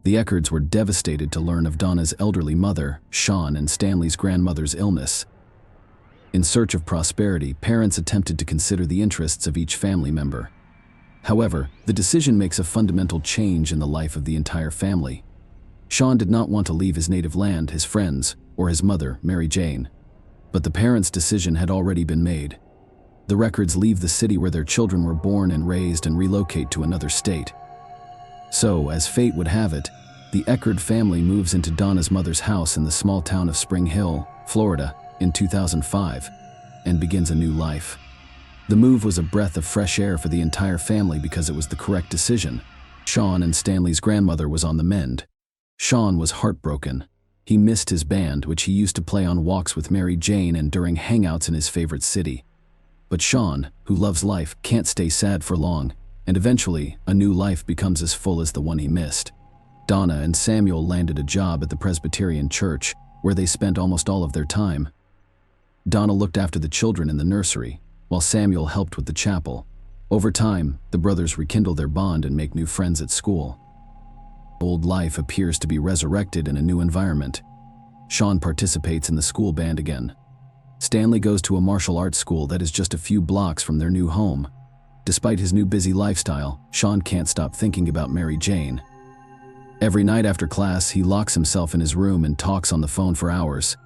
S3: The Eckards were devastated to learn of Donna's elderly mother, Sean, and Stanley's grandmother's illness. In search of prosperity, parents attempted to consider the interests of each family member. However, the decision makes a fundamental change in the life of the entire family. Sean did not want to leave his native land, his friends, or his mother, Mary Jane. But the parents' decision had already been made. The Eckards leave the city where their children were born and raised and relocate to another state. So, as fate would have it, the Eckard family moves into Donna's mother's house in the small town of Spring Hill, Florida, in 2005, and begins a new life. The move was a breath of fresh air for the entire family because it was the correct decision. Sean and Stanley's grandmother was on the mend. Sean was heartbroken. He missed his band, which he used to play on walks with Mary Jane and during hangouts in his favorite city. But Sean, who loves life, can't stay sad for long, and eventually, a new life becomes as full as the one he missed. Donna and Samuel landed a job at the Presbyterian church, where they spent almost all of their time. Donna looked after the children in the nursery, while Samuel helped with the chapel. Over time, the brothers rekindle their bond and make new friends at school. Old life appears to be resurrected in a new environment. Sean participates in the school band again. Stanley goes to a martial arts school that is just a few blocks from their new home. Despite his new busy lifestyle, Sean can't stop thinking about Mary Jane. Every night after class, he locks himself in his room and talks on the phone for hours.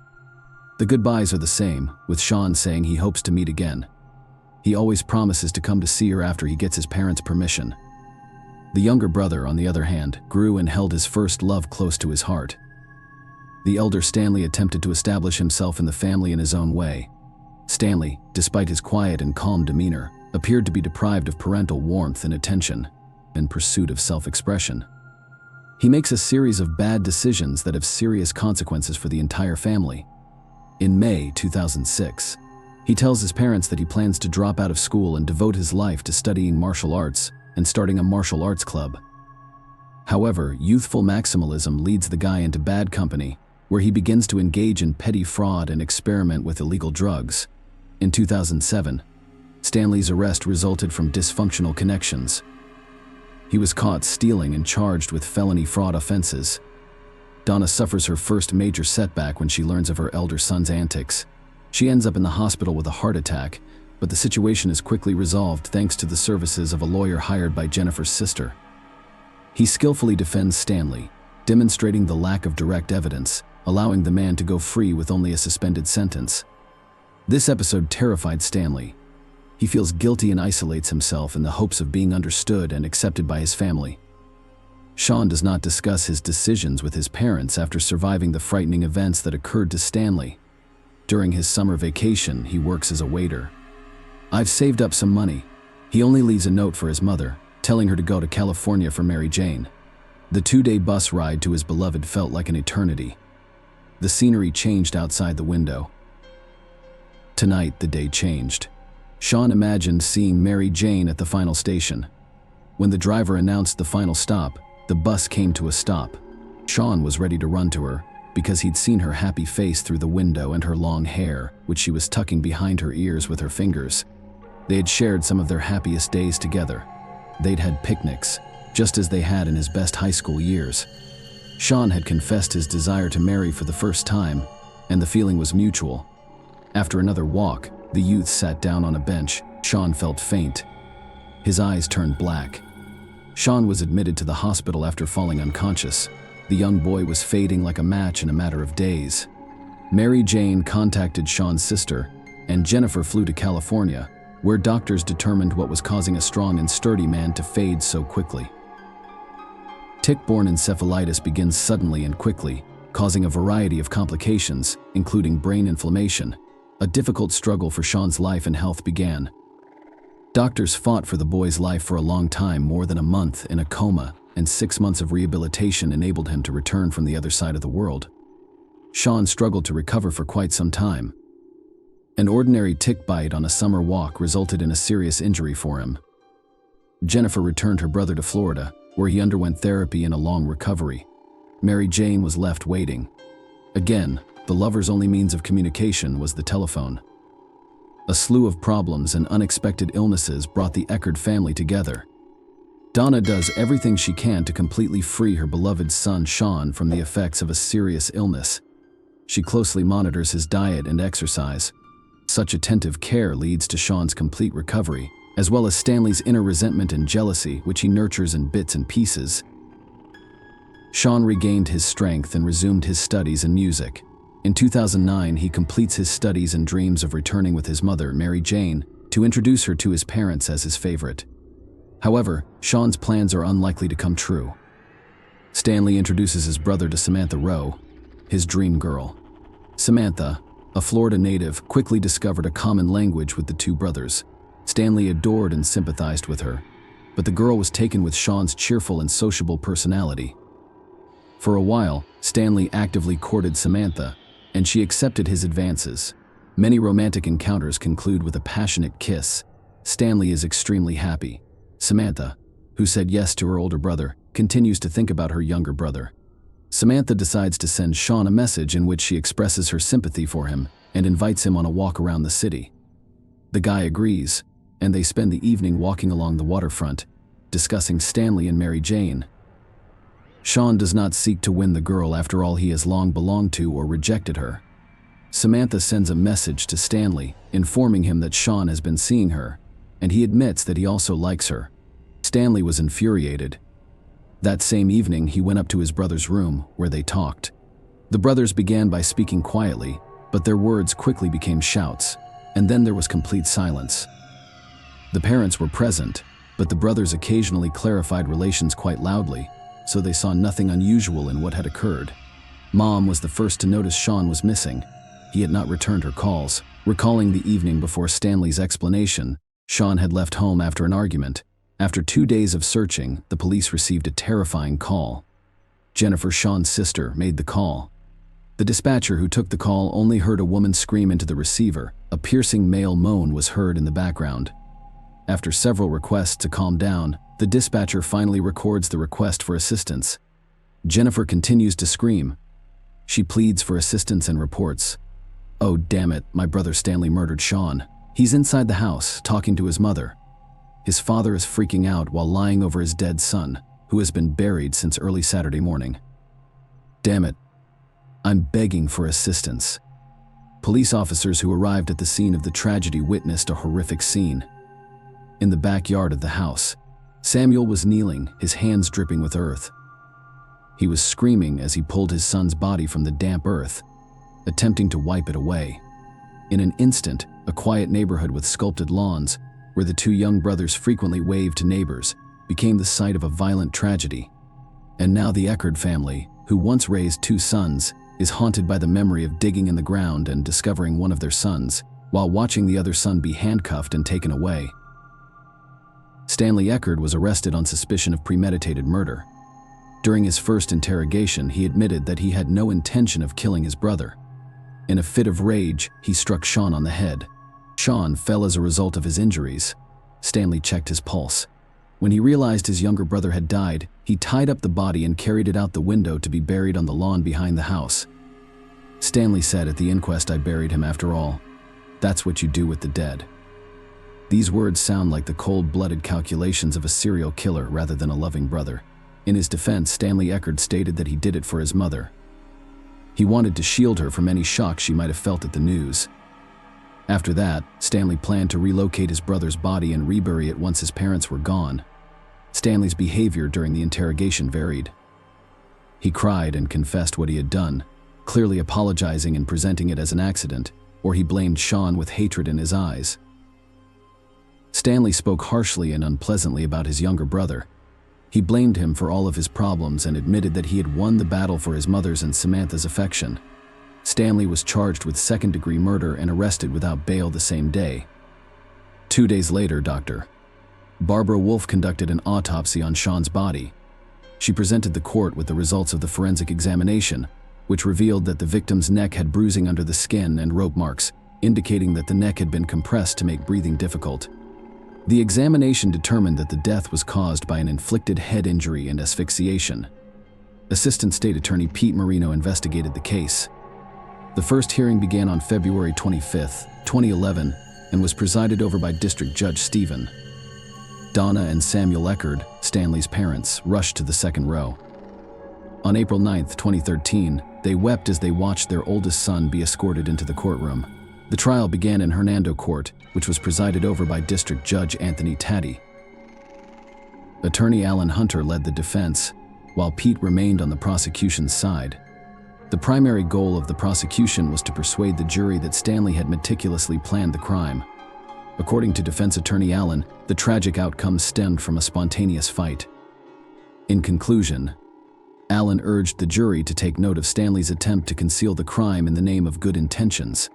S3: The goodbyes are the same, with Sean saying he hopes to meet again. He always promises to come to see her after he gets his parents' permission. The younger brother, on the other hand, grew and held his first love close to his heart. The elder Stanley attempted to establish himself in the family in his own way. Stanley, despite his quiet and calm demeanor, appeared to be deprived of parental warmth and attention, in pursuit of self-expression. He makes a series of bad decisions that have serious consequences for the entire family. In May 2006, he tells his parents that he plans to drop out of school and devote his life to studying martial arts and starting a martial arts club. However, youthful maximalism leads the guy into bad company, where he begins to engage in petty fraud and experiment with illegal drugs. In 2007, Stanley's arrest resulted from dysfunctional connections. He was caught stealing and charged with felony fraud offenses. Donna suffers her first major setback when she learns of her elder son's antics. She ends up in the hospital with a heart attack, but the situation is quickly resolved thanks to the services of a lawyer hired by Jennifer's sister. He skillfully defends Stanley, demonstrating the lack of direct evidence, allowing the man to go free with only a suspended sentence. This episode terrified Stanley. He feels guilty and isolates himself in the hopes of being understood and accepted by his family. Sean does not discuss his decisions with his parents after surviving the frightening events that occurred to Stanley. During his summer vacation, he works as a waiter. "I've saved up some money." He only leaves a note for his mother, telling her to go to California for Mary Jane. The 2-day bus ride to his beloved felt like an eternity. The scenery changed outside the window. Tonight, the day changed. Sean imagined seeing Mary Jane at the final station. When the driver announced the final stop, the bus came to a stop. Sean was ready to run to her, because he'd seen her happy face through the window and her long hair, which she was tucking behind her ears with her fingers. They had shared some of their happiest days together. They'd had picnics, just as they had in his best high school years. Sean had confessed his desire to marry for the first time, and the feeling was mutual. After another walk, the youth sat down on a bench. Sean felt faint. His eyes turned black. Sean was admitted to the hospital after falling unconscious. The young boy was fading like a match in a matter of days. Mary Jane contacted Sean's sister, and Jennifer flew to California, where doctors determined what was causing a strong and sturdy man to fade so quickly. Tick-borne encephalitis begins suddenly and quickly, causing a variety of complications, including brain inflammation. A difficult struggle for Sean's life and health began. Doctors fought for the boy's life for a long time, more than a month in a coma, and 6 months of rehabilitation enabled him to return from the other side of the world. Sean struggled to recover for quite some time. An ordinary tick bite on a summer walk resulted in a serious injury for him. Jennifer returned her brother to Florida, where he underwent therapy and a long recovery. Mary Jane was left waiting. Again, the lovers' only means of communication was the telephone. A slew of problems and unexpected illnesses brought the Eckerd family together. Donna does everything she can to completely free her beloved son Sean from the effects of a serious illness. She closely monitors his diet and exercise. Such attentive care leads to Sean's complete recovery, as well as Stanley's inner resentment and jealousy, which he nurtures in bits and pieces. Sean regained his strength and resumed his studies in music. In 2009, he completes his studies and dreams of returning with his mother, Mary Jane, to introduce her to his parents as his favorite. However, Sean's plans are unlikely to come true. Stanley introduces his brother to Samantha Rowe, his dream girl. Samantha, a Florida native, quickly discovered a common language with the two brothers. Stanley adored and sympathized with her, but the girl was taken with Sean's cheerful and sociable personality. For a while, Stanley actively courted Samantha, and she accepted his advances. Many romantic encounters conclude with a passionate kiss. Stanley is extremely happy. Samantha, who said yes to her older brother, continues to think about her younger brother. Samantha decides to send Sean a message in which she expresses her sympathy for him and invites him on a walk around the city. The guy agrees, and they spend the evening walking along the waterfront, discussing Stanley and Mary Jane. Sean does not seek to win the girl, after all he has long belonged to or rejected her. Samantha sends a message to Stanley, informing him that Sean has been seeing her, and he admits that he also likes her. Stanley was infuriated. That same evening, he went up to his brother's room, where they talked. The brothers began by speaking quietly, but their words quickly became shouts, and then there was complete silence. The parents were present, but the brothers occasionally clarified relations quite loudly, so they saw nothing unusual in what had occurred. Mom was the first to notice Sean was missing. He had not returned her calls. Recalling the evening before Stanley's explanation, Sean had left home after an argument. After 2 days of searching, the police received a terrifying call. Jennifer, Sean's sister, made the call. The dispatcher who took the call only heard a woman scream into the receiver. A piercing male moan was heard in the background. After several requests to calm down, the dispatcher finally records the request for assistance. Jennifer continues to scream. She pleads for assistance and reports, "Oh, damn it, my brother Stanley murdered Sean. He's inside the house, talking to his mother. His father is freaking out while lying over his dead son, who has been buried since early Saturday morning. Damn it. I'm begging for assistance." Police officers who arrived at the scene of the tragedy witnessed a horrific scene. In the backyard of the house, Samuel was kneeling, his hands dripping with earth. He was screaming as he pulled his son's body from the damp earth, attempting to wipe it away. In an instant, a quiet neighborhood with sculpted lawns, where the two young brothers frequently waved to neighbors, became the site of a violent tragedy. And now the Eckerd family, who once raised 2 sons, is haunted by the memory of digging in the ground and discovering one of their sons, while watching the other son be handcuffed and taken away. Stanley Eckerd was arrested on suspicion of premeditated murder. During his first interrogation, he admitted that he had no intention of killing his brother. In a fit of rage, he struck Sean on the head. Sean fell as a result of his injuries. Stanley checked his pulse. When he realized his younger brother had died, he tied up the body and carried it out the window to be buried on the lawn behind the house. Stanley said at the inquest, "I buried him after all. That's what you do with the dead." These words sound like the cold-blooded calculations of a serial killer rather than a loving brother. In his defense, Stanley Eckerd stated that he did it for his mother. He wanted to shield her from any shock she might have felt at the news. After that, Stanley planned to relocate his brother's body and rebury it once his parents were gone. Stanley's behavior during the interrogation varied. He cried and confessed what he had done, clearly apologizing and presenting it as an accident, or he blamed Sean with hatred in his eyes. Stanley spoke harshly and unpleasantly about his younger brother. He blamed him for all of his problems and admitted that he had won the battle for his mother's and Samantha's affection. Stanley was charged with second-degree murder and arrested without bail the same day. 2 days later, Dr. Barbara Wolf conducted an autopsy on Sean's body. She presented the court with the results of the forensic examination, which revealed that the victim's neck had bruising under the skin and rope marks, indicating that the neck had been compressed to make breathing difficult. The examination determined that the death was caused by an inflicted head injury and asphyxiation. Assistant State Attorney Pete Marino investigated the case. The first hearing began on February 25, 2011, and was presided over by District Judge Stephen. Donna and Samuel Eckerd, Stanley's parents, rushed to the second row. On April 9, 2013, they wept as they watched their oldest son be escorted into the courtroom. The trial began in Hernando Court, which was presided over by District Judge Anthony Taddy. Attorney Alan Hunter led the defense, while Pete remained on the prosecution's side. The primary goal of the prosecution was to persuade the jury that Stanley had meticulously planned the crime. According to defense attorney Allen, the tragic outcome stemmed from a spontaneous fight. In conclusion, Allen urged the jury to take note of Stanley's attempt to conceal the crime in the name of good intentions.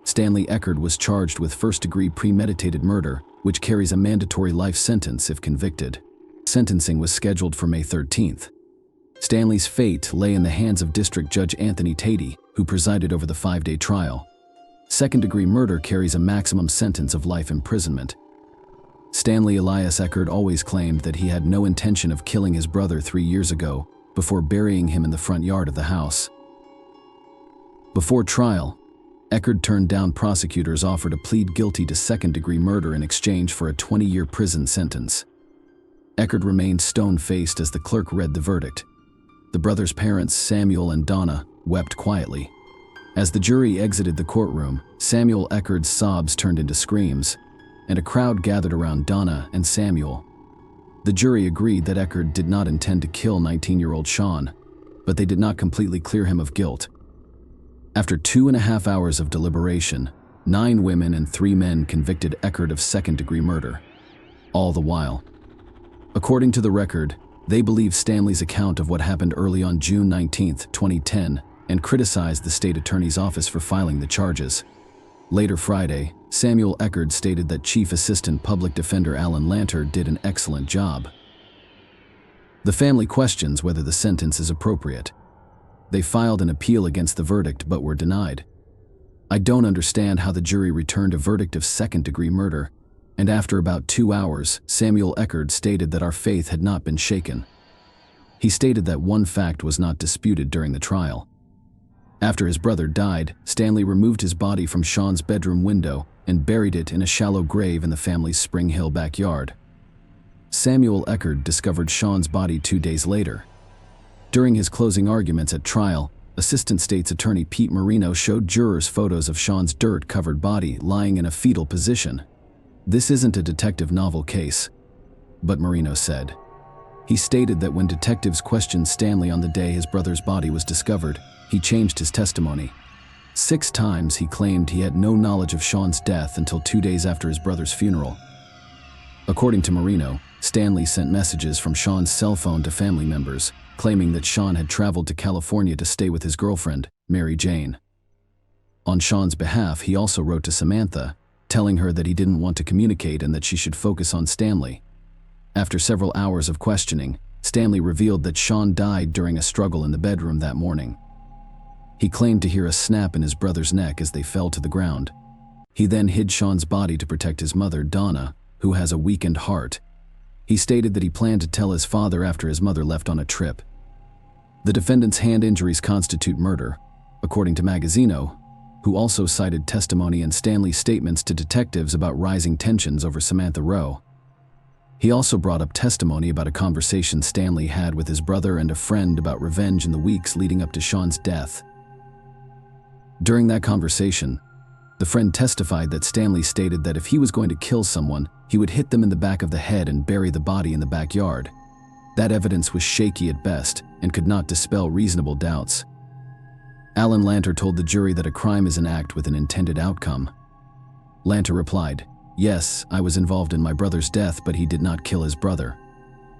S3: Stanley Eckerd was charged with first-degree premeditated murder, which carries a mandatory life sentence if convicted. Sentencing was scheduled for May 13th. Stanley's fate lay in the hands of District Judge Anthony Taddy, who presided over the 5-day trial. Second-degree murder carries a maximum sentence of life imprisonment. Stanley Elias Eckerd always claimed that he had no intention of killing his brother 3 years ago, before burying him in the front yard of the house. Before trial, Eckerd turned down prosecutors' offer to plead guilty to second-degree murder in exchange for a 20-year prison sentence. Eckerd remained stone-faced as the clerk read the verdict. The brothers' parents, Samuel and Donna, wept quietly. As the jury exited the courtroom, Samuel Eckerd's sobs turned into screams, and a crowd gathered around Donna and Samuel. The jury agreed that Eckerd did not intend to kill 19-year-old Sean, but they did not completely clear him of guilt. After 2.5 hours of deliberation, 9 women and 3 men convicted Eckerd of second-degree murder. All the while, according to the record, they believed Stanley's account of what happened early on June 19, 2010, and criticized the state attorney's office for filing the charges. Later Friday, Samuel Eckerd stated that Chief Assistant Public Defender Alan Lanter did an excellent job. The family questions whether the sentence is appropriate. They filed an appeal against the verdict but were denied. I don't understand how the jury returned a verdict of second-degree murder, and after about 2 hours, Samuel Eckerd stated that our faith had not been shaken. He stated that one fact was not disputed during the trial. After his brother died, Stanley removed his body from Sean's bedroom window and buried it in a shallow grave in the family's Spring Hill backyard. Samuel Eckerd discovered Sean's body 2 days later. During his closing arguments at trial, Assistant State's Attorney Pete Marino showed jurors photos of Sean's dirt-covered body lying in a fetal position. This isn't a detective novel case, but Marino said. He stated that when detectives questioned Stanley on the day his brother's body was discovered, he changed his testimony. 6 times he claimed he had no knowledge of Sean's death until 2 days after his brother's funeral. According to Marino, Stanley sent messages from Sean's cell phone to family members, claiming that Sean had traveled to California to stay with his girlfriend, Mary Jane. On Sean's behalf, he also wrote to Samantha, telling her that he didn't want to communicate and that she should focus on Stanley. After several hours of questioning, Stanley revealed that Sean died during a struggle in the bedroom that morning. He claimed to hear a snap in his brother's neck as they fell to the ground. He then hid Sean's body to protect his mother, Donna, who has a weakened heart. He stated that he planned to tell his father after his mother left on a trip. The defendant's hand injuries constitute murder, according to Magazzino, who also cited testimony and Stanley's statements to detectives about rising tensions over Samantha Rowe. He also brought up testimony about a conversation Stanley had with his brother and a friend about revenge in the weeks leading up to Sean's death. During that conversation, The friend testified that Stanley stated that if he was going to kill someone, he would hit them in the back of the head and bury the body in the backyard. That evidence was shaky at best and could not dispel reasonable doubts. Alan Lanter told the jury that a crime is an act with an intended outcome. Lanter replied, "Yes, I was involved in my brother's death, but he did not kill his brother."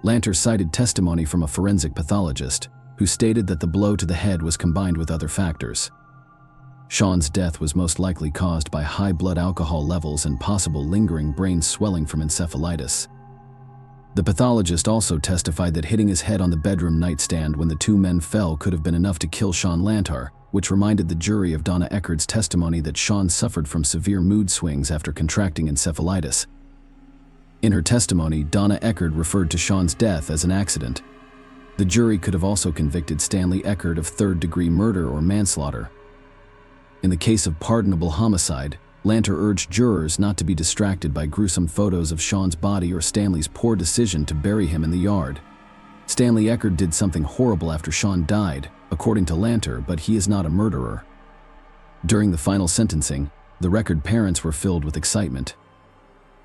S3: Lanter cited testimony from a forensic pathologist, who stated that the blow to the head was combined with other factors. Sean's death was most likely caused by high blood alcohol levels and possible lingering brain swelling from encephalitis. The pathologist also testified that hitting his head on the bedroom nightstand when the two men fell could have been enough to kill Sean Lanter, which reminded the jury of Donna Eckerd's testimony that Sean suffered from severe mood swings after contracting encephalitis. In her testimony, Donna Eckerd referred to Sean's death as an accident. The jury could have also convicted Stanley Eckerd of third-degree murder or manslaughter. In the case of pardonable homicide, Lanter urged jurors not to be distracted by gruesome photos of Sean's body or Stanley's poor decision to bury him in the yard. Stanley Eckerd did something horrible after Sean died, according to Lanter, but he is not a murderer. During the final sentencing, the Eckerd parents were filled with excitement.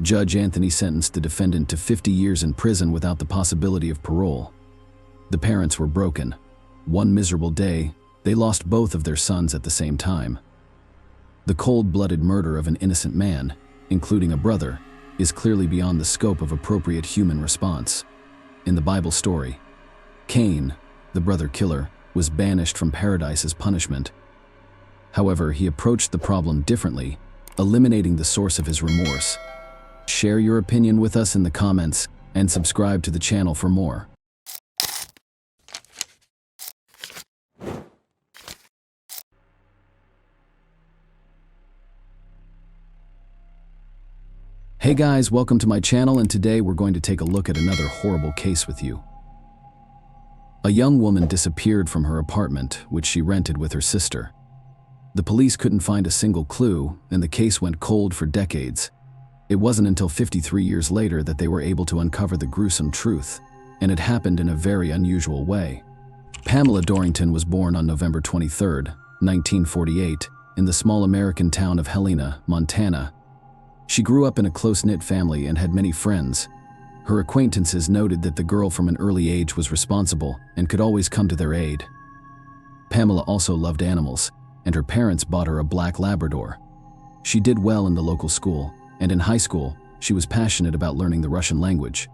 S3: Judge Anthony sentenced the defendant to 50 years in prison without the possibility of parole. The parents were broken. One miserable day, they lost both of their sons at the same time. The cold-blooded murder of an innocent man, including a brother, is clearly beyond the scope of appropriate human response. In the Bible story, Cain, the brother killer, was banished from paradise as punishment. However, he approached the problem differently, eliminating the source of his remorse. Share your opinion with us in the comments and subscribe to the channel for more. Hey guys, welcome to my channel, and today we're going to take a look at another horrible case with you. A young woman disappeared from her apartment, which she rented with her sister. The police couldn't find a single clue, and the case went cold for decades. It wasn't until 53 years later that they were able to uncover the gruesome truth, and it happened in a very unusual way. Pamela Dorrington was born on November 23, 1948, in the small American town of Helena, Montana. She grew up in a close-knit family and had many friends. Her acquaintances noted that the girl from an early age was responsible and could always come to their aid. Pamela also loved animals, and her parents bought her a black Labrador. She did well in the local school, and in high school, she was passionate about learning the Russian language.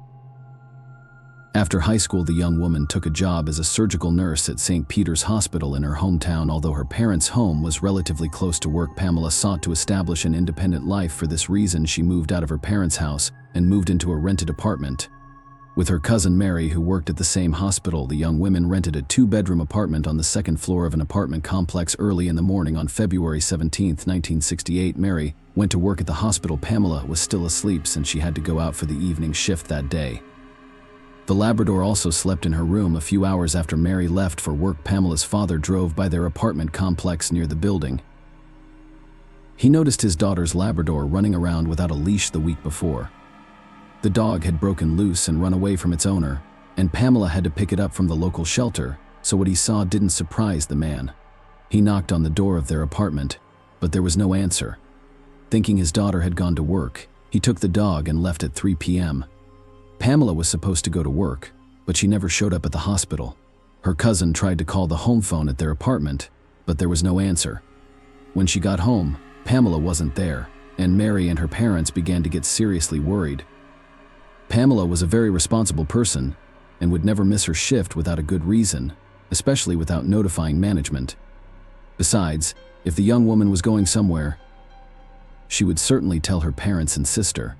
S3: After high school, the young woman took a job as a surgical nurse at St. Peter's Hospital in her hometown. Although her parents' home was relatively close to work, Pamela sought to establish an independent life. For this reason, she moved out of her parents' house and moved into a rented apartment. With her cousin Mary, who worked at the same hospital, the young women rented a two-bedroom apartment on the second floor of an apartment complex. Early in the morning on February 17, 1968, Mary went to work at the hospital. Pamela was still asleep since she had to go out for the evening shift that day. The Labrador also slept in her room. A few hours after Mary left for work, Pamela's father drove by their apartment complex near the building. He noticed his daughter's Labrador running around without a leash the week before. The dog had broken loose and run away from its owner, and Pamela had to pick it up from the local shelter, so what he saw didn't surprise the man. He knocked on the door of their apartment, but there was no answer. Thinking his daughter had gone to work, he took the dog and left at 3 p.m. Pamela was supposed to go to work, but she never showed up at the hospital. Her cousin tried to call the home phone at their apartment, but there was no answer. When she got home, Pamela wasn't there, and Mary and her parents began to get seriously worried. Pamela was a very responsible person and would never miss her shift without a good reason, especially without notifying management. Besides, if the young woman was going somewhere, she would certainly tell her parents and sister.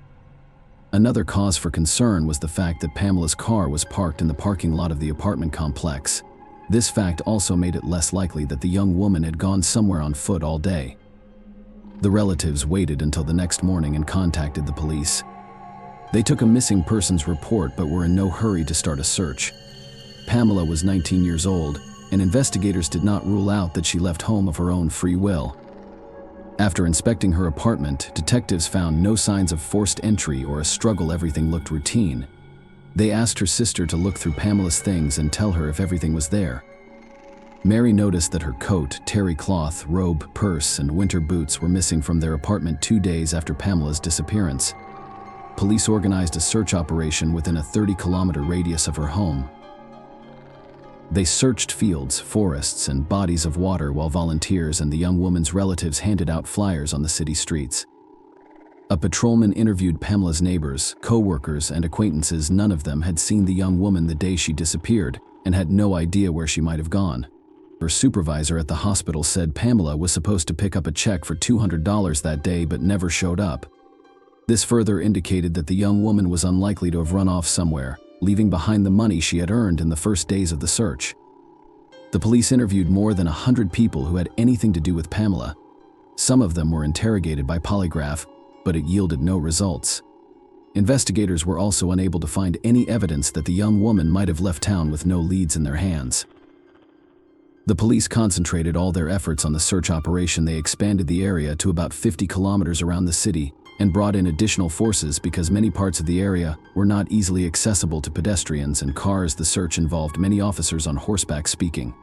S3: Another cause for concern was the fact that Pamela's car was parked in the parking lot of the apartment complex. This fact also made it less likely that the young woman had gone somewhere on foot all day. The relatives waited until the next morning and contacted the police. They took a missing persons report but were in no hurry to start a search. Pamela was 19 years old, and investigators did not rule out that she left home of her own free will. After inspecting her apartment, detectives found no signs of forced entry or a struggle. Everything looked routine. They asked her sister to look through Pamela's things and tell her if everything was there. Mary noticed that her coat, terry cloth, robe, purse, and winter boots were missing from their apartment 2 days after Pamela's disappearance. Police organized a search operation within a 30-kilometer radius of her home. They searched fields, forests, and bodies of water while volunteers and the young woman's relatives handed out flyers on the city streets. A patrolman interviewed Pamela's neighbors, co-workers, and acquaintances. None of them had seen the young woman the day she disappeared and had no idea where she might have gone. Her supervisor at the hospital said Pamela was supposed to pick up a check for $200 that day but never showed up. This further indicated that the young woman was unlikely to have run off somewhere, leaving behind the money she had earned in the first days of the search. The police interviewed more than 100 people who had anything to do with Pamela. Some of them were interrogated by polygraph, but it yielded no results. Investigators were also unable to find any evidence that the young woman might have left town with no leads in their hands. The police concentrated all their efforts on the search operation. They expanded the area to about 50 kilometers around the city and brought in additional forces because many parts of the area were not easily accessible to pedestrians and cars. The search involved many officers on horseback. Speaking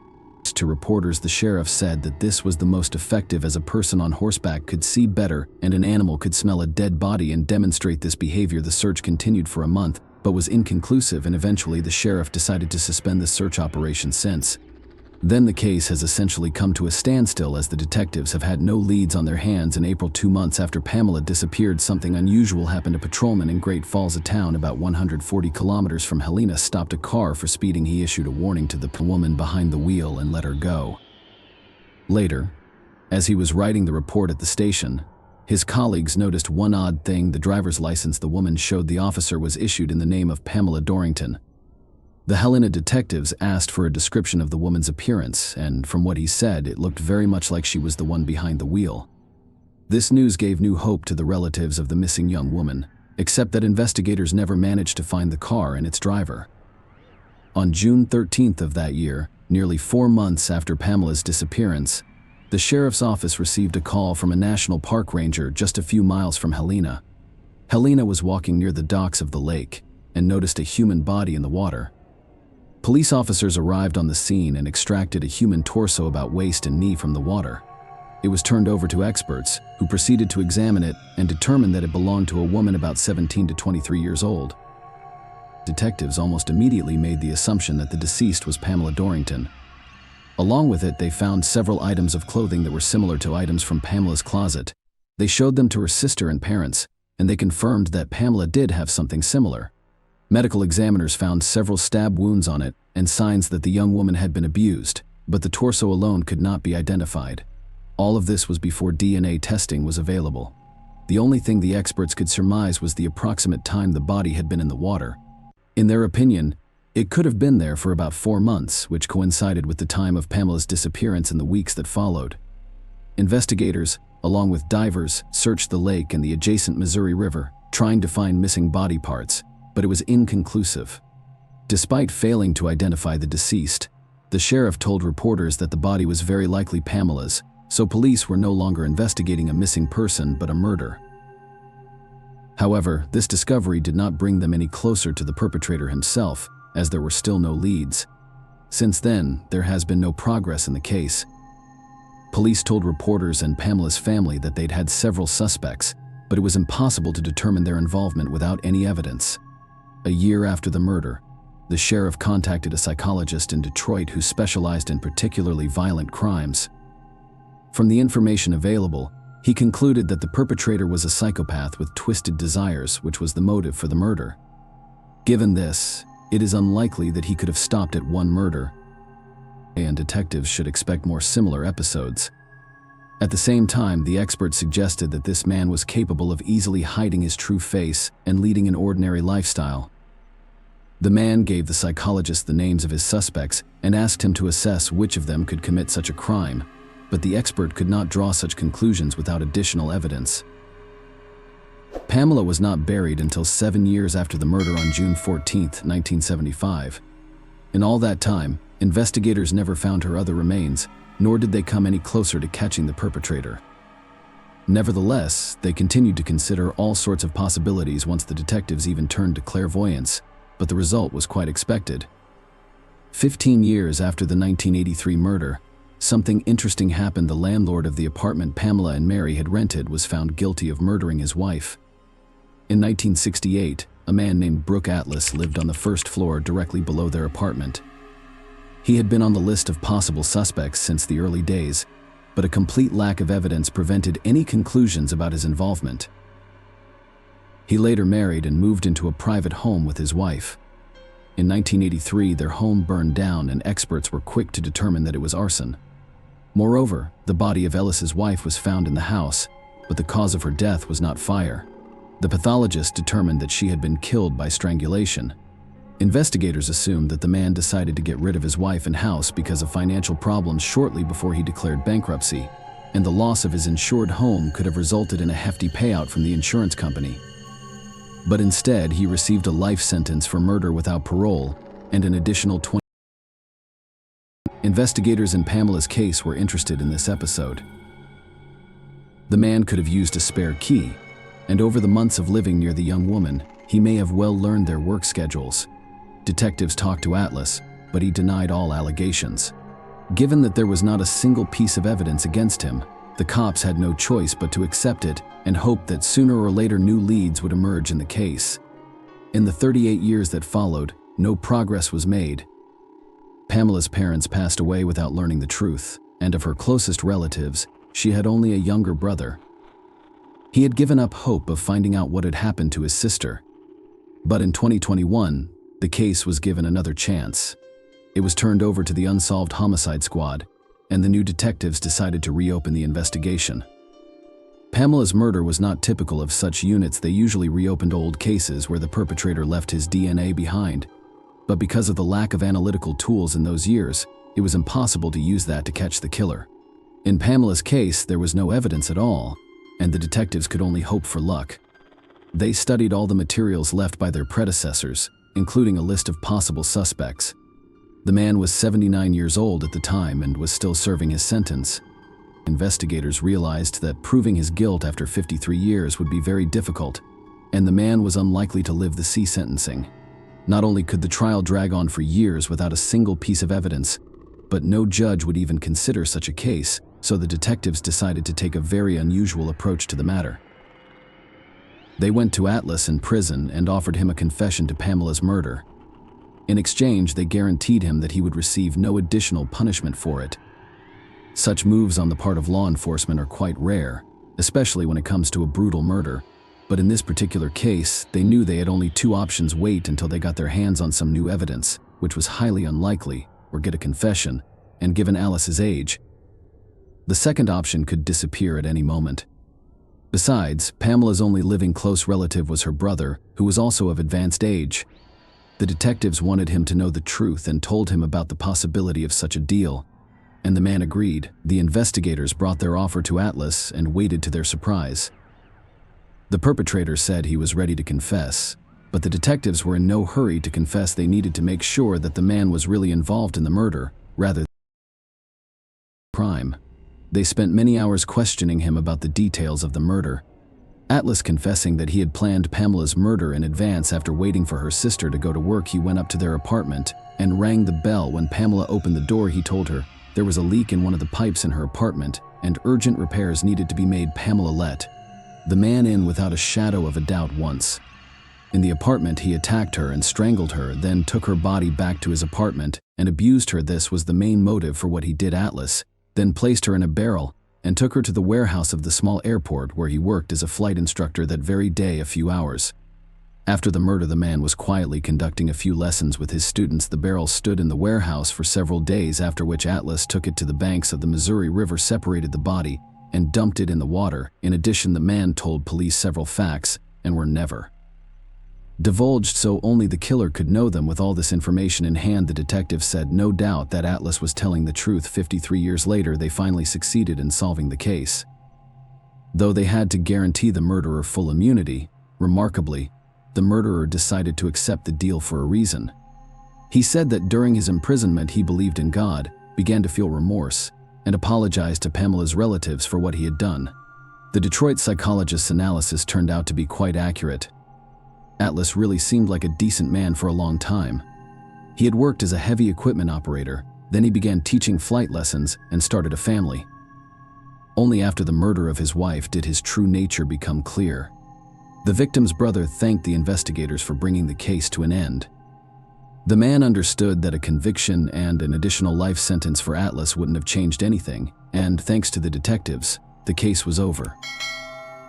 S3: to reporters, the sheriff said that this was the most effective as a person on horseback could see better and an animal could smell a dead body and demonstrate this behavior. The search continued for a month, but was inconclusive, and eventually the sheriff decided to suspend the search operation since. Then the case has essentially come to a standstill as the detectives have had no leads on their hands. In April, 2 months after Pamela disappeared, something unusual happened. A patrolman in Great Falls, a town about 140 kilometers from Helena, stopped a car for speeding. He issued a warning to the woman behind the wheel and let her go. Later, as he was writing the report at the station, his colleagues noticed one odd thing. The driver's license the woman showed the officer was issued in the name of Pamela Dorrington. The Helena detectives asked for a description of the woman's appearance, and from what he said, it looked very much like she was the one behind the wheel. This news gave new hope to the relatives of the missing young woman, except that investigators never managed to find the car and its driver. On June 13th of that year, nearly 4 months after Pamela's disappearance, the sheriff's office received a call from a national park ranger just a few miles from Helena. Helena was walking near the docks of the lake and noticed a human body in the water. Police officers arrived on the scene and extracted a human torso about waist and knee from the water. It was turned over to experts, who proceeded to examine it and determined that it belonged to a woman about 17 to 23 years old. Detectives almost immediately made the assumption that the deceased was Pamela Dorrington. Along with it, they found several items of clothing that were similar to items from Pamela's closet. They showed them to her sister and parents, and they confirmed that Pamela did have something similar. Medical examiners found several stab wounds on it and signs that the young woman had been abused, but the torso alone could not be identified. All of this was before DNA testing was available. The only thing the experts could surmise was the approximate time the body had been in the water. In their opinion, it could have been there for about 4 months, which coincided with the time of Pamela's disappearance in the weeks that followed. Investigators, along with divers, searched the lake and the adjacent Missouri River, trying to find missing body parts, but it was inconclusive. Despite failing to identify the deceased, the sheriff told reporters that the body was very likely Pamela's, so police were no longer investigating a missing person but a murder. However, this discovery did not bring them any closer to the perpetrator himself, as there were still no leads. Since then, there has been no progress in the case. Police told reporters and Pamela's family that they'd had several suspects, but it was impossible to determine their involvement without any evidence. A year after the murder, the sheriff contacted a psychologist in Detroit who specialized in particularly violent crimes. From the information available, he concluded that the perpetrator was a psychopath with twisted desires, which was the motive for the murder. Given this, it is unlikely that he could have stopped at one murder, and detectives should expect more similar episodes. At the same time, the experts suggested that this man was capable of easily hiding his true face and leading an ordinary lifestyle. The man gave the psychologist the names of his suspects and asked him to assess which of them could commit such a crime, but the expert could not draw such conclusions without additional evidence. Pamela was not buried until 7 years after the murder on June 14, 1975. In all that time, investigators never found her other remains, nor did they come any closer to catching the perpetrator. Nevertheless, they continued to consider all sorts of possibilities once the detectives even turned to clairvoyance, but the result was quite expected. 15 years after the 1983 murder, something interesting happened. The landlord of the apartment Pamela and Mary had rented was found guilty of murdering his wife. In 1968, a man named Brooke Atlas lived on the first floor directly below their apartment. He had been on the list of possible suspects since the early days, but a complete lack of evidence prevented any conclusions about his involvement. He later married and moved into a private home with his wife. In 1983, their home burned down and experts were quick to determine that it was arson. Moreover, the body of Ellis's wife was found in the house, but the cause of her death was not fire. The pathologist determined that she had been killed by strangulation. Investigators assumed that the man decided to get rid of his wife and house because of financial problems shortly before he declared bankruptcy, and the loss of his insured home could have resulted in a hefty payout from the insurance company. But instead, he received a life sentence for murder without parole and an additional 20. Investigators in Pamela's case were interested in this episode. The man could have used a spare key, and over the months of living near the young woman, he may have well learned their work schedules. Detectives talked to Atlas, but he denied all allegations. Given that there was not a single piece of evidence against him, the cops had no choice but to accept it and hope that sooner or later new leads would emerge in the case. In the 38 years that followed, no progress was made. Pamela's parents passed away without learning the truth, and of her closest relatives, she had only a younger brother. He had given up hope of finding out what had happened to his sister. But in 2021, the case was given another chance. It was turned over to the Unsolved Homicide Squad, and the new detectives decided to reopen the investigation. Pamela's murder was not typical of such units. They usually reopened old cases where the perpetrator left his DNA behind. But because of the lack of analytical tools in those years, it was impossible to use that to catch the killer. In Pamela's case, there was no evidence at all, and the detectives could only hope for luck. They studied all the materials left by their predecessors, including a list of possible suspects. The man was 79 years old at the time and was still serving his sentence. Investigators realized that proving his guilt after 53 years would be very difficult, and the man was unlikely to live the sentencing. Not only could the trial drag on for years without a single piece of evidence, but no judge would even consider such a case, so the detectives decided to take a very unusual approach to the matter. They went to Atlas in prison and offered him a confession to Pamela's murder. In exchange, they guaranteed him that he would receive no additional punishment for it. Such moves on the part of law enforcement are quite rare, especially when it comes to a brutal murder. But in this particular case, they knew they had only two options: wait until they got their hands on some new evidence, which was highly unlikely, or get a confession, and given Alice's age, the second option could disappear at any moment. Besides, Pamela's only living close relative was her brother, who was also of advanced age. The detectives wanted him to know the truth and told him about the possibility of such a deal, and the man agreed. The investigators brought their offer to Atlas and waited to their surprise. The perpetrator said he was ready to confess, but the detectives were in no hurry to confess. They needed to make sure that the man was really involved in the murder, rather than crime. They spent many hours questioning him about the details of the murder. Atlas confessing that he had planned Pamela's murder in advance. After waiting for her sister to go to work, he went up to their apartment and rang the bell. When Pamela opened the door, he told her there was a leak in one of the pipes in her apartment and urgent repairs needed to be made. Pamela let the man in without a shadow of a doubt once. In the apartment, he attacked her and strangled her, then took her body back to his apartment and abused her. This was the main motive for what he did. Atlas then placed her in a barrel and took her to the warehouse of the small airport where he worked as a flight instructor that very day. A few hours after the murder, the man was quietly conducting a few lessons with his students. The barrel stood in the warehouse for several days, after which Atlas took it to the banks of the Missouri River, separated the body, and dumped it in the water. In addition, the man told police several facts and were never divulged, so only the killer could know them. With all this information in hand, the detectives said no doubt that Atlas was telling the truth. 53 years later, they finally succeeded in solving the case. Though they had to guarantee the murderer full immunity, remarkably, the murderer decided to accept the deal for a reason. He said that during his imprisonment he believed in God, began to feel remorse, and apologized to Pamela's relatives for what he had done. The Detroit psychologist's analysis turned out to be quite accurate. Atlas really seemed like a decent man for a long time. He had worked as a heavy equipment operator, then he began teaching flight lessons and started a family. Only after the murder of his wife did his true nature become clear. The victim's brother thanked the investigators for bringing the case to an end. The man understood that a conviction and an additional life sentence for Atlas wouldn't have changed anything, and thanks to the detectives, the case was over.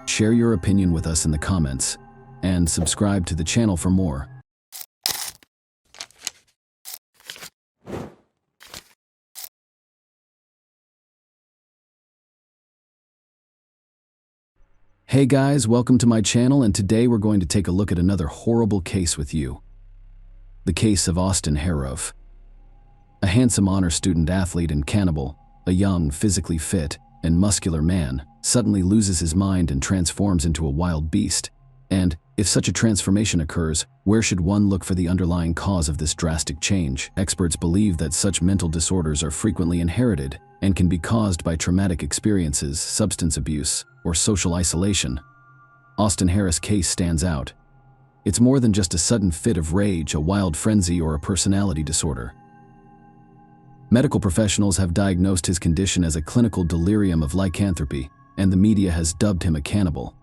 S3: Share your opinion with us in the comments, and subscribe to the channel for more. Hey guys, welcome to my channel, and today we're going to take a look at another horrible case with you. The case of Austin Harov. A handsome honor student athlete and cannibal, a young, physically fit, and muscular man, suddenly loses his mind and transforms into a wild beast. And, if such a transformation occurs, where should one look for the underlying cause of this drastic change? Experts believe that such mental disorders are frequently inherited and can be caused by traumatic experiences, substance abuse, or social isolation. Austin Harris' case stands out. It's more than just a sudden fit of rage, a wild frenzy, or a personality disorder. Medical professionals have diagnosed his condition as a clinical delirium of lycanthropy, and the media has dubbed him a cannibal.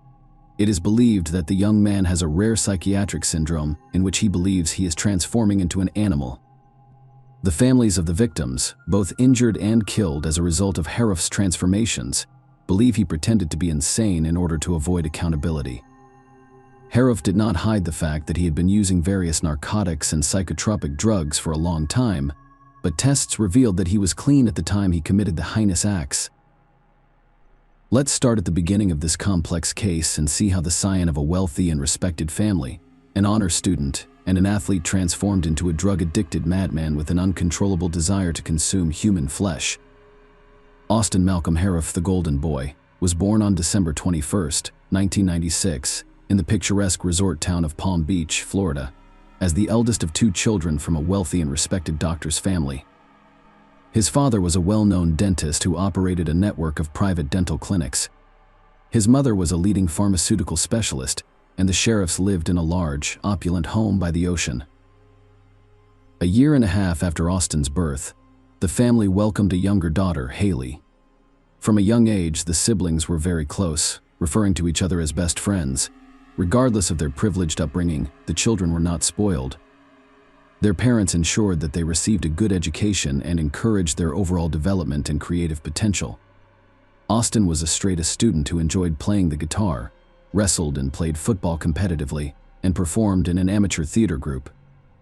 S3: It is believed that the young man has a rare psychiatric syndrome in which he believes he is transforming into an animal. The families of the victims, both injured and killed as a result of Harov's transformations, believe he pretended to be insane in order to avoid accountability. Harov did not hide the fact that he had been using various narcotics and psychotropic drugs for a long time, but tests revealed that he was clean at the time he committed the heinous acts. Let's start at the beginning of this complex case and see how the scion of a wealthy and respected family, an honor student, and an athlete transformed into a drug-addicted madman with an uncontrollable desire to consume human flesh. Austin Malcolm Harov, the Golden Boy, was born on December 21, 1996, in the picturesque resort town of Palm Beach, Florida, as the eldest of two children from a wealthy and respected doctor's family. His father was a well-known dentist who operated a network of private dental clinics. His mother was a leading pharmaceutical specialist, and the Sheriffs lived in a large, opulent home by the ocean. A year and a half after Austin's birth, the family welcomed a younger daughter, Haley. From a young age, the siblings were very close, referring to each other as best friends. Regardless of their privileged upbringing, the children were not spoiled. Their parents ensured that they received a good education and encouraged their overall development and creative potential. Austin was a straight-A student who enjoyed playing the guitar, wrestled and played football competitively, and performed in an amateur theater group.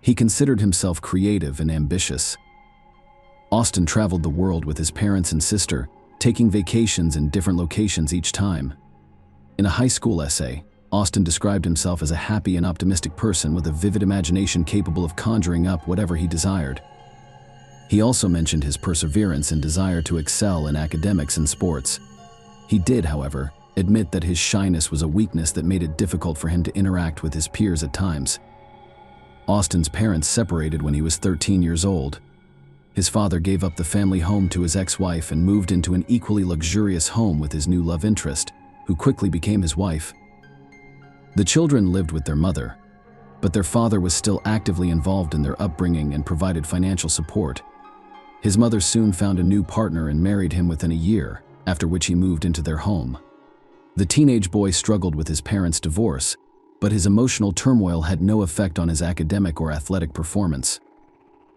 S3: He considered himself creative and ambitious. Austin traveled the world with his parents and sister, taking vacations in different locations each time. In a high school essay, Austin described himself as a happy and optimistic person with a vivid imagination capable of conjuring up whatever he desired. He also mentioned his perseverance and desire to excel in academics and sports. He did, however, admit that his shyness was a weakness that made it difficult for him to interact with his peers at times. Austin's parents separated when he was 13 years old. His father gave up the family home to his ex-wife and moved into an equally luxurious home with his new love interest, who quickly became his wife. The children lived with their mother, but their father was still actively involved in their upbringing and provided financial support. His mother soon found a new partner and married him within a year, after which he moved into their home. The teenage boy struggled with his parents' divorce, but his emotional turmoil had no effect on his academic or athletic performance.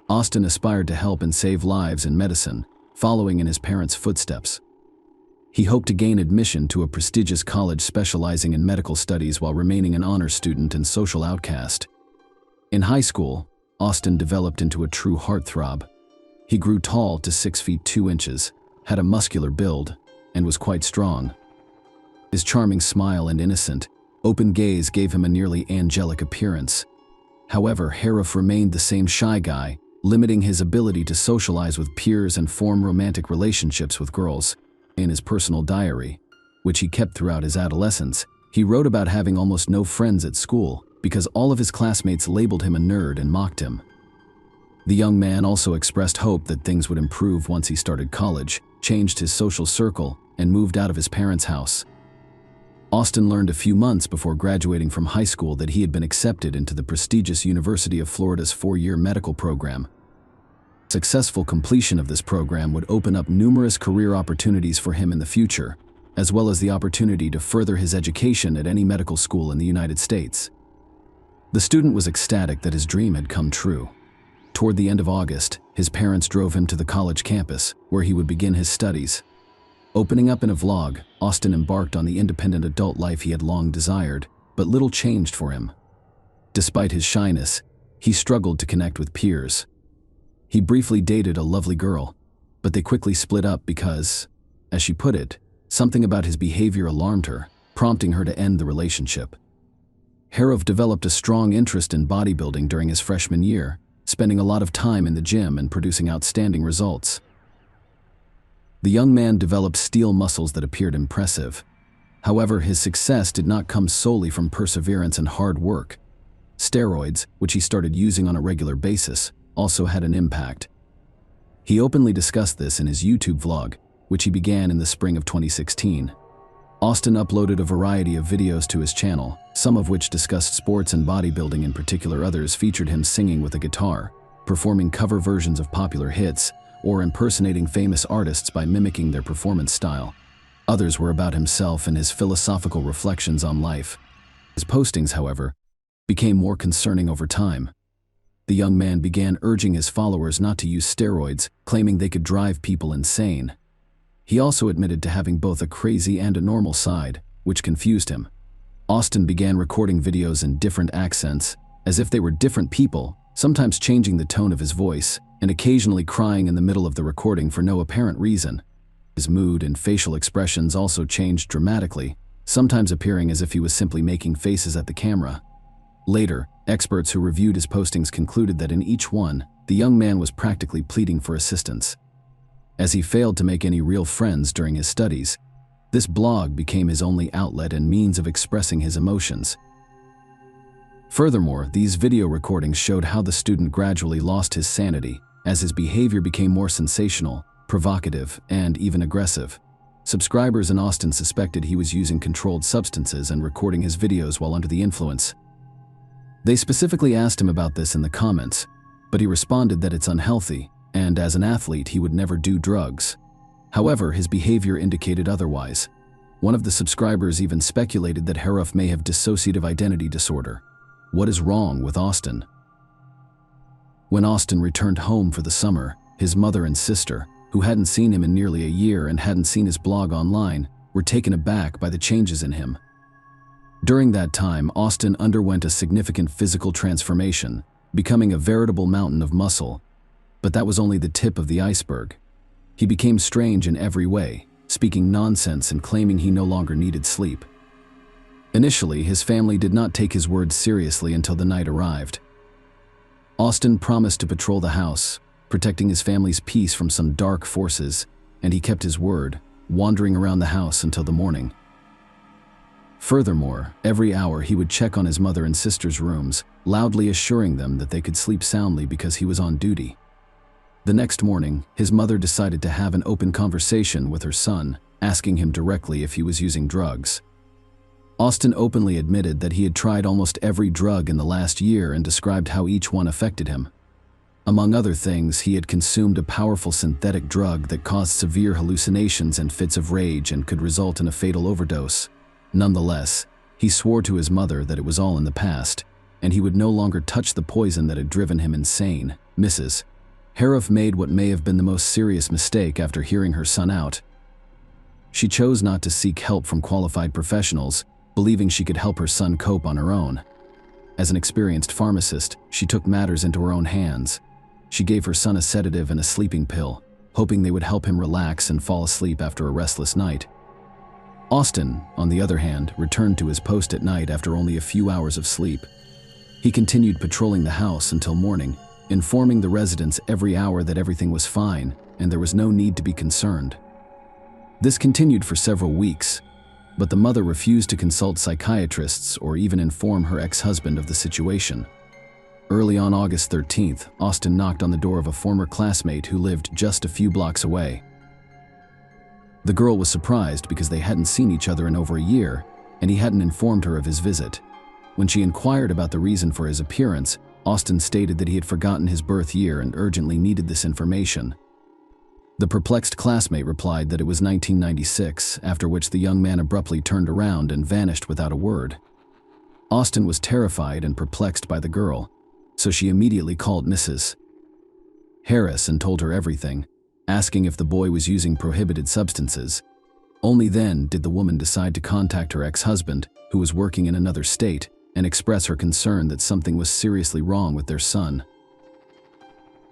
S3: Austin aspired to help and save lives in medicine, following in his parents' footsteps. He hoped to gain admission to a prestigious college specializing in medical studies while remaining an honor student and social outcast. In high school, Austin developed into a true heartthrob. He grew tall to 6 feet 2 inches, had a muscular build, and was quite strong. His charming smile and innocent, open gaze gave him a nearly angelic appearance. However, Harov remained the same shy guy, limiting his ability to socialize with peers and form romantic relationships with girls. In his personal diary, which he kept throughout his adolescence, he wrote about having almost no friends at school because all of his classmates labeled him a nerd and mocked him. The young man also expressed hope that things would improve once he started college, changed his social circle, and moved out of his parents' house. Austin learned a few months before graduating from high school that he had been accepted into the prestigious University of Florida's 4-year medical program. Successful completion of this program would open up numerous career opportunities for him in the future, as well as the opportunity to further his education at any medical school in the United States. The student was ecstatic that his dream had come true. Toward the end of August, his parents drove him to the college campus, where he would begin his studies. Opening up in a vlog, Austin embarked on the independent adult life he had long desired, but little changed for him. Despite his shyness, he struggled to connect with peers. He briefly dated a lovely girl, but they quickly split up because, as she put it, something about his behavior alarmed her, prompting her to end the relationship. Harov developed a strong interest in bodybuilding during his freshman year, spending a lot of time in the gym and producing outstanding results. The young man developed steel muscles that appeared impressive. However, his success did not come solely from perseverance and hard work. Steroids, which he started using on a regular basis, also had an impact. He openly discussed this in his YouTube vlog, which he began in the spring of 2016. Austin uploaded a variety of videos to his channel, some of which discussed sports and bodybuilding in particular. Others featured him singing with a guitar, performing cover versions of popular hits, or impersonating famous artists by mimicking their performance style. Others were about himself and his philosophical reflections on life. His postings, however, became more concerning over time. The young man began urging his followers not to use steroids, claiming they could drive people insane. He also admitted to having both a crazy and a normal side, which confused him. Austin began recording videos in different accents, as if they were different people, sometimes changing the tone of his voice, and occasionally crying in the middle of the recording for no apparent reason. His mood and facial expressions also changed dramatically, sometimes appearing as if he was simply making faces at the camera. Later, experts who reviewed his postings concluded that in each one, the young man was practically pleading for assistance. As he failed to make any real friends during his studies, this blog became his only outlet and means of expressing his emotions. Furthermore, these video recordings showed how the student gradually lost his sanity, as his behavior became more sensational, provocative, and even aggressive. Subscribers in Austin suspected he was using controlled substances and recording his videos while under the influence. They specifically asked him about this in the comments, but he responded that it's unhealthy, and as an athlete he would never do drugs. However, his behavior indicated otherwise. One of the subscribers even speculated that Harov may have dissociative identity disorder. What is wrong with Austin? When Austin returned home for the summer, his mother and sister, who hadn't seen him in nearly a year and hadn't seen his blog online, were taken aback by the changes in him. During that time, Austin underwent a significant physical transformation, becoming a veritable mountain of muscle. But that was only the tip of the iceberg. He became strange in every way, speaking nonsense and claiming he no longer needed sleep. Initially, his family did not take his words seriously until the night arrived. Austin promised to patrol the house, protecting his family's peace from some dark forces, and he kept his word, wandering around the house until the morning. Furthermore, every hour he would check on his mother and sister's rooms, loudly assuring them that they could sleep soundly because he was on duty. The next morning, his mother decided to have an open conversation with her son, asking him directly if he was using drugs. Austin openly admitted that he had tried almost every drug in the last year and described how each one affected him. Among other things, he had consumed a powerful synthetic drug that caused severe hallucinations and fits of rage and could result in a fatal overdose. Nonetheless, he swore to his mother that it was all in the past, and he would no longer touch the poison that had driven him insane. Mrs. Harov made what may have been the most serious mistake after hearing her son out. She chose not to seek help from qualified professionals, believing she could help her son cope on her own. As an experienced pharmacist, she took matters into her own hands. She gave her son a sedative and a sleeping pill, hoping they would help him relax and fall asleep after a restless night. Austin, on the other hand, returned to his post at night after only a few hours of sleep. He continued patrolling the house until morning, informing the residents every hour that everything was fine and there was no need to be concerned. This continued for several weeks, but the mother refused to consult psychiatrists or even inform her ex-husband of the situation. Early on August 13th, Austin knocked on the door of a former classmate who lived just a few blocks away. The girl was surprised because they hadn't seen each other in over a year, and he hadn't informed her of his visit. When she inquired about the reason for his appearance, Austin stated that he had forgotten his birth year and urgently needed this information. The perplexed classmate replied that it was 1996, after which the young man abruptly turned around and vanished without a word. Austin was terrified and perplexed by the girl, so she immediately called Mrs. Harris and told her everything, asking if the boy was using prohibited substances. Only then did the woman decide to contact her ex-husband, who was working in another state, and express her concern that something was seriously wrong with their son.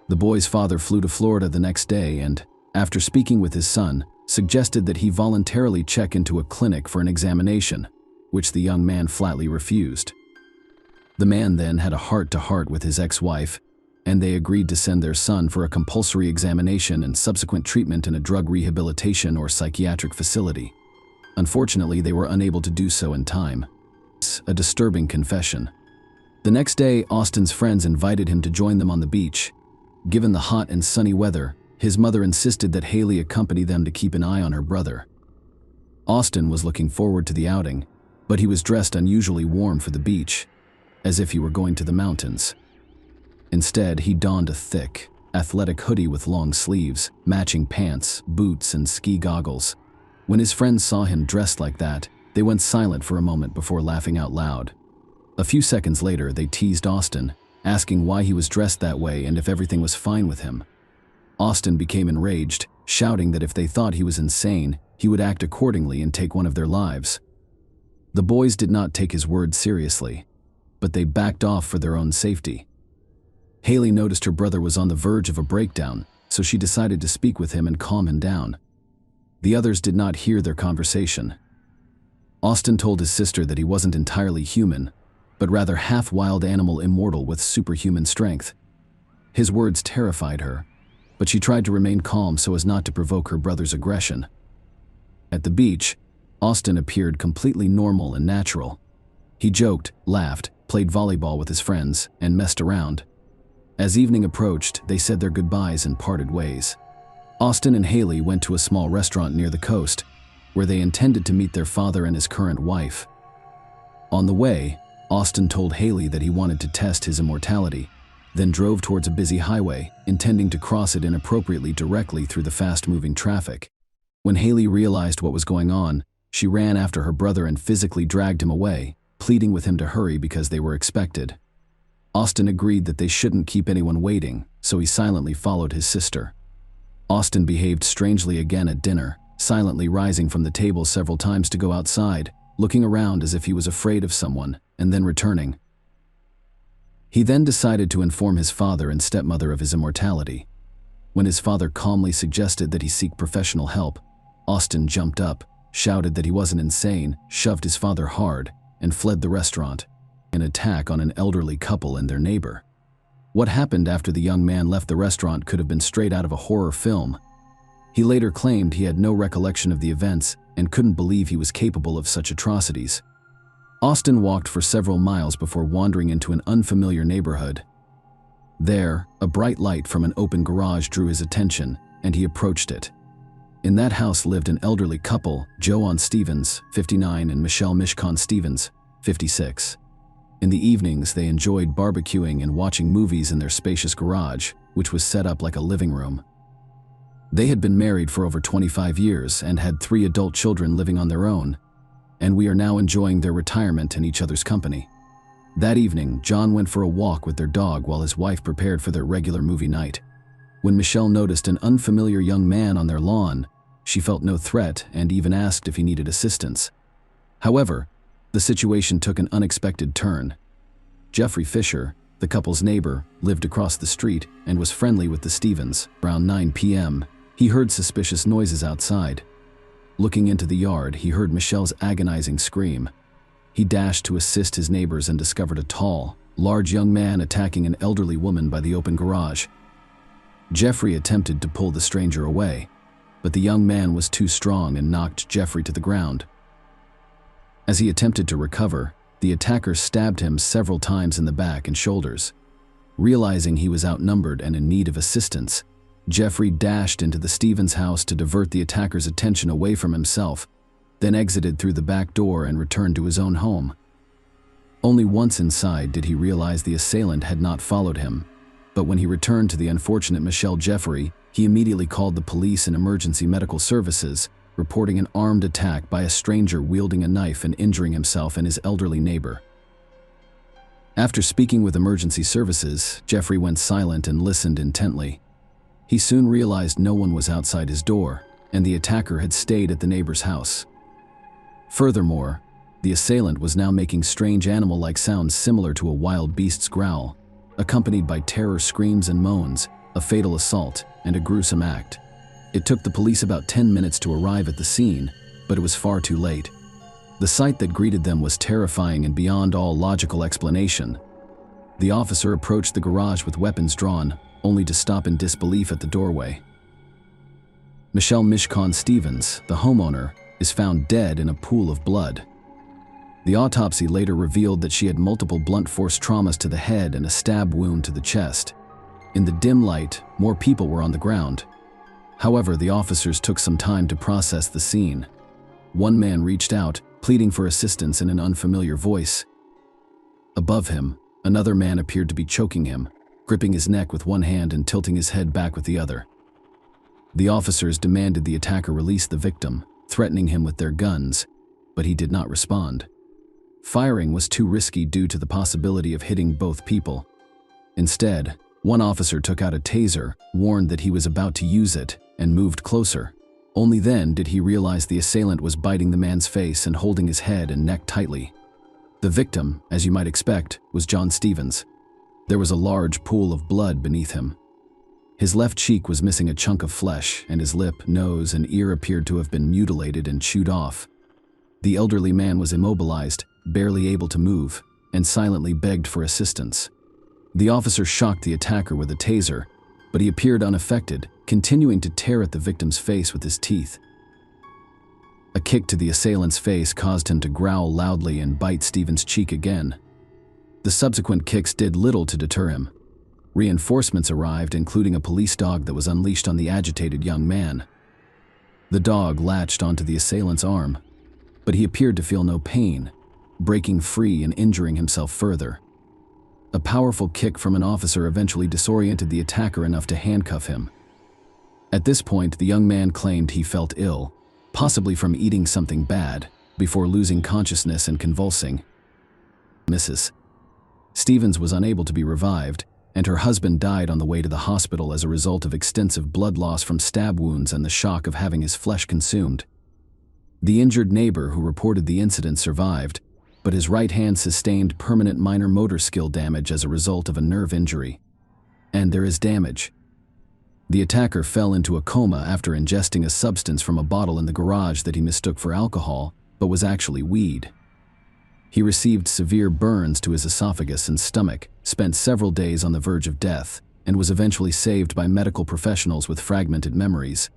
S3: The boy's father flew to Florida the next day and, after speaking with his son, suggested that he voluntarily check into a clinic for an examination, which the young man flatly refused. The man then had a heart-to-heart with his ex-wife, and they agreed to send their son for a compulsory examination and subsequent treatment in a drug rehabilitation or psychiatric facility. Unfortunately, they were unable to do so in time. A disturbing confession. The next day, Austin's friends invited him to join them on the beach. Given the hot and sunny weather, his mother insisted that Haley accompany them to keep an eye on her brother. Austin was looking forward to the outing, but he was dressed unusually warm for the beach, as if he were going to the mountains. Instead, he donned a thick, athletic hoodie with long sleeves, matching pants, boots, and ski goggles. When his friends saw him dressed like that, they went silent for a moment before laughing out loud. A few seconds later, they teased Austin, asking why he was dressed that way and if everything was fine with him. Austin became enraged, shouting that if they thought he was insane, he would act accordingly and take one of their lives. The boys did not take his words seriously, but they backed off for their own safety. Haley noticed her brother was on the verge of a breakdown, so she decided to speak with him and calm him down. The others did not hear their conversation. Austin told his sister that he wasn't entirely human, but rather half-wild animal immortal with superhuman strength. His words terrified her, but she tried to remain calm so as not to provoke her brother's aggression. At the beach, Austin appeared completely normal and natural. He joked, laughed, played volleyball with his friends, and messed around. As evening approached, they said their goodbyes and parted ways. Austin and Haley went to a small restaurant near the coast, where they intended to meet their father and his current wife. On the way, Austin told Haley that he wanted to test his immortality, then drove towards a busy highway, intending to cross it inappropriately directly through the fast-moving traffic. When Haley realized what was going on, she ran after her brother and physically dragged him away, pleading with him to hurry because they were expected. Austin agreed that they shouldn't keep anyone waiting, so he silently followed his sister. Austin behaved strangely again at dinner, silently rising from the table several times to go outside, looking around as if he was afraid of someone, and then returning. He then decided to inform his father and stepmother of his immortality. When his father calmly suggested that he seek professional help, Austin jumped up, shouted that he wasn't insane, shoved his father hard, and fled the restaurant, an attack on an elderly couple and their neighbor. What happened after the young man left the restaurant could have been straight out of a horror film. He later claimed he had no recollection of the events and couldn't believe he was capable of such atrocities. Austin walked for several miles before wandering into an unfamiliar neighborhood. There, a bright light from an open garage drew his attention, and he approached it. In that house lived an elderly couple, Joanne Stevens, 59, and Michelle Mishcon Stevens, 56. In the evenings, they enjoyed barbecuing and watching movies in their spacious garage, which was set up like a living room. They had been married for over 25 years and had 3 adult children living on their own, and we are now enjoying their retirement in each other's company. That evening, John went for a walk with their dog while his wife prepared for their regular movie night. When Michelle noticed an unfamiliar young man on their lawn, she felt no threat and even asked if he needed assistance. However, the situation took an unexpected turn. Jeffrey Fisher, the couple's neighbor, lived across the street and was friendly with the Stevens. Around 9 p.m., he heard suspicious noises outside. Looking into the yard, he heard Michelle's agonizing scream. He dashed to assist his neighbors and discovered a tall, large young man attacking an elderly woman by the open garage. Jeffrey attempted to pull the stranger away, but the young man was too strong and knocked Jeffrey to the ground. As he attempted to recover, the attacker stabbed him several times in the back and shoulders. Realizing he was outnumbered and in need of assistance, Jeffrey dashed into the Stevens house to divert the attacker's attention away from himself, then exited through the back door and returned to his own home. Only once inside did he realize the assailant had not followed him, but when he returned to the unfortunate Michelle Jeffrey, he immediately called the police and emergency medical services, reporting an armed attack by a stranger wielding a knife and injuring himself and his elderly neighbor. After speaking with emergency services, Jeffrey went silent and listened intently. He soon realized no one was outside his door, and the attacker had stayed at the neighbor's house. Furthermore, the assailant was now making strange animal-like sounds similar to a wild beast's growl, accompanied by terror screams and moans, a fatal assault, and a gruesome act. It took the police about 10 minutes to arrive at the scene, but it was far too late. The sight that greeted them was terrifying and beyond all logical explanation. The officer approached the garage with weapons drawn, only to stop in disbelief at the doorway. Michelle Mishcon Stevens, the homeowner, is found dead in a pool of blood. The autopsy later revealed that she had multiple blunt force traumas to the head and a stab wound to the chest. In the dim light, more people were on the ground. However, the officers took some time to process the scene. One man reached out, pleading for assistance in an unfamiliar voice. Above him, another man appeared to be choking him, gripping his neck with one hand and tilting his head back with the other. The officers demanded the attacker release the victim, threatening him with their guns, but he did not respond. Firing was too risky due to the possibility of hitting both people. Instead, one officer took out a taser, warned that he was about to use it, and moved closer. Only then did he realize the assailant was biting the man's face and holding his head and neck tightly. The victim, as you might expect, was John Stevens. There was a large pool of blood beneath him. His left cheek was missing a chunk of flesh, and his lip, nose, and ear appeared to have been mutilated and chewed off. The elderly man was immobilized, barely able to move, and silently begged for assistance. The officer shocked the attacker with a taser, but he appeared unaffected, continuing to tear at the victim's face with his teeth. A kick to the assailant's face caused him to growl loudly and bite Stevens' cheek again. The subsequent kicks did little to deter him. Reinforcements arrived, including a police dog that was unleashed on the agitated young man. The dog latched onto the assailant's arm, but he appeared to feel no pain, breaking free and injuring himself further. A powerful kick from an officer eventually disoriented the attacker enough to handcuff him. At this point, the young man claimed he felt ill, possibly from eating something bad, before losing consciousness and convulsing. Mrs. Stevens was unable to be revived, and her husband died on the way to the hospital as a result of extensive blood loss from stab wounds and the shock of having his flesh consumed. The injured neighbor who reported the incident survived, but his right hand sustained permanent minor motor skill damage as a result of a nerve injury. And there is damage. The attacker fell into a coma after ingesting a substance from a bottle in the garage that he mistook for alcohol, but was actually weed. He received severe burns to his esophagus and stomach, spent several days on the verge of death, and was eventually saved by medical professionals with fragmented memories.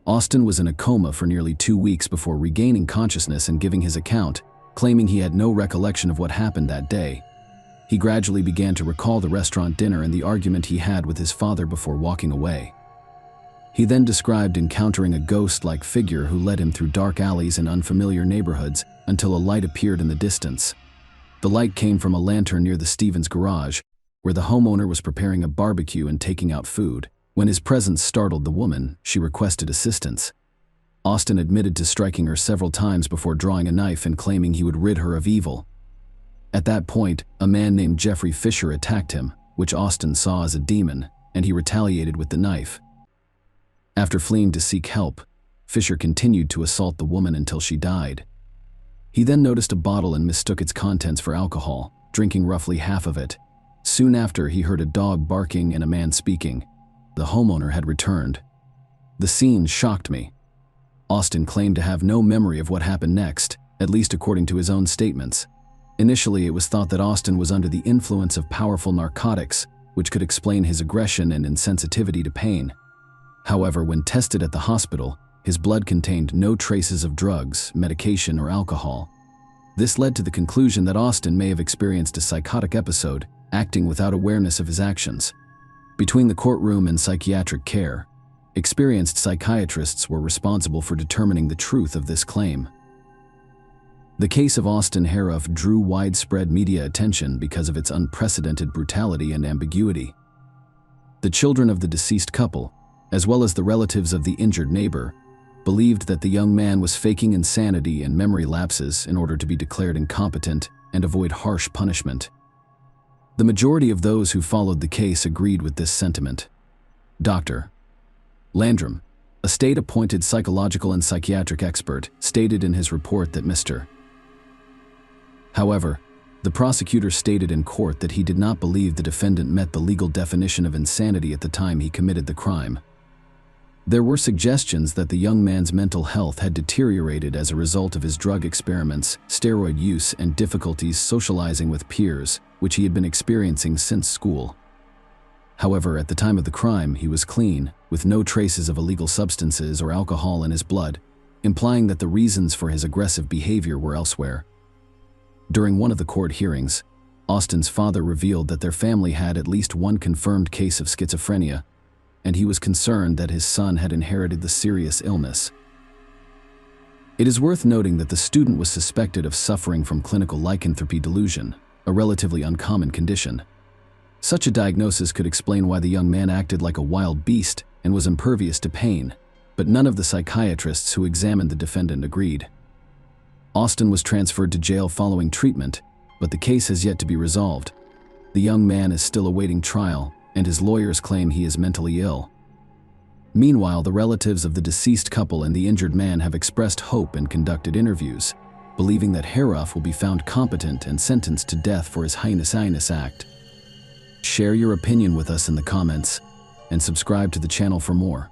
S3: Austin was in a coma for nearly 2 weeks before regaining consciousness and giving his account, claiming he had no recollection of what happened that day. He gradually began to recall the restaurant dinner and the argument he had with his father before walking away. He then described encountering a ghost-like figure who led him through dark alleys and unfamiliar neighborhoods until a light appeared in the distance. The light came from a lantern near the Stevens garage, where the homeowner was preparing a barbecue and taking out food. When his presence startled the woman, she requested assistance. Austin admitted to striking her several times before drawing a knife and claiming he would rid her of evil. At that point, a man named Jeffrey Fisher attacked him, which Austin saw as a demon, and he retaliated with the knife. After fleeing to seek help, Fisher continued to assault the woman until she died. He then noticed a bottle and mistook its contents for alcohol, drinking roughly half of it. Soon after, he heard a dog barking and a man speaking. The homeowner had returned. The scene shocked me. Austin claimed to have no memory of what happened next, at least according to his own statements. Initially, it was thought that Austin was under the influence of powerful narcotics, which could explain his aggression and insensitivity to pain. However, when tested at the hospital, his blood contained no traces of drugs, medication, or alcohol. This led to the conclusion that Austin may have experienced a psychotic episode, acting without awareness of his actions. Between the courtroom and psychiatric care, Experienced psychiatrists were responsible for determining the truth of this claim. The case of Austin Harrouff drew widespread media attention because of its unprecedented brutality and ambiguity. The children of the deceased couple, as well as the relatives of the injured neighbor, believed that the young man was faking insanity and memory lapses in order to be declared incompetent and avoid harsh punishment. The majority of those who followed the case agreed with this sentiment. Dr. Landrum, a state-appointed psychological and psychiatric expert, stated in his report that Mr. However, the prosecutor stated in court that he did not believe the defendant met the legal definition of insanity at the time he committed the crime. There were suggestions that the young man's mental health had deteriorated as a result of his drug experiments, steroid use, and difficulties socializing with peers, which he had been experiencing since school. However, at the time of the crime, he was clean, with no traces of illegal substances or alcohol in his blood, implying that the reasons for his aggressive behavior were elsewhere. During one of the court hearings, Austin's father revealed that their family had at least one confirmed case of schizophrenia, and he was concerned that his son had inherited the serious illness. It is worth noting that the student was suspected of suffering from clinical lycanthropy delusion, a relatively uncommon condition. Such a diagnosis could explain why the young man acted like a wild beast and was impervious to pain, but none of the psychiatrists who examined the defendant agreed. Austin was transferred to jail following treatment, but the case has yet to be resolved. The young man is still awaiting trial, and his lawyers claim he is mentally ill. Meanwhile, the relatives of the deceased couple and the injured man have expressed hope and conducted interviews, believing that Harrouff will be found competent and sentenced to death for his heinous act. Share your opinion with us in the comments, and subscribe to the channel for more.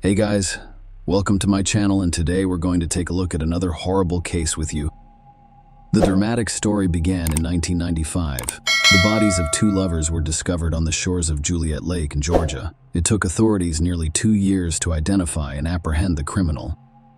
S3: Hey guys, welcome to my channel, and today we're going to take a look at another horrible case with you. The dramatic story began in 1995. The bodies of two lovers were discovered on the shores of Juliet Lake in Georgia. It took authorities nearly 2 years to identify and apprehend the criminal.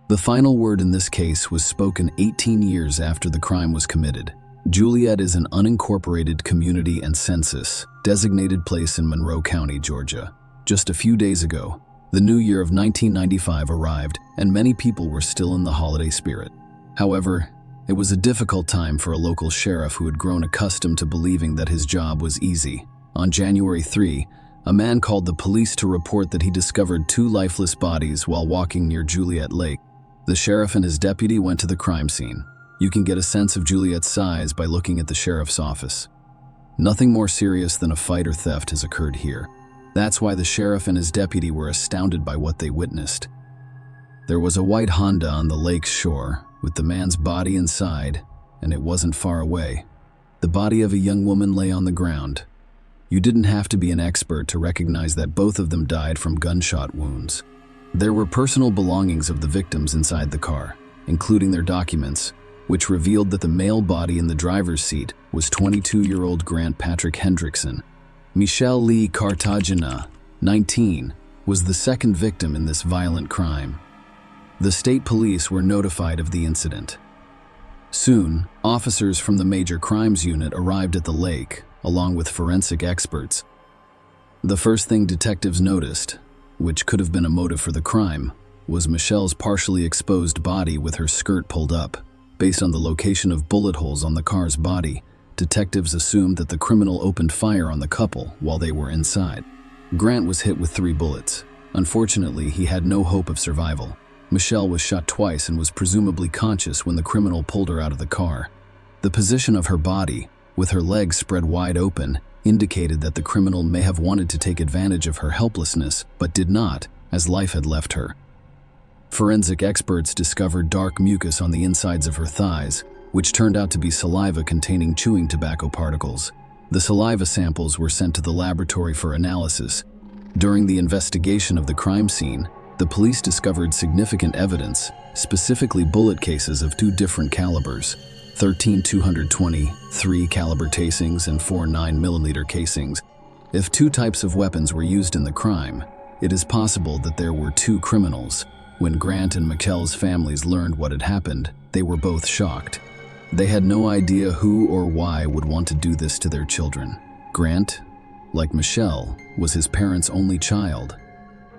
S3: The final word in this case was spoken 18 years after the crime was committed. Juliet is an unincorporated community and census-designated place in Monroe County, Georgia. Just a few days ago, the new year of 1995 arrived, and many people were still in the holiday spirit. However, it was a difficult time for a local sheriff who had grown accustomed to believing that his job was easy. On January 3, a man called the police to report that he discovered two lifeless bodies while walking near Juliet Lake. The sheriff and his deputy went to the crime scene. You can get a sense of Juliet's size by looking at the sheriff's office. Nothing more serious than a fight or theft has occurred here. That's why the sheriff and his deputy were astounded by what they witnessed. There was a white Honda on the lake's shore, with the man's body inside, and it wasn't far away. The body of a young woman lay on the ground. You didn't have to be an expert to recognize that both of them died from gunshot wounds. There were personal belongings of the victims inside the car, including their documents, which revealed that the male body in the driver's seat was 22-year-old Grant Patrick Hendrickson. Michelle Lee Cartagena, 19, was the second victim in this violent crime. The state police were notified of the incident. Soon, officers from the Major Crimes Unit arrived at the lake, along with forensic experts. The first thing detectives noticed, which could have been a motive for the crime, was Michelle's partially exposed body with her skirt pulled up. Based on the location of bullet holes on the car's body, detectives assumed that the criminal opened fire on the couple while they were inside. Grant was hit with 3 bullets. Unfortunately, he had no hope of survival. Michelle was shot twice and was presumably conscious when the criminal pulled her out of the car. The position of her body, with her legs spread wide open, indicated that the criminal may have wanted to take advantage of her helplessness, but did not, as life had left her. Forensic experts discovered dark mucus on the insides of her thighs, which turned out to be saliva containing chewing tobacco particles. The saliva samples were sent to the laboratory for analysis. During the investigation of the crime scene, the police discovered significant evidence, specifically bullet cases of 2 different calibers, 13 .223 caliber casings and 4 9mm casings. If 2 types of weapons were used in the crime, it is possible that there were 2 criminals,
S1: When Grant and Michelle's families learned what had happened, they were both shocked. They had no idea who or why would want to do this to their children. Grant, like Michelle, was his parents' only child.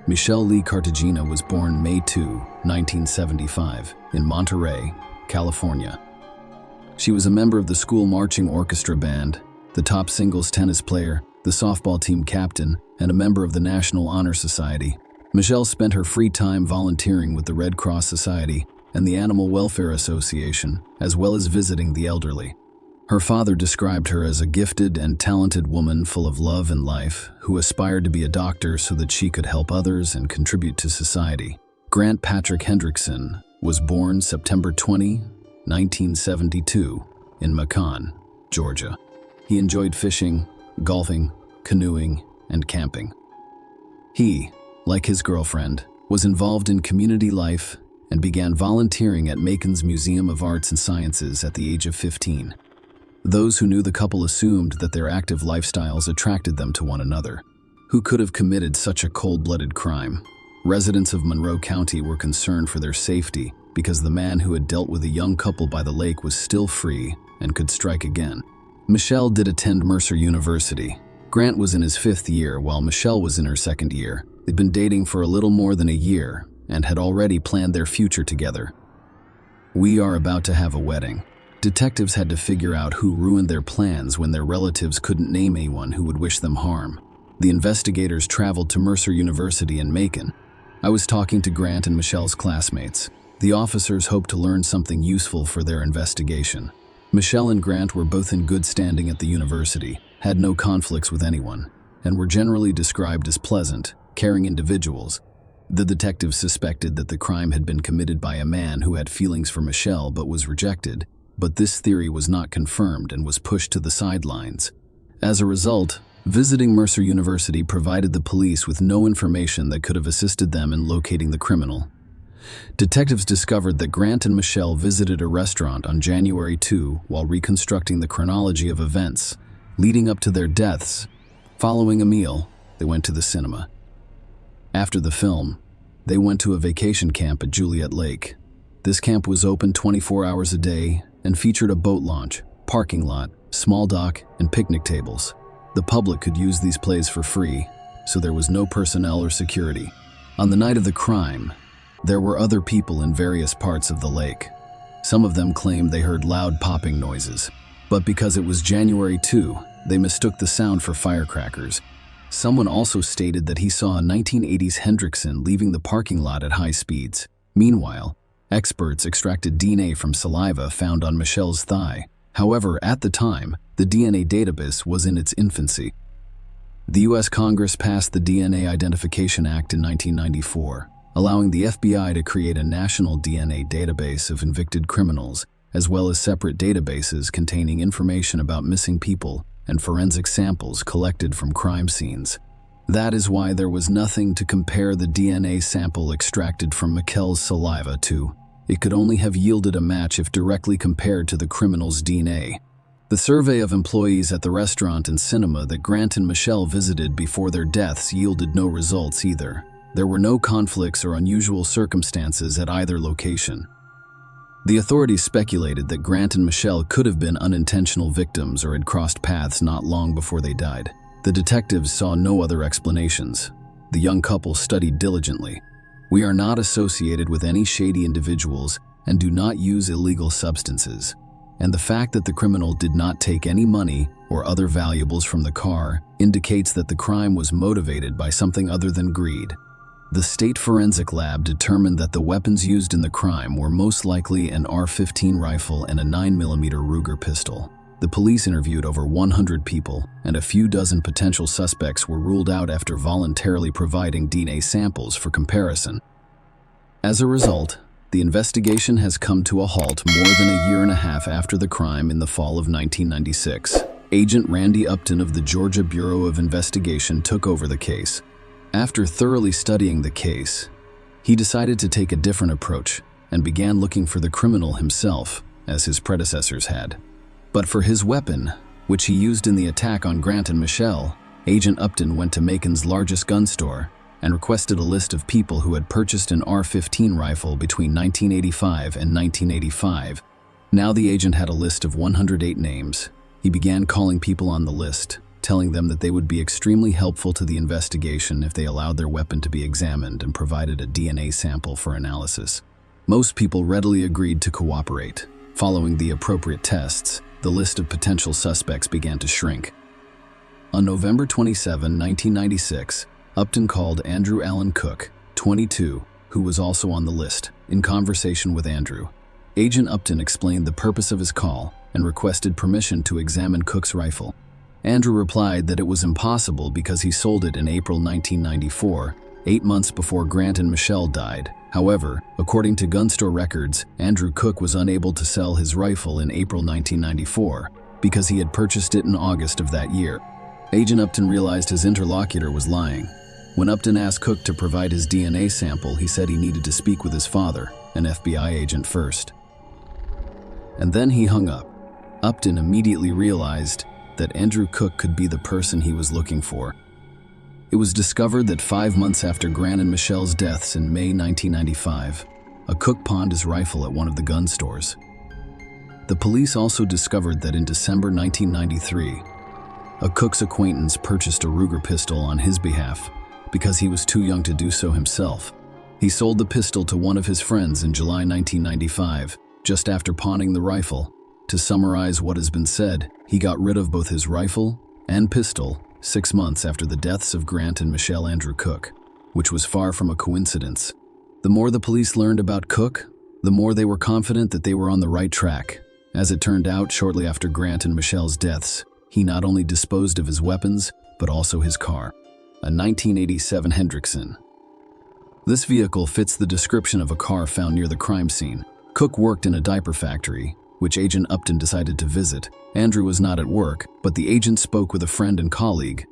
S1: Michelle Lee Cartagena was born May 2, 1975, in Monterey, California. She was a member of the school marching orchestra band, the top singles tennis player, the softball team captain, and a member of the National Honor Society. Michelle spent her free time volunteering with the Red Cross Society and the Animal Welfare Association, as well as visiting the elderly. Her father described her as a gifted and talented woman full of love and life, who aspired to be a doctor so that she could help others and contribute to society. Grant Patrick Hendrickson was born September 20, 1972, in Macon, Georgia. He enjoyed fishing, golfing, canoeing, and camping. He, like his girlfriend, was involved in community life and began volunteering at Macon's Museum of Arts and Sciences at the age of 15. Those who knew the couple assumed that their active lifestyles attracted them to one another. Who could have committed such a cold-blooded crime? Residents of Monroe County were concerned for their safety because the man who had dealt with a young couple by the lake was still free and could strike again. Michelle did attend Mercer University. Grant was in his 5th year while Michelle was in her 2nd year. They'd been dating for a little more than a year and had already planned their future together. We are about to have a wedding. Detectives had to figure out who ruined their plans when their relatives couldn't name anyone who would wish them harm. The investigators traveled to Mercer University in Macon. I was talking to Grant and Michelle's classmates. The officers hoped to learn something useful for their investigation. Michelle and Grant were both in good standing at the university, had no conflicts with anyone, and were generally described as pleasant, caring individuals. The detectives suspected that the crime had been committed by a man who had feelings for Michelle but was rejected, but this theory was not confirmed and was pushed to the sidelines. As a result, visiting Mercer University provided the police with no information that could have assisted them in locating the criminal. Detectives discovered that Grant and Michelle visited a restaurant on January 2 while reconstructing the chronology of events leading up to their deaths. Following a meal, they went to the cinema. After the film, they went to a vacation camp at Juliet Lake. This camp was open 24 hours a day and featured a boat launch, parking lot, small dock, and picnic tables. The public could use these places for free, so there was no personnel or security. On the night of the crime, there were other people in various parts of the lake. Some of them claimed they heard loud popping noises, but because it was January 2, they mistook the sound for firecrackers. Someone also stated that he saw a 1980s Hendrickson leaving the parking lot at high speeds. Meanwhile, experts extracted DNA from saliva found on Michelle's thigh. However, at the time, the DNA database was in its infancy. The U.S. Congress passed the DNA Identification Act in 1994, allowing the FBI to create a national DNA database of convicted criminals, as well as separate databases containing information about missing people and forensic samples collected from crime scenes. That is why there was nothing to compare the DNA sample extracted from Michelle's saliva to. It could only have yielded a match if directly compared to the criminal's DNA. The survey of employees at the restaurant and cinema that Grant and Michelle visited before their deaths yielded no results either. There were no conflicts or unusual circumstances at either location. The authorities speculated that Grant and Michelle could have been unintentional victims or had crossed paths not long before they died. The detectives saw no other explanations. The young couple studied diligently. We are not associated with any shady individuals and do not use illegal substances. And the fact that the criminal did not take any money or other valuables from the car indicates that the crime was motivated by something other than greed. The state forensic lab determined that the weapons used in the crime were most likely an AR-15 rifle and a 9mm Ruger pistol. The police interviewed over 100 people, and a few dozen potential suspects were ruled out after voluntarily providing DNA samples for comparison. As a result, the investigation has come to a halt more than a year and a half after the crime in the fall of 1996. Agent Randy Upton of the Georgia Bureau of Investigation took over the case. After thoroughly studying the case, he decided to take a different approach and began looking for the criminal himself, as his predecessors had. But for his weapon, which he used in the attack on Grant and Michelle, Agent Upton went to Macon's largest gun store,
S3: and requested a list of people who had purchased an AR-15 rifle between 1985 and 1985. Now the agent had a list of 108 names. He began calling people on the list, telling them that they would be extremely helpful to the investigation if they allowed their weapon to be examined and provided a DNA sample for analysis. Most people readily agreed to cooperate. Following the appropriate tests, the list of potential suspects began to shrink. On November 27, 1996, Upton called Andrew Allen Cook, 22, who was also on the list, in conversation with Andrew. Agent Upton explained the purpose of his call and requested permission to examine Cook's rifle. Andrew replied that it was impossible because he sold it in April 1994, 8 months before Grant and Michelle died. However, according to gun store records, Andrew Cook was unable to sell his rifle in April 1994 because he had purchased it in August of that year. Agent Upton realized his interlocutor was lying. When Upton asked Cook to provide his DNA sample, he said he needed to speak with his father, an FBI agent, first. And then he hung up. Upton immediately realized that Andrew Cook could be the person he was looking for. It was discovered that 5 months after Grant and Michelle's deaths in May 1995, a cook pawned his rifle at one of the gun stores. The police also discovered that in December 1993, a Cook's acquaintance purchased a Ruger pistol on his behalf because he was too young to do so himself. He sold the pistol to one of his friends in July 1995, just after pawning the rifle. To summarize what has been said, he got rid of both his rifle and pistol 6 months after the deaths of Grant and Michelle Andrew Cook, which was far from a coincidence. The more the police learned about Cook, the more they were confident that they were on the right track. As it turned out, shortly after Grant and Michelle's deaths, he not only disposed of his weapons, but also his car, a 1987 Hendrickson. This vehicle fits the description of a car found near the crime scene. Cook worked in a diaper factory, which Agent Upton decided to visit. Andrew was not at work, but the agent spoke with a friend and colleague.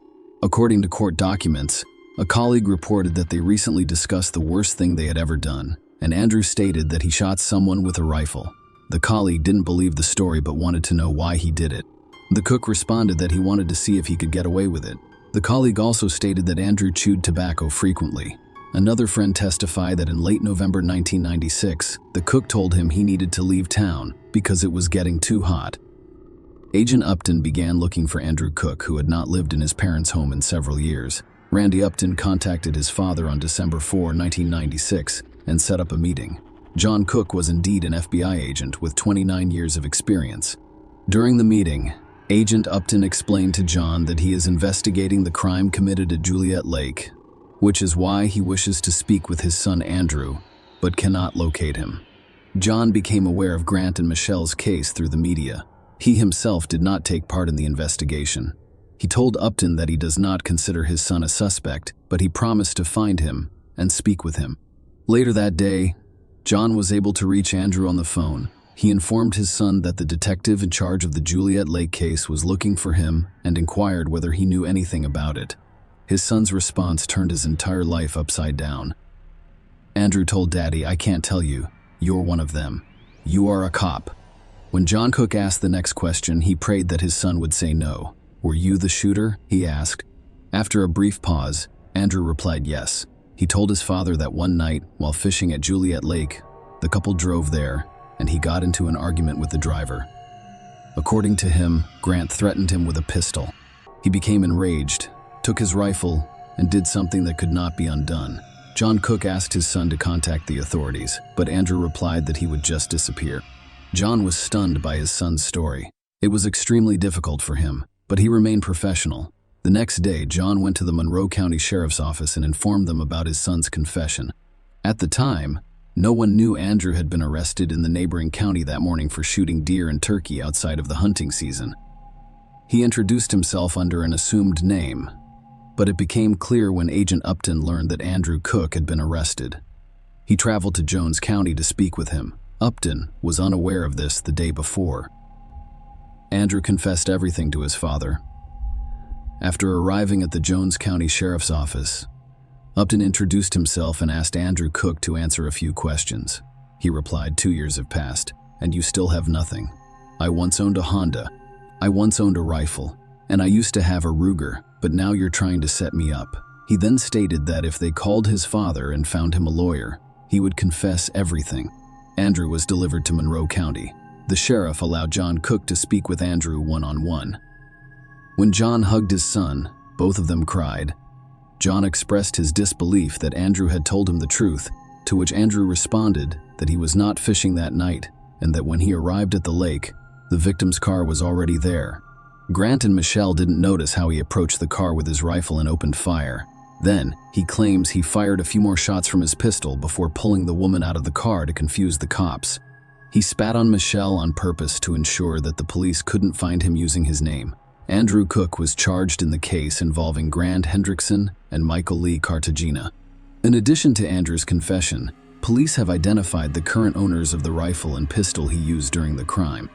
S3: According to court documents, a colleague reported that they recently discussed the worst thing they had ever done, and Andrew stated that he shot someone with a rifle. The colleague didn't believe the story but wanted to know why he did it. The cook responded that he wanted to see if he could get away with it. The colleague also stated that Andrew chewed tobacco frequently. Another friend testified that in late November 1996, the cook told him he needed to leave town because it was getting too hot. Agent Upton began looking for Andrew Cook, who had not lived in his parents' home in several years. Randy Upton contacted his father on December 4, 1996, and set up a meeting. John Cook was indeed an FBI agent with 29 years of experience. During the meeting, Agent Upton explained to John that he is investigating the crime committed at Juliet Lake, which is why he wishes to speak with his son Andrew, but cannot locate him. John became aware of Grant and Michelle's case through the media. He himself did not take part in the investigation. He told Upton that he does not consider his son a suspect, but he promised to find him and speak with him. Later that day, John was able to reach Andrew on the phone. He informed his son that the detective in charge of the Juliet Lake case was looking for him and inquired whether he knew anything about it. His son's response turned his entire life upside down. Andrew told Daddy, "I can't tell you. You're one of them. You are a cop." When John Cook asked the next question, he prayed that his son would say no. "Were you the shooter?" he asked. After a brief pause, Andrew replied yes. He told his father that one night, while fishing at Juliet Lake, the couple drove there, and he got into an argument with the driver. According to him, Grant threatened him with a pistol. He became enraged, took his rifle, and did something that could not be undone. John Cook asked his son to contact the authorities, but Andrew replied that he would just disappear. John was stunned by his son's story. It was extremely difficult for him, but he remained professional. The next day, John went to the Monroe County Sheriff's Office and informed them about his son's confession. At the time, no one knew Andrew had been arrested in the neighboring county that morning for shooting deer and turkey outside of the hunting season. He introduced himself under an assumed name, but it became clear when Agent Upton learned that Andrew Cook had been arrested. He traveled to Jones County to speak with him. Upton was unaware of this the day before. Andrew confessed everything to his father. After arriving at the Jones County Sheriff's Office, Upton introduced himself and asked Andrew Cook to answer a few questions. He replied, "2 years have passed, and you still have nothing. I once owned a Honda. I once owned a rifle, and I used to have a Ruger, but now you're trying to set me up.
S1: He then stated that if they called his father and found him a lawyer, he would confess everything. Andrew was delivered to Monroe County. The sheriff allowed John Cook to speak with Andrew one-on-one. When John hugged his son, both of them cried. John expressed his disbelief that Andrew had told him the truth, to which Andrew responded that he was not fishing that night and that when he arrived at the lake, the victim's car was already there. Grant and Michelle didn't notice how he approached the car with his rifle and opened fire. Then, he claims he fired a few more shots from his pistol before pulling the woman out of the car to confuse the cops. He spat on Michelle on purpose to ensure that the police couldn't find him using his name. Andrew Cook was charged in the case involving Grant Hendrickson and Michael Lee Cartagena. In addition to Andrew's confession, police have identified the current owners of the rifle and pistol he used during the crime.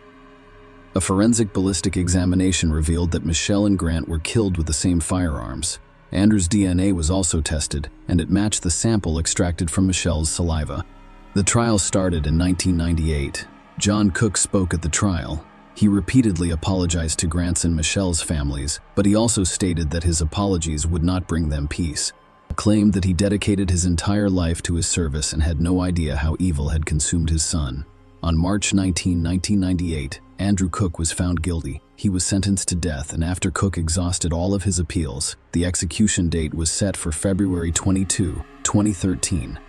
S1: A forensic ballistic examination revealed that Michelle and Grant were killed with the same firearms. Andrew's DNA was also tested, and it matched the sample extracted from Michelle's saliva. The trial started in 1998. John Cook spoke at the trial. He repeatedly apologized to Grant's and Michelle's families, but he also stated that his apologies would not bring them peace. He claimed that he dedicated his entire life to his service and had no idea how evil had consumed his son. On March 19, 1998, Andrew Cook was found guilty. He was sentenced to death, and after Cook exhausted all of his appeals, the execution date was set for February 22, 2013.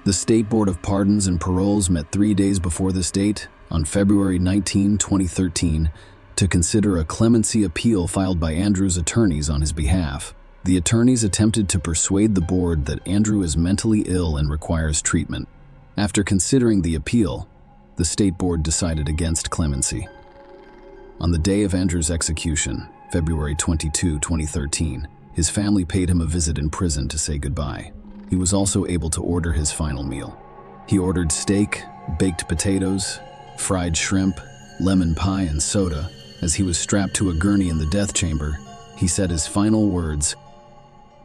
S1: The State Board of Pardons and Paroles met 3 days before this date, on February 19, 2013, to consider a clemency appeal filed by Andrew's attorneys on his behalf. The attorneys attempted to persuade the board that Andrew is mentally ill and requires treatment. After considering the appeal, the State Board decided against clemency. On the day of Andrew's execution, February 22, 2013, his family paid him a visit in prison to say goodbye. He was also able to order his final meal. He ordered steak, baked potatoes, fried shrimp, lemon pie, and soda. As he was strapped to a gurney in the death chamber, he said his final words,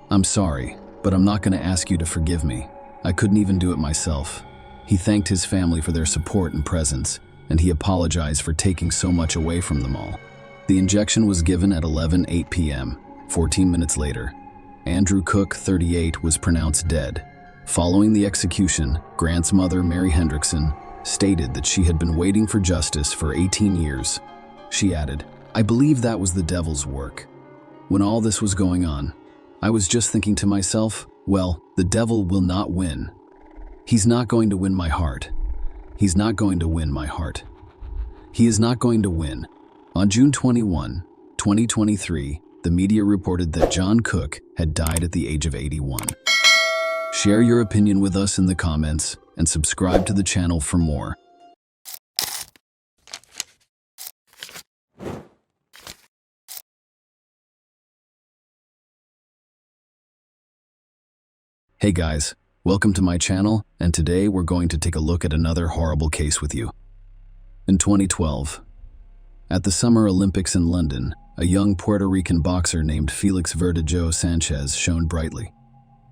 S1: "I'm sorry, but I'm not going to ask you to forgive me. I couldn't even do it myself." He thanked his family for their support and presence, and he apologized for taking so much away from them all. The injection was given at 11:08 p.m. 14 minutes later. Andrew Cook, 38, was pronounced dead. Following the execution, Grant's mother, Mary Hendrickson, stated that she had been waiting for justice for 18 years. She added, "I believe that was the devil's work. When all this was going on, I was just thinking to myself, well, the devil will not win. He's not going to win my heart. He's not going to win my heart. He is not going to win." On June 21, 2023, the media reported that John Cook had died at the age of 81. Share your opinion with us in the comments and subscribe to the channel for more. Hey guys, welcome to my channel, and today we're going to take a look at another horrible case with you. In 2012, at the Summer Olympics in London, a young Puerto Rican boxer named Felix Verdejo Sanchez shone brightly.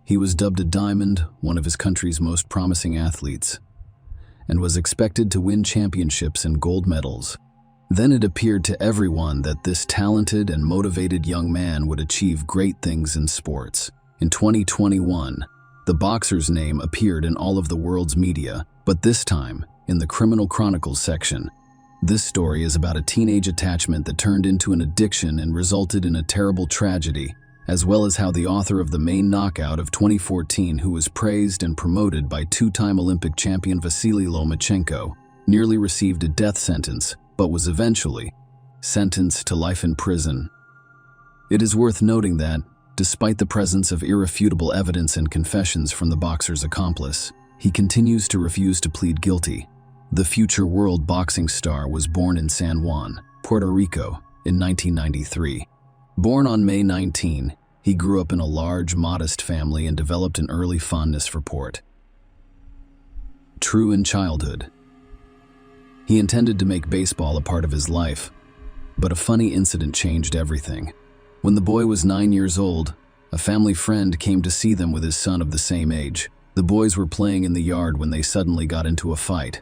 S1: He was dubbed a diamond, one of his country's most promising athletes, and was expected to win championships and gold medals. Then it appeared to everyone that this talented and motivated young man would achieve great things in sports. In 2021, the boxer's name appeared in all of the world's media, but this time in the Criminal Chronicles section. This story is about a teenage attachment that turned into an addiction and resulted in a terrible tragedy, as well as how the author of the main knockout of 2014, who was praised and promoted by two-time Olympic champion Vasily Lomachenko, nearly received a death sentence, but was eventually sentenced to life in prison. It is worth noting that, despite the presence of irrefutable evidence and confessions from the boxer's accomplice, he continues to refuse to plead guilty. The future world boxing star was born in San Juan, Puerto Rico, in 1993. Born on May 19, he grew up in a large, modest family and developed an early fondness for sport. True in childhood. He intended to make baseball a part of his life, but a funny incident changed everything. When the boy was 9 years old, a family friend came to see them with his son of the same age. The boys were playing in the yard when they suddenly got into a fight.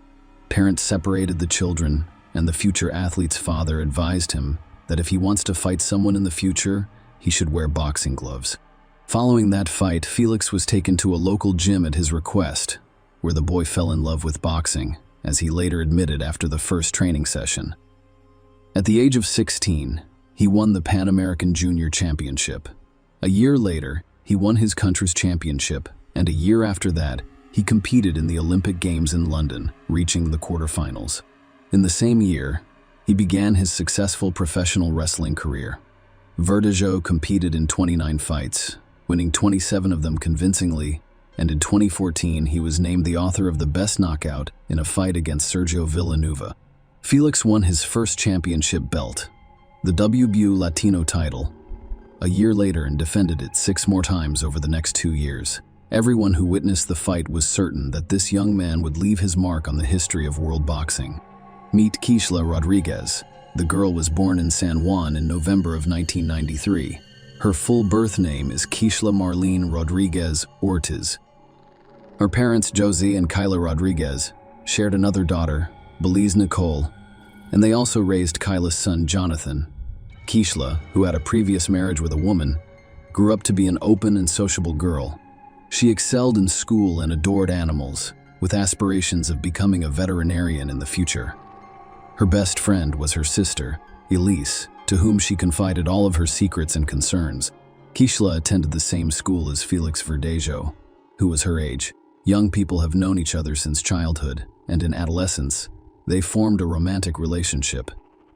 S1: Parents separated the children, and the future athlete's father advised him that if he wants to fight someone in the future, he should wear boxing gloves.
S3: Following that fight, Felix was taken to a local gym at his request, where the boy fell in love with boxing, as he later admitted after the first training session. At the age of 16, he won the Pan American Junior Championship. A year later, he won his country's championship, and a year after that, he competed in the Olympic Games in London, reaching the quarterfinals. In the same year, he began his successful professional wrestling career. Verdejo competed in 29 fights, winning 27 of them convincingly, and in 2014 he was named the author of the best knockout in a fight against Sergio Villanueva. Felix won his first championship belt, the WBO Latino title, a year later and defended it 6 more times over the next 2 years. Everyone who witnessed the fight was certain that this young man would leave his mark on the history of world boxing. Meet Keishla Rodriguez. The girl was born in San Juan in November of 1993. Her full birth name is Keishla Marlene Rodriguez Ortiz. Her parents, Josie and Kyla Rodriguez, shared another daughter, Belize Nicole, and they also raised Kyla's son, Jonathan. Keishla, who had a previous marriage with a woman, grew up to be an open and sociable girl. She excelled in school and adored animals, with aspirations of becoming a veterinarian in the future. Her best friend was her sister, Elise, to whom she confided all of her secrets and concerns. Keishla attended the same school as Felix Verdejo, who was her age. Young people have known each other since childhood, and in adolescence, they formed a romantic relationship.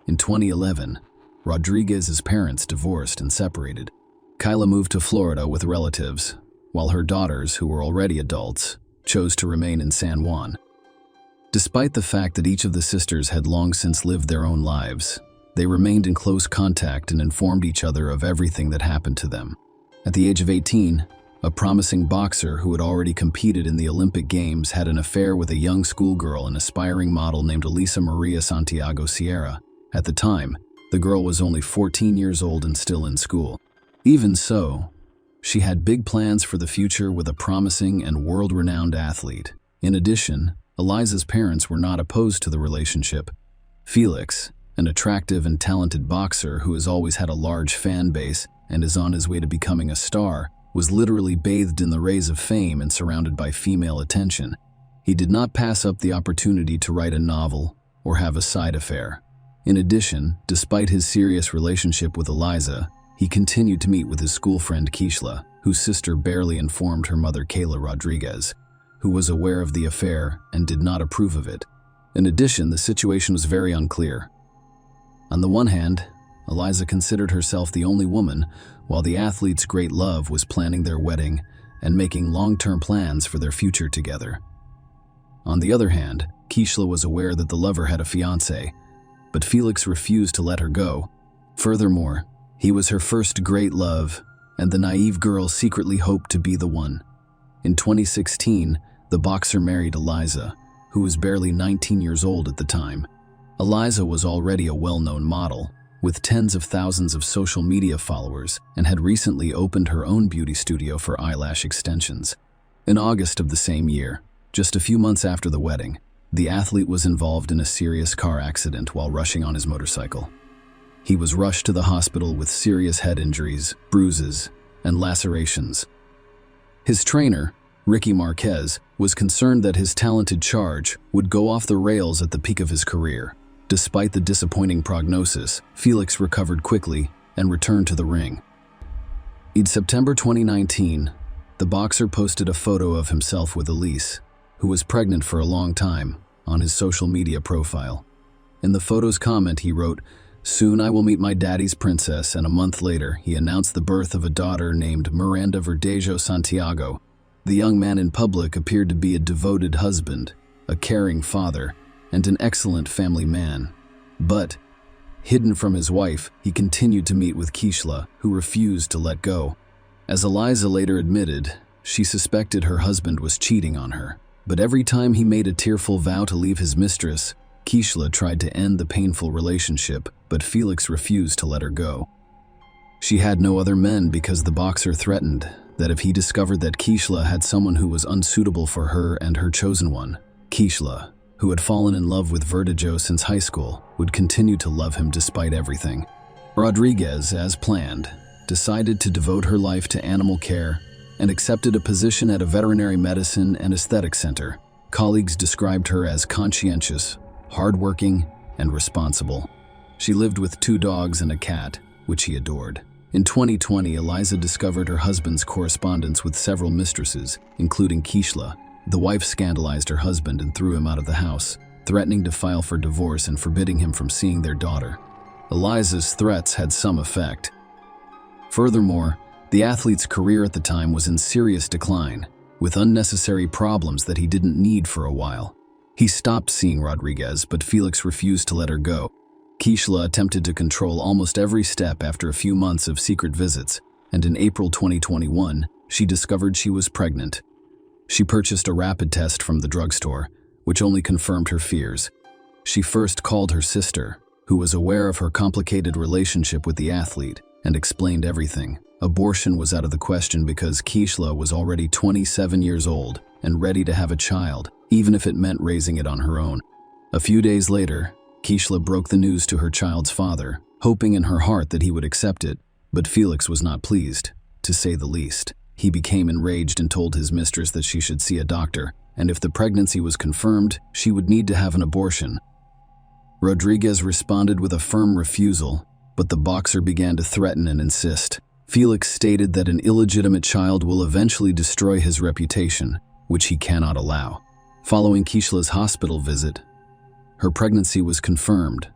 S3: In 2011, Rodriguez's parents divorced and separated. Kyla moved to Florida with relatives, while her daughters, who were already adults, chose to remain in San Juan. Despite the fact that each of the sisters had long since lived their own lives, they remained in close contact and informed each other of everything that happened to them. At the age of 18, a promising boxer who had already competed in the Olympic Games had an affair with a young schoolgirl and aspiring model named Elisa Maria Santiago Sierra. At the time, the girl was only 14 years old and still in school. Even so, she had big plans for the future with a promising and world-renowned athlete. In addition, Eliza's parents were not opposed to the relationship. Felix, an attractive and talented boxer who has always had a large fan base and is on his way to becoming a star, was literally bathed in the rays of fame and surrounded by female attention. He did not pass up the opportunity to write a novel or have a side affair. In addition, despite his serious relationship with Eliza, he continued to meet with his school friend Keishla, whose sister barely informed her mother Kayla Rodriguez, who was aware of the affair and did not approve of it. In addition, the situation was very unclear. On the one hand, Eliza considered herself the only woman, while the athlete's great love was planning their wedding and making long-term plans for their future together. On the other hand, Keishla was aware that the lover had a fiancé, but Felix refused to let her go. Furthermore, he was her first great love, and the naive girl secretly hoped to be the one. In 2016, the boxer married Eliza, who was barely 19 years old at the time. Eliza was already a well-known model, with tens of thousands of social media followers, and had recently opened her own beauty studio for eyelash extensions. In August of the same year, just a few months after the wedding, the athlete was involved in a serious car accident while rushing on his motorcycle. He was rushed to the hospital with serious head injuries, bruises, and lacerations. His trainer, Ricky Marquez, was concerned that his talented charge would go off the rails at the peak of his career. Despite the disappointing prognosis, Felix recovered quickly and returned to the ring. In September 2019, the boxer posted a photo of himself with Elise, who was pregnant for a long time, on his social media profile. In the photo's comment, he wrote, "Soon I will meet my daddy's princess," and a month later, he announced the birth of a daughter named Miranda Verdejo Santiago. The young man in public appeared to be a devoted husband, a caring father, and an excellent family man. But, hidden from his wife, he continued to meet with Keishla, who refused to let go. As Eliza later admitted, she suspected her husband was cheating on her. But every time he made a tearful vow to leave his mistress, Keishla tried to end the painful relationship, but Felix refused to let her go. She had no other men because the boxer threatened that if he discovered that Keishla had someone who was unsuitable for her and her chosen one, Keishla, who had fallen in love with Verdejo since high school, would continue to love him despite everything. Rodriguez, as planned, decided to devote her life to animal care and accepted a position at a veterinary medicine and aesthetic center. Colleagues described her as conscientious, hardworking, and responsible. She lived with 2 dogs and a cat, which he adored. In 2020, Eliza discovered her husband's correspondence with several mistresses, including Keishla. The wife scandalized her husband and threw him out of the house, threatening to file for divorce and forbidding him from seeing their daughter. Eliza's threats had some effect. Furthermore, the athlete's career at the time was in serious decline, with unnecessary problems that he didn't need for a while. He stopped seeing Rodriguez, but Felix refused to let her go. Keishla attempted to control almost every step after a few months of secret visits, and in April 2021, she discovered she was pregnant. She purchased a rapid test from the drugstore, which only confirmed her fears. She first called her sister, who was aware of her complicated relationship with the athlete, and explained everything. Abortion was out of the question because Keishla was already 27 years old and ready to have a child, even if it meant raising it on her own. A few days later, Keishla broke the news to her child's father, hoping in her heart that he would accept it, but Felix was not pleased, to say the least. He became enraged and told his mistress that she should see a doctor, and if the pregnancy was confirmed, she would need to have an abortion. Rodriguez responded with a firm refusal, but the boxer began to threaten and insist. Felix stated that an illegitimate child will eventually destroy his reputation, which he cannot allow. Following Keishla's hospital visit, her pregnancy was confirmed,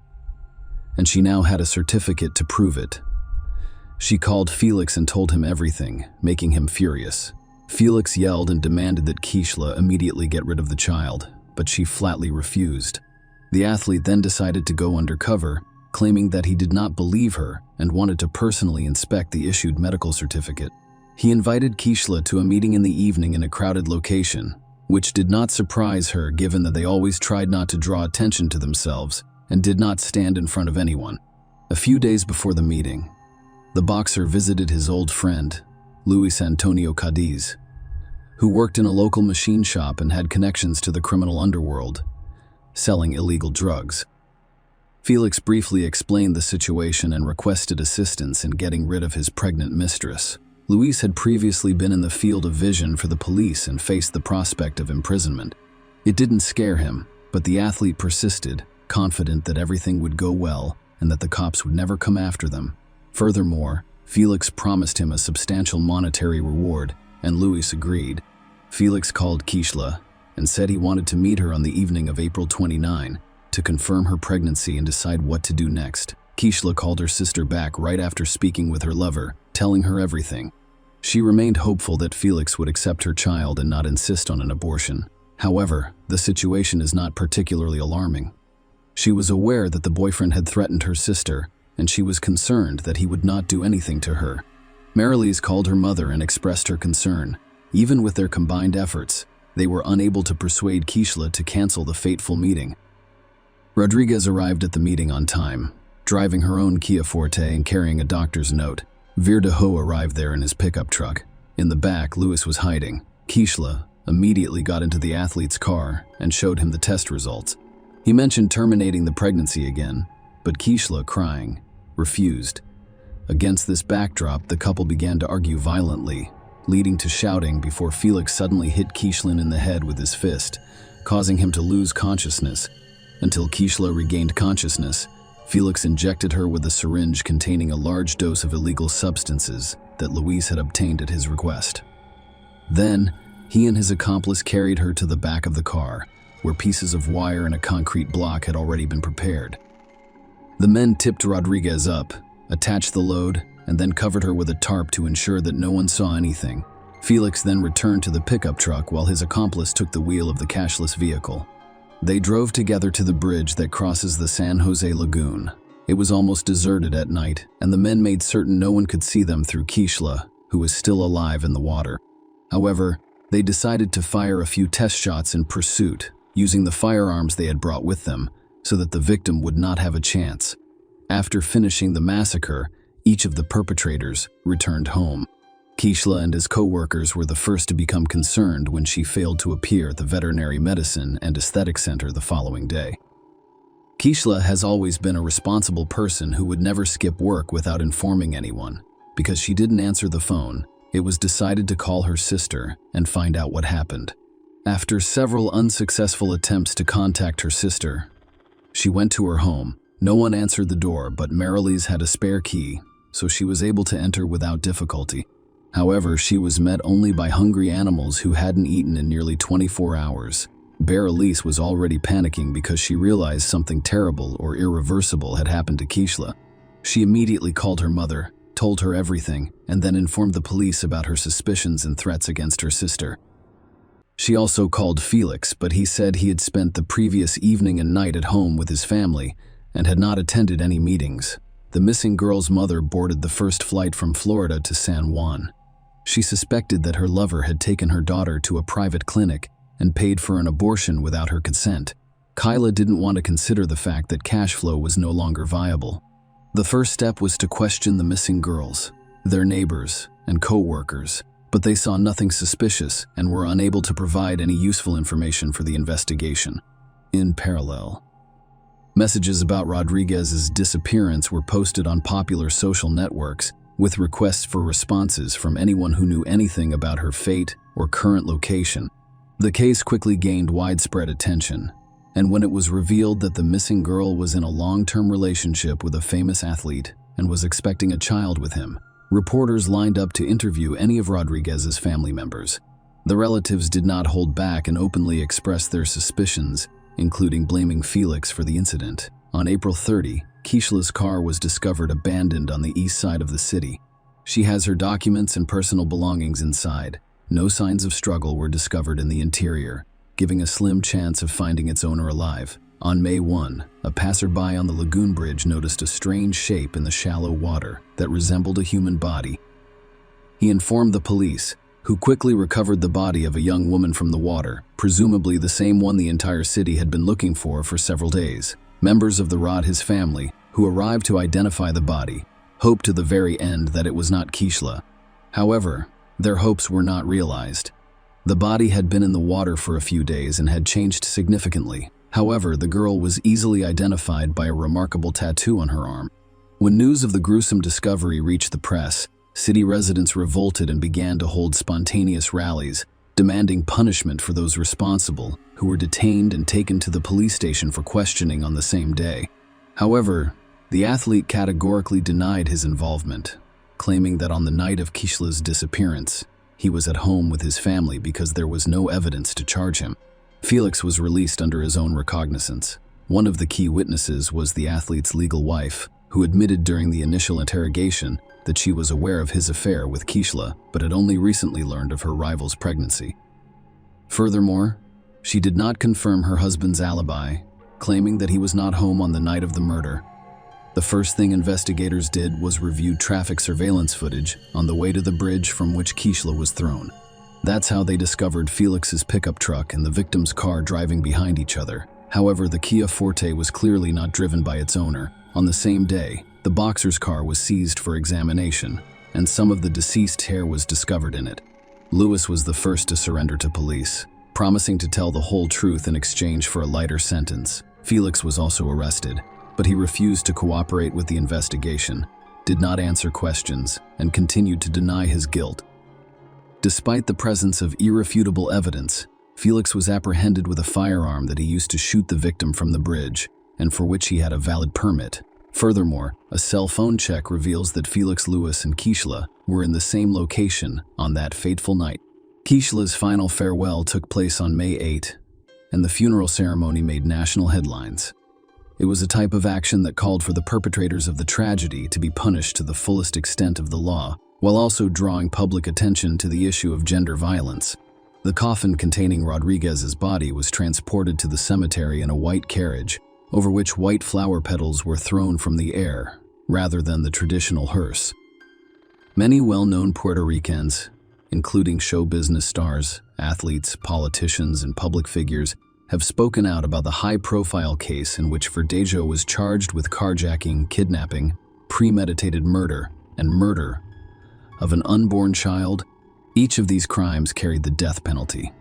S3: and she now had a certificate to prove it. She called Felix and told him everything, making him furious. Felix yelled and demanded that Keishla immediately get rid of the child, but she flatly refused. The athlete then decided to go undercover, claiming that he did not believe her and wanted to personally inspect the issued medical certificate. He invited Keishla to a meeting in the evening in a crowded location, which did not surprise her given that they always tried not to draw attention to themselves and did not stand in front of anyone. A few days before the meeting, the boxer visited his old friend, Luis Antonio Cadiz, who worked in a local machine shop and had connections to the criminal underworld, selling illegal drugs. Felix briefly explained the situation and requested assistance in getting rid of his pregnant mistress. Luis had previously been in the field of vision for the police and faced the prospect of imprisonment. It didn't scare him, but the athlete persisted, confident that everything would go well and that the cops would never come after them. Furthermore, Felix promised him a substantial monetary reward, and Luis agreed. Felix called Keishla and said he wanted to meet her on the evening of April 29 to confirm her pregnancy and decide what to do next. Keishla called her sister back right after speaking with her lover, telling her everything. She remained hopeful that Felix would accept her child and not insist on an abortion. However, the situation is not particularly alarming. She was aware that the boyfriend had threatened her sister, and she was concerned that he would not do anything to her. Marilise called her mother and expressed her concern. Even with their combined efforts, they were unable to persuade Keishla to cancel the fateful meeting. Rodriguez arrived at the meeting on time, driving her own Kia Forte and carrying a doctor's note. Verdejo arrived there in his pickup truck. In the back, Luis was hiding. Keishla immediately got into the athlete's car and showed him the test results. He mentioned terminating the pregnancy again, but Keishla, crying, refused. Against this backdrop, the couple began to argue violently, leading to shouting before Felix suddenly hit Keishla in the head with his fist, causing him to lose consciousness. Until Keishla regained consciousness, Felix injected her with a syringe containing a large dose of illegal substances that Luis had obtained at his request. Then, he and his accomplice carried her to the back of the car, where pieces of wire and a concrete block had already been prepared. The men tipped Rodriguez up, attached the load, and then covered her with a tarp to ensure that no one saw anything. Felix then returned to the pickup truck while his accomplice took the wheel of the cashless vehicle. They drove together to the bridge that crosses the San Jose Lagoon. It was almost deserted at night, and the men made certain no one could see them through Keishla, who was still alive in the water. However, they decided to fire a few test shots in pursuit, using the firearms they had brought with them, so that the victim would not have a chance. After finishing the massacre, each of the perpetrators returned home. Keishla and his co-workers were the first to become concerned when she failed to appear at the veterinary medicine and aesthetic center the following day. Keishla has always been a responsible person who would never skip work without informing anyone.
S1: Because she didn't answer the phone, it was decided to call her sister and find out what happened. After several unsuccessful attempts to contact her sister, she went to her home. No one answered the door, but Marily's had a spare key, so she was able to enter without difficulty. However, she was met only by hungry animals who hadn't eaten in nearly 24 hours. Marily's was already panicking because she realized something terrible or irreversible had happened to Kishla. She immediately called her mother, told her everything, and then informed the police about her suspicions and threats against her sister. She also called Felix, but he said he had spent the previous evening and night at home with his family and had not attended any meetings. The missing girl's mother boarded the first flight from Florida to San Juan. She suspected that her lover had taken her daughter to a private clinic and paid for an abortion without her consent. Kyla didn't want to consider the fact that cash flow was no longer viable. The first step was to question the missing girls, their neighbors, and co-workers, but they saw nothing suspicious and were unable to provide any useful information for the investigation. In parallel, messages about Rodriguez's disappearance were posted on popular social networks with requests for responses from anyone who knew anything about her fate or current location. The case quickly gained widespread attention, and when it was revealed that the missing girl was in a long-term relationship with a famous athlete and was expecting a child with him, reporters lined up to interview any of Rodriguez's family members. The relatives did not hold back and openly expressed their suspicions, including blaming Felix for the incident. On April 30, Kishla's car was discovered abandoned on the east side of the city. She has her documents and personal belongings inside. No signs of struggle were discovered in the interior, giving a slim chance of finding its owner alive. On May 1, a passerby on the lagoon bridge noticed a strange shape in the shallow water that resembled a human body. He informed the police, who quickly recovered the body of a young woman from the water, presumably the same one the entire city had been looking for several days. Members of the Rodriguez family, who arrived to identify the body, hoped to the very end that it was not Kishla. However, their hopes were not realized. The body had been in the water for a few days and had changed significantly. However, the girl was easily identified by a remarkable tattoo on her arm. When news of the gruesome discovery reached the press, city residents revolted and began to hold spontaneous rallies, demanding punishment for those responsible, who were detained and taken to the police station for questioning on the same day. However, the athlete categorically denied his involvement, claiming that on the night of Kishla's disappearance, he was at home with his family because there was no evidence to charge him. Felix was released under his own recognizance. One of the key witnesses was the athlete's legal wife, who admitted during the initial interrogation that she was aware of his affair with Kishla, but had only recently learned of her rival's pregnancy. Furthermore, she did not confirm her husband's alibi, claiming that he was not home on the night of the murder. The first thing investigators did was review traffic surveillance footage on the way to the bridge from which Kishla was thrown. That's how they discovered Felix's pickup truck and the victim's car driving behind each other. However, the Kia Forte was clearly not driven by its owner. On the same day, the boxer's car was seized for examination, and some of the deceased's hair was discovered in it. Lewis was the first to surrender to police, promising to tell the whole truth in exchange for a lighter sentence. Felix was also arrested, but he refused to cooperate with the investigation, did not answer questions, and continued to deny his guilt. Despite the presence of irrefutable evidence, Felix was apprehended with a firearm that he used to shoot the victim from the bridge, and for which he had a valid permit. Furthermore, a cell phone check reveals that Felix Lewis and Kishla were in the same location on that fateful night. Kishla's final farewell took place on May 8, and the funeral ceremony made national headlines. It was a type of action that called for the perpetrators of the tragedy to be punished to the fullest extent of the law, while also drawing public attention to the issue of gender violence. The coffin containing Rodriguez's body was transported to the cemetery in a white carriage, over which white flower petals were thrown from the air, rather than the traditional hearse. Many well-known Puerto Ricans, including show business stars, athletes, politicians, and public figures, have spoken out about the high-profile case in which Verdejo was charged with carjacking, kidnapping, premeditated murder, and murder of an unborn child. Each of these crimes carried the death penalty.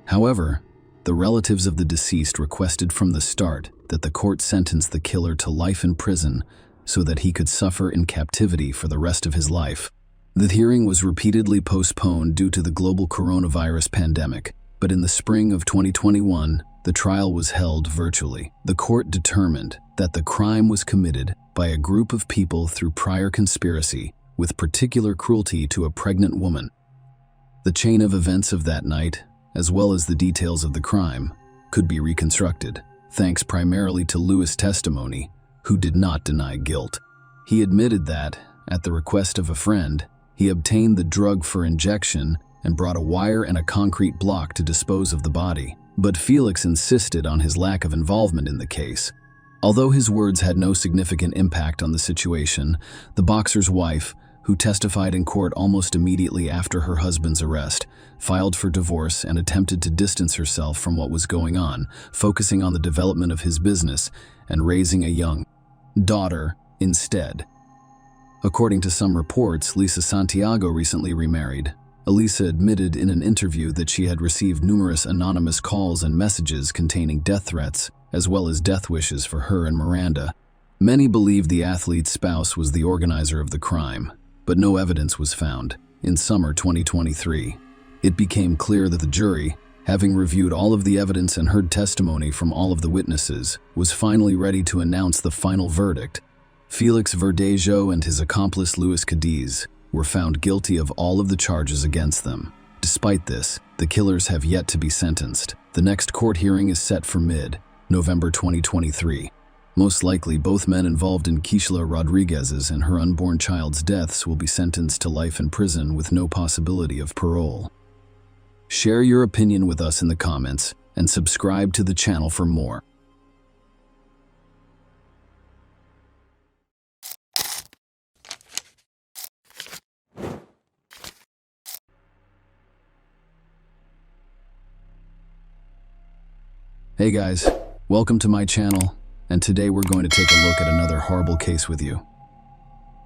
S1: However, the relatives of the deceased requested from the start that the court sentence the killer to life in prison so that he could suffer in captivity for the rest of his life. The hearing was repeatedly postponed due to the global coronavirus pandemic, but in the spring of 2021, the trial was held virtually. The court determined that the crime was committed by a group of people through prior conspiracy with particular cruelty to a pregnant woman. The chain of events of that night, as well as the details of the crime, could be reconstructed, thanks primarily to Lewis' testimony, who did not deny guilt. He admitted that, at the request of a friend, he obtained the drug for injection and brought a wire and a concrete block to dispose of the body. But Felix insisted on his lack of involvement in the case. Although his words had no significant impact on the situation, the boxer's wife, who testified in court almost immediately after her husband's arrest, filed for divorce and attempted to distance herself from what was going on, focusing on the development of his business and raising a young daughter instead. According to some reports, Lisa Santiago recently remarried. Elisa admitted in an interview that she had received numerous anonymous calls and messages containing death threats, as well as death wishes for her and Miranda. Many believed the athlete's spouse was the organizer of the crime, but no evidence was found. In summer 2023, it became clear that the jury, having reviewed all of the evidence and heard testimony from all of the witnesses, was finally ready to announce the final verdict. Felix Verdejo and his accomplice Luis Cadiz were found guilty of all of the charges against them. Despite this, the killers have yet to be sentenced. The next court hearing is set for mid-November 2023. Most likely, both men involved in Keishla Rodriguez's and her unborn child's deaths will be sentenced to life in prison with no possibility of parole. Share your opinion with us in the comments and subscribe to the channel for more. Hey guys, welcome to my channel, and today we're going to take a look at another horrible case with you.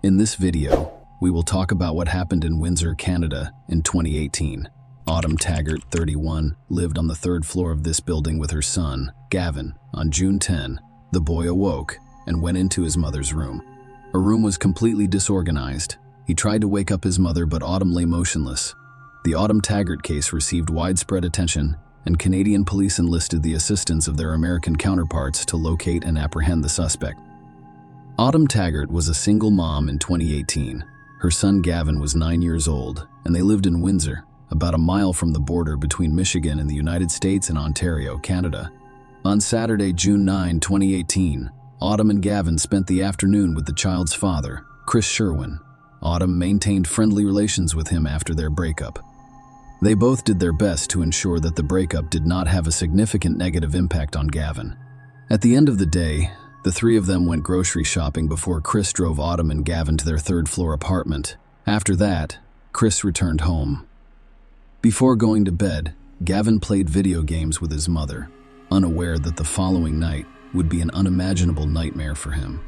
S1: In this video, we will talk about what happened in Windsor, Canada in 2018. Autumn Taggart, 31, lived on the third floor of this building with her son, Gavin. On June 10, the boy awoke and went into his mother's room. Her room was completely disorganized. He tried to wake up his mother, but Autumn lay motionless. The Autumn Taggart case received widespread attention, and Canadian police enlisted the assistance of their American counterparts to locate and apprehend the suspect. Autumn Taggart was a single mom in 2018. Her son Gavin was 9 years old, and they lived in Windsor, about a mile from the border between Michigan and the United States and Ontario, Canada. On Saturday, June 9, 2018, Autumn and Gavin spent the afternoon with the child's father, Chris Sherwin. Autumn maintained friendly relations with him after their breakup. They both did their best to ensure that the breakup did not have a significant negative impact on Gavin. At the end of the day, the three of them went grocery shopping before Chris drove Autumn and Gavin to their third-floor apartment. After that, Chris returned home. Before going to bed, Gavin played video games with his mother, unaware that the following night would be an unimaginable nightmare for him.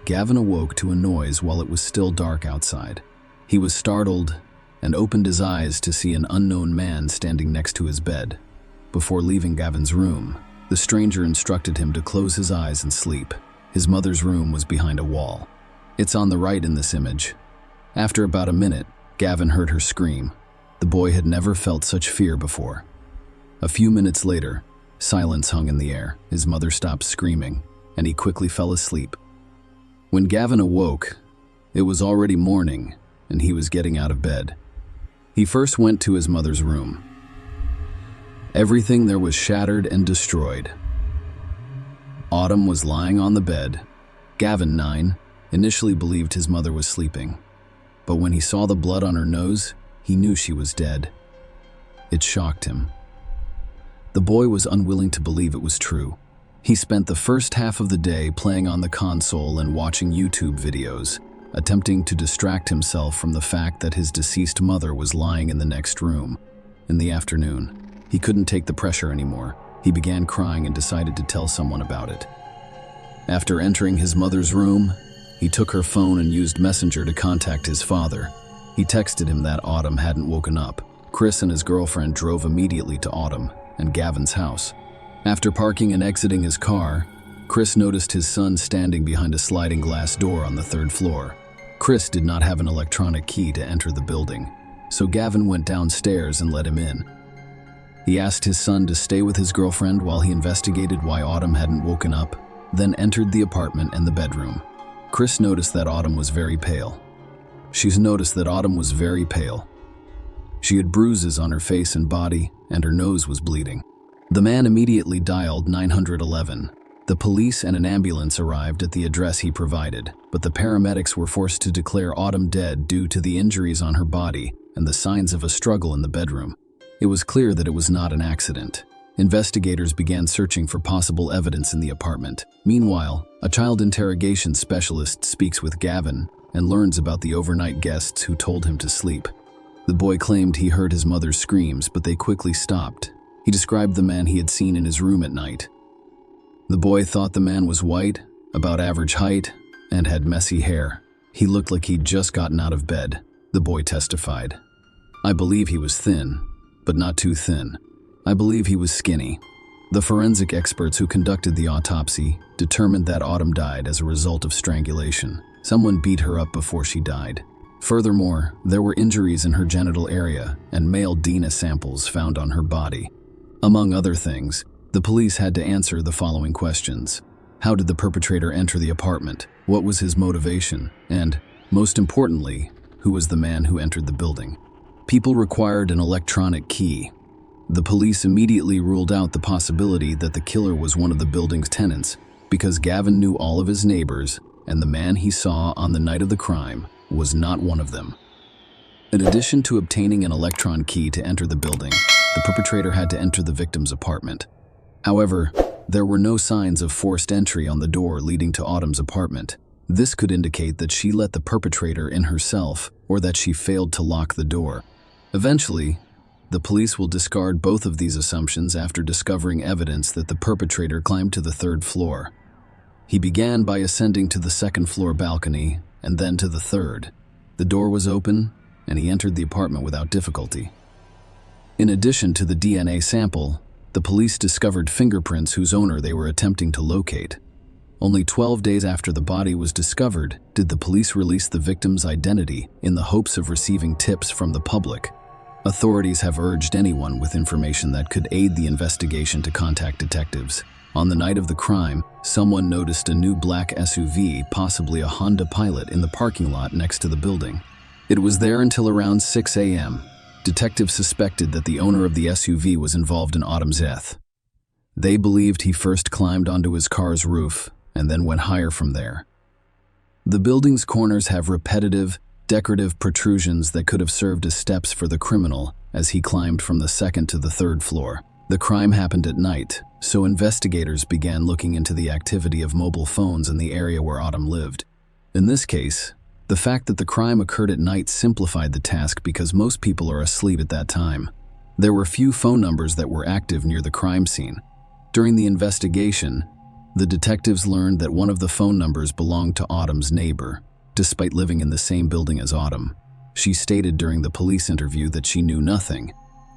S1: Gavin awoke to a noise while it was still dark outside. He was startled and opened his eyes to see an unknown man standing next to his bed. Before leaving Gavin's room, the stranger instructed him to close his eyes and sleep. His mother's room was behind a wall. It's on the right in this image. After about a minute, Gavin heard her scream. The boy had never felt such fear before. A few minutes later, silence hung in the air. His mother stopped screaming, and he quickly fell asleep. When Gavin awoke, it was already morning, and he was getting out of bed. He first went to his mother's room. Everything there was shattered and destroyed. Autumn was lying on the bed. Gavin, 9, initially believed his mother was sleeping, but when he saw the blood on her nose, he knew she was dead. It shocked him. The boy was unwilling to believe it was true. He spent the first half of the day playing on the console and watching YouTube videos, attempting to distract himself from the fact that his deceased mother was lying in the next room. In the afternoon, he couldn't take the pressure anymore. He began crying and decided to tell someone about it. After entering his mother's room, he took her phone and used Messenger to contact his father. He texted him that Autumn hadn't woken up. Chris and his girlfriend drove immediately to Autumn and Gavin's house. After parking and exiting his car, Chris noticed his son standing behind a sliding glass door on the third floor. Chris did not have an electronic key to enter the building, so Gavin went downstairs and let him in. He asked his son to stay with his girlfriend while he investigated why Autumn hadn't woken up, then entered the apartment and the bedroom. Chris noticed that Autumn was very pale. She had bruises on her face and body, and her nose was bleeding. The man immediately dialed 911. The police and an ambulance arrived at the address he provided, but the paramedics were forced to declare Autumn dead due to the injuries on her body and the signs of a struggle in the bedroom. It was clear that it was not an accident. Investigators began searching for possible evidence in the apartment. Meanwhile, a child interrogation specialist speaks with Gavin and learns about the overnight guests who told him to sleep. The boy claimed he heard his mother's screams, but they quickly stopped. He described the man he had seen in his room at night. The boy thought the man was white, about average height, and had messy hair. He looked like he'd just gotten out of bed, the boy testified. I believe he was thin, but not too thin. I believe he was skinny. The forensic experts who conducted the autopsy determined that Autumn died as a result of strangulation. Someone beat her up before she died. Furthermore, there were injuries in her genital area and male DNA samples found on her body. Among other things, the police had to answer the following questions. How did the perpetrator enter the apartment? What was his motivation? And, most importantly, who was the man who entered the building? People required an electronic key. The police immediately ruled out the possibility that the killer was one of the building's tenants because Gavin knew all of his neighbors, and the man he saw on the night of the crime was not one of them. In addition to obtaining an electron key to enter the building, the perpetrator had to enter the victim's apartment. However, there were no signs of forced entry on the door leading to Autumn's apartment. This could indicate that she let the perpetrator in herself or that she failed to lock the door. Eventually, the police will discard both of these assumptions after discovering evidence that the perpetrator climbed to the third floor. He began by ascending to the second floor balcony and then to the third. The door was open, and he entered the apartment without difficulty. In addition to the DNA sample, the police discovered fingerprints whose owner they were attempting to locate. Only 12 days after the body was discovered did the police release the victim's identity in the hopes of receiving tips from the public. Authorities have urged anyone with information that could aid the investigation to contact detectives. On the night of the crime, someone noticed a new black SUV, possibly a Honda Pilot, in the parking lot next to the building. It was there until around 6 a.m. Detectives suspected that the owner of the SUV was involved in Autumn's death. They believed he first climbed onto his car's roof and then went higher from there. The building's corners have repetitive, decorative protrusions that could have served as steps for the criminal as he climbed from the second to the third floor. The crime happened at night, so investigators began looking into the activity of mobile phones in the area where Autumn lived. In this case, the fact that the crime occurred at night simplified the task because most people are asleep at that time. There were few phone numbers that were active near the crime scene. During the investigation, the detectives learned that one of the phone numbers belonged to Autumn's neighbor, despite living in the same building as Autumn. She stated during the police interview that she knew nothing.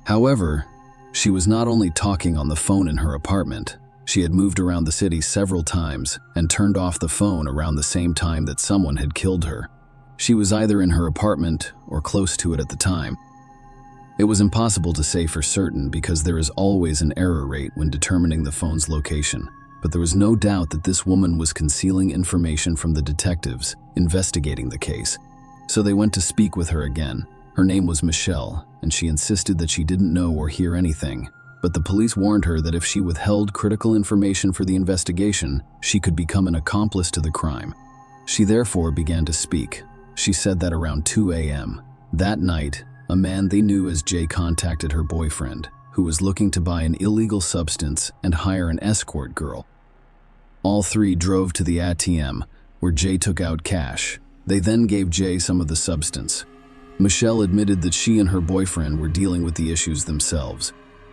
S1: However, she was not only talking on the phone in her apartment, she had moved around the city several times and turned off the phone around the same time that someone had killed her. She was either in her apartment or close to it at the time. It was impossible to say for certain because there is always an error rate when determining the phone's location, but there was no doubt that this woman was concealing information from the detectives investigating the case. So they went to speak with her again. Her name was Michelle, and she insisted that she didn't know or hear anything, but the police warned her that if she withheld critical information for the investigation, she could become an accomplice to the crime. She therefore began to speak. She said that around 2 a.m. that night, a man they knew as Jay contacted her boyfriend, who was looking to buy an illegal substance and hire an escort girl. All three drove to the ATM, where Jay took out cash. They then gave Jay some of the substance. Michelle admitted that she and her boyfriend were dealing with the issues themselves.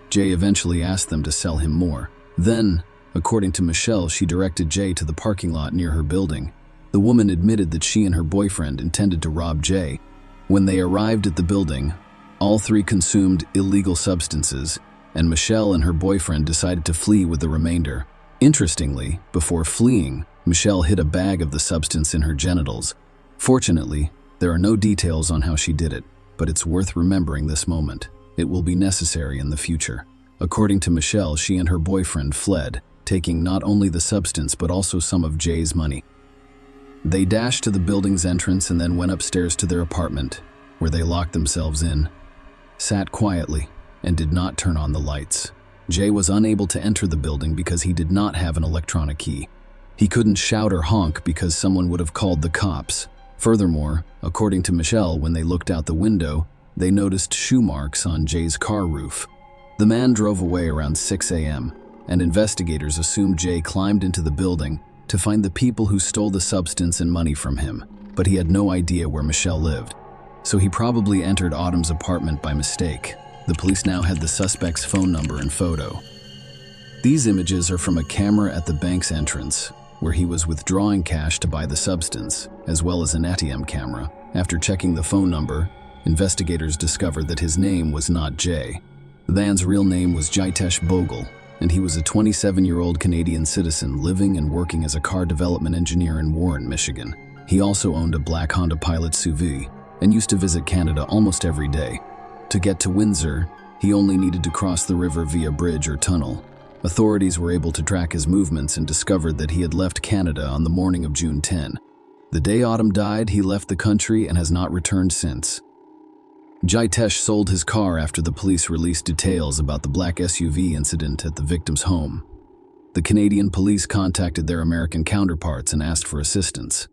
S1: Jay eventually asked them to sell him more. Then, according to Michelle, she directed Jay to the parking lot near her building. The woman admitted that she and her boyfriend intended to rob Jay. When they arrived at the building, all three consumed illegal substances, and Michelle and her boyfriend decided to flee with the remainder. Interestingly, before fleeing, Michelle hid a bag of the substance in her genitals. Fortunately, there are no details on how she did it, but it's worth remembering this moment. It will be necessary in the future. According to Michelle, she and her boyfriend fled, taking not only the substance but also some of Jay's money. They dashed to the building's entrance and then went upstairs to their apartment, where they locked themselves in, sat quietly, and did not turn on the lights. Jay was unable to enter the building because he did not have an electronic key. He couldn't shout or honk because someone would have called the cops. Furthermore, according to Michelle, when they looked out the window, they noticed shoe marks on Jay's car roof. The man drove away around 6 a.m., and investigators assumed Jay climbed into the building to find the people who stole the substance and money from him, but he had no idea where Michelle lived. So he probably entered Autumn's apartment by mistake. The police now had the suspect's phone number and photo. These images are from a camera at the bank's entrance, where he was withdrawing cash to buy the substance, as well as an ATM camera. After checking the phone number, investigators discovered that his name was not Jay. The man's real name was Jitesh Bogle, and he was a 27-year-old Canadian citizen living and working as a car development engineer in Warren, Michigan. He also owned a black Honda Pilot SUV and used to visit Canada almost every day. To get to Windsor, he only needed to cross the river via bridge or tunnel. Authorities were able to track his movements and discovered that he had left Canada on the morning of June 10. The day Autumn died, he left the country and has not returned since. Jitesh sold his car after the police released details about the black SUV incident at the victim's home. The Canadian police contacted their American counterparts and asked for assistance.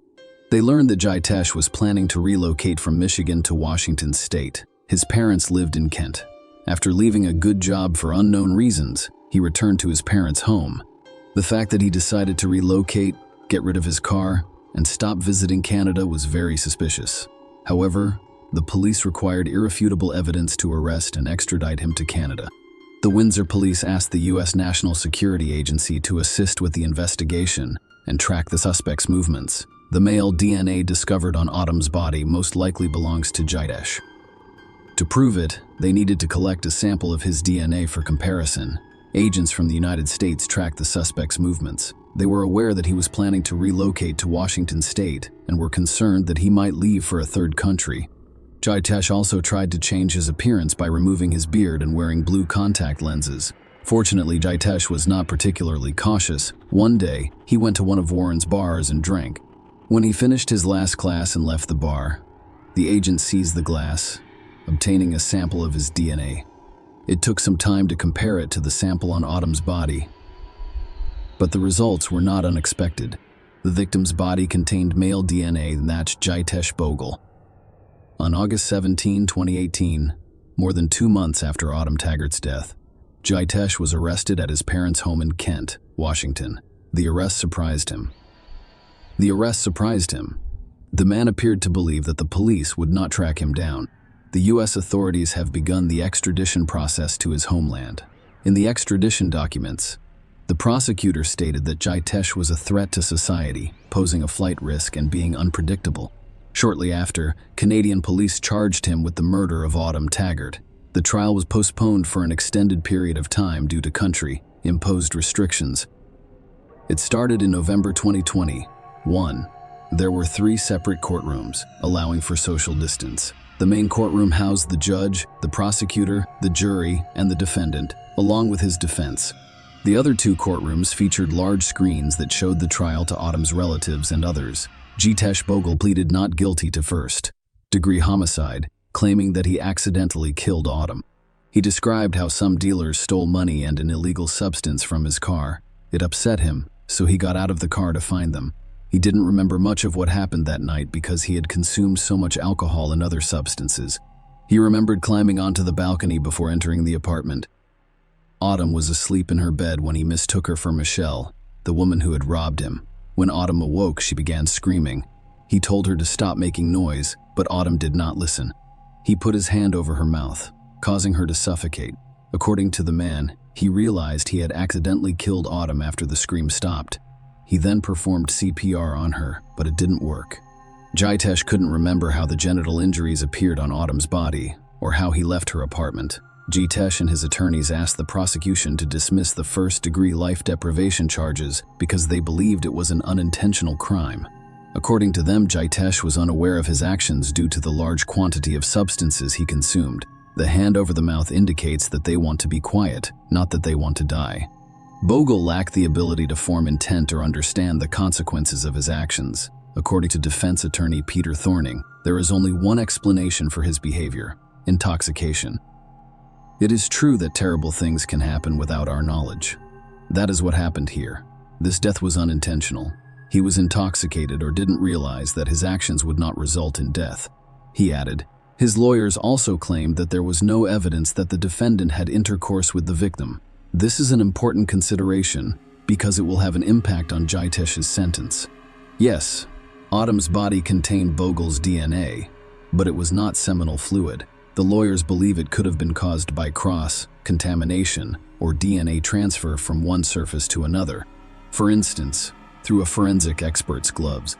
S1: They learned that Jitesh was planning to relocate from Michigan to Washington State. His parents lived in Kent. After leaving a good job for unknown reasons, he returned to his parents' home. The fact that he decided to relocate, get rid of his car, and stop visiting Canada was very suspicious. However, the police required irrefutable evidence to arrest and extradite him to Canada. The Windsor police asked the U.S. National Security Agency to assist with the investigation and track the suspect's movements. The male DNA discovered on Autumn's body most likely belongs to Jitesh. To prove it, they needed to collect a sample of his DNA for comparison. Agents from the United States tracked the suspect's movements. They were aware that he was planning to relocate to Washington State and were concerned that he might leave for a third country. Jitesh also tried to change his appearance by removing his beard and wearing blue contact lenses. Fortunately, Jitesh was not particularly cautious. One day, he went to one of Warren's bars and drank. When he finished his last glass and left the bar, the agent seized the glass, obtaining a sample of his DNA. It took some time to compare it to the sample on Autumn's body, but the results were not unexpected. The victim's body contained male DNA that matched Jitesh Bogle. On August 17, 2018, more than 2 months after Autumn Taggart's death, Jitesh was arrested at his parents' home in Kent, Washington. The arrest surprised him. The man appeared to believe that the police would not track him down. The U.S. authorities have begun the extradition process to his homeland. In the extradition documents, the prosecutor stated that Jitesh was a threat to society, posing a flight risk and being unpredictable. Shortly after, Canadian police charged him with the murder of Autumn Taggart. The trial was postponed for an extended period of time due to country-imposed restrictions. It started in November 2021. There were 3 separate courtrooms, allowing for social distance. The main courtroom housed the judge, the prosecutor, the jury, and the defendant, along with his defense. The other 2 courtrooms featured large screens that showed the trial to Autumn's relatives and others. Jitesh Bogle pleaded not guilty to first-degree homicide, claiming that he accidentally killed Autumn. He described how some dealers stole money and an illegal substance from his car. It upset him, so he got out of the car to find them. He didn't remember much of what happened that night because he had consumed so much alcohol and other substances. He remembered climbing onto the balcony before entering the apartment. Autumn was asleep in her bed when he mistook her for Michelle, the woman who had robbed him. When Autumn awoke, she began screaming. He told her to stop making noise, but Autumn did not listen. He put his hand over her mouth, causing her to suffocate. According to the man, he realized he had accidentally killed Autumn after the scream stopped. He then performed CPR on her, but it didn't work. Jitesh couldn't remember how the genital injuries appeared on Autumn's body, or how he left her apartment. Jitesh and his attorneys asked the prosecution to dismiss the first-degree life deprivation charges because they believed it was an unintentional crime. According to them, Jitesh was unaware of his actions due to the large quantity of substances he consumed. The hand over the mouth indicates that they want to be quiet, not that they want to die. Bogle lacked the ability to form intent or understand the consequences of his actions. According to defense attorney Peter Thorning, there is only one explanation for his behavior: intoxication. It is true that terrible things can happen without our knowledge. That is what happened here. This death was unintentional. He was intoxicated or didn't realize that his actions would not result in death. He added, his lawyers also claimed that there was no evidence that the defendant had intercourse with the victim. This is an important consideration because it will have an impact on Jitesh's sentence. Yes, Autumn's body contained Bogle's DNA, but it was not seminal fluid. The lawyers believe it could have been caused by cross-contamination or DNA transfer from one surface to another. For instance, through a forensic expert's gloves.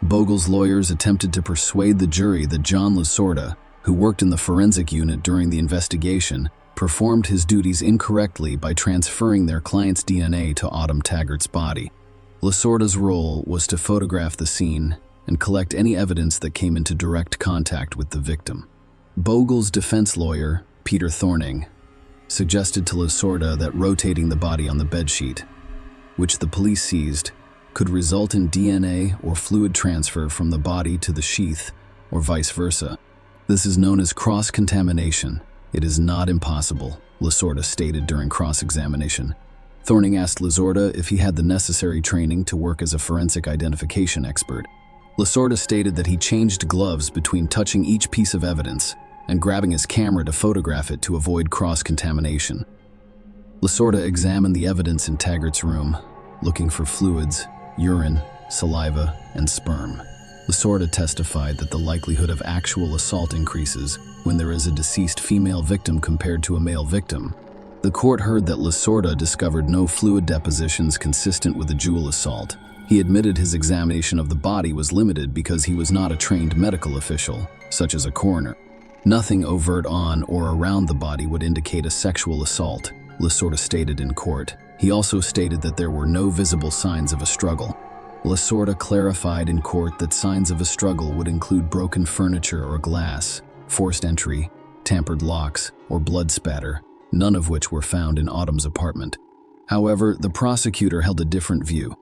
S1: Bogle's lawyers attempted to persuade the jury that John Lasorda, who worked in the forensic unit during the investigation, performed his duties incorrectly by transferring their client's DNA to Autumn Taggart's body. Lasorda's role was to photograph the scene and collect any evidence that came into direct contact with the victim. Bogle's defense lawyer, Peter Thorning, suggested to Lasorda that rotating the body on the bedsheet, which the police seized, could result in DNA or fluid transfer from the body to the sheath, or vice versa. This is known as cross-contamination. It is not impossible, Lasorda stated during cross-examination. Thorning asked Lasorda if he had the necessary training to work as a forensic identification expert. Lasorda stated that he changed gloves between touching each piece of evidence and grabbing his camera to photograph it to avoid cross-contamination. Lasorda examined the evidence in Taggart's room, looking for fluids, urine, saliva, and sperm. Lasorda testified that the likelihood of actual assault increases when there is a deceased female victim compared to a male victim. The court heard that Lasorda discovered no fluid depositions consistent with a Jewel assault. He admitted his examination of the body was limited because he was not a trained medical official, such as a coroner. Nothing overt on or around the body would indicate a sexual assault, Lasorda stated in court. He also stated that there were no visible signs of a struggle. Lasorda clarified in court that signs of a struggle would include broken furniture or glass, forced entry, tampered locks, or blood spatter, none of which were found in Autumn's apartment. However, the prosecutor held a different view.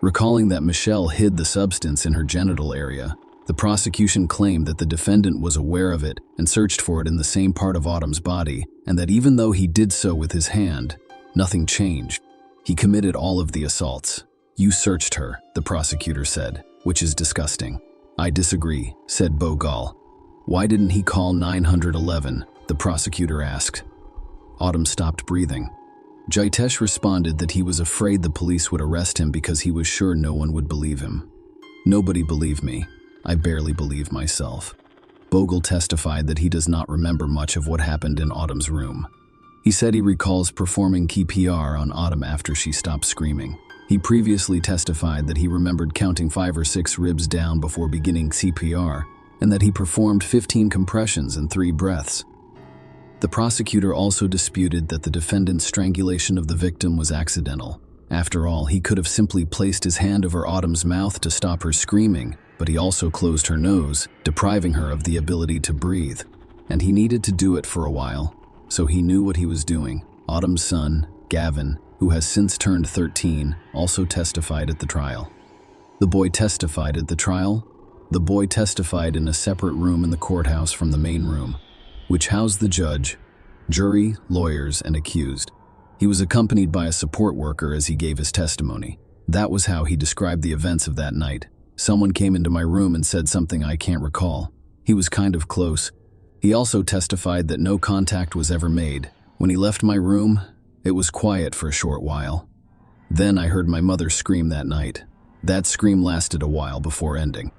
S1: Recalling that Michelle hid the substance in her genital area, the prosecution claimed that the defendant was aware of it and searched for it in the same part of Autumn's body, and that even though he did so with his hand, nothing changed. He committed all of the assaults. You searched her, the prosecutor said, which is disgusting. I disagree, said Bogle. Why didn't he call 911? The prosecutor asked. Autumn stopped breathing. Jitesh responded that he was afraid the police would arrest him because he was sure no one would believe him. Nobody believed me. I barely believe myself. Bogle testified that he does not remember much of what happened in Autumn's room. He said he recalls performing CPR on Autumn after she stopped screaming. He previously testified that he remembered counting 5 or 6 ribs down before beginning CPR, and that he performed 15 compressions and 3 breaths. The prosecutor also disputed that the defendant's strangulation of the victim was accidental. After all, he could have simply placed his hand over Autumn's mouth to stop her screaming, but he also closed her nose, depriving her of the ability to breathe. And he needed to do it for a while, so he knew what he was doing. Autumn's son, Gavin, who has since turned 13, also testified at the trial. The boy testified at the trial? The boy testified in a separate room in the courthouse from the main room, which housed the judge, jury, lawyers, and accused. He was accompanied by a support worker as he gave his testimony. That was how he described the events of that night. Someone came into my room and said something I can't recall. He was kind of close. He also testified that no contact was ever made. When he left my room, it was quiet for a short while. Then I heard my mother scream that night. That scream lasted a while before ending.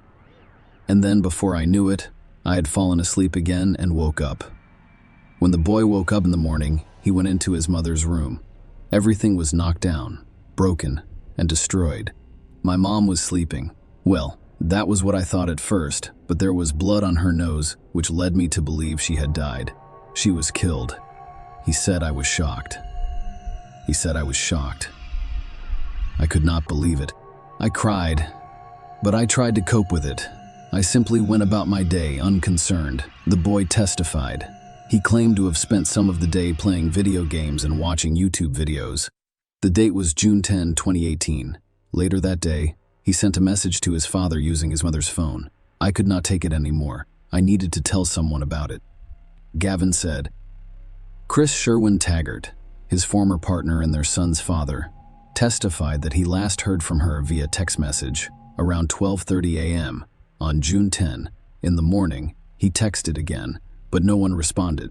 S1: And then before I knew it, I had fallen asleep again and woke up. When the boy woke up in the morning, he went into his mother's room. Everything was knocked down, broken, and destroyed. My mom was sleeping. Well, that was what I thought at first, but there was blood on her nose, which led me to believe she had died. She was killed. He said I was shocked. He said I was shocked. I could not believe it. I cried. But I tried to cope with it. I simply went about my day unconcerned, the boy testified. He claimed to have spent some of the day playing video games and watching YouTube videos. The date was June 10, 2018. Later that day, he sent a message to his father using his mother's phone. I could not take it anymore. I needed to tell someone about it. Gavin said. Chris Sherwin Taggart, his former partner and their son's father, testified that he last heard from her via text message around 12:30 a.m. on June 10. In the morning, he texted again, but no one responded.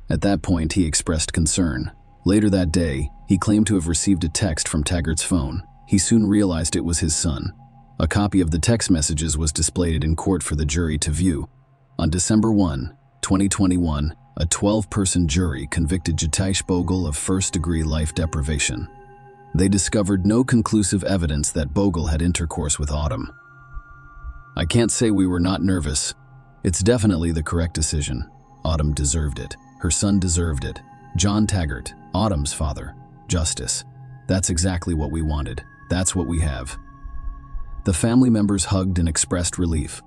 S1: At that point, he expressed concern. Later that day, he claimed to have received a text from Taggart's phone. He soon realized it was his son. A copy of the text messages was displayed in court for the jury to view. On December 1, 2021, a 12-person jury convicted Jitesh Bogle of first-degree life deprivation. They discovered no conclusive evidence that Bogle had intercourse with Autumn. I can't say we were not nervous. It's definitely the correct decision. Autumn deserved it. Her son deserved it. John Taggart, Autumn's father. Justice. That's exactly what we wanted. That's what we have. The family members hugged and expressed relief.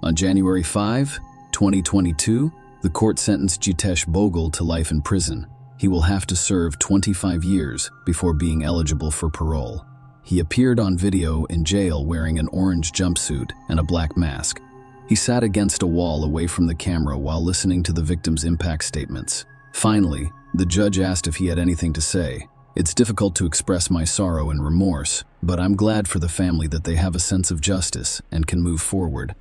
S1: On January 5, 2022, the court sentenced Jitesh Bogle to life in prison. He will have to serve 25 years before being eligible for parole. He appeared on video in jail wearing an orange jumpsuit and a black mask. He sat against a wall away from the camera while listening to the victim's impact statements. Finally, the judge asked if he had anything to say. It's difficult to express my sorrow and remorse, but I'm glad for the family that they have a sense of justice and can move forward.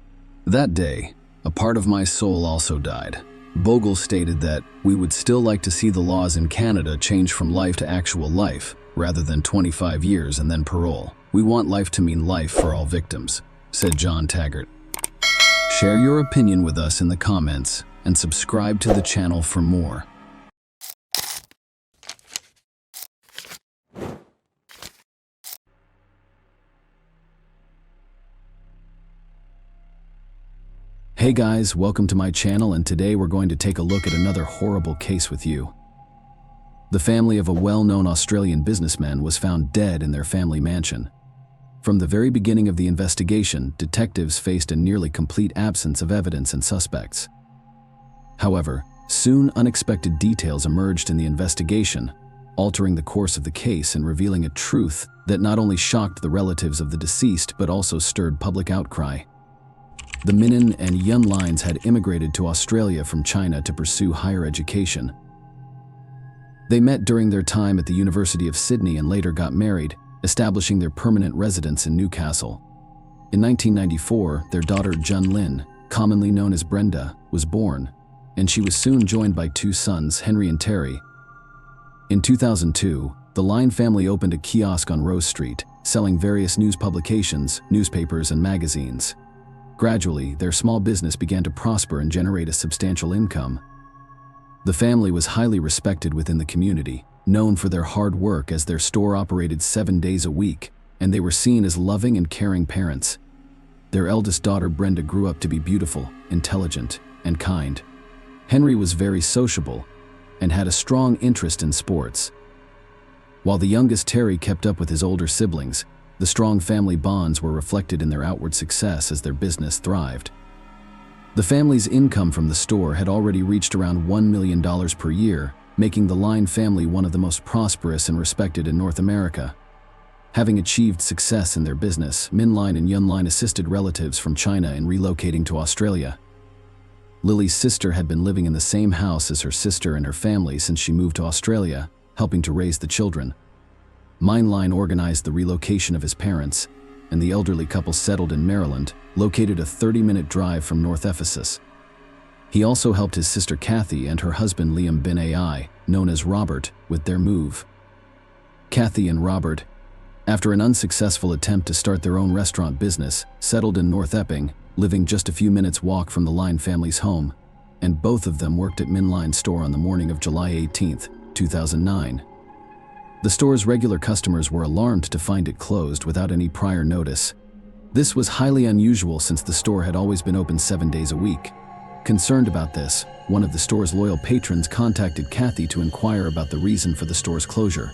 S1: That day, a part of my soul also died. Bogle stated that we would still like to see the laws in Canada change from life to actual life, rather than 25 years and then parole. We want life to mean life for all victims, said John Taggart. Share your opinion with us in the comments and subscribe to the channel for more.
S3: Hey guys, welcome to my channel, and today we're going to take a look at another horrible case with you. The family of a well-known Australian businessman was found dead in their family mansion. From the very beginning of the investigation, detectives faced a nearly complete absence of evidence and suspects. However, soon unexpected details emerged in the investigation, altering the course of the case and revealing a truth that not only shocked the relatives of the deceased but also stirred public outcry. The Minin and Yun lines had immigrated to Australia from China to pursue higher education. They met during their time at the University of Sydney and later got married, establishing their permanent residence in Newcastle. In 1994, their daughter Jun Lin, commonly known as Brenda, was born, and she was soon joined by two sons, Henry and Terry. In 2002, the Line family opened a kiosk on Rose Street, selling various news publications, newspapers, and magazines. Gradually, their small business began to prosper and generate a substantial income. The family was highly respected within the community, known for their hard work as their store operated 7 days a week, and they were seen as loving and caring parents. Their eldest daughter Brenda grew up to be beautiful, intelligent, and kind. Henry was very sociable and had a strong interest in sports. While the youngest Terry kept up with his older siblings, the strong family bonds were reflected in their outward success as their business thrived. The family's income from the store had already reached around $1 million per year, making the Line family one of the most prosperous and respected in North America. Having achieved success in their business, Min Line and Yun Line assisted relatives from China in relocating to Australia. Lily's sister had been living in the same house as her sister and her family since she moved to Australia, helping to raise the children. Min Line organized the relocation of his parents, and the elderly couple settled in Maryland, located a 30-minute drive from North Ephesus. He also helped his sister Kathy and her husband Liam bin Ai, known as Robert, with their move. Kathy and Robert, after an unsuccessful attempt to start their own restaurant business, settled in North Epping, living just a few minutes' walk from the Line family's home, and both of them worked at Min Line's store on the morning of July 18, 2009. The store's regular customers were alarmed to find it closed without any prior notice. This was highly unusual since the store had always been open 7 days a week. Concerned about this, one of the store's loyal patrons contacted Kathy to inquire about the reason for the store's closure.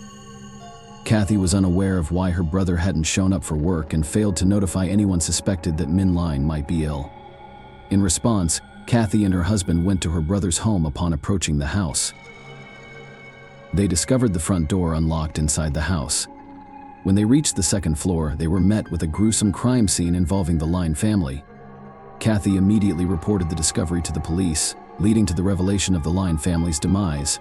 S3: Kathy was unaware of why her brother hadn't shown up for work and failed to notify anyone suspected that Min Lin might be ill. In response, Kathy and her husband went to her brother's home upon approaching the house. They discovered the front door unlocked inside the house. When they reached the second floor, they were met with a gruesome crime scene involving the Lin family. Kathy immediately reported the discovery to the police, leading to the revelation of the Lin family's demise.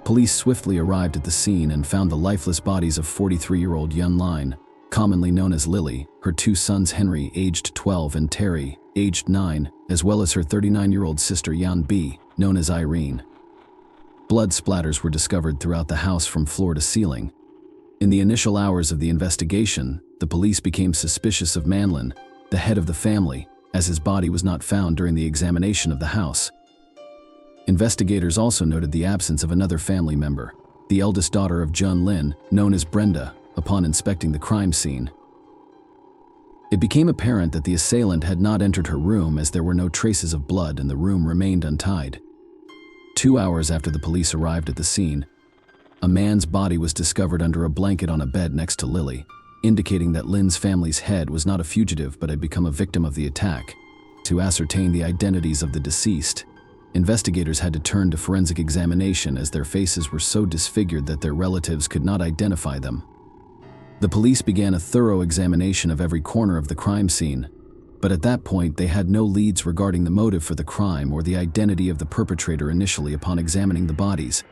S3: Police swiftly arrived at the scene and found the lifeless bodies of 43-year-old Yun Lin, commonly known as Lily, her two sons Henry, aged 12, and Terry, aged 9, as well as her 39-year-old sister Yan B, known as Irene. Blood splatters were discovered throughout the house from floor to ceiling. In the initial hours of the investigation, the police became suspicious of Manlin, the head of the family, as his body was not found during the examination of the house. Investigators also noted the absence of another family member, the eldest daughter of Jun Lin, known as Brenda, upon inspecting the crime scene. It became apparent that the assailant had not entered her room as there were no traces of blood and the room remained untied. 2 hours after the police arrived at the scene, a man's body was discovered under a blanket on a bed next to Lily, indicating that Lin's family's head was not a fugitive but had become a victim of the attack. To ascertain the identities of the deceased, investigators had to turn to forensic examination as their faces were so disfigured that their relatives could not identify them. The police began a thorough examination of every corner of the crime scene, but at that point they had no leads regarding the motive for the crime or the identity of the perpetrator initially upon examining the bodies.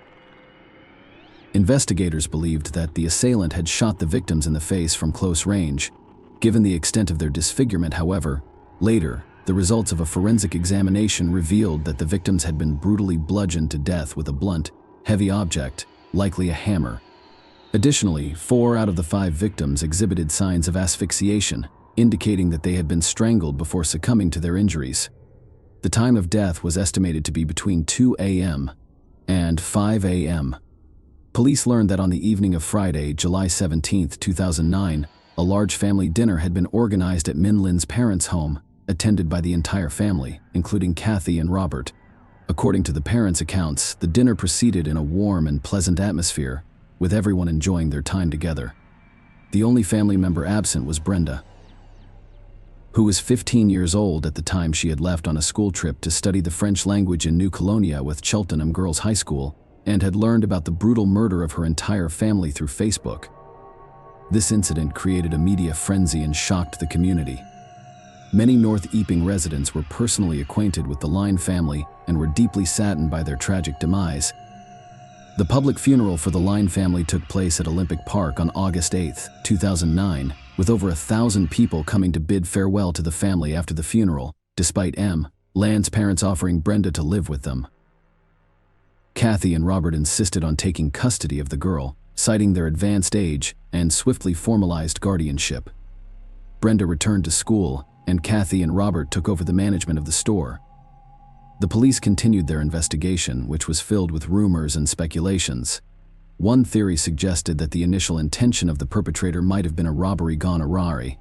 S3: Investigators believed that the assailant had shot the victims in the face from close range. Given the extent of their disfigurement, however, later, the results of a forensic examination revealed that the victims had been brutally bludgeoned to death with a blunt, heavy object, likely a hammer. Additionally, 4 out of the 5 victims exhibited signs of asphyxiation, indicating that they had been strangled before succumbing to their injuries. The time of death was estimated to be between 2 a.m. and 5 a.m. Police learned that on the evening of Friday, July 17, 2009, a large family dinner had been organized at Min Lin's parents' home, attended by the entire family, including Kathy and Robert. According to the parents' accounts, the dinner proceeded in a warm and pleasant atmosphere, with everyone enjoying their time together. The only family member absent was Brenda, who was 15 years old at the time she had left on a school trip to study the French language in New Colonia with Cheltenham Girls High School, and had learned about the brutal murder of her entire family through Facebook. This incident created a media frenzy and shocked the community. Many North Epping residents were personally acquainted with the Lin family and were deeply saddened by their tragic demise. The public funeral for the Lin family took place at Olympic Park on August 8, 2009, with over 1,000 people coming to bid farewell to the family after the funeral, despite Lan's parents offering Brenda to live with them. Kathy and Robert insisted on taking custody of the girl, citing their advanced age and swiftly formalized guardianship. Brenda returned to school, and Kathy and Robert took over the management of the store. The police continued their investigation, which was filled with rumors and speculations. One theory suggested that the initial intention of the perpetrator might have been a robbery gone awry.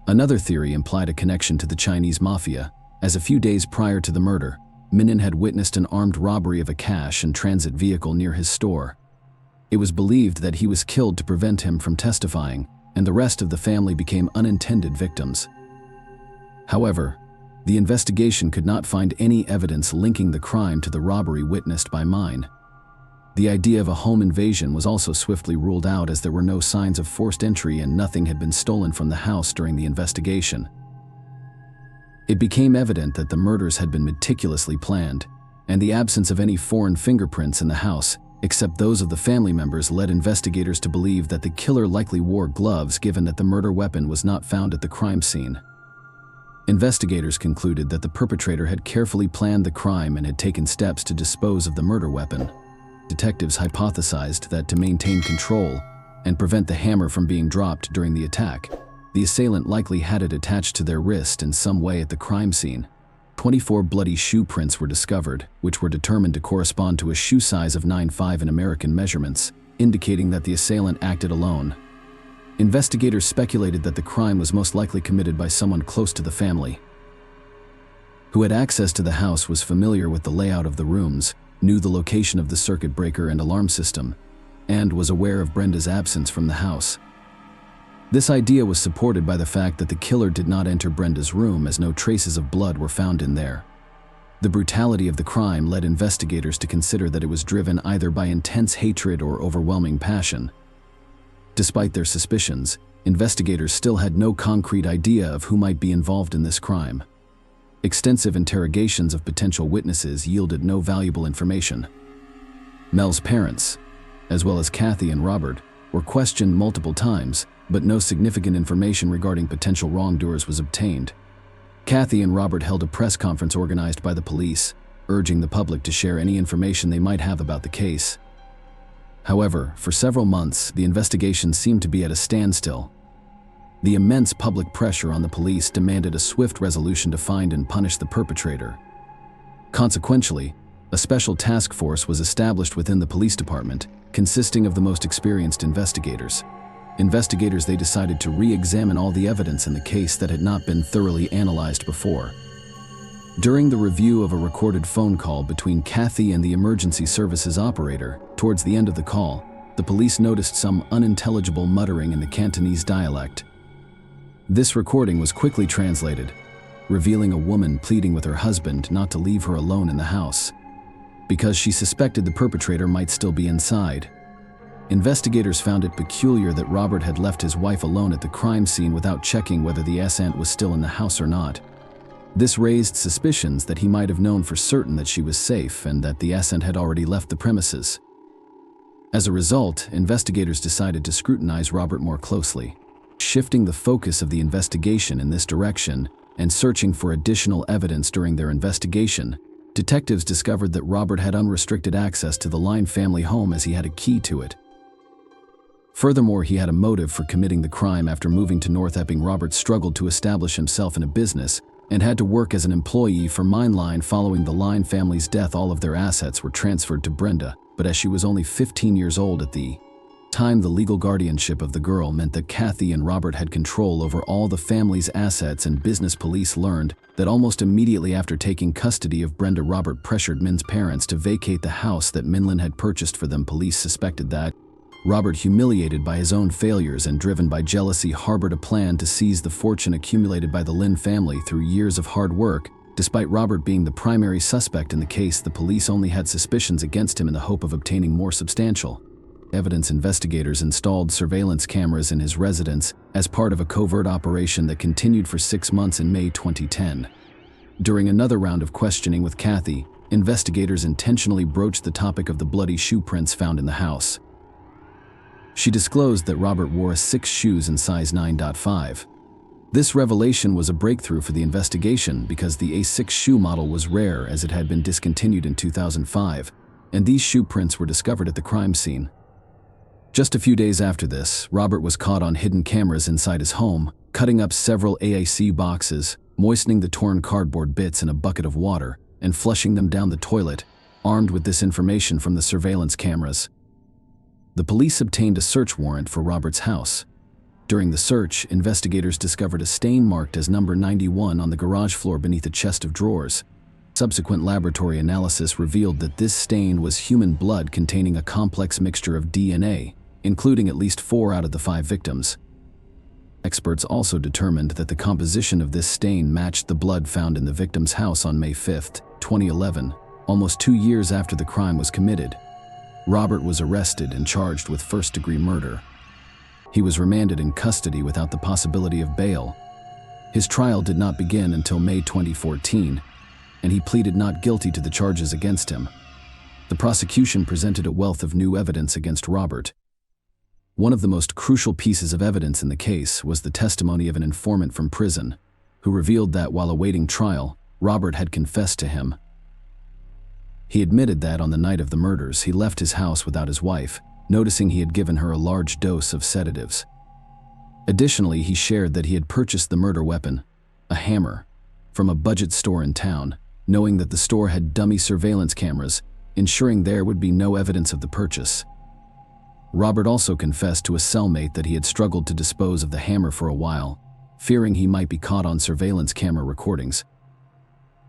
S3: Another theory implied a connection to the Chinese mafia, as a few days prior to the murder, Minin had witnessed an armed robbery of a cash and transit vehicle near his store. It was believed that he was killed to prevent him from testifying, and the rest of the family became unintended victims. However, the investigation could not find any evidence linking the crime to the robbery witnessed by Min. The idea of a home invasion was also swiftly ruled out as there were no signs of forced entry and nothing had been stolen from the house during the investigation. It became evident that the murders had been meticulously planned, and the absence of any foreign fingerprints in the house, except those of the family members, led investigators to believe that the killer likely wore gloves given that the murder weapon was not found at the crime scene. Investigators concluded that the perpetrator had carefully planned the crime and had taken steps to dispose of the murder weapon. Detectives hypothesized that to maintain control and prevent the hammer from being dropped during the attack, the assailant likely had it attached to their wrist in some way at the crime scene. 24 bloody shoe prints were discovered, which were determined to correspond to a shoe size of 9.5 in American measurements, indicating that the assailant acted alone. Investigators speculated that the crime was most likely committed by someone close to the family, who had access to the house, was familiar with the layout of the rooms, knew the location of the circuit breaker and alarm system, and was aware of Brenda's absence from the house. This idea was supported by the fact that the killer did not enter Brenda's room, as no traces of blood were found in there. The brutality of the crime led investigators to consider that it was driven either by intense hatred or overwhelming passion. Despite their suspicions, investigators still had no concrete idea of who might be involved in this crime. Extensive interrogations of potential witnesses yielded no valuable information. Mel's parents, as well as Kathy and Robert, were questioned multiple times, but no significant information regarding potential wrongdoers was obtained. Kathy and Robert held a press conference organized by the police, urging the public to share any information they might have about the case. However, for several months, the investigation seemed to be at a standstill. The immense public pressure on the police demanded a swift resolution to find and punish the perpetrator. Consequently, a special task force was established within the police department, consisting of the most experienced investigators. They decided to re-examine all the evidence in the case that had not been thoroughly analyzed before. During the review of a recorded phone call between Kathy and the emergency services operator, towards the end of the call, the police noticed some unintelligible muttering in the Cantonese dialect. This recording was quickly translated, revealing a woman pleading with her husband not to leave her alone in the house, because she suspected the perpetrator might still be inside. Investigators found it peculiar that Robert had left his wife alone at the crime scene without checking whether the aunt was still in the house or not. This raised suspicions that he might have known for certain that she was safe and that the aunt had already left the premises. As a result, investigators decided to scrutinize Robert more closely, shifting the focus of the investigation in this direction and searching for additional evidence. During their investigation, detectives discovered that Robert had unrestricted access to the Line family home, as he had a key to it. Furthermore, he had a motive for committing the crime. After moving to North Epping, Robert struggled to establish himself in a business and had to work as an employee for Line. Following the Line family's death, all of their assets were transferred to Brenda, but as she was only 15 years old at the time, the legal guardianship of the girl meant that Kathy and Robert had control over all the family's assets, and business police learned that almost immediately after taking custody of Brenda, Robert pressured Min's parents to vacate the house that Minlin had purchased for them. Police suspected that Robert, humiliated by his own failures and driven by jealousy, harbored a plan to seize the fortune accumulated by the Lin family through years of hard work. Despite Robert being the primary suspect in the case, the police only had suspicions against him in the hope of obtaining more substantial evidence. Investigators installed surveillance cameras in his residence as part of a covert operation that continued for 6 months. In May 2010, during another round of questioning with Kathy, investigators intentionally broached the topic of the bloody shoe prints found in the house. She disclosed that Robert wore 6 shoes in size 9.5. This revelation was a breakthrough for the investigation because the A6 shoe model was rare, as it had been discontinued in 2005, and these shoe prints were discovered at the crime scene. Just a few days after this, Robert was caught on hidden cameras inside his home, cutting up several AAC boxes, moistening the torn cardboard bits in a bucket of water, and flushing them down the toilet. Armed with this information from the surveillance cameras, the police obtained a search warrant for Robert's house. During the search, investigators discovered a stain marked as number 91 on the garage floor beneath a chest of drawers. Subsequent laboratory analysis revealed that this stain was human blood containing a complex mixture of DNA, including at least 4 out of the 5 victims. Experts also determined that the composition of this stain matched the blood found in the victim's house on May 5, 2011, almost 2 years after the crime was committed. Robert was arrested and charged with first-degree murder. He was remanded in custody without the possibility of bail. His trial did not begin until May 2014, and he pleaded not guilty to the charges against him. The prosecution presented a wealth of new evidence against Robert. One of the most crucial pieces of evidence in the case was the testimony of an informant from prison, who revealed that while awaiting trial, Robert had confessed to him. He admitted that on the night of the murders, he left his house without his wife, noticing he had given her a large dose of sedatives. Additionally, he shared that he had purchased the murder weapon, a hammer, from a budget store in town, knowing that the store had dummy surveillance cameras, ensuring there would be no evidence of the purchase. Robert also confessed to a cellmate that he had struggled to dispose of the hammer for a while, fearing he might be caught on surveillance camera recordings.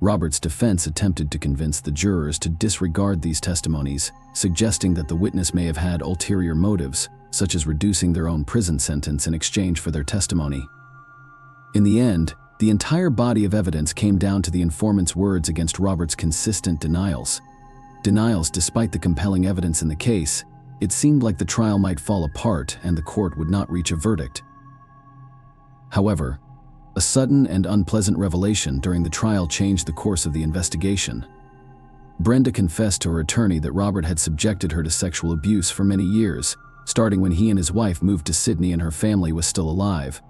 S3: Robert's defense attempted to convince the jurors to disregard these testimonies, suggesting that the witness may have had ulterior motives, such as reducing their own prison sentence in exchange for their testimony. In the end, the entire body of evidence came down to the informant's words against Robert's consistent denials. Denials despite the compelling evidence in the case. It seemed like the trial might fall apart and the court would not reach a verdict. However, a sudden and unpleasant revelation during the trial changed the course of the investigation. Brenda confessed to her attorney that Robert had subjected her to sexual abuse for many years, starting when he and his wife moved to Sydney and her family was still alive.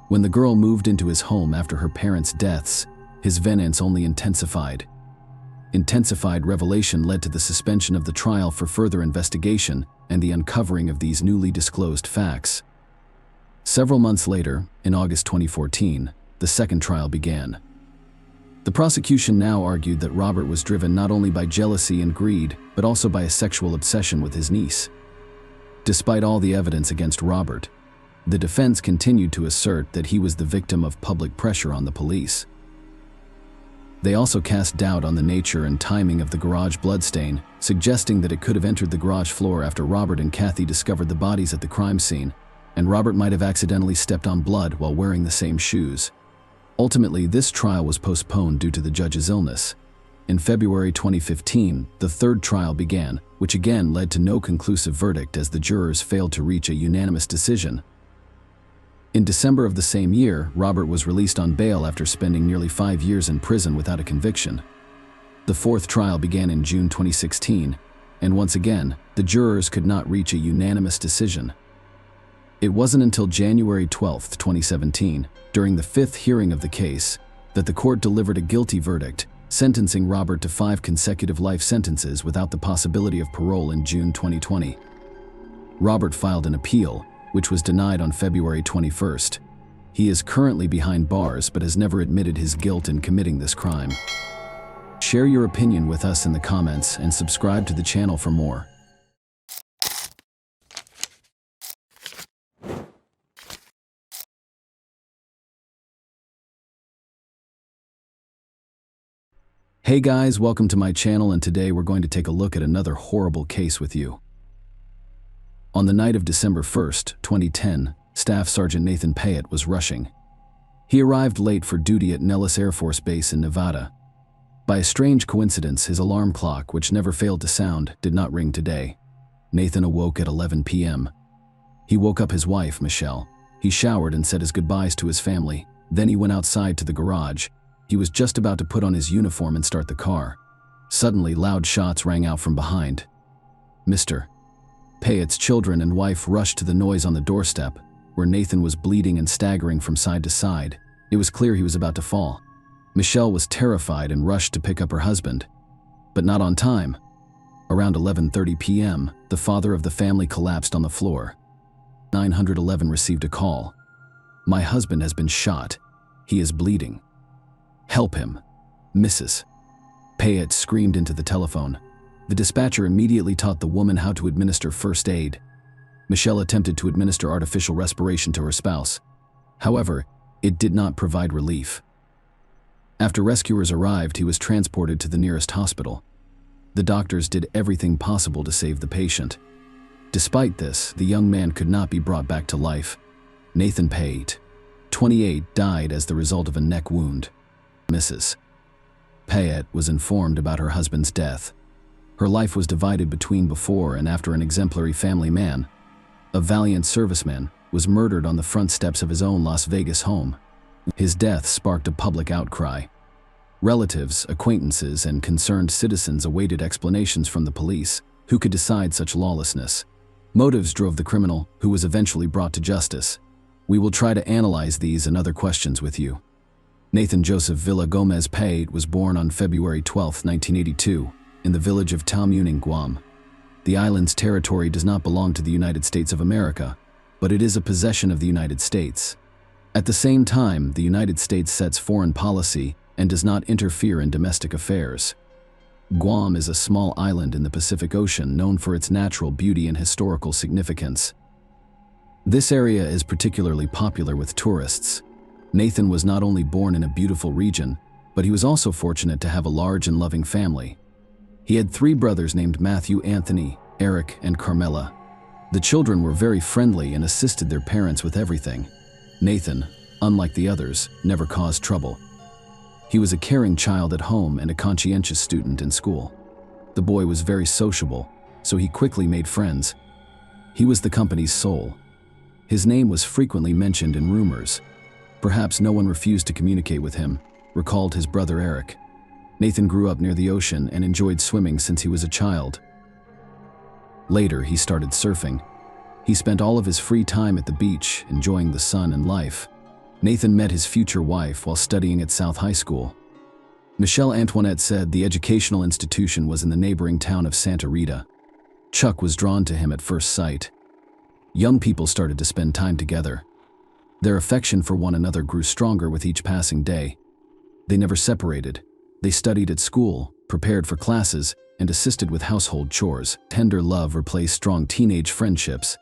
S3: When the girl moved into his home after her parents' deaths, his vengeance only intensified. Intensified revelation led to the suspension of the trial for further investigation and the uncovering of these newly disclosed facts. Several months later, in August 2014, the second trial began. The prosecution now argued that Robert was driven not only by jealousy and greed, but also by a sexual obsession with his niece. Despite all the evidence against Robert, the defense continued to assert that he was the victim of public pressure on the police. They also cast doubt on the nature and timing of the garage bloodstain, suggesting that it could have entered the garage floor after Robert and Kathy discovered the bodies at the crime scene, and Robert might have accidentally stepped on blood while wearing the same shoes. Ultimately, this trial was postponed due to the judge's illness. In February 2015, the third trial began, which again led to no conclusive verdict as the jurors failed to reach a unanimous decision. In December of the same year, Robert was released on bail after spending nearly 5 years in prison without a conviction. The fourth trial began in June 2016, and once again, the jurors could not reach a unanimous decision. It wasn't until January 12, 2017, during the fifth hearing of the case, that the court delivered a guilty verdict, sentencing Robert to 5 consecutive life sentences without the possibility of parole in June 2020. Robert filed an appeal, which was denied on February 21st. He is currently behind bars but has never admitted his guilt in committing this crime. Share your opinion with us in the comments and subscribe to the channel for more. Hey guys, welcome to my channel, and today we're going to take a look at another horrible case with you. On the night of December 1st, 2010, Staff Sergeant Nathan Payette was rushing. He arrived late for duty at Nellis Air Force Base in Nevada. By a strange coincidence, his alarm clock, which never failed to sound, did not ring today. Nathan awoke at 11 p.m. He woke up his wife, Michelle. He showered and said his goodbyes to his family. Then he went outside to the garage. He was just about to put on his uniform and start the car. Suddenly, loud shots rang out from behind. Mr. Payette's children and wife rushed to the noise on the doorstep, where Nathan was bleeding and staggering from side to side. It was clear he was about to fall. Michelle was terrified and rushed to pick up her husband, but not on time. Around 11:30 p.m., the father of the family collapsed on the floor. 911 received a call. "My husband has been shot. He is bleeding. Help him, Mrs." Payette screamed into the telephone. The dispatcher immediately taught the woman how to administer first aid. Michelle attempted to administer artificial respiration to her spouse. However, it did not provide relief. After rescuers arrived, he was transported to the nearest hospital. The doctors did everything possible to save the patient. Despite this, the young man could not be brought back to life. Nathan Payette, 28, died as the result of a neck wound. Mrs. Payette was informed about her husband's death. Her life was divided between before and after an exemplary family man, a valiant serviceman, was murdered on the front steps of his own Las Vegas home. His death sparked a public outcry. Relatives, acquaintances, and concerned citizens awaited explanations from the police, who could decide such lawlessness. Motives drove the criminal, who was eventually brought to justice. We will try to analyze these and other questions with you. Nathan Joseph Villa Gomez Payette was born on February 12, 1982, in the village of Tamuning, Guam. The island's territory does not belong to the United States of America, but it is a possession of the United States. At the same time, the United States sets foreign policy and does not interfere in domestic affairs. Guam is a small island in the Pacific Ocean known for its natural beauty and historical significance. This area is particularly popular with tourists. Nathan was not only born in a beautiful region, but he was also fortunate to have a large and loving family. He had 3 brothers named Matthew, Anthony, Eric, and Carmela. The children were very friendly and assisted their parents with everything. Nathan, unlike the others, never caused trouble. He was a caring child at home and a conscientious student in school. The boy was very sociable, so he quickly made friends. He was the company's soul. His name was frequently mentioned in rumors. Perhaps no one refused to communicate with him, recalled his brother Eric. Nathan grew up near the ocean and enjoyed swimming since he was a child. Later, he started surfing. He spent all of his free time at the beach, enjoying the sun and life. Nathan met his future wife while studying at South High School. Michelle Antoinette said the educational institution was in the neighboring town of Santa Rita. Chuck was drawn to him at first sight. Young people started to spend time together. Their affection for one another grew stronger with each passing day. They never separated. They studied at school, prepared for classes, and assisted with household chores. Tender love replaced strong teenage friendships.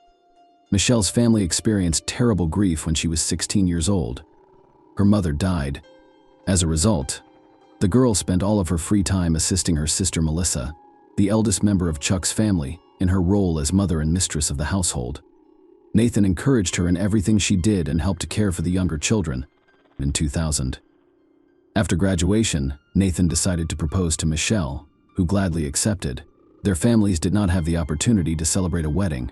S3: Michelle's family experienced terrible grief when she was 16 years old. Her mother died. As a result, the girl spent all of her free time assisting her sister Melissa, the eldest member of Chuck's family, in her role as mother and mistress of the household. Nathan encouraged her in everything she did and helped to care for the younger children. In 2000, after graduation, Nathan decided to propose to Michelle, who gladly accepted. Their families did not have the opportunity to celebrate a wedding.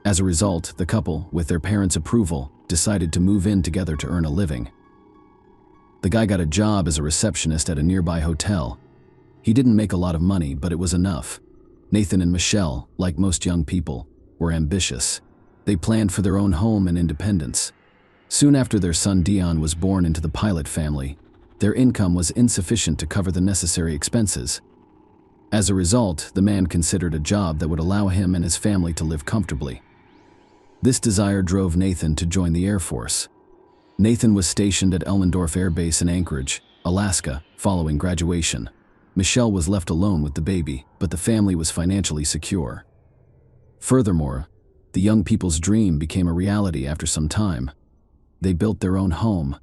S3: As a result, the couple, with their parents' approval, decided to move in together to earn a living. The guy got a job as a receptionist at a nearby hotel. He didn't make a lot of money, but it was enough. Nathan and Michelle, like most young people, were ambitious. They planned for their own home and independence. Soon after their son Dion was born into the pilot family, their income was insufficient to cover the necessary expenses. As a result, the man considered a job that would allow him and his family to live comfortably. This desire drove Nathan to join the Air Force. Nathan was stationed at Elmendorf Air Base in Anchorage, Alaska, following graduation. Michelle was left alone with the baby, but the family was financially secure. Furthermore, the young people's dream became a reality after some time. They built their own home.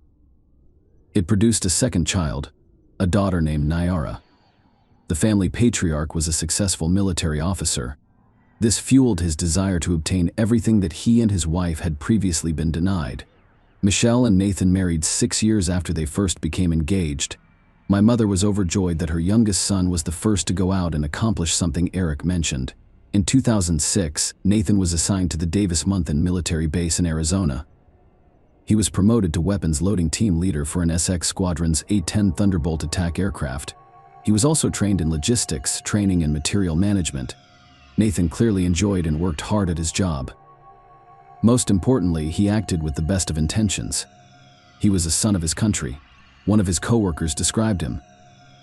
S3: It produced a second child, a daughter named Nyara. The family patriarch was a successful military officer. This fueled his desire to obtain everything that he and his wife had previously been denied. Michelle and Nathan married 6 years after they first became engaged. My mother was overjoyed that her youngest son was the first to go out and accomplish something Eric mentioned. In 2006, Nathan was assigned to the Davis-Monthan military base in Arizona. He was promoted to weapons loading team leader for an SX Squadron's A-10 Thunderbolt attack aircraft. He was also trained in logistics, training, and material management. Nathan clearly enjoyed and worked hard at his job. Most importantly, he acted with the best of intentions. He was a son of his country. One of his co-workers described him.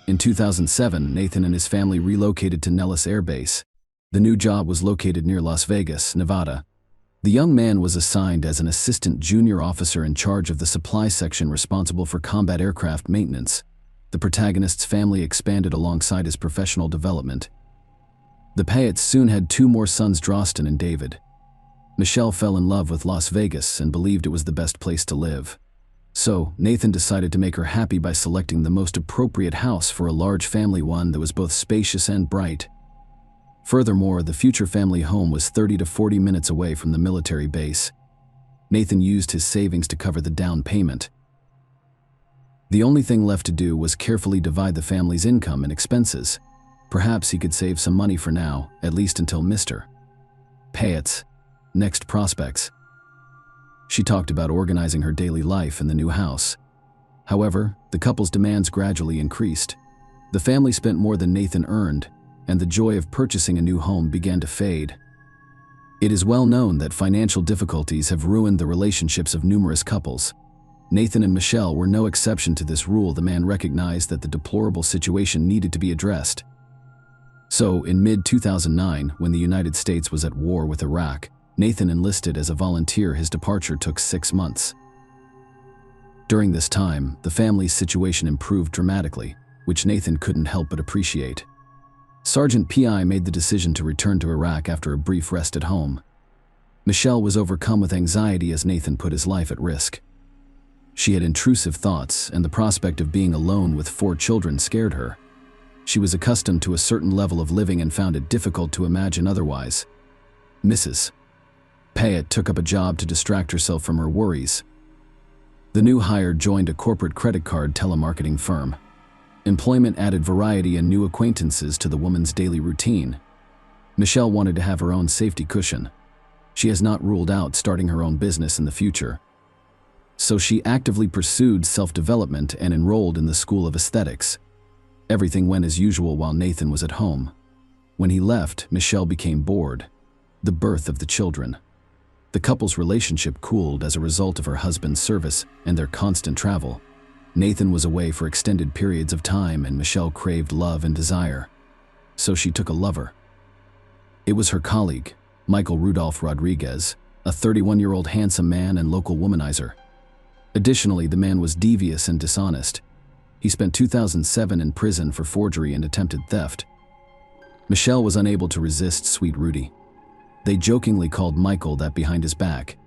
S3: In 2007, Nathan and his family relocated to Nellis Air Base. The new job was located near Las Vegas, Nevada. The young man was assigned as an assistant junior officer in charge of the supply section responsible for combat aircraft maintenance. The protagonist's family expanded alongside his professional development. The Payets soon had 2 more sons, Droston and David. Michelle fell in love with Las Vegas and believed it was the best place to live. So, Nathan decided to make her happy by selecting the most appropriate house for a large family, one that was both spacious and bright. Furthermore, the future family home was 30 to 40 minutes away from the military base. Nathan used his savings to cover the down payment. The only thing left to do was carefully divide the family's income and expenses. Perhaps he could save some money for now, at least until Mr. Payet's next prospects. She talked about organizing her daily life in the new house. However, the couple's demands gradually increased. The family spent more than Nathan earned, and the joy of purchasing a new home began to fade. It is well known that financial difficulties have ruined the relationships of numerous couples. Nathan and Michelle were no exception to this rule. The man recognized that the deplorable situation needed to be addressed. So, in mid-2009, when the United States was at war with Iraq, Nathan enlisted as a volunteer. His departure took 6 months. During this time, the family's situation improved dramatically, which Nathan couldn't help but appreciate. Sergeant P.I. made the decision to return to Iraq after a brief rest at home. Michelle was overcome with anxiety as Nathan put his life at risk. She had intrusive thoughts, and the prospect of being alone with 4 children scared her. She was accustomed to a certain level of living and found it difficult to imagine otherwise. Mrs. Payette took up a job to distract herself from her worries. The new hire joined a corporate credit card telemarketing firm. Employment added variety and new acquaintances to the woman's daily routine. Michelle wanted to have her own safety cushion. She has not ruled out starting her own business in the future. So she actively pursued self-development and enrolled in the School of Aesthetics. Everything went as usual while Nathan was at home. When he left, Michelle became bored. The birth of the children. The couple's relationship cooled as a result of her husband's service and their constant travel. Nathan was away for extended periods of time, and Michelle craved love and desire. So she took a lover. It was her colleague, Michael Rudolph Rodriguez, a 31-year-old handsome man and local womanizer. Additionally, the man was devious and dishonest. He spent 2007 in prison for forgery and attempted theft. Michelle was unable to resist Sweet Rudy. They jokingly called Michael that behind his back.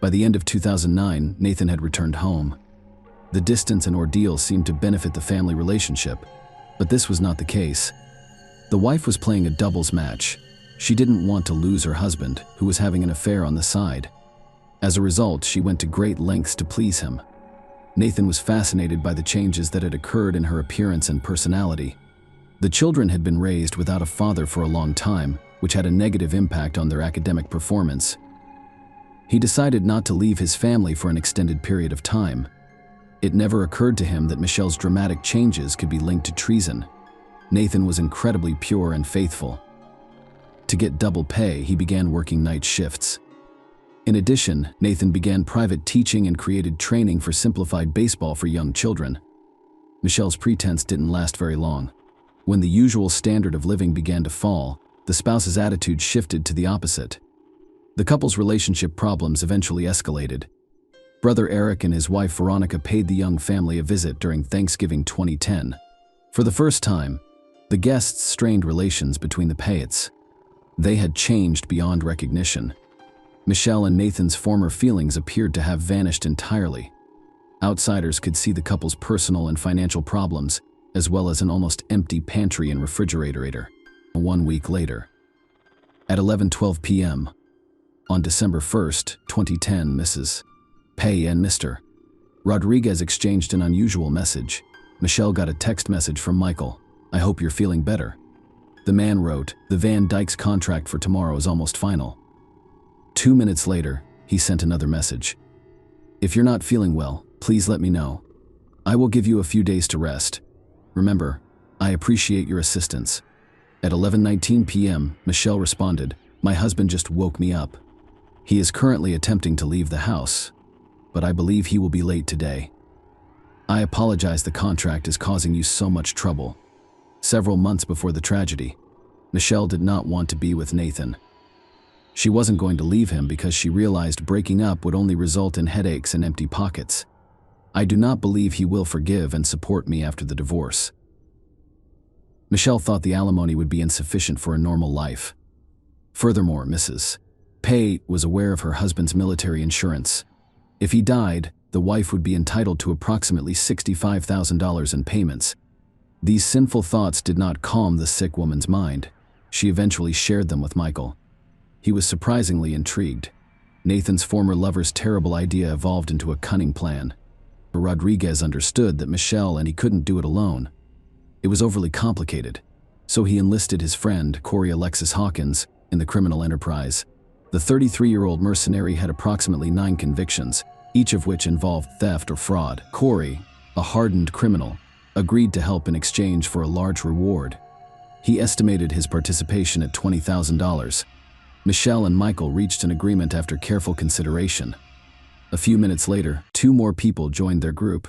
S3: By the end of 2009, Nathan had returned home. The distance and ordeal seemed to benefit the family relationship, but this was not the case. The wife was playing a doubles match. She didn't want to lose her husband, who was having an affair on the side. As a result, she went to great lengths to please him. Nathan was fascinated by the changes that had occurred in her appearance and personality. The children had been raised without a father for a long time, which had a negative impact on their academic performance. He decided not to leave his family for an extended period of time. It never occurred to him that Michelle's dramatic changes could be linked to treason. Nathan was incredibly pure and faithful. To get double pay, he began working night shifts. In addition, Nathan began private teaching and created training for simplified baseball for young children. Michelle's pretense didn't last very long. When the usual standard of living began to fall, the spouse's attitude shifted to the opposite. The couple's relationship problems eventually escalated. Brother Eric and his wife Veronica paid the young family a visit during Thanksgiving 2010. For the first time, the guests strained relations between the Payettes. They had changed beyond recognition. Michelle and Nathan's former feelings appeared to have vanished entirely. Outsiders could see the couple's personal and financial problems, as well as an almost empty pantry and refrigerator. 1 week later, at 11:12 p.m., on December 1st, 2010, Mrs. Pay and Mr. Rodriguez exchanged an unusual message. Michelle got a text message from Michael. "I hope you're feeling better." The man wrote, "The Van Dyke's contract for tomorrow is almost final." 2 minutes later, he sent another message. "If you're not feeling well, please let me know. I will give you a few days to rest. Remember, I appreciate your assistance." At 11:19 p.m., Michelle responded, "My husband just woke me up. He is currently attempting to leave the house, but I believe he will be late today. I apologize, the contract is causing you so much trouble." Several months before the tragedy, Michelle did not want to be with Nathan. She wasn't going to leave him because she realized breaking up would only result in headaches and empty pockets. "I do not believe he will forgive and support me after the divorce." Michelle thought the alimony would be insufficient for a normal life. Furthermore, Mrs. Pay was aware of her husband's military insurance. If he died, the wife would be entitled to approximately $65,000 in payments. These sinful thoughts did not calm the sick woman's mind. She eventually shared them with Michael. He was surprisingly intrigued. Nathan's former lover's terrible idea evolved into a cunning plan. But Rodriguez understood that Michelle and he couldn't do it alone. It was overly complicated, so he enlisted his friend, Corey Alexis Hawkins, in the criminal enterprise. The 33-year-old mercenary had approximately 9 convictions, each of which involved theft or fraud. Corey, a hardened criminal, agreed to help in exchange for a large reward. He estimated his participation at $20,000. Michelle and Michael reached an agreement after careful consideration. A few minutes later, 2 more people joined their group.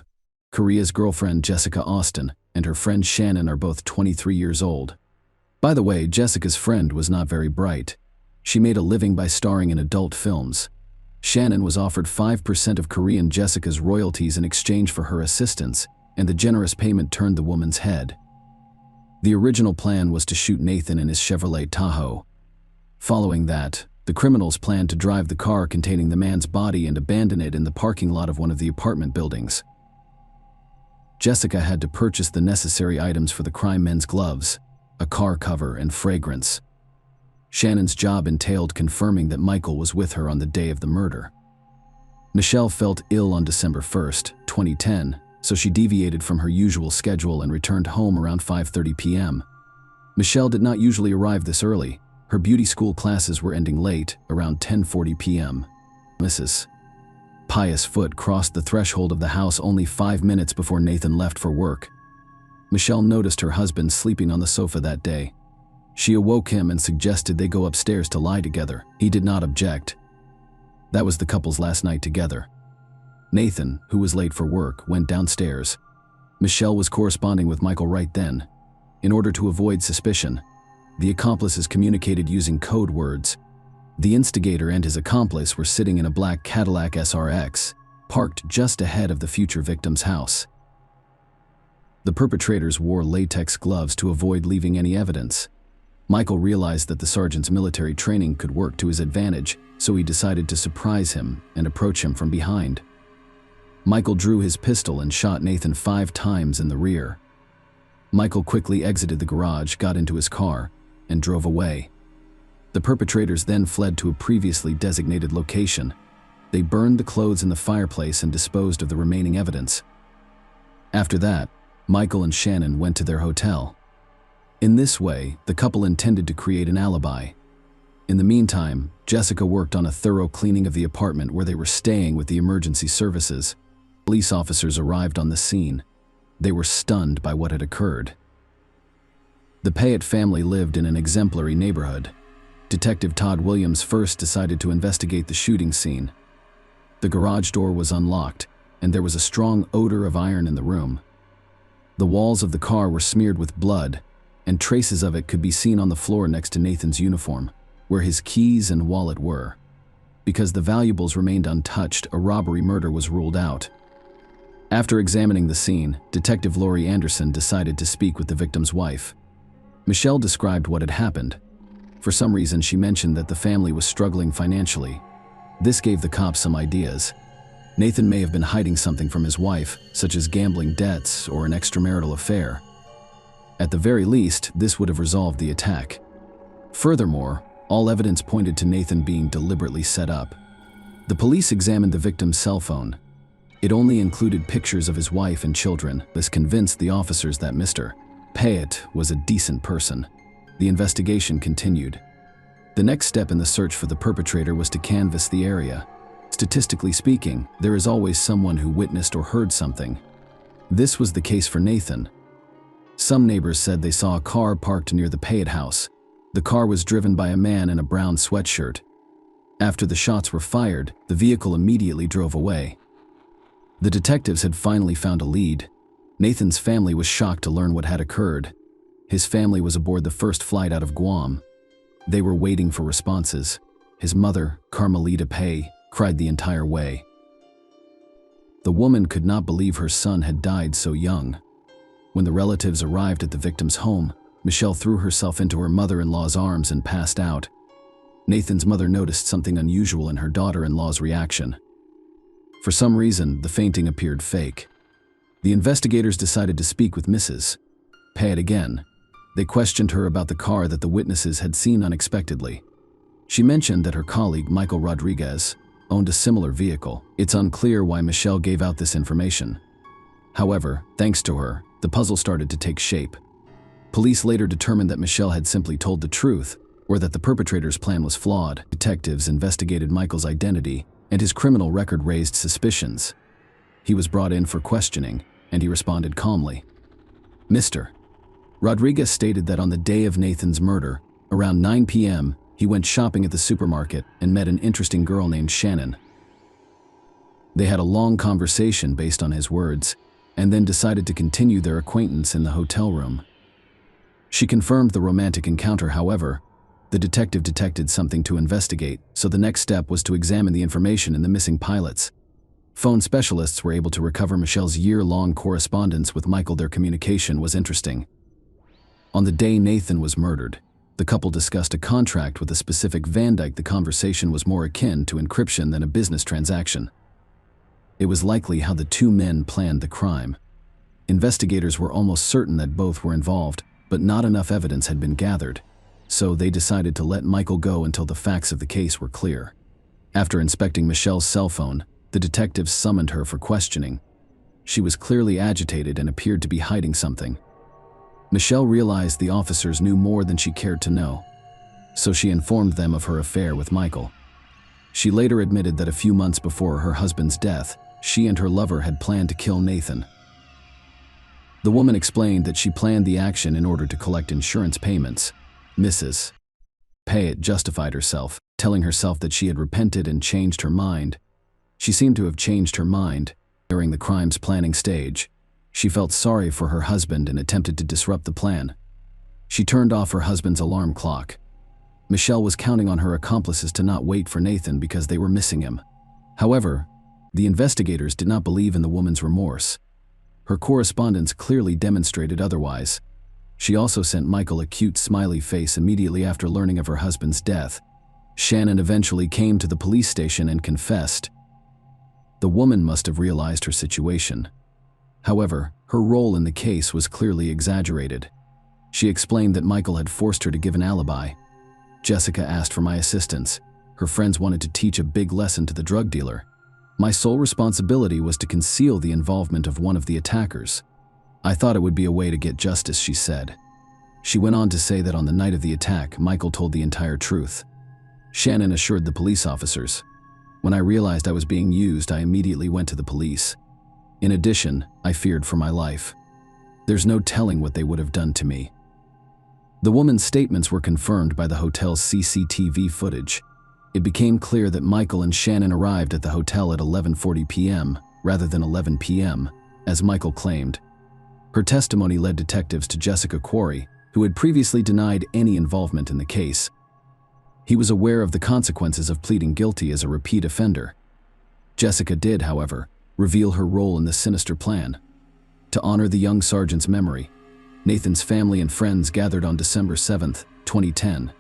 S3: Korea's girlfriend Jessica Austin and her friend Shannon are both 23 years old. By the way, Jessica's friend was not very bright. She made a living by starring in adult films. Shannon was offered 5% of Korean Jessica's royalties in exchange for her assistance, and the generous payment turned the woman's head. The original plan was to shoot Nathan in his Chevrolet Tahoe. Following that, The criminals planned to drive the car containing the man's body and abandon it in the parking lot of one of the apartment buildings. Jessica had to purchase the necessary items for the crime: men's gloves, a car cover, and fragrance. Shannon's job entailed confirming that Michael was with her on the day of the murder. Michelle felt ill on December 1st, 2010, so she deviated from her usual schedule and returned home around 5:30 p.m. Michelle did not usually arrive this early. Her beauty school classes were ending late, around 10:40 p.m. Mrs. Pious Foot crossed the threshold of the house only 5 minutes before Nathan left for work. Michelle noticed her husband sleeping on the sofa that day. She awoke him and suggested they go upstairs to lie together. He did not object. That was the couple's last night together. Nathan, who was late for work, went downstairs. Michelle was corresponding with Michael right then. In order to avoid suspicion, the accomplices communicated using code words. The instigator and his accomplice were sitting in a black Cadillac SRX, parked just ahead of the future victim's house. The perpetrators wore latex gloves to avoid leaving any evidence. Michael realized that the sergeant's military training could work to his advantage, so he decided to surprise him and approach him from behind. Michael drew his pistol and shot Nathan 5 times in the rear. Michael quickly exited the garage, got into his car, and drove away. The perpetrators then fled to a previously designated location. They burned the clothes in the fireplace and disposed of the remaining evidence. After that, Michael and Shannon went to their hotel. In this way, the couple intended to create an alibi. In the meantime, Jessica worked on a thorough cleaning of the apartment where they were staying with the emergency services. Police officers arrived on the scene. They were stunned by what had occurred. The Payette family lived in an exemplary neighborhood. Detective Todd Williams first decided to investigate the shooting scene. The garage door was unlocked, and there was a strong odor of iron in the room. The walls of the car were smeared with blood, and traces of it could be seen on the floor next to Nathan's uniform, where his keys and wallet were. Because the valuables remained untouched, a robbery murder was ruled out. After examining the scene, Detective Lori Anderson decided to speak with the victim's wife. Michelle described what had happened. For some reason, she mentioned that the family was struggling financially. This gave the cops some ideas. Nathan may have been hiding something from his wife, such as gambling debts or an extramarital affair. At the very least, this would have resolved the attack. Furthermore, all evidence pointed to Nathan being deliberately set up. The police examined the victim's cell phone. It only included pictures of his wife and children. This convinced the officers that Mr. Payette was a decent person. The investigation continued. The next step in the search for the perpetrator was to canvass the area. Statistically speaking, there is always someone who witnessed or heard something. This was the case for Nathan. Some neighbors said they saw a car parked near the Payette house. The car was driven by a man in a brown sweatshirt. After the shots were fired, the vehicle immediately drove away. The detectives had finally found a lead. Nathan's family was shocked to learn what had occurred. His family was aboard the first flight out of Guam. They were waiting for responses. His mother, Carmelita Pay, cried the entire way. The woman could not believe her son had died so young. When the relatives arrived at the victim's home, Michelle threw herself into her mother-in-law's arms and passed out. Nathan's mother noticed something unusual in her daughter-in-law's reaction. For some reason, the fainting appeared fake. The investigators decided to speak with Mrs. Payette again. They questioned her about the car that the witnesses had seen unexpectedly. She mentioned that her colleague, Michael Rodriguez, owned a similar vehicle. It's unclear why Michelle gave out this information. However, thanks to her, the puzzle started to take shape. Police later determined that Michelle had simply told the truth, or that the perpetrator's plan was flawed. Detectives investigated Michael's identity, and his criminal record raised suspicions. He was brought in for questioning, and he responded calmly. Mr. Rodriguez stated that on the day of Nathan's murder, around 9 p.m., he went shopping at the supermarket and met an interesting girl named Shannon. They had a long conversation based on his words, and then decided to continue their acquaintance in the hotel room. She confirmed the romantic encounter. However, the detective detected something to investigate, so the next step was to examine the information in the missing pilots. Phone specialists were able to recover Michelle's year-long correspondence with Michael. Their communication was interesting. On the day Nathan was murdered, The couple discussed a contract with a specific Van Dyke. The conversation was more akin to encryption than a business transaction. It was likely how the two men planned the crime. Investigators were almost certain that both were involved, but not enough evidence had been gathered, so they decided to let Michael go until the facts of the case were clear. After inspecting Michelle's cell phone, the detectives summoned her for questioning. She was clearly agitated and appeared to be hiding something. Michelle realized the officers knew more than she cared to know, so she informed them of her affair with Michael. She later admitted that a few months before her husband's death, she and her lover had planned to kill Nathan. The woman explained that she planned the action in order to collect insurance payments. Mrs. Payette justified herself, telling herself that she had repented and changed her mind. She seemed to have changed her mind during the crime's planning stage. She felt sorry for her husband and attempted to disrupt the plan. She turned off her husband's alarm clock. Michelle was counting on her accomplices to not wait for Nathan because they were missing him. However, the investigators did not believe in the woman's remorse. Her correspondence clearly demonstrated otherwise. She also sent Michael a cute smiley face immediately after learning of her husband's death. Shannon eventually came to the police station and confessed. The woman must have realized her situation. However, her role in the case was clearly exaggerated. She explained that Michael had forced her to give an alibi. Jessica asked for my assistance. Her friends wanted to teach a big lesson to the drug dealer. My sole responsibility was to conceal the involvement of one of the attackers. I thought it would be a way to get justice, she said. She went on to say that on the night of the attack, Michael told the entire truth. Shannon assured the police officers. When I realized I was being used, I immediately went to the police. In addition, I feared for my life. There's no telling what they would have done to me. The woman's statements were confirmed by the hotel's CCTV footage. It became clear that Michael and Shannon arrived at the hotel at 11:40 p.m. rather than 11 p.m., as Michael claimed. Her testimony led detectives to Jessica Quarry, who had previously denied any involvement in the case. He was aware of the consequences of pleading guilty as a repeat offender. Jessica did, however, reveal her role in the sinister plan. To honor the young sergeant's memory, Nathan's family and friends gathered on December 7, 2010.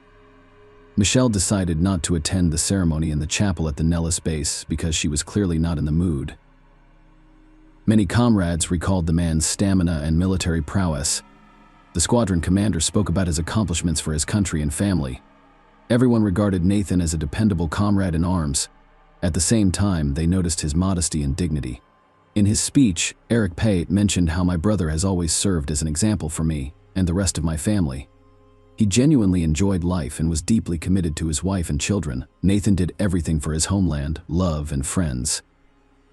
S3: Michelle decided not to attend the ceremony in the chapel at the Nellis base because she was clearly not in the mood. Many comrades recalled the man's stamina and military prowess. The squadron commander spoke about his accomplishments for his country and family. Everyone regarded Nathan as a dependable comrade in arms. At the same time, they noticed his modesty and dignity. In his speech, Eric Payette mentioned how my brother has always served as an example for me and the rest of my family. He genuinely enjoyed life and was deeply committed to his wife and children. Nathan did everything for his homeland, love, and friends.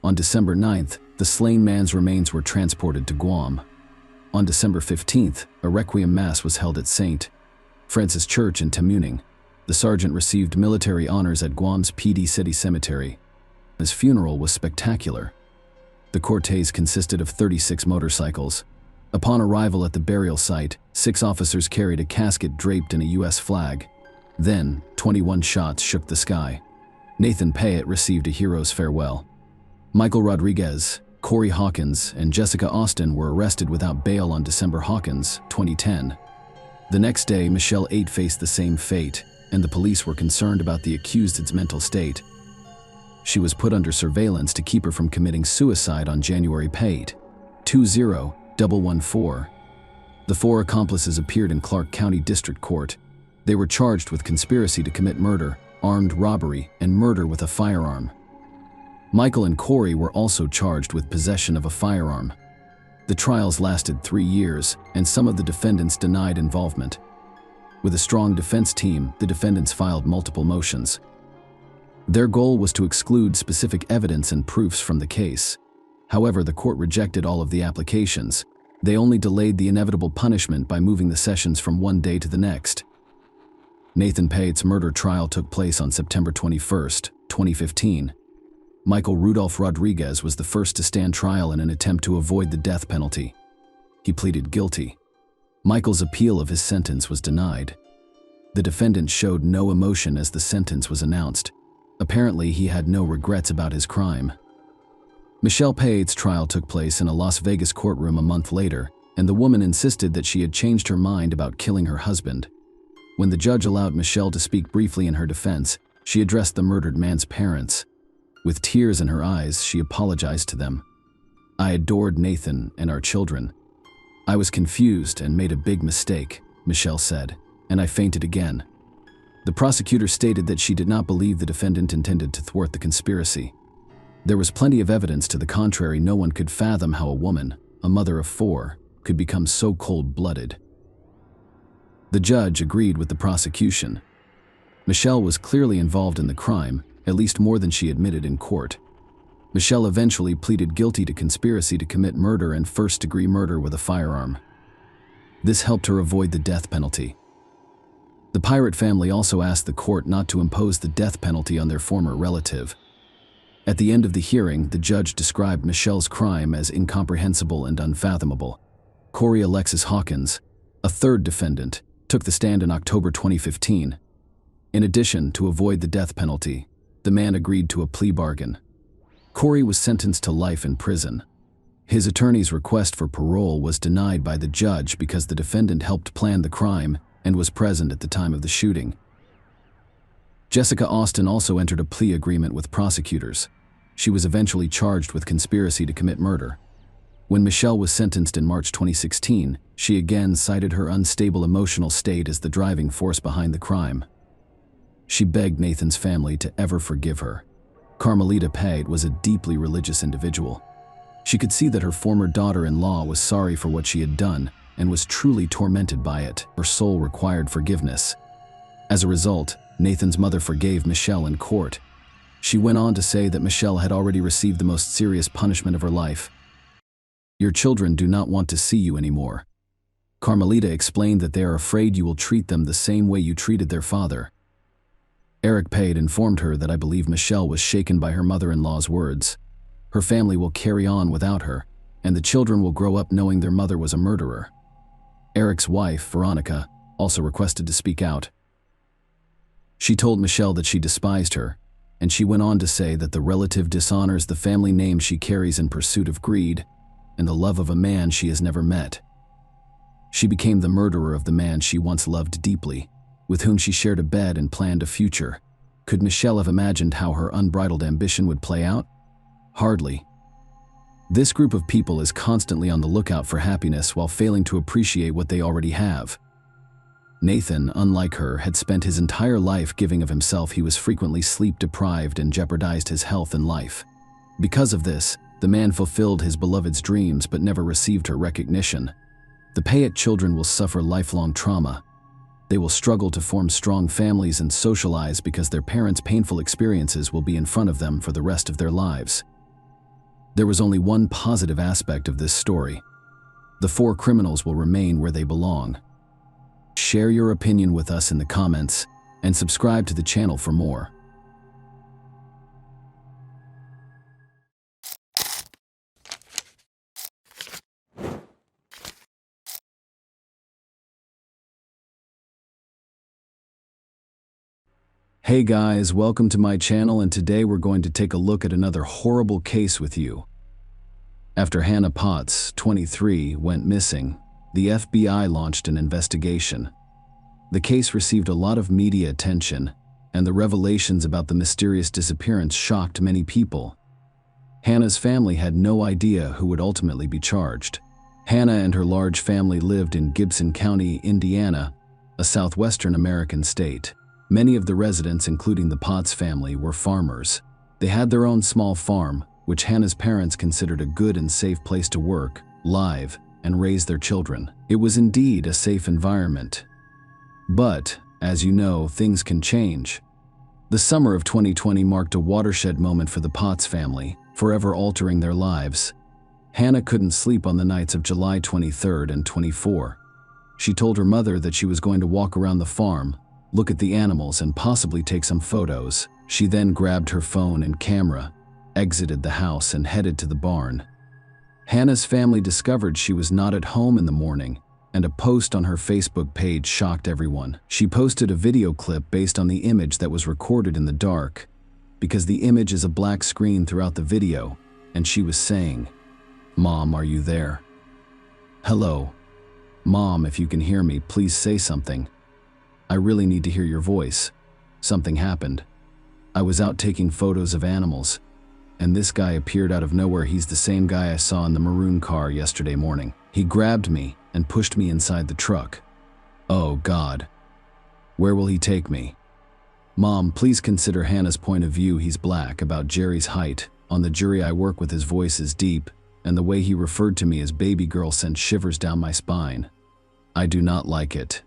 S3: On December 9th, the slain man's remains were transported to Guam. On December 15th, a requiem mass was held at St. Francis Church in Tamuning. The sergeant received military honors at Guam's PD City Cemetery. His funeral was spectacular. The cortege consisted of 36 motorcycles. Upon arrival at the burial site, 6 officers carried a casket draped in a U.S. flag. Then, 21 shots shook the sky. Nathan Payette received a hero's farewell. Michael Rodriguez, Corey Hawkins, and Jessica Austin were arrested without bail on December 2010. The next day, Michelle 8 faced the same fate, and the police were concerned about the accused's mental state. She was put under surveillance to keep her from committing suicide on January 2014. The 4 accomplices appeared in Clark County District Court. They were charged with conspiracy to commit murder, armed robbery, and murder with a firearm. Michael and Corey were also charged with possession of a firearm. The trials lasted 3 years, and some of the defendants denied involvement. With a strong defense team, the defendants filed multiple motions. Their goal was to exclude specific evidence and proofs from the case. However, the court rejected all of the applications. They only delayed the inevitable punishment by moving the sessions from one day to the next. Nathan Payette's murder trial took place on September 21, 2015. Michael Rudolph Rodriguez was the first to stand trial in an attempt to avoid the death penalty. He pleaded guilty. Michael's appeal of his sentence was denied. The defendant showed no emotion as the sentence was announced. Apparently, he had no regrets about his crime. Michelle Payette's trial took place in a Las Vegas courtroom a month later, and the woman insisted that she had changed her mind about killing her husband. When the judge allowed Michelle to speak briefly in her defense, she addressed the murdered man's parents. With tears in her eyes, she apologized to them. "I adored Nathan and our children. I was confused and made a big mistake," Michelle said, "and I fainted again." The prosecutor stated that she did not believe the defendant intended to thwart the conspiracy. There was plenty of evidence to the contrary. No one could fathom how a woman, a mother of 4, could become so cold-blooded. The judge agreed with the prosecution. Michelle was clearly involved in the crime, at least more than she admitted in court. Michelle eventually pleaded guilty to conspiracy to commit murder and first-degree murder with a firearm. This helped her avoid the death penalty. The pirate family also asked the court not to impose the death penalty on their former relative. At the end of the hearing, the judge described Michelle's crime as incomprehensible and unfathomable. Corey Alexis Hawkins, a third defendant, took the stand in October 2015. In addition, to avoid the death penalty, the man agreed to a plea bargain. Corey was sentenced to life in prison. His attorney's request for parole was denied by the judge because the defendant helped plan the crime and was present at the time of the shooting. Jessica Austin also entered a plea agreement with prosecutors. She was eventually charged with conspiracy to commit murder. When Michelle was sentenced in March 2016, she again cited her unstable emotional state as the driving force behind the crime. She begged Nathan's family to ever forgive her. Carmelita Pate was a deeply religious individual. She could see that her former daughter-in-law was sorry for what she had done and was truly tormented by it. Her soul required forgiveness. As a result, Nathan's mother forgave Michelle in court. She went on to say that Michelle had already received the most serious punishment of her life. "Your children do not want to see you anymore." Carmelita explained that they are afraid you will treat them the same way you treated their father. Eric Pate informed her that I believe Michelle was shaken by her mother-in-law's words. Her family will carry on without her, and the children will grow up knowing their mother was a murderer. Eric's wife, Veronica, also requested to speak out. She told Michelle that she despised her, and she went on to say that the relative dishonors the family name she carries in pursuit of greed and the love of a man she has never met. She became the murderer of the man she once loved deeply, with whom she shared a bed and planned a future. Could Michelle have imagined how her unbridled ambition would play out? Hardly. This group of people is constantly on the lookout for happiness while failing to appreciate what they already have. Nathan, unlike her, had spent his entire life giving of himself. He was frequently sleep-deprived and jeopardized his health and life. Because of this, the man fulfilled his beloved's dreams but never received her recognition. The Pate children will suffer lifelong trauma. They will struggle to form strong families and socialize because their parents' painful experiences will be in front of them for the rest of their lives. There was only one positive aspect of this story. The 4 criminals will remain where they belong. Share your opinion with us in the comments and subscribe to the channel for more.
S1: Hey guys, welcome to my channel, and today we're going to take a look at another horrible case with you. After Hannah Potts, 23, went missing, the FBI launched an investigation. The case received a lot of media attention, and the revelations about the mysterious disappearance shocked many people. Hannah's family had no idea who would ultimately be charged. Hannah and her large family lived in Gibson County, Indiana, a southwestern American state. Many of the residents, including the Potts family, were farmers. They had their own small farm, which Hannah's parents considered a good and safe place to work, live, and raise their children. It was indeed a safe environment. But, as you know, things can change. The summer of 2020 marked a watershed moment for the Potts family, forever altering their lives. Hannah couldn't sleep on the nights of July 23rd and 24. She told her mother that she was going to walk around the farm, look at the animals, and possibly take some photos. She then grabbed her phone and camera, exited the house, and headed to the barn. Hannah's family discovered she was not at home in the morning, and a post on her Facebook page shocked everyone. She posted a video clip based on the image that was recorded in the dark, because the image is a black screen throughout the video, and she was saying, "Mom, are you there? Hello? Mom, if you can hear me, please say something." I really need to hear your voice. Something happened. I was out taking photos of animals, and this guy appeared out of nowhere. He's the same guy I saw in the maroon car yesterday morning. He grabbed me and pushed me inside the truck. Oh God. Where will he take me? Mom, please consider Hannah's point of view. He's black, about Jerry's height. On the jury I work with, his voice is deep, and the way he referred to me as baby girl sent shivers down my spine. I do not like it.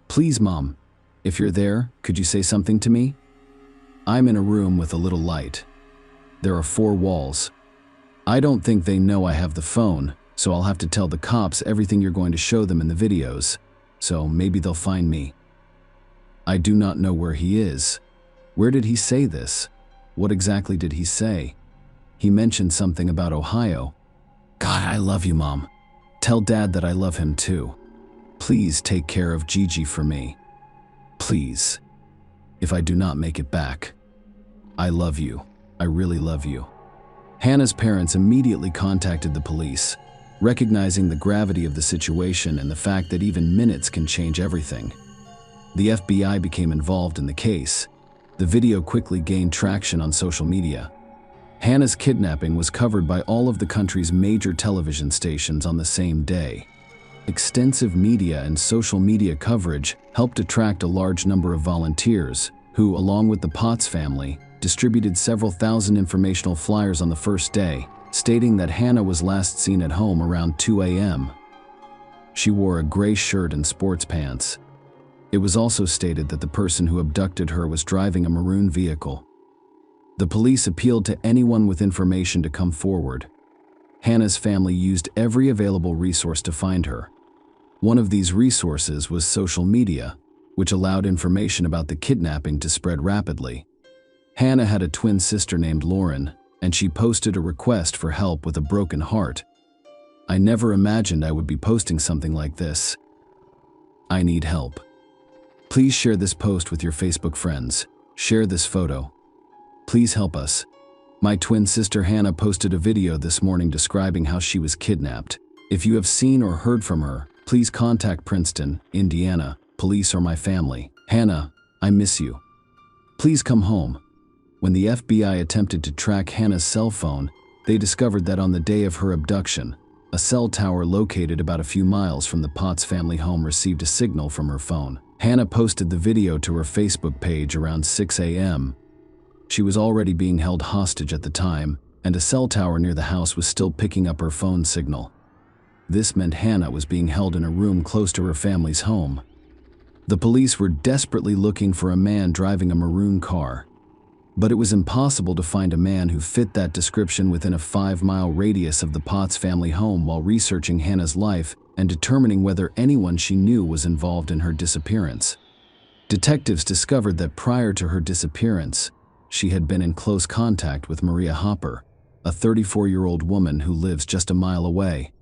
S1: Please, Mom, if you're there, could you say something to me? I'm in a room with a little light. There are 4 walls. I don't think they know I have the phone, so I'll have to tell the cops everything you're going to show them in the videos, so maybe they'll find me. I do not know where he is. Where did he say this? What exactly did he say? He mentioned something about Ohio. God, I love you, Mom. Tell Dad that I love him too. Please take care of Gigi for me. Please. If I do not make it back. I love you. I really love you. Hannah's parents immediately contacted the police, recognizing the gravity of the situation and the fact that even minutes can change everything. The FBI became involved in the case. The video quickly gained traction on social media. Hannah's kidnapping was covered by all of the country's major television stations on the same day. Extensive media and social media coverage helped attract a large number of volunteers who, along with the Potts family, distributed several thousand informational flyers on the first day, stating that Hannah was last seen at home around 2 a.m. She wore a gray shirt and sports pants. It was also stated that the person who abducted her was driving a maroon vehicle. The police appealed to anyone with information to come forward. Hannah's family used every available resource to find her. One of these resources was social media, which allowed information about the kidnapping to spread rapidly. Hannah had a twin sister named Lauren, and she posted a request for help with a broken heart. I never imagined I would be posting something like this. I need help. Please share this post with your Facebook friends. Share this photo. Please help us. My twin sister Hannah posted a video this morning describing how she was kidnapped. If you have seen or heard from her, please contact Princeton, Indiana, police or my family. Hannah, I miss you. Please come home. When the FBI attempted to track Hannah's cell phone, they discovered that on the day of her abduction, a cell tower located about a few miles from the Potts family home received a signal from her phone. Hannah posted the video to her Facebook page around 6 a.m. She was already being held hostage at the time, and a cell tower near the house was still picking up her phone signal. This meant Hannah was being held in a room close to her family's home. The police were desperately looking for a man driving a maroon car, but it was impossible to find a man who fit that description within a 5-mile radius of the Potts family home while researching Hannah's life and determining whether anyone she knew was involved in her disappearance. Detectives discovered that prior to her disappearance, she had been in close contact with Maria Hopper, a 34-year-old woman who lives just a mile away.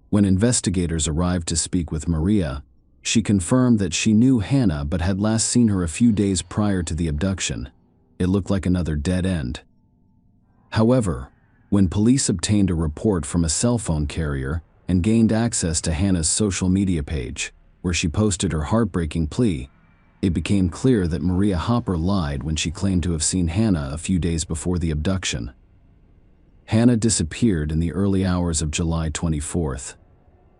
S1: When investigators arrived to speak with Maria, she confirmed that she knew Hannah but had last seen her a few days prior to the abduction. It looked like another dead end. However, when police obtained a report from a cell phone carrier and gained access to Hannah's social media page, where she posted her heartbreaking plea, it became clear that Maria Hopper lied when she claimed to have seen Hannah a few days before the abduction. Hannah disappeared in the early hours of July 24th.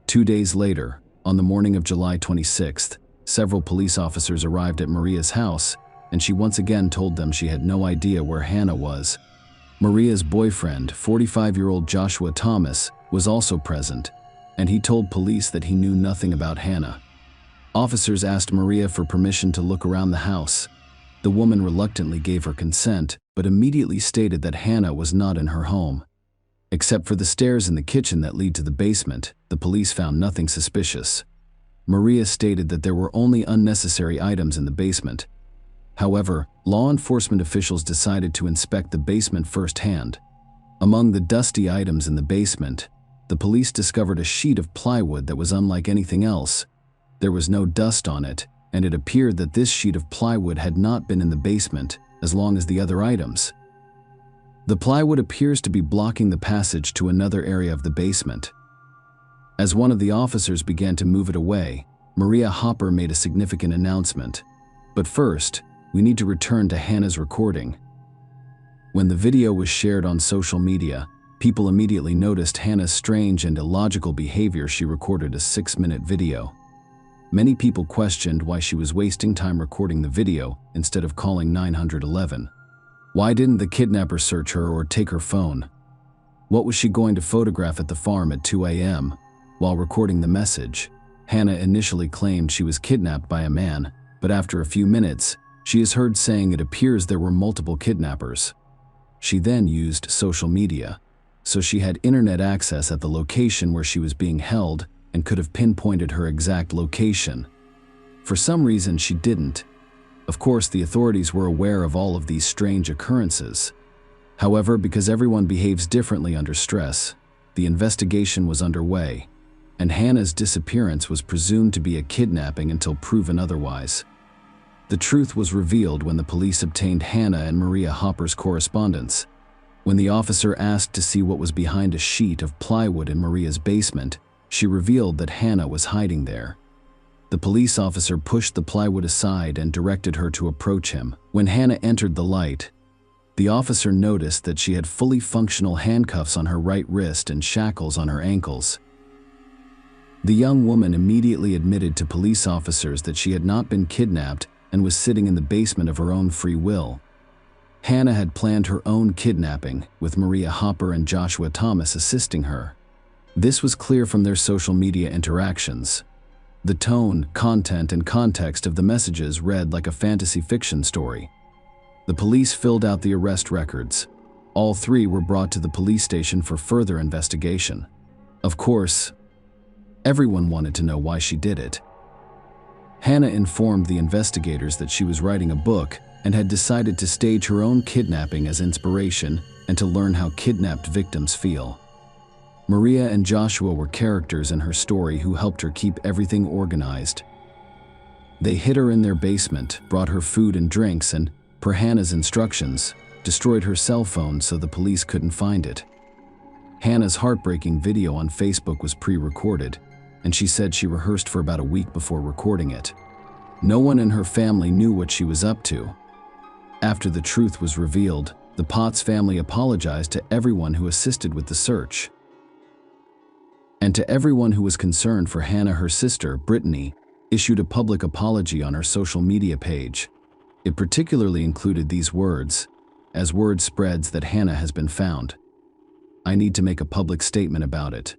S1: 2 days later, on the morning of July 26th, several police officers arrived at Maria's house, and she once again told them she had no idea where Hannah was. Maria's boyfriend, 45-year-old Joshua Thomas, was also present, and he told police that he knew nothing about Hannah. Officers asked Maria for permission to look around the house. The woman reluctantly gave her consent, but immediately stated that Hannah was not in her home. Except for the stairs in the kitchen that lead to the basement, the police found nothing suspicious. Maria stated that there were only unnecessary items in the basement. However, law enforcement officials decided to inspect the basement firsthand. Among the dusty items in the basement, the police discovered a sheet of plywood that was unlike anything else. There was no dust on it, and it appeared that this sheet of plywood had not been in the basement as long as the other items. The plywood appears to be blocking the passage to another area of the basement. As one of the officers began to move it away, Maria Hopper made a significant announcement. But first, we need to return to Hannah's recording. When the video was shared on social media, people immediately noticed Hannah's strange and illogical behavior. She recorded a 6-minute video. Many people questioned why she was wasting time recording the video instead of calling 911. Why didn't the kidnapper search her or take her phone? What was she going to photograph at the farm at 2 a.m. while recording the message? Hannah initially claimed she was kidnapped by a man, but after a few minutes, she is heard saying it appears there were multiple kidnappers. She then used social media, so she had internet access at the location where she was being held and could have pinpointed her exact location. For some reason, she didn't. Of course, the authorities were aware of all of these strange occurrences. However, because everyone behaves differently under stress, the investigation was underway, and Hannah's disappearance was presumed to be a kidnapping until proven otherwise. The truth was revealed when the police obtained Hannah and Maria Hopper's correspondence. When the officer asked to see what was behind a sheet of plywood in Maria's basement, she revealed that Hannah was hiding there. The police officer pushed the plywood aside and directed her to approach him. When Hannah entered the light, the officer noticed that she had fully functional handcuffs on her right wrist and shackles on her ankles. The young woman immediately admitted to police officers that she had not been kidnapped and was sitting in the basement of her own free will. Hannah had planned her own kidnapping, with Maria Hopper and Joshua Thomas assisting her. This was clear from their social media interactions. The tone, content, and context of the messages read like a fantasy fiction story. The police filled out the arrest records. All three were brought to the police station for further investigation. Of course, everyone wanted to know why she did it. Hannah informed the investigators that she was writing a book and had decided to stage her own kidnapping as inspiration and to learn how kidnapped victims feel. Maria and Joshua were characters in her story who helped her keep everything organized. They hid her in their basement, brought her food and drinks, and, per Hannah's instructions, destroyed her cell phone so the police couldn't find it. Hannah's heartbreaking video on Facebook was pre-recorded, and she said she rehearsed for about a week before recording it. No one in her family knew what she was up to. After the truth was revealed, the Potts family apologized to everyone who assisted with the search. And to everyone who was concerned for Hannah, her sister, Brittany, issued a public apology on her social media page. It particularly included these words: "As word spreads that Hannah has been found, I need to make a public statement about it.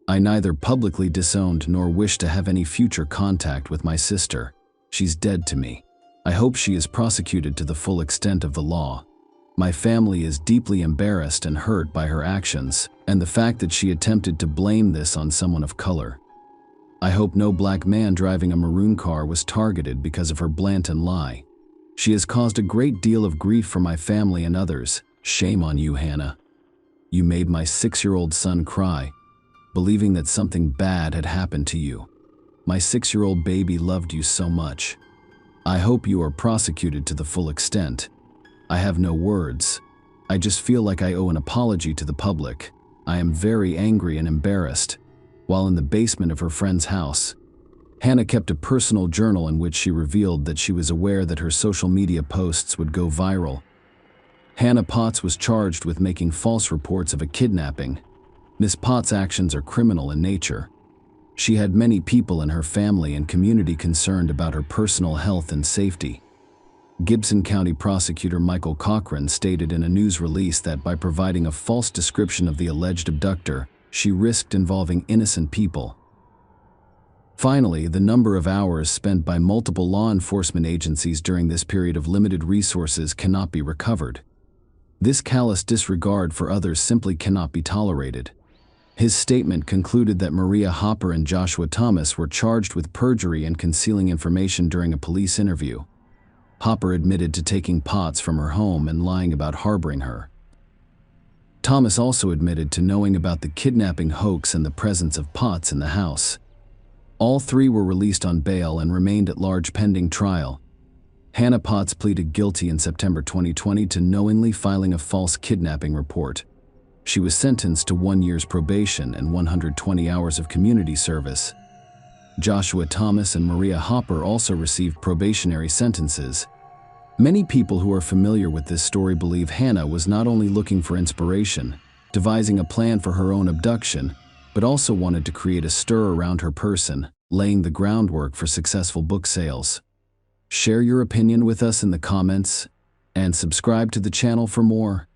S1: I neither publicly disowned nor wish to have any future contact with my sister. She's dead to me. I hope she is prosecuted to the full extent of the law. My family is deeply embarrassed and hurt by her actions, and the fact that she attempted to blame this on someone of color. I hope no black man driving a maroon car was targeted because of her blatant lie. She has caused a great deal of grief for my family and others. Shame on you, Hannah. You made my 6-year-old son cry, believing that something bad had happened to you. My 6-year-old baby loved you so much. I hope you are prosecuted to the full extent. I have no words. I just feel like I owe an apology to the public. I am very angry and embarrassed." While in the basement of her friend's house, Hannah kept a personal journal in which she revealed that she was aware that her social media posts would go viral. Hannah Potts was charged with making false reports of a kidnapping. Miss Potts' actions are criminal in nature. She had many people in her family and community concerned about her personal health and safety. Gibson County Prosecutor Michael Cochran stated in a news release that by providing a false description of the alleged abductor, she risked involving innocent people. Finally, the number of hours spent by multiple law enforcement agencies during this period of limited resources cannot be recovered. This callous disregard for others simply cannot be tolerated. His statement concluded that Maria Hopper and Joshua Thomas were charged with perjury and concealing information during a police interview. Hopper admitted to taking Potts from her home and lying about harboring her. Thomas also admitted to knowing about the kidnapping hoax and the presence of Potts in the house. All three were released on bail and remained at large pending trial. Hannah Potts pleaded guilty in September 2020 to knowingly filing a false kidnapping report. She was sentenced to 1 year's probation and 120 hours of community service. Joshua Thomas and Maria Hopper also received probationary sentences. Many people who are familiar with this story believe Hannah was not only looking for inspiration, devising a plan for her own abduction, but also wanted to create a stir around her person, laying the groundwork for successful book sales. Share your opinion with us in the comments, and subscribe to the channel for more.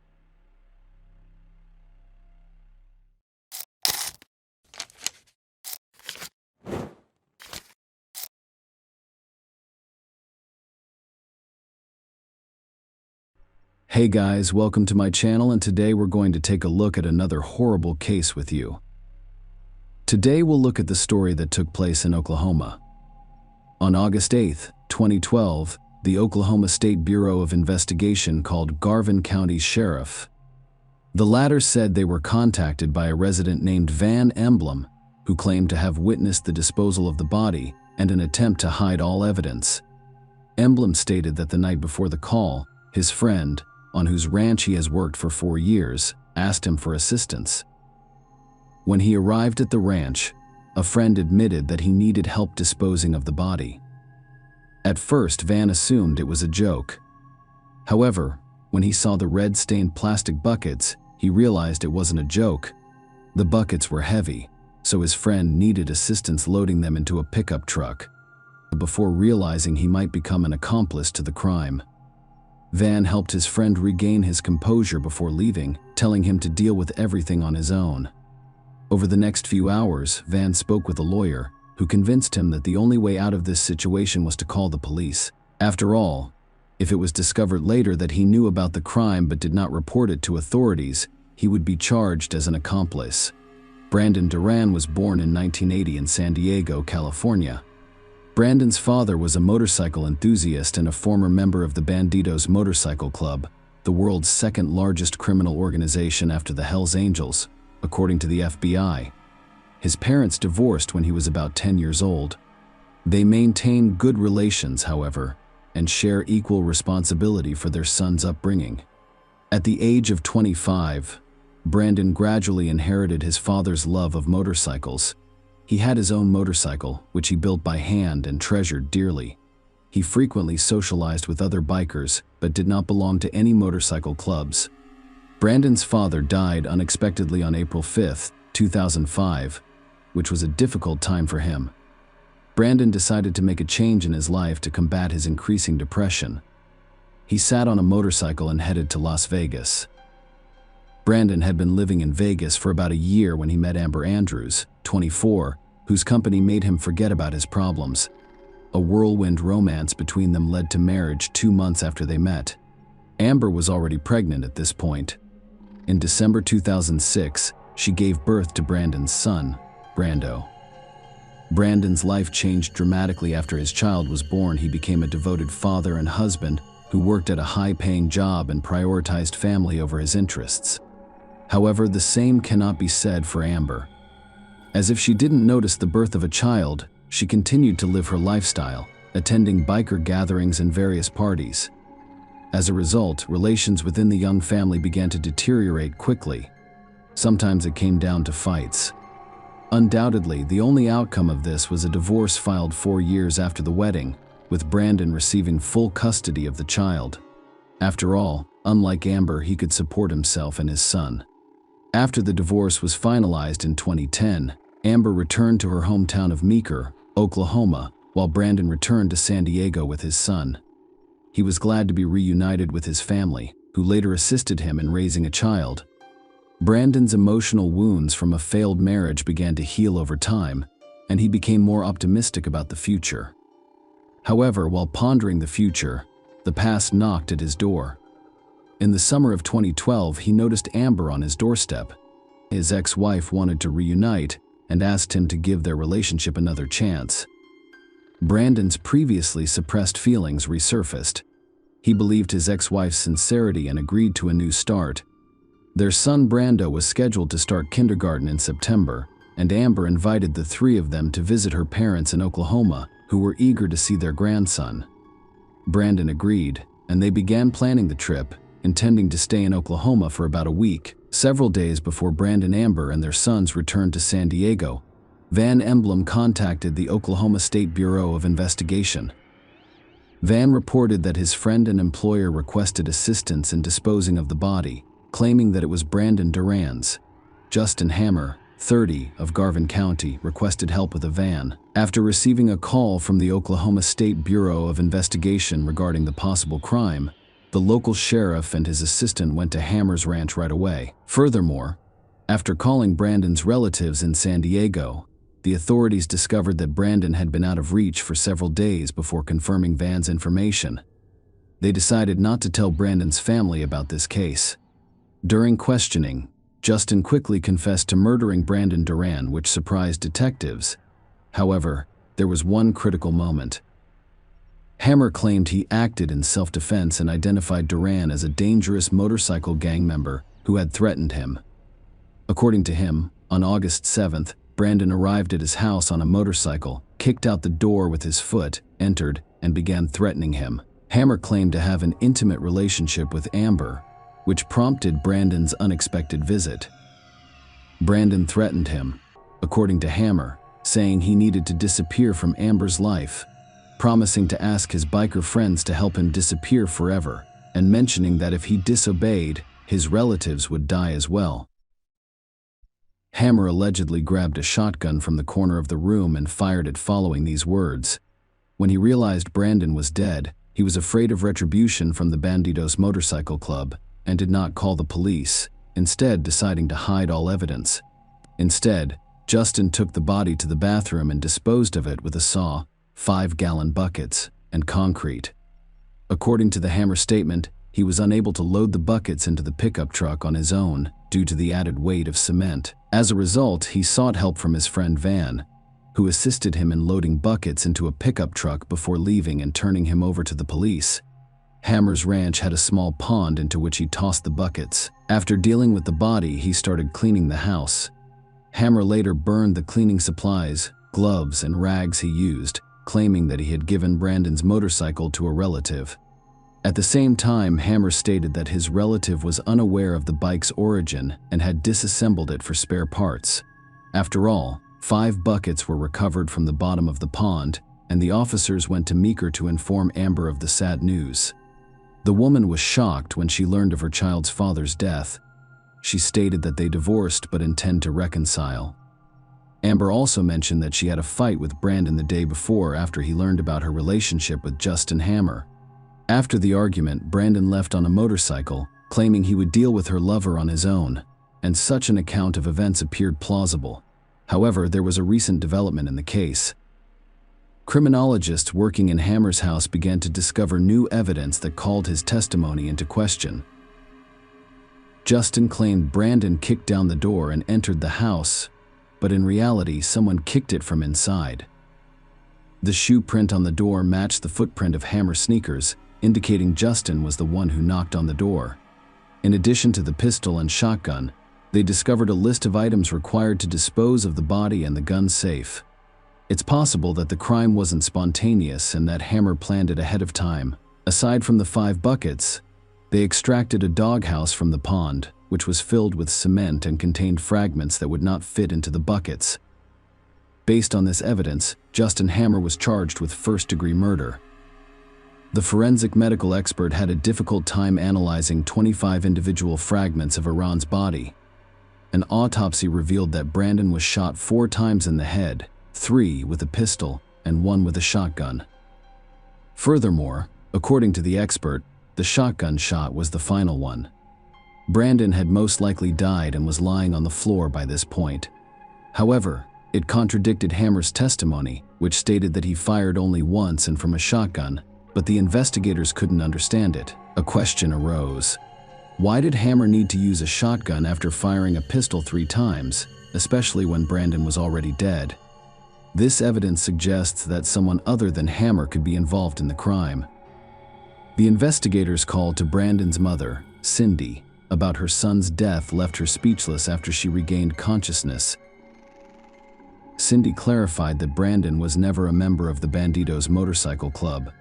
S1: Hey guys, welcome to my channel, and today we're going to take a look at another horrible case with you. Today we'll look at the story that took place in Oklahoma. On August 8, 2012, the Oklahoma State Bureau of Investigation called Garvin County's sheriff. The latter said they were contacted by a resident named Van Emblem, who claimed to have witnessed the disposal of the body and an attempt to hide all evidence. Emblem stated that the night before the call, his friend, on whose ranch he has worked for 4 years, asked him for assistance. When he arrived at the ranch, a friend admitted that he needed help disposing of the body. At first, Van assumed it was a joke. However, when he saw the red-stained plastic buckets, he realized it wasn't a joke. The buckets were heavy, so his friend needed assistance loading them into a pickup truck, before realizing he might become an accomplice to the crime. Van helped his friend regain his composure before leaving, telling him to deal with everything on his own. Over the next few hours, Van spoke with a lawyer, who convinced him that the only way out of this situation was to call the police. After all, if it was discovered later that he knew about the crime but did not report it to authorities, he would be charged as an accomplice. Brandon Duran was born in 1980 in San Diego, California. Brandon's father was a motorcycle enthusiast and a former member of the Bandidos Motorcycle Club, the world's second-largest criminal organization after the Hells Angels, according to the FBI. His parents divorced when he was about 10 years old. They maintain good relations, however, and share equal responsibility for their son's upbringing. At the age of 25, Brandon gradually inherited his father's love of motorcycles. He had his own motorcycle, which he built by hand and treasured dearly. He frequently socialized with other bikers, but did not belong to any motorcycle clubs. Brandon's father died unexpectedly on April 5, 2005, which was a difficult time for him. Brandon decided to make a change in his life to combat his increasing depression. He sat on a motorcycle and headed to Las Vegas. Brandon had been living in Vegas for about a year when he met Amber Andrews, 24, whose company made him forget about his problems. A whirlwind romance between them led to marriage 2 months after they met. Amber was already pregnant at this point. In December 2006, she gave birth to Brandon's son, Brando. Brandon's life changed dramatically after his child was born. He became a devoted father and husband who worked at a high-paying job and prioritized family over his interests. However, the same cannot be said for Amber. As if she didn't notice the birth of a child, she continued to live her lifestyle, attending biker gatherings and various parties. As a result, relations within the young family began to deteriorate quickly. Sometimes it came down to fights. Undoubtedly, the only outcome of this was a divorce filed 4 years after the wedding, with Brandon receiving full custody of the child. After all, unlike Amber, he could support himself and his son. After the divorce was finalized in 2010, Amber returned to her hometown of Meeker, Oklahoma, while Brandon returned to San Diego with his son. He was glad to be reunited with his family, who later assisted him in raising a child. Brandon's emotional wounds from a failed marriage began to heal over time, and he became more optimistic about the future. However, while pondering the future, the past knocked at his door. In the summer of 2012, he noticed Amber on his doorstep. His ex-wife wanted to reunite and asked him to give their relationship another chance. Brandon's previously suppressed feelings resurfaced. He believed his ex-wife's sincerity and agreed to a new start. Their son Brando was scheduled to start kindergarten in September, and Amber invited the 3 of them to visit her parents in Oklahoma, who were eager to see their grandson. Brandon agreed, and they began planning the trip, intending to stay in Oklahoma for about a week. Several days before Brandon, Amber, and their sons returned to San Diego, Van Emblem contacted the Oklahoma State Bureau of Investigation. Van reported that his friend and employer requested assistance in disposing of the body, claiming that it was Brandon Duran's. Justin Hammer, 30, of Garvin County, requested help with a van. After receiving a call from the Oklahoma State Bureau of Investigation regarding the possible crime, the local sheriff and his assistant went to Hammer's ranch right away. Furthermore, after calling Brandon's relatives in San Diego, the authorities discovered that Brandon had been out of reach for several days before confirming Van's information. They decided not to tell Brandon's family about this case. During questioning, Justin quickly confessed to murdering Brandon Duran, which surprised detectives. However, there was one critical moment. Hammer claimed he acted in self-defense and identified Duran as a dangerous motorcycle gang member who had threatened him. According to him, on August 7th, Brandon arrived at his house on a motorcycle, kicked out the door with his foot, entered, and began threatening him. Hammer claimed to have an intimate relationship with Amber, which prompted Brandon's unexpected visit. Brandon threatened him, according to Hammer, saying he needed to disappear from Amber's life, promising to ask his biker friends to help him disappear forever, and mentioning that if he disobeyed, his relatives would die as well. Hammer allegedly grabbed a shotgun from the corner of the room and fired it following these words. When he realized Brandon was dead, he was afraid of retribution from the Bandidos Motorcycle Club and did not call the police, instead deciding to hide all evidence. Instead, Justin took the body to the bathroom and disposed of it with a saw, 5-gallon buckets, and concrete. According to the Hammer statement, he was unable to load the buckets into the pickup truck on his own due to the added weight of cement. As a result, he sought help from his friend Van, who assisted him in loading buckets into a pickup truck before leaving and turning him over to the police. Hammer's ranch had a small pond into which he tossed the buckets. After dealing with the body, he started cleaning the house. Hammer later burned the cleaning supplies, gloves, and rags he used, claiming that he had given Brandon's motorcycle to a relative. At the same time, Hammer stated that his relative was unaware of the bike's origin and had disassembled it for spare parts. After all, 5 buckets were recovered from the bottom of the pond, and the officers went to Meeker to inform Amber of the sad news. The woman was shocked when she learned of her child's father's death. She stated that they divorced but intend to reconcile. Amber also mentioned that she had a fight with Brandon the day before after he learned about her relationship with Justin Hammer. After the argument, Brandon left on a motorcycle, claiming he would deal with her lover on his own, and such an account of events appeared plausible. However, there was a recent development in the case. Criminologists working in Hammer's house began to discover new evidence that called his testimony into question. Justin claimed Brandon kicked down the door and entered the house, but in reality, someone kicked it from inside. The shoe print on the door matched the footprint of Hammer's sneakers, indicating Justin was the one who knocked on the door. In addition to the pistol and shotgun, they discovered a list of items required to dispose of the body and the gun safe. It's possible that the crime wasn't spontaneous and that Hammer planned it ahead of time. Aside from the 5 buckets, they extracted a doghouse from the pond, which was filled with cement and contained fragments that would not fit into the buckets. Based on this evidence, Justin Hammer was charged with first-degree murder. The forensic medical expert had a difficult time analyzing 25 individual fragments of Iran's body. An autopsy revealed that Brandon was shot 4 times in the head, 3 with a pistol and 1 with a shotgun. Furthermore, according to the expert, the shotgun shot was the final one. Brandon had most likely died and was lying on the floor by this point. However, it contradicted Hammer's testimony, which stated that he fired only once and from a shotgun, but the investigators couldn't understand it. A question arose. Why did Hammer need to use a shotgun after firing a pistol 3 times, especially when Brandon was already dead? This evidence suggests that someone other than Hammer could be involved in the crime. The investigators called to Brandon's mother, Cindy, about her son's death left her speechless after she regained consciousness. Cindy clarified that Brandon was never a member of the Bandidos Motorcycle Club.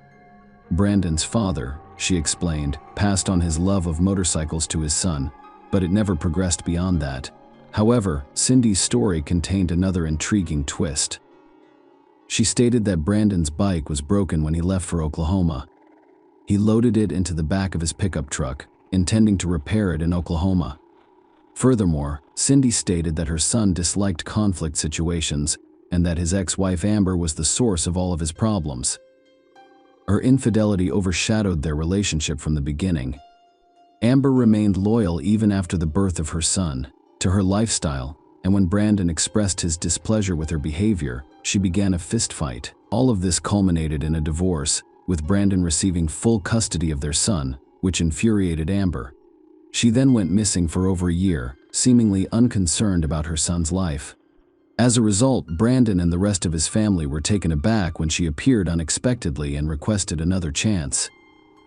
S1: Brandon's father, she explained, passed on his love of motorcycles to his son, but it never progressed beyond that. However, Cindy's story contained another intriguing twist. She stated that Brandon's bike was broken when he left for Oklahoma. He loaded it into the back of his pickup truck, intending to repair it in Oklahoma. Furthermore, Cindy stated that her son disliked conflict situations and that his ex-wife Amber was the source of all of his problems. Her infidelity overshadowed their relationship from the beginning. Amber remained loyal even after the birth of her son, to her lifestyle, and when Brandon expressed his displeasure with her behavior, she began a fistfight. All of this culminated in a divorce, with Brandon receiving full custody of their son, which infuriated Amber. She then went missing for over a year, seemingly unconcerned about her son's life. As a result, Brandon and the rest of his family were taken aback when she appeared unexpectedly and requested another chance.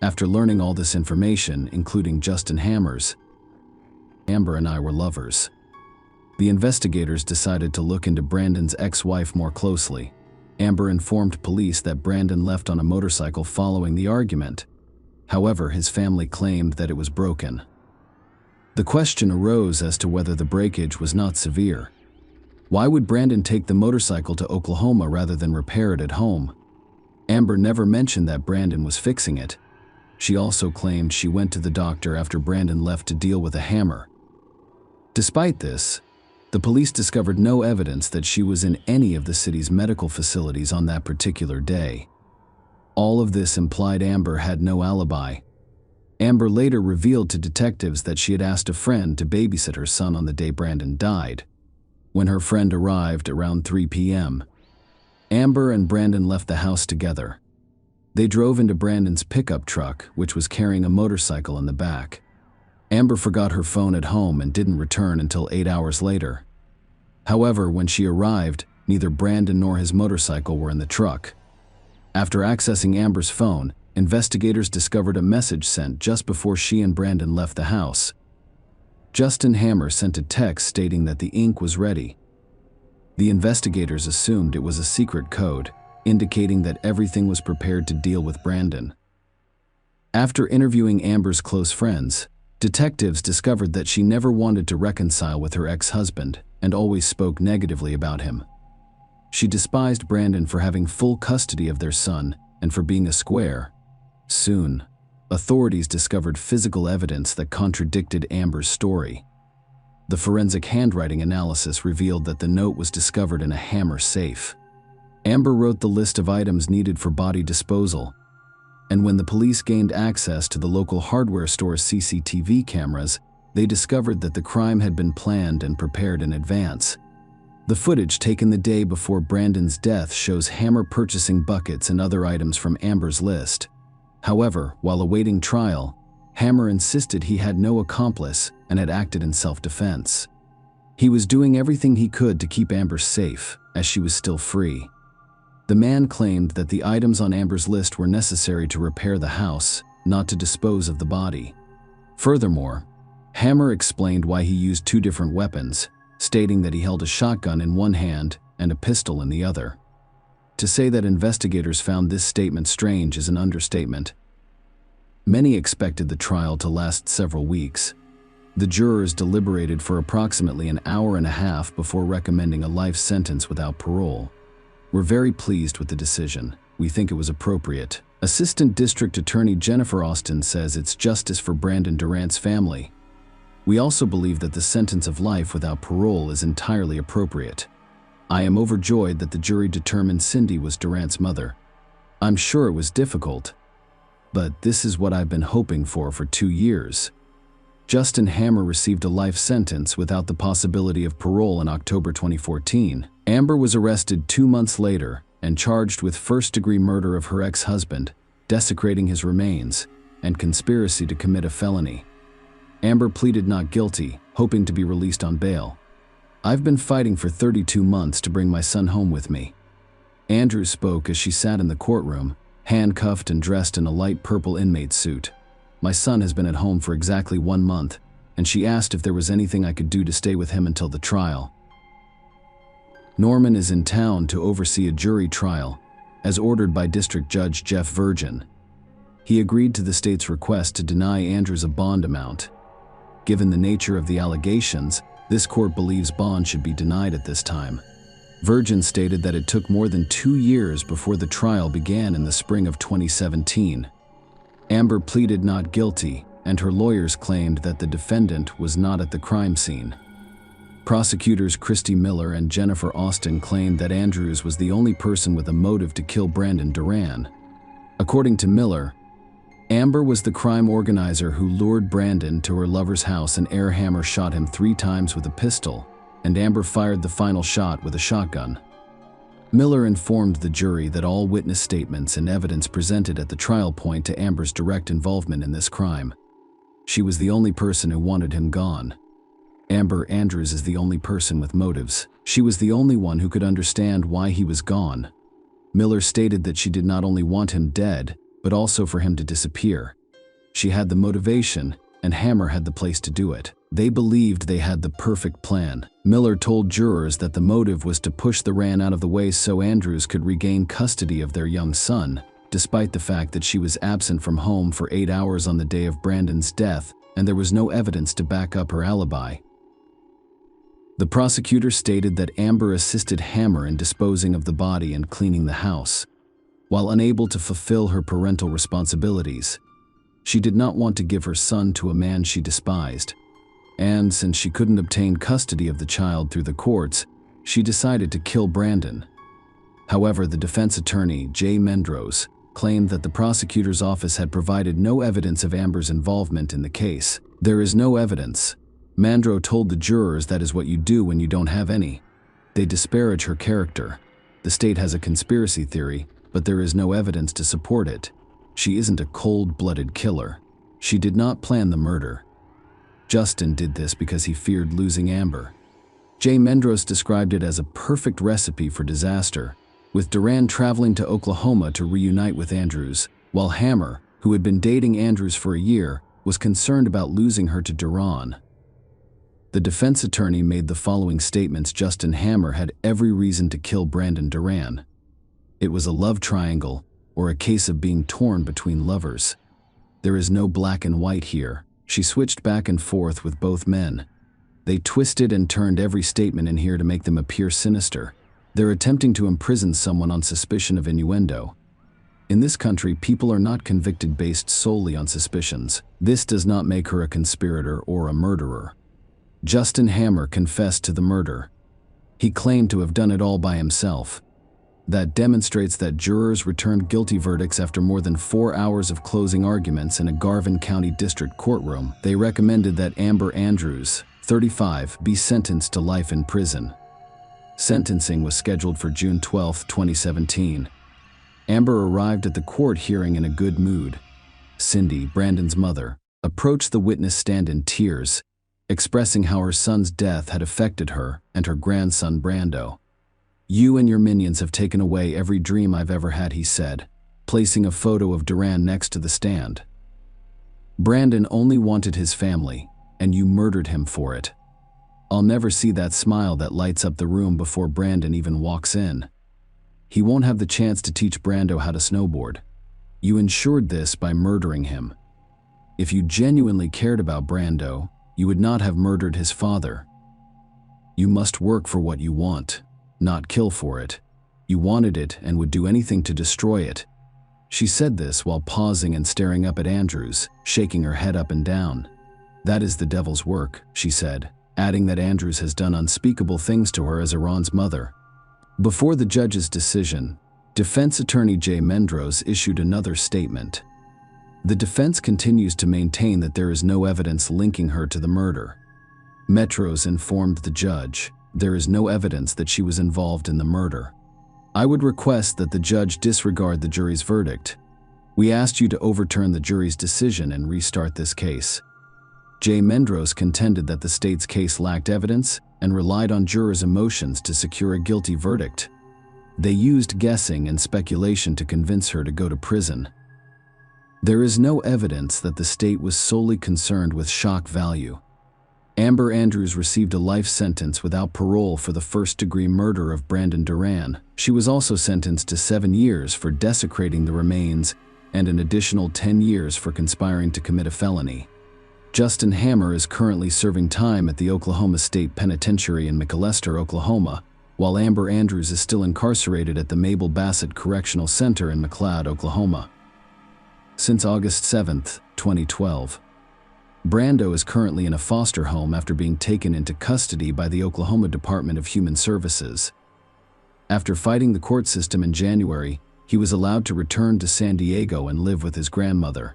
S1: After learning all this information, including Justin Hammer's, Amber and I were lovers. The investigators decided to look into Brandon's ex-wife more closely. Amber informed police that Brandon left on a motorcycle following the argument. However, his family claimed that it was broken. The question arose as to whether the breakage was not severe. Why would Brandon take the motorcycle to Oklahoma rather than repair it at home? Amber never mentioned that Brandon was fixing it. She also claimed she went to the doctor after Brandon left to deal with a hammer. Despite this, the police discovered no evidence that she was in any of the city's medical facilities on that particular day. All of this implied Amber had no alibi. Amber later revealed to detectives that she had asked a friend to babysit her son on the day Brandon died. When her friend arrived around 3 p.m., Amber and Brandon left the house together. They drove into Brandon's pickup truck, which was carrying a motorcycle in the back. Amber forgot her phone at home and didn't return until 8 hours later. However, when she arrived, neither Brandon nor his motorcycle were in the truck. After accessing Amber's phone, investigators discovered a message sent just before she and Brandon left the house. Justin Hammer sent a text stating that the ink was ready. The investigators assumed it was a secret code, indicating that everything was prepared to deal with Brandon. After interviewing Amber's close friends, detectives discovered that she never wanted to reconcile with her ex-husband and always spoke negatively about him. She despised Brandon for having full custody of their son and for being a square. Soon, authorities discovered physical evidence that contradicted Amber's story. The forensic handwriting analysis revealed that the note was discovered in a Hammer safe. Amber wrote the list of items needed for body disposal, and when the police gained access to the local hardware store's CCTV cameras, they discovered that the crime had been planned and prepared in advance. The footage taken the day before Brandon's death shows Hammer purchasing buckets and other items from Amber's list. However, while awaiting trial, Hammer insisted he had no accomplice and had acted in self-defense. He was doing everything he could to keep Amber safe, as she was still free. The man claimed that the items on Amber's list were necessary to repair the house, not to dispose of the body. Furthermore, Hammer explained why he used two different weapons, stating that he held a shotgun in one hand and a pistol in the other. To say that investigators found this statement strange is an understatement. Many expected the trial to last several weeks. The jurors deliberated for approximately an hour and a half before recommending a life sentence without parole. We're very pleased with the decision. We think it was appropriate. Assistant District Attorney Jennifer Austin says it's justice for Brandon Durant's family. We also believe that the sentence of life without parole is entirely appropriate. I am overjoyed that the jury determined Cindy was Durant's mother. I'm sure it was difficult, but this is what I've been hoping for 2 years. Justin Hammer received a life sentence without the possibility of parole in October 2014. Amber was arrested 2 months later and charged with first-degree murder of her ex-husband, desecrating his remains, and conspiracy to commit a felony. Amber pleaded not guilty, hoping to be released on bail. I've been fighting for 32 months to bring my son home with me. Andrew spoke as she sat in the courtroom, handcuffed and dressed in a light purple inmate suit. My son has been at home for exactly 1 month, and she asked if there was anything I could do to stay with him until the trial. Norman is in town to oversee a jury trial, as ordered by District Judge Jeff Virgin. He agreed to the state's request to deny Andrews a bond amount. Given the nature of the allegations, This court believes bond should be denied at this time. Virgin stated that it took more than 2 years before the trial began in the spring of 2017. Amber pleaded not guilty, and her lawyers claimed that the defendant was not at the crime scene. Prosecutors Christy Miller and Jennifer Austin claimed that Andrews was the only person with a motive to kill Brandon Duran. According to Miller, Amber was the crime organizer who lured Brandon to her lover's house, and Hammer shot him 3 times with a pistol, and Amber fired the final shot with a shotgun. Miller informed the jury that all witness statements and evidence presented at the trial point to Amber's direct involvement in this crime. She was the only person who wanted him gone. Amber Andrews is the only person with motives. She was the only one who could understand why he was gone. Miller stated that she did not only want him dead, but also for him to disappear. She had the motivation, and Hammer had the place to do it. They believed they had the perfect plan. Miller told jurors that the motive was to push the Duran out of the way so Andrews could regain custody of their young son, despite the fact that she was absent from home for 8 hours on the day of Brandon's death, and there was no evidence to back up her alibi. The prosecutor stated that Amber assisted Hammer in disposing of the body and cleaning the house. While unable to fulfill her parental responsibilities, she did not want to give her son to a man she despised. And since she couldn't obtain custody of the child through the courts, she decided to kill Brandon. However, the defense attorney, Jay Mendros, claimed that the prosecutor's office had provided no evidence of Amber's involvement in the case. There is no evidence. Mandro told the jurors that is what you do when you don't have any. They disparage her character. The state has a conspiracy theory, but there is no evidence to support it. She isn't a cold-blooded killer. She did not plan the murder. Justin did this because he feared losing Amber. Jay Mendros described it as a perfect recipe for disaster, with Duran traveling to Oklahoma to reunite with Andrews, while Hammer, who had been dating Andrews for a year, was concerned about losing her to Duran. The defense attorney made the following statements: Justin Hammer had every reason to kill Brandon Duran. It was a love triangle, or a case of being torn between lovers. There is no black and white here. She switched back and forth with both men. They twisted and turned every statement in here to make them appear sinister. They're attempting to imprison someone on suspicion of innuendo. In this country, people are not convicted based solely on suspicions. This does not make her a conspirator or a murderer. Justin Hammer confessed to the murder. He claimed to have done it all by himself. That demonstrates that jurors returned guilty verdicts after more than 4 hours of closing arguments in a Garvin County District courtroom. They recommended that Amber Andrews, 35, be sentenced to life in prison. Sentencing was scheduled for June 12, 2017. Amber arrived at the court hearing in a good mood. Cindy, Brandon's mother, approached the witness stand in tears, expressing how her son's death had affected her and her grandson Brando. "You and your minions have taken away every dream I've ever had," he said, placing a photo of Duran next to the stand. "Brandon only wanted his family, and you murdered him for it. I'll never see that smile that lights up the room before Brandon even walks in. He won't have the chance to teach Brando how to snowboard. You ensured this by murdering him. If you genuinely cared about Brando, you would not have murdered his father. You must work for what you want, not kill for it. You wanted it and would do anything to destroy it." She said this while pausing and staring up at Andrews, shaking her head up and down. "That is the devil's work," she said, adding that Andrews has done unspeakable things to her as Iran's mother. Before the judge's decision, defense attorney Jay Mendros issued another statement. The defense continues to maintain that there is no evidence linking her to the murder. Metros informed the judge, "There is no evidence that she was involved in the murder. I would request that the judge disregard the jury's verdict. We asked you to overturn the jury's decision and restart this case." Jay Mendros contended that the state's case lacked evidence and relied on jurors' emotions to secure a guilty verdict. They used guessing and speculation to convince her to go to prison. There is no evidence that the state was solely concerned with shock value. Amber Andrews received a life sentence without parole for the first-degree murder of Brandon Duran. She was also sentenced to 7 years for desecrating the remains and an additional 10 years for conspiring to commit a felony. Justin Hammer is currently serving time at the Oklahoma State Penitentiary in McAlester, Oklahoma, while Amber Andrews is still incarcerated at the Mabel Bassett Correctional Center in McLeod, Oklahoma. Since August 7, 2012, Brando is currently in a foster home after being taken into custody by the Oklahoma Department of Human Services. After fighting the court system in January, he was allowed to return to San Diego and live with his grandmother.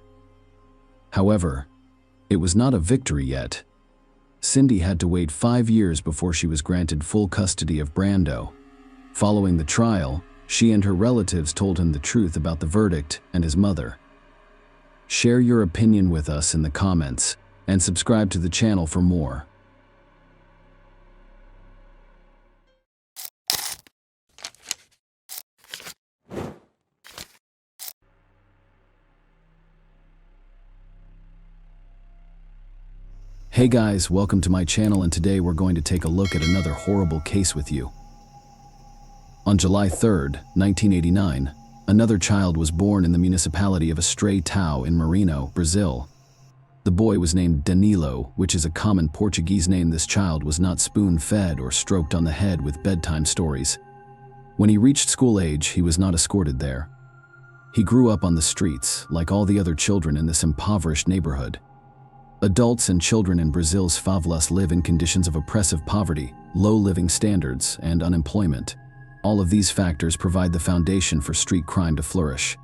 S1: However, it was not a victory yet. Cindy had to wait 5 years before she was granted full custody of Brando. Following the trial, she and her relatives told him the truth about the verdict and his mother. Share your opinion with us in the comments and subscribe to the channel for more.
S3: Hey guys, welcome to my channel, and today we're going to take a look at another horrible case with you. On July 3rd, 1989, another child was born in the municipality of Estreitão in Maranhão, Brazil. The boy was named Danilo, which is a common Portuguese name. This child was not spoon-fed or stroked on the head with bedtime stories. When he reached school age, he was not escorted there. He grew up on the streets, like all the other children in this impoverished neighborhood. Adults and children in Brazil's favelas live in conditions of oppressive poverty, low living standards, and unemployment. All of these factors provide the foundation for street crime to flourish.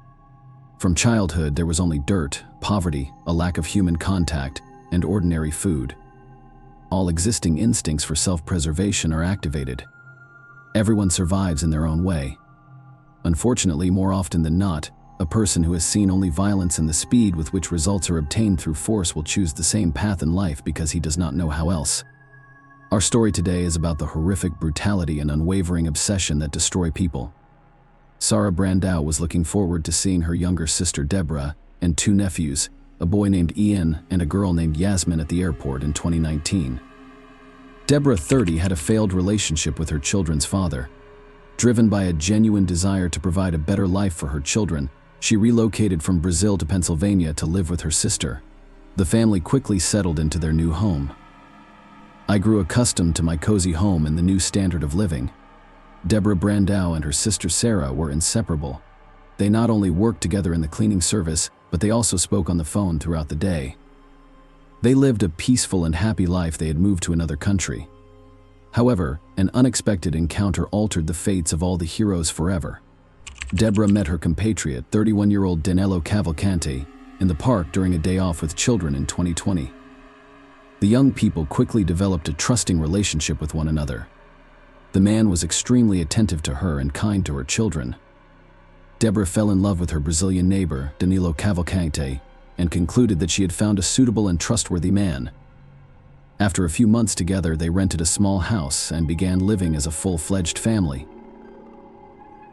S3: From childhood, there was only dirt, poverty, a lack of human contact, and ordinary food. All existing instincts for self-preservation are activated. Everyone survives in their own way. Unfortunately, more often than not, a person who has seen only violence and the speed with which results are obtained through force will choose the same path in life because he does not know how else. Our story today is about the horrific brutality and unwavering obsession that destroy people. Sarah Brandau was looking forward to seeing her younger sister Deborah and 2 nephews, a boy named Ian and a girl named Yasmin, at the airport in 2019. Deborah, 30, had a failed relationship with her children's father. Driven by a genuine desire to provide a better life for her children, she relocated from Brazil to Pennsylvania to live with her sister. The family quickly settled into their new home. I grew accustomed to my cozy home and the new standard of living. Deborah Brandau and her sister Sarah were inseparable. They not only worked together in the cleaning service, but they also spoke on the phone throughout the day. They lived a peaceful and happy life. They had moved to another country. However, an unexpected encounter altered the fates of all the heroes forever. Deborah met her compatriot, 31-year-old Danilo Cavalcante, in the park during a day off with children in 2020. The young people quickly developed a trusting relationship with one another. The man was extremely attentive to her and kind to her children. Deborah fell in love with her Brazilian neighbor, Danilo Cavalcante, and concluded that she had found a suitable and trustworthy man. After a few months together, they rented a small house and began living as a full-fledged family.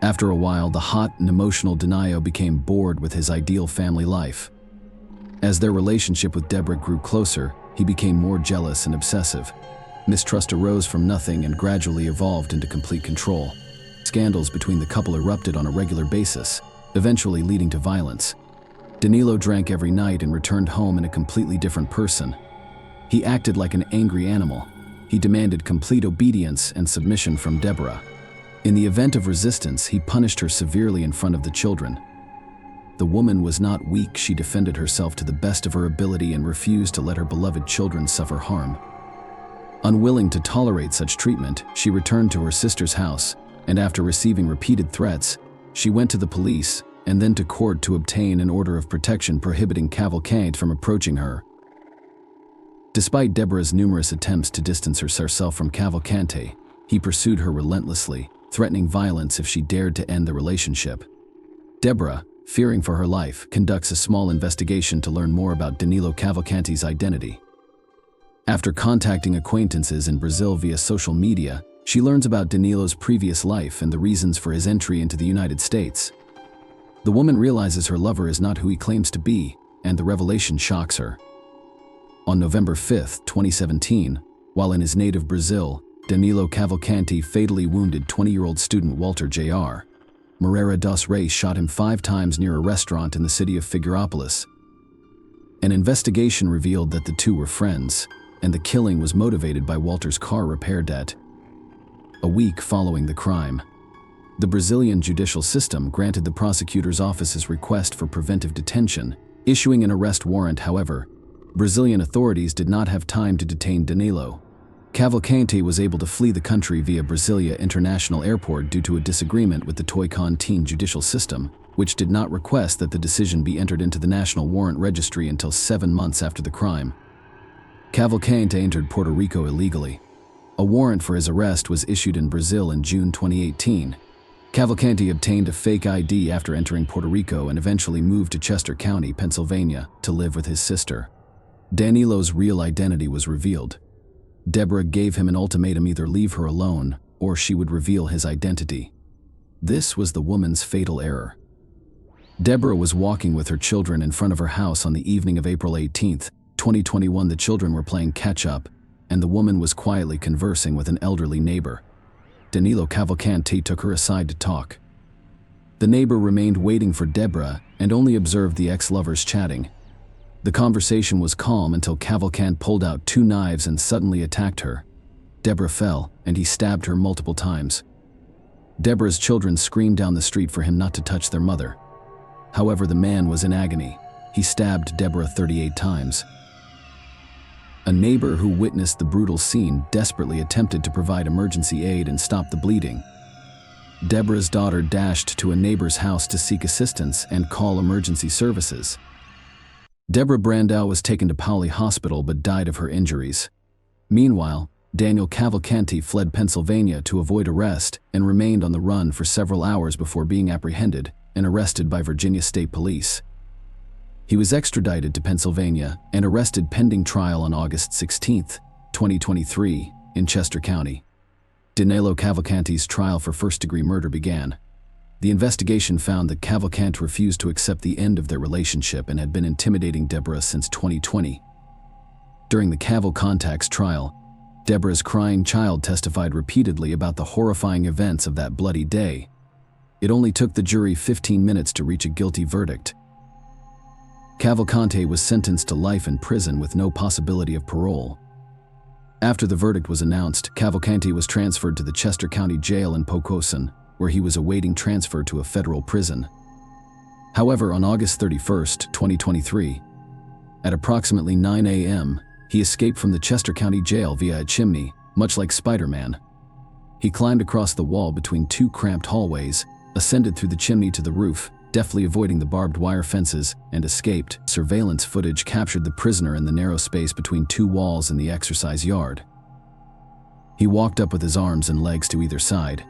S3: After a while, the hot and emotional Danilo became bored with his ideal family life. As their relationship with Deborah grew closer, he became more jealous and obsessive. Mistrust arose from nothing and gradually evolved into complete control. Scandals between the couple erupted on a regular basis, eventually leading to violence. Danilo drank every night and returned home in a completely different person. He acted like an angry animal. He demanded complete obedience and submission from Deborah. In the event of resistance, he punished her severely in front of the children. The woman was not weak. She defended herself to the best of her ability and refused to let her beloved children suffer harm. Unwilling to tolerate such treatment, she returned to her sister's house, and after receiving repeated threats, she went to the police and then to court to obtain an order of protection prohibiting Cavalcante from approaching her. Despite Deborah's numerous attempts to distance herself from Cavalcante, he pursued her relentlessly, threatening violence if she dared to end the relationship. Deborah, fearing for her life, conducts a small investigation to learn more about Danilo Cavalcante's identity. After contacting acquaintances in Brazil via social media, she learns about Danilo's previous life and the reasons for his entry into the United States. The woman realizes her lover is not who he claims to be, and the revelation shocks her. On November 5, 2017, while in his native Brazil, Danilo Cavalcante fatally wounded 20-year-old student Walter J.R. Moreira dos Reis shot him 5 times near a restaurant in the city of Figueirópolis. An investigation revealed that the two were friends, and the killing was motivated by Walter's car repair debt. A week following the crime, the Brazilian judicial system granted the prosecutor's office's request for preventive detention, issuing an arrest warrant. However, Brazilian authorities did not have time to detain Danilo. Cavalcante was able to flee the country via Brasilia International Airport due to a disagreement with the Tocantins judicial system, which did not request that the decision be entered into the National Warrant Registry until 7 months after the crime. Cavalcante entered Puerto Rico illegally. A warrant for his arrest was issued in Brazil in June 2018. Cavalcante obtained a fake ID after entering Puerto Rico and eventually moved to Chester County, Pennsylvania, to live with his sister. Danilo's real identity was revealed. Deborah gave him an ultimatum: either leave her alone or she would reveal his identity. This was the woman's fatal error. Deborah was walking with her children in front of her house on the evening of April 18, 2021. The children were playing catch-up, and the woman was quietly conversing with an elderly neighbor. Danilo Cavalcante took her aside to talk. The neighbor remained waiting for Deborah and only observed the ex-lovers chatting. The conversation was calm until Cavalcante pulled out 2 knives and suddenly attacked her. Deborah fell, and he stabbed her multiple times. Deborah's children screamed down the street for him not to touch their mother. However, the man was in agony. He stabbed Deborah 38 times. A neighbor who witnessed the brutal scene desperately attempted to provide emergency aid and stop the bleeding. Deborah's daughter dashed to a neighbor's house to seek assistance and call emergency services. Deborah Brandau was taken to Pauli Hospital but died of her injuries. Meanwhile, Daniel Cavalcante fled Pennsylvania to avoid arrest and remained on the run for several hours before being apprehended and arrested by Virginia State Police. He was extradited to Pennsylvania and arrested pending trial on August 16, 2023, in Chester County. Danilo Cavalcante's trial for first-degree murder began. The investigation found that Cavalcante refused to accept the end of their relationship and had been intimidating Deborah since 2020. During the Cavalcante's trial, Deborah's crying child testified repeatedly about the horrifying events of that bloody day. It only took the jury 15 minutes to reach a guilty verdict. Cavalcante was sentenced to life in prison with no possibility of parole. After the verdict was announced, Cavalcante was transferred to the Chester County Jail in Poquoson, where he was awaiting transfer to a federal prison. However, on August 31, 2023, at approximately 9 a.m., he escaped from the Chester County Jail via a chimney, much like Spider-Man. He climbed across the wall between 2 cramped hallways, ascended through the chimney to the roof, deftly avoiding the barbed wire fences, and escaped. Surveillance footage captured the prisoner in the narrow space between 2 walls in the exercise yard. He walked up with his arms and legs to either side.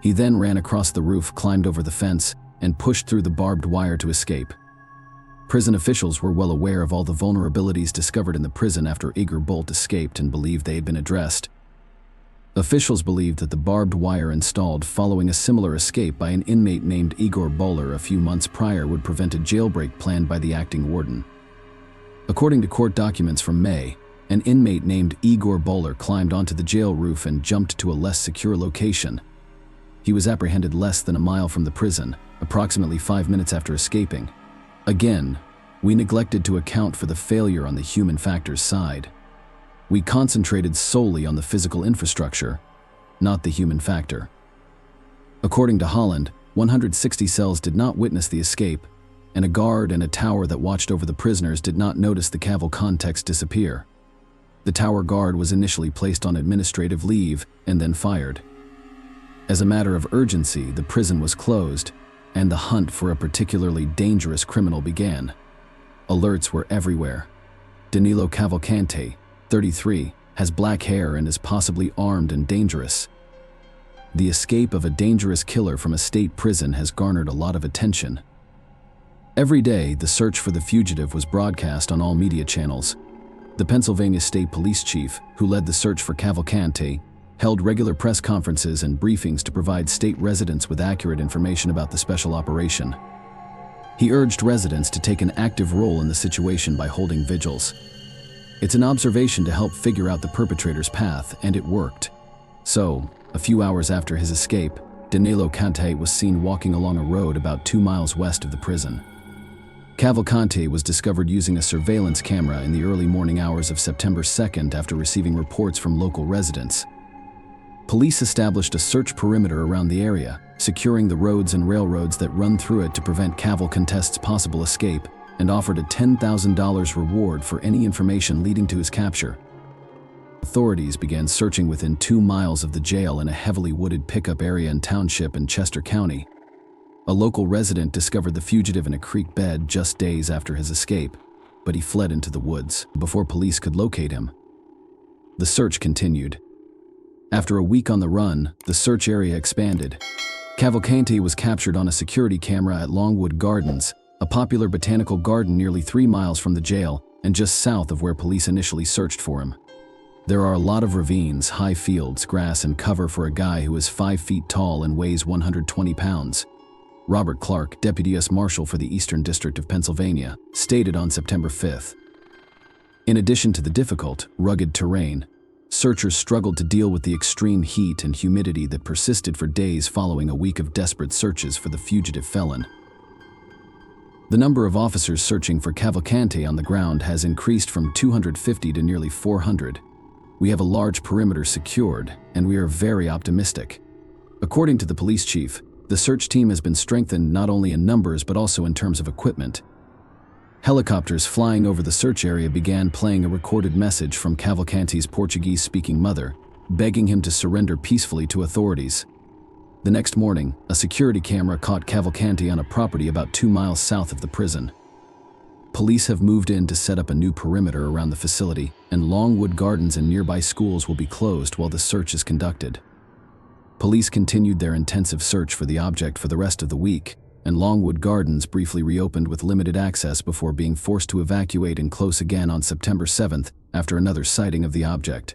S3: He then ran across the roof, climbed over the fence, and pushed through the barbed wire to escape. Prison officials were well aware of all the vulnerabilities discovered in the prison after Igor Bolt escaped and believed they had been addressed. Officials believed that the barbed wire installed following a similar escape by an inmate named Igor Bowler a few months prior would prevent a jailbreak planned by the acting warden. According to court documents from May, an inmate named Igor Bowler climbed onto the jail roof and jumped to a less secure location. He was apprehended less than a mile from the prison, approximately 5 minutes after escaping. Again, we neglected to account for the failure on the human factors side. We concentrated solely on the physical infrastructure, not the human factor. According to Holland, 160 cells did not witness the escape, and a guard and a tower that watched over the prisoners did not notice the Cavalcante's disappear. The tower guard was initially placed on administrative leave and then fired. As a matter of urgency, the prison was closed, and the hunt for a particularly dangerous criminal began. Alerts were everywhere. Danilo Cavalcante, 33, has black hair and is possibly armed and dangerous. The escape of a dangerous killer from a state prison has garnered a lot of attention. Every day, the search for the fugitive was broadcast on all media channels. The Pennsylvania State Police Chief, who led the search for Cavalcante, held regular press conferences and briefings to provide state residents with accurate information about the special operation. He urged residents to take an active role in the situation by holding vigils. It's an observation to help figure out the perpetrator's path, and it worked. So, a few hours after his escape, Danilo Cavalcante was seen walking along a road about 2 miles west of the prison. Cavalcante was discovered using a surveillance camera in the early morning hours of September 2nd after receiving reports from local residents. Police established a search perimeter around the area, securing the roads and railroads that run through it to prevent Cavalcante's possible escape, and offered a $10,000 reward for any information leading to his capture. Authorities began searching within 2 miles of the jail in a heavily wooded pickup area in Township in Chester County. A local resident discovered the fugitive in a creek bed just days after his escape, but he fled into the woods before police could locate him. The search continued. After a week on the run, the search area expanded. Cavalcante was captured on a security camera at Longwood Gardens, a popular botanical garden nearly 3 miles from the jail and just south of where police initially searched for him. There are a lot of ravines, high fields, grass, and cover for a guy who is 5 feet tall and weighs 120 pounds. Robert Clark, Deputy U.S. Marshal for the Eastern District of Pennsylvania, stated on September 5th. In addition to the difficult, rugged terrain, searchers struggled to deal with the extreme heat and humidity that persisted for days following a week of desperate searches for the fugitive felon. The number of officers searching for Cavalcante on the ground has increased from 250 to nearly 400. We have a large perimeter secured, and we are very optimistic. According to the police chief, the search team has been strengthened not only in numbers but also in terms of equipment. Helicopters flying over the search area began playing a recorded message from Cavalcante's Portuguese-speaking mother, begging him to surrender peacefully to authorities. The next morning, a security camera caught Cavalcante on a property about 2 miles south of the prison. Police have moved in to set up a new perimeter around the facility, and Longwood Gardens and nearby schools will be closed while the search is conducted. Police continued their intensive search for the object for the rest of the week, and Longwood Gardens briefly reopened with limited access before being forced to evacuate and close again on September 7th after another sighting of the object.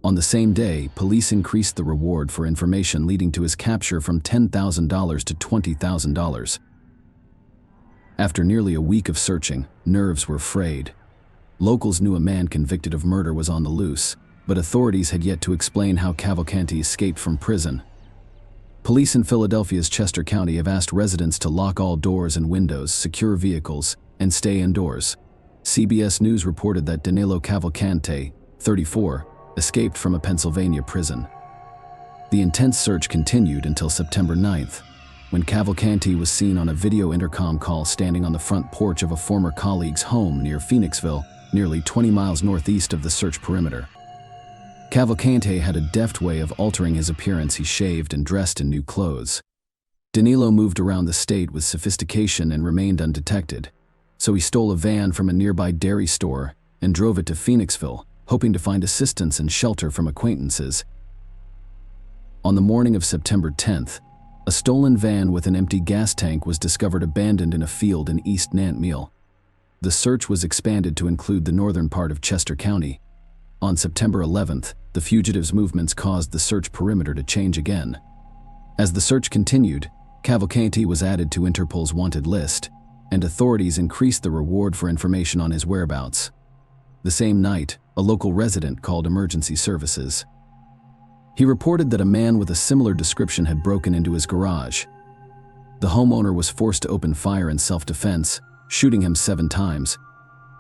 S3: On the same day, police increased the reward for information leading to his capture from $10,000 to $20,000. After nearly a week of searching, nerves were frayed. Locals knew a man convicted of murder was on the loose, but authorities had yet to explain how Cavalcante escaped from prison. Police in Philadelphia's Chester County have asked residents to lock all doors and windows, secure vehicles, and stay indoors. CBS News reported that Danilo Cavalcante, 34, escaped from a Pennsylvania prison. The intense search continued until September 9th, when Cavalcante was seen on a video intercom call standing on the front porch of a former colleague's home near Phoenixville, nearly 20 miles northeast of the search perimeter. Cavalcante had a deft way of altering his appearance. He shaved and dressed in new clothes. Danilo moved around the state with sophistication and remained undetected, so he stole a van from a nearby dairy store and drove it to Phoenixville, hoping to find assistance and shelter from acquaintances. On the morning of September 10th, a stolen van with an empty gas tank was discovered abandoned in a field in East Nantmeal. The search was expanded to include the northern part of Chester County. On September 11th, the fugitive's movements caused the search perimeter to change again. As the search continued, Cavalcante was added to Interpol's wanted list, and authorities increased the reward for information on his whereabouts. The same night, a local resident called emergency services. He reported that a man with a similar description had broken into his garage. The homeowner was forced to open fire in self-defense, shooting him 7 times.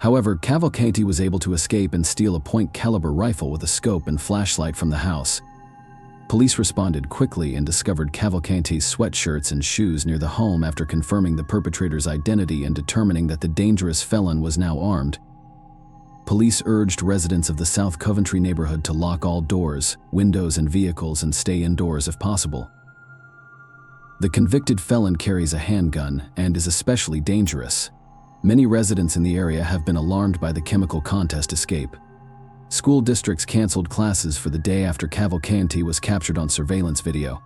S3: However, Cavalcante was able to escape and steal a .caliber rifle with a scope and flashlight from the house. Police responded quickly and discovered Cavalcante's sweatshirts and shoes near the home after confirming the perpetrator's identity and determining that the dangerous felon was now armed. Police urged residents of the South Coventry neighborhood to lock all doors, windows, and vehicles and stay indoors if possible. The convicted felon carries a handgun and is especially dangerous. Many residents in the area have been alarmed by the chemical contest escape. School districts canceled classes for the day after Cavalcante was captured on surveillance video.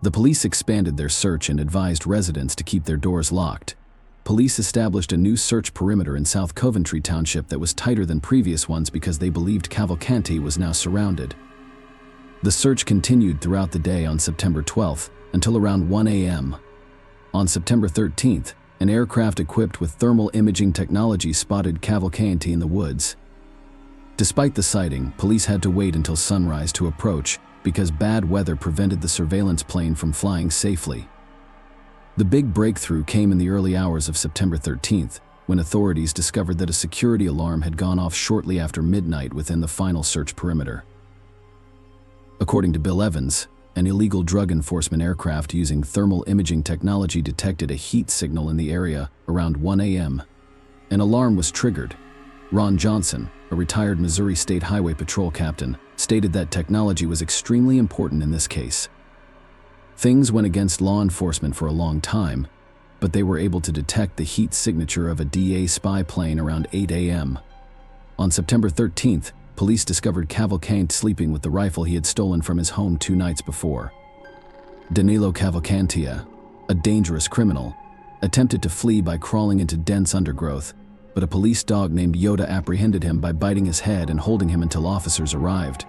S3: The police expanded their search and advised residents to keep their doors locked. Police established a new search perimeter in South Coventry Township that was tighter than previous ones because they believed Cavalcante was now surrounded. The search continued throughout the day on September 12th until around 1 a.m. On September 13th, an aircraft equipped with thermal imaging technology spotted Cavalcante in the woods. Despite the sighting, police had to wait until sunrise to approach because bad weather prevented the surveillance plane from flying safely. The big breakthrough came in the early hours of September 13th, when authorities discovered that a security alarm had gone off shortly after midnight within the final search perimeter. According to Bill Evans, an illegal drug enforcement aircraft using thermal imaging technology detected a heat signal in the area around 1 a.m. An alarm was triggered. Ron Johnson, a retired Missouri State Highway Patrol captain, stated that technology was extremely important in this case. Things went against law enforcement for a long time, but they were able to detect the heat signature of a DA spy plane around 8 a.m. On September 13th, police discovered Cavalcante sleeping with the rifle he had stolen from his home 2 nights before. Danilo Cavalcanti, a dangerous criminal, attempted to flee by crawling into dense undergrowth, but a police dog named Yoda apprehended him by biting his head and holding him until officers arrived.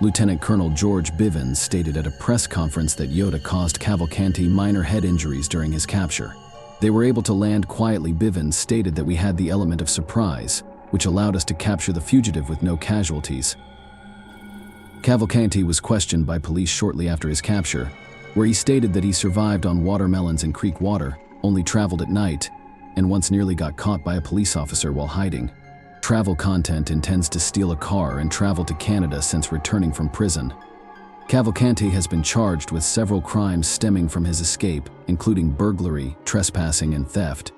S3: Lieutenant Colonel George Bivens stated at a press conference that Yoda caused Cavalcanti minor head injuries during his capture. They were able to land quietly. Bivens stated that we had the element of surprise, which allowed us to capture the fugitive with no casualties. Cavalcanti was questioned by police shortly after his capture, where he stated that he survived on watermelons and creek water, only traveled at night, and once nearly got caught by a police officer while hiding. Travel content intends to steal a car and travel to Canada since returning from prison. Cavalcanti has been charged with several crimes stemming from his escape, including burglary, trespassing, and theft.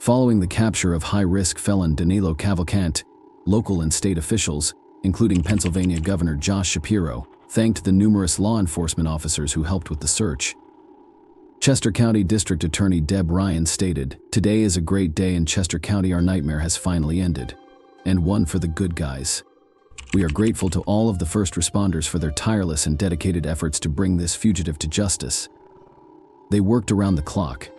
S3: Following the capture of high-risk felon Danilo Cavalcante, local and state officials, including Pennsylvania Governor Josh Shapiro, thanked the numerous law enforcement officers who helped with the search. Chester County District Attorney Deb Ryan stated, "Today is a great day in Chester County. Our nightmare has finally ended, and one for the good guys. We are grateful to all of the first responders for their tireless and dedicated efforts to bring this fugitive to justice. They worked around the clock,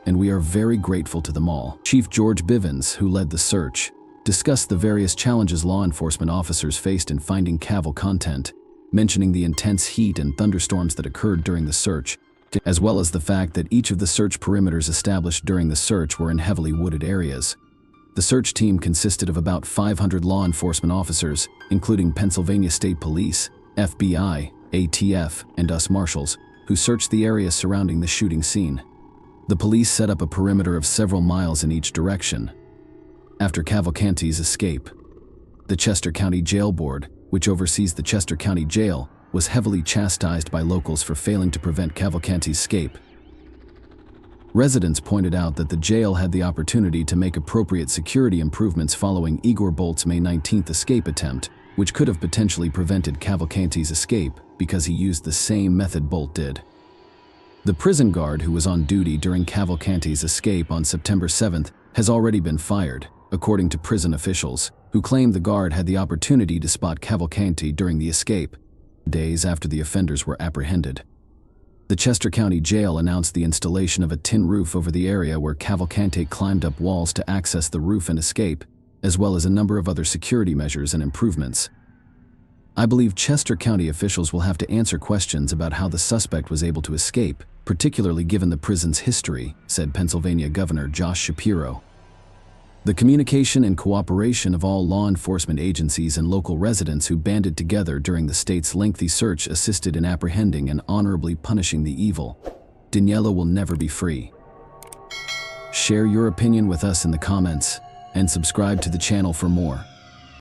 S3: and we are very grateful to them all." Chief George Bivens, who led the search, discussed the various challenges law enforcement officers faced in finding Cavalcante, mentioning the intense heat and thunderstorms that occurred during the search, as well as the fact that each of the search perimeters established during the search were in heavily wooded areas. The search team consisted of about 500 law enforcement officers, including Pennsylvania State Police, FBI, ATF, and US Marshals, who searched the area surrounding the shooting scene. The police set up a perimeter of several miles in each direction. After Cavalcanti's escape, the Chester County Jail Board, which oversees the Chester County Jail, was heavily chastised by locals for failing to prevent Cavalcanti's escape. Residents pointed out that the jail had the opportunity to make appropriate security improvements following Igor Bolt's May 19th escape attempt, which could have potentially prevented Cavalcanti's escape because he used the same method Bolt did. The prison guard who was on duty during Cavalcanti's escape on September 7th has already been fired, according to prison officials, who claimed the guard had the opportunity to spot Cavalcanti during the escape, days after the offenders were apprehended. The Chester County Jail announced the installation of a tin roof over the area where Cavalcanti climbed up walls to access the roof and escape, as well as a number of other security measures and improvements. "I believe Chester County officials will have to answer questions about how the suspect was able to escape, particularly given the prison's history," said Pennsylvania Governor Josh Shapiro. The communication and cooperation of all law enforcement agencies and local residents who banded together during the state's lengthy search assisted in apprehending and honorably punishing the evil. Daniela will never be free. Share your opinion with us in the comments and subscribe to the channel for more.